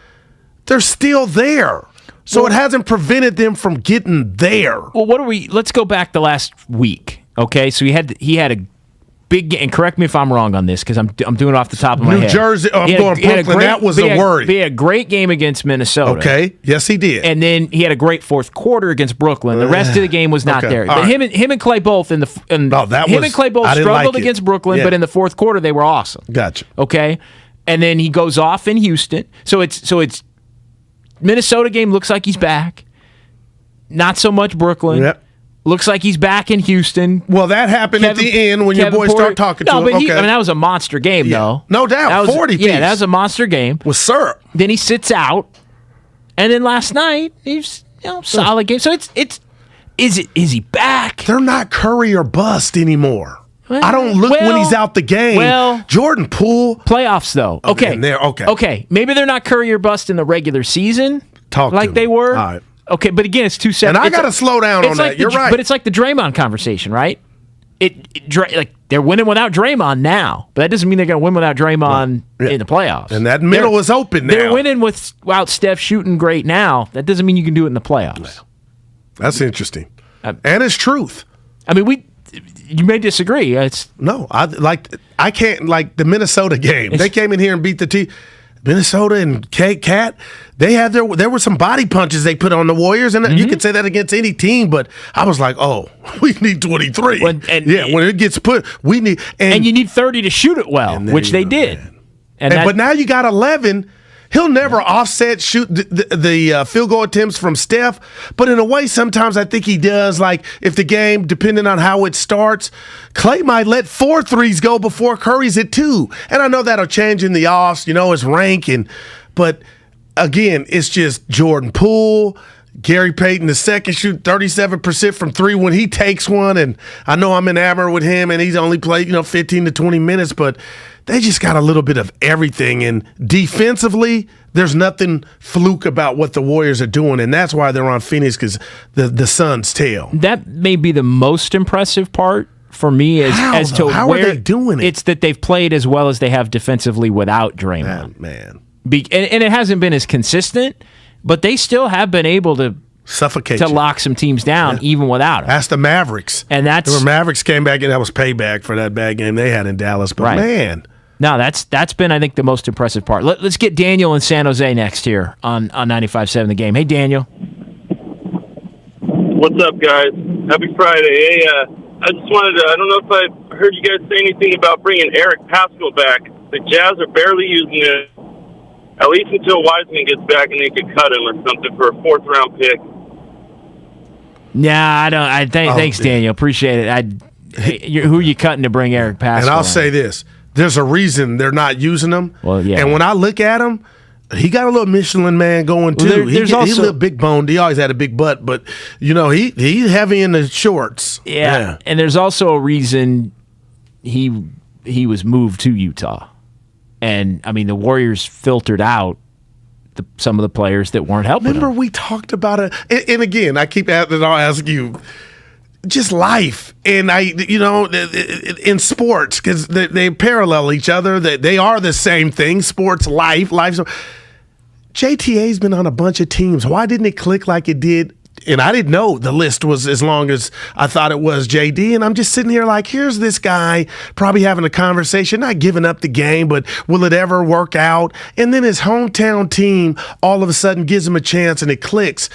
they're still there. So it hasn't prevented them from getting there. Well, let's go back the last week. Okay, so he had a big game, and correct me if I'm wrong on this because I'm doing it off the top of my head. New Jersey, Brooklyn, that was a worry. He had a great game against Minnesota. Okay, yes he did. And then he had a great fourth quarter against Brooklyn. The rest of the game was not there. But right. him and Clay both and Clay both struggled against Brooklyn, but in the fourth quarter they were awesome. Gotcha. Okay, and then he goes off in Houston. So it's Minnesota game looks like he's back. Not so much Brooklyn. Yep. Looks like he's back in Houston. Well, that happened at the end when your boys start talking to him. But that was a monster game, though. No doubt. 40 piece. Yeah, that was a monster game. With syrup. Then he sits out. And then last night, he's solid game. So is he back? They're not Curry or bust anymore. I don't look when he's out the game. Well, Jordan Poole. Playoffs, though. Okay. Okay. Maybe they're not Curry or bust in the regular season they were. All right. Okay, but again, it's 2 seconds. And I got to slow down on that. You're right. But it's like the Draymond conversation, right? They're winning without Draymond now, but that doesn't mean they're going to win without Draymond in the playoffs. And that middle is open now. They're winning without Steph shooting great now. That doesn't mean you can do it in the playoffs. That's interesting. And it's truth. I mean, you may disagree. I can't like the Minnesota game. They came in here and beat the team. Minnesota and Cat, there were some body punches they put on the Warriors, and you could say that against any team, but I was like, we need 23. When it gets put, we need... And you need 30 to shoot it well, which they did. But now you got 11, He'll never offset shoot the field goal attempts from Steph, but in a way, sometimes I think he does. Like if the game, depending on how it starts, Clay might let 4 threes go before Curry's at 2. And I know that'll change in the offs, his ranking. But again, it's just Jordan Poole, Gary Payton II shoot 37% from 3 when he takes one. And I know I'm enamored with him, and he's only played 15 to 20 minutes, but they just got a little bit of everything. And defensively, there's nothing fluke about what the Warriors are doing, and that's why they're on Phoenix, because the Suns' tail. That may be the most impressive part for me as to how where are they doing it? It's that they've played as well as they have defensively without Draymond. Man. And it hasn't been as consistent, but they still have been able to suffocate to lock some teams down even without him. That's the Mavericks. And that's the Mavericks came back, and that was payback for that bad game they had in Dallas. But man. No, that's been, I think, the most impressive part. Let's get Daniel in San Jose next here on 95.7 The Game. Hey, Daniel. What's up, guys? Happy Friday. Hey, I just wanted to, I don't know if I heard you guys say anything about bringing Eric Pascal back. The Jazz are barely using it, at least until Wiseman gets back and they could cut him or something for a 4th-round pick. Yeah, thanks, Daniel. Appreciate it. Who are you cutting to bring Eric Pascal? And I'll say this. There's a reason they're not using him. Well, yeah. And when I look at him, he got a little Michelin man going too. He's a little big boned. He always had a big butt, but he's heavy in the shorts. Yeah. And there's also a reason he was moved to Utah. And I mean, the Warriors filtered out some of the players that weren't helping. Remember, him. we talked about it. And again, I keep asking. I'll ask you. Just life, and in sports, because they parallel each other. They are the same thing. Sports, life. JTA's been on a bunch of teams. Why didn't it click like it did? And I didn't know the list was as long as I thought it was, JD. And I'm just sitting here like, here's this guy probably having a conversation, not giving up the game, but will it ever work out? And then his hometown team all of a sudden gives him a chance, and it clicks.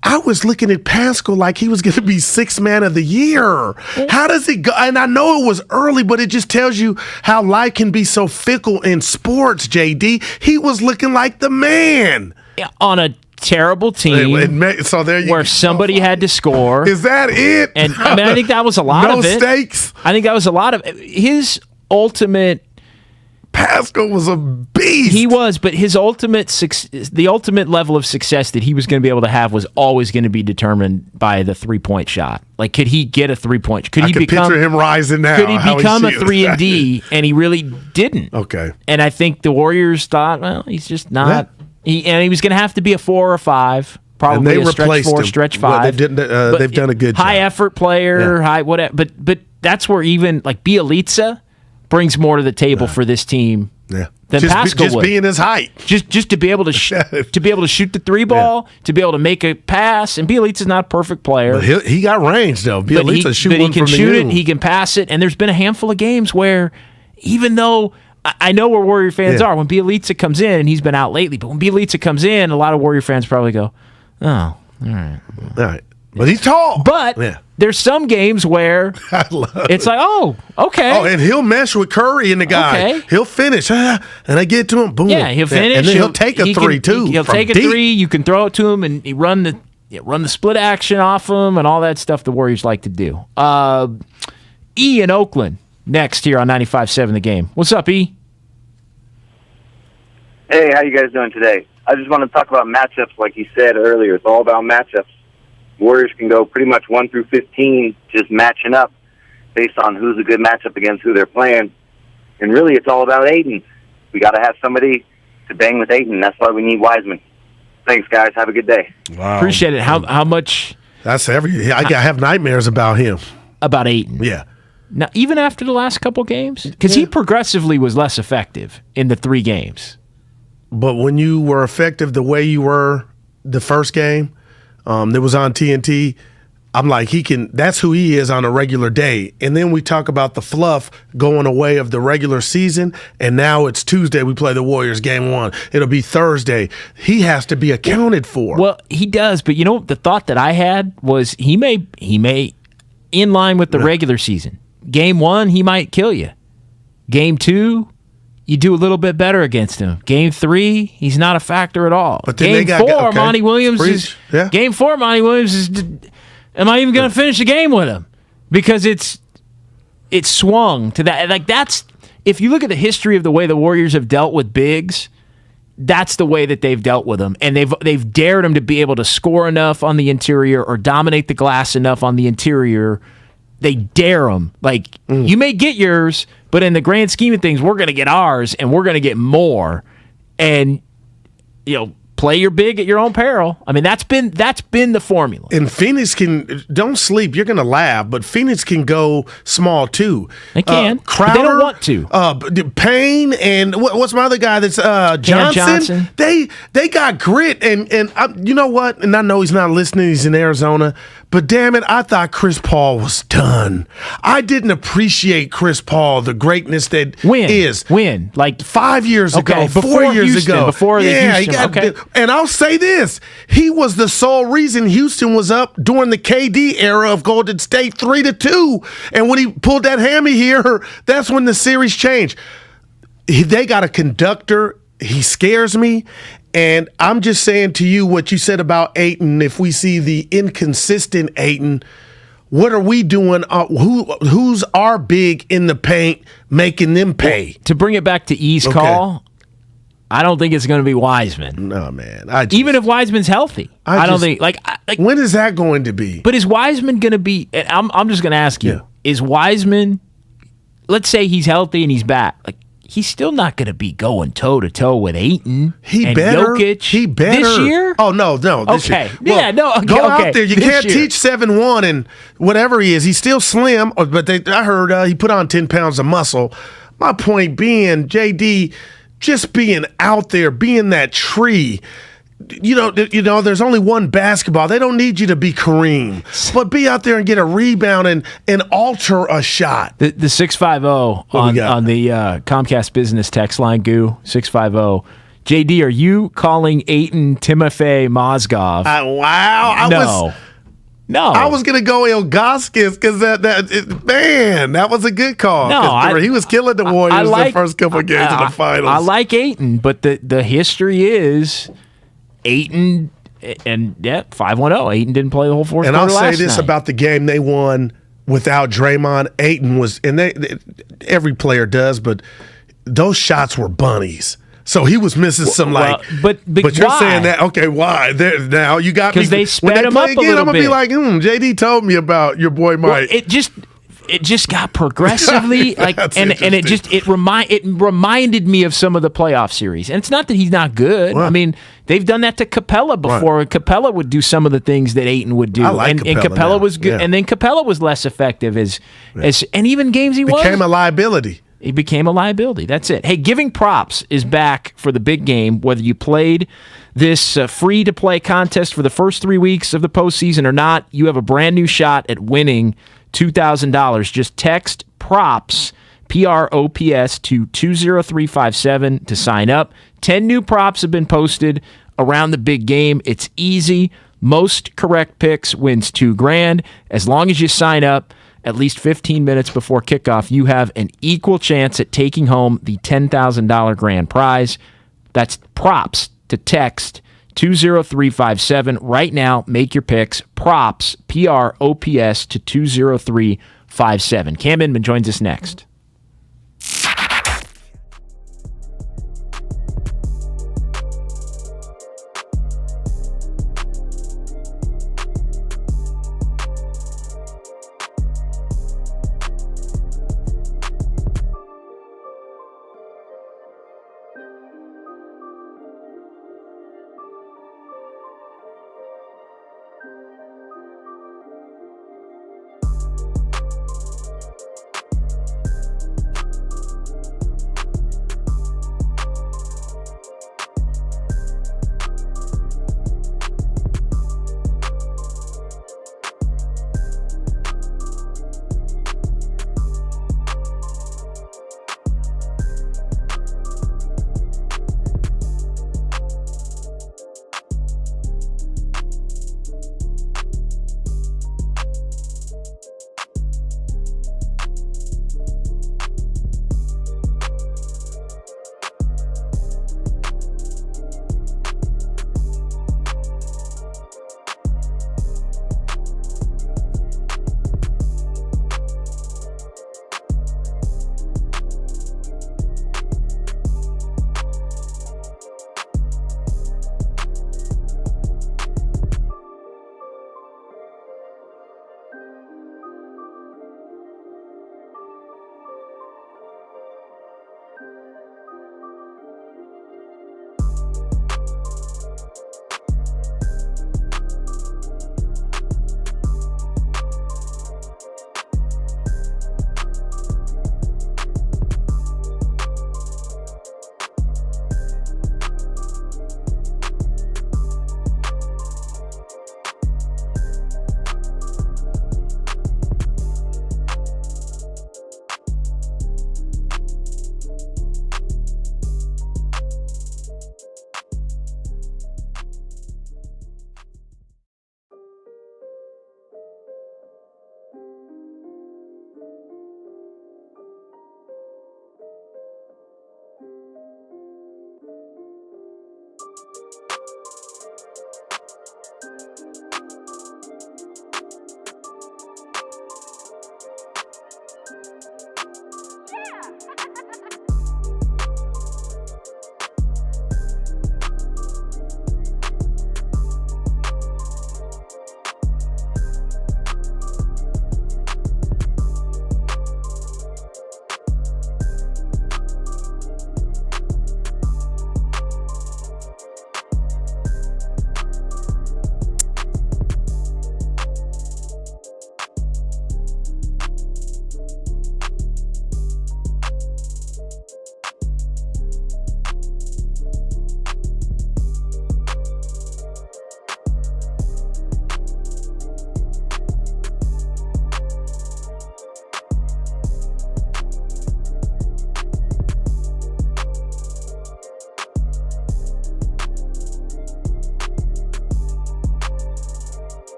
I was looking at Pascal like he was going to be 6th man of the year. How does it go? And I know it was early, but it just tells you how life can be so fickle in sports, JD. He was looking like the man. On a terrible team so there you where somebody had to score. Is that it? And I mean, I think that was a lot of it. No stakes. I think that was a lot of it. His ultimate... Pascal was a beast. He was, but his the ultimate level of success that he was going to be able to have was always going to be determined by the 3-point shot. Like, could he get a 3-point? I can picture him rising now. Could he become a 3-and-D? And he really didn't. Okay. And I think the Warriors thought, well, he's just not. Yeah. He was going to have to be a 4 or 5. Probably and they a stretch 4, stretch 5. Well, they've done a good job. High effort player, high whatever. But that's where even like Bielitsa brings more to the table for this team than Pascal just would. Being his height, just to be able to shoot the 3 ball, to be able to make a pass. And Bielitsa's not a perfect player. But he got range though. Bielitsa he can shoot it, he can pass it, and there's been a handful of games where, even though I know where Warrior fans are, when Bielitsa comes in, and he's been out lately, but when Bielitsa comes in, a lot of Warrior fans probably go, "Oh, all right." But he's tall. But there's some games where it's like, oh, okay. Oh, and he'll mesh with Curry and the guy. Okay. He'll finish. And I get to him, boom. Yeah, he'll finish. And then he'll take a 3 too. He'll take a 3. You can throw it to him, and he run the split action off him, and all that stuff the Warriors like to do. E in Oakland next here on 95.7 The Game. What's up, E? Hey, how you guys doing today? I just want to talk about matchups like you said earlier. It's all about matchups. Warriors can go pretty much 1 through 15 just matching up based on who's a good matchup against who they're playing. And really, it's all about Ayton. We got to have somebody to bang with Ayton. That's why we need Wiseman. Thanks, guys. Have a good day. Wow. Appreciate it. How much? That's I have nightmares about him. About Ayton. Yeah. Now, even after the last couple games? Because he progressively was less effective in the 3 games. But when you were effective the way you were the first game, that was on TNT, I'm like, that's who he is on a regular day. And then we talk about the fluff going away of the regular season, and now it's Tuesday, we play the Warriors game 1. It'll be Thursday. He has to be accounted for. Well, he does, but the thought that I had was he may in line with the regular season. Game 1, he might kill you. Game 2, you do a little bit better against him. Game 3, he's not a factor at all. But then Game 4, Monty Williams is. Yeah. Game 4, Monty Williams is. Am I even going to finish the game with him? Because it's swung to that. Like that's if you look at the history of the way the Warriors have dealt with bigs, that's the way that they've dealt with them, and they've dared them to be able to score enough on the interior or dominate the glass enough on the interior. They dare them. Like, you may get yours, but in the grand scheme of things, we're going to get ours, and we're going to get more. And, play your big at your own peril. I mean, that's been the formula. And Phoenix don't sleep. You're going to laugh, but Phoenix can go small too. They can. Crowder, but they don't want to. Payne and what's my other guy? That's Johnson. They got grit, and you know what? And I know he's not listening. He's in Arizona. But damn it, I thought Chris Paul was done. I didn't appreciate Chris Paul, the greatness that is. When? Like 5 years ago, before 4 years Houston, ago. Before yeah, Houston. And I'll say this. He was the sole reason Houston was up during the KD era of Golden State 3-2. And when he pulled that hammy here, that's when the series changed. They got a conductor. He scares me. And I'm just saying to you what you said about Ayton. If we see the inconsistent Ayton, what are we doing? Who's our big in the paint making them pay? To bring it back to E's call, I don't think it's going to be Wiseman. No, man. Even if Wiseman's healthy, I don't think. Like, when is that going to be? But is Wiseman going to be? I'm just going to ask you: Is Wiseman? Let's say he's healthy and he's back. Like, he's still not going to be going toe-to-toe with Ayton and Jokic this year? Oh, no, this year. Well, go out there. You can't teach 7'1", and whatever he is. He's still slim, but I heard he put on 10 pounds of muscle. My point being, JD, just being out there, being that tree. You know, there's only one basketball. They don't need you to be Kareem, but be out there and get a rebound and alter a shot. The 650 on the Comcast Business text line, Goo 650. JD, are you calling Ayton Timofey Mozgov? Wow, No, I was gonna go Ilgauskas because that was a good call. No, he was killing the Warriors the first couple of games in the finals. I like Ayton, but the history is Ayton and 5-1-0. Ayton didn't play the whole fourth quarter last night. And I'll say this about the game they won without Draymond. Ayton was, and every player does, but those shots were bunnies. So he was missing some but you're why? saying that, okay, why? Now you got me. Because they sped him up a little I'm going to bit. be like, JD told me about your boy Mike. Well, it just got progressively it reminded me of some of the playoff series. And it's not that he's not good. What? I mean, they've done that to Capella before. Right. Capella would do some of the things that Ayton would do. I like and Capella now. was good. Yeah. And then Capella was less effective as and even games he became a liability. He became a liability. That's it. Hey, Giving Props is back for the big game. Whether you played this free-to-play contest for the first 3 weeks of the postseason or not, you have a brand new shot at winning $2,000. Just text PROPS, PROPS, to 20357 to sign up. 10 new props have been posted around the big game. It's easy. Most correct picks wins $2,000. As long as you sign up at least 15 minutes before kickoff, you have an equal chance at taking home the $10,000 grand prize. That's props to text 20357 right now. Make your picks. Props, PROPS, to 20357. Cam Inman joins us next.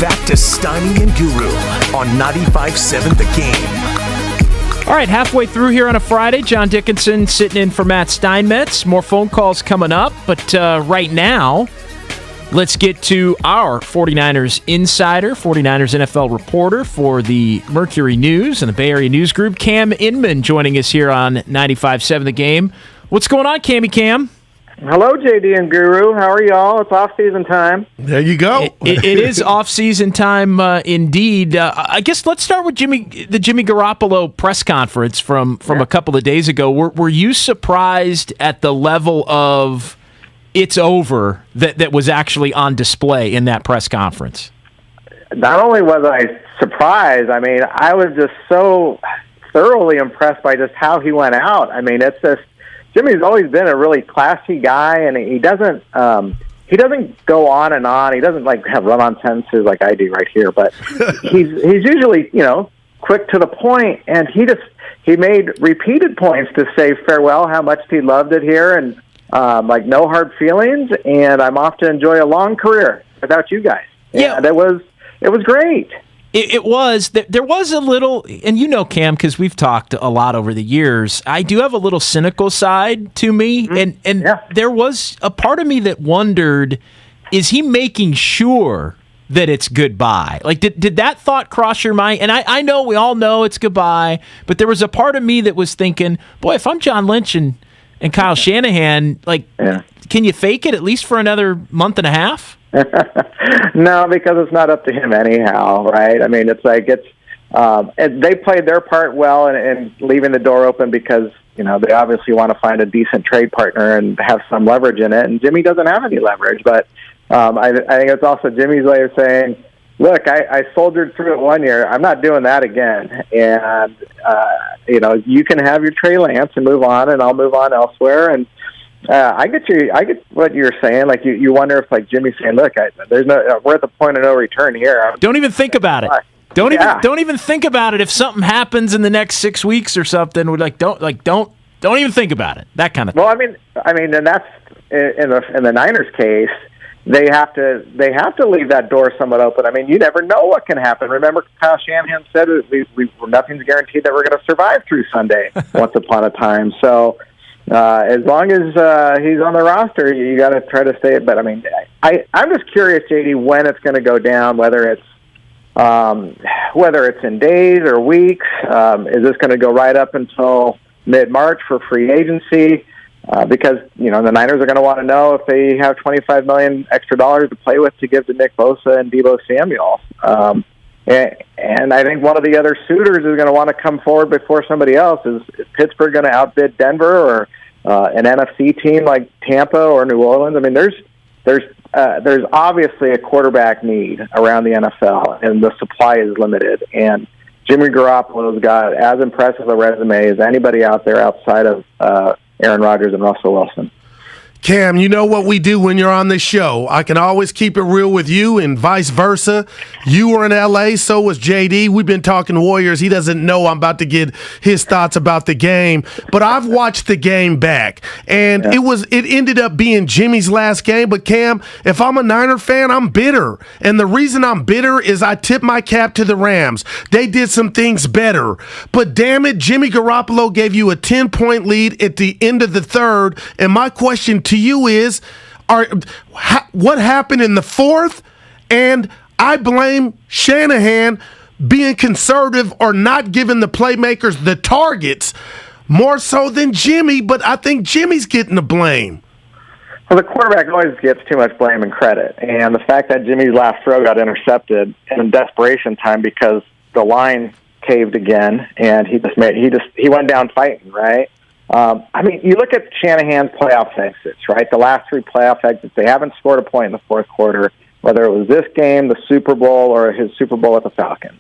back to Steiny and Guru on 95.7 The Game. All right, halfway through here on a Friday, John Dickinson sitting in for Matt Steinmetz. More phone calls coming up, but right now, let's get to our 49ers insider, 49ers NFL reporter for the Mercury News and the Bay Area News Group, Cam Inman, joining us here on 95.7 The Game. What's going on, Cam? Hello, JD and Guru. How are y'all? It's off-season time. There you go. It is off-season time, indeed. I guess let's start with the Jimmy Garoppolo press conference from a couple of days ago. Were you surprised at the level of "it's over" that was actually on display in that press conference? Not only was I surprised, I mean, I was just so thoroughly impressed by just how he went out. I mean, it's just Jimmy's always been a really classy guy, and he doesn't go on and on. He doesn't have run-on sentences like I do right here, but he's usually quick to the point, and he made repeated points to say farewell, how much he loved it here, and no hard feelings, and I'm off to enjoy a long career without you guys. Yeah, and it was great. It was. There was a little, and Cam, because we've talked a lot over the years, I do have a little cynical side to me, and there was a part of me that wondered, is he making sure that it's goodbye? Did that thought cross your mind? And I know, we all know it's goodbye, but there was a part of me that was thinking, boy, if I'm John Lynch and Kyle Shanahan, can you fake it at least for another month and a half? No, because it's not up to him anyhow, right? I mean, they played their part well in leaving the door open because they obviously want to find a decent trade partner and have some leverage in it, and Jimmy doesn't have any leverage. But I think it's also Jimmy's way of saying, look, I soldiered through it 1 year. I'm not doing that again. And, you can have your Trey Lance and move on, and I'll move on elsewhere. And I get what you're saying. You wonder if Jimmy's saying, look, we're at the point of no return here. Don't even think about it. Don't even think about it. If something happens in the next 6 weeks or something, we're don't even think about it. That kind of thing. Well, I mean, and that's in the Niners case. They have to leave that door somewhat open. I mean, you never know what can happen. Remember, Kyle Shanahan said nothing's guaranteed that we're going to survive through Sunday once upon a time. So as long as he's on the roster, you got to try to stay. But I mean, I'm just curious, JD, when it's going to go down. Whether it's in days or weeks. Is this going to go right up until mid-March for free agency? Because the Niners are going to want to know if they have $25 million extra dollars to play with to give to Nick Bosa and Deebo Samuel. And I think one of the other suitors is going to want to come forward before somebody else. Is Pittsburgh going to outbid Denver or an NFC team like Tampa or New Orleans? I mean, there's obviously a quarterback need around the NFL, and the supply is limited. And Jimmy Garoppolo's got as impressive a resume as anybody out there outside of Aaron Rodgers and Russell Wilson. Cam, you know what we do when you're on this show. I can always keep it real with you and vice versa. You were in L.A., so was J.D. We've been talking Warriors. He doesn't know I'm about to get his thoughts about the game. But I've watched the game back, and it ended up being Jimmy's last game. But, Cam, if I'm a Niner fan, I'm bitter. And the reason I'm bitter is I tip my cap to the Rams. They did some things better. But, damn it, Jimmy Garoppolo gave you a 10-point lead at the end of the third. And my question to you is, what happened in the fourth? And I blame Shanahan being conservative or not giving the playmakers the targets more so than Jimmy, but I think Jimmy's getting the blame. Well, the quarterback always gets too much blame and credit, and the fact that Jimmy's last throw got intercepted in desperation time because the line caved again, and he went down fighting, right? I mean, you look at Shanahan's playoff exits, right? The last three playoff exits, they haven't scored a point in the fourth quarter, whether it was this game, the Super Bowl, or his Super Bowl with the Falcons.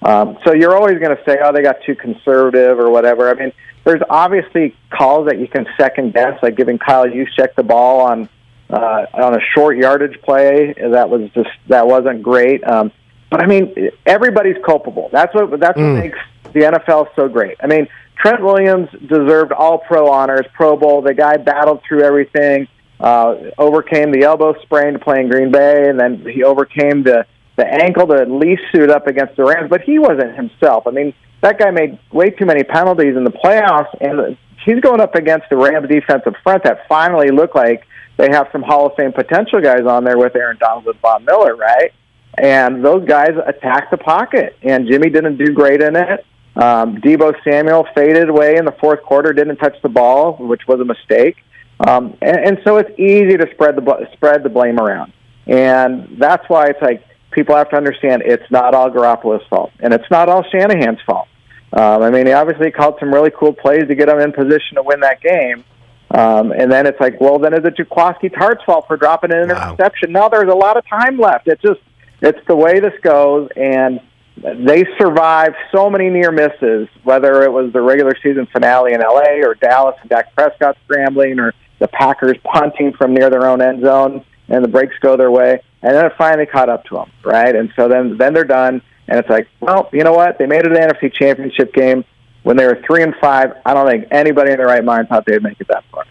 So you're always going to say, oh, they got too conservative or whatever. I mean, there's obviously calls that you can second guess, like giving Kyle Juszczyk the ball on a short yardage play. That wasn't great. But I mean, everybody's culpable. That's what makes the NFL so great. I mean, Trent Williams deserved all-pro honors, Pro Bowl. The guy battled through everything, overcame the elbow sprain to play in Green Bay, and then he overcame the the ankle to at least suit up against the Rams, but he wasn't himself. I mean, that guy made way too many penalties in the playoffs, and he's going up against the Rams defensive front that finally look like they have some Hall of Fame potential guys on there with Aaron Donald and Von Miller, right? And those guys attacked the pocket, and Jimmy didn't do great in it. Deebo Samuel faded away in the fourth quarter, didn't touch the ball, which was a mistake. And so it's easy to spread the blame around. And that's why it's like people have to understand it's not all Garoppolo's fault, and it's not all Shanahan's fault. I mean, he obviously called some really cool plays to get him in position to win that game. And then it's like, well, then is it Jaquaski Tartt's fault for dropping an interception? No, there's a lot of time left. It's the way this goes, and they survived so many near misses, whether it was the regular season finale in L.A. or Dallas and Dak Prescott scrambling or the Packers punting from near their own end zone and the breaks go their way. And then it finally caught up to them, right? And so then they're done, and it's like, well, you know what? They made it to the NFC Championship game. When they were 3-5, I don't think anybody in their right mind thought they'd make it that far.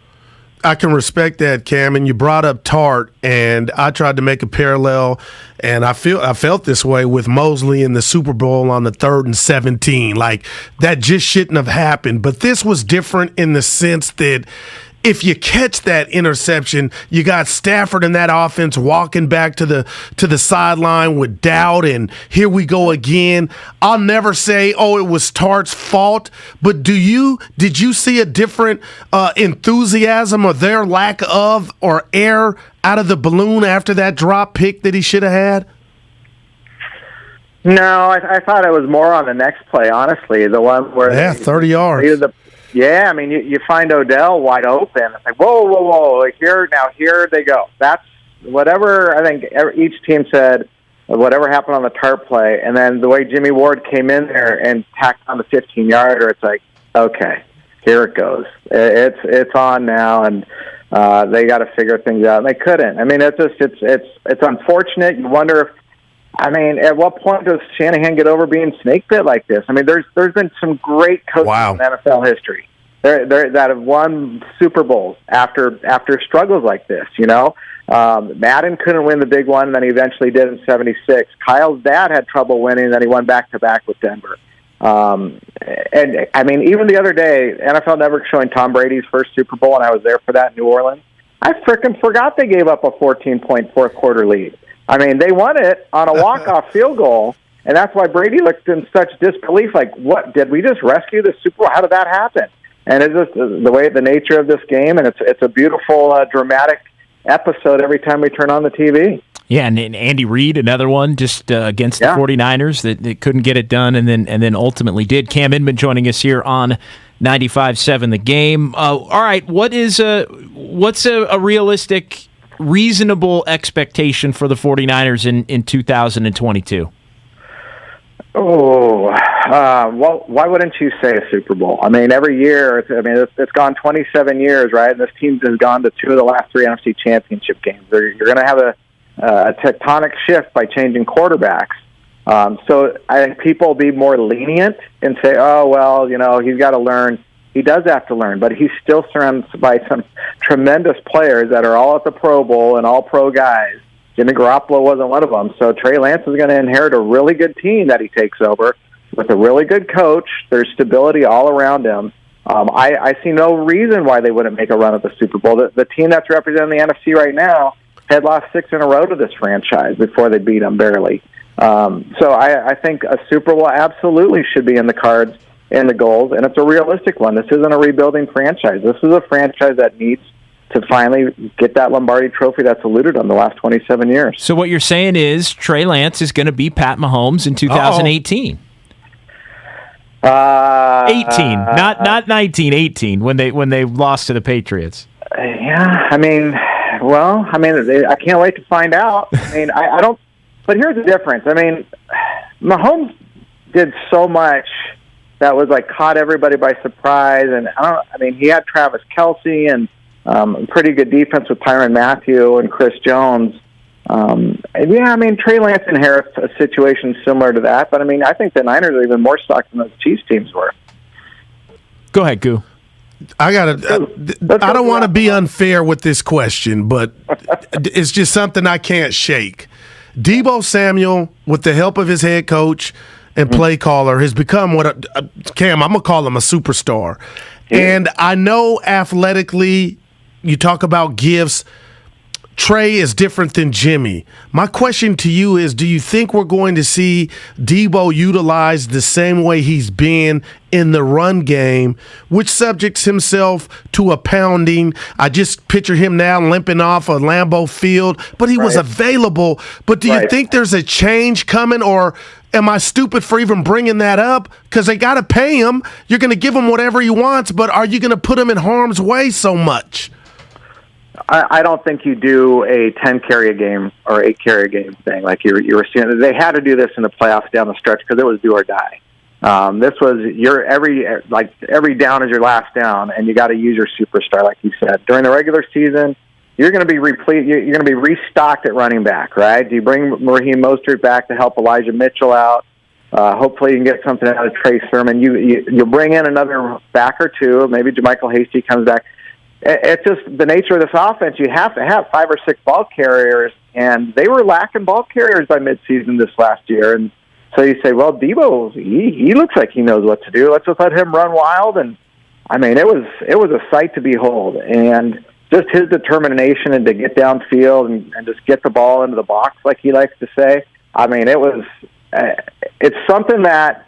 I can respect that, Cam, and you brought up Tart, and I tried to make a parallel, and I felt this way with Mosley in the Super Bowl on the 3rd and 17. Like, that just shouldn't have happened. But this was different in the sense that if you catch that interception, you got Stafford and that offense walking back to the sideline with doubt, and here we go again. I'll never say, oh, it was Tart's fault, but did you see a different enthusiasm or their lack of or air out of the balloon after that drop pick that he should have had? No, I thought it was more on the next play, honestly, the one where 30 yards. Yeah, I mean, you find Odell wide open. It's like, whoa, like here they go. That's whatever I think each team said, whatever happened on the Tart play, and then the way Jimmy Ward came in there and tacked on the 15-yarder, it's like, okay, here it goes. It's on now, and they got to figure things out, and they couldn't. I mean, it's unfortunate. You wonder if, I mean, at what point does Shanahan get over being snake bit like this? I mean, there's been some great coaches in NFL history that have won Super Bowls after struggles like this. You know, Madden couldn't win the big one, and then he eventually did in '76. Kyle's dad had trouble winning, and then he won back-to-back with Denver. And I mean, even the other day, NFL Network showing Tom Brady's first Super Bowl, and I was there for that in New Orleans. I frickin' forgot they gave up a 14-point fourth quarter lead. I mean, they won it on a walk-off field goal, and that's why Brady looked in such disbelief. Like, what, did we just rescue the Super Bowl? How did that happen? And it's just the nature of this game, and it's a beautiful, dramatic episode every time we turn on the TV. Yeah, and Andy Reid, another one, just against the 49ers that couldn't get it done, and then ultimately did. Cam Inman joining us here on 95.7 The Game. All right, what's a realistic, reasonable expectation for the 49ers in 2022? Well, why wouldn't you say a Super Bowl? I mean, every year, it's gone 27 years, right? And this team has gone to 2 of the last 3 NFC Championship games. You're going to have a tectonic shift by changing quarterbacks. So I think people will be more lenient and say, oh, well, you know, he's got to learn. He does have to learn, but he's still surrounded by some tremendous players that are all at the Pro Bowl and all pro guys. Jimmy Garoppolo wasn't one of them. So Trey Lance is going to inherit a really good team that he takes over with a really good coach. There's stability all around him. I see no reason why they wouldn't make a run at the Super Bowl. The team that's representing the NFC right now had lost 6 in a row to this franchise before they beat them barely. So I think a Super Bowl absolutely should be in the cards and the goals, and it's a realistic one. This isn't a rebuilding franchise. This is a franchise that needs to finally get that Lombardi trophy that's eluded them the last 27 years. So what you're saying is Trey Lance is going to be Pat Mahomes in 2018. 18, not 19, 18 when they lost to the Patriots. Yeah, I can't wait to find out. I don't. But here's the difference. I mean, Mahomes did so much that was like caught everybody by surprise, and he had Travis Kelce and pretty good defense with Tyrann Mathieu and Chris Jones. Trey Lance inherits a situation similar to that, but I think the Niners are even more stocked than those Chiefs teams were. Go ahead, Goo. I don't want to be unfair with this question, but it's just something I can't shake. Deebo Samuel, with the help of his head coach and play caller, has become what Cam, I'm going to call him a superstar. Yeah. And I know athletically, you talk about gifts, Trey is different than Jimmy. My question to you is, do you think we're going to see Deebo utilized the same way he's been in the run game, which subjects himself to a pounding? I just picture him now limping off a Lambeau Field, but he was available. But do you think there's a change coming, or am I stupid for even bringing that up? Because they got to pay him. You're going to give him whatever he wants, but are you going to put him in harm's way so much? I don't think you do a 10-carry a game or 8-carry a game thing like you were seeing. They had to do this in the playoffs down the stretch because it was do or die. This was every down is your last down, and you got to use your superstar, like you said. During the regular season, you're going to be You're going to be restocked at running back, right? Do you bring Raheem Mostert back to help Elijah Mitchell out? Hopefully, you can get something out of Trey Sermon. You bring in another back or two. Maybe JaMychal Hasty comes back. It's just the nature of this offense. You have to have 5 or 6 ball carriers, and they were lacking ball carriers by midseason this last year. And so you say, well, Deebo, he looks like he knows what to do. Let's just let him run wild. And I mean, it was a sight to behold, and just his determination and to get downfield and just get the ball into the box, like he likes to say. I mean, it's something that's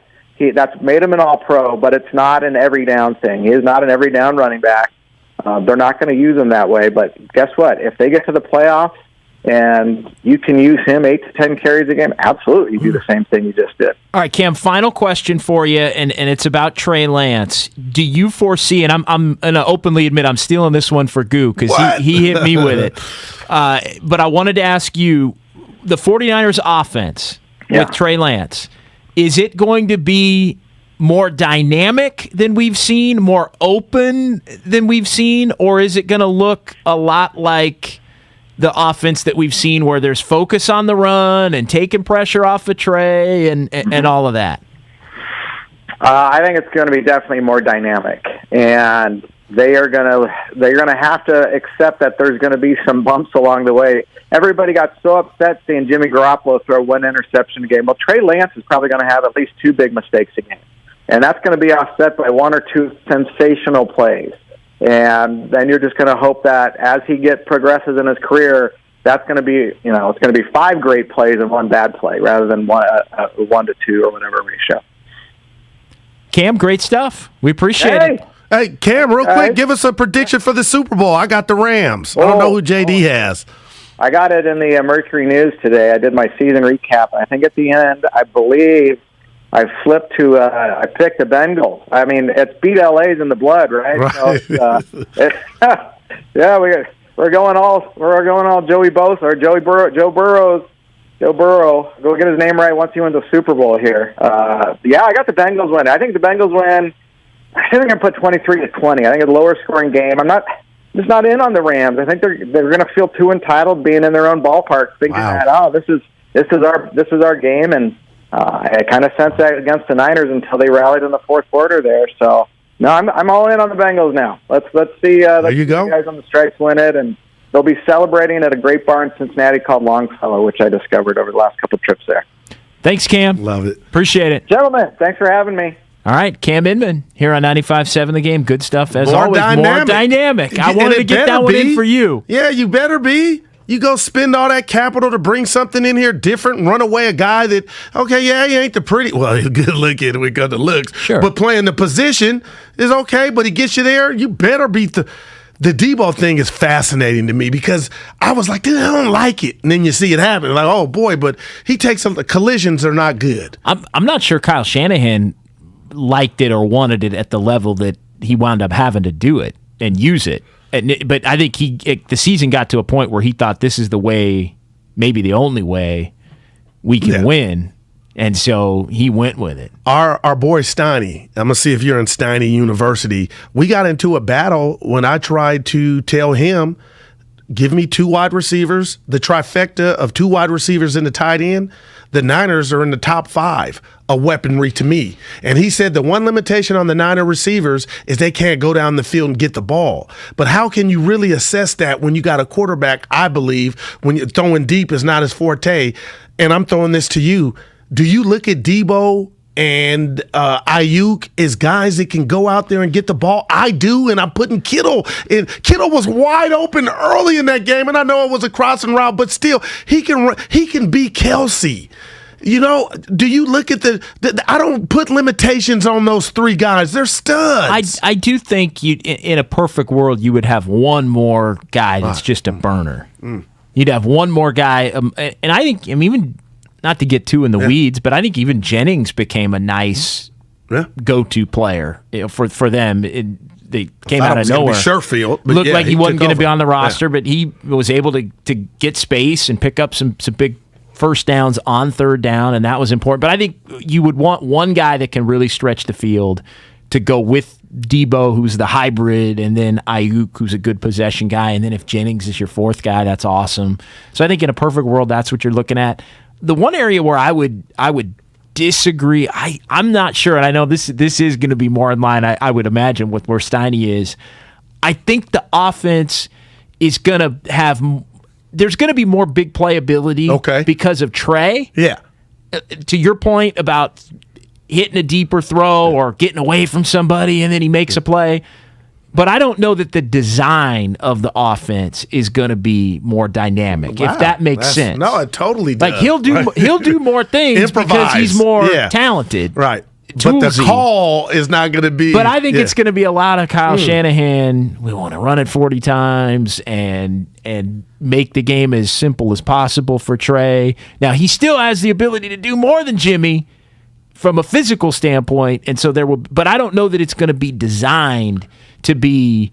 made him an All-Pro, but it's not an every down thing. He is not an every down running back. They're not going to use him that way, but guess what? If they get to the playoffs and you can use him 8 to 10 carries a game, absolutely, you do the same thing you just did. All right, Cam, final question for you, and it's about Trey Lance. Do you foresee, and I'm going to openly admit I'm stealing this one for Goo because he hit me with it, but I wanted to ask you, the 49ers offense with Trey Lance, is it going to be more dynamic than we've seen, more open than we've seen, or is it going to look a lot like the offense that we've seen where there's focus on the run and taking pressure off of Trey and all of that? I think it's going to be definitely more dynamic, and they're going to have to accept that there's going to be some bumps along the way. Everybody got so upset seeing Jimmy Garoppolo throw 1 interception a game. Well, Trey Lance is probably going to have at least 2 big mistakes a game. And that's going to be offset by 1 or 2 sensational plays. And then you're just going to hope that as he progresses in his career, that's going to be, it's going to be 5 great plays and 1 bad play rather than 1 to 2 or whatever ratio. Cam, great stuff. We appreciate it. Hey, Cam, real quick, give us a prediction for the Super Bowl. I got the Rams. I don't know who JD has. I got it in the Mercury News today. I did my season recap. I think at the end, I believe I flipped to I picked the Bengals. I mean, it's beat LA's in the blood, right? So we're going all Joey Bosa or Joe Burrow. Go get his name right once he wins the Super Bowl here. I got the Bengals win. I think the Bengals win. I think they're going to put 23-20. I think it's a lower scoring game. I'm just not in on the Rams. I think they're going to feel too entitled being in their own ballpark, thinking that this is our game. And I kind of sensed that against the Niners until they rallied in the fourth quarter there. So no, I'm all in on the Bengals now. Let's see. There you go. The guys on the stripes win it, and they'll be celebrating at a great bar in Cincinnati called Longfellow, which I discovered over the last couple of trips there. Thanks, Cam. Love it. Appreciate it, gentlemen. Thanks for having me. All right, Cam Inman here on 95.7 The Game. Good stuff as always. More dynamic. I wanted to get that one in for you. Yeah, you better be. You go spend all that capital to bring something in here different and run away a guy that, he ain't the pretty, well, he's good looking, we got the looks. Sure. But playing the position is okay, but he gets you there. You better beat the Deebo thing is fascinating to me because I was like, dude, I don't like it. And then you see it happen. Like, oh, boy, but he takes the collisions are not good. I'm not sure Kyle Shanahan liked it or wanted it at the level that he wound up having to do it and use it. But I think the season got to a point where he thought this is the way, maybe the only way we can win. And so he went with it. Our boy Steiny, I'm going to see if you're in Steiny University. We got into a battle when I tried to tell him give me 2 wide receivers, the trifecta of 2 wide receivers and the tight end. The Niners are in the top 5 of weaponry to me. And he said the one limitation on the Niner receivers is they can't go down the field and get the ball. But how can you really assess that when you got a quarterback, I believe, when you're throwing deep is not his forte? And I'm throwing this to you. Do you look at Debo and Ayuk as guys that can go out there and get the ball? I do, and I'm putting Kittle in. Kittle was wide open early in that game, and I know it was a crossing route, but still, he can beat Kelsey. You know, do you look at I don't put limitations on those 3 guys. They're studs. I do think in a perfect world, you would have one more guy that's just a burner. You'd have one more guy, and I think, even not to get too in the weeds, but I think even Jennings became a nice go-to player for them. They came out of nowhere. Sherfield looked like he wasn't going to be on the roster, but he was able to get space and pick up some big first downs on third down, and that was important. But I think you would want one guy that can really stretch the field to go with Debo, who's the hybrid, and then Ayuk, who's a good possession guy, and then if Jennings is your 4th guy, that's awesome. So I think in a perfect world, that's what you're looking at. The one area where I would disagree, I'm not sure, and I know this is going to be more in line, I would imagine, with where Steiny is. I think the offense is going to have – there's going to be more big playability because of Trey. Yeah. To your point about hitting a deeper throw or getting away from somebody and then he makes a play. But I don't know that the design of the offense is going to be more dynamic, if that makes sense. No, it totally does. Like he'll do more things because he's more talented. Right. Toolsy. But the call is not going to be. But I think it's going to be a lot of Kyle Shanahan. We want to run it 40 times and make the game as simple as possible for Trey. Now, he still has the ability to do more than Jimmy from a physical standpoint, and so there will. But I don't know that it's going to be designed to be.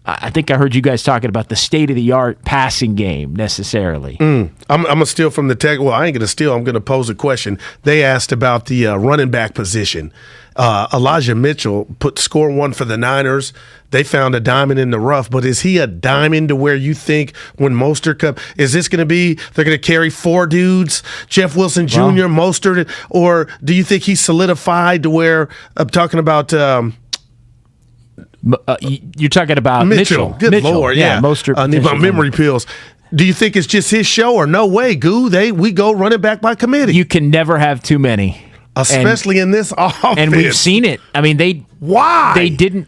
I think I heard you guys talking about the state-of-the-art passing game necessarily. I'm going to steal from the tech. Well, I ain't going to steal. I'm going to pose a question. They asked about the running back position. Elijah Mitchell score 1 for the Niners. They found a diamond in the rough, but is he a diamond to where you think when Mostert comes, is this going to be, they're going to carry 4 dudes, Jeff Wilson Jr., Mostert, or do you think he's solidified to where, I'm talking about you're talking about Mitchell. Good Lord, yeah. Mostert. I need my memory pills. Do you think it's just his show or no way, Goo? We go running back by committee. You can never have too many. Especially in this offense. And we've seen it. I mean, they didn't.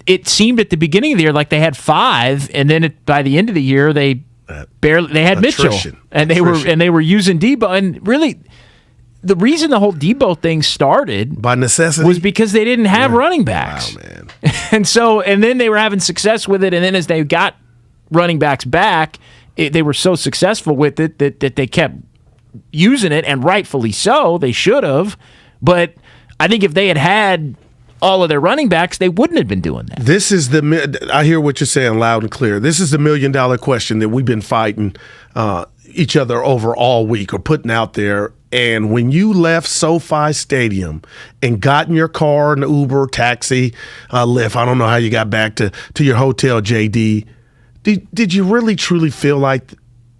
It seemed at the beginning of the year like they had 5, and then by the end of the year they had Mitchell, and they were using Debo, and really. The reason the whole Debo thing started by necessity was because they didn't have running backs. Wow, man. and then they were having success with it, and then as they got running backs back, they were so successful with it that they kept using it, and rightfully so. They should have, but I think if they had all of their running backs, they wouldn't have been doing that. This is I hear what you're saying loud and clear. This is the $1 million question that we've been fighting each other over all week or putting out there. And when you left SoFi Stadium and got in your car, an Uber, taxi, Lyft, I don't know how you got back to your hotel, JD, did you really truly feel like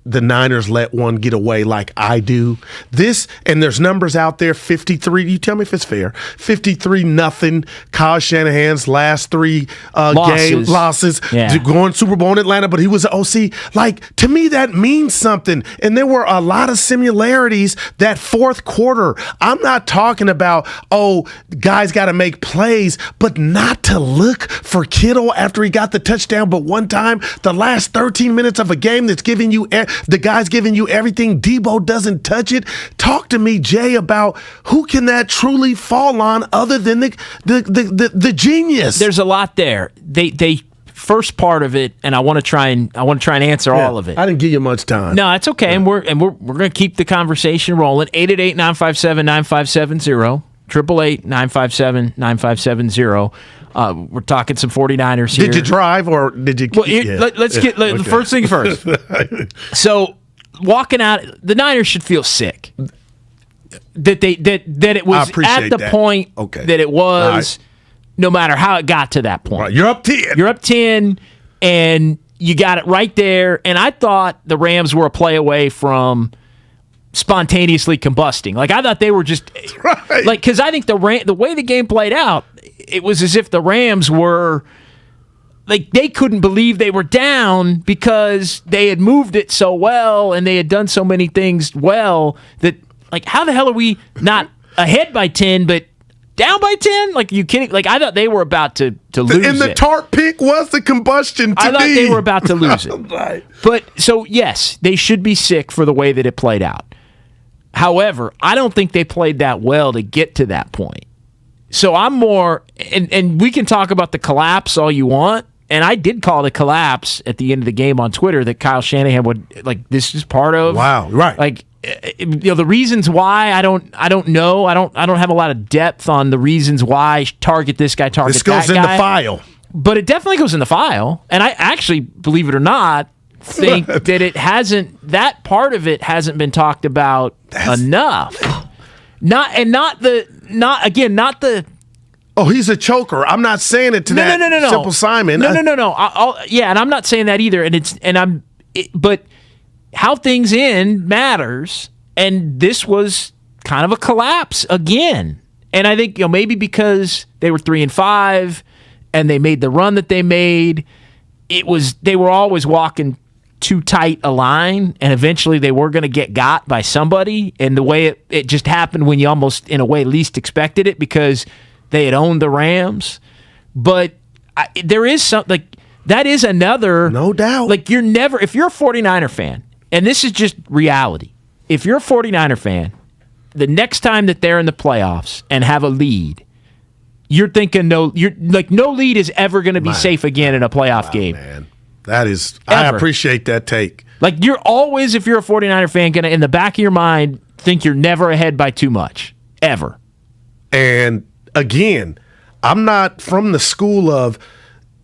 the Niners let one get away like I do? And there's numbers out there, 53, you tell me if it's fair, 53-0, Kyle Shanahan's last 3 losses, going Super Bowl in Atlanta, but he was an OC. Like, to me, that means something. And there were a lot of similarities that fourth quarter. I'm not talking about, guys got to make plays, but not to look for Kittle after he got the touchdown, but one time, the last 13 minutes of a game that's giving you the guy's giving you everything. Debo doesn't touch it. Talk to me, Jay, about who can that truly fall on other than the genius. There's a lot there. They first part of it, and I want to try and answer all of it. I didn't give you much time. No, it's okay, and we're going to keep the conversation rolling. 888-957-9570. 888-957-9570. We're talking some 49ers here. Did you drive or did you? Well, let's get the first thing first. So, walking out, the Niners should feel sick that it was at the point that it was, no matter how it got to that point. Right. You're up 10. You're up 10, and you got it right there. And I thought the Rams were a play away from spontaneously combusting. Like, I thought they were just right. Like, because I think the way the game played out, it was as if the Rams were like they couldn't believe they were down because they had moved it so well and they had done so many things well that, like, how the hell are we not ahead by 10 but down by 10? Like, you kidding? Like, I thought they were about to lose and the tarp pick was the combustion to I thought me. they were about to lose it. Right. But, so, yes, they should be sick for the way that it played out. However, I don't think they played that well to get to that point. So I'm more, and we can talk about the collapse all you want, and I did call the collapse at the end of the game on Twitter that Kyle Shanahan would, like, this is part of. Wow, right. Like, the reasons why I don't know. I don't have a lot of depth on the reasons why target this guy, target that guy. This goes in the file. But it definitely goes in the file. And I actually, believe it or not, think that it hasn't, that part of it hasn't been talked about enough. Not the oh, he's a choker. I'm not saying it to no. Simple Simon. No. And I'm not saying that either. But how things end matters, and this was kind of a collapse again. And I think, maybe because they were 3-5 and they made the run that they made, they were always walking too tight a line, and eventually they were going to got by somebody. And the way it just happened when you almost, in a way, least expected it, because they had owned the Rams. But there is something, like, that is another, no doubt. Like, if you're a 49er fan, and this is just reality, if you're a 49er fan, the next time that they're in the playoffs and have a lead, you're thinking no lead is ever going to be safe again in a playoff game. Man. That is, Ever. I appreciate that take. Like, you're always, if you're a 49er fan, going to, in the back of your mind, think you're never ahead by too much. Ever. And again, I'm not from the school of,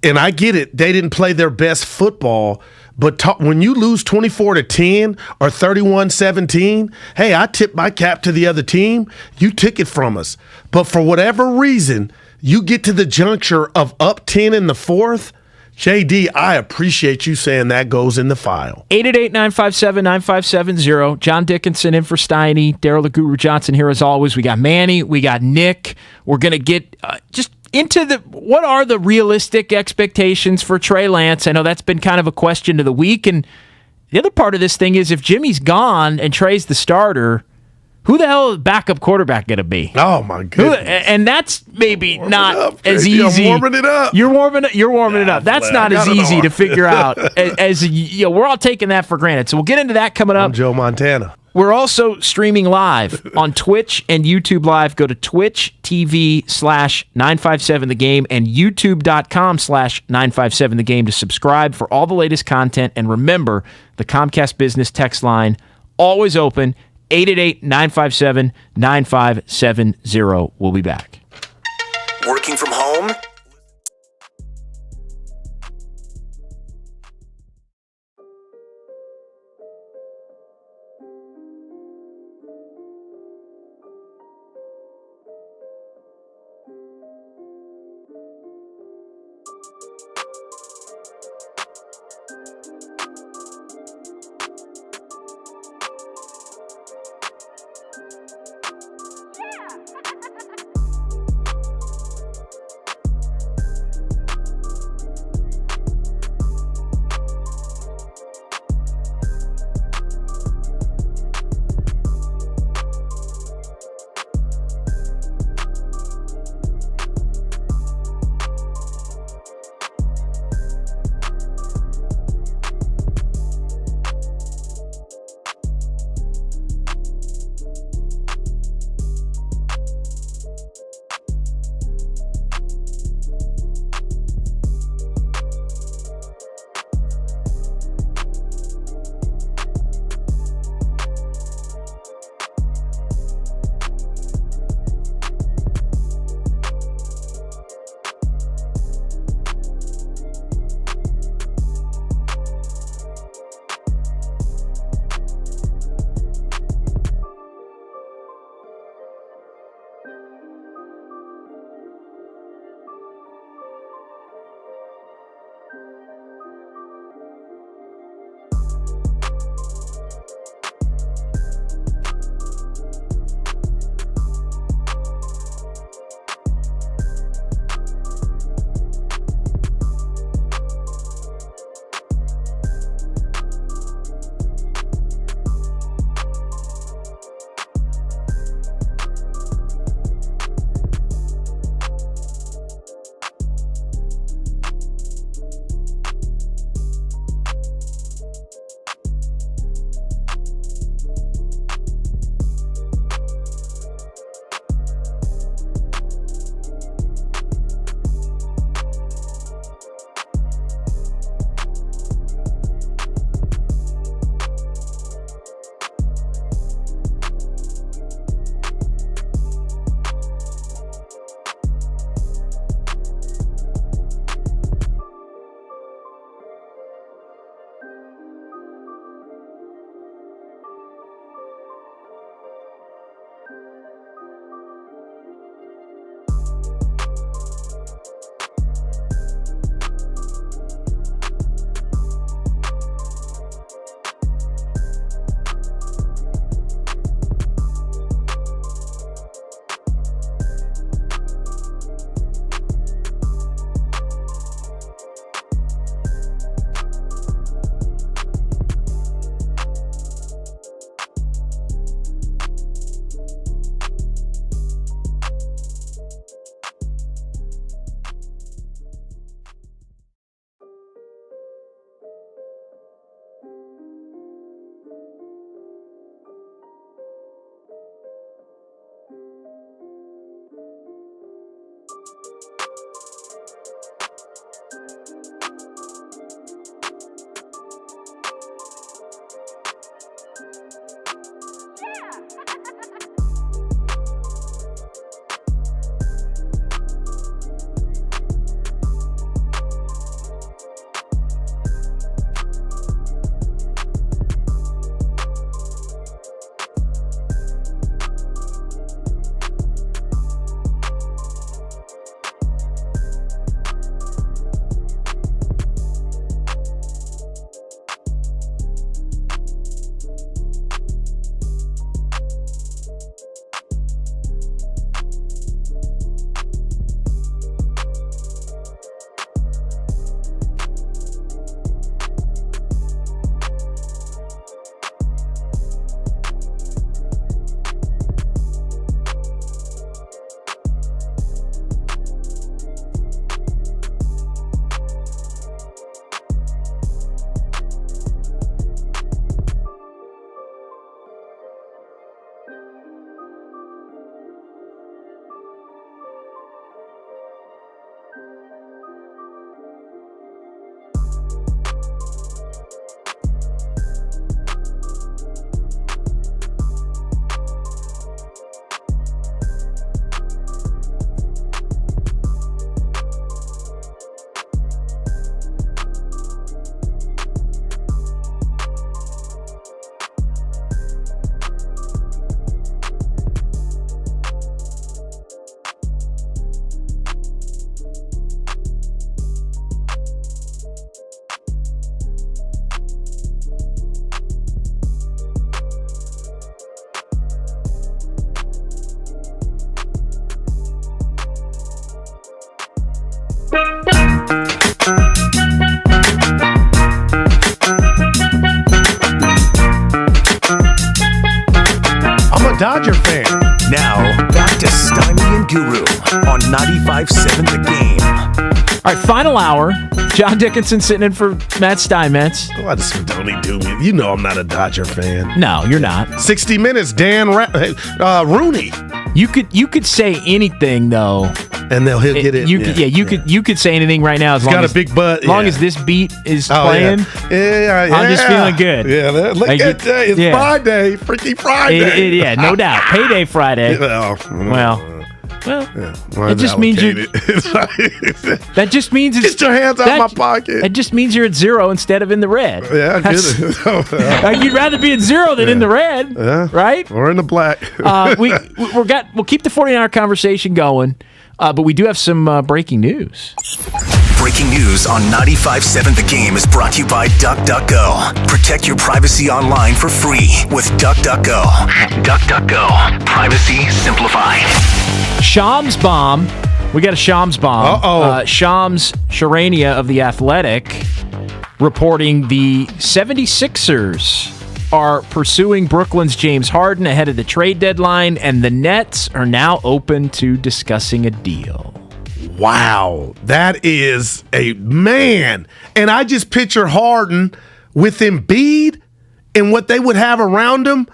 and I get it, they didn't play their best football, but when you lose 24-10 or 31-17, hey, I tip my cap to the other team. You took it from us. But for whatever reason, you get to the juncture of up 10 in the fourth. JD, I appreciate you saying that goes in the file. 888-957-9570. John Dickinson in for Steiny. Daryl the Guru Johnson here as always. We got Manny. We got Nick. We're going to get just into what are the realistic expectations for Trey Lance? I know that's been kind of a question of the week. And the other part of this thing is, if Jimmy's gone and Trey's the starter, who the hell is backup quarterback going to be? Oh, my goodness. And that's maybe not as easy. You're warming it up. You're warming it up. That's not as easy to figure out as we're all taking that for granted. So we'll get into that coming up. I'm Joe Montana. We're also streaming live on Twitch and YouTube Live. Go to Twitch TV/957thegame and YouTube.com/957thegame to subscribe for all the latest content. And remember, the Comcast Business text line, always open, 888-957-9570. We'll be back. Working from home? a Dodger fan. Now, back to Steiny and Guru on 95.7 The Game. All right, final hour. John Dickinson sitting in for Matt Steinmetz. What does Fedoni do me? You know I'm not a Dodger fan. No, you're not. 60 Minutes, Rooney. You could say anything though, and he'll get it. You could say anything right now as long as a big butt. As long as this beat is playing. Yeah. I'm just feeling good. Yeah, look at that. It's Friday, Freaky Friday. No doubt. Payday Friday. It just means that just means get your hands out of my pocket. It just means you're at 0 instead of in the red. Yeah, like you'd rather be at 0 than in the red, right? Or in the black. We'll keep the 49er conversation going, but we do have some breaking news. Breaking news on 95.7 The Game is brought to you by DuckDuckGo. Protect your privacy online for free with DuckDuckGo. DuckDuckGo. Privacy simplified. Shams bomb. We got a Shams bomb. Shams Charania of The Athletic reporting the 76ers are pursuing Brooklyn's James Harden ahead of the trade deadline, and the Nets are now open to discussing a deal. Wow, that is a man. And I just picture Harden with Embiid and what they would have around him.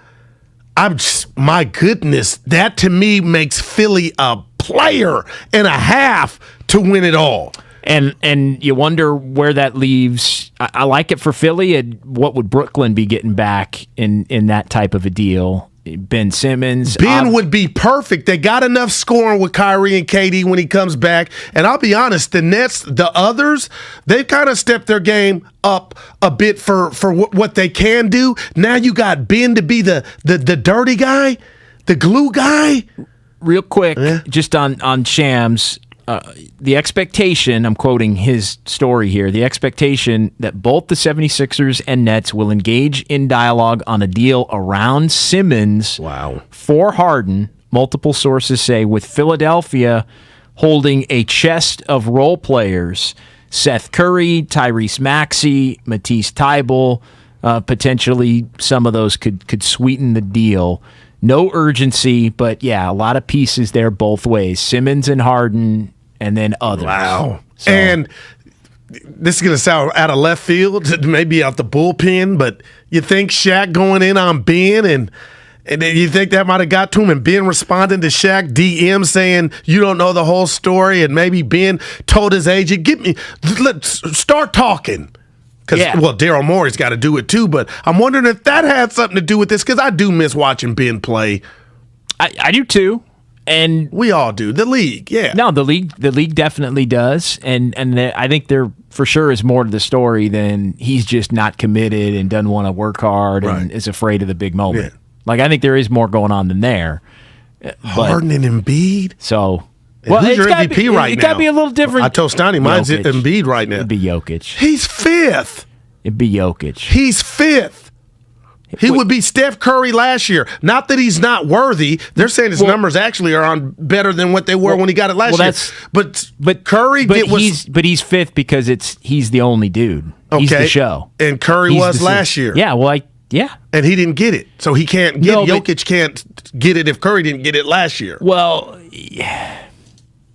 My goodness, that to me makes Philly a player and a half to win it all. And you wonder where that leaves. I like it for Philly. And what would Brooklyn be getting back in that type of a deal? Ben Simmons. Ben would be perfect. They got enough scoring with Kyrie and KD when he comes back. And I'll be honest, the Nets, the others, they've kind of stepped their game up a bit for what they can do. Now you got Ben to be the dirty guy, the glue guy. Real quick, just on Shams, the expectation, I'm quoting his story here, the expectation that both the 76ers and Nets will engage in dialogue on a deal around Simmons for Harden, multiple sources say, with Philadelphia holding a chest of role players, Seth Curry, Tyrese Maxey, Matisse Thybulle, potentially some of those could sweeten the deal. No urgency, but a lot of pieces there both ways. Simmons and Harden, and then others. Wow. So. And this is going to sound out of left field, maybe out the bullpen, but you think Shaq going in on Ben and then you think that might have got to him, and Ben responding to Shaq DM saying, you don't know the whole story, and maybe Ben told his agent, let's start talking. Because, Daryl Morey's got to do it too, but I'm wondering if that had something to do with this, because I do miss watching Ben play. I do too. And we all do. The league, No, the league definitely does. And I think there for sure is more to the story than he's just not committed and doesn't want to work hard and is afraid of the big moment. Yeah. Like, I think there is more going on than there. Harden and Embiid? So... Well, who's your MVP right now? It got to be a little different. I told Steiny, mine's Embiid right now. It'd be Jokic. He's fifth. It'd be Jokic. He's fifth. He would be Steph Curry last year. Not that he's not worthy. They're saying his numbers actually are on better than what they were when he got it last year. But Curry, he's fifth because he's the only dude. Okay. He's the show. And Curry was last year. Yeah. Well, and he didn't get it, so he can't get it. Jokic can't get it if Curry didn't get it last year. Well,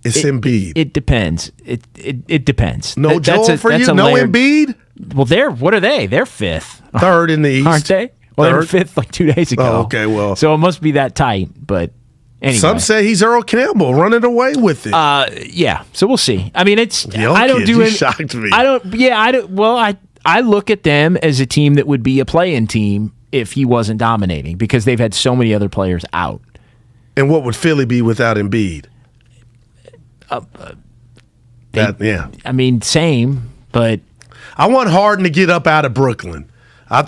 It's Embiid. It depends. It depends. No Joel for you? No Embiid? Well, what are they? They're fifth. Third in the East. Aren't they? Well, they were fifth like 2 days ago. Oh, okay, well. So it must be that tight, but anyway. Some say he's Earl Campbell running away with it. Yeah, so we'll see. I mean, I don't do it. Shocked me. I look at them as a team that would be a play-in team if he wasn't dominating because they've had so many other players out. And what would Philly be without Embiid? I mean, same, but I want Harden to get up out of Brooklyn. I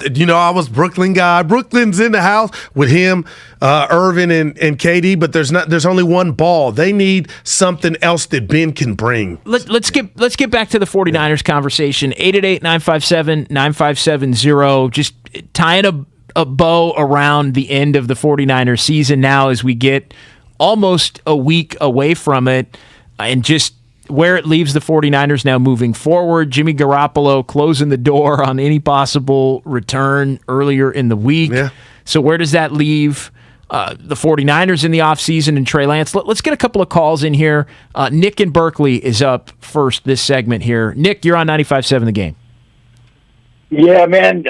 was Brooklyn guy. Brooklyn's in the house with him, Irvin and KD, but there's only one ball. They need something else that Ben can bring. Let's get back to the 49ers conversation. 888-957-9570. Just tying a bow around the end of the 49ers season now as we get almost a week away from it, and just where it leaves the 49ers now moving forward. Jimmy Garoppolo closing the door on any possible return earlier in the week. Yeah. So where does that leave the 49ers in the offseason and Trey Lance. Let's get a couple of calls in here. Nick in Berkeley is up first this segment here. Nick, you're on 95.7 The Game. Yeah, man,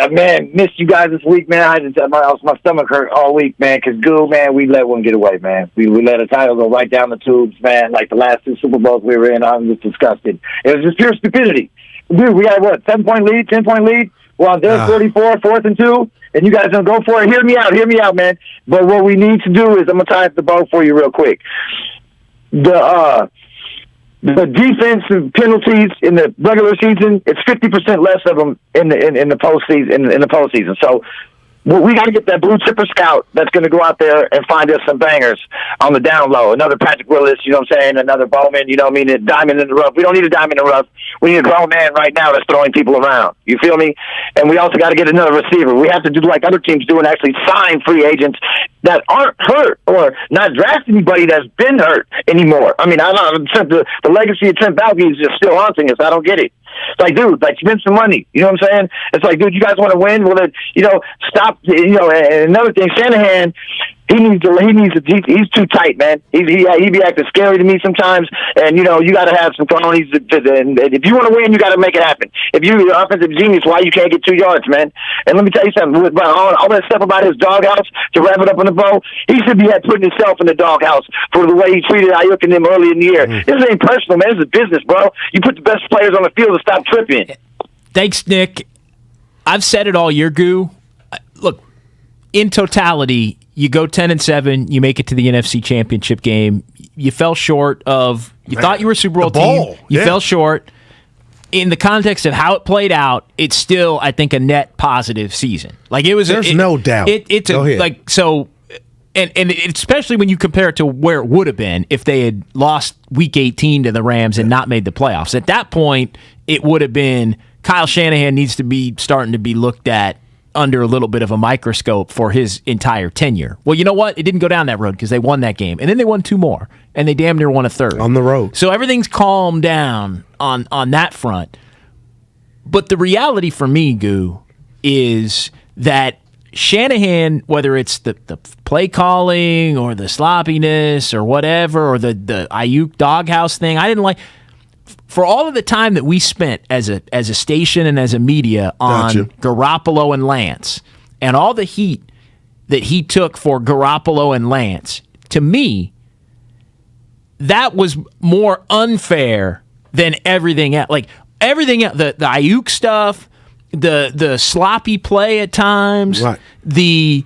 missed you guys this week, man. My stomach hurt all week, man, because we let one get away, man. We let a title go right down the tubes, man, like the last 2 Super Bowls we were in. I was just disgusted. It was just pure stupidity. Dude, we got, 7-point lead, 10-point lead? We're on their 34, 4th and 2, and you guys don't go for it. Hear me out, man. But what we need to do is, I'm going to tie up the bow for you real quick. The defensive penalties in the regular season, it's 50% less of them in the postseason. So we got to get that blue chipper scout that's going to go out there and find us some bangers on the down low. Another Patrick Willis, you know what I'm saying? Another Bowman, you know what I mean? A diamond in the rough. We don't need a diamond in the rough. We need a grown man right now that's throwing people around. You feel me? And we also got to get another receiver. We have to do like other teams do and actually sign free agents that aren't hurt or not draft anybody that's been hurt anymore. I mean, I don't know. The legacy of Trent Baalke is just still haunting us. I don't get it. It's like, dude, spend some money. You know what I'm saying? It's like, dude, you guys want to win? Well, then, stop. And another thing, Shanahan, he's too tight, man. He be acting scary to me sometimes. And you got to have some cronies. And if you want to win, you got to make it happen. If you're an offensive genius, why you can't get 2 yards, man? And let me tell you something. With all that stuff about his doghouse, to wrap it up on the bow, he should be putting himself in the doghouse for the way he treated Ayuk and them early in the year. This ain't personal, man. This is business, bro. You put the best players on the field to stop tripping. Thanks, Nick. I've said it all year, Goo. Look, in totality, you go 10-7, you make it to the NFC Championship game. You fell short of. You thought you were a Super Bowl team. You fell short. In the context of how it played out, it's still, I think, a net positive season. Like it was. There's no doubt. It's like so, and especially when you compare it to where it would have been if they had lost Week 18 to the Rams and not made the playoffs. At that point, it would have been Kyle Shanahan needs to be starting to be looked at under a little bit of a microscope for his entire tenure. Well, you know what? It didn't go down that road because they won that game. And then they won 2 more. And they damn near won a 3rd. On the road. So everything's calmed down on that front. But the reality for me, Goo, is that Shanahan, whether it's the play calling or the sloppiness or whatever, or the Ayuk doghouse thing, I didn't like. For all of the time that we spent as a station and as a media on Garoppolo and Lance, and all the heat that he took for Garoppolo and Lance, to me, that was more unfair than everything else. Like everything else, the Ayuk stuff, the sloppy play at times, the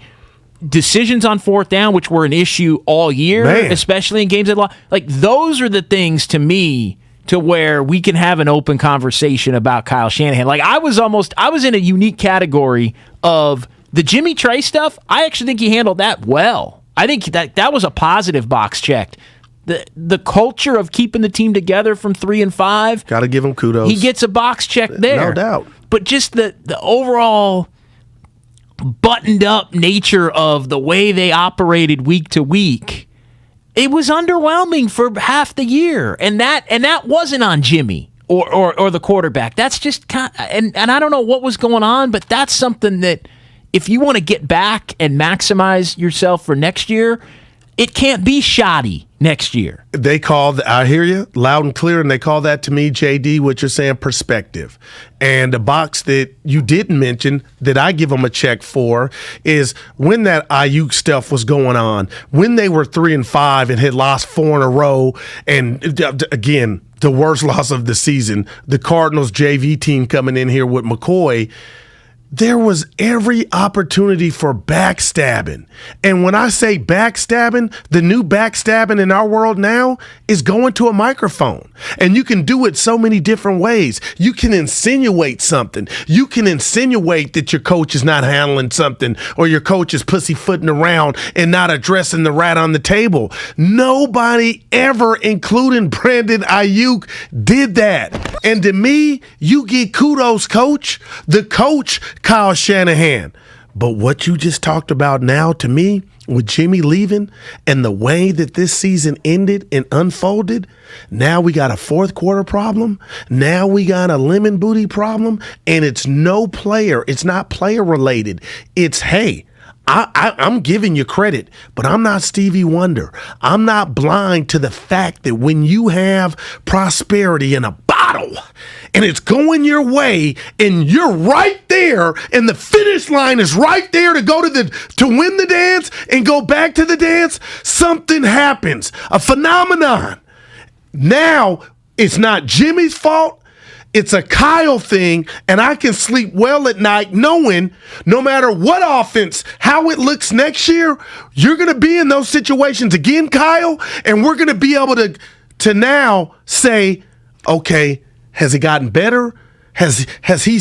decisions on 4th down, which were an issue all year, especially in games that lost. Like those are the things to me to where we can have an open conversation about Kyle Shanahan. Like I was in a unique category of the Jimmy Trey stuff. I actually think he handled that well. I think that was a positive box checked. The culture of keeping the team together from 3 and 5. Got to give him kudos. He gets a box check there. No doubt. But just the overall buttoned up nature of the way they operated week to week, it was underwhelming for half the year, and that wasn't on Jimmy or the quarterback. That's just and I don't know what was going on, but that's something that if you want to get back and maximize yourself for next year, it can't be shoddy next year. They call, I hear you loud and clear, and they call that to me, JD, what you're saying, perspective. And the box that you didn't mention that I give them a check for is when that Ayuk stuff was going on, when they were 3 and 5 and had lost 4 in a row, and again, the worst loss of the season, the Cardinals JV team coming in here with McCoy. There was every opportunity for backstabbing. And when I say backstabbing, the new backstabbing in our world now is going to a microphone. And you can do it so many different ways. You can insinuate something. You can insinuate that your coach is not handling something, or your coach is pussyfooting around and not addressing the rat on the table. Nobody ever, including Brandon Ayuk, did that. And to me, you get kudos, coach. The coach, Kyle Shanahan. But what you just talked about now, to me, with Jimmy leaving and the way that this season ended and unfolded, now we got a 4th quarter problem. Now we got a lemon booty problem, and it's no player. It's not player related. It's, hey, I'm giving you credit, but I'm not Stevie Wonder. I'm not blind to the fact that when you have prosperity in a bottle and it's going your way and you're right there and the finish line is right there to go to win the dance and go back to the dance, something happens, a phenomenon. Now it's not Jimmy's fault. It's a Kyle thing, and I can sleep well at night knowing no matter what offense, how it looks next year, you're going to be in those situations again, Kyle, and we're going to be able to now say, okay, has he gotten better? Has he has he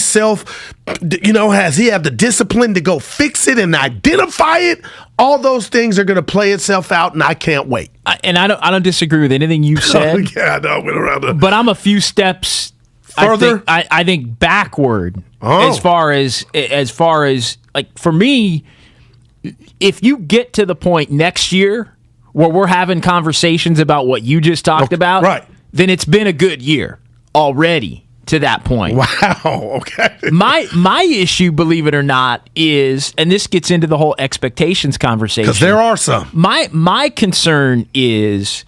had the discipline to go fix it and identify it? All those things are going to play itself out, and I can't wait. I don't disagree with anything you said. Yeah, I know. Went around but I'm a few steps further. I think backward as far as like for me, if you get to the point next year where we're having conversations about what you just talked about, right, then it's been a good year already to that point. Wow. Okay. My issue, believe it or not, is, and this gets into the whole expectations conversation. Because there are some. My concern is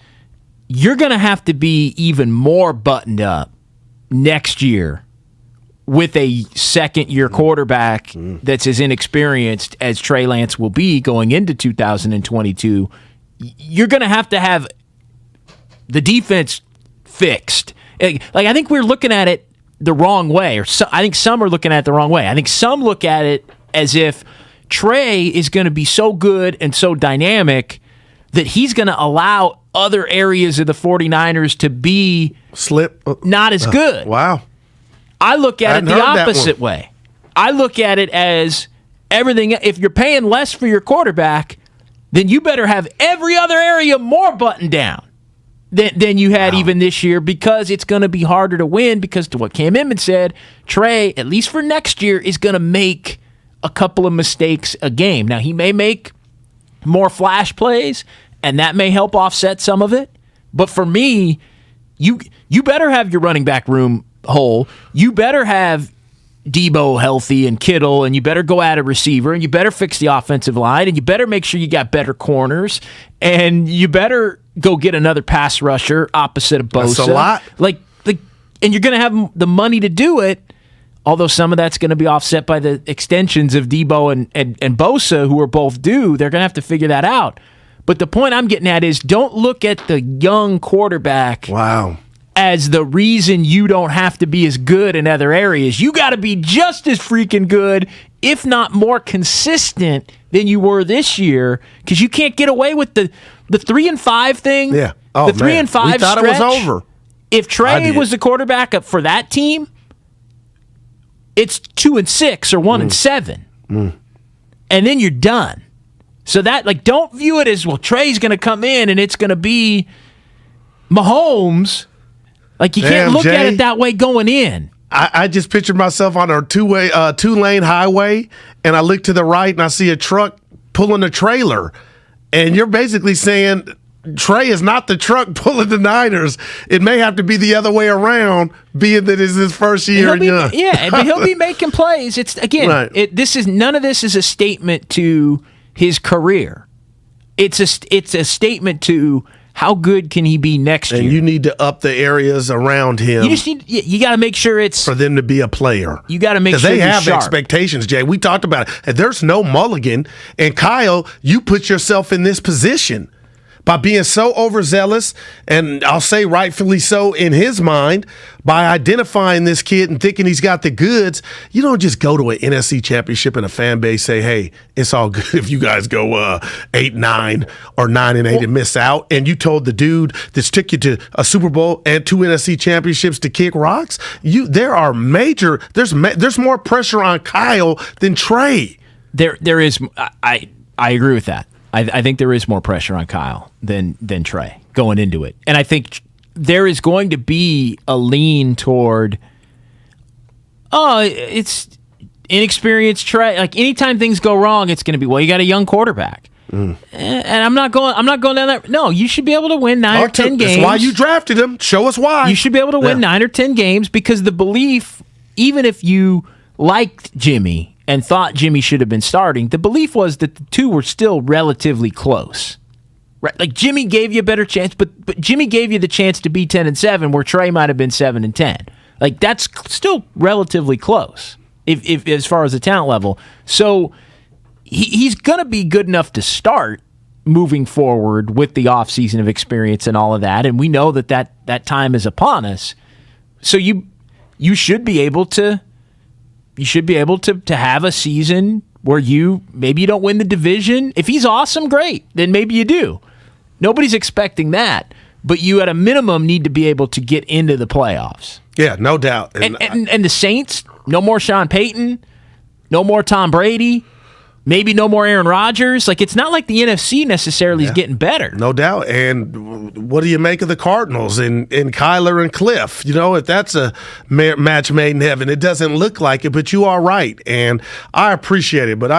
you're going to have to be even more buttoned up next year with a second-year quarterback that's as inexperienced as Trey Lance will be going into 2022. You're going to have the defense fixed. Like I think we're looking at it the wrong way, I think some are looking at it the wrong way. I think some look at it as if Trey is going to be so good and so dynamic that he's going to allow other areas of the 49ers to be not as good. Wow. I look at it the opposite way. I look at it as everything. If you're paying less for your quarterback, then you better have every other area more buttoned down than you had even this year, because it's going to be harder to win, because to what Cam Inman said, Trey, at least for next year, is going to make a couple of mistakes a game. Now, he may make more flash plays, and that may help offset some of it. But for me, you better have your running back room whole. You better have Debo healthy and Kittle, and you better go at a receiver, and you better fix the offensive line, and you better make sure you got better corners, and you better go get another pass rusher opposite of Bosa. That's a lot. And you're going to have the money to do it, although some of that's going to be offset by the extensions of Debo and Bosa, who are both due. They're going to have to figure that out. But the point I'm getting at is, don't look at the young quarterback as the reason you don't have to be as good in other areas. You got to be just as freaking good, if not more consistent than you were this year, because you can't get away with the 3-5 thing. Yeah. The 3-5 stretch. We thought it was over. If Trey was the quarterback up for that team, it's 2-6 or 1-7. And then you're done. So that, don't view it as, well, Trey's going to come in and it's going to be Mahomes. You can't look at it that way going in. I just pictured myself on a two-lane highway, and I look to the right and I see a truck pulling a trailer. And you're basically saying Trey is not the truck pulling the Niners. It may have to be the other way around, being that it's his first year. But he'll be making plays. It's again, right. None of this is a statement to his career. It's a statement to how good can he be next year. And you need to up the areas around him. You got to make sure it's for them to be a player. You got to make sure they have sharp. Expectations, Jay. We talked about it. There's no mulligan. And Kyle, you put yourself in this position by being so overzealous, and I'll say rightfully so in his mind, by identifying this kid and thinking he's got the goods. You don't just go to an NFC championship and a fan base say, hey, it's all good if you guys go 8-9 or 9-8 and miss out. And you told the dude that's took you to a Super Bowl and 2 NFC championships to kick rocks. There's more pressure on Kyle than Trey. There is. I agree with that. I think there is more pressure on Kyle than Trey going into it. And I think there is going to be a lean toward, it's inexperienced Trey. Anytime things go wrong, it's going to be, well, you got a young quarterback. And I'm not going down that. No, you should be able to win 9 or 10 games. That's why you drafted him. Show us why. You should be able to win 9 or 10 games, because the belief, even if you liked Jimmy and thought Jimmy should have been starting, the belief was that the two were still relatively close. Right? Like Jimmy gave you a better chance, but Jimmy gave you the chance to be 10-7, where Trey might have been 7-10. Like that's still relatively close, if as far as the talent level. So he's going to be good enough to start moving forward with the offseason of experience and all of that, and we know that time is upon us. So you should be able to have a season where maybe you don't win the division. If he's awesome, great. Then maybe you do. Nobody's expecting that, but you at a minimum need to be able to get into the playoffs. Yeah, no doubt. And the Saints, no more Sean Payton, no more Tom Brady, maybe no more Aaron Rodgers. Like, it's not like the NFC necessarily is getting better. No doubt. And what do you make of the Cardinals and Kyler and Cliff? You know, if that's a match made in heaven, it doesn't look like it, but you are right. And I appreciate it. But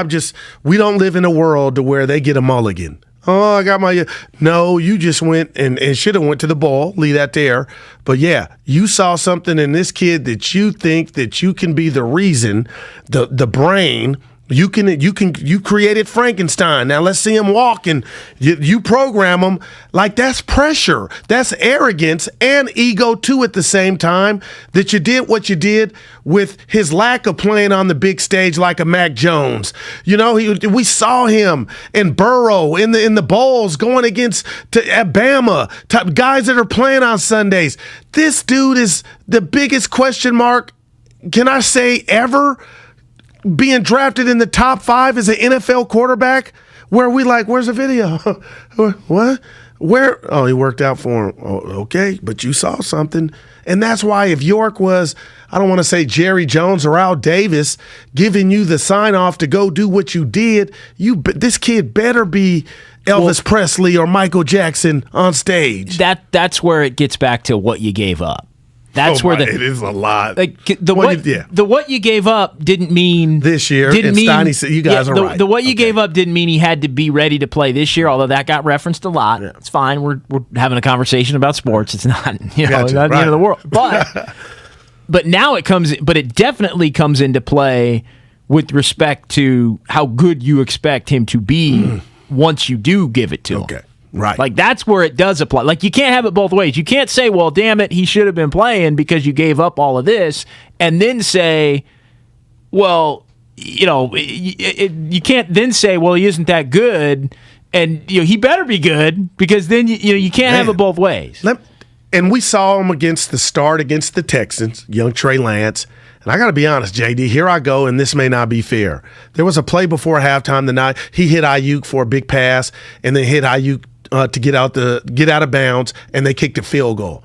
we don't live in a world to where they get a mulligan. Oh, I got my – no, you just went and should have went to the ball. Leave that there. But, yeah, you saw something in this kid that you think that you can be the reason, the brain – You created Frankenstein. Now let's see him walk, and you program him. Like, that's pressure. That's arrogance and ego too at the same time, that you did what you did with his lack of playing on the big stage like a Mac Jones. You know, we saw him and Burrow in the bowls going against Alabama, guys that are playing on Sundays. This dude is the biggest question mark, can I say, ever, being drafted in the top 5 as an NFL quarterback, where we like, where's the video? What? Where? Oh, he worked out for him. Oh, okay, but you saw something. And that's why if York was, I don't want to say Jerry Jones or Al Davis, giving you the sign-off to go do what you did, this kid better be Elvis Presley or Michael Jackson on stage. That's where it gets back to what you gave up. That's where it is a lot. Like what you gave up didn't mean this year. Steiny said, you guys are right. The what you gave up didn't mean he had to be ready to play this year. Although that got referenced a lot. Yeah. It's fine. We're having a conversation about sports. It's not not the end of the world. But now it comes. But it definitely comes into play with respect to how good you expect him to be once you do give it to him. Right. Like, that's where it does apply. Like, you can't have it both ways. You can't say, well, damn it, he should have been playing because you gave up all of this, and then say, well, you can't then say, well, he isn't that good, and he better be good, because then you can't have it both ways. And we saw him against the Texans, young Trey Lance. And I got to be honest, JD, here I go, and this may not be fair. There was a play before halftime the night. He hit Ayuk for a big pass, and then hit Ayuk to get out of bounds, and they kicked a field goal.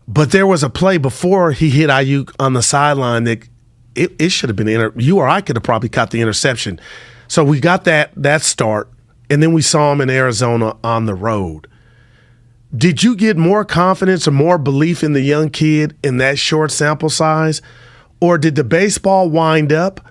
But there was a play before he hit Ayuk on the sideline that it should have been you or I could have probably caught the interception. So we got that start, and then we saw him in Arizona on the road. Did you get more confidence or more belief in the young kid in that short sample size? Or did the baseball wind up?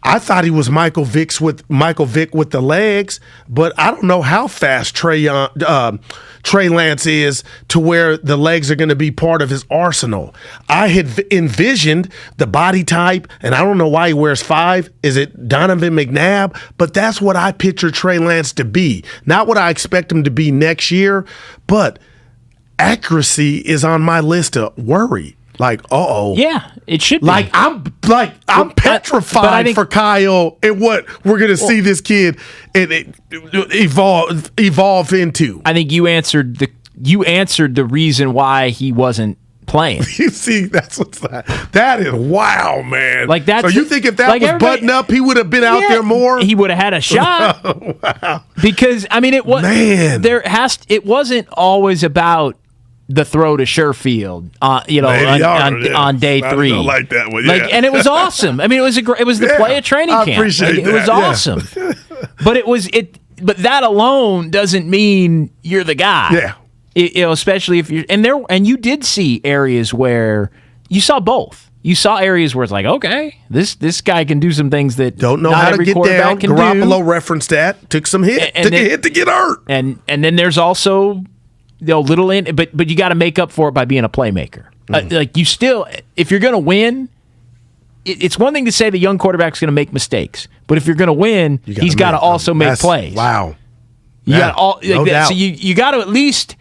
I thought he was Michael Vick with the legs, but I don't know how fast Trey Lance is to where the legs are going to be part of his arsenal. I had envisioned the body type, and I don't know why he wears 5. Is it Donovan McNabb? But that's what I picture Trey Lance to be. Not what I expect him to be next year, but accuracy is on my list of worry. Like, yeah, it should be. I'm petrified for Kyle and what we're going to see this kid evolve into. I think you answered the reason why he wasn't playing. You see, that's what's that is wow, man. Like, that's, so you think if that was buttoned up, he would have been out there more? He would have had a shot. Wow. Because it was it wasn't always about the throw to Sherfield, on day 3. I don't like that one. And it was awesome. It was the play of training camp. I appreciate that. It was awesome. But that alone doesn't mean you're the guy. Yeah. Especially if you're and you did see areas where you saw both. You saw areas where it's like, okay, this guy can do some things that don't know how to get down. Garoppolo referenced that. Took some hit. Took a hit to get hurt. And then there's also but you got to make up for it by being a playmaker. Like, you still, if you're going to win, it's one thing to say the young quarterback's going to make mistakes, but if you're going to win, he's got to also make plays. Wow. You got all no doubt. So you got to at least,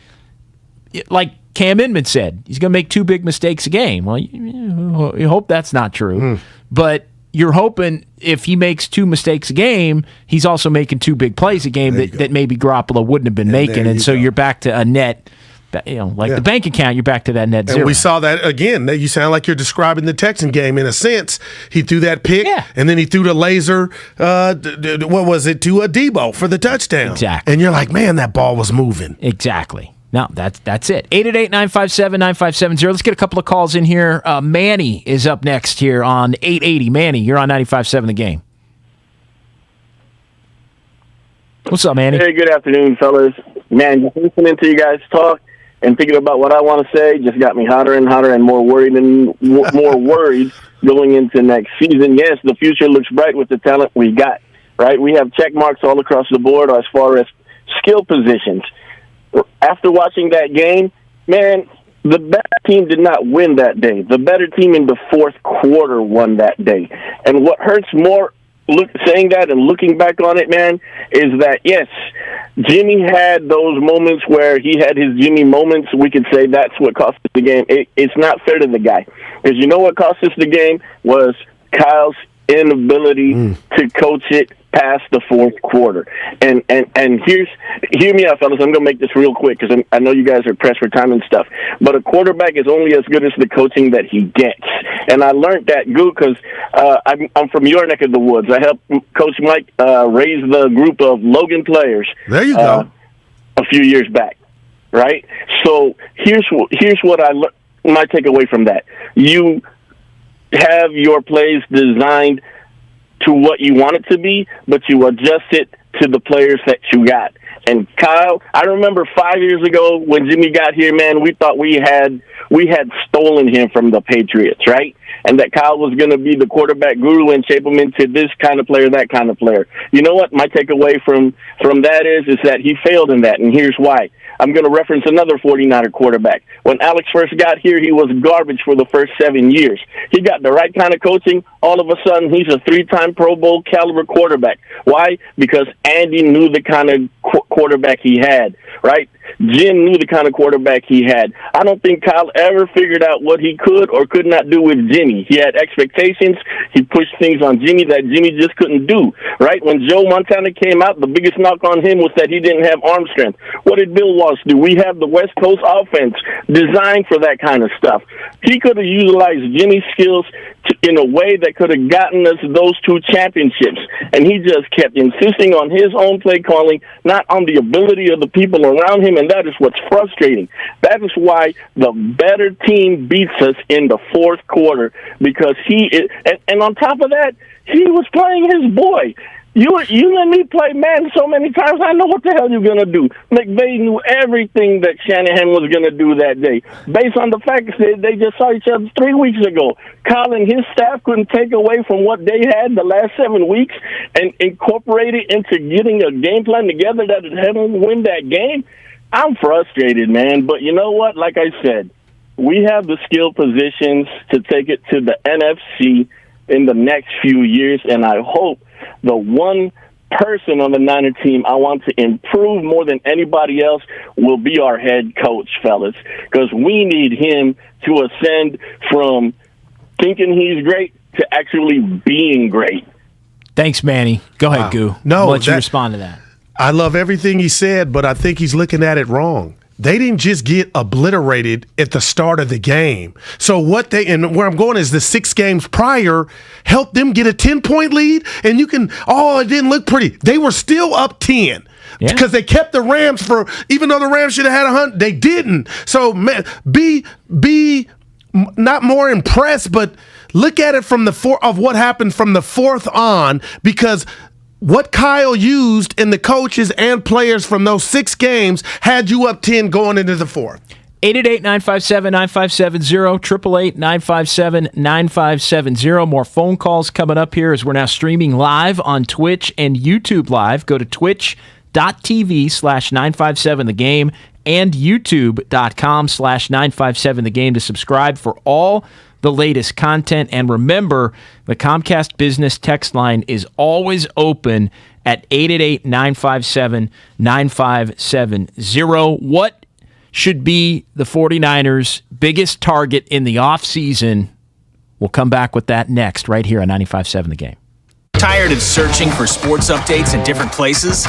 like Cam Inman said, he's going to make 2 big mistakes a game. Well, you hope that's not true, but you're hoping if he makes 2 mistakes a game, he's also making 2 big plays a game that maybe Garoppolo wouldn't have been making, and so you're back to a net. The bank account, you're back to that net zero. And we saw that again. You sound like you're describing the Texan game in a sense. He threw that pick, and then he threw the laser, what was it, to a Debo for the touchdown. Exactly. And you're like, man, that ball was moving. Exactly. No, that's it. 888-957-9570. Let's get a couple of calls in here. Manny is up next here on 880. Manny, you're on 95.7 The Game. What's up, Manny? Hey, good afternoon, fellas. Man, just listening to you guys talk and thinking about what I want to say just got me hotter and hotter and more worried going into next season. Yes, the future looks bright with the talent we got, right? We have check marks all across the board as far as skill positions. After watching that game, man, the better team did not win that day. The better team in the fourth quarter won that day. And what hurts more saying that and looking back on it, man, is that, yes, Jimmy had those moments where he had his Jimmy moments. We could say that's what cost us the game. It's not fair to the guy. Because you know what cost us the game was Kyle's inability to coach it past the fourth quarter. And hear me out, fellas. I'm going to make this real quick because I know you guys are pressed for time and stuff. But a quarterback is only as good as the coaching that he gets. And I learned that, Goo, because I'm from your neck of the woods. I helped Coach Mike raise the group of Logan players. There you go. A few years back, right? So here's what my takeaway from that. You have your plays designed to what you want it to be, but you adjust it to the players that you got. And Kyle, I remember 5 years ago when Jimmy got here, man, we thought we had stolen him from the Patriots, right? And that Kyle was going to be the quarterback guru and shape him into this kind of player, that kind of player. You know what? My takeaway from that is that he failed in that, and here's why. I'm going to reference another 49er quarterback. When Alex first got here, he was garbage for the first 7 years. He got the right kind of coaching. All of a sudden, he's a 3-time Pro Bowl caliber quarterback. Why? Because Andy knew the kind of quarterback he had, right? Jim knew the kind of quarterback he had. I don't think Kyle ever figured out what he could or could not do with Jimmy. He had expectations. He pushed things on Jimmy that Jimmy just couldn't do, right? When Joe Montana came out, the biggest knock on him was that he didn't have arm strength. What did Bill Walsh do? We have the West Coast offense designed for that kind of stuff. He could have utilized Jimmy's skills in a way that could have gotten us those 2 championships. And he just kept insisting on his own play calling, not on the ability of the people around him, and that is what's frustrating. That is why the better team beats us in the fourth quarter, because and on top of that, he was playing his boy. You let me play man so many times, I know what the hell you're going to do. McVay knew everything that Shanahan was going to do that day, based on the fact that they just saw each other 3 weeks ago. Kyle and his staff couldn't take away from what they had the last 7 weeks and incorporate it into getting a game plan together that would help them win that game. I'm frustrated, man, but you know what? Like I said, we have the skill positions to take it to the NFC in the next few years, and I hope the one person on the Niner team I want to improve more than anybody else will be our head coach, fellas, because we need him to ascend from thinking he's great to actually being great. Thanks, Manny. Go ahead, Goo. No, I'll let you respond to that. I love everything he said, but I think he's looking at it wrong. They didn't just get obliterated at the start of the game. So and where I'm going is the 6 games prior helped them get a 10-point lead, and it didn't look pretty. They were still up 10 because they kept the Rams even though the Rams should have had 100, they didn't. So man, be not more impressed, but look at it from of what happened from the fourth on, because what Kyle used in the coaches and players from those 6 games had you up 10 going into the fourth. 888-957-9570, 888-957-9570. More phone calls coming up here as we're now streaming live on Twitch and YouTube Live. Go to twitch.tv/957thegame and youtube.com/957thegame to subscribe for all the latest content. And remember, the Comcast Business text line is always open at 888-957-9570. What should be the 49ers' biggest target in the offseason? We'll come back with that next, right here on 95.7 The Game. Tired of searching for sports updates in different places?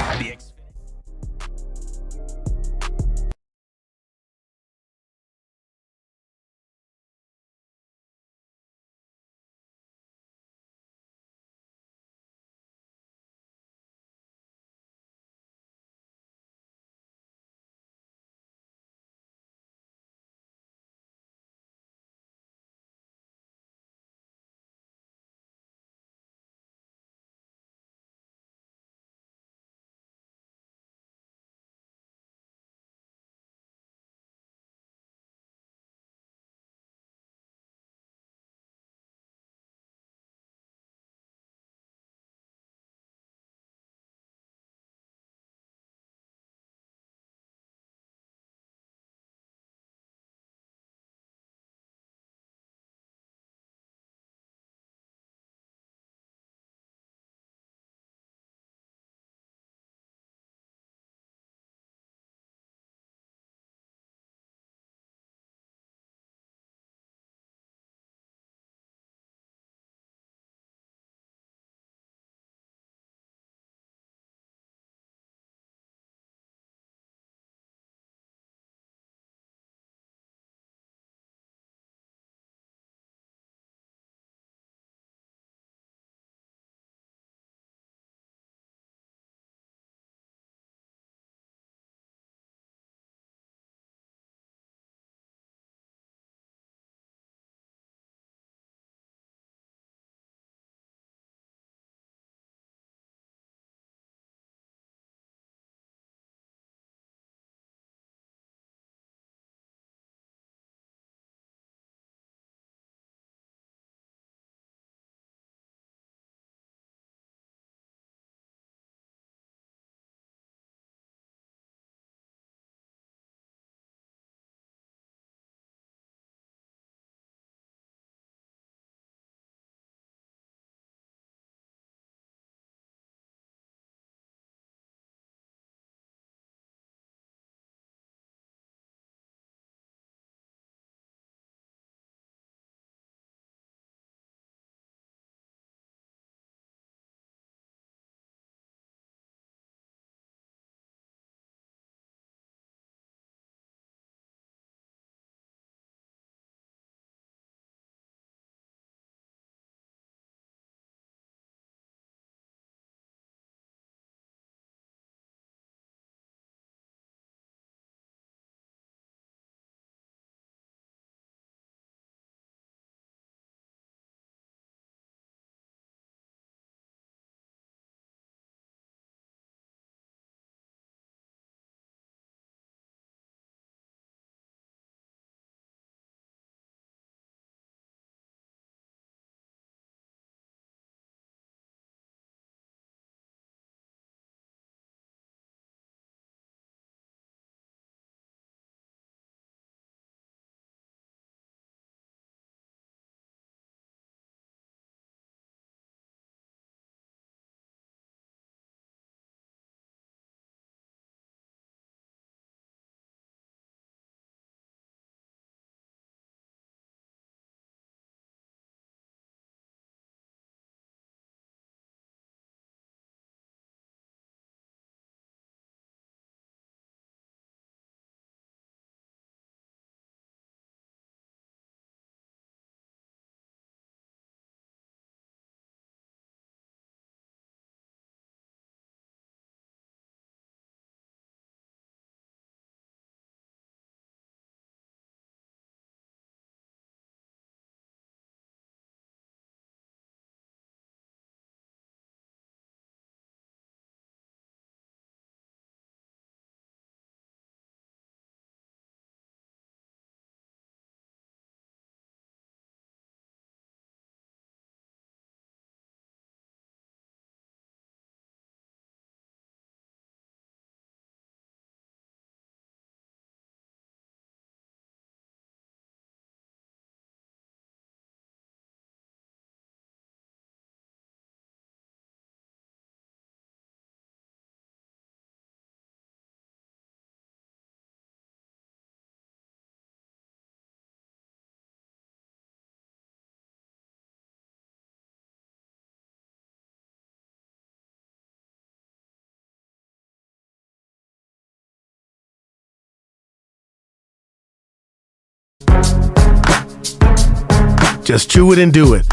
Just chew it and do it.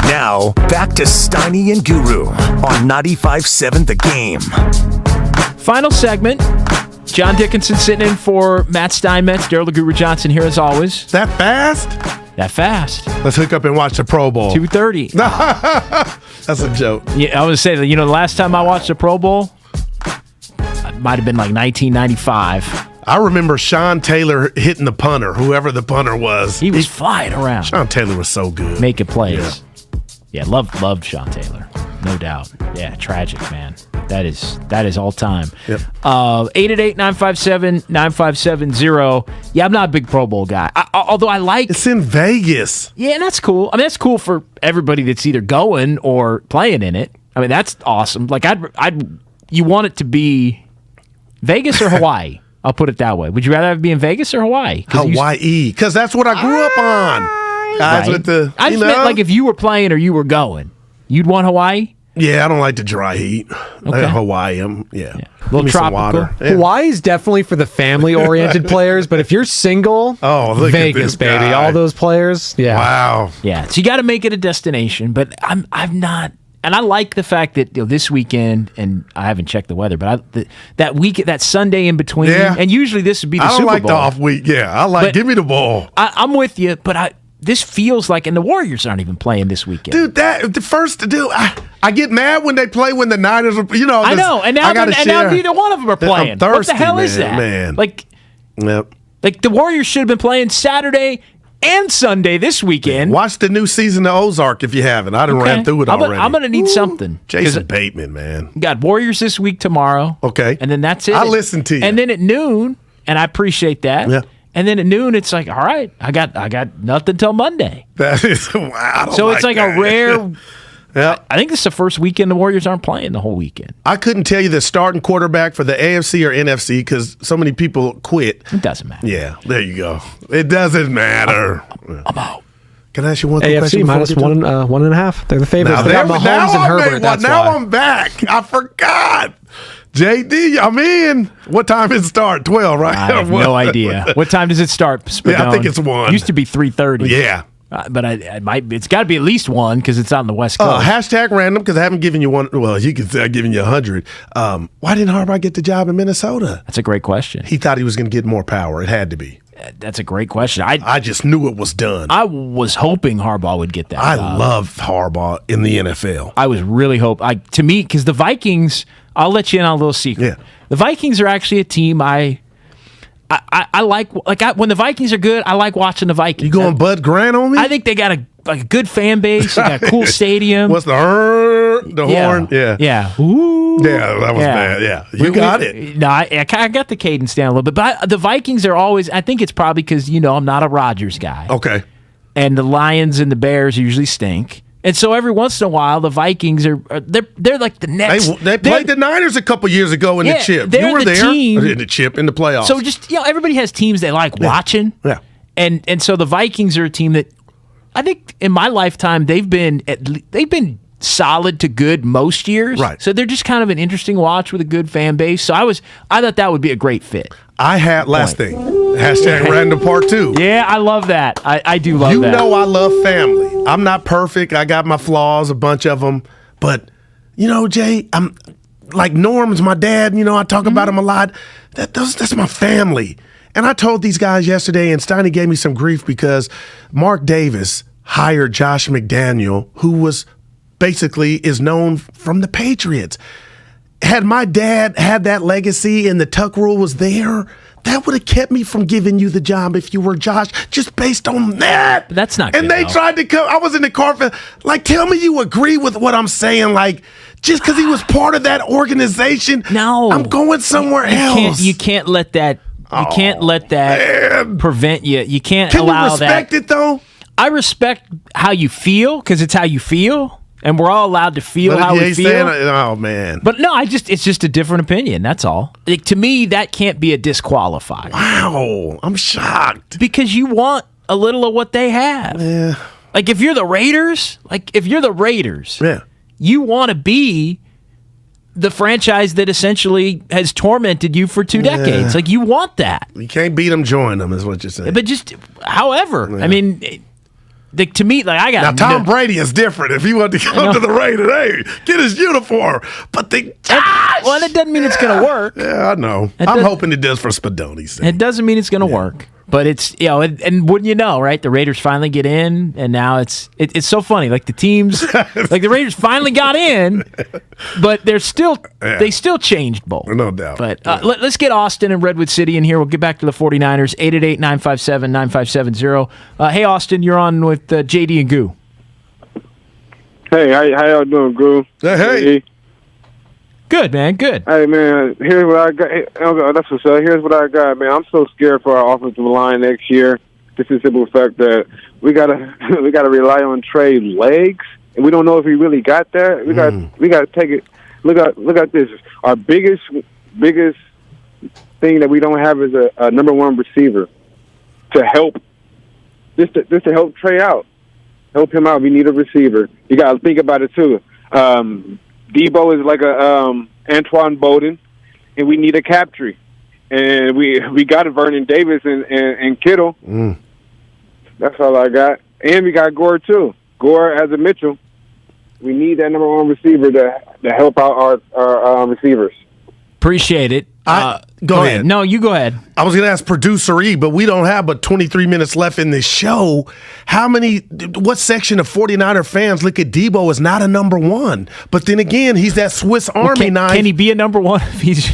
Now, back to Steiny and Guru on 95.7 The Game. Final segment. John Dickinson sitting in for Matt Steinmetz. Daryl the Guru Johnson here as always. That fast? That fast. Let's hook up and watch the Pro Bowl. 2:30. That's a joke. Yeah, I was saying that, the last time I watched the Pro Bowl, it might have been like 1995. I remember Sean Taylor hitting the punter, whoever the punter was. He was flying around. Sean Taylor was so good. Making plays. Yeah, loved Sean Taylor. No doubt. Yeah, tragic, man. That is all time. Yep. 888-957-9570. Yeah, I'm not a big Pro Bowl guy. Although I like... It's in Vegas. Yeah, and that's cool. I mean, that's cool for everybody that's either going or playing in it. I mean, that's awesome. Like, you want it to be Vegas or Hawaii? I'll put it that way. Would you rather have it be in Vegas or Hawaii? Hawaii, because that's what I grew up on. Guys with the, I just meant like if you were playing or you were going, you'd want Hawaii? Yeah, I don't like the dry heat. Okay. Hawaii, yeah. Little Give me some tropical. water. Yeah. Hawaii is definitely for the family-oriented players, but if you're single, look Vegas, at this baby. guy. All those players, yeah. Wow. Yeah, so you got to make it a destination, but I'm not, and I like the fact that this weekend, and I haven't checked the weather, but that Sunday in between, and usually this would be the Super Bowl. I don't like the off week. Yeah, give me the ball. I'm with you, but this feels like, and the Warriors aren't even playing this weekend. Dude, I get mad when they play when the Niners are, I know, and now neither one of them are playing. I'm thirsty, what the hell is that? Man. Like the Warriors should have been playing Saturday and Sunday this weekend. Watch the new season of Ozark if you haven't. I done ran through it already. I'm going to need something. Jason Bateman, man. You got Warriors this week tomorrow. Okay. And then that's it. I'll listen to you. And then at noon, and I appreciate that. Yeah. And then at noon, it's like, all right, I got nothing till Monday. That is wow. So it's like a rare. Yeah. I think this is the first weekend the Warriors aren't playing the whole weekend. I couldn't tell you the starting quarterback for the AFC or NFC because so many people quit. It doesn't matter. Yeah, there you go. It doesn't matter. I'm out. Can I ask you one AFC question? minus 1.5. They're the favorites. They got Mahomes and Herbert. That's now why. I'm back. I forgot. JD, I'm in. What time does it start? 12, right? I have no idea. What time does it start? Spadone? Yeah, I think it's 1. Used to be 3:30. Yeah. But it's got to be at least 1 because it's on the West Coast. Hashtag random because I haven't given you one. Well, you could say I've given you 100. Why didn't Harbaugh get the job in Minnesota? That's a great question. He thought he was going to get more power. It had to be. That's a great question. I just knew it was done. I was hoping Harbaugh would get that I job. love Harbaugh in the NFL. I was really hoping. To me, because the Vikings, I'll let you in on a little secret. Yeah. The Vikings are actually a team I like. When the Vikings are good, I like watching the Vikings. You going Bud Grant on me? I think they got a good fan base. They got a cool stadium. What's the horn? Yeah. Yeah. Ooh. Yeah, that was bad. Yeah. You got it. No, I got the cadence down a little bit. But the Vikings are always, I think it's probably because, I'm not a Rodgers guy. Okay. And the Lions and the Bears usually stink. And so every once in a while, the Vikings they're like the next. They played the Niners a couple years ago in the chip. They're You were the there team. in the chip in the playoffs. So just everybody has teams they like watching. Yeah. And so the Vikings are a team that I think in my lifetime they've been solid to good most years. Right. So they're just kind of an interesting watch with a good fan base. So I thought that would be a great fit. I had last thing. Hashtag random part 2. Yeah, I love that. I do love that. You know I love family. I'm not perfect. I got my flaws, a bunch of them. But, Jay, I'm like Norm's my dad. I talk about him a lot. That's my family. And I told these guys yesterday, and Steiny gave me some grief because Mark Davis hired Josh McDaniel, who is known from the Patriots. Had my dad had that legacy and the Tuck rule was there, that would have kept me from giving you the job if you were Josh, just based on that. But that's not and good. They tried to come. I was in the car for, tell me you agree with what I'm saying. Just because he was part of that organization. No. I'm going somewhere else. You can't let that. You can't let that prevent you. You can't allow that. Can you respect it, though? I respect how you feel because it's how you feel. And we're all allowed to feel how we feel. Oh, man. But no, it's just a different opinion. That's all. To me, that can't be a disqualifier. Wow. I'm shocked. Because you want a little of what they have. Yeah. If you're the Raiders, yeah, you want to be the franchise that essentially has tormented you for 2 decades. You want that. You can't beat them, join them, is what you're saying. But just, however, I mean, to me, like I got now Tom Brady is different. If he wanted to come to the Raiders, hey, get his uniform. But well, that doesn't mean it's going to work. Yeah, I know. I'm hoping it does for Spadone's sake. It doesn't mean it's going to work. But it's, and wouldn't you know, right? The Raiders finally get in, and now it's so funny. Like the teams, like the Raiders finally got in, but they still changed both. No doubt. But let's get Austin and Redwood City in here. We'll get back to the 49ers, 888-957-9570. Hey, Austin, you're on with JD and Goo. Hey, how y'all doing, Goo? Hey. Good, man. Good. Hey, man. Here's what I got. That's what's up. Here's what I got, man. I'm so scared for our offensive line next year. Just the simple fact that we gotta rely on Trey's legs, and we don't know if he really got that. We got to take it. Look at this. Our biggest thing that we don't have is a number one receiver to help. Just to help Trey out, help him out. We need a receiver. You got to think about it too. Debo is like a Antoine Bowden, and we need a Captree. And we got a Vernon Davis and Kittle. That's all I got. And we got Gore, too. Gore as a Mitchell. We need that number one receiver to help out our receivers. Appreciate it. Go ahead. No, you go ahead. I was going to ask Producer E, but we don't have but 23 minutes left in this show. What section of 49er fans look at Debo as not a number one? But then again, he's that Swiss Army knife. Can he be a number one if he's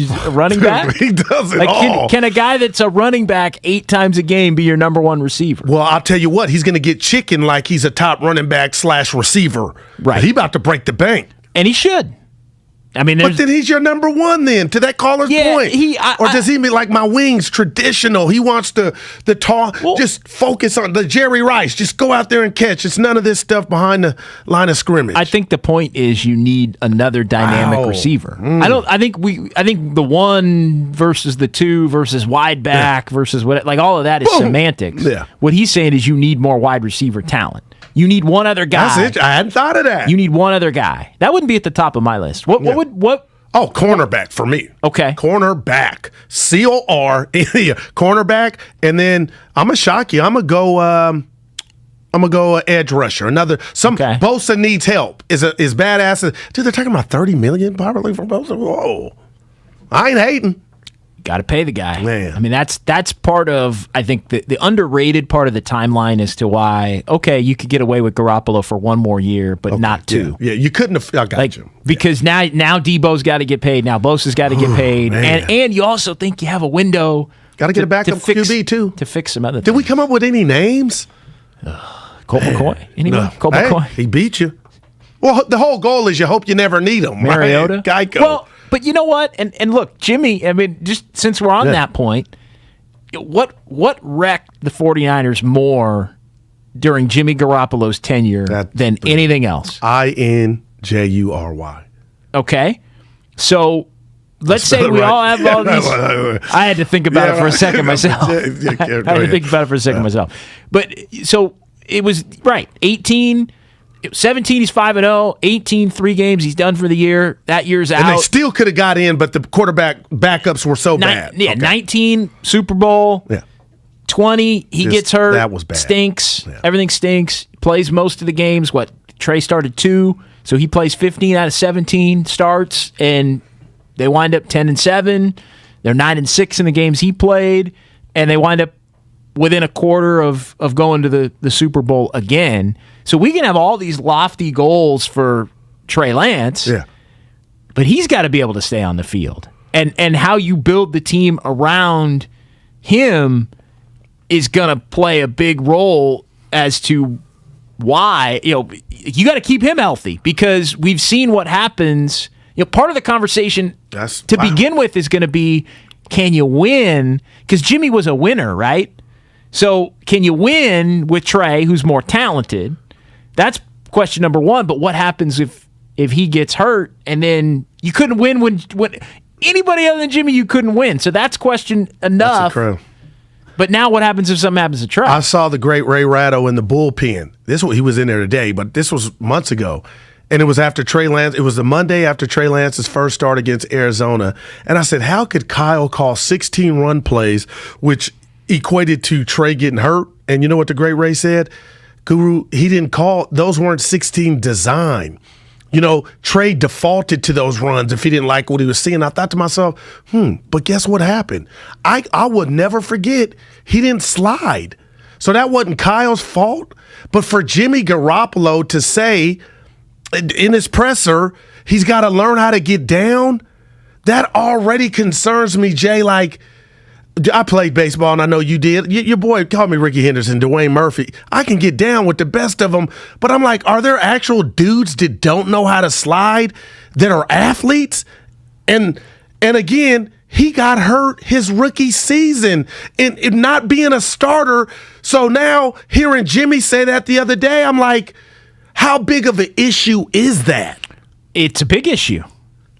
a running back? He does it all. Can a guy that's a running back 8 times a game be your number one receiver? Well, I'll tell you what, he's going to get chicken like he's a top running back / receiver. Right. He about to break the bank. And he should. I mean, but then he's your number one. Then to that caller's point, or does he be like my wings traditional? He wants the tall, just focus on the Jerry Rice. Just go out there and catch. It's none of this stuff behind the line of scrimmage. I think the point is you need another dynamic receiver. I think the one versus the two versus wide back versus what, like all of that is semantics. Yeah. What he's saying is you need more wide receiver talent. You need one other guy. That's it. I hadn't thought of that. You need one other guy. That wouldn't be at the top of my list. What? Oh, cornerback for me. Okay. Cornerback. C-O-R. Cornerback. And then I'm going to shock you. I'm going to go edge rusher. Bosa needs help. Is badass. Dude, they're talking about $30 million probably for Bosa. Whoa. I ain't hating. Got to pay the guy. Man. I mean, that's part of, I think, the underrated part of the timeline as to why, okay, you could get away with Garoppolo for one more year, but not two. Yeah, you couldn't have. I got you. Because now Debo's got to get paid. Now Bosa's got to get paid. And you also think you have a window. Got to get a backup QB, too. To fix some other things. Did we come up with any names? Colt McCoy? Anyone? No. Colt McCoy? He beat you. Well, the whole goal is you hope you never need him. Mariota? Right? Geico. Well, but you know what? And look, Jimmy, I mean, just since we're on that point, what wrecked the 49ers more during Jimmy Garoppolo's tenure than anything else? INJURY. Okay. So let's say we all have all these. I had to think about it for a second myself. I had to think about it for a second myself. But so it was, 17, he's 5-0. 18, 3 games, he's done for the year. That year's out. And they still could have got in, but the quarterback backups were so bad. Yeah, okay. 19, Super Bowl. Yeah. 20, he gets hurt. That was bad. Stinks. Yeah. Everything stinks. Plays most of the games. Trey started 2, so he plays 15 out of 17 starts, and they wind up 10-7. They're 9-6 in the games he played, and they wind up within a quarter of going to the Super Bowl again. So we can have all these lofty goals for Trey Lance, but he's got to be able to stay on the field. And how you build the team around him is going to play a big role as to why, you got to keep him healthy, because we've seen what happens. Part of the conversation begin with is going to be, can you win? Because Jimmy was a winner, right? So can you win with Trey, who's more talented? That's question number one. But what happens if he gets hurt and then you couldn't win when anybody other than Jimmy, you couldn't win? So that's question enough. But now what happens if something happens to Trey? I saw the great Ray Ratto in the bullpen. He was in there today, but this was months ago. And it was after Trey Lance. It was the Monday after Trey Lance's first start against Arizona. And I said, how could Kyle call 16 run plays, which equated to Trey getting hurt. And you know what the great Ray said? Guru, he didn't call, those weren't 16 design. You know, Trey defaulted to those runs if he didn't like what he was seeing. I thought to myself, but guess what happened? I would never forget, he didn't slide. So that wasn't Kyle's fault. But for Jimmy Garoppolo to say in his presser, he's got to learn how to get down, that already concerns me, Jay. Like, I played baseball, and I know you did. Your boy called me Ricky Henderson, Dwayne Murphy. I can get down with the best of them, but I'm like, are there actual dudes that don't know how to slide that are athletes? And again, he got hurt his rookie season and not being a starter. So now hearing Jimmy say that the other day, I'm like, how big of an issue is that? It's a big issue.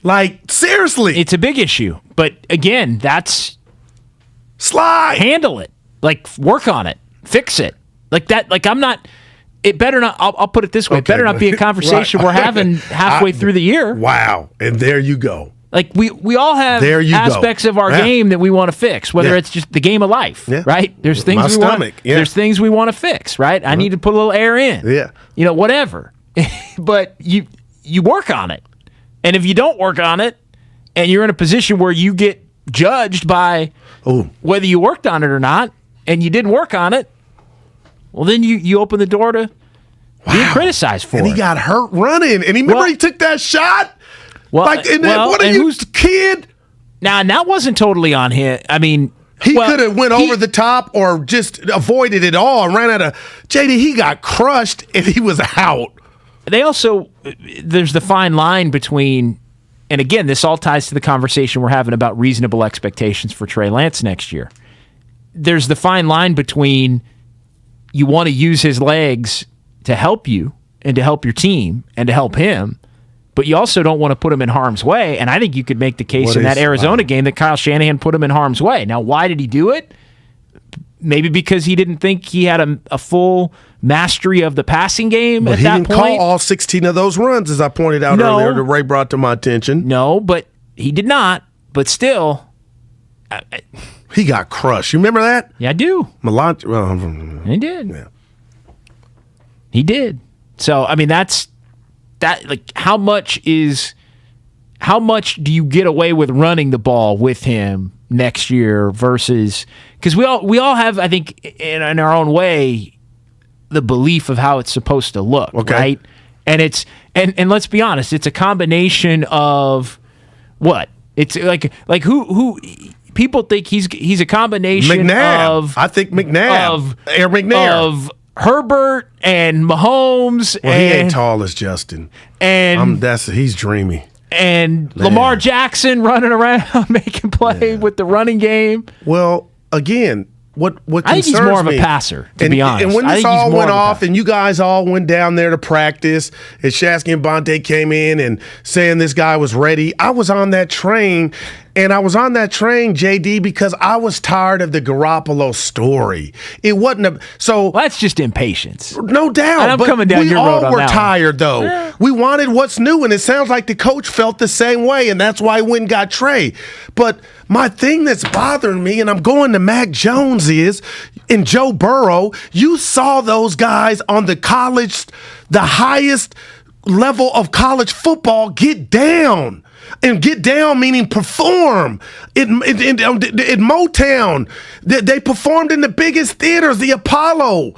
Like, seriously. It's a big issue. But again, that's... Slide. Handle it. Like, work on it. Fix it. Like that. Like, I'm not... It better not... I'll put it this way. Okay. It better not be a conversation we're having halfway through the year. Wow. And there you go. Like, we all have aspects of our game that we want to fix, whether it's just the game of life, right? There's things There's things we want to fix, right? I need to put a little air in. Yeah. You know, whatever. But you work on it. And if you don't work on it, and you're in a position where you get judged by whether you worked on it or not, and you didn't work on it, well, then you open the door to being criticized for it. And he got hurt running. And he took that shot? Well, like, what are you, kid? Now, and that wasn't totally on him. I mean, he could have went over the top or just avoided it all and ran out of... JD, he got crushed, and he was out. They also... There's the fine line between... And again, this all ties to the conversation we're having about reasonable expectations for Trey Lance next year. There's the fine line between you want to use his legs to help you and to help your team and to help him, but you also don't want to put him in harm's way. And I think you could make the case in that Arizona game that Kyle Shanahan put him in harm's way. Now, why did he do it? Maybe because he didn't think he had a full mastery of the passing game at that point. He didn't call all 16 of those runs, as I pointed out earlier, that Ray brought to my attention. No, but he did not. But still... he got crushed. You remember that? Yeah, I do. He did. Yeah. He did. So, I mean, that's... Like, how much do you get away with running the ball with him next year versus... Because we all have, I think, in our own way, the belief of how it's supposed to look, right? And it's and let's be honest, it's a combination of what? It's like who people think he's a combination of... I think McNabb. Air McNair. Of Herbert and Mahomes. Well, he ain't tall as Justin. And he's dreamy. And Lamar Jackson running around making play with the running game. Well, again, what concerns me... I think he's more of a passer, to be honest. And when this all went off and you guys all went down there to practice and Shasky and Bonte came in and saying this guy was ready, I was on that train. And I was on that train, JD, because I was tired of the Garoppolo story. It wasn't so... Well, that's just impatience. No doubt. And I'm coming down your road on that. We all were tired, though. Yeah. We wanted what's new, and it sounds like the coach felt the same way, and that's why he went and got Trey. But my thing that's bothering me, and I'm going to Mac Jones and Joe Burrow, you saw those guys on the highest level of college football get down. And get down meaning perform. In Motown, they performed in the biggest theaters, the Apollo.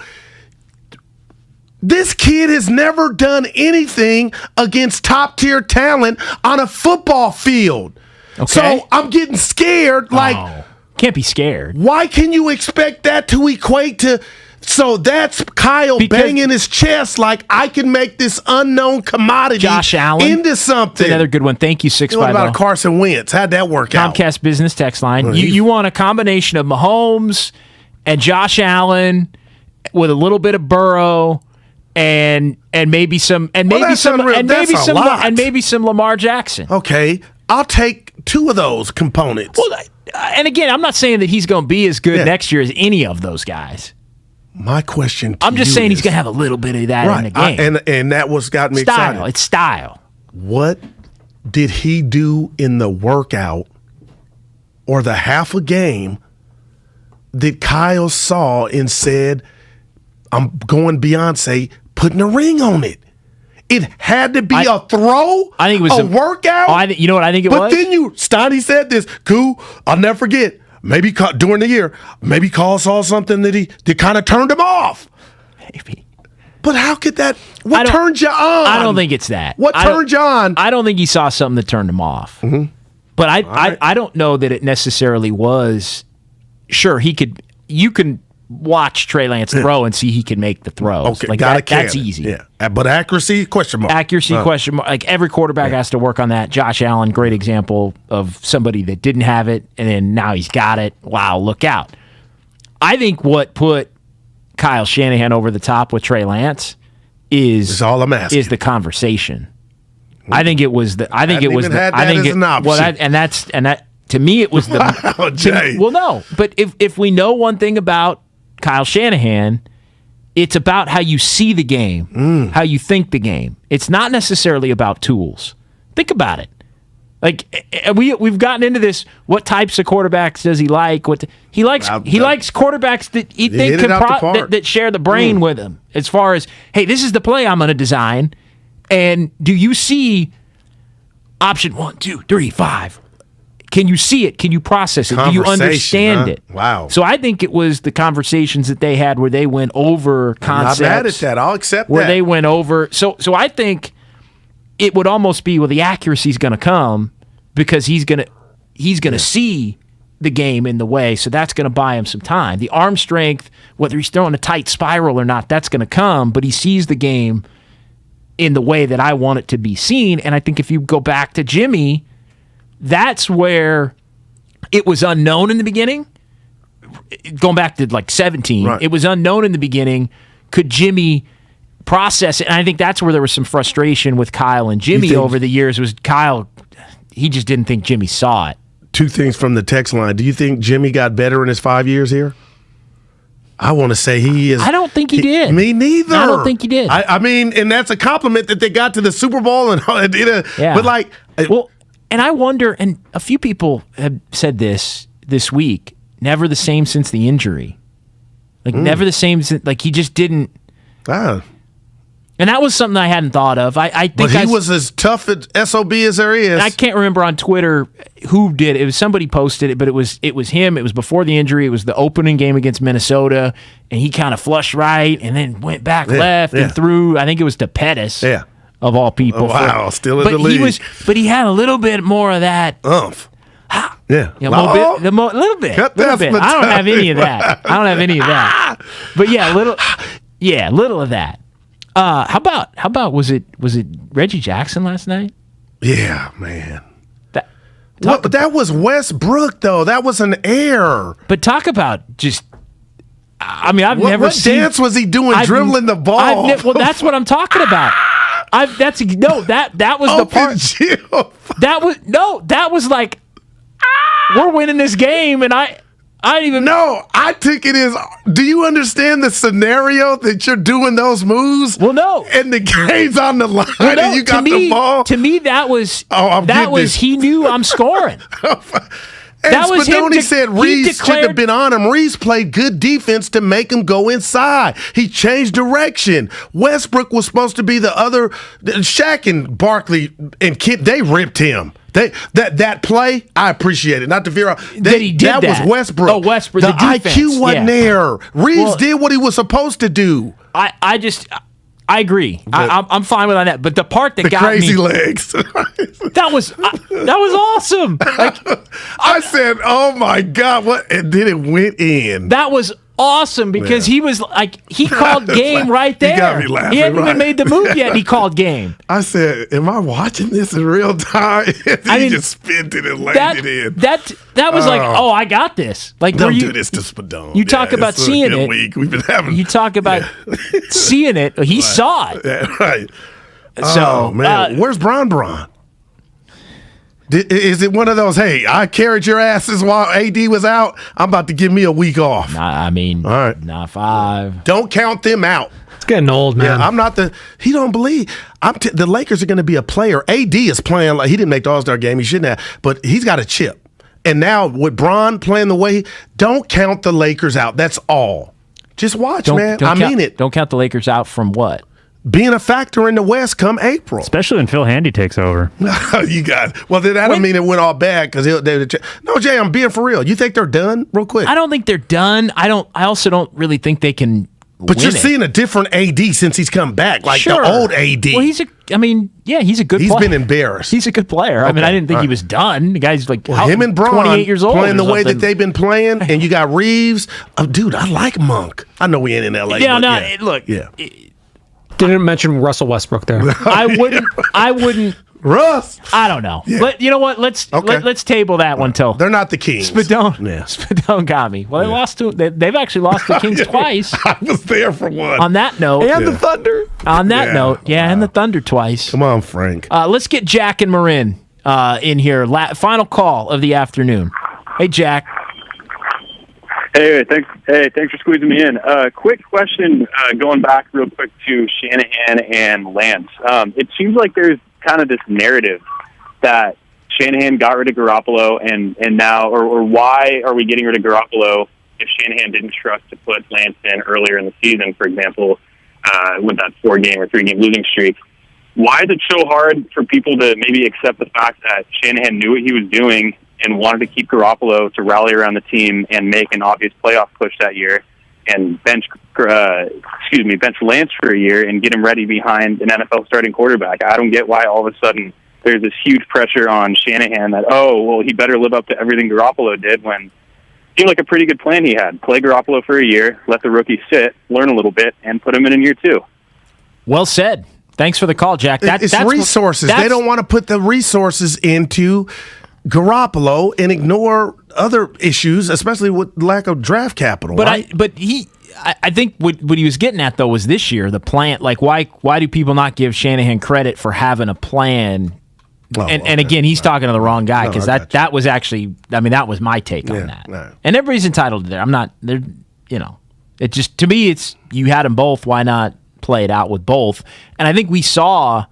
This kid has never done anything against top-tier talent on a football field. Okay. So I'm getting scared. Can't be scared. Why can you expect that to equate to... So that's Kyle banging his chest like I can make this unknown commodity Josh Allen into something. That's another good one. Thank you, 650. What about Carson Wentz? How'd that work out? Comcast Business text line. You want a combination of Mahomes and Josh Allen with a little bit of Burrow and maybe some Lamar Jackson. Okay, I'll take two of those components. Well, and again, I'm not saying that he's going to be as good next year as any of those guys. My question I'm just saying he's going to have a little bit of that in the game. And that was got me excited. It's style. What did he do in the workout or the half a game that Kyle saw and said, I'm going Beyonce, putting a ring on it? It had to be a throw. I think it was a workout. You know what I think it was? But then Steiny said this. Cool. I'll never forget. Maybe during the year, maybe Carl saw something that kind of turned him off. Maybe. But how could that? What turned you on? I don't think it's that. What turned you on? I don't think he saw something that turned him off. Mm-hmm. But I don't know that it necessarily was. Sure, you can watch Trey Lance throw and see he can make the throws. Okay, like that's easy. Yeah, but accuracy, question mark. Question mark. Like every quarterback has to work on that. Josh Allen, great example of somebody that didn't have it, and then now he's got it. Wow, look out. I think what put Kyle Shanahan over the top with Trey Lance is all I'm asking. Is the conversation. I think it was the. To me, it was the. Wow, Jay. Well, no, but if we know one thing about Kyle Shanahan, it's about how you see the game, how you think the game. It's not necessarily about tools. Think about it. Like we've gotten into this. What types of quarterbacks does he like? He likes quarterbacks that he think that share the brain with him. As far as, hey, this is the play I'm going to design, and do you see option 1, 2, 3, 5? Can you see it? Can you process it? Do you understand it? Wow. So I think it was the conversations that they had where they went over concepts. I'm not mad at that. I'll accept where that. They went over. So I think it would almost be, well, the accuracy's going to come because he's going to see the game in the way, so that's going to buy him some time. The arm strength, whether he's throwing a tight spiral or not, that's going to come, but he sees the game in the way that I want it to be seen. And I think if you go back to Jimmy, that's where it was unknown in the beginning. Going back to like 17, right. It was unknown in the beginning. Could Jimmy process it? And I think that's where there was some frustration with Kyle and Jimmy over the years. Was Kyle, he just didn't think Jimmy saw it. 2 things from the text line. Do you think Jimmy got better in his 5 years here? I want to say he is. I don't think he did. Me neither. I don't think he did. I mean, and that's a compliment that they got to the Super Bowl and but like, well. And I wonder, and a few people have said this week, never the same since the injury. Like, never the same since, like, he just didn't. And that was something I hadn't thought of. I think he was as tough at SOB as there is. I can't remember on Twitter who did it. It was somebody posted it, but it was him. It was before the injury. It was the opening game against Minnesota, and he kind of flushed right and then went back left and threw, I think it was to Pettis. Yeah. Of all people. Oh, wow, still in the league. But he had a little bit more of that. Yeah. A little bit. I don't have any of that. But little of that. How about was it Reggie Jackson last night? Yeah, man. That was Westbrook though. That was an error. But talk about just. I mean, what dance was he doing dribbling the ball? Well, that's what I'm talking about. That was the part. That was like we're winning this game, and I took it as. Do you understand the scenario that you're doing those moves? Well, no, and the game's on the line, and you got the ball. To me, that was he knew I'm scoring. And Spadoni said Reeves shouldn't have been on him. Reeves played good defense to make him go inside. He changed direction. Westbrook was supposed to be the other. Shaq and Barkley and Kid, they ripped him. That play, I appreciate it. Not to veer off. That was Westbrook. Oh, Westbrook. The defense. IQ wasn't there. Reeves did what he was supposed to do. I agree. I'm fine with that. But the part that got crazy me, legs. that was awesome. Like, I said, "Oh my God!" What? And then it went in. That was awesome because he was like, he called game right there. You got me laughing. He hadn't even made the move yet. He called game. I said, "Am I watching this in real time?" He just spent it and laid it in. That was like, oh, I got this. Like, don't do this to Spadone. You talk about seeing it. Week we've been having. You talk about seeing it. He saw it. Yeah, right. So, man, where's Bron? Is it one of those, hey, I carried your asses while AD was out, I'm about to give me a week off? All right. Not 5. Don't count them out. It's getting old, man. Yeah, I'm not he don't believe. The Lakers are going to be a player. AD is playing like he didn't make the All-Star game. He shouldn't have, but he's got a chip. And now with Bron playing the way, don't count the Lakers out. That's all. Just watch, man. I mean it. Don't count the Lakers out from what? Being a factor in the West come April. Especially when Phil Handy takes over. You got it. Well, then that don't mean it went all bad because no, Jay, I'm being for real. You think they're done? Real quick. I don't think they're done. I also don't really think they can. But you're seeing a different AD since he's come back, like the old AD. Well, he's a good. He's been embarrassed. He's a good player. I mean, I didn't think he was done. The guy's like him and Bron 28 years old, playing the way that they've been playing, and you got Reeves. Oh, dude, I like Monk. I know we ain't in LA. Yeah, look. Didn't mention Russell Westbrook there. I wouldn't. Russ. I don't know. Yeah. But you know what? Let's table that one till they're not the Kings. Spadone got me. Well, they lost to. They've actually lost the Kings twice. I was there for one. On that note, and the Thunder. On that note, and the Thunder twice. Come on, Frank. Let's get Jack and Marin in here. Final call of the afternoon. Hey, Jack. Hey, thanks for squeezing me in. Quick question, going back real quick to Shanahan and Lance. It seems like there's kind of this narrative that Shanahan got rid of Garoppolo and now, or why are we getting rid of Garoppolo if Shanahan didn't trust to put Lance in earlier in the season, for example, with that 4-game or 3-game losing streak? Why is it so hard for people to maybe accept the fact that Shanahan knew what he was doing and wanted to keep Garoppolo to rally around the team and make an obvious playoff push that year, and bench Lance for a year and get him ready behind an NFL starting quarterback? I don't get why all of a sudden there's this huge pressure on Shanahan that, he better live up to everything Garoppolo did, when it seemed like a pretty good plan he had. Play Garoppolo for a year, let the rookie sit, learn a little bit, and put him in year 2. Well said. Thanks for the call, Jack. It's resources. They don't want to put the resources into Garoppolo and ignore other issues, especially with lack of draft capital. But right? I think what he was getting at though was this year the plan. Like why do people not give Shanahan credit for having a plan? And again, he's talking to the wrong guy because that was actually that was my take on that. No. And everybody's entitled to that. I'm not there. It just, to me, it's you had them both. Why not play it out with both? And I think we saw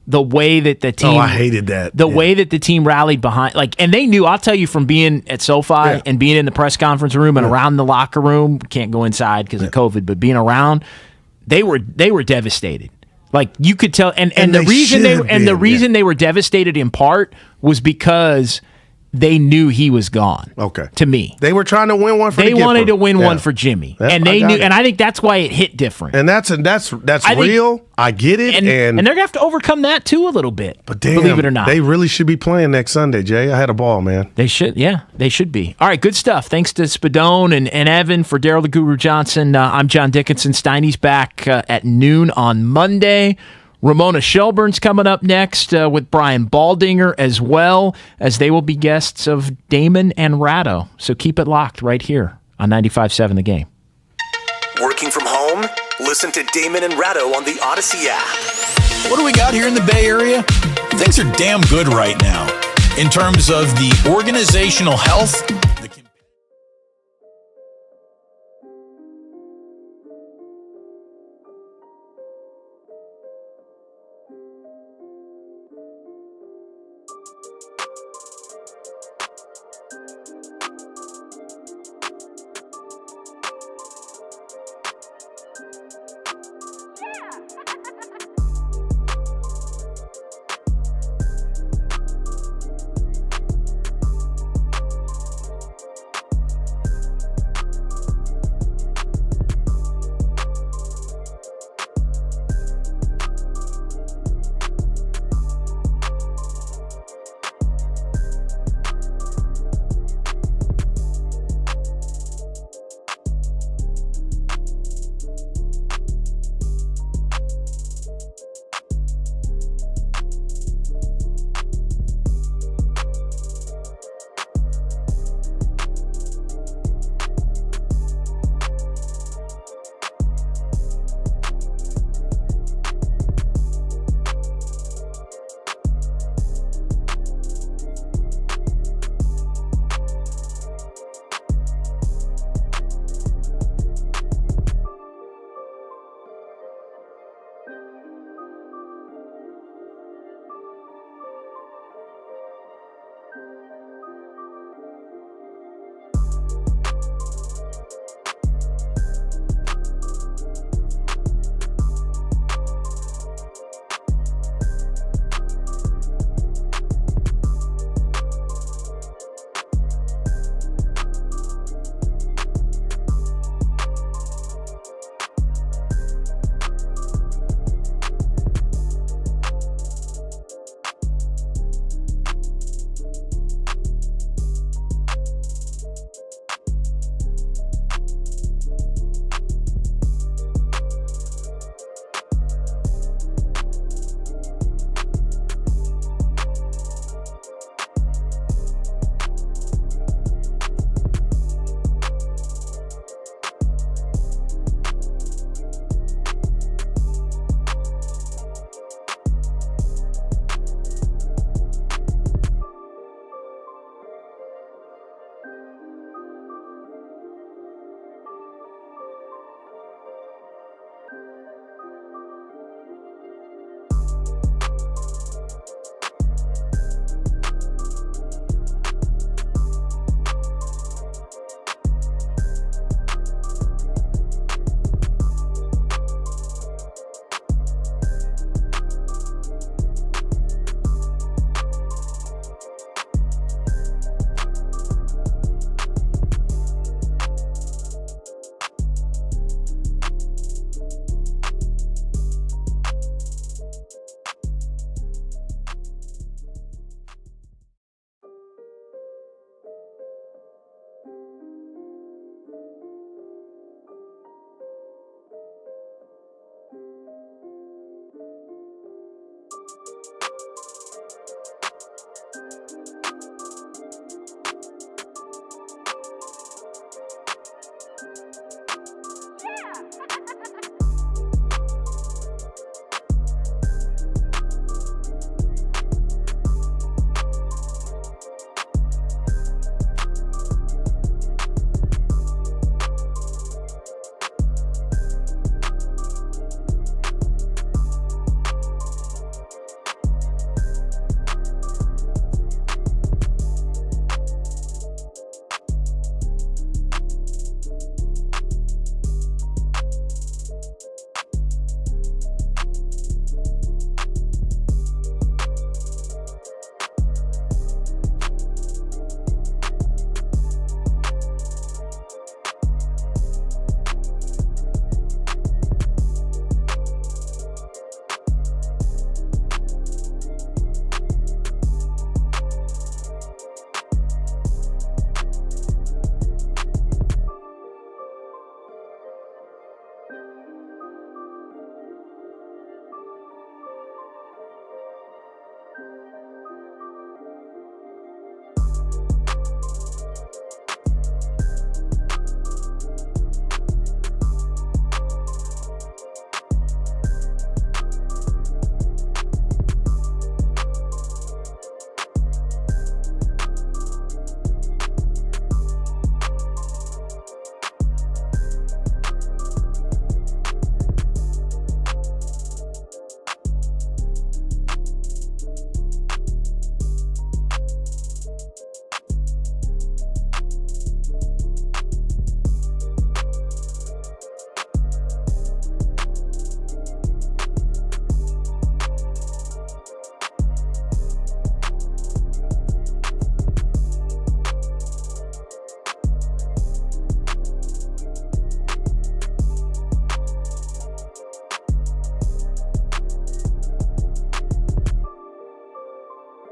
the way that the team. Oh, I hated that. The way that the team rallied behind, and they knew. I'll tell you, from being at SoFi and being in the press conference room and around the locker room, can't go inside because of COVID, but being around, they were devastated. Like you could tell, and the reason they were devastated in part was because they knew he was gone. Okay. To me, they were trying to win one for They wanted to win one for Jimmy. And they knew, and I think that's why it hit different. And that's real. I get it. And they're going to have to overcome that too a little bit. But damn, believe it or not. They really should be playing next Sunday, Jay. I had a ball, man. They should. Yeah, they should be. All right, good stuff. Thanks to Spadone and Evan. For Daryl the Guru Johnson, I'm John Dickinson. Steiny's back at noon on Monday. Ramona Shelburne's coming up next with Brian Baldinger, as well as they will be guests of Damon and Ratto. So keep it locked right here on 95.7 The Game. Working from home? Listen to Damon and Ratto on the Odyssey app. What do we got here in the Bay Area? Things are damn good right now. In terms of the organizational health,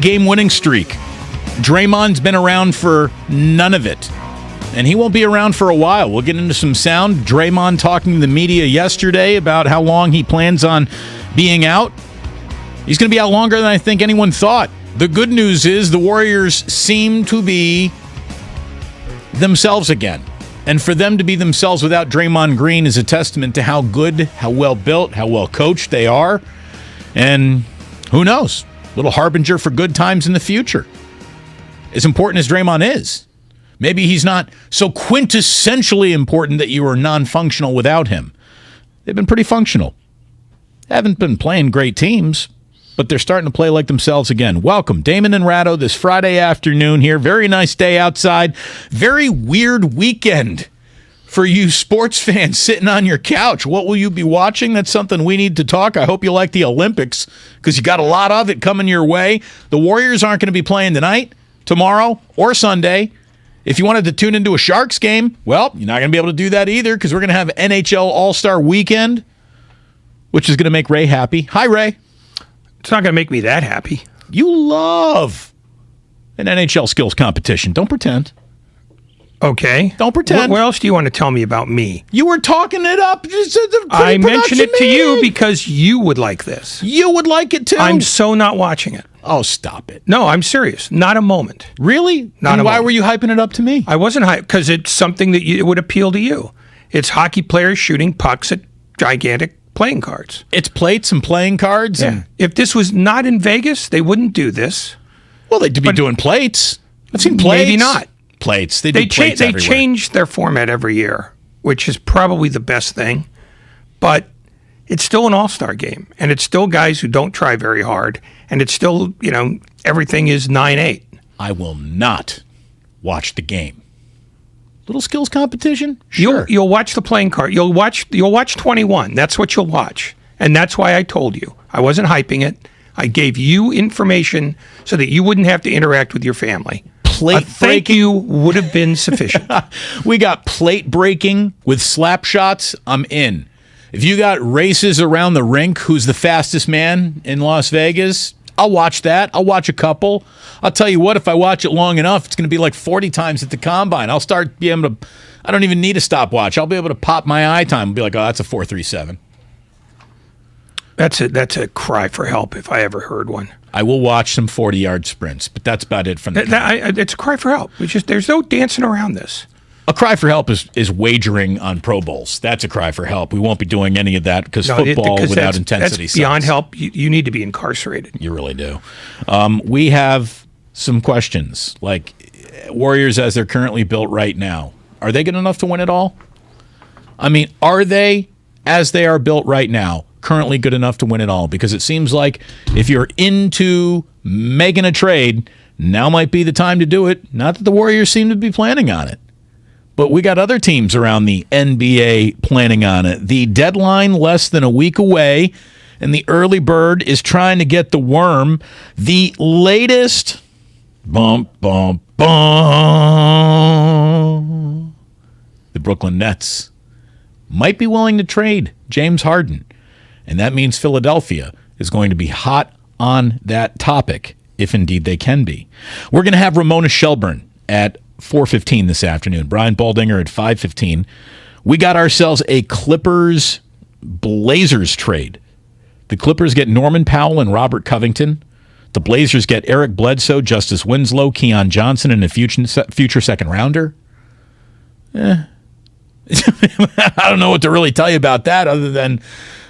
8-game winning streak. Draymond's been around for none of it. And he won't be around for a while. We'll get into some sound. Draymond talking to the media yesterday about how long he plans on being out. He's going to be out longer than I think anyone thought. The good news is the Warriors seem to be themselves again. And for them to be themselves without Draymond Green is a testament to how good, how well built, how well coached they are. And who knows? A little harbinger for good times in the future. As important as Draymond is, maybe he's not so quintessentially important that you are non-functional without him. They've been pretty functional. Haven't been playing great teams, but they're starting to play like themselves again. Welcome, Damon and Ratto, this Friday afternoon here. Very nice day outside. Very weird weekend for you sports fans sitting on your couch. What will you be watching? That's something we need to talk. I hope you like the Olympics because you got a lot of it coming your way. The Warriors aren't going to be playing tonight, tomorrow, or Sunday. If you wanted to tune into a Sharks game, well, you're not going to be able to do that either because we're going to have NHL All-Star Weekend, which is going to make Ray happy. Hi, Ray. It's not going to make me that happy. You love an NHL skills competition. Don't pretend. Okay. Don't pretend. What else do you want to tell me about me? You were talking it up. I mentioned it to you because you would like this. You would like it too. I'm so not watching it. Oh, stop it. No, I'm serious. Not a moment. Really? Not a why moment. were you hyping it up to me? I wasn't hyped because it's something that it would appeal to you. It's hockey players shooting pucks at gigantic playing cards. It's plates and playing cards? Yeah. And if this was not in Vegas, they wouldn't do this. Well, they'd be doing plates. I've seen plates. Maybe not. Plates. They change their format every year, which is probably the best thing. But it's still an all-star game, and it's still guys who don't try very hard, and it's still, everything is 9-8. I will not watch the game. Little skills competition? Sure. You'll watch the playing card. You'll watch 21. That's what you'll watch. And that's why I told you. I wasn't hyping it. I gave you information so that you wouldn't have to interact with your family. Thank you would have been sufficient. We got plate breaking with slap shots. I'm in. If you got races around the rink, who's the fastest man in Las Vegas, I'll watch that. I'll watch a couple. I'll tell you what, if I watch it long enough, it's going to be like 40 times at the combine. I'll start being able to, I don't even need a stopwatch. I'll be able to pop my eye time and be like, oh, that's a 4.37. That's a cry for help if I ever heard one. I will watch some 40-yard sprints, but that's about it from the it's a cry for help. There's no dancing around this. A cry for help is wagering on Pro Bowls. That's a cry for help. We won't be doing any of that because football without intensity that's beyond help. You need to be incarcerated. You really do. We have some questions, like Warriors as they're currently built right now. Are they good enough to win it all? I mean, are they, as they are built right now, currently good enough to win it all? Because it seems like if you're into making a trade, now might be the time to do it. Not that the Warriors seem to be planning on it. But we got other teams around the NBA planning on it. The deadline less than a week away, and the early bird is trying to get the worm. The latest the Brooklyn Nets might be willing to trade James Harden. And that means Philadelphia is going to be hot on that topic, if indeed they can be. We're going to have Ramona Shelburne at 4:15 this afternoon. Brian Baldinger at 5:15. We got ourselves a Clippers-Blazers trade. The Clippers get Norman Powell and Robert Covington. The Blazers get Eric Bledsoe, Justice Winslow, Keon Johnson, and a future second rounder. I don't know what to really tell you about that other than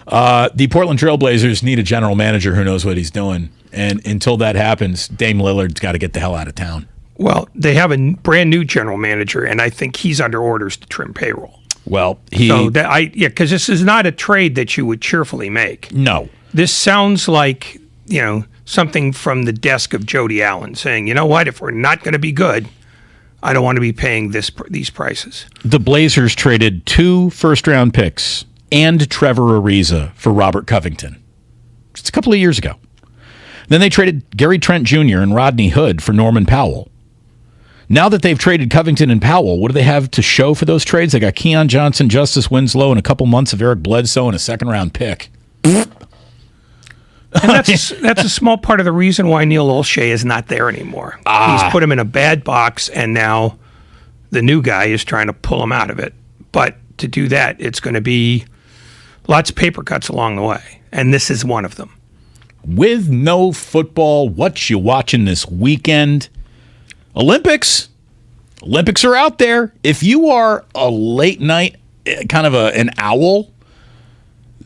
the Portland Trail Blazers need a general manager who knows what he's doing. And until that happens, Dame Lillard's got to get the hell out of town. Well, they have a brand new general manager, and I think he's under orders to trim payroll. Well, because this is not a trade that you would cheerfully make. No, this sounds like something from the desk of Jody Allen saying, you know what, if we're not going to be good, I don't want to be paying these prices. The Blazers traded 2 first-round picks and Trevor Ariza for Robert Covington just a couple of years ago. Then they traded Gary Trent Jr. and Rodney Hood for Norman Powell. Now that they've traded Covington and Powell, what do they have to show for those trades? They got Keon Johnson, Justice Winslow, and a couple months of Eric Bledsoe and a second-round pick. And that's a small part of the reason why Neil Olshey is not there anymore. He's put him in a bad box, and now the new guy is trying to pull him out of it. But to do that, it's going to be lots of paper cuts along the way, and this is one of them. With no football, what you watching this weekend? Olympics. Olympics are out there. If you are a late night, kind of an owl,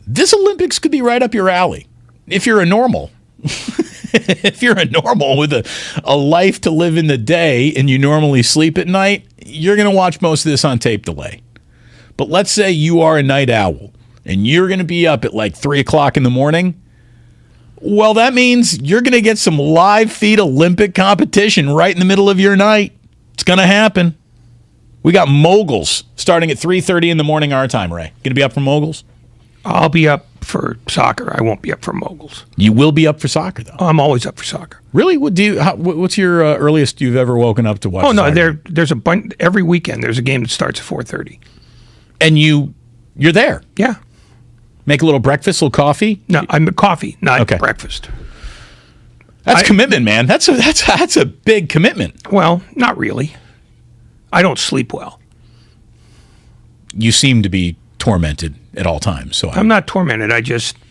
this Olympics could be right up your alley. If you're a normal. If you're a normal with a life to live in the day and you normally sleep at night, you're going to watch most of this on tape delay. But let's say you are a night owl and you're going to be up at like 3 o'clock in the morning. Well, that means you're going to get some live feed Olympic competition right in the middle of your night. It's going to happen. We got moguls starting at 3:30 in the morning our time, Ray. Going to be up for moguls? I'll be up for soccer. I won't be up for moguls. You will be up for soccer, though? I'm always up for soccer. Really? What's your earliest you've ever woken up to watch Oh, no, soccer? there's a bunch. Every weekend there's a game that starts at 4:30. And you're there? Yeah. Make a little breakfast, a little coffee? No, I'm coffee, not breakfast. That's commitment, man. That's a big commitment. Well, not really. I don't sleep well. You seem to be tormented at all times. So I'm not tormented.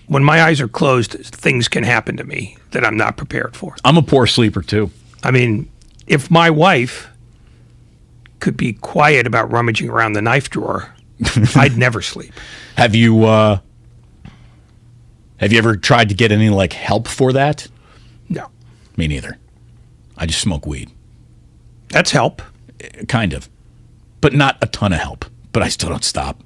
When my eyes are closed, things can happen to me that I'm not prepared for. I'm a poor sleeper too. I mean, if my wife could be quiet about rummaging around the knife drawer, I'd never sleep. Have you ever tried to get any help for that? No. Me neither. I just smoke weed. That's help. Kind of. But not a ton of help. But I still don't stop.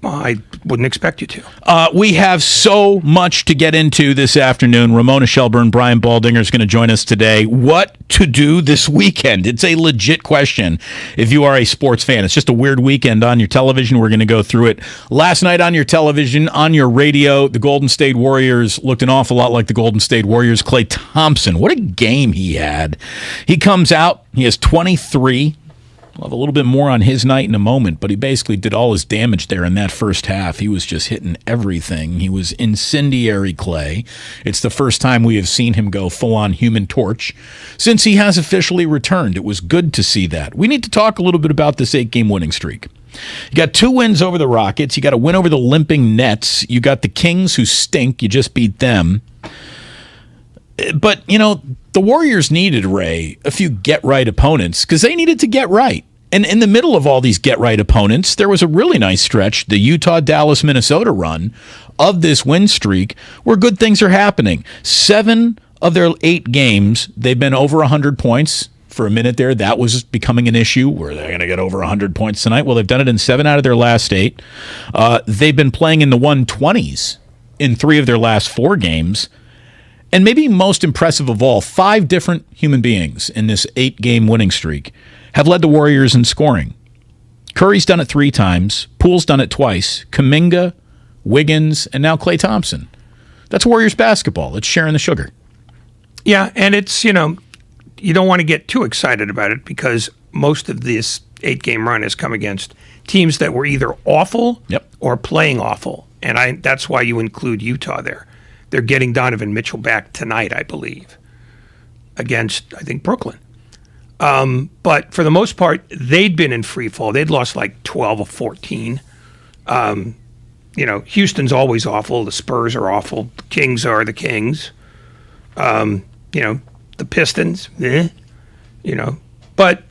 Well, I wouldn't expect you to. We have so much to get into this afternoon. Ramona Shelburne, Brian Baldinger is going to join us today. What to do this weekend? It's a legit question if you are a sports fan. It's just a weird weekend on your television. We're going to go through it. Last night on your television, on your radio, the Golden State Warriors looked an awful lot like the Golden State Warriors. Klay Thompson, what a game he had. He comes out, he has 23. We'll have a little bit more on his night in a moment, but he basically did all his damage there in that first half. He was just hitting everything. He was incendiary Klay. It's the first time we have seen him go full-on Human Torch since he has officially returned. It was good to see that. We need to talk a little bit about this 8-game winning streak. You got 2 wins over the Rockets. You got a win over the limping Nets. You got the Kings, who stink. You just beat them. But, the Warriors needed, Ray, a few get-right opponents because they needed to get right. And in the middle of all these get-right opponents, there was a really nice stretch, the Utah, Dallas, Minnesota run of this win streak where good things are happening. 7 of their 8 games, they've been over 100 points. For a minute there, that was becoming an issue. Were they going to get over 100 points tonight? Well, they've done it in 7 out of their last 8. They've been playing in the 120s in 3 of their last 4 games. And maybe most impressive of all, 5 different human beings in this 8-game winning streak have led the Warriors in scoring. Curry's done it 3 times. Poole's done it twice. Kuminga, Wiggins, and now Klay Thompson. That's Warriors basketball. It's sharing the sugar. Yeah, and it's, you don't want to get too excited about it because most of this 8-game run has come against teams that were either awful or playing awful. And that's why you include Utah there. They're getting Donovan Mitchell back tonight, I believe, against, I think, Brooklyn. But for the most part, they'd been in free fall. They'd lost like 12 of 14. Houston's always awful. The Spurs are awful. The Kings are the Kings. The Pistons, But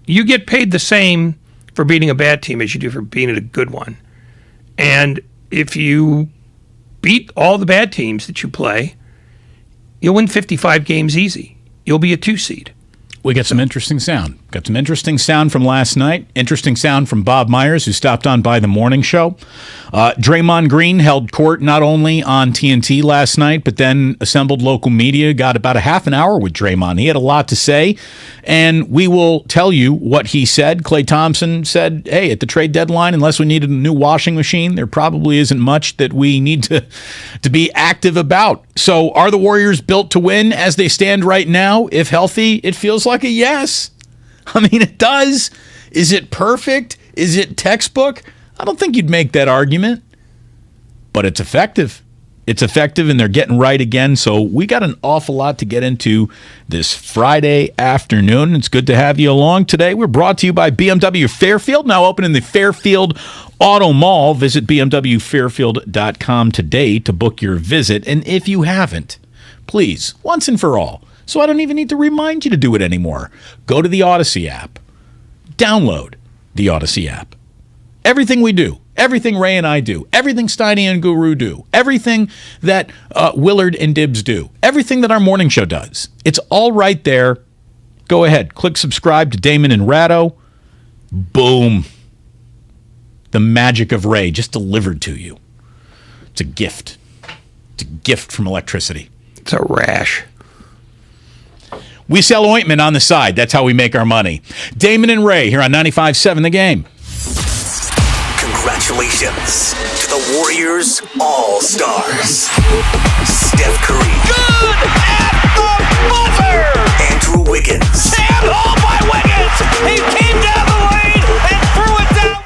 you get paid the same for beating a bad team as you do for beating a good one. And if you beat all the bad teams that you play, you'll win 55 games easy. You'll be a 2 seed. We got some interesting sound. Got some interesting sound from last night. Interesting sound from Bob Myers, who stopped on by the morning show. Draymond Green held court not only on TNT last night, but then assembled local media, got about a half an hour with Draymond. He had a lot to say, and we will tell you what he said. Klay Thompson said, hey, at the trade deadline, unless we needed a new washing machine, there probably isn't much that we need to be active about. So are the Warriors built to win as they stand right now? If healthy, it feels like a yes. I mean, it does. Is it perfect? Is it textbook? I don't think you'd make that argument, but it's effective. It's effective, and they're getting right again. So we got an awful lot to get into this Friday afternoon. It's good to have you along today. We're brought to you by BMW Fairfield, now open in the Fairfield Auto Mall. Visit bmwfairfield.com today to book your visit. And if you haven't, please, once and for all, so I don't even need to remind you to do it anymore, go to the Odyssey app. Download the Odyssey app. Everything we do, everything Ray and I do, everything Steiny and Guru do, everything that Willard and Dibs do, everything that our morning show does, it's all right there. Go ahead, click subscribe to Damon and Ratto. Boom. The magic of Ray just delivered to you. It's a gift. It's a gift from electricity. It's a rash. We sell ointment on the side. That's how we make our money. Damon and Ray here on 95.7 The Game. Congratulations to the Warriors All-Stars. Steph Curry. Good at the buzzer! Andrew Wiggins. Jammed home by Wiggins! He came down the lane and threw it down.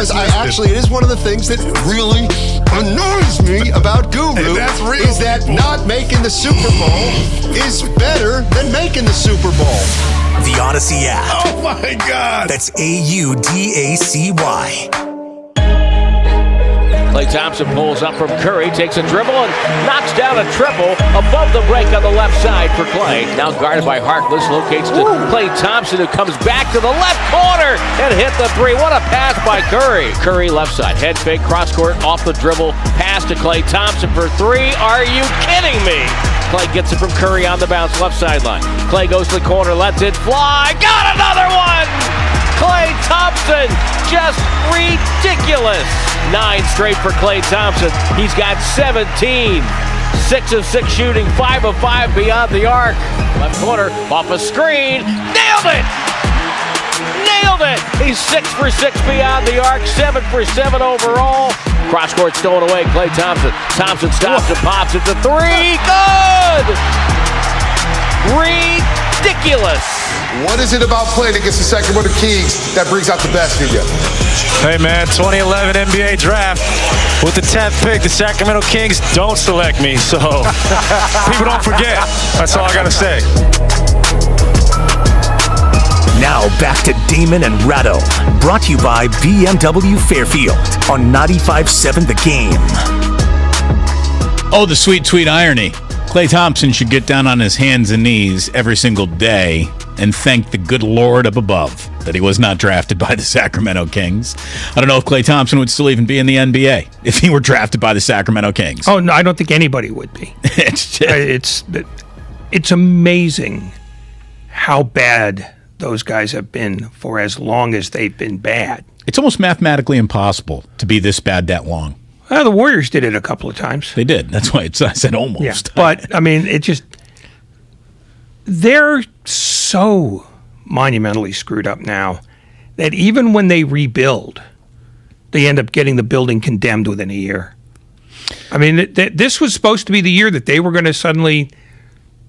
It is one of the things that really annoys me about Guru is that not making the Super Bowl is better than making the Super Bowl. The Odyssey app. Oh my God. That's AUDACY. Klay Thompson pulls up from Curry, takes a dribble, and knocks down a triple above the break on the left side for Klay. Now guarded by Harkless, locates to Klay Thompson, who comes back to the left corner and hit the three. What a pass by Curry. Curry left side, head fake, cross court, off the dribble, pass to Klay Thompson for three. Are you kidding me? Klay gets it from Curry on the bounce, left sideline. Klay goes to the corner, lets it fly. Got another one! Klay Thompson, just ridiculous. 9 straight for Klay Thompson. He's got 17. 6 of 6 shooting, 5 of 5 beyond the arc. Left corner, off a screen. Nailed it! Nailed it! He's 6 for 6 beyond the arc, 7 for 7 overall. Cross court stolen away, Klay Thompson. Thompson stops and pops it to 3. Good! Ridiculous. What is it about playing against the Sacramento Kings that brings out the best in you? Hey man, 2011 NBA draft. With the 10th pick, the Sacramento Kings don't select me, so people don't forget. That's all I gotta say. Now back to Damon and Ratto. Brought to you by BMW Fairfield on 95.7 The Game. Oh, the sweet, sweet irony. Klay Thompson should get down on his hands and knees every single day and thank the good Lord up above that he was not drafted by the Sacramento Kings. I don't know if Klay Thompson would still even be in the NBA if he were drafted by the Sacramento Kings. Oh, no, I don't think anybody would be. It's amazing how bad those guys have been for as long as they've been bad. It's almost mathematically impossible to be this bad that long. Well, the Warriors did it a couple of times. They did. That's why I said almost. Yeah, but, I mean, they're so monumentally screwed up now that even when they rebuild, they end up getting the building condemned within a year. I mean, this was supposed to be the year that they were going to suddenly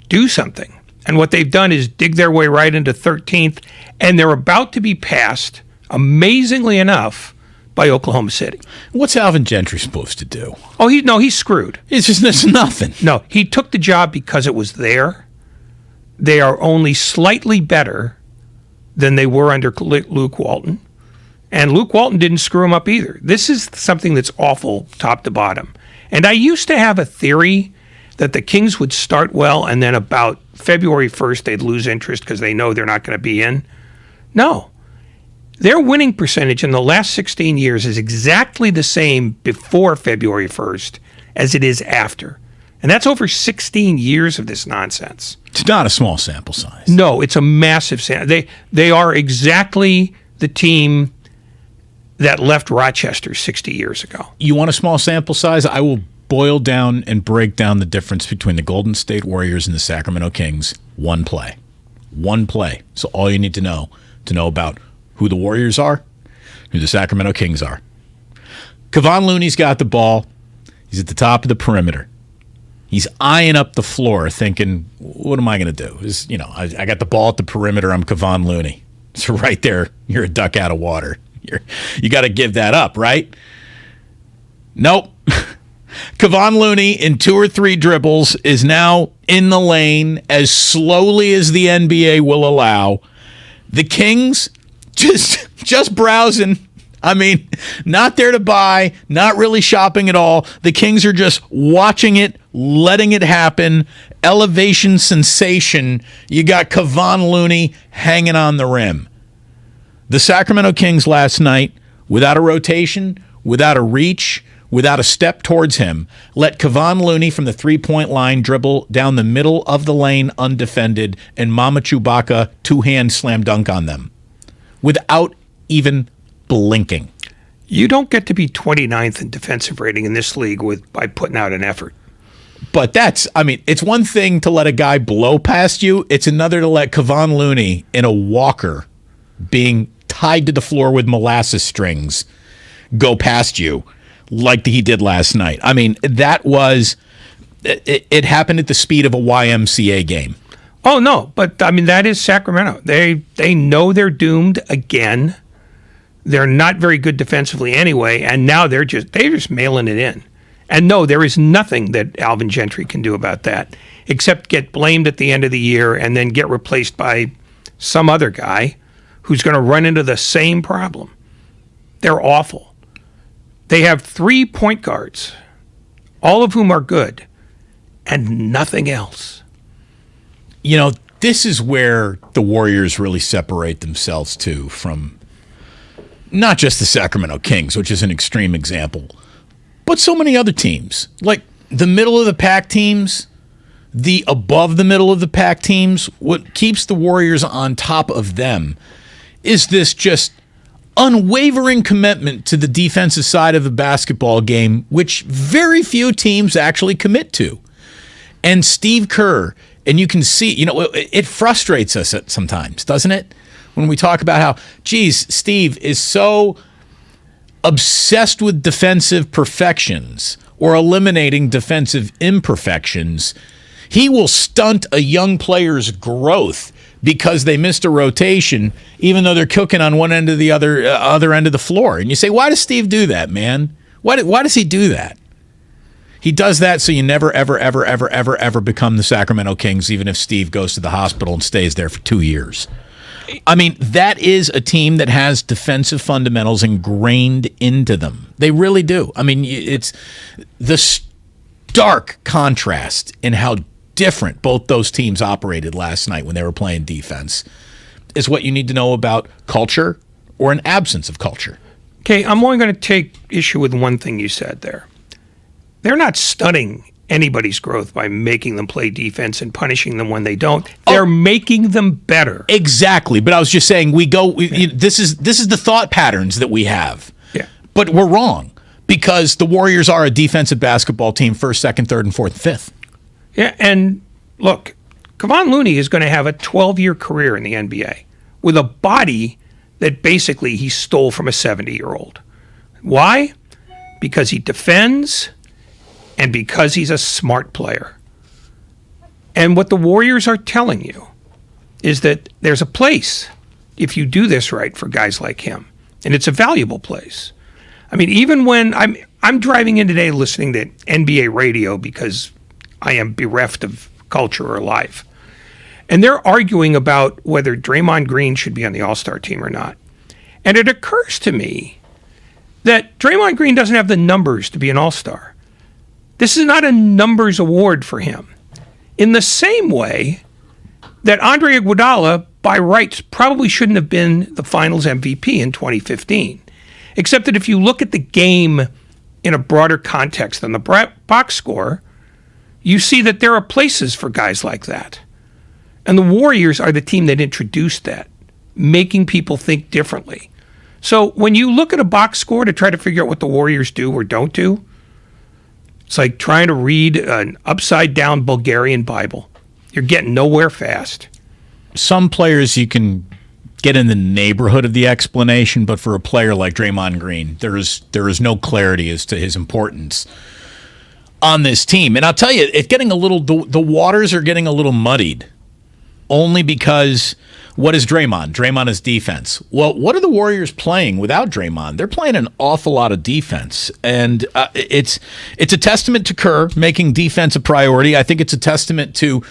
do something. And what they've done is dig their way right into 13th, and they're about to be passed, amazingly enough, by Oklahoma City. What's Alvin Gentry supposed to do? Oh, he's screwed. It's nothing. No, he took the job because it was there. They are only slightly better than they were under Luke Walton. And Luke Walton didn't screw him up either. This is something that's awful top to bottom. And I used to have a theory that the Kings would start well and then about February 1st they'd lose interest because they know they're not going to be in. No. Their winning percentage in the last 16 years is exactly the same before February 1st as it is after. And that's over 16 years of this nonsense. It's not a small sample size. No, it's a massive sample. They are exactly the team that left Rochester 60 years ago. You want a small sample size? I will boil down and break down the difference between the Golden State Warriors and the Sacramento Kings. One play. One play. So all you need to know about who the Warriors are, who the Sacramento Kings are. Kevon Looney's got the ball. He's at the top of the perimeter. He's eyeing up the floor thinking, what am I going to do? I got the ball at the perimeter. I'm Kevon Looney. So right there, you're a duck out of water. You got to give that up, right? Nope. Kevon Looney in 2 or 3 dribbles is now in the lane as slowly as the NBA will allow. The Kings just browsing. I mean, not there to buy, not really shopping at all. The Kings are just watching it, letting it happen. Elevation sensation. You got Kevon Looney hanging on the rim. The Sacramento Kings last night, without a rotation, without a reach, without a step towards him, let Kevon Looney from the three-point line dribble down the middle of the lane undefended, and Mama Chewbacca two-hand slam dunk on them without even blinking. You don't get to be 29th in defensive rating in this league by putting out an effort. But it's one thing to let a guy blow past you. It's another to let Kevon Looney in a walker being tied to the floor with molasses strings go past you like he did last night. I mean, it happened at the speed of a YMCA game. Oh, no, but I mean, that is Sacramento. They know they're doomed again. They're not very good defensively anyway, and now they're just mailing it in. And no, there is nothing that Alvin Gentry can do about that except get blamed at the end of the year and then get replaced by some other guy who's going to run into the same problem. They're awful. They have 3 point guards, all of whom are good, and nothing else. You know, this is where the Warriors really separate themselves too from not just the Sacramento Kings, which is an extreme example, but so many other teams. Like the middle of the pack teams, the above the middle of the pack teams, what keeps the Warriors on top of them is this just unwavering commitment to the defensive side of the basketball game, which very few teams actually commit to. And Steve Kerr, and you can see, you know, it frustrates us sometimes, doesn't it? When we talk about how, geez, Steve is so obsessed with defensive perfections or eliminating defensive imperfections, he will stunt a young player's growth because they missed a rotation, even though they're cooking on one end of the other end of the floor. And you say, why does Steve do that, man? Why does he do that? He does that so you never, ever, ever, ever, ever, ever become the Sacramento Kings, even if Steve goes to the hospital and stays there for 2 years. I mean, that is a team that has defensive fundamentals ingrained into them. They really do. I mean, it's the stark contrast in how different both those teams operated last night when they were playing defense is what you need to know about culture or an absence of culture. Okay, I'm only going to take issue with one thing you said there. They're not stunning anybody's growth by making them play defense and punishing them when they don't. They're making them better. Exactly. But I was just saying this is the thought patterns that we have. Yeah. But we're wrong because the Warriors are a defensive basketball team, first, second, third, and fourth, and fifth. Yeah, and look, Kevon Looney is going to have a 12-year career in the NBA with a body that basically he stole from a 70-year-old. Why? Because he defends and because he's a smart player. And what the Warriors are telling you is that there's a place, if you do this right, for guys like him. And it's a valuable place. I mean, even when I'm driving in today listening to NBA radio because I am bereft of culture or life. And they're arguing about whether Draymond Green should be on the All-Star team or not. And it occurs to me that Draymond Green doesn't have the numbers to be an All-Star. This is not a numbers award for him. In the same way that Andre Iguodala, by rights, probably shouldn't have been the Finals MVP in 2015. Except that if you look at the game in a broader context than the box score, you see that there are places for guys like that. And the Warriors are the team that introduced that, making people think differently. So when you look at a box score to try to figure out what the Warriors do or don't do, it's like trying to read an upside-down Bulgarian Bible. You're getting nowhere fast. Some players you can get in the neighborhood of the explanation, but for a player like Draymond Green, there is no clarity as to his importance on this team. And I'll tell you, it's getting a little the waters are getting a little muddied only because what is Draymond? Draymond is defense. Well, what are the Warriors playing without Draymond? They're playing an awful lot of defense. And it's a testament to Kerr making defense a priority. I think it's a testament to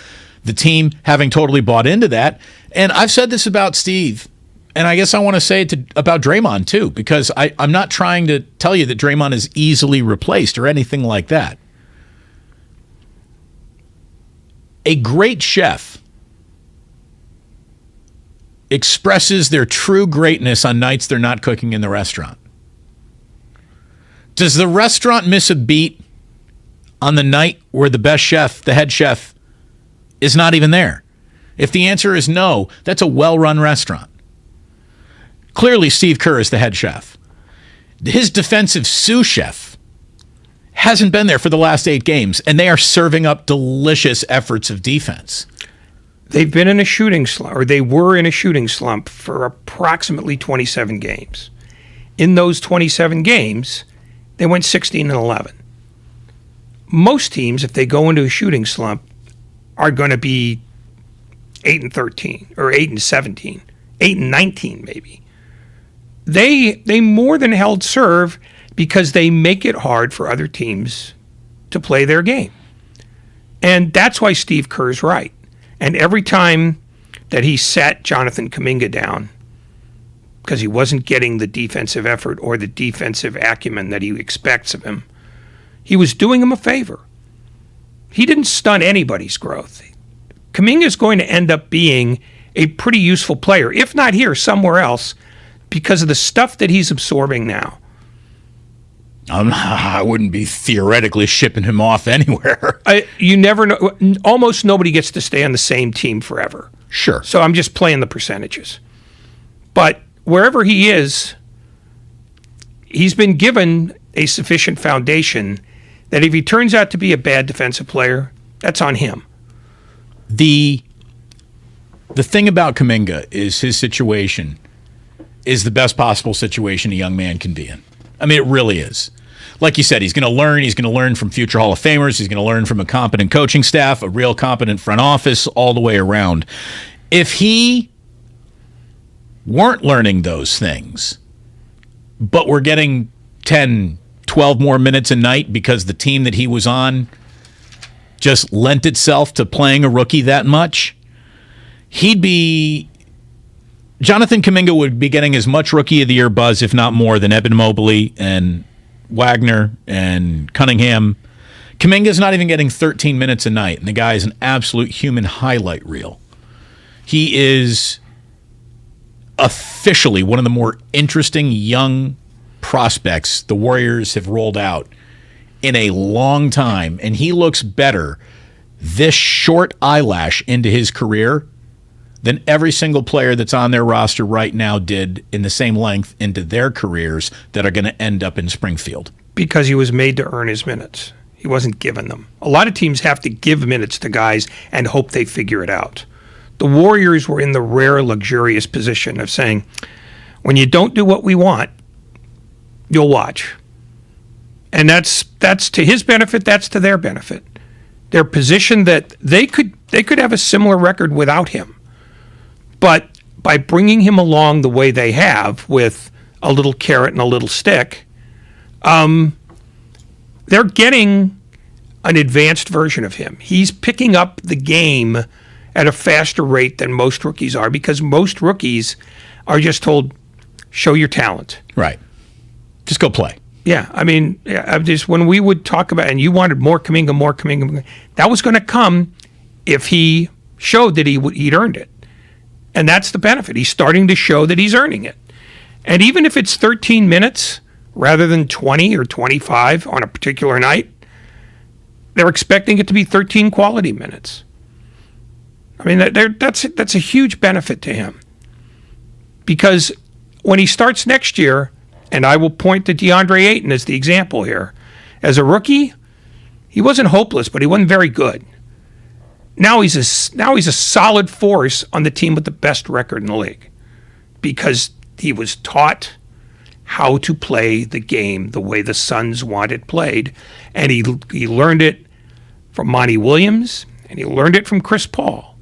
the team having totally bought into that. And I've said this about Steve, and I guess I want to say it about Draymond too, because I'm not trying to tell you that Draymond is easily replaced or anything like that. A great chef expresses their true greatness on nights they're not cooking in the restaurant. Does the restaurant miss a beat on the night where the best chef, the head chef, is not even there? If the answer is no, that's a well-run restaurant. Clearly, Steve Kerr is the head chef. His defensive sous chef hasn't been there for the last 8 games, and they are serving up delicious efforts of defense. They've been in a shooting slump, or they were in a shooting slump for approximately 27 games. In those 27 games, they went 16-11. Most teams, if they go into a shooting slump, are going to be 8-13 or 8-17, 8-19 maybe. they more than held serve because they make it hard for other teams to play their game. And that's why Steve Kerr's right. And every time that he sat Jonathan Kuminga down because he wasn't getting the defensive effort or the defensive acumen that he expects of him, he was doing him a favor. He didn't stunt anybody's growth. Kuminga is going to end up being a pretty useful player, if not here, somewhere else, because of the stuff that he's absorbing now. I wouldn't be theoretically shipping him off anywhere. You never know. Almost nobody gets to stay on the same team forever. Sure. So I'm just playing the percentages. But wherever he is, he's been given a sufficient foundation that if he turns out to be a bad defensive player, that's on him. The thing about Kuminga is his situation is the best possible situation a young man can be in. I mean, it really is. Like you said, he's going to learn. He's going to learn from future Hall of Famers. He's going to learn from a competent coaching staff, a real competent front office, all the way around. If he weren't learning those things, but we're getting 10, 12 more minutes a night because the team that he was on just lent itself to playing a rookie that much, Jonathan Kuminga would be getting as much Rookie of the Year buzz, if not more, than Evan Mobley and Wagner and Cunningham. Kuminga's not even getting 13 minutes a night, and the guy is an absolute human highlight reel. He is officially one of the more interesting young prospects the Warriors have rolled out in a long time, and he looks better this short eyelash into his career than every single player that's on their roster right now did in the same length into their careers that are going to end up in Springfield. Because he was made to earn his minutes. He wasn't given them. A lot of teams have to give minutes to guys and hope they figure it out. The Warriors were in the rare, luxurious position of saying, when you don't do what we want, you'll watch. And that's to his benefit, that's to their benefit. They're positioned that they could have a similar record without him. But by bringing him along the way they have, with a little carrot and a little stick, they're getting an advanced version of him. He's picking up the game at a faster rate than most rookies are, because most rookies are just told, show your talent. Right. Just go play. Yeah, I mean, when we would talk about, and you wanted more Kuminga, that was going to come if he showed that he'd earned it. And that's the benefit. He's starting to show that he's earning it. And even if it's 13 minutes rather than 20 or 25 on a particular night, they're expecting it to be 13 quality minutes. I mean, that's a huge benefit to him. Because when he starts next year, and I will point to DeAndre Ayton as the example here, as a rookie, he wasn't hopeless, but he wasn't very good. Now he's a solid force on the team with the best record in the league, because he was taught how to play the game the way the Suns want it played, and he learned it from Monty Williams, and he learned it from Chris Paul.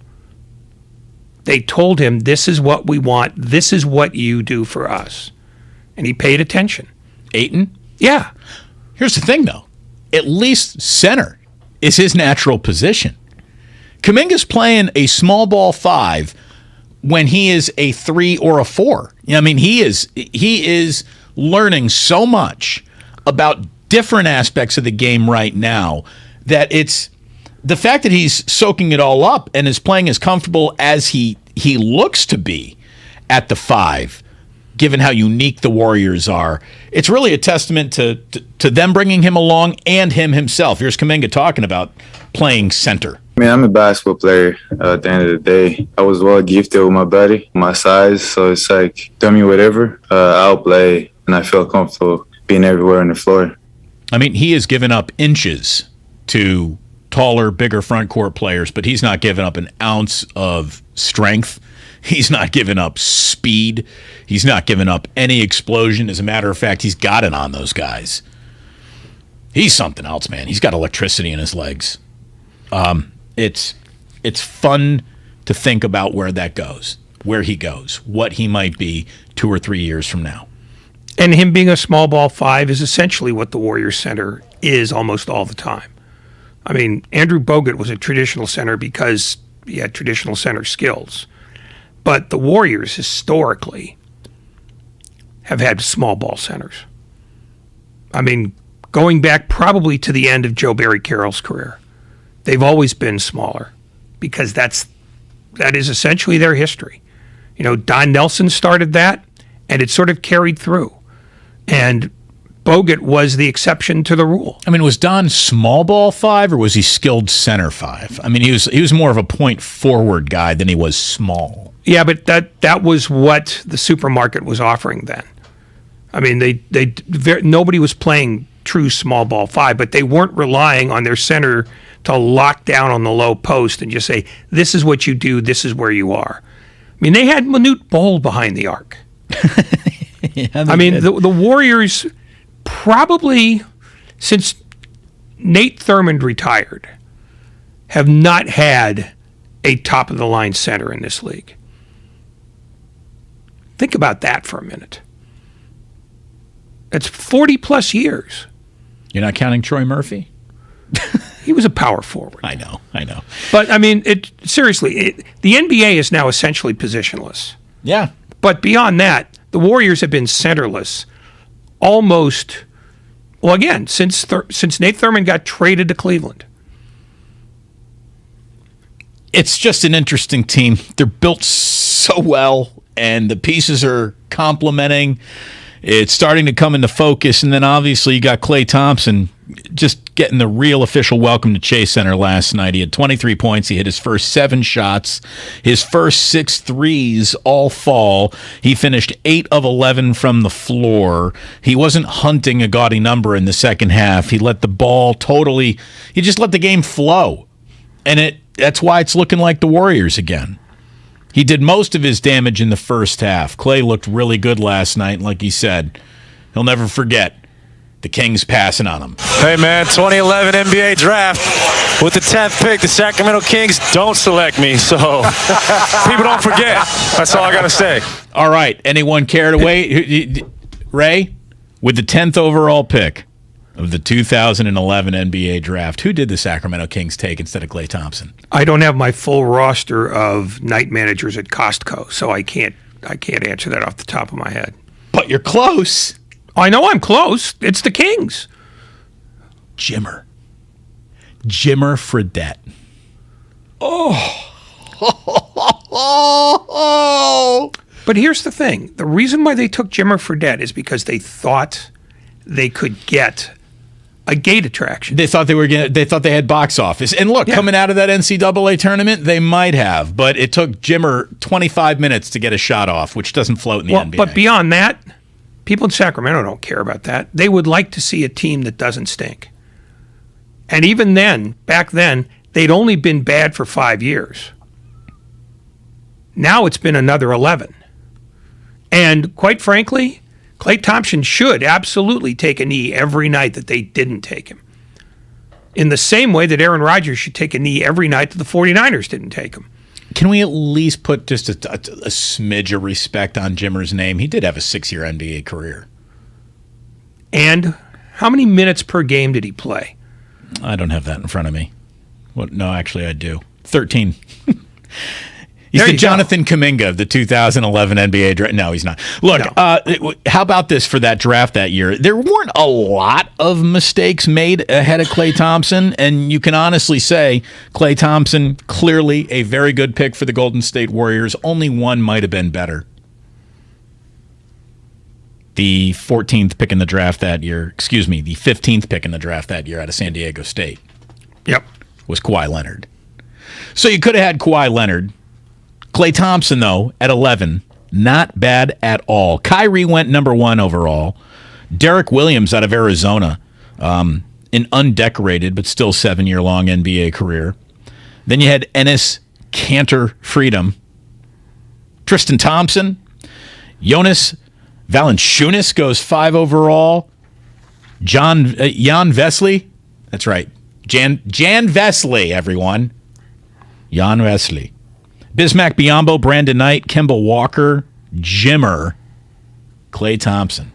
They told him, this is what we want, this is what you do for us. And he paid attention. Ayton? Yeah. Here's the thing, though. At least center is his natural position. Kuminga's playing a small ball 5 when he is a 3 or a 4. I mean, he is learning so much about different aspects of the game right now that it's the fact that he's soaking it all up and is playing as comfortable as he looks to be at the 5, given how unique the Warriors are. It's really a testament to them bringing him along and him himself. Here's Kuminga talking about playing center. I mean, I'm a basketball player at the end of the day. I was well gifted with my body, my size, so it's like, tell me whatever, I'll play, and I feel comfortable being everywhere on the floor. I mean, he has given up inches to taller, bigger front court players, but he's not given up an ounce of strength. He's not given up speed. He's not given up any explosion. As a matter of fact, he's got it on those guys. He's something else, man. He's got electricity in his legs. It's fun to think about where that goes, where he goes, what he might be 2 or 3 years from now. And him being a small ball 5 is essentially what the Warriors center is almost all the time. I mean, Andrew Bogut was a traditional center because he had traditional center skills. But the Warriors historically have had small ball centers. I mean, going back probably to the end of Joe Barry Carroll's career, they've always been smaller because that is essentially their history. You know, Don Nelson started that, and it sort of carried through. And Bogut was the exception to the rule. I mean, was Don small ball 5 or was he skilled center 5? I mean, he was more of a point forward guy than he was small. Yeah, but that was what the supermarket was offering then. I mean, nobody was playing true small ball 5, but they weren't relying on their center to lock down on the low post and just say, this is what you do, this is where you are. I mean, they had Manute Bol behind the arc. Yeah, I mean, the Warriors probably, since Nate Thurmond retired, have not had a top-of-the-line center in this league. Think about that for a minute. It's 40-plus years. You're not counting Troy Murphy? He was a power forward. I know. But, I mean, seriously, the NBA is now essentially positionless. Yeah. But beyond that, the Warriors have been centerless almost, well, again, since Nate Thurmond got traded to Cleveland. It's just an interesting team. They're built so well, and the pieces are complementing. It's starting to come into focus, and then obviously you got Klay Thompson just getting the real official welcome to Chase Center last night. He had 23 points. He hit his first 7 shots. His first 6 threes all fall. He finished 8 of 11 from the floor. He wasn't hunting a gaudy number in the second half. He let the ball he just let the game flow. And that's why it's looking like the Warriors again. He did most of his damage in the first half. Klay looked really good last night, and like he said, he'll never forget the Kings passing on him. Hey, man, 2011 NBA draft. With the 10th pick, the Sacramento Kings don't select me, so people don't forget. That's all I got to say. All right. Anyone care to wait? Ray, with the 10th overall pick of the 2011 NBA draft, who did the Sacramento Kings take instead of Klay Thompson? I don't have my full roster of night managers at Costco, so I can't answer that off the top of my head. But you're close. I know I'm close. It's the Kings. Jimmer Fredette. Oh. But here's the thing. The reason why they took Jimmer Fredette is because they thought they could get a gate attraction. They thought they had box office. And look, coming out of that NCAA tournament, they might have, but it took Jimmer 25 minutes to get a shot off, which doesn't float in the NBA. But beyond that, people in Sacramento don't care about that. They would like to see a team that doesn't stink. And even then, back then, they'd only been bad for 5 years. Now it's been another 11. And quite frankly, Klay Thompson should absolutely take a knee every night that they didn't take him. In the same way that Aaron Rodgers should take a knee every night that the 49ers didn't take him. Can we at least put just a smidge of respect on Jimmer's name? He did have a 6-year NBA career. And how many minutes per game did he play? I don't have that in front of me. No, actually I do. 13. He's the Jonathan Kuminga of the 2011 NBA draft. No, he's not. Look, how about this for that draft that year? There weren't a lot of mistakes made ahead of Klay Thompson, and you can honestly say Klay Thompson, clearly a very good pick for the Golden State Warriors. Only one might have been better. The 14th pick in the draft that year, the 15th pick in the draft that year out of San Diego State. Yep. Was Kawhi Leonard. So you could have had Kawhi Leonard. Klay Thompson, though, at 11, not bad at all. Kyrie went number 1 overall. Derek Williams out of Arizona, an undecorated but still 7-year-long NBA career. Then you had Enes Kanter Freedom. Tristan Thompson. Jonas Valanciunas goes 5 overall. Jan Vesely. That's right. Jan Vesely, everyone. Jan Vesely. Bismack Biyombo, Brandon Knight, Kemba Walker, Jimmer, Klay Thompson.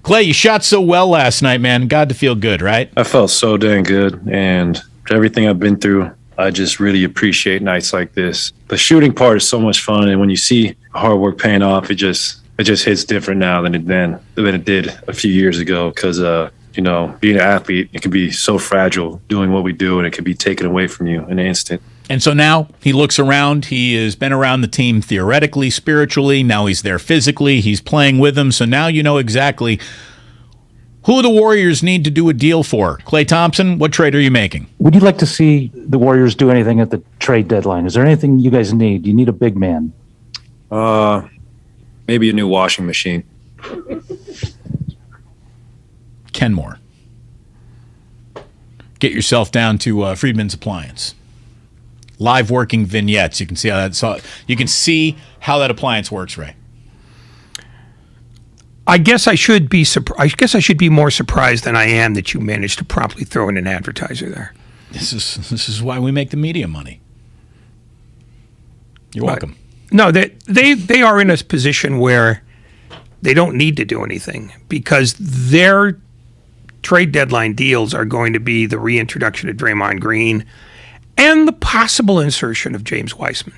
Clay, you shot so well last night, man. Got to feel good, right? I felt so dang good, and everything I've been through, I just really appreciate nights like this. The shooting part is so much fun, and when you see hard work paying off, it just hits different now than it did a few years ago. Because being an athlete, it can be so fragile doing what we do, and it can be taken away from you in an instant. And so now he looks around. He has been around the team theoretically, spiritually. Now he's there physically. He's playing with them. So now you know exactly who the Warriors need to do a deal for. Klay Thompson, what trade are you making? Would you like to see the Warriors do anything at the trade deadline? Is there anything you guys need? You need a big man. Maybe a new washing machine. Kenmore. Get yourself down to Friedman's Appliance. Live working vignettes. You can see how that appliance works, Ray. I guess I should be more surprised than I am that you managed to promptly throw in an advertiser there. This is why we make the media money. You're welcome. No, they are in a position where they don't need to do anything because their trade deadline deals are going to be the reintroduction of Draymond Green and the possible insertion of James Wiseman.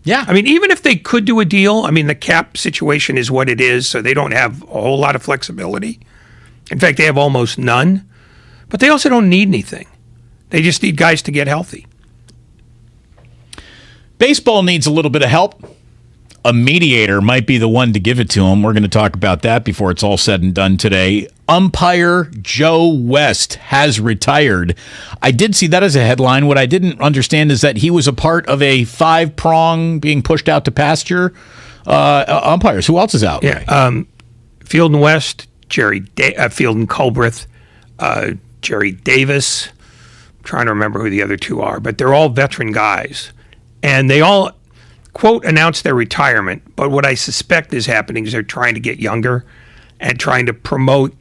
Yeah. I mean, even if they could do a deal, I mean, the cap situation is what it is, so they don't have a whole lot of flexibility. In fact, they have almost none. But they also don't need anything. They just need guys to get healthy. Baseball needs a little bit of help. A mediator might be the one to give it to him. We're going to talk about that before it's all said and done today. Umpire Joe West has retired. I did see that as a headline. What I didn't understand is that he was a part of a 5-prong being pushed out to pasture umpires. Who else is out? Yeah, Field and West, Field and Culbreth, Jerry Davis. I'm trying to remember who the other two are, but they're all veteran guys. And they all, quote, announced their retirement. But what I suspect is happening is they're trying to get younger and trying to promote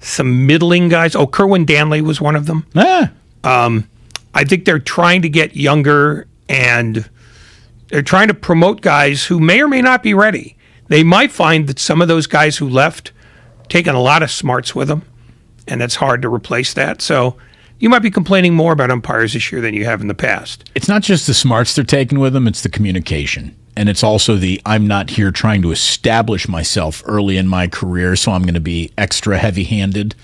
some middling guys. Oh, Kerwin Danley was one of them. I think they're trying to get younger and they're trying to promote guys who may or may not be ready. They might find that some of those guys who left taken a lot of smarts with them, and it's hard to replace that. So you might be complaining more about umpires this year than you have in the past. It's not just the smarts they're taking with them, it's the communication. And it's also the I'm not here trying to establish myself early in my career, so I'm going to be extra heavy-handed,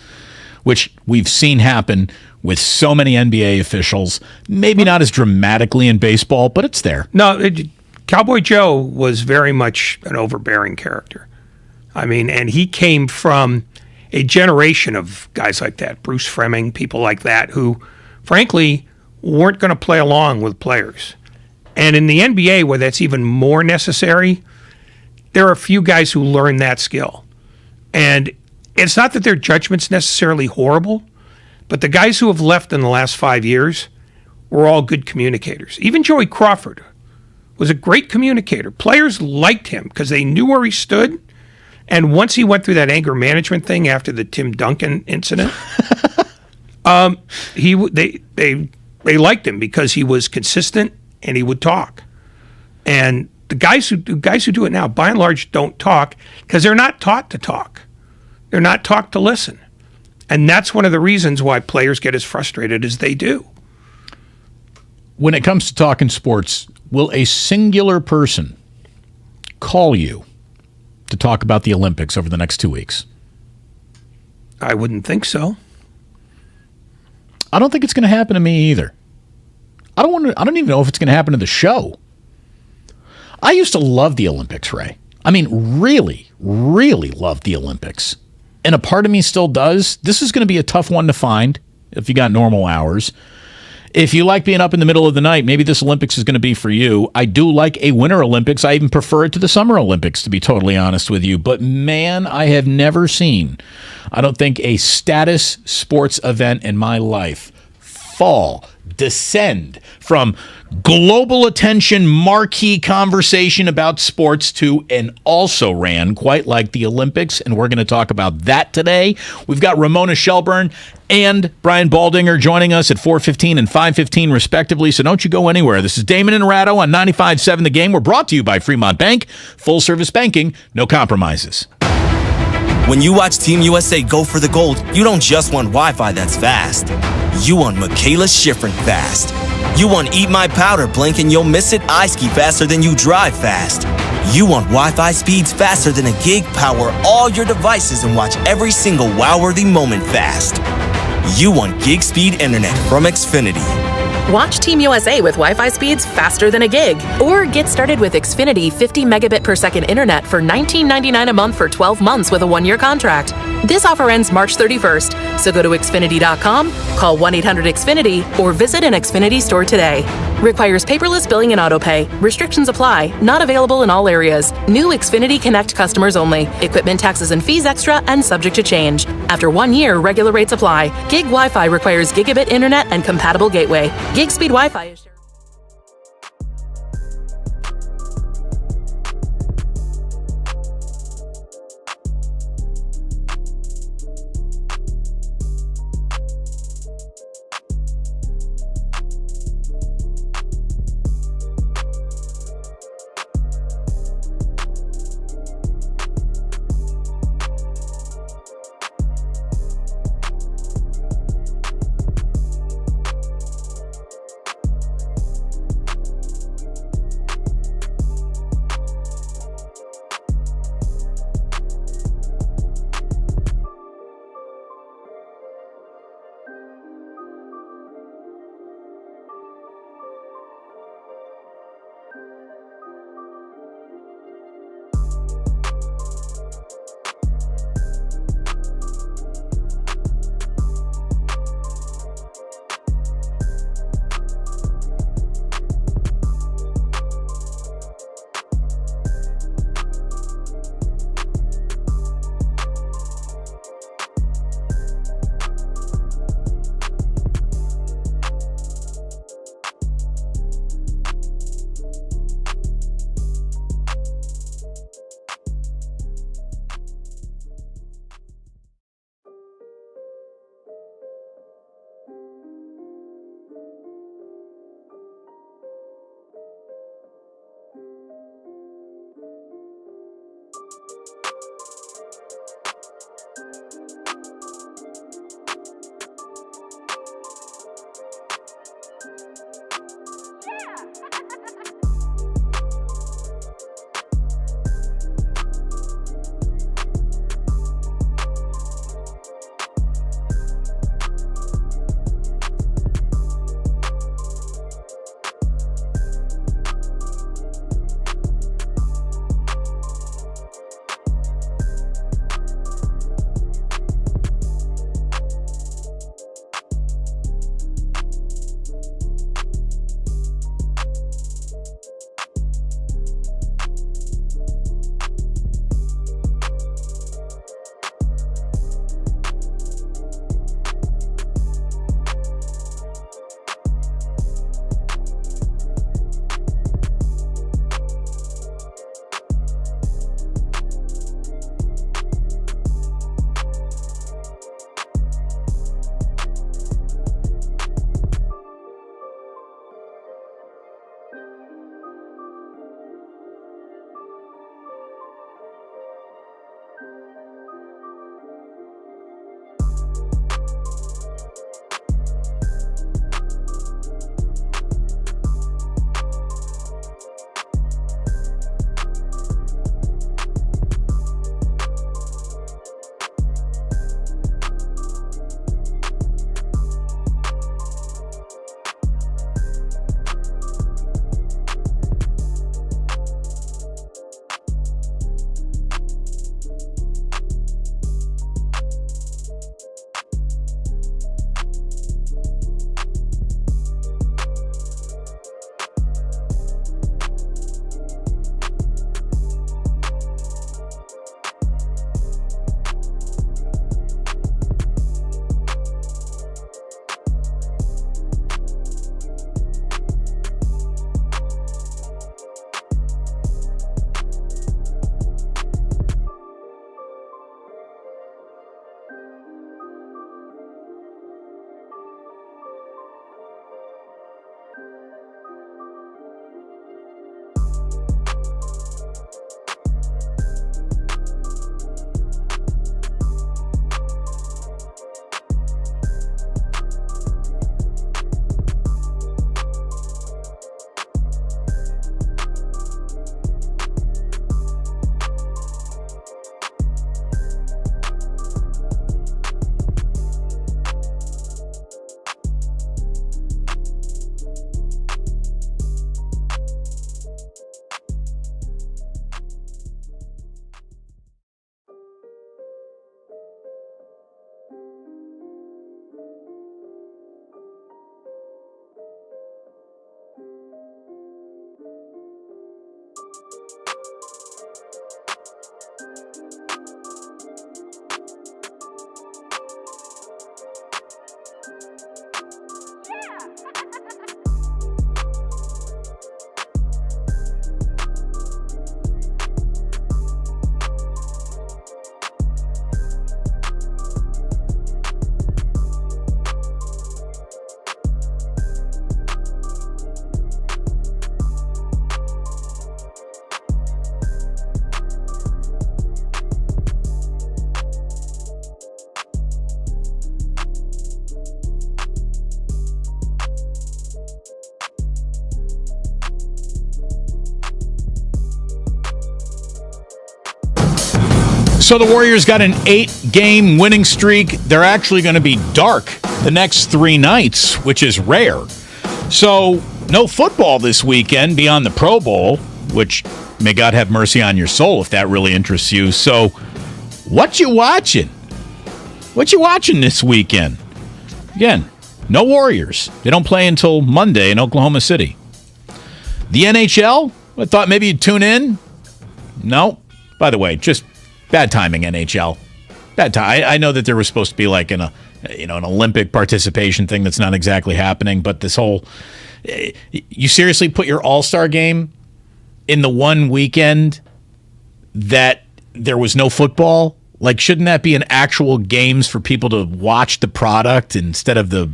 which we've seen happen with so many NBA officials. Maybe not as dramatically in baseball, but it's there. No, Cowboy Joe was very much an overbearing character. I mean, and he came from a generation of guys like that, Bruce Fleming, people like that, who, frankly, weren't going to play along with players. And in the NBA, where that's even more necessary, there are a few guys who learn that skill. And it's not that their judgment's necessarily horrible, but the guys who have left in the last 5 years were all good communicators. Even Joey Crawford was a great communicator. Players liked him because they knew where he stood. And once he went through that anger management thing after the Tim Duncan incident, they liked him because he was consistent and he would talk. And the guys who do it now, by and large, don't talk because they're not taught to talk. They're not taught to listen. And that's one of the reasons why players get as frustrated as they do. When it comes to talking sports, will a singular person call you to talk about the Olympics over the next 2 weeks? I wouldn't think so. I don't think it's going to happen to me either. I don't even know if it's going to happen to the show. I used to love the Olympics, Ray. I mean, really, really loved the Olympics. And a part of me still does. This is going to be a tough one to find if you got normal hours. If you like being up in the middle of the night, maybe this Olympics is going to be for you. I do like a Winter Olympics. I even prefer it to the Summer Olympics, to be totally honest with you. But man, I have never seen, I don't think, a status sports event in my life descend from global attention, marquee conversation about sports to an also-ran quite like the Olympics, and we're going to talk about that today. We've got Ramona Shelburne and Brian Baldinger joining us at 4:15 and 5:15 respectively, so don't you go anywhere. This is Damon and Ratto on 95.7 The Game. We're brought to you by Fremont Bank. Full-service banking, no compromises. When you watch Team USA go for the gold, you don't just want Wi-Fi that's fast. You want Michaela Schifrin fast. You want Eat My Powder blink and you'll miss it iSki faster than you drive fast. You want Wi-Fi speeds faster than a gig, power all your devices and watch every single wow-worthy moment fast. You want gig speed internet from Xfinity. Watch Team USA with Wi-Fi speeds faster than a gig. Or get started with Xfinity 50 megabit per second internet for $19.99 a month for 12 months with a 1-year contract. This offer ends March 31st, so go to Xfinity.com, call 1-800-XFINITY, or visit an Xfinity store today. Requires paperless billing and autopay. Restrictions apply. Not available in all areas. New Xfinity Connect customers only. Equipment taxes and fees extra and subject to change. After 1 year, regular rates apply. Gig Wi-Fi requires gigabit internet and compatible gateway. Gig speed Wi-Fi is shared. So the Warriors got an 8-game winning streak. They're actually going to be dark the next 3 nights, which is rare. So no football this weekend beyond the Pro Bowl, which may God have mercy on your soul if that really interests you. So what you watching? What you watching this weekend? Again, no Warriors. They don't play until Monday in Oklahoma City. The NHL? I thought maybe you'd tune in. No. By the way, just bad timing, NHL. Bad time. I know that there was supposed to be like an Olympic participation thing that's not exactly happening, but this whole you seriously put your All-Star game in the one weekend that there was no football? Like, shouldn't that be an actual games for people to watch the product instead of the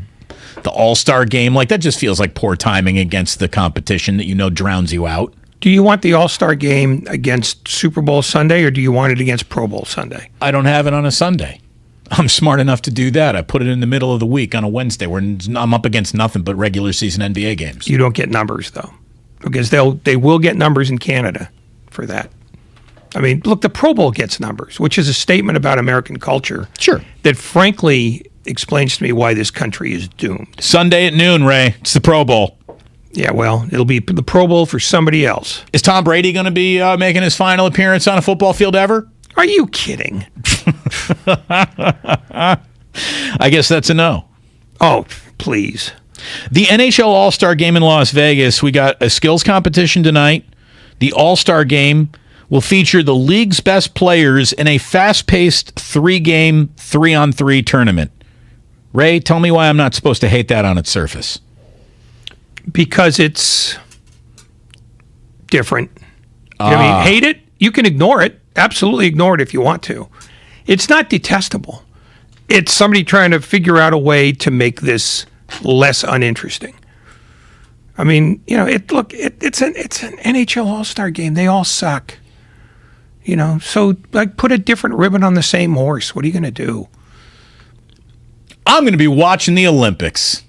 All-Star game? Like, that just feels like poor timing against the competition that drowns you out. Do you want the All-Star game against Super Bowl Sunday, or do you want it against Pro Bowl Sunday? I don't have it on a Sunday. I'm smart enough to do that. I put it in the middle of the week on a Wednesday where I'm up against nothing but regular season NBA games. You don't get numbers, though, because they will get numbers in Canada for that. I mean, look, the Pro Bowl gets numbers, which is a statement about American culture. Sure. That, frankly, explains to me why this country is doomed. Sunday at noon, Ray. It's the Pro Bowl. Yeah, well, it'll be the Pro Bowl for somebody else. Is Tom Brady going to be making his final appearance on a football field ever? Are you kidding? I guess that's a no. Oh, please. The NHL All-Star Game in Las Vegas, we got a skills competition tonight. The All-Star Game will feature the league's best players in a fast-paced 3-game, 3-on-3 tournament. Ray, tell me why I'm not supposed to hate that on its surface. Because it's different. I mean, hate it? You can ignore it. Absolutely ignore it if you want to. It's not detestable. It's somebody trying to figure out a way to make this less uninteresting. I mean, it's an NHL All-Star game. They all suck. So like put a different ribbon on the same horse. What are you going to do? I'm going to be watching the Olympics.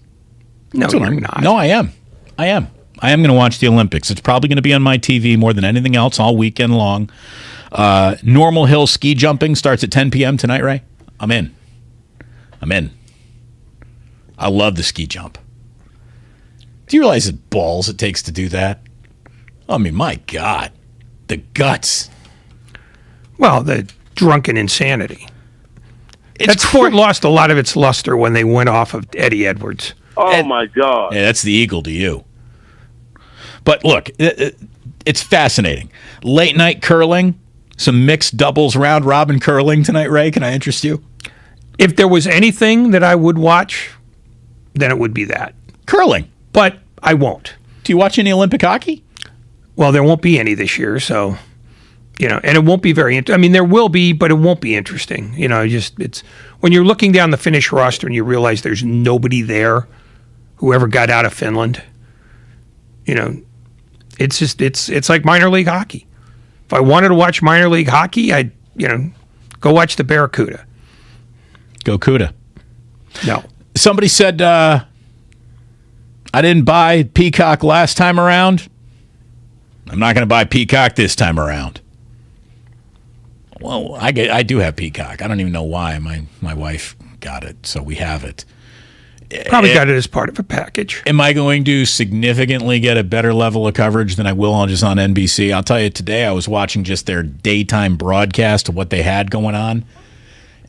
No, you're not. No, I am. I am going to watch the Olympics. It's probably going to be on my TV more than anything else all weekend long. Normal hill ski jumping starts at 10 p.m. tonight, Ray. I'm in. I love the ski jump. Do you realize the balls it takes to do that? I mean, my God. The guts. Well, the drunken insanity. That sport lost a lot of its luster when they went off of Eddie Edwards. Oh, my God. Yeah, that's the eagle to you. But look, it's fascinating. Late night curling, some mixed doubles round robin curling tonight, Ray. Can I interest you? If there was anything that I would watch, then it would be that. Curling. But I won't. Do you watch any Olympic hockey? Well, there won't be any this year, so, and it won't be very I mean, there will be, but it won't be interesting. It's when you're looking down the Finnish roster and you realize there's nobody there who ever got out of Finland, it's like minor league hockey. If I wanted to watch minor league hockey, I'd, go watch the Barracuda. Go Cuda. No. Somebody said, I didn't buy Peacock last time around. I'm not going to buy Peacock this time around. Well, I do have Peacock. I don't even know why. My wife got it, so we have it. Probably got it as part of a package. Am I going to significantly get a better level of coverage than I will on NBC? I'll tell you, today I was watching just their daytime broadcast of what they had going on.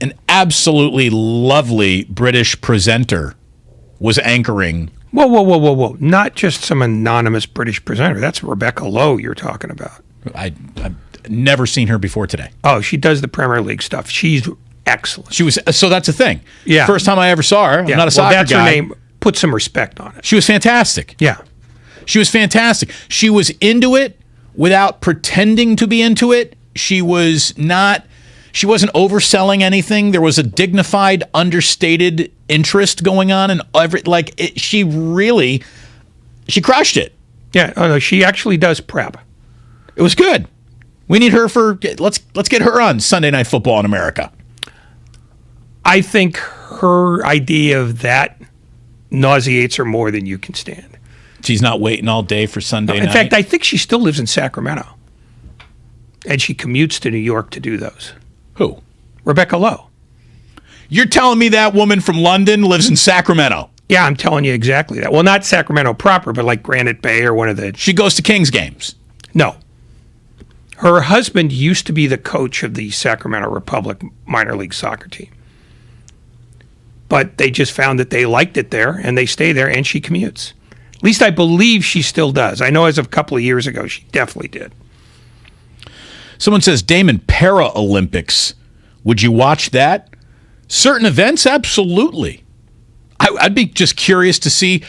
An absolutely lovely British presenter was anchoring. Whoa. Not just some anonymous British presenter. That's Rebecca Lowe you're talking about. I've never seen her before today. Oh, she does the Premier League stuff. She's excellent. So that's the thing. Yeah. First time I ever saw her. I'm not a soccer that's guy. Her name. put some respect on it. She was fantastic. Yeah. She was fantastic. She was into it without pretending to be into it. She wasn't overselling anything. There was a dignified, understated interest going on, and she crushed it. Yeah, no, she actually does prep. It was good. We need her let's get her on Sunday Night Football in America. I think her idea of that nauseates her more than you can stand. She's not waiting all day for Sunday night. In fact, I think she still lives in Sacramento. And she commutes to New York to do those. Who? Rebecca Lowe. You're telling me that woman from London lives in Sacramento? Yeah, I'm telling you exactly that. Well, not Sacramento proper, but like Granite Bay or one of the... She goes to Kings games? No. Her husband used to be the coach of the Sacramento Republic minor league soccer team. But they just found that they liked it there, and they stay there, and she commutes. At least I believe she still does. I know as of a couple of years ago, she definitely did. Someone says, Damon, Para-Olympics. Would you watch that? Certain events? Absolutely. I'd be just curious to see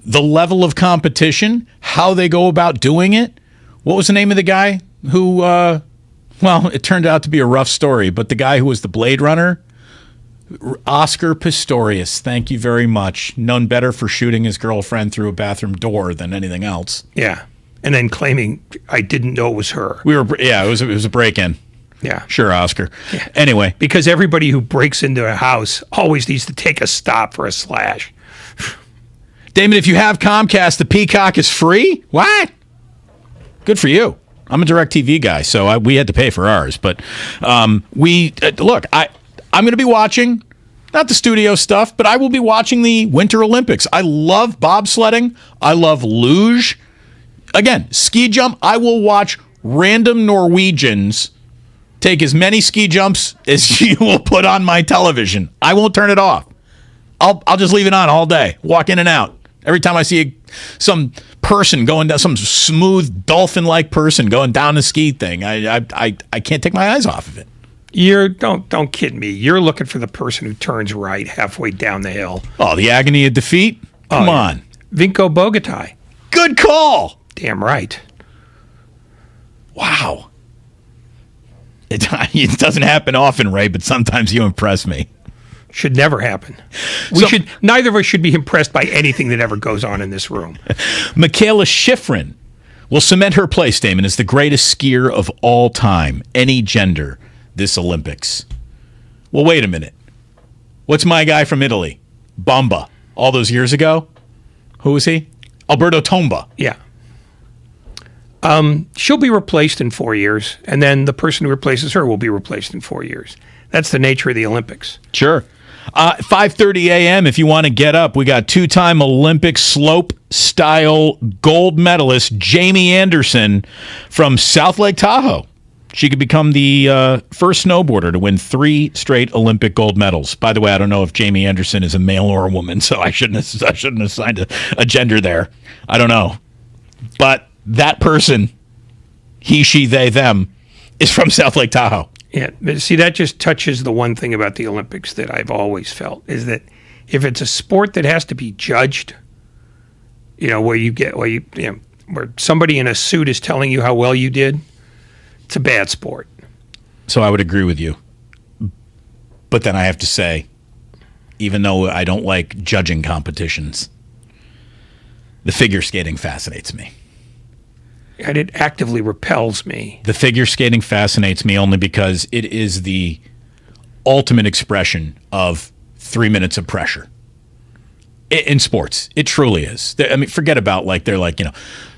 the level of competition, how they go about doing it. What was the name of the guy who, it turned out to be a rough story, but the guy who was the Blade Runner, Oscar Pistorius, thank you very much. Known better for shooting his girlfriend through a bathroom door than anything else. Yeah. And then claiming I didn't know it was her. It was a break-in. Yeah. Sure, Oscar. Yeah. Anyway. Because everybody who breaks into a house always needs to take a stop for a slash. Damon, if you have Comcast, the Peacock is free? What? Good for you. I'm a DirecTV guy, so we had to pay for ours. But I'm going to be watching, not the studio stuff, but I will be watching the Winter Olympics. I love bobsledding. I love luge. Again, ski jump. I will watch random Norwegians take as many ski jumps as you will put on my television. I won't turn it off. I'll just leave it on all day. Walk in and out. Every time I see some person going down, some smooth dolphin-like person going down the ski thing, I can't take my eyes off of it. Don't kid me. You're looking for the person who turns right halfway down the hill. Oh, the agony of defeat? Come on. Vinko Bogataj. Good call. Damn right. Wow. It doesn't happen often, Ray, but sometimes you impress me. Should never happen. Neither of us should be impressed by anything that ever goes on in this room. Michaela Schifrin will cement her place, Damon, as the greatest skier of all time, any gender, this Olympics. Well, wait a minute. What's my guy from Italy? Bamba. All those years ago? Who was he? Alberto Tomba. Yeah. She'll be replaced in 4 years, and then the person who replaces her will be replaced in 4 years. That's the nature of the Olympics. Sure. 5:30 a.m. if you want to get up. We got two-time Olympic slope-style gold medalist Jamie Anderson from South Lake Tahoe. She could become the first snowboarder to win 3 straight Olympic gold medals. By the way, I don't know if Jamie Anderson is a male or a woman, so I shouldn't have assigned a gender there. I don't know. But that person, he, she, they, them, is from South Lake Tahoe. Yeah, but see, that just touches the one thing about the Olympics that I've always felt, is that if it's a sport that has to be judged, where somebody in a suit is telling you how well you did, it's a bad sport. So I would agree with you. But then I have to say, even though I don't like judging competitions, the figure skating fascinates me. And it actively repels me. The figure skating fascinates me only because it is the ultimate expression of 3 minutes of pressure. In sports, it truly is. I mean, forget about this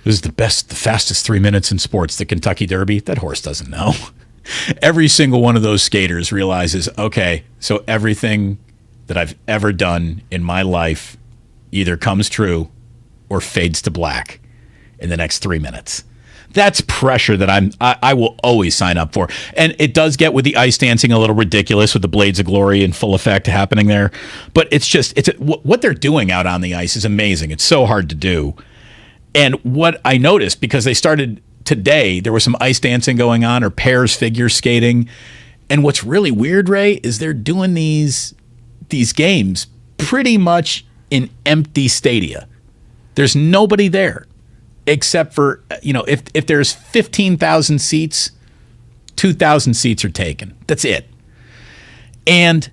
is the fastest 3 minutes in sports, the Kentucky Derby. That horse doesn't know. Every single one of those skaters realizes, okay, so everything that I've ever done in my life either comes true or fades to black in the next 3 minutes. That's pressure that I will always sign up for. And it does get with the ice dancing a little ridiculous with the Blades of Glory in full effect happening there. But what they're doing out on the ice is amazing. It's so hard to do. And what I noticed, because they started today, there was some ice dancing going on or pairs figure skating. And what's really weird, Ray, is they're doing these games pretty much in empty stadia. There's nobody there except for, if there's 15,000 seats, 2,000 seats are taken. That's it. And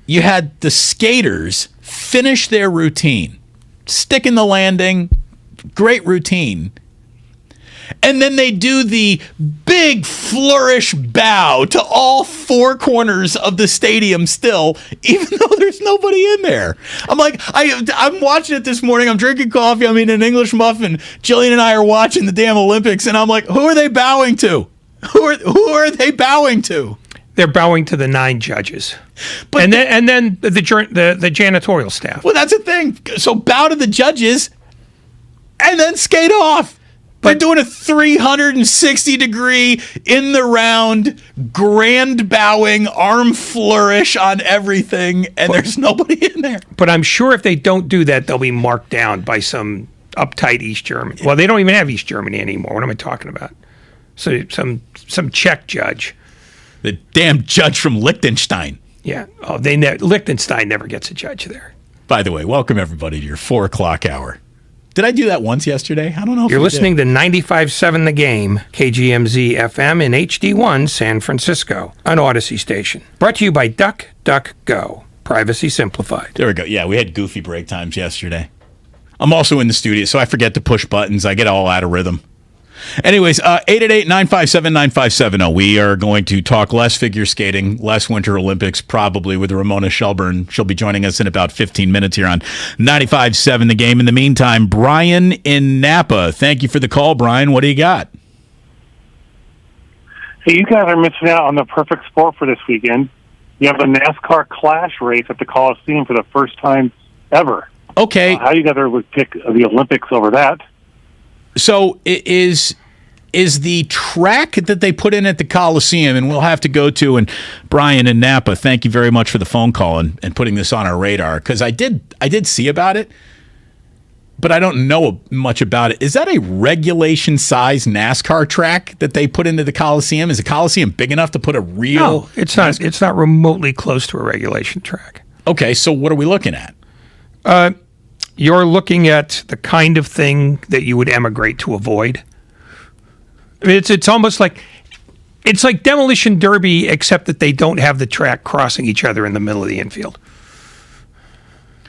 you had the skaters finish their routine, stick in the landing, great routine. And then they do the big flourish bow to all four corners of the stadium still, even though there's nobody in there. I'm like, I'm watching it this morning. I'm drinking coffee. I'm eating an English muffin. Jillian and I are watching the damn Olympics. And I'm like, who are they bowing to? Who are they bowing to? They're bowing to the 9 judges. But and then the janitorial staff. Well, that's the thing. So bow to the judges and then skate off. They're doing a 360-degree, in-the-round, grand bowing, arm flourish on everything, and there's nobody in there. But I'm sure if they don't do that, they'll be marked down by some uptight East Germany. Well, they don't even have East Germany anymore. What am I talking about? So some Czech judge. The damn judge from Liechtenstein. Yeah. Oh, Liechtenstein never gets a judge there. By the way, welcome everybody to your 4 o'clock hour. Did I do that once yesterday? I don't know if you're listening to 95.7 The Game, KGMZ FM in HD1 San Francisco, an Odyssey station. Brought to you by DuckDuckGo. Privacy simplified. There we go. Yeah, we had goofy break times yesterday. I'm also in the studio, so I forget to push buttons. I get all out of rhythm. Anyways, 888-957-9570. We are going to talk less figure skating, less Winter Olympics, probably with Ramona Shelburne. She'll be joining us in about 15 minutes here on 95.7 The Game. In the meantime, Brian in Napa. Thank you for the call, Brian. What do you got? Hey, you guys are missing out on the perfect sport for this weekend. You have the NASCAR Clash race at the Coliseum for the first time ever. Okay. How you guys would pick the Olympics over that? So is the track that they put in at the Coliseum, and we'll have to go to, and Brian in Napa, thank you very much for the phone call and putting this on our radar, because I did see about it, but I don't know much about it. Is that a regulation-size NASCAR track that they put into the Coliseum? Is the Coliseum big enough to put a real... No, it's not. It's not remotely close to a regulation track. Okay, so what are we looking at? You're looking at the kind of thing that you would emigrate to avoid. I mean, it's almost like it's like Demolition Derby, except that they don't have the track crossing each other in the middle of the infield.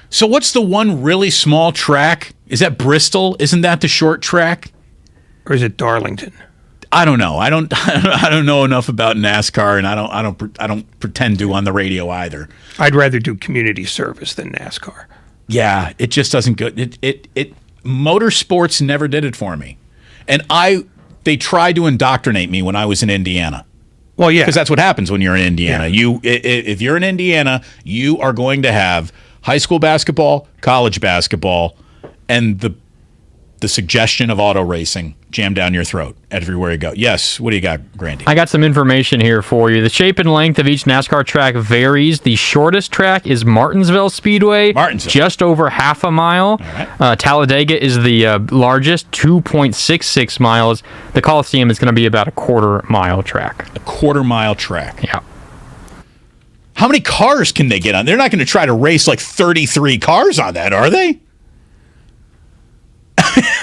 So what's the one really small track? Is that Bristol? Isn't that the short track? Or is it Darlington? I don't know. I don't know enough about NASCAR, and I don't pretend to on the radio either. I'd rather do community service than NASCAR. Yeah, it just doesn't go. It motorsports never did it for me, and they tried to indoctrinate me when I was in Indiana. Well, yeah, because that's what happens when you're in Indiana. Yeah. If you're in Indiana, you are going to have high school basketball, college basketball, and the suggestion of auto racing jammed down your throat everywhere you go. Yes, what do you got, Grandy? I got some information here for you. The shape and length of each NASCAR track varies. The shortest track is Martinsville Speedway, just over half a mile. Right. Talladega is the largest, 2.66 miles. The Coliseum is going to be about a quarter-mile track. A quarter-mile track. Yeah. How many cars can they get on? They're not going to try to race like 33 cars on that, are they?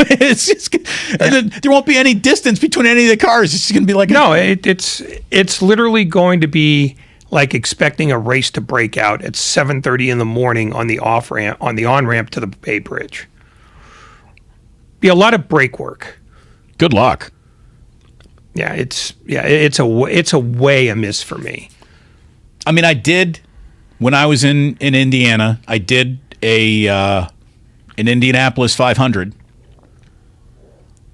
It's just, there won't be any distance between any of the cars. It's just going to be like it's literally going to be like expecting a race to break out at 7:30 in the morning on the on ramp to the Bay Bridge. Be a lot of brake work. Good luck. Yeah, it's a way a miss for me. I mean, I did when I was in Indiana. I did an Indianapolis 500.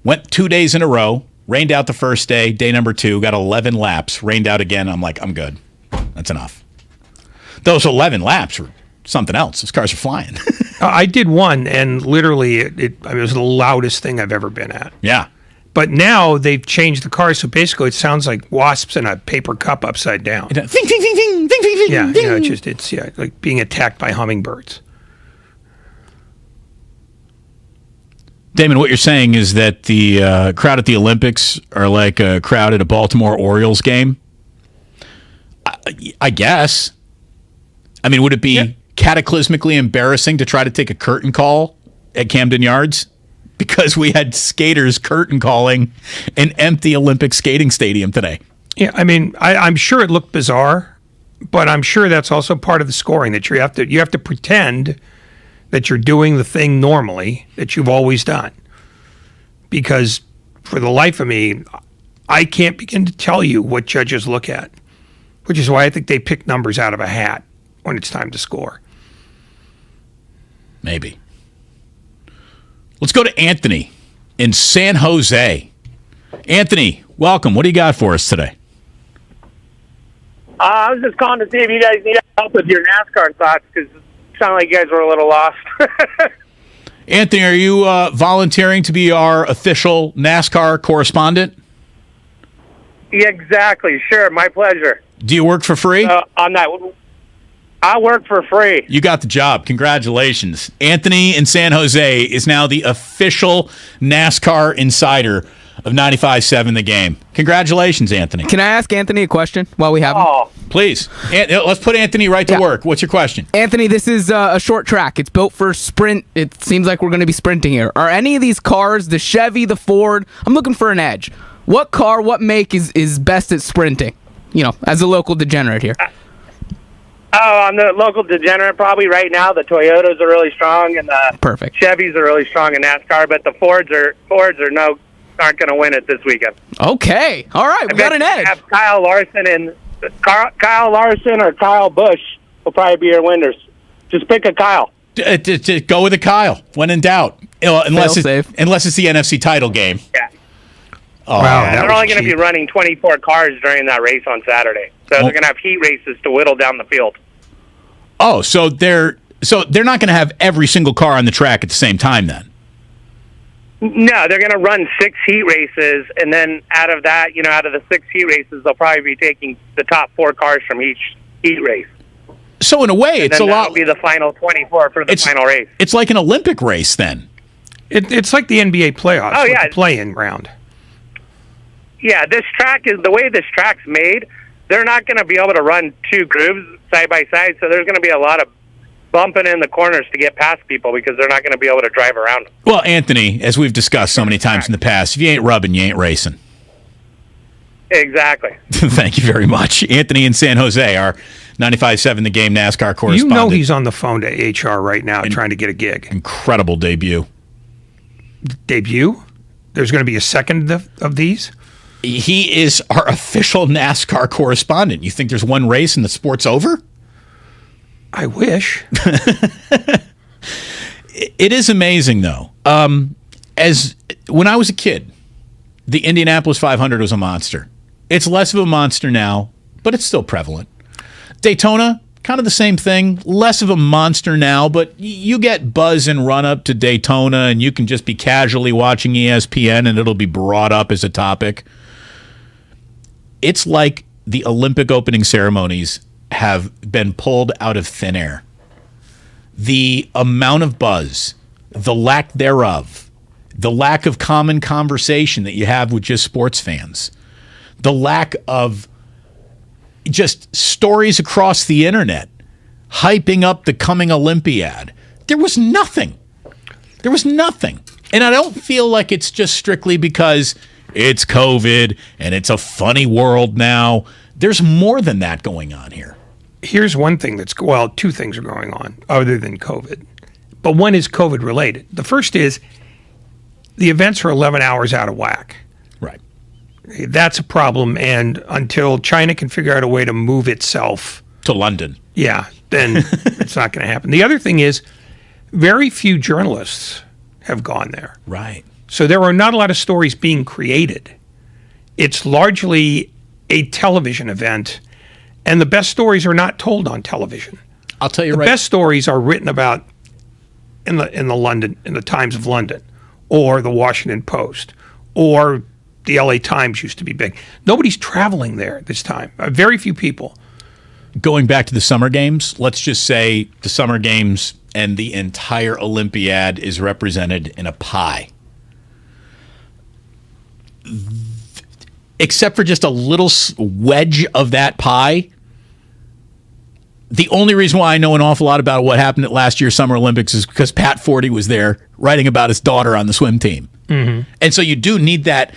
Went 2 days in a row, rained out the first day, day number 2, got 11 laps, rained out again. I'm like, I'm good. That's enough. Those 11 laps were something else. Those cars are flying. I did one, and literally it was the loudest thing I've ever been at. Yeah. But now they've changed the car, so basically it sounds like wasps in a paper cup upside down. Ding, ding, ding, ding, ding, ding, ding. Yeah, it's like being attacked by hummingbirds. Damon, what you're saying is that the crowd at the Olympics are like a crowd at a Baltimore Orioles game? I guess. I mean, would it be cataclysmically embarrassing to try to take a curtain call at Camden Yards because we had skaters curtain calling an empty Olympic skating stadium today. Yeah, I mean, I'm sure it looked bizarre, but I'm sure that's also part of the scoring, that you have to pretend that you're doing the thing normally that you've always done. Because for the life of me, I can't begin to tell you what judges look at, which is why I think they pick numbers out of a hat when it's time to score. Maybe. Let's go to Anthony in San Jose. Anthony, welcome. What do you got for us today? I was just calling to see if you guys need help with your NASCAR thoughts, because it sounded like you guys were a little lost. Anthony, are you volunteering to be our official NASCAR correspondent? Yeah, exactly. Sure, my pleasure. Do you work for free? On that, I work for free. You got the job. Congratulations. Anthony in San Jose is now the official NASCAR insider of 95.7 The Game. Congratulations, Anthony. Can I ask Anthony a question while we have him? Please. Let's put Anthony right to work. What's your question? Anthony, this is a short track. It's built for sprint. It seems like we're going to be sprinting here. Are any of these cars, the Chevy, the Ford, I'm looking for an edge. What car, what make is best at sprinting? As a local degenerate here. I'm the local degenerate. Probably right now, the Toyotas are really strong, and the Chevys are really strong in NASCAR. But the Fords aren't going to win it this weekend. Okay, all right, we got an edge. Have Kyle Larson or Kyle Busch will probably be your winners. Just pick a Kyle. Go with a Kyle when in doubt, unless it's the NFC title game. Yeah. Oh, wow, they're only going to be running 24 cars during that race on Saturday, so they're going to have heat races to whittle down the field. Oh, so they're not going to have every single car on the track at the same time then? No, they're going to run 6 heat races, and then out of that, out of the 6 heat races, they'll probably be taking the top 4 cars from each heat race. So in a way, it's a lot. That'll be the final 24 for the final race. It's like an Olympic race then. It's like the NBA playoffs. Oh, yeah. With the play-in round. Yeah, the way this track's made, they're not going to be able to run 2 grooves side by side, so there's going to be a lot of bumping in the corners to get past people because they're not going to be able to drive around them. Well, Anthony, as we've discussed so many times in the past, if you ain't rubbing, you ain't racing. Exactly. Thank you very much. Anthony in San Jose, our 95.7 The Game NASCAR correspondent. He's on the phone to HR right now trying to get a gig. Incredible debut. Debut? There's going to be a second of these? He is our official NASCAR correspondent. You think there's one race and the sport's over? I wish. It is amazing, though. As when I was a kid, the Indianapolis 500 was a monster. It's less of a monster now, but it's still prevalent. Daytona, kind of the same thing. Less of a monster now, but you get buzz and run up to Daytona, and you can just be casually watching ESPN, and it'll be brought up as a topic. It's like the Olympic opening ceremonies have been pulled out of thin air. The amount of buzz, the lack thereof, the lack of common conversation that you have with just sports fans, the lack of just stories across the internet hyping up the coming Olympiad. There was nothing. There was nothing. And I don't feel like it's just strictly because it's COVID and it's a funny world now. There's more than that going on here. Here's one thing two things are going on other than COVID. But one is COVID related. The first is the events are 11 hours out of whack. Right. That's a problem. And until China can figure out a way to move itself to London, then it's not going to happen. The other thing is very few journalists have gone there. Right. So there are not a lot of stories being created. It's largely a television event, and the best stories are not told on television. I'll tell you the best stories are written about in the Times of London, or the Washington Post, or the LA Times used to be big. Nobody's traveling there this time. Very few people. Going back to the Summer Games, let's just say the Summer Games and the entire Olympiad is represented in a pie. Except for just a little wedge of that pie, the only reason why I know an awful lot about what happened at last year's Summer Olympics is because Pat Forty was there writing about his daughter on the swim team. Mm-hmm. And so you do need that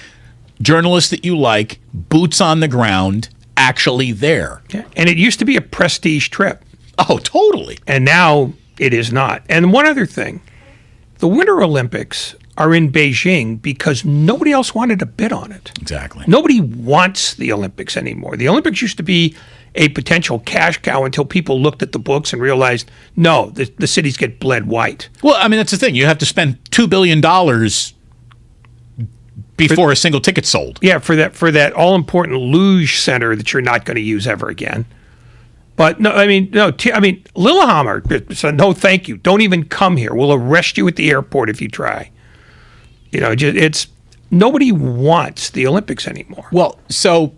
journalist that you like, boots on the ground, actually there. Yeah. And it used to be a prestige trip. Oh, totally. And now it is not. And one other thing, the Winter Olympics are in Beijing because nobody else wanted to bid on it. Exactly. Nobody wants the Olympics anymore. The Olympics used to be a potential cash cow until people looked at the books and realized, no, the cities get bled white. Well, I mean, that's the thing. You have to spend $2 billion before a single ticket's sold. Yeah, for that all-important luge center that you're not going to use ever again. But Lillehammer said, no, thank you. Don't even come here. We'll arrest you at the airport if you try. It's nobody wants the Olympics anymore. Well, so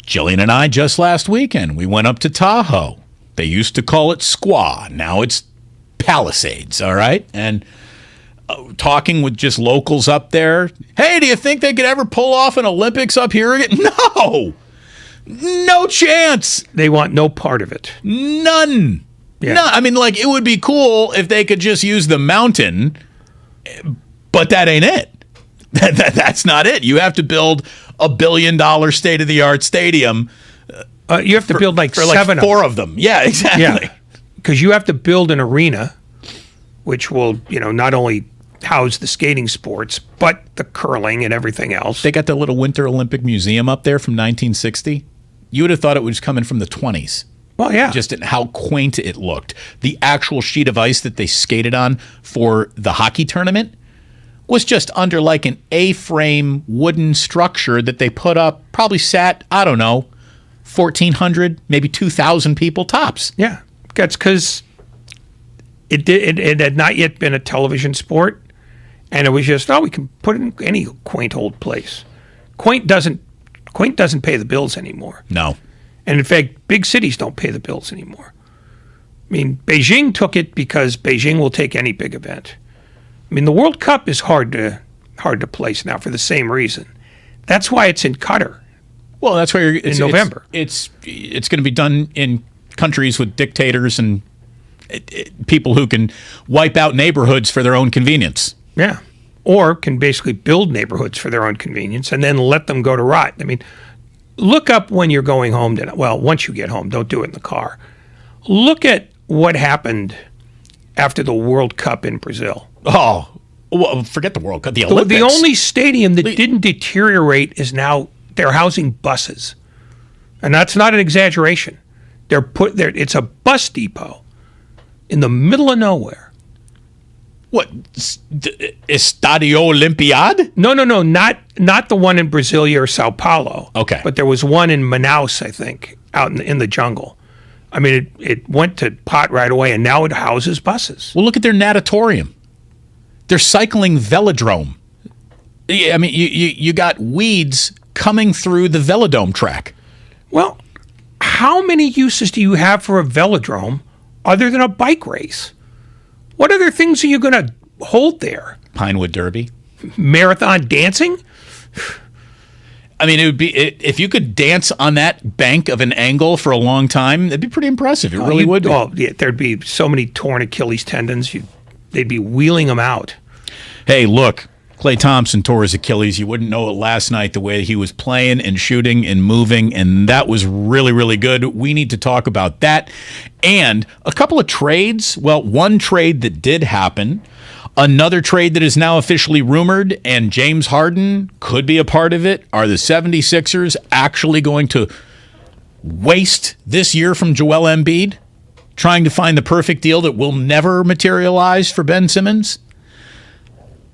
Jillian and I just last weekend, we went up to Tahoe. They used to call it Squaw. Now it's Palisades, all right? And talking with just locals up there. Hey, do you think they could ever pull off an Olympics up here again? No chance. They want no part of it. None. Yeah. No, I mean, like, it would be cool if they could just use the mountain, but that ain't it. That's not it. You have to build $1 billion state-of-the-art stadium. You have to build like seven, four of them. Yeah, exactly. Yeah, because you have to build an arena, which will, not only house the skating sports, but the curling and everything else. They got the little Winter Olympic Museum up there from 1960. You would have thought it was coming from the 20s. Well, yeah. Just in how quaint it looked. The actual sheet of ice that they skated on for the hockey tournament was just under like an A-frame wooden structure that they put up, probably sat, I don't know, 1,400, maybe 2,000 people tops. Yeah. That's because it had not yet been a television sport, and it was just, we can put it in any quaint old place. Quaint doesn't pay the bills anymore. No. And in fact, big cities don't pay the bills anymore. I mean, Beijing took it because Beijing will take any big event. I mean, the World Cup is hard to place now for the same reason. That's why it's in Qatar. Well, that's why in November. It's going to be done in countries with dictators and people who can wipe out neighborhoods for their own convenience. Yeah. Or can basically build neighborhoods for their own convenience and then let them go to rot. I mean, look up when you're going home once you get home, don't do it in the car. Look at what happened after the World Cup in Brazil. Oh, well, forget the World Cup, the Olympics. The only stadium that didn't deteriorate is now they're housing buses. And that's not an exaggeration. It's a bus depot in the middle of nowhere. What? Estadio Olympiad? No, not the one in Brasilia or Sao Paulo. Okay. But there was one in Manaus, I think, out in the jungle. I mean, it went to pot right away, and now it houses buses. Well, look at their natatorium. Their cycling velodrome. I mean, you got weeds coming through the velodrome track. Well, how many uses do you have for a velodrome other than a bike race? What other things are you going to hold there? Pinewood Derby. Marathon dancing? I mean, it would be if you could dance on that bank of an angle for a long time. That'd be pretty impressive. It really would be. Oh, yeah, there'd be so many torn Achilles tendons. They'd be wheeling them out. Hey, look, Klay Thompson tore his Achilles. You wouldn't know it last night the way he was playing and shooting and moving, and that was really, really good. We need to talk about that. And a couple of trades. Well, one trade that did happen. Another trade that is now officially rumored, and James Harden could be a part of it. Are the 76ers actually going to waste this year from Joel Embiid, trying to find the perfect deal that will never materialize for Ben Simmons?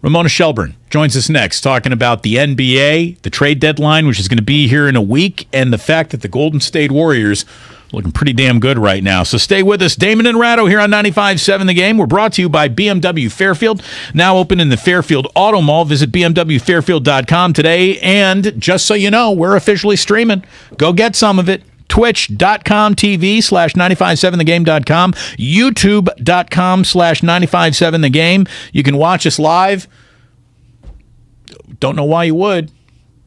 Ramona Shelburne joins us next, talking about the NBA, the trade deadline, which is going to be here in a week, and the fact that the Golden State Warriors looking pretty damn good right now. So stay with us. Damon and Ratto here on 95.7 The Game. We're brought to you by BMW Fairfield, now open in the Fairfield Auto Mall. Visit BMWFairfield.com today. And just so you know, we're officially streaming. Go get some of it. Twitch.com/957thegame.com, YouTube.com/957thegame. You can watch us live. Don't know why you would,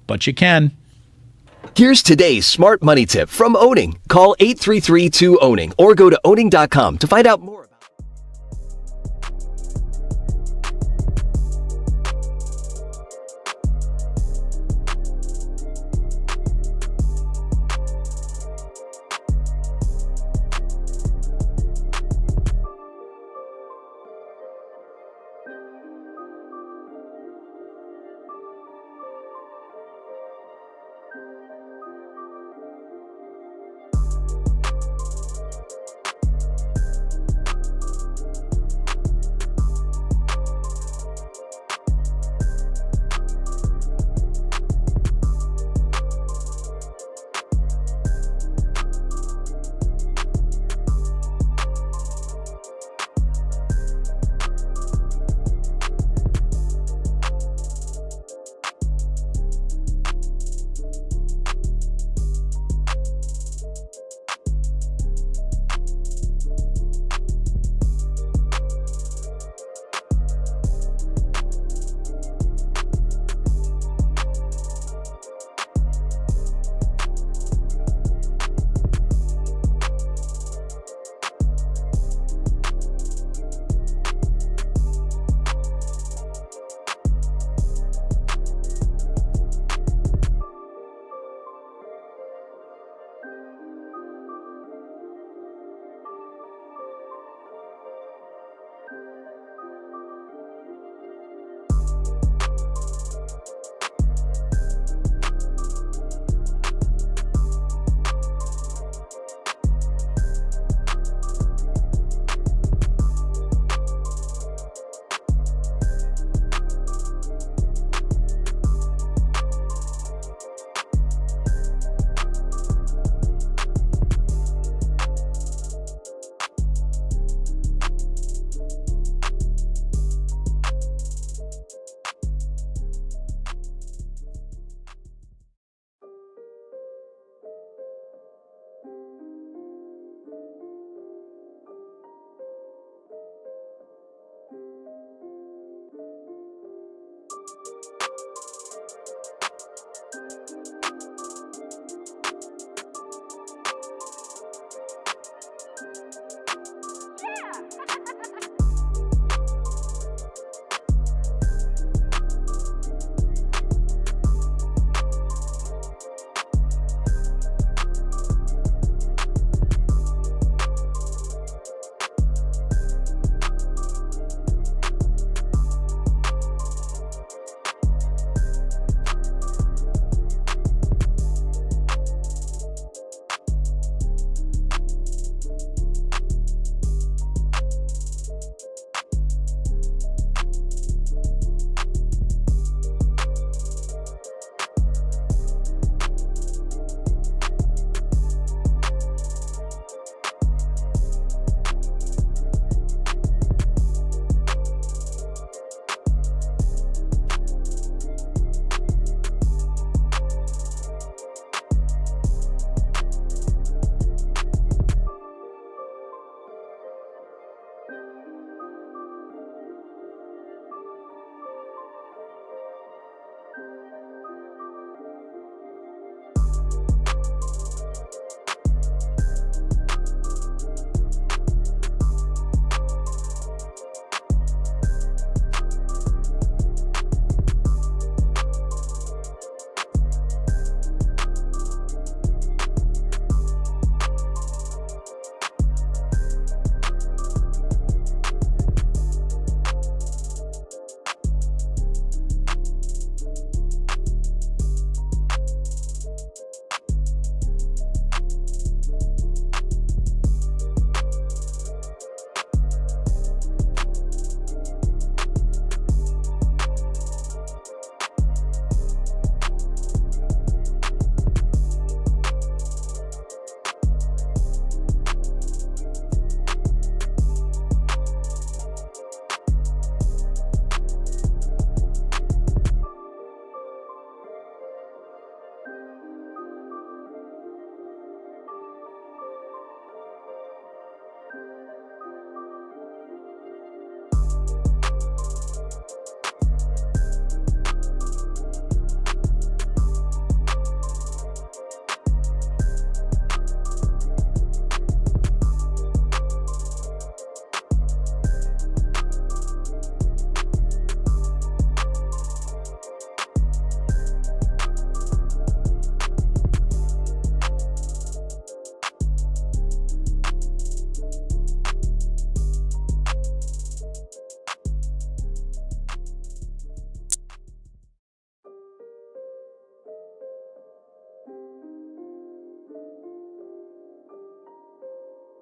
but you can. Here's today's smart money tip from Owning. Call 833-2-OWNING or go to owning.com to find out more.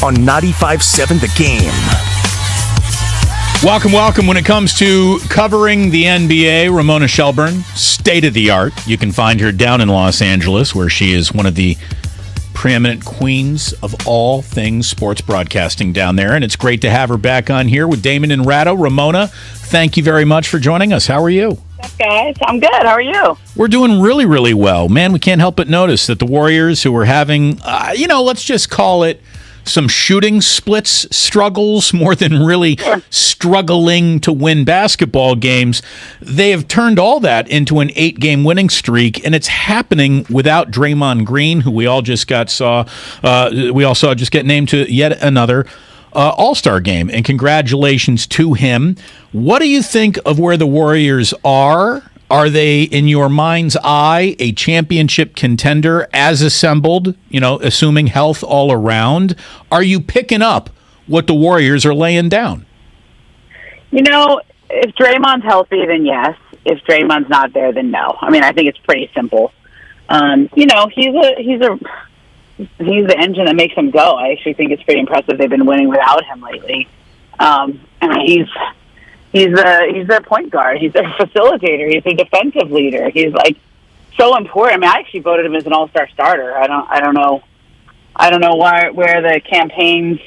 on 95.7 The Game. Welcome. When it comes to covering the NBA, Ramona Shelburne, state of the art. You can find her down in Los Angeles, where she is one of the preeminent queens of all things sports broadcasting down there. And it's great to have her back on here with Damon and Ratto. Ramona, thank you very much for joining us. How are you? What's up, guys? I'm good. How are you? We're doing really, really well. Man, we can't help but notice that the Warriors, who are having, let's just call it some shooting splits struggles more than really struggling to win basketball games, they have turned all that into an 8-game winning streak, and it's happening without Draymond Green, who we all just saw just get named to yet another All-Star game, and congratulations to him. What do you think of where the Warriors are? Are they, in your mind's eye, a championship contender as assembled, assuming health all around? Are you picking up what the Warriors are laying down? If Draymond's healthy, then yes. If Draymond's not there, then no. I mean, I think it's pretty simple. He's the engine that makes him go. I actually think it's pretty impressive they've been winning without him lately. He's their point guard. He's their facilitator. He's their defensive leader. He's so important. I mean, I actually voted him as an all-star starter. I don't know where the campaigns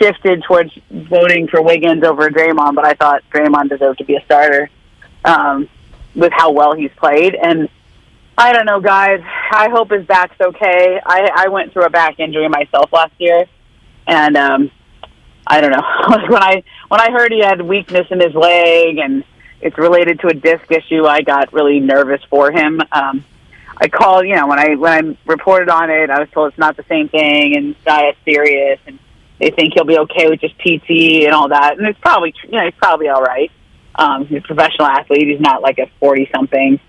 shifted towards voting for Wiggins over Draymond, but I thought Draymond deserved to be a starter with how well he's played. And I don't know, guys. I hope his back's okay. I went through a back injury myself last year, and I don't know. When I heard he had weakness in his leg and it's related to a disc issue, I got really nervous for him. I called, when I reported on it, I was told it's not the same thing and it's not as serious, and they think he'll be okay with just PT and all that. And it's probably, he's probably all right. He's a professional athlete. He's not like a 40-something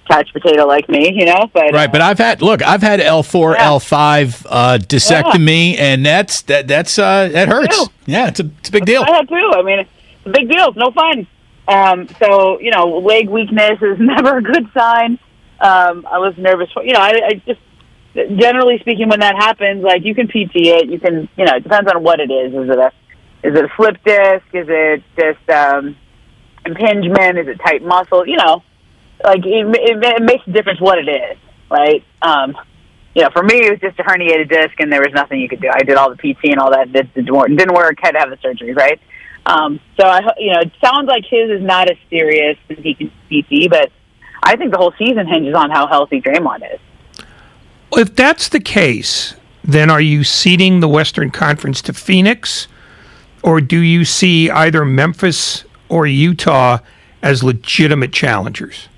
couch potato like me, But right, but I've had L4, L5 disectomy, and that hurts. Yeah, it's a big deal. I had too. I mean, it's a big deal. It's no fun. Leg weakness is never a good sign. I was nervous for, I just, generally speaking, when that happens, you can PT it. You can, it depends on what it is. Is it a slip disc? Is it just impingement? Is it tight muscle? It makes a difference what it is, right? For me, it was just a herniated disc, and there was nothing you could do. I did all the PT and all that. It didn't work. Had to have the surgery, right? It sounds like his is not as serious as he can PT, but I think the whole season hinges on how healthy Draymond is. If that's the case, then are you ceding the Western Conference to Phoenix, or do you see either Memphis or Utah as legitimate challengers?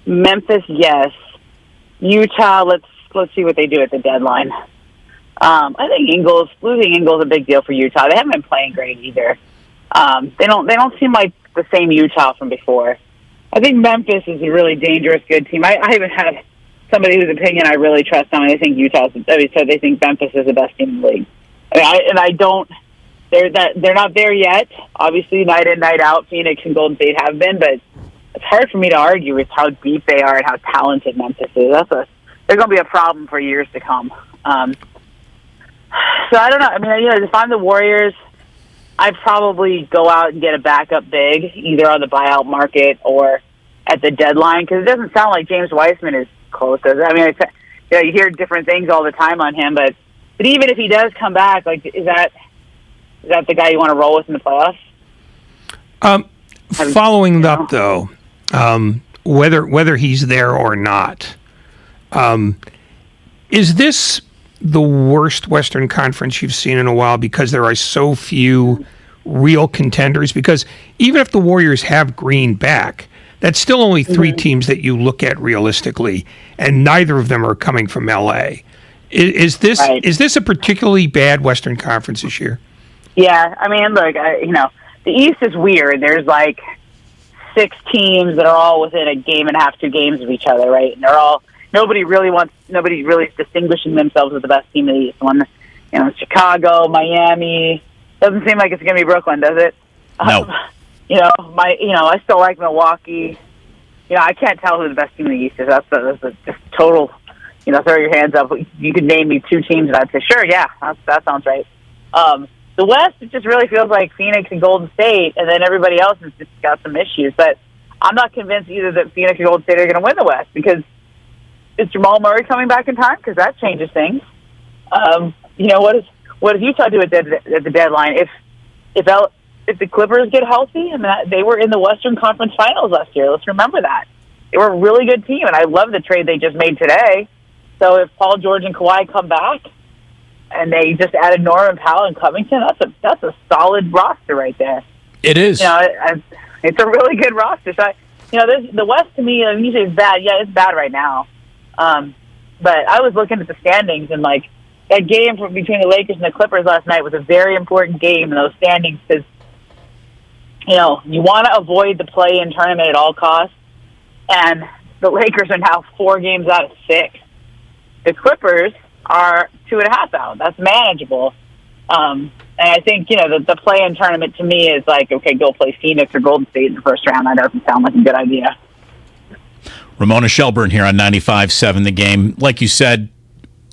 Memphis, yes. Utah, let's see what they do at the deadline. I think losing Ingles is a big deal for Utah. They haven't been playing great either. They don't seem like the same Utah from before. I think Memphis is a really dangerous, good team. I haven't had somebody whose opinion I really trust on. I think they think Memphis is the best team in the league. They're not there yet. Obviously, night in, night out, Phoenix and Golden State have been, but it's hard for me to argue with how deep they are and how talented Memphis is. They're going to be a problem for years to come. So I don't know. I mean, if I'm the Warriors, I'd probably go out and get a backup big, either on the buyout market or at the deadline, because it doesn't sound like James Wiseman is close. I mean, you hear different things all the time on him, but even if he does come back, is that the guy you want to roll with in the playoffs? Following up, though, whether he's there or not, is this the worst Western Conference you've seen in a while because there are so few real contenders? Because even if the Warriors have Green back, that's still only three teams that you look at realistically, and neither of them are coming from LA. Is this a particularly bad Western Conference this year? Yeah, I mean, look, the East is weird. There's 6 teams that are all within a game and a half, 2 games of each other, right? And they're all nobody really is distinguishing themselves as the best team in the East. One, Chicago, Miami. Doesn't seem like it's going to be Brooklyn, does it? No. I still like Milwaukee. I can't tell who the best team in the East is. That's just total. Throw your hands up. You could name me 2 teams, and I'd say, sure, yeah, that sounds right. The West, it just really feels like Phoenix and Golden State, and then everybody else has just got some issues. But I'm not convinced either that Phoenix and Golden State are going to win the West, because is Jamal Murray coming back in time? Because that changes things. What does Utah do at the deadline? If the Clippers get healthy, I mean, they were in the Western Conference Finals last year. Let's remember that. They were a really good team, and I love the trade they just made today. So if Paul George and Kawhi come back, and they just added Norman Powell and Covington, that's a solid roster right there. It is. It's a really good roster. So, the West to me, you say it's bad. Yeah, it's bad right now. But I was looking at the standings, and that game between the Lakers and the Clippers last night was a very important game in those standings, because you want to avoid the play-in tournament at all costs, and the Lakers are now 4 games out of 6. The Clippers are 2.5 out. That's manageable. And I think, the play-in tournament to me is okay, go play Phoenix or Golden State in the first round. That doesn't sound like a good idea. Ramona Shelburne here on 95.7 The Game. Like you said,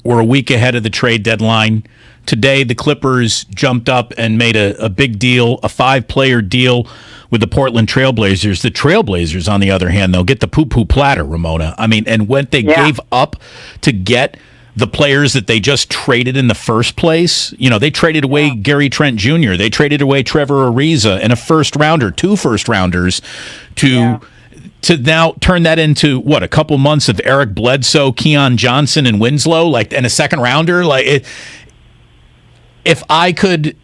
we're a week ahead of the trade deadline. Today, the Clippers jumped up and made a big deal, a 5-player deal with the Portland Trailblazers. The Trailblazers, on the other hand, though, get the poo-poo platter, Ramona. I mean, and what they gave up to get the players that they just traded in the first place. They traded away Gary Trent Jr. They traded away Trevor Ariza and a first-rounder, 2 first-rounders to now turn that into, a couple months of Eric Bledsoe, Keon Johnson, and Winslow, and a second-rounder. If I could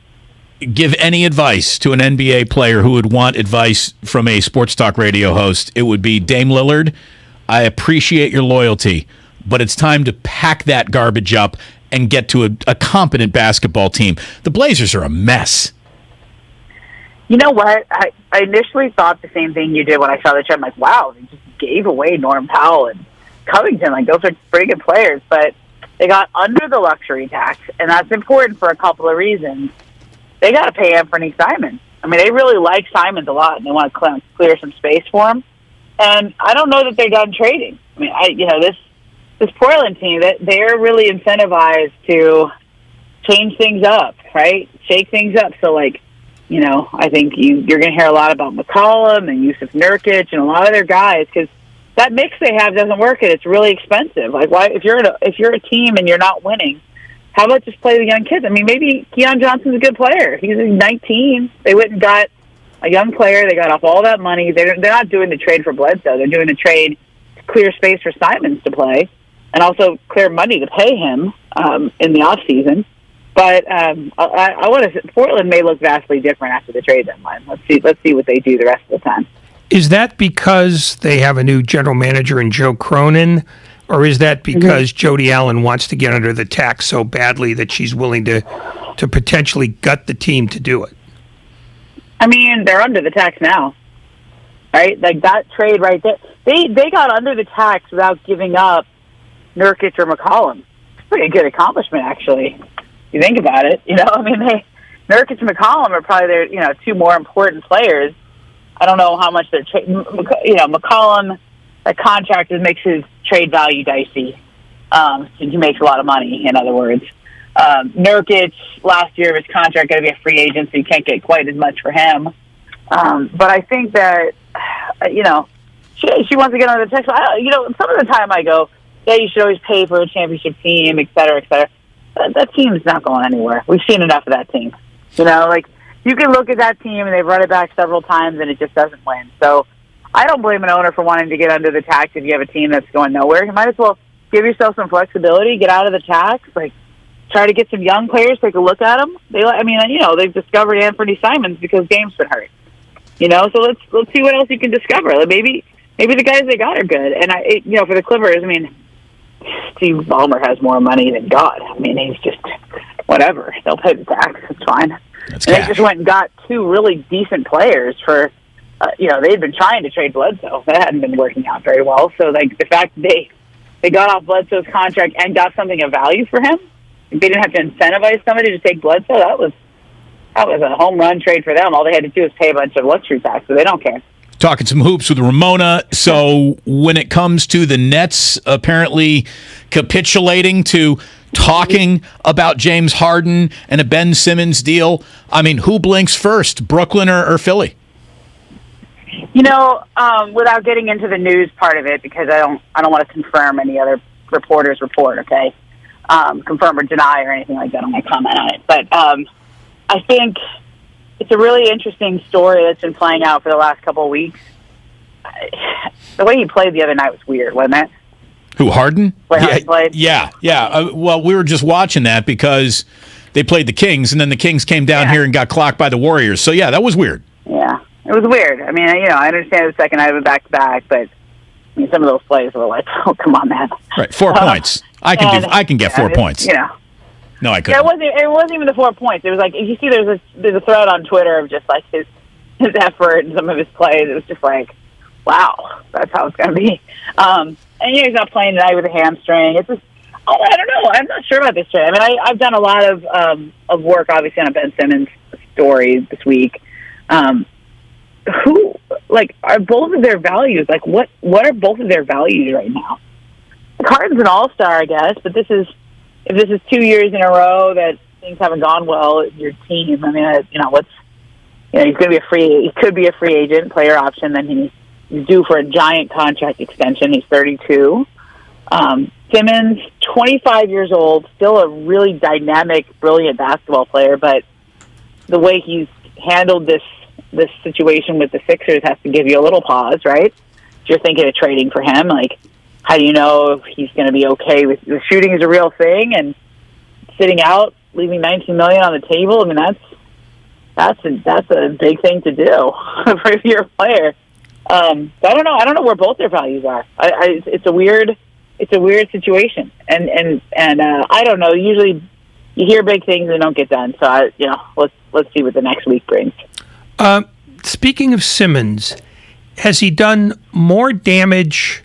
give any advice to an NBA player who would want advice from a sports talk radio host, it would be, Dame Lillard, I appreciate your loyalty, but it's time to pack that garbage up and get to a competent basketball team. The Blazers are a mess. You know what? I initially thought the same thing you did when I saw the trade. I'm like, wow, they just gave away Norm Powell and Covington. Those are pretty good players, but they got under the luxury tax, and that's important for a couple of reasons. They got to pay Anthony Simons. I mean, they really like Simons a lot, and they want to clear some space for him. And I don't know that they're done trading. I mean, this Portland team, they're really incentivized to change things up, right? Shake things up. So, I think you're going to hear a lot about McCollum and Yusuf Nurkic and a lot of their guys, because that mix they have doesn't work, and it's really expensive. Why? If you're a team and you're not winning, how about just play the young kids? I mean, maybe Keon Johnson's a good player. He's 19. They went and got a young player. They got off all that money. They're not doing the trade for Bledsoe. They're doing the trade to clear space for Simons to play, and also clear money to pay him in the off season. But I want to. Portland may look vastly different after the trade deadline. Let's see what they do the rest of the time. Is that because they have a new general manager in Joe Cronin, or is that because Jody Allen wants to get under the tax so badly that she's willing to potentially gut the team to do it? I mean, they're under the tax now, right? That trade right there. They got under the tax without giving up Nurkic or McCollum. It's a pretty good accomplishment, actually. If you think about it, Nurkic and McCollum are probably their 2 more important players. I don't know how much they're McCollum, a contract makes his trade value dicey. He makes a lot of money, in other words. Nurkic, last year of his contract, got to be a free agent, so you can't get quite as much for him. But I think that, she wants to get on the text. Some of the time I go, you should always pay for a championship team, et cetera, et cetera. That team's not going anywhere. We've seen enough of that team. You can look at that team, and they've run it back several times, and it just doesn't win. So I don't blame an owner for wanting to get under the tax if you have a team that's going nowhere. You might as well give yourself some flexibility, get out of the tax, try to get some young players, take a look at them. They've discovered Anthony Simons because Dame's been hurt. So let's see what else you can discover. Maybe the guys they got are good. And for the Clippers, Steve Ballmer has more money than God. He's just whatever. They'll pay the tax. It's fine. They just went and got 2 really decent players for. They'd been trying to trade Bledsoe. That hadn't been working out very well. So the fact that they got off Bledsoe's contract and got something of value for him, they didn't have to incentivize somebody to take Bledsoe. That was a home run trade for them. All they had to do was pay a bunch of luxury tax, so they don't care. Talking some hoops with Ramona. So when it comes to the Nets apparently capitulating to talking about James Harden and a Ben Simmons deal. I mean, who blinks first, Brooklyn or Philly? Without getting into the news part of it, because I don't want to confirm any other reporter's report, okay? Confirm or deny or anything like that. I don't want to comment on it. But I think it's a really interesting story that's been playing out for the last couple of weeks. The way he played the other night was weird, wasn't it? Who, Harden? Yeah. Well, we were just watching that because they played the Kings, and then the Kings came down here and got clocked by the Warriors. So, yeah, that was weird. Yeah, it was weird. I mean, I understand the second night of a back-to-back, but I mean, some of those plays were like, oh, come on, man. Right, 4 points. I can get 4 points. No, I couldn't. Yeah, it wasn't even the 4 points. It was like, you see there's a thread on Twitter of just like his effort and some of his plays. It was just like, wow, that's how it's going to be. And he's not playing tonight with a hamstring. It's just, I don't know. I'm not sure about this trade. I mean, I've done a lot of work, obviously, on a Ben Simmons story this week. Who, like, are both of their values? Like, what are both of their values right now? Harden's an all-star, I guess, but if this is 2 years in a row that things haven't gone well in your team, I mean, he's going to be he could be a free agent, player option, then he's due for a giant contract extension. He's 32. Simmons, 25 years old, still a really dynamic, brilliant basketball player, but the way he's handled this situation with the Sixers has to give you a little pause, right? If you're thinking of trading for him, like, how do you know if he's going to be okay with the shooting is a real thing and sitting out, leaving $19 million on the table? I mean, that's a big thing to do for your player. So I don't know. I don't know where both their values are. It's a weird situation, and I don't know. Usually, you hear big things and they don't get done. So let's see what the next week brings. Speaking of Simmons, has he done more damage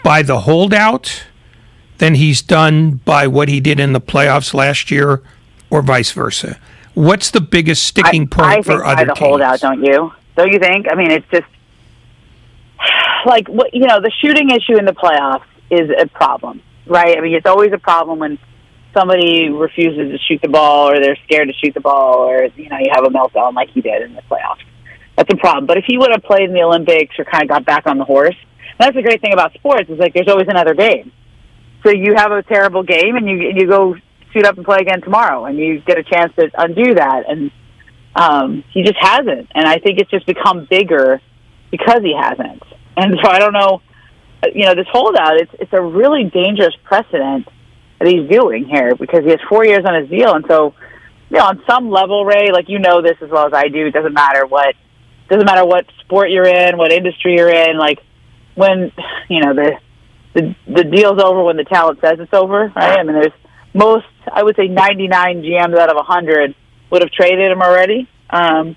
by the holdout than he's done by what he did in the playoffs last year, or vice versa? What's the biggest sticking point for other teams? I think by the holdout, don't you? Don't you think? I mean, it's just like the shooting issue in the playoffs is a problem, right? I mean, it's always a problem when somebody refuses to shoot the ball, or they're scared to shoot the ball, or you have a meltdown like he did in the playoffs. That's a problem. But if he would have played in the Olympics or kind of got back on the horse, that's the great thing about sports, is like there's always another game. So you have a terrible game and you go suit up and play again tomorrow, and you get a chance to undo that. And he just hasn't. And I think it's just become bigger because he hasn't. And so I don't know, this holdout, it's a really dangerous precedent that he's doing here, because he has 4 years on his deal. And so, on some level, Ray, like this as well as I do, it doesn't matter what sport you're in, what industry you're in, like when, the deal's over when the talent says it's over, right? I mean, I would say 99 GMs out of 100 would have traded him already, because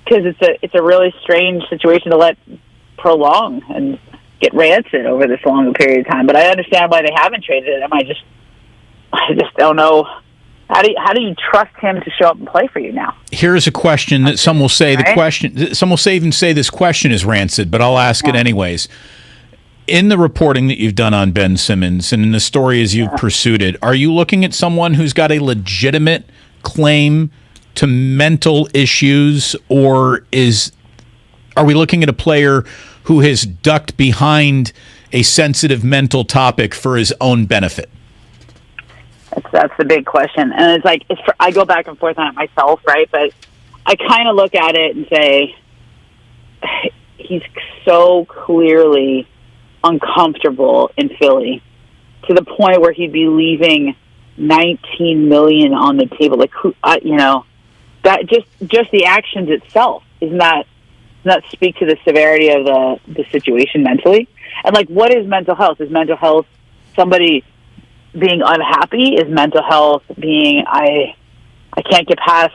it's a really strange situation to let prolong and get rancid over this long a period of time. But I understand why they haven't traded him. I just don't know. How do you trust him to show up and play for you now? Here's a question that some will say some will even say this question is rancid, but I'll ask it anyways. In the reporting that you've done on Ben Simmons and in the story as you've pursued it, are you looking at someone who's got a legitimate claim to mental issues, or are we looking at a player who has ducked behind a sensitive mental topic for his own benefit? That's the big question. And it's like, I go back and forth on it myself, right? But I kind of look at it and say, he's so clearly uncomfortable in Philly to the point where he'd be leaving $19 million on the table. Like, that just the actions itself is not speak to the severity of the situation mentally. And like, what is mental health? Is mental health somebody being unhappy? Is mental health being I can't get past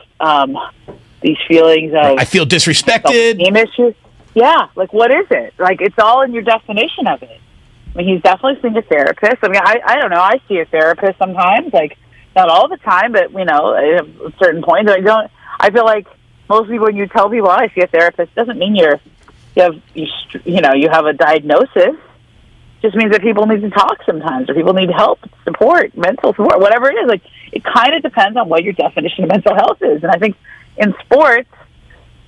these feelings of I feel disrespected, self-esteem issues? Yeah, like what is it? Like, it's all in your definition of it. I mean, he's definitely seeing a therapist. I mean, I don't know. I see a therapist sometimes, like not all the time, but at certain points. I feel like most people, when you tell people, I see a therapist, doesn't mean you have a diagnosis. just means that people need to talk sometimes, or people need help, support, mental support, whatever it is. Like, it kind of depends on what your definition of mental health is. And I think in sports,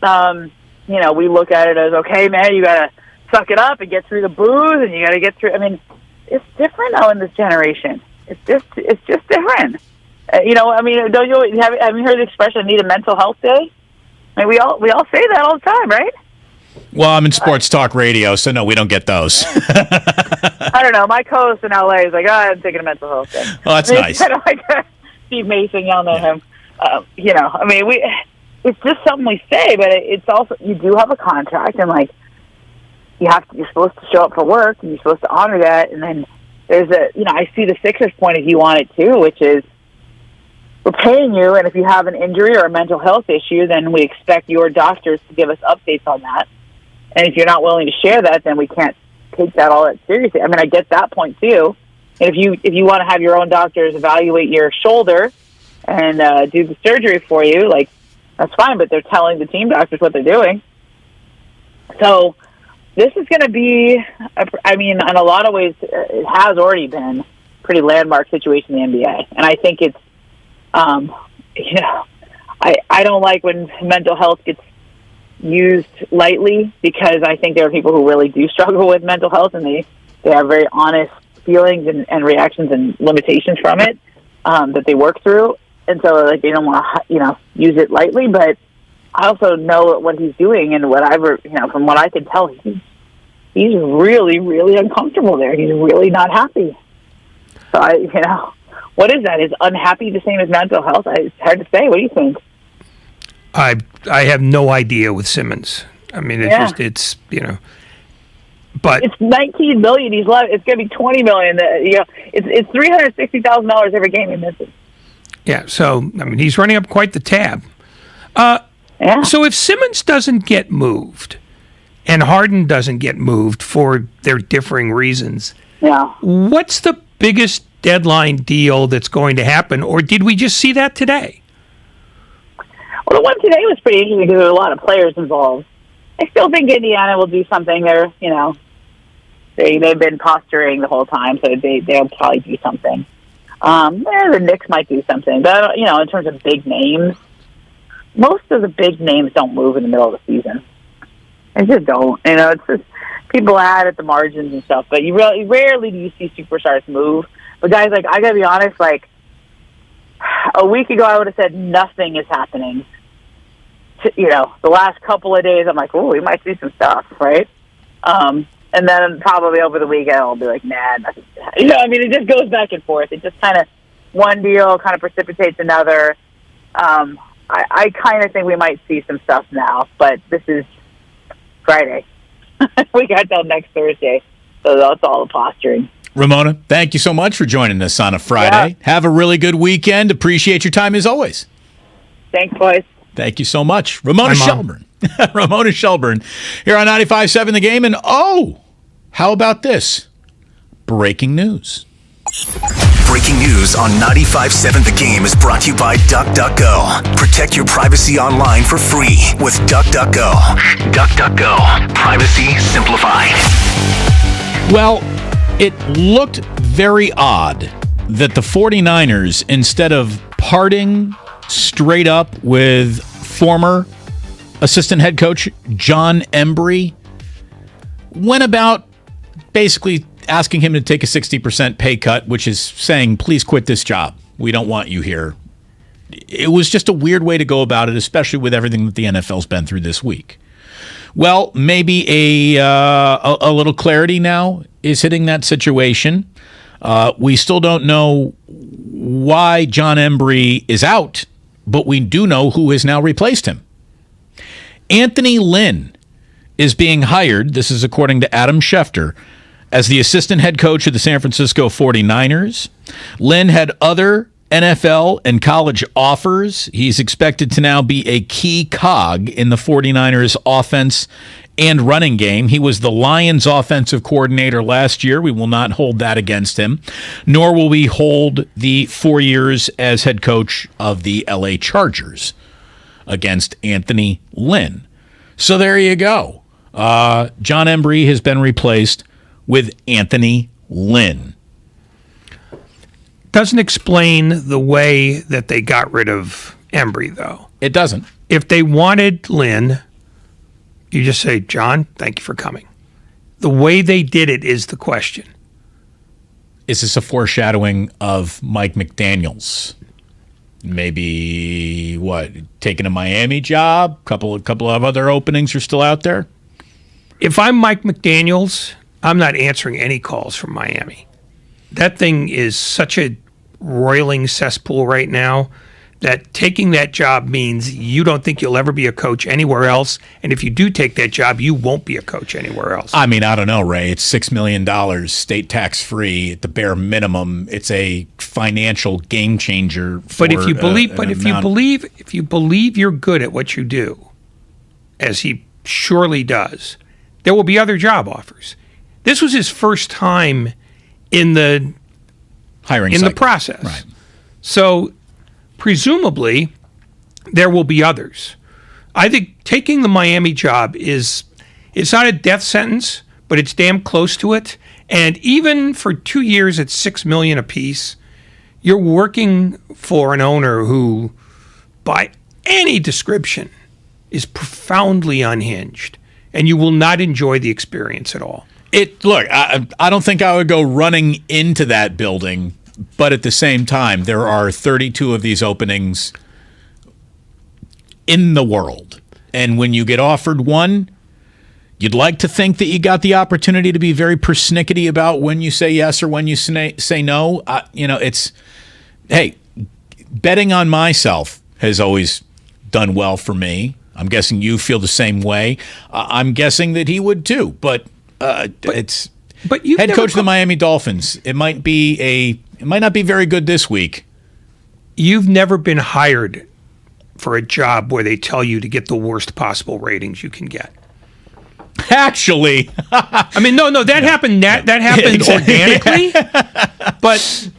we look at it as, okay, man, you got to suck it up and get through the booze, and you got to get through. I mean, it's different now in this generation. It's just different. Don't you have you heard the expression, "I need a mental health day"? I mean, we all say that all the time, right? Well, I'm in sports talk radio, so no, we don't get those. I don't know. My co-host in LA is like, I'm taking a mental health day. Oh, that's nice. Kind of like Steve Mason, y'all know him. It's just something we say, but it's also, you do have a contract, and like, you're supposed to show up for work, and you're supposed to honor that. And then there's I see the Sixers' point of view on it too, which is, we're paying you, and if you have an injury or a mental health issue, then we expect your doctors to give us updates on that. And if you're not willing to share that, then we can't take that all that seriously. I mean, I get that point too. And if you want to have your own doctors evaluate your shoulder and do the surgery for you, like, that's fine, but they're telling the team doctors what they're doing. So this is going to be, in a lot of ways, it has already been a pretty landmark situation in the NBA. And I think it's, I don't like when mental health gets used lightly, because I think there are people who really do struggle with mental health, and they have very honest feelings and reactions and limitations from it that they work through. And so, like, they don't want to, use it lightly. But I also know what he's doing, and from what I can tell, he's really, really uncomfortable there. He's really not happy. So what is that? Is unhappy the same as mental health? It's hard to say. What do you think? I have no idea with Simmons. I mean, but it's $19 million he's left. It's going to be $20 million. It's $360,000 every game he misses. Yeah, so he's running up quite the tab. So if Simmons doesn't get moved, and Harden doesn't get moved for their differing reasons, what's the biggest deadline deal that's going to happen, or did we just see that today? Well, the one today was pretty interesting because there were a lot of players involved. I still think Indiana will do something. They've been posturing the whole time, so they'll probably do something. The Knicks might do something, but in terms of big names, most of the big names don't move in the middle of the season. They just don't. It's just people add at the margins and stuff, but rarely do you see superstars move. But guys, like, I gotta be honest, like, a week ago I would have said nothing is happening. The last couple of days I'm like, oh, we might see some stuff, right? And then probably over the weekend I'll be like, nah, nothing. It just goes back and forth. It just kind of, one deal kind of precipitates another. I kind of think we might see some stuff now, but this is Friday. We got till next Thursday, so that's all the posturing. Ramona, thank you so much for joining us on a Friday. Yeah. Have a really good weekend. Appreciate your time as always. Thanks, boys. Thank you so much. Ramona Shelburne. Ramona Shelburne here on 95.7 The Game. And how about this? Breaking news. Breaking news on 95.7 The Game is brought to you by DuckDuckGo. Protect your privacy online for free with DuckDuckGo. DuckDuckGo. Privacy simplified. Well, it looked very odd that the 49ers, instead of parting straight up with former assistant head coach John Embry, went about basically asking him to take a 60% pay cut, which is saying, please quit this job. We don't want you here. It was just a weird way to go about it, especially with everything that the NFL's been through this week. Well, maybe a little clarity now is hitting that situation. We still don't know why John Embry is out, but we do know who has now replaced him. Anthony Lynn is being hired, this is according to Adam Schefter, as the assistant head coach of the San Francisco 49ers. Lynn had other NFL and college offers. He's expected to now be a key cog in the 49ers offense and running game. He was the Lions offensive coordinator last year. We will not hold that against him, nor will we hold the 4 years as head coach of the LA Chargers against Anthony Lynn. So there you go. John Embry has been replaced with Anthony Lynn. Doesn't explain the way that they got rid of Embry, though. It doesn't. If they wanted Lynn, you just say, John, thank you for coming. The way they did it is the question. Is this a foreshadowing of Mike McDaniels? Maybe, taking a Miami job? Couple of other openings are still out there? If I'm Mike McDaniels, I'm not answering any calls from Miami. That thing is such a roiling cesspool right now that taking that job means you don't think you'll ever be a coach anywhere else. And if you do take that job, you won't be a coach anywhere else. I mean, I don't know, Ray. It's $6 million, state tax free at the bare minimum. It's a financial game changer. But if you believe you're good at what you do, as he surely does, there will be other job offers. This was his first time in the hiring in cycle. the process. Right. So presumably there will be others. I think taking the Miami job it's not a death sentence, but it's damn close to it. And even for 2 years at $6 million apiece, you're working for an owner who, by any description, is profoundly unhinged, and you will not enjoy the experience at all. Look, I don't think I would go running into that building, but at the same time, there are 32 of these openings in the world. And when you get offered one, you'd like to think that you got the opportunity to be very persnickety about when you say yes or when you say no. Hey, betting on myself has always done well for me. I'm guessing you feel the same way. I'm guessing that he would too, but it's head coach of the Miami Dolphins. It might not be very good this week. You've never been hired for a job where they tell you to get the worst possible ratings you can get. Actually, I mean, no, that happened. That happened organically. But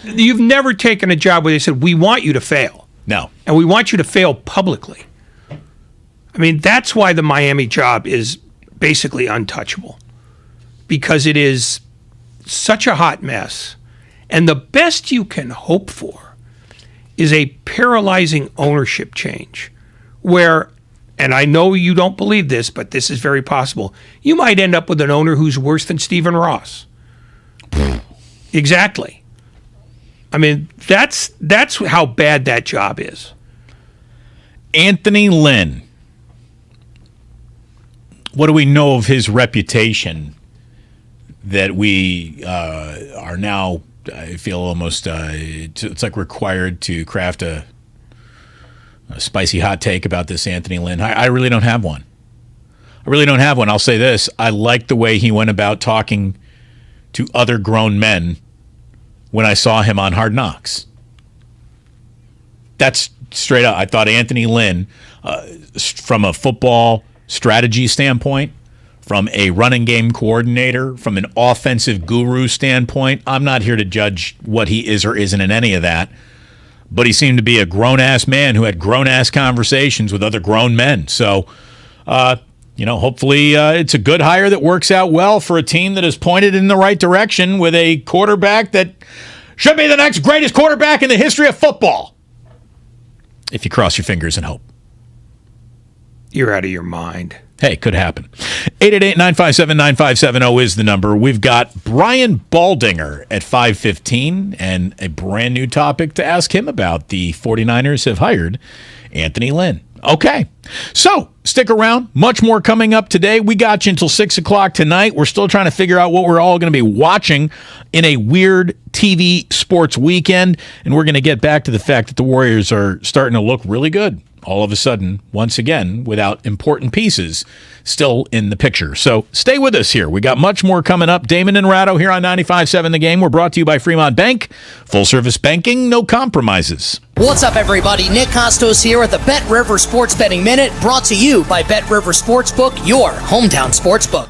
you've never taken a job where they said, "We want you to fail." No, and we want you to fail publicly. I mean, that's why the Miami job is basically untouchable, because it is such a hot mess. And the best you can hope for is a paralyzing ownership change where, and I know you don't believe this, but this is very possible, you might end up with an owner who's worse than Stephen Ross. Exactly. I mean, that's how bad that job is. Anthony Lynn. What do we know of his reputation that we are now, I feel almost, it's like required to craft a spicy hot take about this Anthony Lynn? I really don't have one. I'll say this. I like the way he went about talking to other grown men when I saw him on Hard Knocks. That's straight up. I thought Anthony Lynn, from a football strategy standpoint, from a running game coordinator, from an offensive guru standpoint, I'm not here to judge what he is or isn't in any of that, but he seemed to be a grown-ass man who had grown-ass conversations with other grown men. So, hopefully it's a good hire that works out well for a team that is pointed in the right direction with a quarterback that should be the next greatest quarterback in the history of football. If you cross your fingers and hope. You're out of your mind. Hey, could happen. 888-957-9570 is the number. We've got Brian Baldinger at 5:15 and a brand new topic to ask him about. The 49ers have hired Anthony Lynn. Okay, so stick around. Much more coming up today. We got you until 6 o'clock tonight. We're still trying to figure out what we're all going to be watching in a weird TV sports weekend, and we're going to get back to the fact that the Warriors are starting to look really good all of a sudden, once again, without important pieces still in the picture. So stay with us here. We got much more coming up. Damon and Ratto here on 95.7 The Game. We're brought to you by Fremont Bank. Full-service banking, no compromises. What's up, everybody? Nick Costos here at the Bet River Sports Betting Minute, brought to you by Bet River Sportsbook, your hometown sportsbook.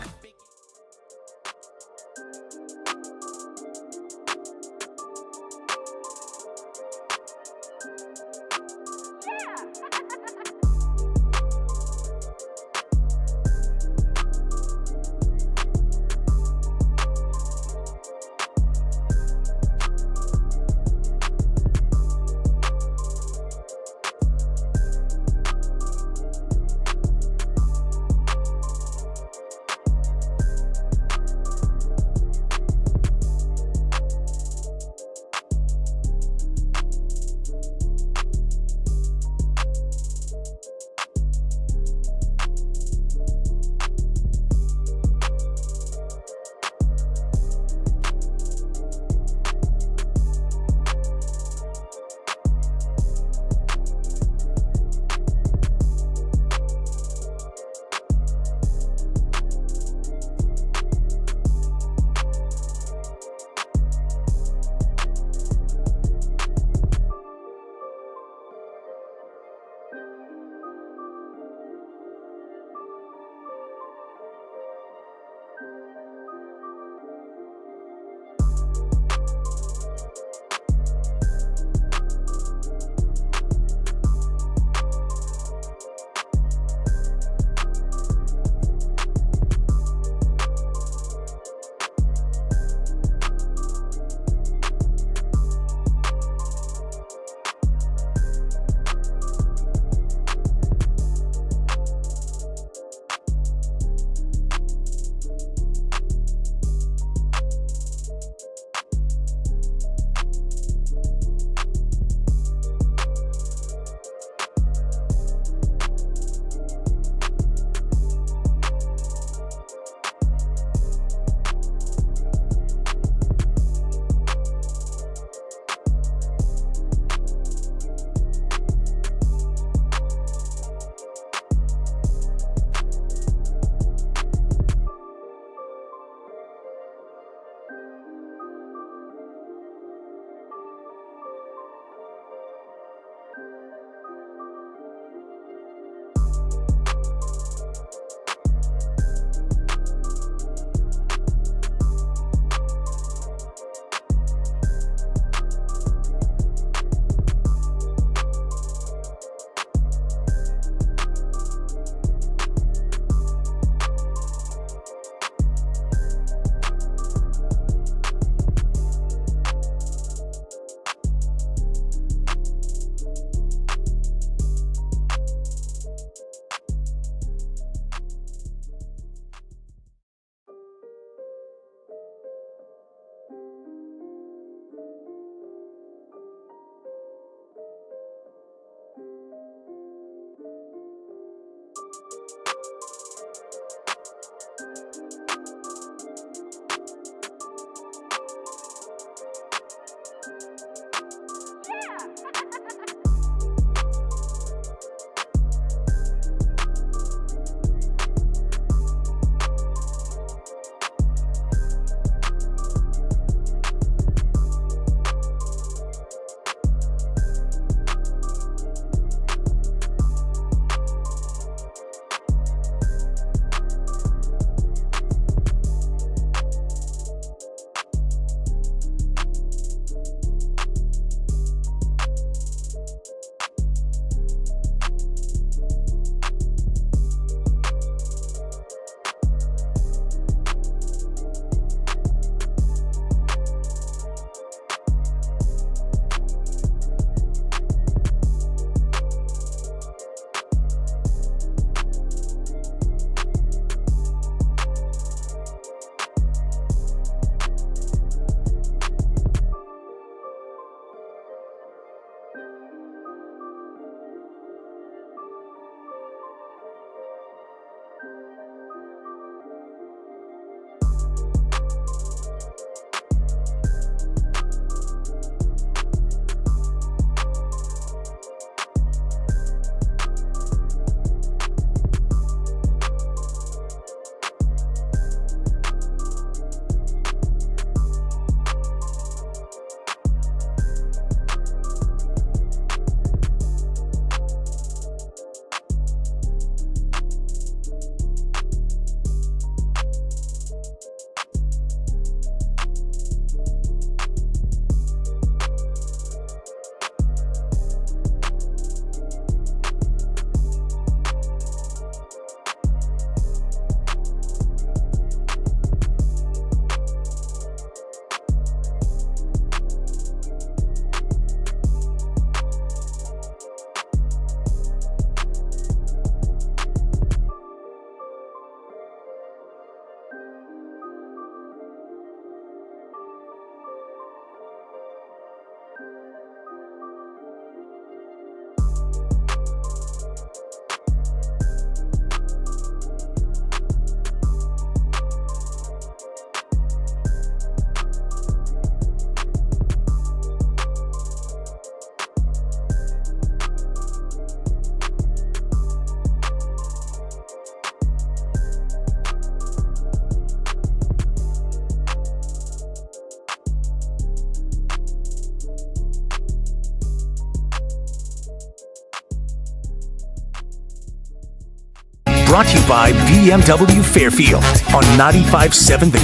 Brought to you by BMW Fairfield on 95.7 The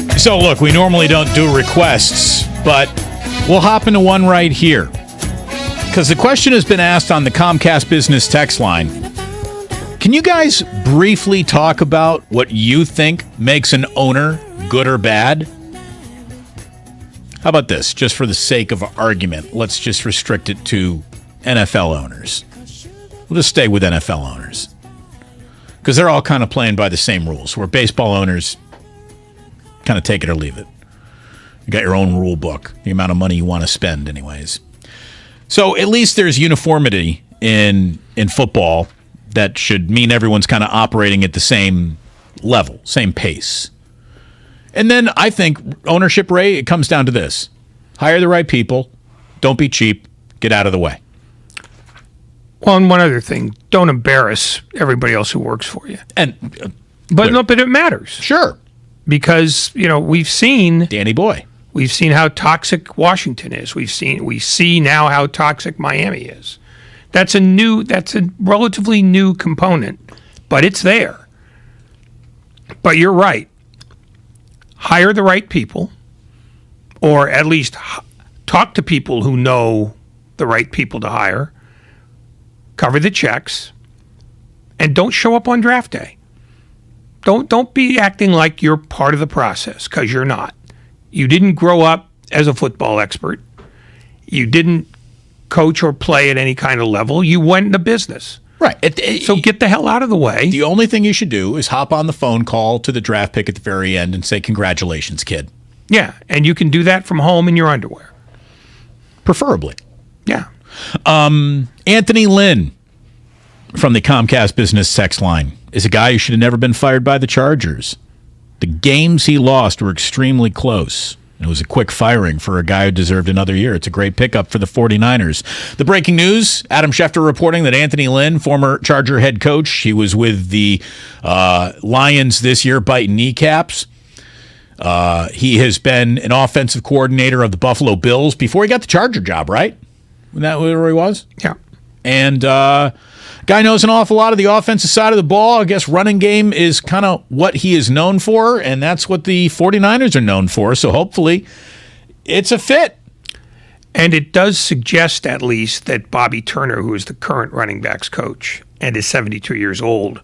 Game. So, look, we normally don't do requests, but we'll hop into one right here. Because the question has been asked on the Comcast Business text line. Can you guys briefly talk about what you think makes an owner good or bad? How about this? Just for the sake of argument, let's just restrict it to NFL owners. We'll just stay with NFL owners. Because they're all kind of playing by the same rules, where baseball owners kind of take it or leave it. You got your own rule book, the amount of money you want to spend anyways. So at least there's uniformity in football that should mean everyone's kind of operating at the same level, same pace. And then I think ownership, Ray, it comes down to this. Hire the right people. Don't be cheap. Get out of the way. Well, and one other thing, don't embarrass everybody else who works for you. And but it matters. Sure. Because, we've seen Danny Boy. We've seen how toxic Washington is. We see now how toxic Miami is. That's a relatively new component, but it's there. But you're right. Hire the right people, or at least talk to people who know the right people to hire. Cover the checks, and don't show up on draft day. Don't be acting like you're part of the process, because you're not. You didn't grow up as a football expert. You didn't coach or play at any kind of level. You went into business. Right. So get the hell out of the way. The only thing you should do is hop on the phone call to the draft pick at the very end and say, congratulations, kid. Yeah, and you can do that from home in your underwear. Preferably. Yeah. Anthony Lynn from the Comcast Business text line is a guy who should have never been fired by the Chargers. The games he lost were extremely close. It was a quick firing for a guy who deserved another year. It's a great pickup for the 49ers. The breaking news, Adam Schefter reporting that Anthony Lynn, former Charger head coach, he was with the Lions this year biting kneecaps. He has been an offensive coordinator of the Buffalo Bills before he got the Charger job, right? Isn't that where he was? Yeah. And guy knows an awful lot of the offensive side of the ball. I guess running game is kind of what he is known for, and that's what the 49ers are known for. So hopefully it's a fit. And it does suggest at least that Bobby Turner, who is the current running backs coach and is 72 years old,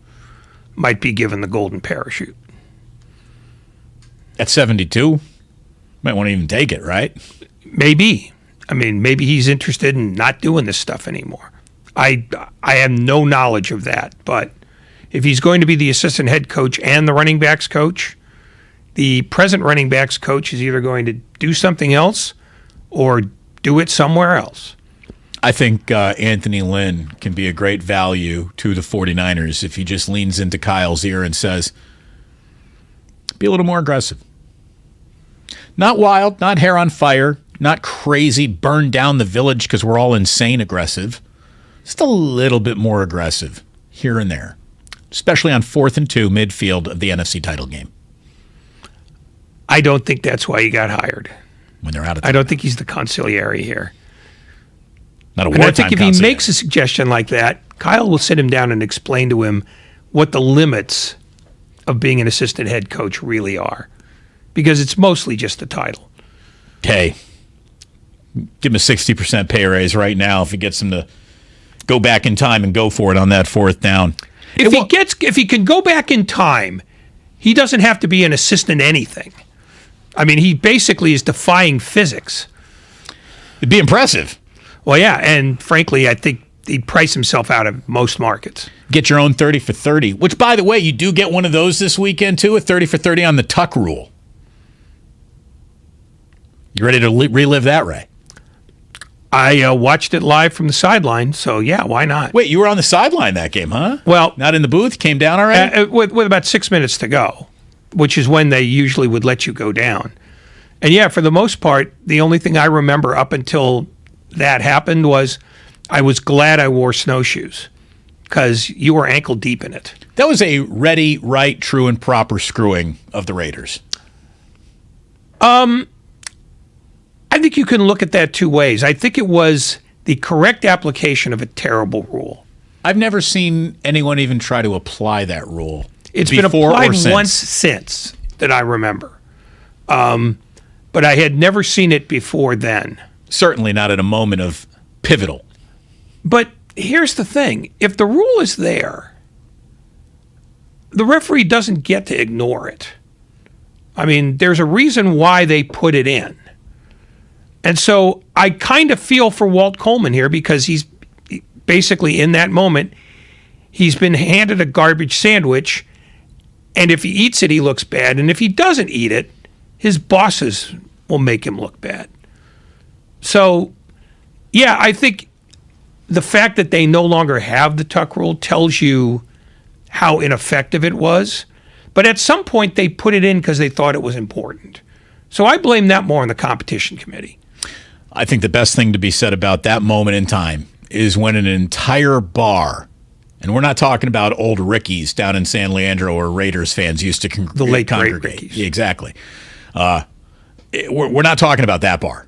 might be given the golden parachute. At 72? Might want to even take it, right? Maybe. I mean, maybe he's interested in not doing this stuff anymore. I have no knowledge of that, but if he's going to be the assistant head coach and the running backs coach, the present running backs coach is either going to do something else or do it somewhere else. I think Anthony Lynn can be a great value to the 49ers if he just leans into Kyle's ear and says, be a little more aggressive. Not wild, not hair on fire, not crazy, burn down the village because we're all insane aggressive. Just a little bit more aggressive here and there, especially on 4th and 2 midfield of the NFC title game. I don't think that's why he got hired. When they're out of time. I don't think he's the consigliere here. Not a wartime consigliere. I think if he makes a suggestion like that, Kyle will sit him down and explain to him what the limits of being an assistant head coach really are, because it's mostly just the title. Hey, give him a 60% pay raise right now if he gets him to go back in time and go for it on that 4th down. If he can go back in time, he doesn't have to be an assistant anything. I mean, he basically is defying physics. It'd be impressive. Well, yeah, and frankly, I think he'd price himself out of most markets. Get your own 30 for 30, which, by the way, you do get one of those this weekend, too, a 30 for 30 on the tuck rule. You ready to relive that, Ray? I watched it live from the sideline, so yeah, why not? Wait, you were on the sideline that game, huh? Well, not in the booth? Came down already? With about 6 minutes to go, which is when they usually would let you go down. And yeah, for the most part, the only thing I remember up until that happened was I was glad I wore snowshoes because you were ankle deep in it. That was a ready, right, true, and proper screwing of the Raiders. I think you can look at that two ways. I think it was the correct application of a terrible rule. I've never seen anyone even try to apply that rule. It's been applied once since that I remember. But I had never seen it before then. Certainly not at a moment of pivotal. But here's the thing. If the rule is there, the referee doesn't get to ignore it. I mean, there's a reason why they put it in. And so I kind of feel for Walt Coleman here because he's basically in that moment, he's been handed a garbage sandwich, and if he eats it, he looks bad. And if he doesn't eat it, his bosses will make him look bad. So, yeah, I think the fact that they no longer have the tuck rule tells you how ineffective it was. But at some point, they put it in because they thought it was important. So I blame that more on the competition committee. I think the best thing to be said about that moment in time is when an entire bar, and we're not talking about old Ricky's down in San Leandro where Raiders fans used to the late congregate. Great Yeah, exactly. We're not talking about that bar.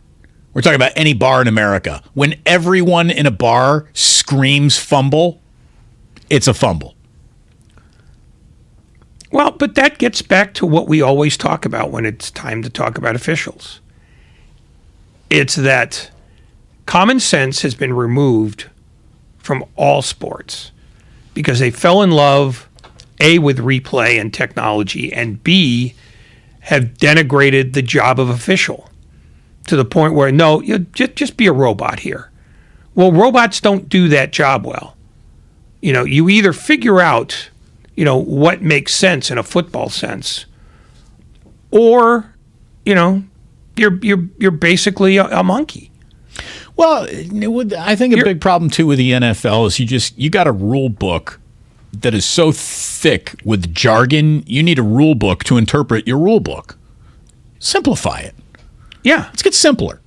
We're talking about any bar in America. When everyone in a bar screams fumble, it's a fumble. Well, but that gets back to what we always talk about when it's time to talk about officials. It's that common sense has been removed from all sports because they fell in love, A, with replay and technology, and B, have denigrated the job of official to the point where, no, you just be a robot here. Well, robots don't do that job well. You either figure out, what makes sense in a football sense, or, you're basically a monkey. Well, I think a big problem too with the NFL is you got a rule book that is so thick with jargon. You need a rule book to interpret your rule book. Simplify it. Yeah, let's get simpler.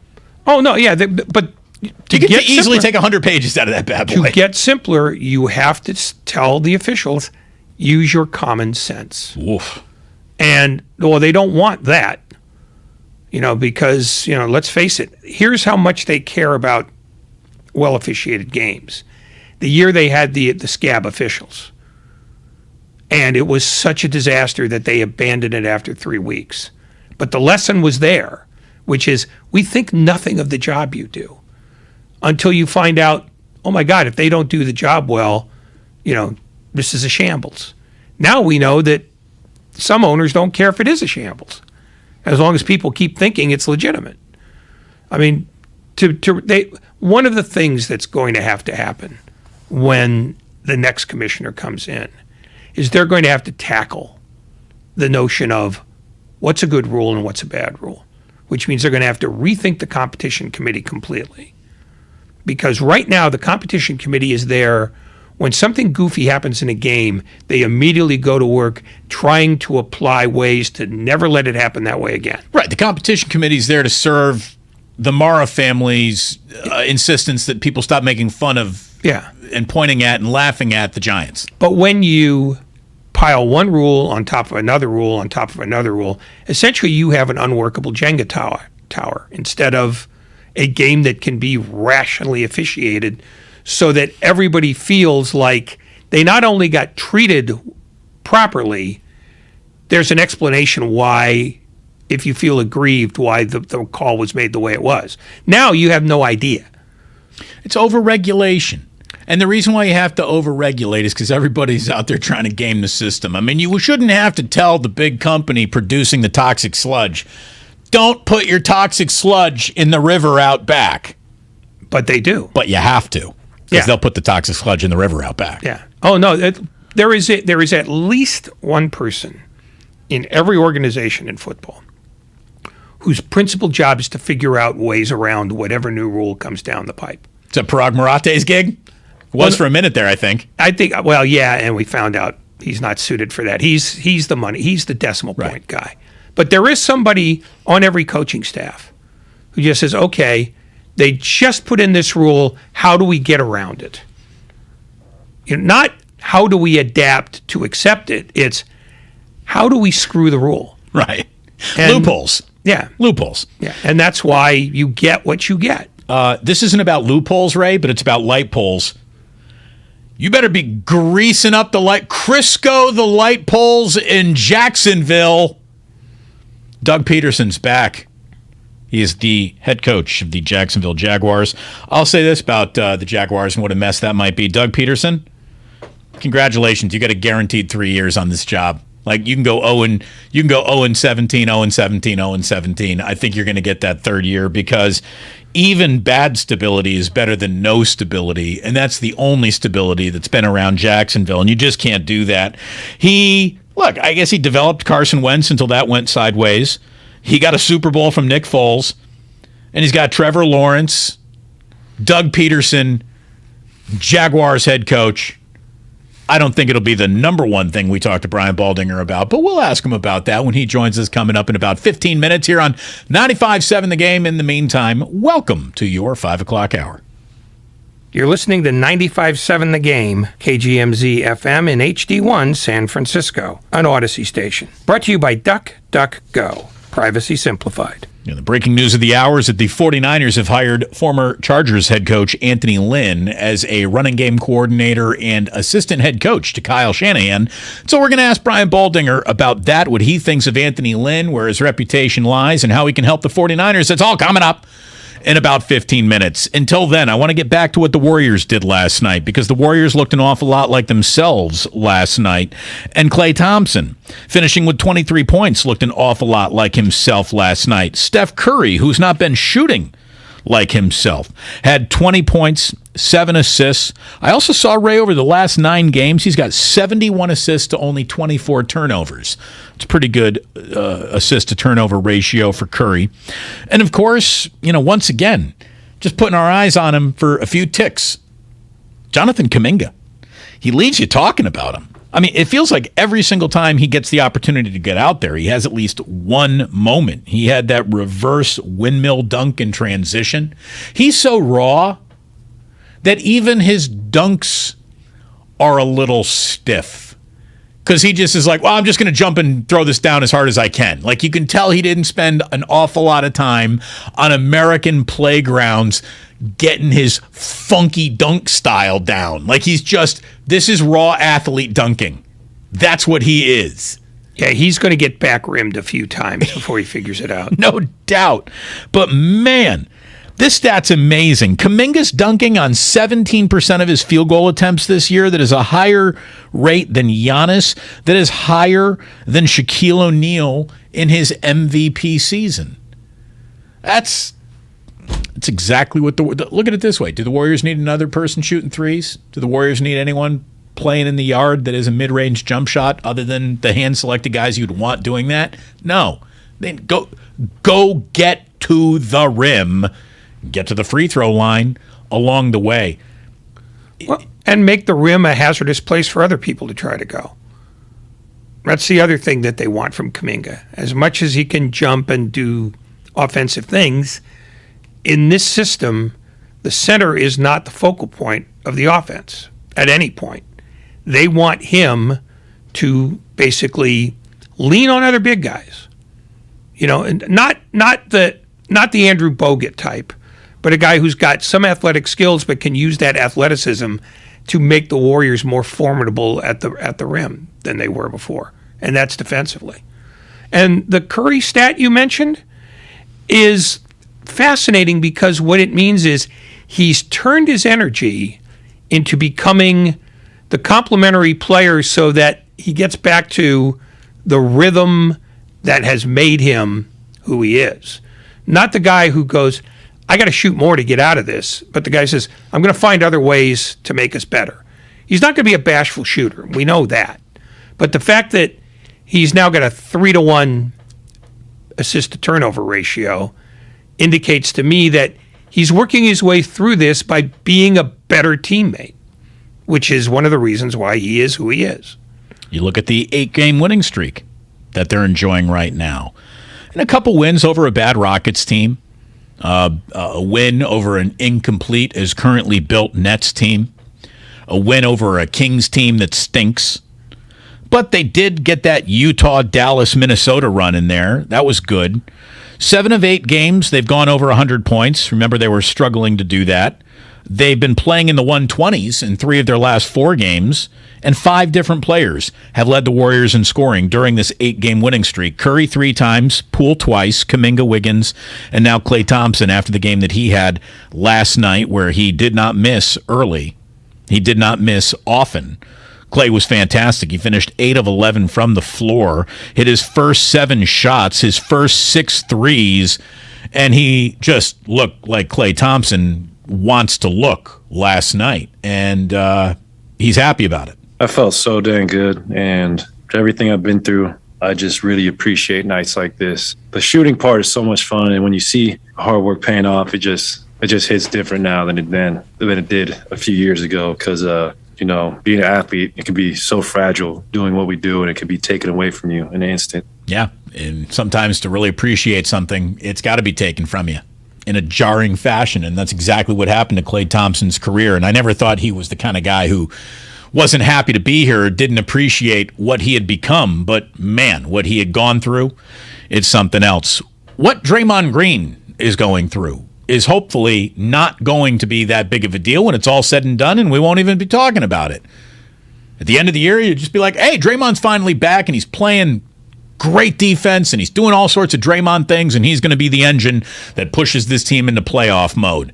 Oh no, yeah, but you can easily take 100 pages out of that bad boy. To get simpler, you have to tell the officials use your common sense. Oof. And they don't want that. Because, let's face it, here's how much they care about well-officiated games. The year they had the scab officials. And it was such a disaster that they abandoned it after 3 weeks. But the lesson was there, which is we think nothing of the job you do until you find out, oh my God, if they don't do the job well, this is a shambles. Now we know that some owners don't care if it is a shambles, as long as people keep thinking it's legitimate. I mean, one of the things that's going to have to happen when the next commissioner comes in is they're going to have to tackle the notion of what's a good rule and what's a bad rule, which means they're going to have to rethink the competition committee completely. Because right now, the competition committee is there when something goofy happens in a game, they immediately go to work trying to apply ways to never let it happen that way again. Right. The competition committee is there to serve the Mara family's insistence that people stop making fun of and pointing at and laughing at the Giants. But when you pile one rule on top of another rule on top of another rule, essentially you have an unworkable Jenga tower instead of a game that can be rationally officiated so that everybody feels like they not only got treated properly, there's an explanation why, if you feel aggrieved, why the call was made the way it was. Now you have no idea. It's overregulation. And the reason why you have to overregulate is because everybody's out there trying to game the system. I mean, you shouldn't have to tell the big company producing the toxic sludge, don't put your toxic sludge in the river out back. But they do. But you have to. because they'll put the toxic sludge in the river out back. Yeah. Oh no, there is at least one person in every organization in football whose principal job is to figure out ways around whatever new rule comes down the pipe. Is that Parag Marate's gig? Was for a minute there, I think. Well, yeah, and we found out he's not suited for that. He's the money. He's the decimal point guy. But there is somebody on every coaching staff who just says, okay, they just put in this rule. How do we get around it? Not how do we adapt to accept it. It's how do we screw the rule? Right. Loopholes. Yeah. Loopholes. Yeah. And that's why you get what you get. This isn't about loopholes, Ray, but it's about light poles. You better be greasing up the light. Crisco the light poles in Jacksonville. Doug Peterson's back. He is the head coach of the Jacksonville Jaguars. I'll say this about the Jaguars and what a mess that might be. Doug Peterson, congratulations. You got a guaranteed 3 years on this job. Like you can go 0-17, 0-17, 0-17. I think you're going to get that third year because even bad stability is better than no stability, and that's the only stability that's been around Jacksonville, and you just can't do that. I guess he developed Carson Wentz until that went sideways. He got a Super Bowl from Nick Foles, and he's got Trevor Lawrence, Doug Peterson, Jaguars head coach. I don't think it'll be the number one thing we talk to Brian Baldinger about, but we'll ask him about that when he joins us coming up in about 15 minutes here on 95.7 The Game. In the meantime, welcome to your 5 o'clock hour. You're listening to 95.7 The Game, KGMZ FM in HD1 San Francisco, an Odyssey station. Brought to you by DuckDuckGo, privacy simplified. The breaking news of the hour is that the 49ers have hired former Chargers head coach Anthony Lynn as a running game coordinator and assistant head coach to Kyle Shanahan. So we're going to ask Brian Baldinger about that, what he thinks of Anthony Lynn, where his reputation lies, and how he can help the 49ers. It's all coming up in about 15 minutes. Until then, I want to get back to what the Warriors did last night, because the Warriors looked an awful lot like themselves last night. And Klay Thompson, finishing with 23 points, looked an awful lot like himself last night. Steph Curry, who's not been shooting like himself, had 20 points, 7 assists. I also saw Ray over the last 9 games. He's got 71 assists to only 24 turnovers. It's a pretty good assist to turnover ratio for Curry. And of course, once again, just putting our eyes on him for a few ticks. Jonathan Kuminga. He leaves you talking about him. I mean, it feels like every single time he gets the opportunity to get out there, he has at least one moment. He had that reverse windmill dunk in transition. He's so raw that even his dunks are a little stiff, because he just is like, well, I'm just going to jump and throw this down as hard as I can. Like, you can tell he didn't spend an awful lot of time on American playgrounds getting his funky dunk style down. Like, this is raw athlete dunking. That's what he is. Yeah, he's going to get back rimmed a few times before he figures it out. No doubt. But man, this stat's amazing. Kuminga's dunking on 17% of his field goal attempts this year. That is a higher rate than Giannis. That is higher than Shaquille O'Neal in his MVP season. That's exactly what look at it this way. Do the Warriors need another person shooting threes? Do the Warriors need anyone playing in the yard that is a mid-range jump shot other than the hand-selected guys you'd want doing that? No. Then go get to the rim, get to the free throw line along the way. Well, and make the rim a hazardous place for other people to try to go. That's the other thing that they want from Kuminga. As much as he can jump and do offensive things, in this system, the center is not the focal point of the offense at any point. They want him to basically lean on other big guys, and not the Andrew Bogut type, but a guy who's got some athletic skills but can use that athleticism to make the Warriors more formidable at the rim than they were before, and that's defensively. And the Curry stat you mentioned is fascinating, because what it means is he's turned his energy into becoming the complementary player so that he gets back to the rhythm that has made him who he is. Not the guy who goes, I got to shoot more to get out of this. But the guy says, I'm going to find other ways to make us better. He's not going to be a bashful shooter. We know that. But the fact that he's now got a 3-to-1 assist to turnover ratio indicates to me that he's working his way through this by being a better teammate, which is one of the reasons why he is who he is. You look at the 8-game winning streak that they're enjoying right now. And a couple wins over a bad Rockets team. A win over an incomplete, as currently built Nets team. A win over a Kings team that stinks. But they did get that Utah, Dallas, Minnesota run in there. That was good. 7 of 8 games, they've gone over 100 points. Remember, they were struggling to do that. They've been playing in the 120s in 3 of their last 4 games, and 5 different players have led the Warriors in scoring during this 8-game winning streak. Curry 3 times, Poole twice, Kuminga, Wiggins, and now Klay Thompson after the game that he had last night where he did not miss early. He did not miss often. Klay was fantastic. He finished 8 of 11 from the floor, hit his first 7 shots, his first 6 threes, and he just looked like Klay Thompson wants to look last night, and he's happy about it. I felt so dang good, and everything I've been through, I just really appreciate nights like this. The shooting part is so much fun, and when you see hard work paying off, it just hits different now than it did a few years ago, because being an athlete, it can be so fragile doing what we do, and it can be taken away from you in an instant. Yeah, and sometimes to really appreciate something, it's got to be taken from you in a jarring fashion, and that's exactly what happened to Klay Thompson's career. And I never thought he was the kind of guy who wasn't happy to be here or didn't appreciate what he had become. But, man, what he had gone through, it's something else. What Draymond Green is going through is hopefully not going to be that big of a deal when it's all said and done, and we won't even be talking about it. At the end of the year, you'd just be like, hey, Draymond's finally back, and he's playing great defense, and he's doing all sorts of Draymond things, and he's going to be the engine that pushes this team into playoff mode.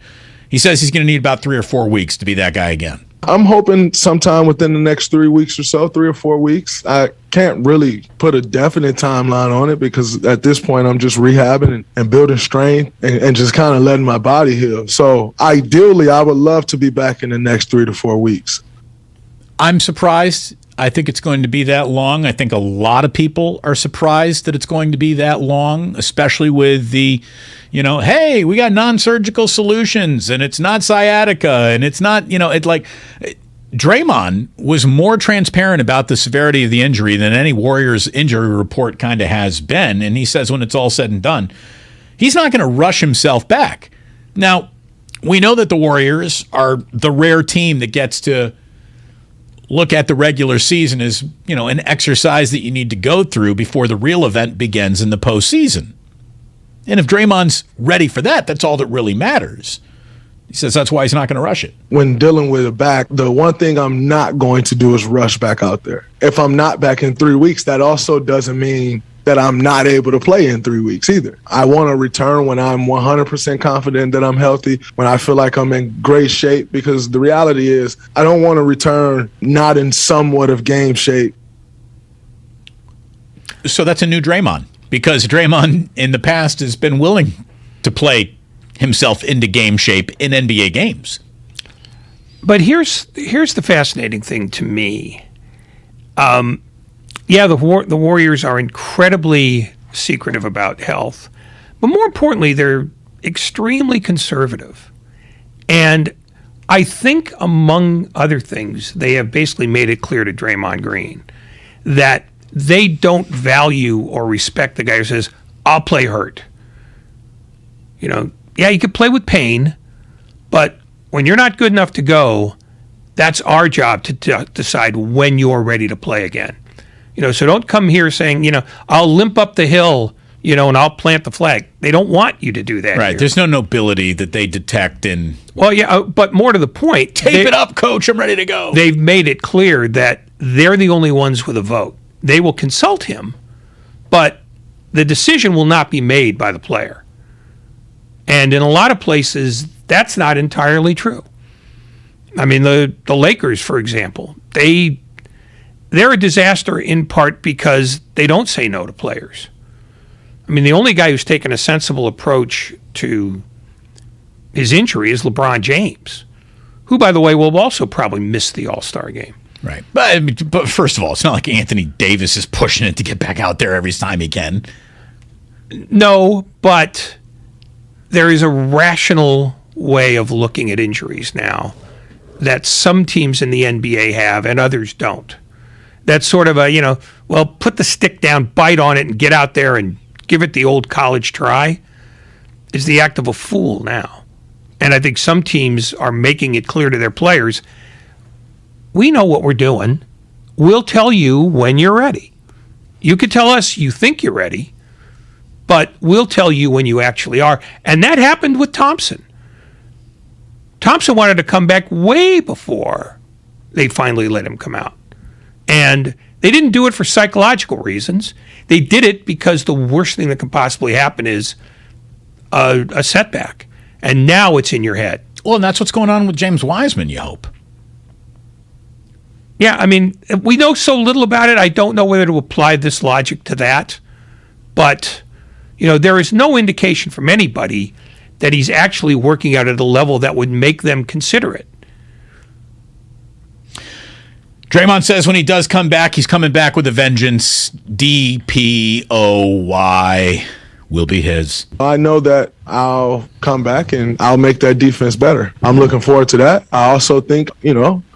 He says he's going to need about 3 or 4 weeks to be that guy again. I'm hoping sometime within the next 3 weeks or so, 3 or 4 weeks. I can't really put a definite timeline on it because at this point I'm just rehabbing and building strength and just kind of letting my body heal. So ideally, I would love to be back in the next 3 to 4 weeks. I'm surprised. I think it's going to be that long. I think a lot of people are surprised that it's going to be that long, especially with the, hey, we got non-surgical solutions and it's not sciatica and it's not, Draymond was more transparent about the severity of the injury than any Warriors injury report kind of has been. And he says when it's all said and done, he's not going to rush himself back. Now, we know that the Warriors are the rare team that gets to look at the regular season as, an exercise that you need to go through before the real event begins in the postseason. And if Draymond's ready for that, that's all that really matters. He says that's why he's not going to rush it. When dealing with a back, the one thing I'm not going to do is rush back out there. If I'm not back in 3 weeks, that also doesn't mean that I'm not able to play in 3 weeks either. I want to return when I'm 100% confident that I'm healthy, when I feel like I'm in great shape, because the reality is I don't want to return not in somewhat of game shape. So that's a new Draymond, because Draymond in the past has been willing to play himself into game shape in NBA games. But here's the fascinating thing to me. The Warriors are incredibly secretive about health, but more importantly, they're extremely conservative. And I think, among other things, they have basically made it clear to Draymond Green that they don't value or respect the guy who says, I'll play hurt. You could play with pain, but when you're not good enough to go, that's our job to decide when you're ready to play again. So don't come here saying, I'll limp up the hill, and I'll plant the flag. They don't want you to do that. Right. Here. There's no nobility that they detect in. Well, yeah, but more to the point. Tape it up, coach. I'm ready to go. They've made it clear that they're the only ones with a vote. They will consult him, but the decision will not be made by the player. And in a lot of places, that's not entirely true. I mean, the Lakers, for example, they're a disaster in part because they don't say no to players. I mean, the only guy who's taken a sensible approach to his injury is LeBron James, who, by the way, will also probably miss the All-Star game. Right. But first of all, it's not like Anthony Davis is pushing it to get back out there every time he can. No, but there is a rational way of looking at injuries now that some teams in the NBA have and others don't. That's sort of a, put the stick down, bite on it, and get out there and give it the old college try is the act of a fool now. And I think some teams are making it clear to their players, we know what we're doing. We'll tell you when you're ready. You could tell us you think you're ready, but we'll tell you when you actually are. And that happened with Thompson. Thompson wanted to come back way before they finally let him come out. And they didn't do it for psychological reasons. They did it because the worst thing that could possibly happen is a setback. And now it's in your head. Well, and that's what's going on with James Wiseman, you hope. Yeah, I mean, we know so little about it, I don't know whether to apply this logic to that. But, there is no indication from anybody that he's actually working out at a level that would make them consider it. Draymond says when he does come back, he's coming back with a vengeance. DPOY will be his. I know that I'll come back and I'll make that defense better. I'm looking forward to that. I also think,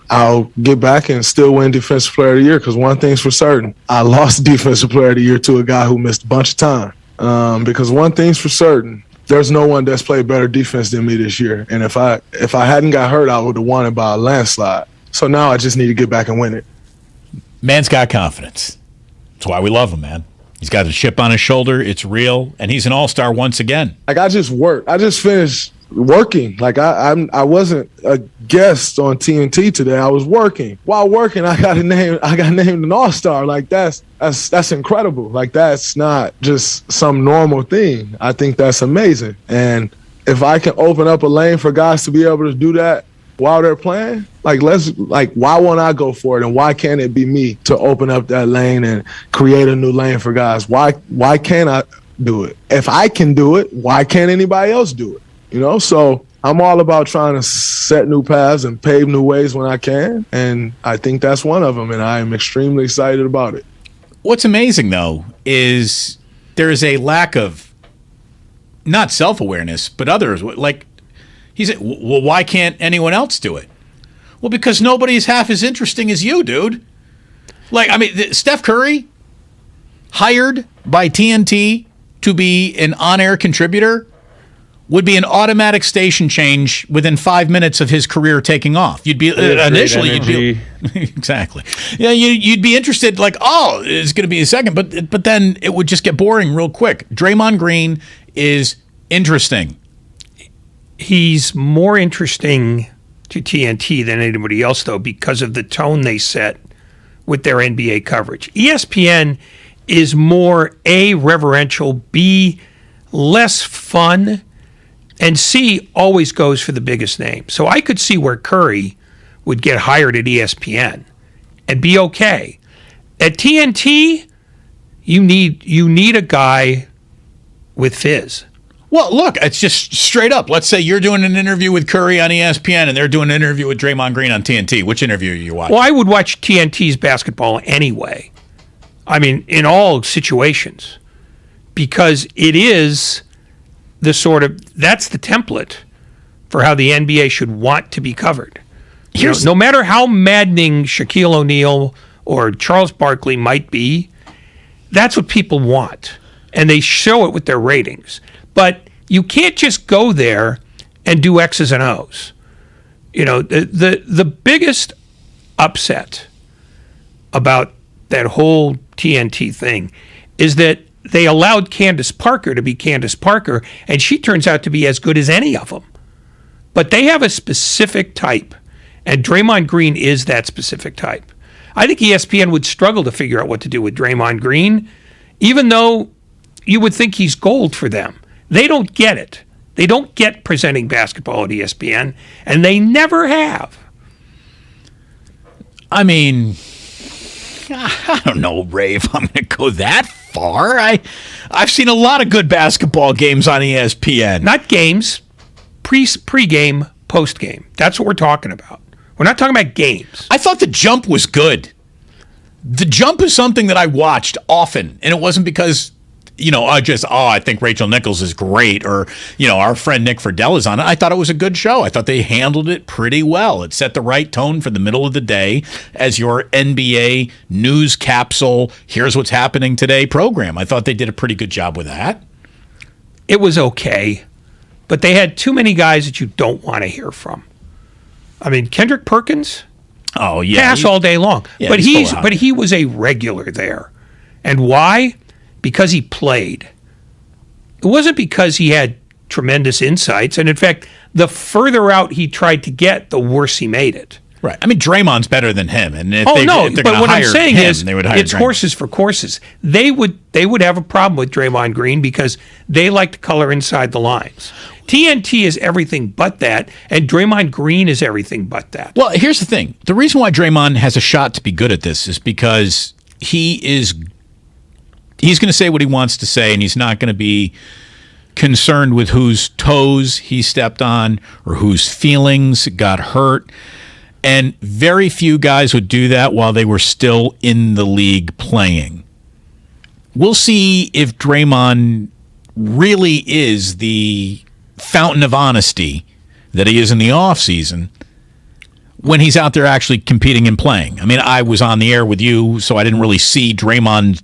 I'll get back and still win Defensive Player of the Year because one thing's for certain. I lost Defensive Player of the Year to a guy who missed a bunch of time. Because one thing's for certain, there's no one that's played better defense than me this year. And if I hadn't got hurt, I would have won it by a landslide. So now I just need to get back and win it. Man's got confidence. That's why we love him, man. He's got a chip on his shoulder. It's real. And he's an all-star once again. I just worked. I just finished working. I wasn't a guest on TNT today. I was working. While working, I got named an all-star. That's incredible. That's not just some normal thing. I think that's amazing. And if I can open up a lane for guys to be able to do that while they're playing, why won't I go for it? And why can't it be me to open up that lane and create a new lane for guys? Why can't I do it? If I can do it, why can't anybody else do it? So I'm all about trying to set new paths and pave new ways when I can. And I think that's one of them. And I am extremely excited about it. What's amazing, though, is there is a lack of not self-awareness, but others. He said, well, why can't anyone else do it? Well, because nobody's half as interesting as you, dude. Steph Curry, hired by TNT to be an on-air contributor, would be an automatic station change within 5 minutes of his career taking off. You'd be exactly. Yeah, you'd be interested. It's going to be a second, but then it would just get boring real quick. Draymond Green is interesting. He's more interesting to TNT than anybody else, though, because of the tone they set with their NBA coverage. ESPN is more A, reverential, B, less fun, and C, always goes for the biggest name. So I could see where Curry would get hired at ESPN and be okay. At TNT, you need a guy with fizz. Well, look, it's just straight up. Let's say you're doing an interview with Curry on ESPN and they're doing an interview with Draymond Green on TNT. Which interview are you watching? Well, I would watch TNT's basketball anyway. I mean, in all situations. Because it is that's the template for how the NBA should want to be covered. No matter how maddening Shaquille O'Neal or Charles Barkley might be, that's what people want. And they show it with their ratings. But you can't just go there and do X's and O's. The biggest upset about that whole TNT thing is that they allowed Candace Parker to be Candace Parker, and she turns out to be as good as any of them. But they have a specific type, and Draymond Green is that specific type. I think ESPN would struggle to figure out what to do with Draymond Green, even though you would think he's gold for them. They don't get it. They don't get presenting basketball at ESPN, and they never have. I mean, I don't know, Ray, if I'm going to go that far. I've seen a lot of good basketball games on ESPN. Not games, Pre-game, post-game. That's what we're talking about. We're not talking about games. I thought the jump was good. The jump is something that I watched often, and it wasn't because, I think Rachel Nichols is great, or, our friend Nick Friedel is on it. I thought it was a good show. I thought they handled it pretty well. It set the right tone for the middle of the day as your NBA news capsule, here's what's happening today program. I thought they did a pretty good job with that. It was okay, but they had too many guys that you don't want to hear from. I mean, Kendrick Perkins, pass all day long. Yeah, but he was a regular there. And why? Because he played. It wasn't because he had tremendous insights. And in fact, the further out he tried to get, the worse he made it. Right. I mean, Draymond's better than him. And if but what I'm saying is, they would hire it's Draymond. horses for courses. They would have a problem with Draymond Green because they like to color inside the lines. TNT is everything but that, and Draymond Green is everything but that. Well, here's the thing. The reason why Draymond has a shot to be good at this is because he's going to say what he wants to say, and he's not going to be concerned with whose toes he stepped on or whose feelings got hurt. And very few guys would do that while they were still in the league playing. We'll see if Draymond really is the fountain of honesty that he is in the offseason when he's out there actually competing and playing. I mean, I was on the air with you, so I didn't really see Draymond.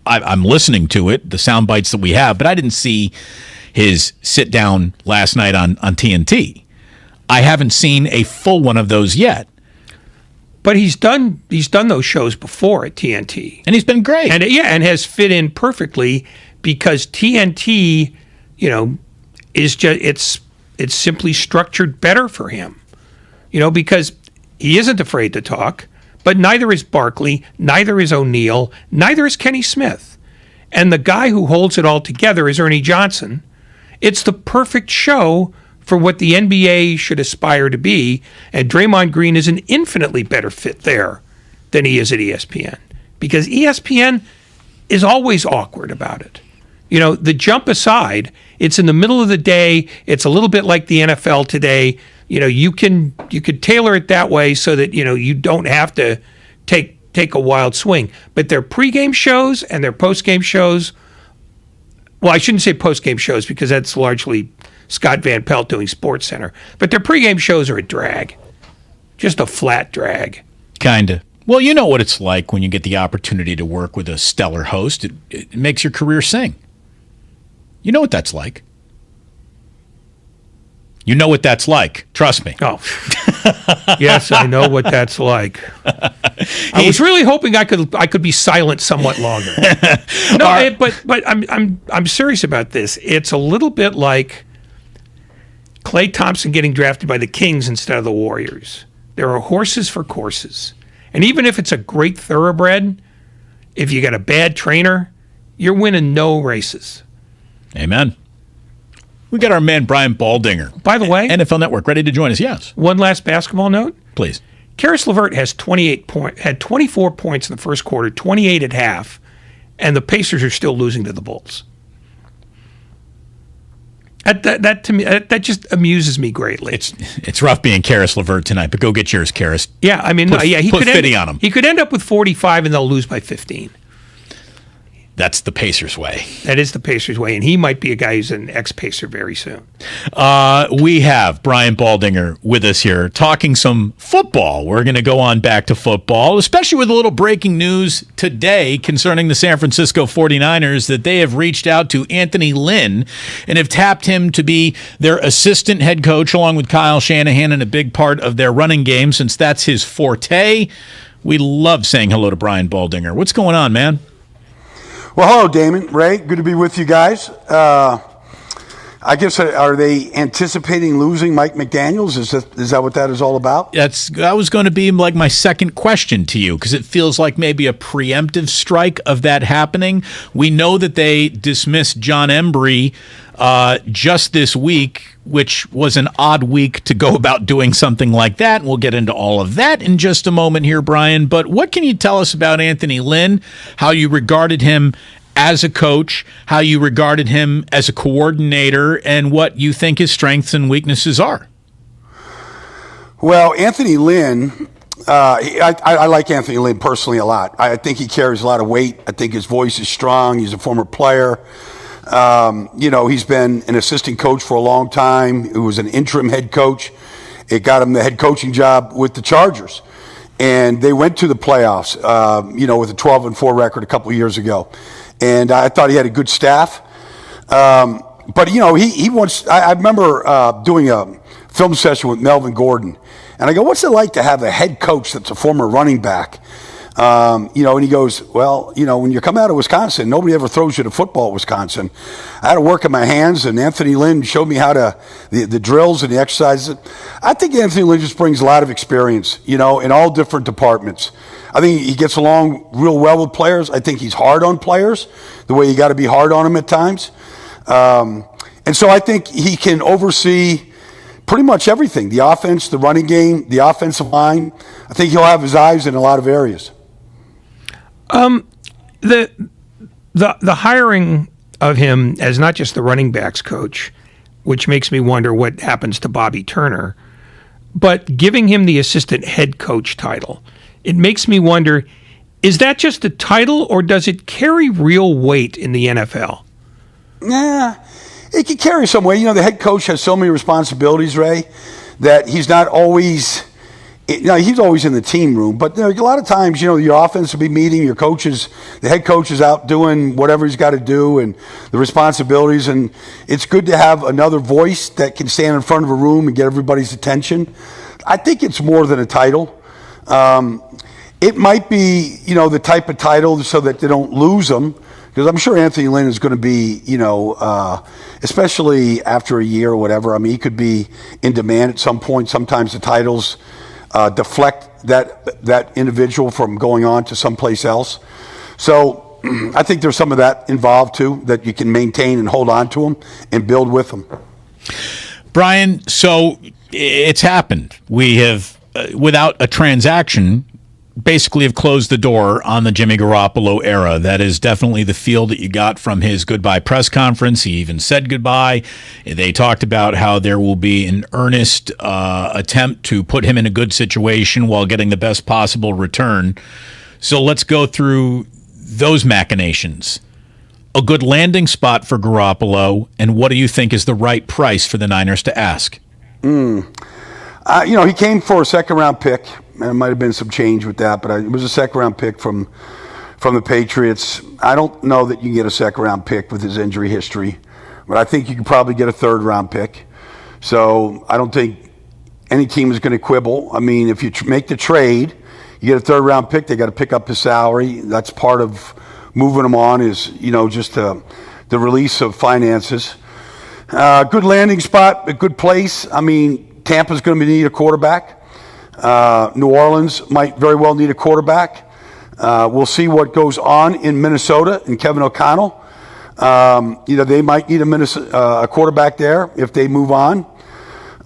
I'm listening to it, the sound bites that we have, but I didn't see his sit down last night on TNT. I haven't seen a full one of those yet. But he's done those shows before at TNT. And he's been great. And has fit in perfectly because TNT, is just it's simply structured better for him. Because he isn't afraid to talk, but neither is Barkley, neither is O'Neal, neither is Kenny Smith. And the guy who holds it all together is Ernie Johnson. It's the perfect show for what the NBA should aspire to be, and Draymond Green is an infinitely better fit there than he is at ESPN. Because ESPN is always awkward about it. The jump aside, it's in the middle of the day. It's a little bit like the NFL today. You could tailor it that way so that you don't have to take a wild swing. But their pregame shows and their postgame shows. Well, I shouldn't say postgame shows because that's largely Scott Van Pelt doing SportsCenter. But their pregame shows are a drag, just a flat drag. Kinda. Well, you know what it's like when you get the opportunity to work with a stellar host. It makes your career sing. You know what that's like. You know what that's like. Trust me. Oh, yes, I know what that's like. I was really hoping I could be silent somewhat longer. No, but I'm serious about this. It's a little bit like Klay Thompson getting drafted by the Kings instead of the Warriors. There are horses for courses, and even if it's a great thoroughbred, if you got a bad trainer, you're winning no races. Amen. We got our man Brian Baldinger. By the way, NFL Network ready to join us. Yes. One last basketball note, please. Karis LeVert has 24 points in the first quarter, 28 at half, and the Pacers are still losing to the Bulls. That to me, that just amuses me greatly. It's rough being Karis LeVert tonight, but go get yours, Karis. Yeah, I mean, he could 50 on him. He could end up with 45, and they'll lose by 15. That's the Pacers way. That is the Pacers way, and he might be a guy who's an ex-Pacer very soon. We have Brian Baldinger with us here talking some football. We're going to go on back to football, especially with a little breaking news today concerning the San Francisco 49ers that they have reached out to Anthony Lynn and have tapped him to be their assistant head coach along with Kyle Shanahan and a big part of their running game since that's his forte. We love saying hello to Brian Baldinger. What's going on, man? Well, hello, Damon, Ray. Good to be with you guys. I guess, are they anticipating losing Mike McDaniels? Is that what that is all about? That was going to be like my second question to you because it feels like maybe a preemptive strike of that happening. We know that they dismissed John Embry just this week, which was an odd week to go about doing something like that. And we'll get into all of that in just a moment here, Brian. But what can you tell us about Anthony Lynn, how you regarded him as a coach, how you regarded him as a coordinator, and what you think his strengths and weaknesses are. Well, Anthony Lynn, I like Anthony Lynn personally a lot. I think he carries a lot of weight. I think his voice is strong. He's a former player. He's been an assistant coach for a long time. He was an interim head coach. It got him the head coaching job with the Chargers. And they went to the playoffs, with a 12-4 record a couple of years ago. And I thought he had a good staff. But he once, I remember doing a film session with Melvin Gordon. And I go, what's it like to have a head coach that's a former running back? And he goes, well, when you come out of Wisconsin, nobody ever throws you the football at Wisconsin. I had to work in my hands, and Anthony Lynn showed me how to, the drills and the exercises. I think Anthony Lynn just brings a lot of experience, in all different departments. I think he gets along real well with players. I think he's hard on players, the way you got to be hard on them at times. And so I think he can oversee pretty much everything, the offense, the running game, the offensive line. I think he'll have his eyes in a lot of areas. The hiring of him as not just the running backs coach, which makes me wonder what happens to Bobby Turner, but giving him the assistant head coach title, it makes me wonder, is that just a title or does it carry real weight in the NFL? Nah, it can carry some weight. The head coach has so many responsibilities, Ray, that he's not always... he's always in the team room, but a lot of times, your offense will be meeting, your coaches, the head coach is out doing whatever he's got to do and the responsibilities, and it's good to have another voice that can stand in front of a room and get everybody's attention. I think it's more than a title. It might be, the type of title so that they don't lose them, because I'm sure Anthony Lynn is going to be, especially after a year or whatever. I mean, he could be in demand at some point. Sometimes the titles deflect that individual from going on to someplace else. So I think there's some of that involved too, that you can maintain and hold on to them and build with them. Brian, so it's happened. We have, without a transaction, basically have closed the door on the Jimmy Garoppolo era. That is definitely the feel that you got from his goodbye press conference. He even said goodbye. They talked about how there will be an earnest attempt to put him in a good situation while getting the best possible return. So let's go through those machinations. A good landing spot for Garoppolo, and what do you think is the right price for the Niners to ask? He came for a second-round pick. There might have been some change with that, but it was a second-round pick from the Patriots. I don't know that you can get a second-round pick with his injury history, but I think you could probably get a third-round pick. So I don't think any team is going to quibble. I mean, if you make the trade, you get a third-round pick, they got to pick up his salary. That's part of moving him on is, just the release of finances. Good landing spot, a good place. I mean, Tampa's going to need a quarterback. New Orleans might very well need a quarterback. We'll see what goes on in Minnesota and Kevin O'Connell. They might need a quarterback there if they move on.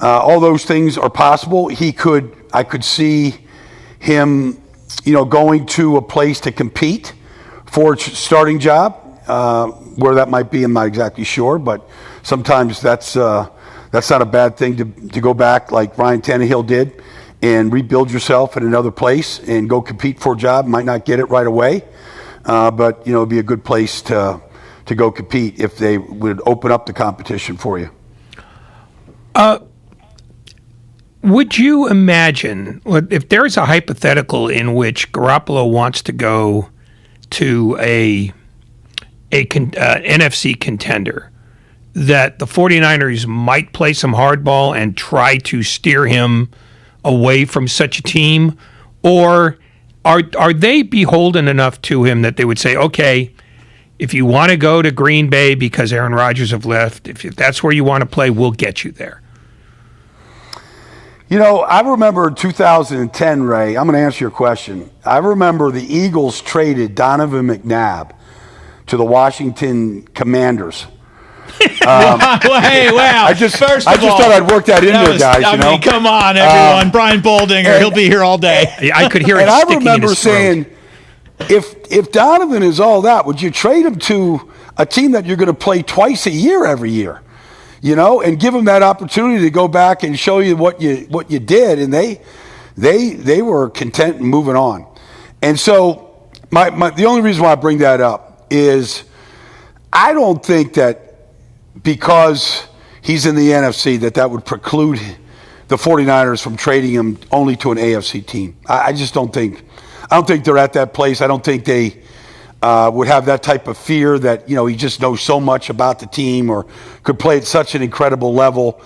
All those things are possible. I could see him, going to a place to compete for a starting job. Where that might be, I'm not exactly sure, but sometimes that's not a bad thing to go back like Ryan Tannehill did and rebuild yourself in another place and go compete for a job. Might not get it right away, but it'd be a good place to go compete if they would open up the competition for you. Would you imagine if there's a hypothetical in which Garoppolo wants to go to a NFC contender, that the 49ers might play some hardball and try to steer him away from such a team? Or are they beholden enough to him that they would say, okay, if you want to go to Green Bay because Aaron Rodgers have left, if that's where you want to play, we'll get you there? I remember 2010, Ray. I'm going to answer your question. I remember the Eagles traded Donovan McNabb to the Washington Commanders. Wow. I just thought I'd work that into it, guys. I mean, come on, everyone. Brian Boldinger, he'll be here all day. I could hear it. And I sticking remember in his throat. saying, if Donovan is all that, would you trade him to a team that you're going to play twice a year every year? And give him that opportunity to go back and show you what you did, and they were content and moving on. And so the only reason why I bring that up is I don't think that because he's in the NFC that would preclude the 49ers from trading him only to an AFC team. I just don't think. I don't think they're at that place. I don't think they would have that type of fear that he just knows so much about the team or could play at such an incredible level.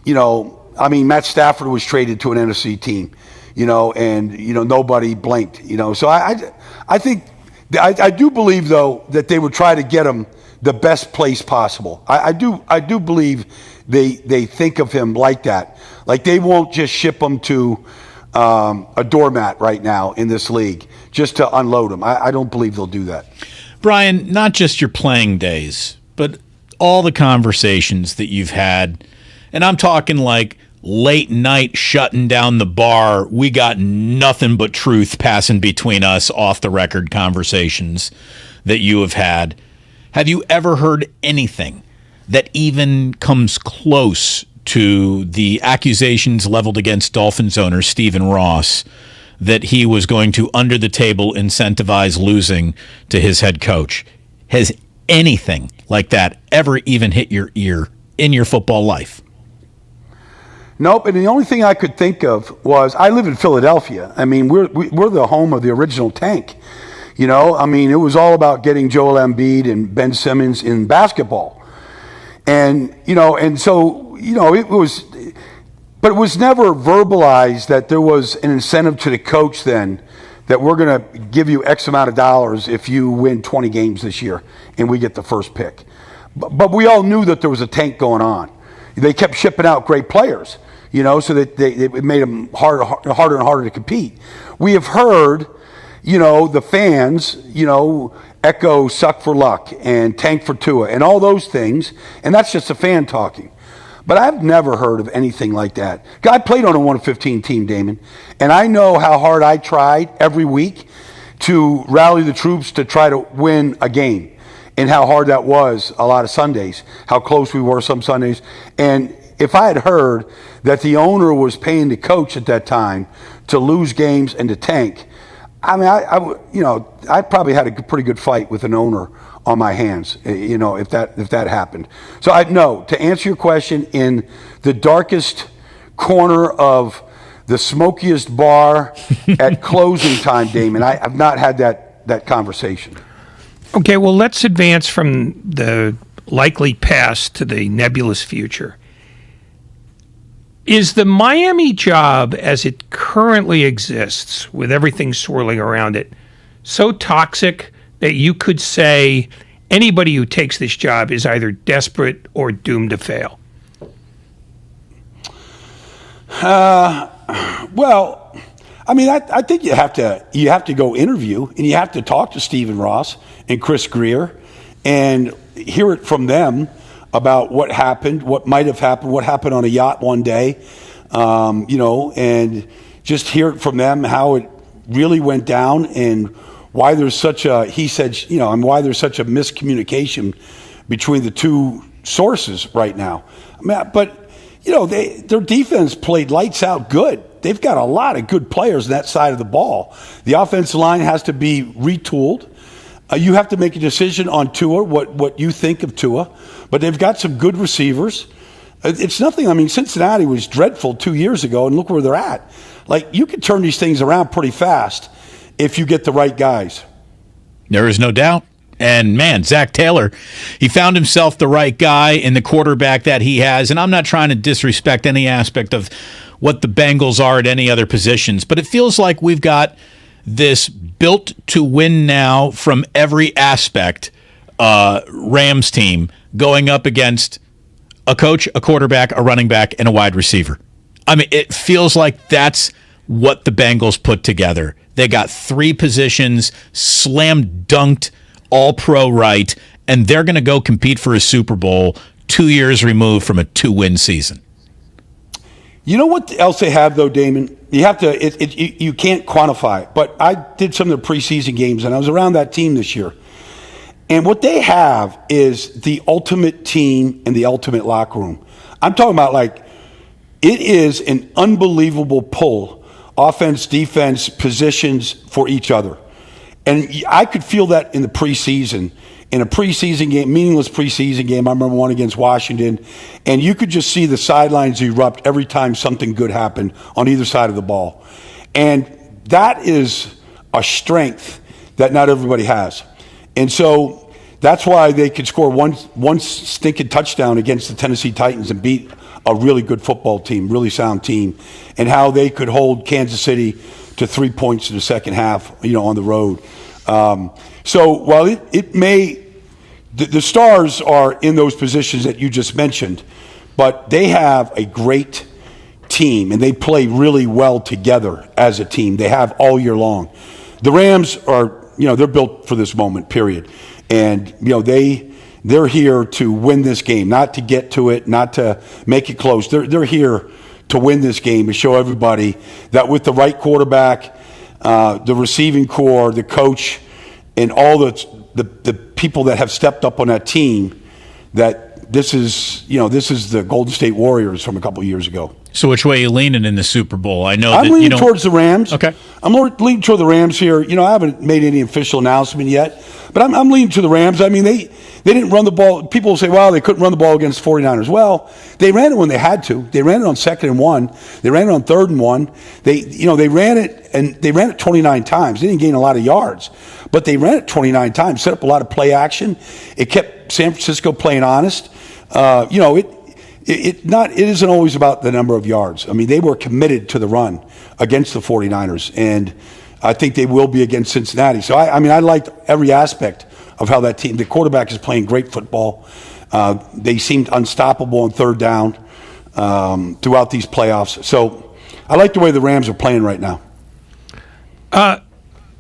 Matt Stafford was traded to an NFC team, and nobody blinked. So I think I do believe though that they would try to get him the best place possible. I do believe they think of him like that. Like they won't just ship him to a doormat right now in this league just to unload him. I don't believe they'll do that. Brian, not just your playing days, but all the conversations that you've had, and I'm talking like late night shutting down the bar, we got nothing but truth passing between us off the record conversations that you have had. Have you ever heard anything that even comes close to the accusations leveled against Dolphins owner Stephen Ross that he was going to under the table incentivize losing to his head coach? Has anything like that ever even hit your ear in your football life? Nope. And the only thing I could think of was I live in Philadelphia. I mean, we're the home of the original tank. It was all about getting Joel Embiid and Ben Simmons in basketball. And so it was, but it was never verbalized that there was an incentive to the coach then that we're going to give you X amount of dollars if you win 20 games this year and we get the first pick. But we all knew that there was a tank going on. They kept shipping out great players, so that it made them harder and harder to compete. We have heard, the fans, echo suck for luck and tank for Tua and all those things, and that's just a fan talking. But I've never heard of anything like that. I played on a 1-15 team, Damon, and I know how hard I tried every week to rally the troops to try to win a game, and how hard that was a lot of Sundays, how close we were some Sundays. And if I had heard that the owner was paying the coach at that time to lose games and to tank, I probably had a pretty good fight with an owner on my hands, if that happened. So to answer your question, in the darkest corner of the smokiest bar at closing time, Damon, I've not had that conversation. Okay, well, let's advance from the likely past to the nebulous future. Is the Miami job, as it currently exists, with everything swirling around it, so toxic that you could say anybody who takes this job is either desperate or doomed to fail? Well, I think you have to go interview, and you have to talk to Stephen Ross and Chris Greer and hear it from them about what happened, what might have happened, what happened on a yacht one day, and just hear it from them how it really went down and why there's such a, and why there's such a miscommunication between the two sources right now. But their defense played lights out good. They've got a lot of good players on that side of the ball. The offensive line has to be retooled. You have to make a decision on Tua, what you think of Tua. But they've got some good receivers. It's nothing. Cincinnati was dreadful 2 years ago, and look where they're at. You can turn these things around pretty fast if you get the right guys. There is no doubt. And man, Zach Taylor, he found himself the right guy in the quarterback that he has. And I'm not trying to disrespect any aspect of what the Bengals are at any other positions, but it feels like we've got this built to win now from every aspect Rams team going up against a coach, a quarterback, a running back, and a wide receiver. It feels like that's what the Bengals put together. They got three positions, slam dunked, all pro right, and they're going to go compete for a Super Bowl 2 years removed from a 2-win season. You know what else they have though, Damon? You have to. You can't quantify it. But I did some of the preseason games, and I was around that team this year. And what they have is the ultimate team and the ultimate locker room. I'm talking about it is an unbelievable pull, offense, defense, positions for each other. And I could feel that in the preseason. In a preseason game, meaningless preseason game, I remember one against Washington, and you could just see the sidelines erupt every time something good happened on either side of the ball. And that is a strength that not everybody has. And so that's why they could score one stinking touchdown against the Tennessee Titans and beat a really good football team, really sound team, and how they could hold Kansas City to 3 points in the second half, on the road. So while it may, the stars are in those positions that you just mentioned, but they have a great team and they play really well together as a team. They have all year long. The Rams are, they're built for this moment, period. And, they're here to win this game, not to get to it, not to make it close. They're here to win this game and show everybody that with the right quarterback, the receiving core, the coach, and all the people that have stepped up on that team, that this is the Golden State Warriors from a couple of years ago. So which way are you leaning in the Super Bowl? I know I'm leaning towards the Rams. Okay. I'm leaning toward the Rams here. I haven't made any official announcement yet, but I'm leaning to the Rams. I mean, they didn't run the ball. People will say, well, they couldn't run the ball against the 49ers. Well, they ran it when they had to. They ran it on 2nd and 1. They ran it on 3rd and 1. They ran it 29 times. They didn't gain a lot of yards, but they ran it 29 times, set up a lot of play action. It kept San Francisco playing honest. It isn't always about the number of yards. I mean, they were committed to the run against the 49ers, and I think they will be against Cincinnati. So, I liked every aspect of how that team, the quarterback is playing great football. They seemed unstoppable on 3rd down throughout these playoffs. So I like the way the Rams are playing right now.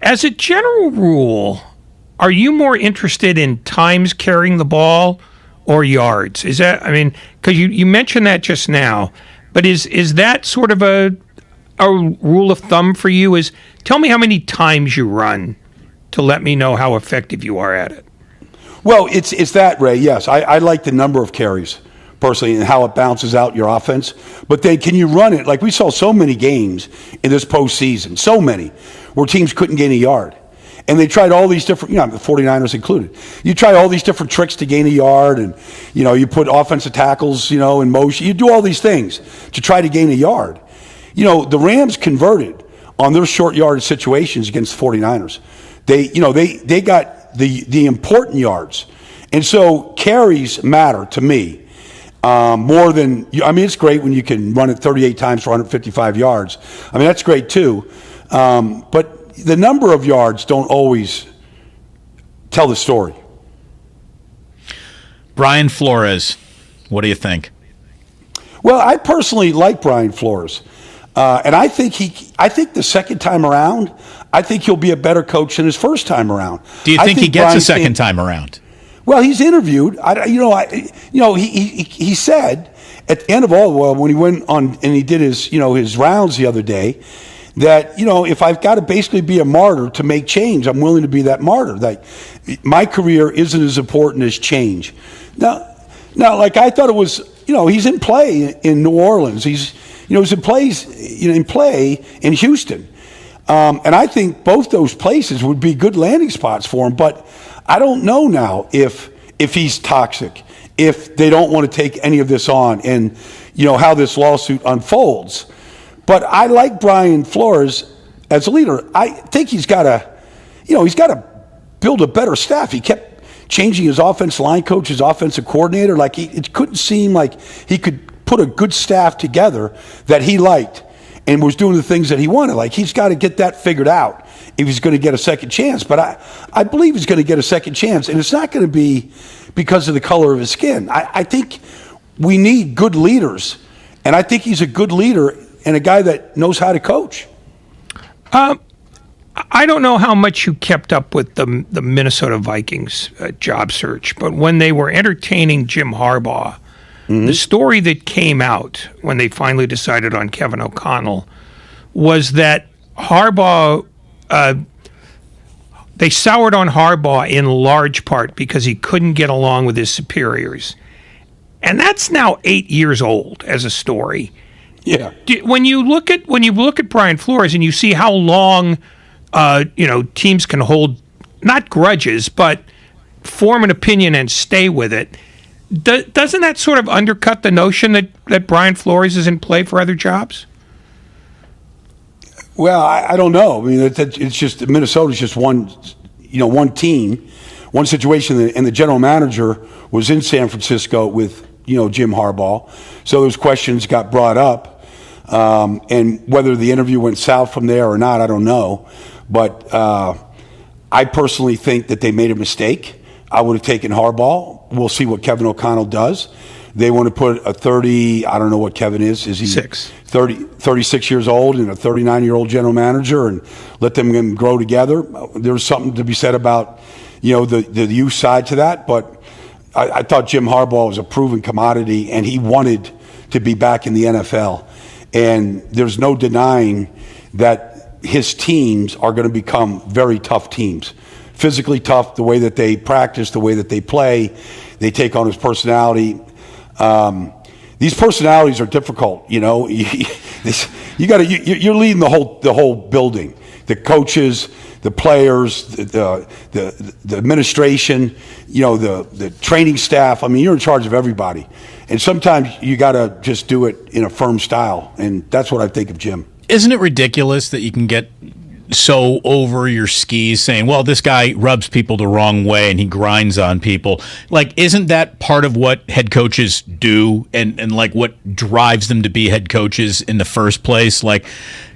As a general rule, are you more interested in times carrying the ball or yards? Is that, because you mentioned that just now, but is that sort of a rule of thumb for you? Is tell me how many times you run to let me know how effective you are at it. Well, it's that, Ray. Yes, I like the number of carries personally and how it bounces out your offense. But then can you run it? Like we saw so many games in this postseason, so many, where teams couldn't gain a yard. And they tried all these different, the 49ers included. You try all these different tricks to gain a yard, and, you put offensive tackles, in motion. You do all these things to try to gain a yard. The Rams converted on their short yardage situations against the 49ers. They got the important yards. And so carries matter to me more than, it's great when you can run it 38 times for 155 yards. That's great too. But the number of yards don't always tell the story. Brian Flores, what do you think? Well, I personally like Brian Flores. And I think the second time around, I think he'll be a better coach than his first time around. Do you think he gets a second time around? Well, he's interviewed. He said at the end of when he went on and he did his rounds the other day, that, if I've got to basically be a martyr to make change, I'm willing to be that martyr. That my career isn't as important as change. Now, I thought it was, he's in play in New Orleans. He's in play in Houston. And I think both those places would be good landing spots for him. But I don't know now if he's toxic, if they don't want to take any of this on, and, how this lawsuit unfolds. But I like Brian Flores as a leader. I think he's got to build a better staff. He kept changing his offensive line coach, his offensive coordinator. It couldn't seem like he could put a good staff together that he liked and was doing the things that he wanted. He's got to get that figured out if he's going to get a second chance. But I believe he's going to get a second chance, and it's not going to be because of the color of his skin. I think we need good leaders, and I think he's a good leader and a guy that knows how to coach. I don't know how much you kept up with the Minnesota Vikings job search, but when they were entertaining Jim Harbaugh, The story that came out when they finally decided on Kevin O'Connell was that Harbaugh, they soured on Harbaugh in large part because he couldn't get along with his superiors. And that's now 8 years old as a story. Yeah. When you look at Brian Flores and you see how long teams can hold not grudges but form an opinion and stay with it, doesn't that sort of undercut the notion that Brian Flores is in play for other jobs? Well, I don't know. I mean, it's just Minnesota's just one team, one situation, and the general manager was in San Francisco with Jim Harbaugh, so those questions got brought up. And whether the interview went south from there or not, I don't know. But I personally think that they made a mistake. I would have taken Harbaugh. We'll see what Kevin O'Connell does. They want to put a 30, I don't know what Kevin is. Is he 36 years old and a 39-year-old general manager and let them grow together? There's something to be said about, the youth side to that. But I thought Jim Harbaugh was a proven commodity and he wanted to be back in the NFL. And there's no denying that his teams are going to become very tough teams. Physically tough, the way that they practice, the way that they play, they take on his personality. These personalities are difficult, you you're leading the whole building. The coaches, the players, the administration, the training staff. I mean, you're in charge of everybody. And sometimes you got to just do it in a firm style. And that's what I think of Jim. Isn't it ridiculous that you can get so over your skis saying, well, this guy rubs people the wrong way and he grinds on people? Like, isn't that part of what head coaches do and like what drives them to be head coaches in the first place? Like,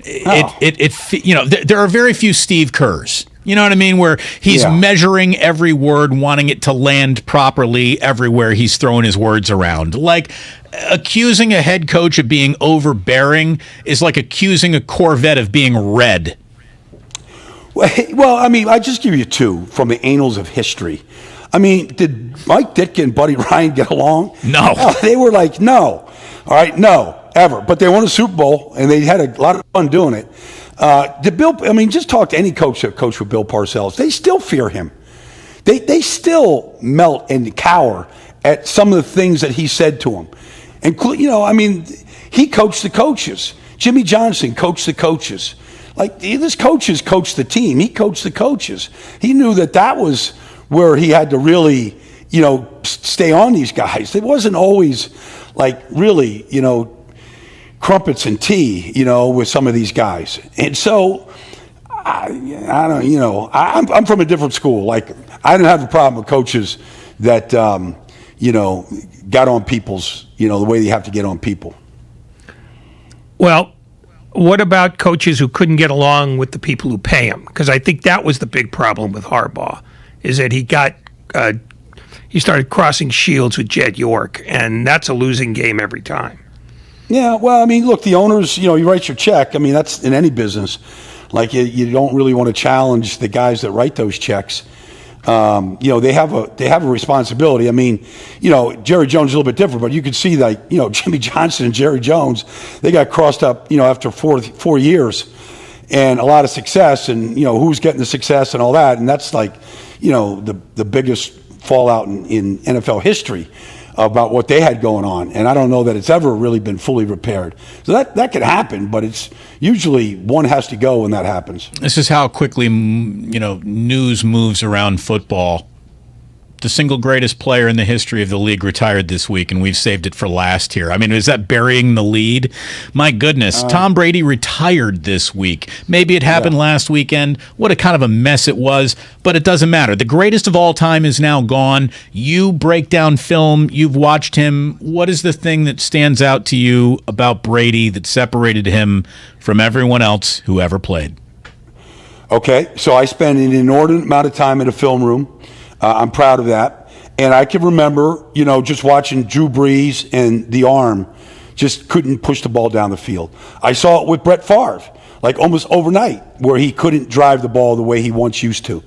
there are very few Steve Kerrs. You know what I mean? Where he's measuring every word, wanting it to land properly everywhere he's throwing his words around. Like, accusing a head coach of being overbearing is like accusing a Corvette of being red. Well, I mean, I just give you two from the annals of history. I mean, did Mike Ditka and Buddy Ryan get along? No. They were like, no. All right, no, ever. But they won a Super Bowl, and they had a lot of fun doing it. Just talk to any coach that coached with Bill Parcells. They still fear him. They still melt and cower at some of the things that he said to them. And, he coached the coaches. Jimmy Johnson coached the coaches. Like, this coaches coached the team. He coached the coaches. He knew that was where he had to really, stay on these guys. It wasn't always like really, crumpets and tea, with some of these guys. And so, I'm from a different school. Like, I didn't have a problem with coaches that, got on people's, the way they have to get on people. Well, what about coaches who couldn't get along with the people who pay him? Because I think that was the big problem with Harbaugh, is that he started crossing shields with Jed York, and that's a losing game every time. Yeah, well, I mean, look, the owners, you write your check. I mean, that's in any business. Like, you don't really want to challenge the guys that write those checks. They have a responsibility. I mean, Jerry Jones is a little bit different, but you could see like, Jimmy Johnson and Jerry Jones, they got crossed up, after four years and a lot of success and, who's getting the success and all that. And that's like, the biggest fallout in NFL history about what they had going on. And I don't know that it's ever really been fully repaired. So that could happen, but it's usually one has to go when that happens. This is how quickly, news moves around football. The single greatest player in the history of the league retired this week, and we've saved it for last here. I mean, is that burying the lead? My goodness, Tom Brady retired this week. Maybe it happened last weekend. What a kind of a mess it was, but it doesn't matter. The greatest of all time is now gone. You break down film. You've watched him. What is the thing that stands out to you about Brady that separated him from everyone else who ever played? Okay, so I spent an inordinate amount of time in a film room. I'm proud of that. And I can remember, just watching Drew Brees and the arm just couldn't push the ball down the field. I saw it with Brett Favre, like almost overnight, where he couldn't drive the ball the way he once used to.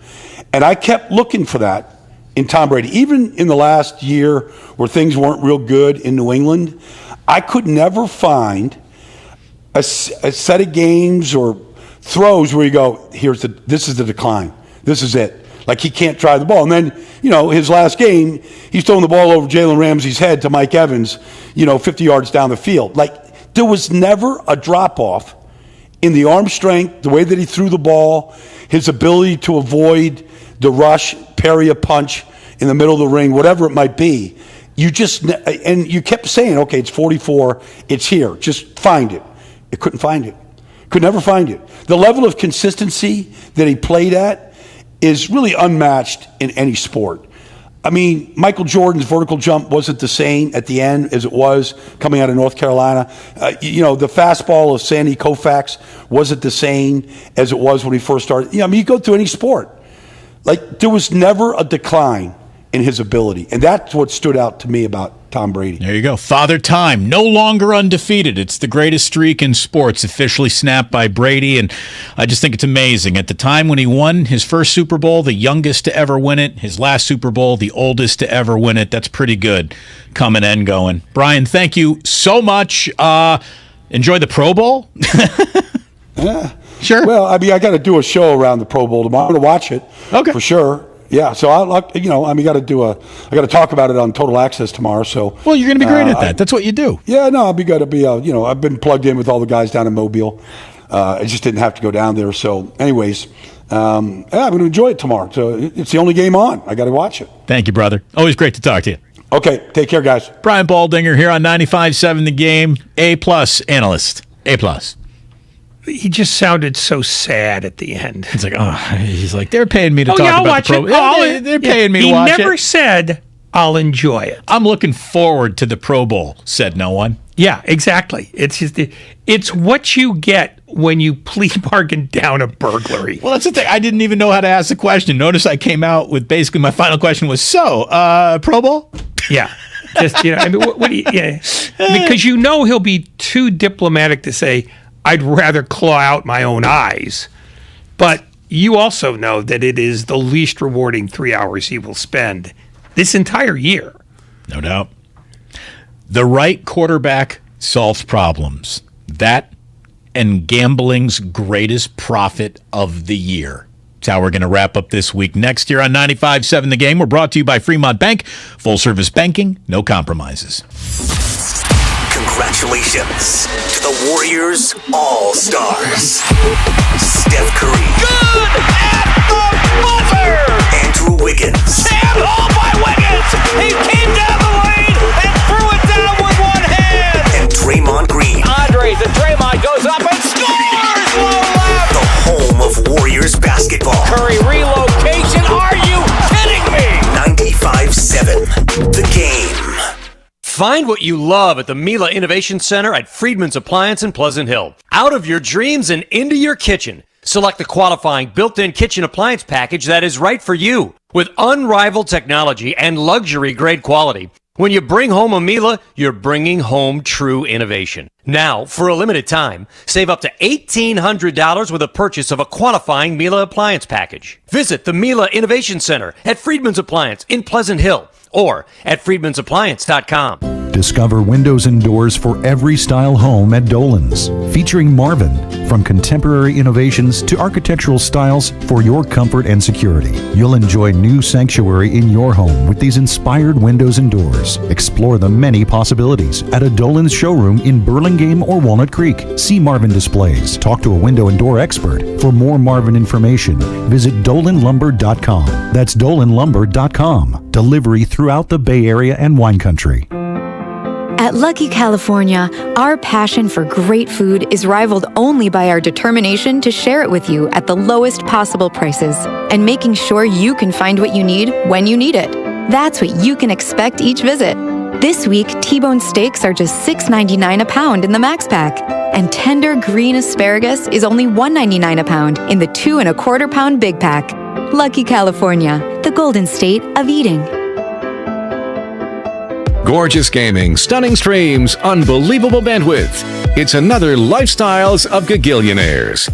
And I kept looking for that in Tom Brady. Even in the last year where things weren't real good in New England, I could never find a set of games or throws where you go, this is the decline. This is it. Like, he can't drive the ball. And then, his last game, he's throwing the ball over Jalen Ramsey's head to Mike Evans, 50 yards down the field. Like, there was never a drop-off in the arm strength, the way that he threw the ball, his ability to avoid the rush, parry a punch in the middle of the ring, whatever it might be. And you kept saying, okay, it's 44, it's here, just find it. It couldn't find it. Could never find it. The level of consistency that he played at is really unmatched in any sport. I mean, Michael Jordan's vertical jump wasn't the same at the end as it was coming out of North Carolina. The fastball of Sandy Koufax wasn't the same as it was when he first started. You go through any sport. Like, there was never a decline in his ability. And that's what stood out to me about Tom Brady. There you go. Father Time, no longer undefeated. It's the greatest streak in sports, officially snapped by Brady, and I just think it's amazing. At the time when he won his first Super Bowl, the youngest to ever win it, his last Super Bowl, the oldest to ever win it. That's pretty good coming and going. Brian, thank you so much. Enjoy the Pro Bowl? Yeah. Sure. Well, I got to do a show around the Pro Bowl tomorrow. I'm going to watch it. Okay. For sure. Yeah, so I got to talk about it on Total Access tomorrow. So well, you're going to be great at that. That's what you do. Yeah, no, I'll be good. I've been plugged in with all the guys down in Mobile. I just didn't have to go down there. So, anyways, I'm going to enjoy it tomorrow. So it's the only game on. I got to watch it. Thank you, brother. Always great to talk to you. Okay, take care, guys. Brian Baldinger here on 95.7 The Game. A+ analyst. A+. He just sounded so sad at the end. It's like, he's like, they're paying me to talk about the Pro Bowl. They're paying me to watch it. He never said, I'll enjoy it. I'm looking forward to the Pro Bowl, said no one. Yeah, exactly. It's just, it's what you get when you plea bargain down a burglary. Well, that's the thing. I didn't even know how to ask the question. Notice I came out with basically my final question was, Pro Bowl? Yeah. Just, what do you, because he'll be too diplomatic to say, I'd rather claw out my own eyes. But you also know that it is the least rewarding 3 hours he will spend this entire year. No doubt. The right quarterback solves problems. That and gambling's greatest profit of the year. That's how we're going to wrap up this week. Next year on 95.7 The Game, we're brought to you by Fremont Bank. Full service banking, no compromises. Congratulations to the Warriors All-Stars. Steph Curry. Good at the buzzer! Andrew Wiggins. Sam home by Wiggins! He came down the lane and threw it down with one hand! And Draymond Green. Andres and Draymond goes up and scores! Low left! The home of Warriors basketball. Curry relocation, are you kidding me? 95.7 The Game. Find what you love at the Mila Innovation Center at Friedman's Appliance in Pleasant Hill. Out of your dreams and into your kitchen. Select the qualifying built-in kitchen appliance package that is right for you. With unrivaled technology and luxury-grade quality. When you bring home a Mila, you're bringing home true innovation. Now, for a limited time, save up to $1,800 with a purchase of a qualifying Mila appliance package. Visit the Mila Innovation Center at Friedman's Appliance in Pleasant Hill or at friedmansappliance.com. Discover windows and doors for every style home at Dolan's, featuring Marvin. From contemporary innovations to architectural styles for your comfort and security. You'll enjoy new sanctuary in your home with these inspired windows and doors. Explore the many possibilities at a Dolan's showroom in Burlingame or Walnut Creek. See Marvin displays. Talk to a window and door expert. For more Marvin information, visit dolanlumber.com. That's dolanlumber.com. Delivery throughout the Bay Area and wine country. At Lucky California, our passion for great food is rivaled only by our determination to share it with you at the lowest possible prices and making sure you can find what you need when you need it. That's what you can expect each visit. This week, T-bone steaks are just $6.99 a pound in the Max Pack, and tender green asparagus is only $1.99 a pound in the 2 1/4 pound Big Pack. Lucky California, the golden state of eating. Gorgeous gaming, stunning streams, unbelievable bandwidth. It's another Lifestyles of Gagillionaires.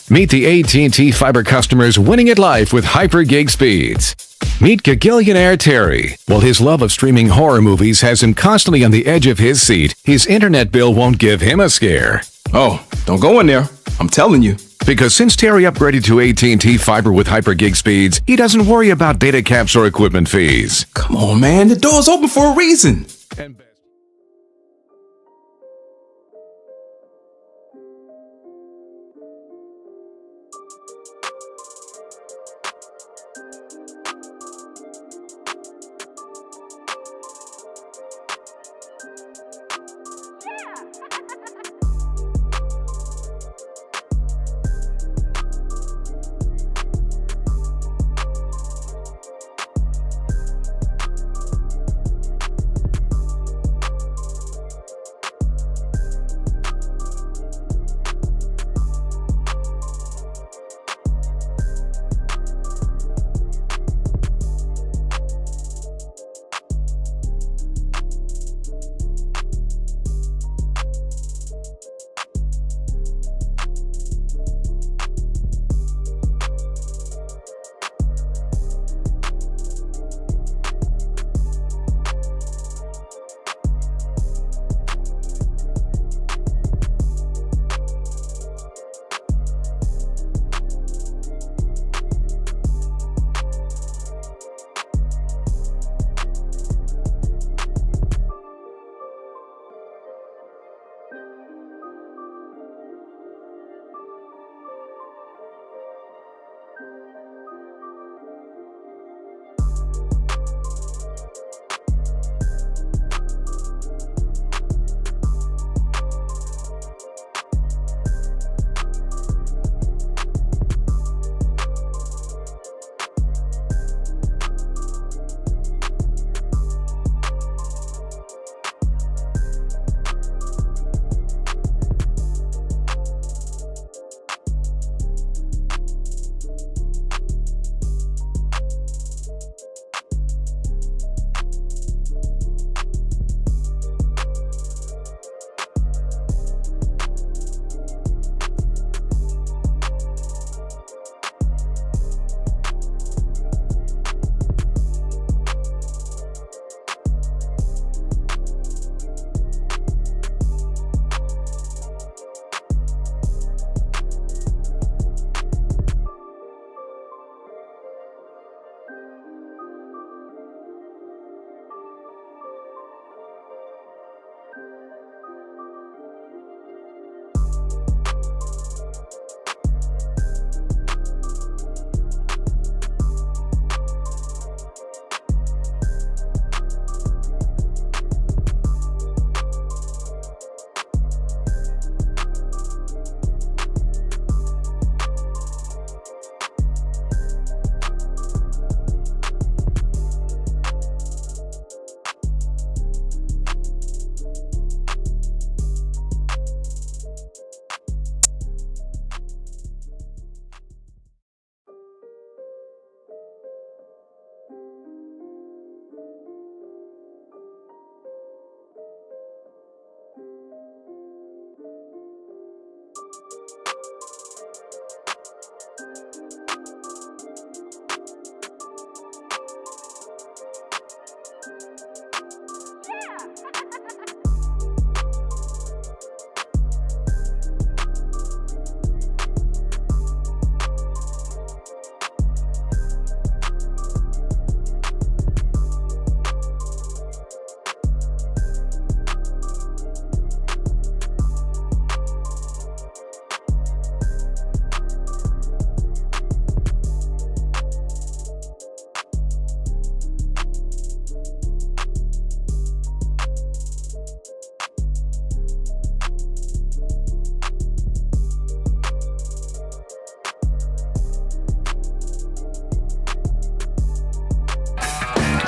Meet the AT&T Fiber customers winning at life with hyper gig speeds. Meet Gagillionaire Terry. While his love of streaming horror movies has him constantly on the edge of his seat, his internet bill won't give him a scare. Oh, don't go in there. I'm telling you. Because since Terry upgraded to AT&T Fiber with hyper gig speeds, he doesn't worry about data caps or equipment fees. Come on, man. The door's open for a reason.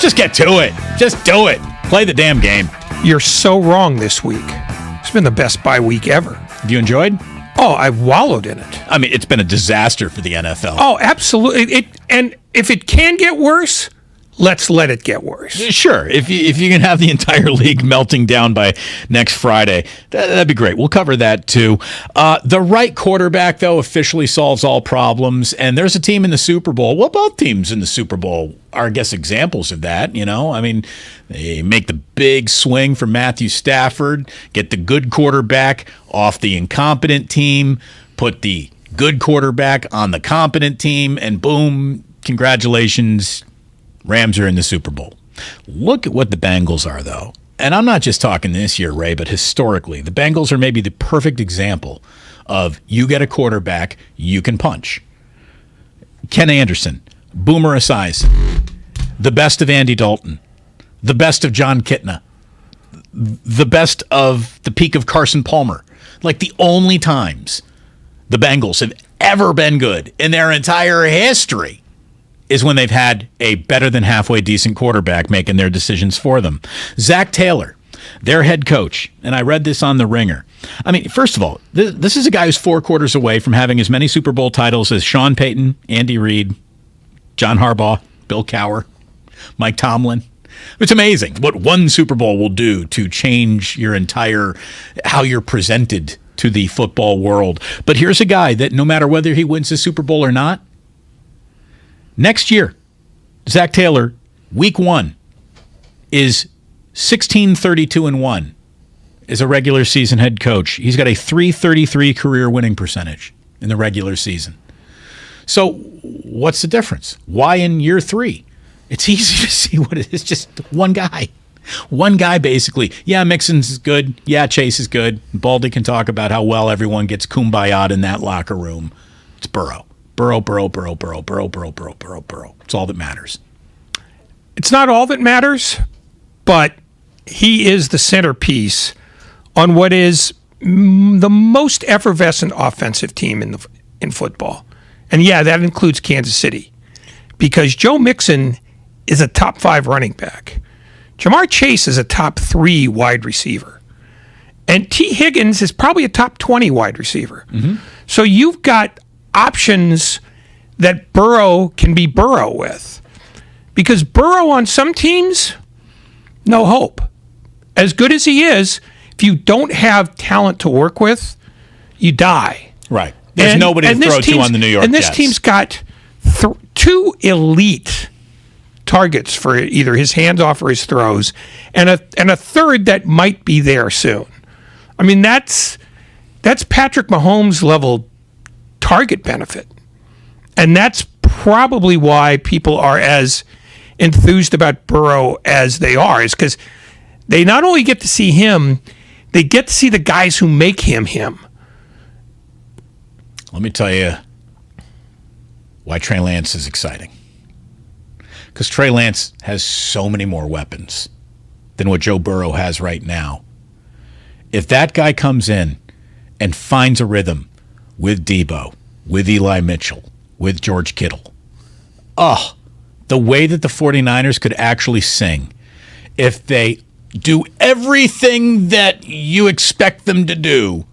Just get to it. Just do it. Play the damn game. You're so wrong this week. It's been the best bye week ever. Have you enjoyed? Oh, I've wallowed in it. I mean, it's been a disaster for the NFL. Oh, absolutely. And if it can get worse, let's let it get worse. Sure, if you can have the entire league melting down by next Friday, that'd be great. We'll cover that too. The right quarterback, though, officially solves all problems, and there's a team in the Super Bowl. Well, both teams in the Super Bowl are, I guess, examples of that. I mean, they make the big swing for Matthew Stafford, get the good quarterback off the incompetent team, put the good quarterback on the competent team, and boom, congratulations, Rams are in the Super Bowl. Look at what the Bengals are, though. And I'm not just talking this year, Ray, but historically. The Bengals are maybe the perfect example of you get a quarterback you can punch. Ken Anderson, Boomer Esiason, the best of Andy Dalton, the best of John Kitna, the best of the peak of Carson Palmer. Like the only times the Bengals have ever been good in their entire history is when they've had a better than halfway decent quarterback making their decisions for them. Zach Taylor, their head coach, and I read this on The Ringer. I mean, first of all, this is a guy who's 4 quarters away from having as many Super Bowl titles as Sean Payton, Andy Reid, John Harbaugh, Bill Cowher, Mike Tomlin. It's amazing what one Super Bowl will do to change your entire, how you're presented to the football world. But here's a guy that no matter whether he wins the Super Bowl or not, next year, Zach Taylor, week 1, is 16-32-1 as a regular season head coach. He's got a .333 career winning percentage in the regular season. So what's the difference? Why in year 3? It's easy to see what it is. Just one guy. One guy, basically. Yeah, Mixon's good. Yeah, Chase is good. Baldy can talk about how well everyone gets kumbaya in that locker room. It's Burrow. Burrow. It's all that matters. It's not all that matters, but he is the centerpiece on what is the most effervescent offensive team in football. And yeah, that includes Kansas City, because Joe Mixon is a top 5 running back. Jamar Chase is a top 3 wide receiver. And T. Higgins is probably a top 20 wide receiver. Mm-hmm. So you've got options that Burrow can be Burrow with. Because Burrow on some teams, no hope. As good as he is, if you don't have talent to work with, you die. Right. There's nobody to throw to on the New York Jets. And this team's got 2 elite targets for either his handoff or his throws, and a third that might be there soon. I mean, that's Patrick Mahomes level target benefit. And that's probably why people are as enthused about Burrow as they are, is because they not only get to see him, they get to see the guys who make him him. Let me tell you why Trey Lance is exciting. Because Trey Lance has so many more weapons than what Joe Burrow has right now. If that guy comes in and finds a rhythm with Debo, with Eli Mitchell, with George Kittle, the way that the 49ers could actually sing if they do everything that you expect them to do,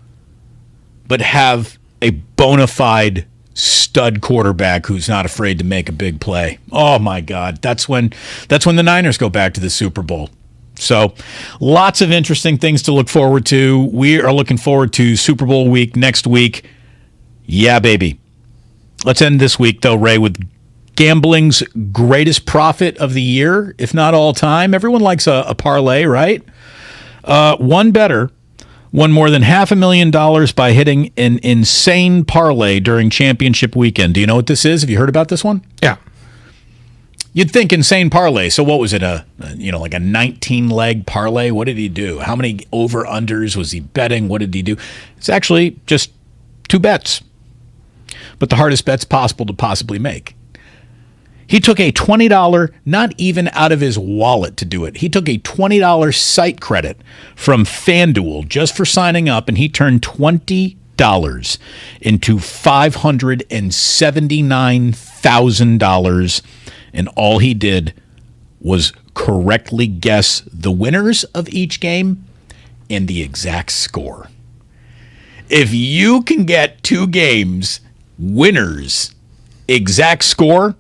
but have a bona fide stud quarterback who's not afraid to make a big play. Oh my God, that's when the Niners go back to the Super Bowl. So lots of interesting things to look forward to. We are looking forward to Super Bowl week next week. Yeah, baby. Let's end this week, though, Ray, with gambling's greatest profit of the year, if not all time. Everyone likes a parlay, right? One better won more than $500,000 by hitting an insane parlay during championship weekend. Do you know what this is? Have you heard about this one? Yeah. You'd think insane parlay. So what was it? Like a 19-leg parlay? What did he do? How many over-unders was he betting? What did he do? It's actually just 2 bets, but the hardest bets possible to possibly make. He took a $20, not even out of his wallet to do it. He took a $20 site credit from FanDuel just for signing up, and he turned $20 into $579,000. And all he did was correctly guess the winners of each game and the exact score. If you can get 2 games, winners, exact score,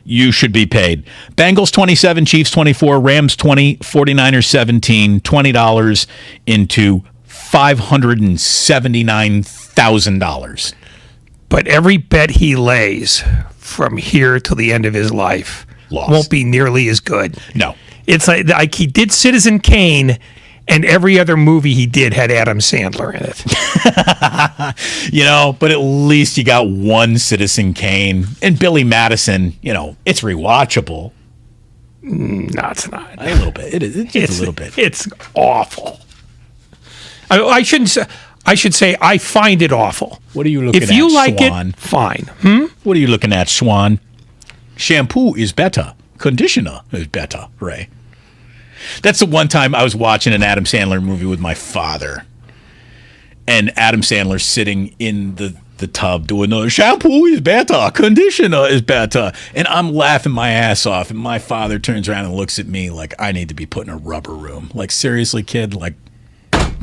you should be paid. Bengals 27, Chiefs 24, Rams 20, 49ers 17, $20 into $579,000. But every bet he lays from here till the end of his life won't be nearly as good. No. It's like he did Citizen Kane, and every other movie he did had Adam Sandler in it. But at least you got one Citizen Kane. And Billy Madison, it's rewatchable. No, it's not. A little bit. It is. It's a little bit. It's awful. I shouldn't say. I should say I find it awful. What are you looking at, If you like Swan? it, fine. What are you looking at, Swan? Shampoo is better. Conditioner is better, Ray. That's the one time I was watching an Adam Sandler movie with my father. And Adam Sandler's sitting in the tub doing the shampoo is better, conditioner is better. And I'm laughing my ass off. And my father turns around and looks at me like I need to be put in a rubber room. Like, seriously, kid? Like,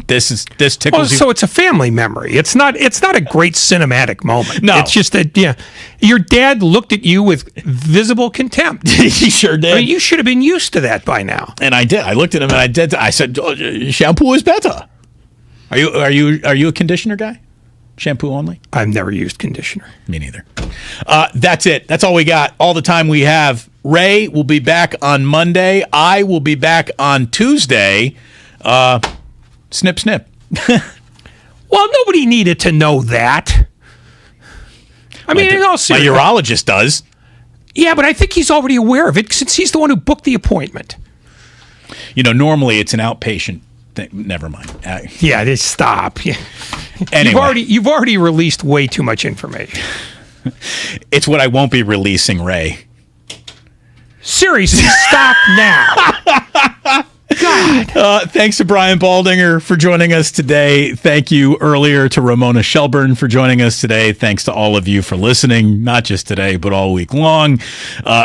this tickles you? So it's a family memory. It's not a great cinematic moment. No. It's just that, your dad looked at you with visible contempt. He sure did. I mean, you should have been used to that by now. And I did. I looked at him and I said, shampoo is better. Are you a conditioner guy? Shampoo only? I've never used conditioner. Me neither. That's it. That's all we got. All the time we have. Ray will be back on Monday. I will be back on Tuesday. Snip, snip. Well, nobody needed to know that. I mean, in all my seriousness, urologist does. Yeah, but I think he's already aware of it since he's the one who booked the appointment. Normally it's an outpatient thing. Never mind. Yeah, just stop. Anyway. You've already released way too much information. It's what I won't be releasing, Ray. Seriously, stop now. God. Thanks to Brian Baldinger for joining us today. Thank you earlier to Ramona Shelburne for joining us today. Thanks to all of you for listening, not just today, but all week long.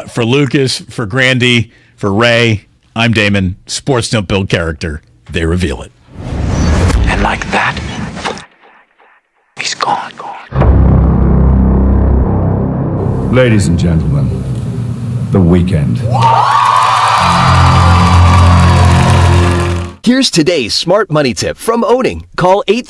For Lucas, for Grandy, for Ray, I'm Damon. Sports don't build character. They reveal it. And like that, he's gone. Ladies and gentlemen, the weekend. Here's today's smart money tip from Owning. Call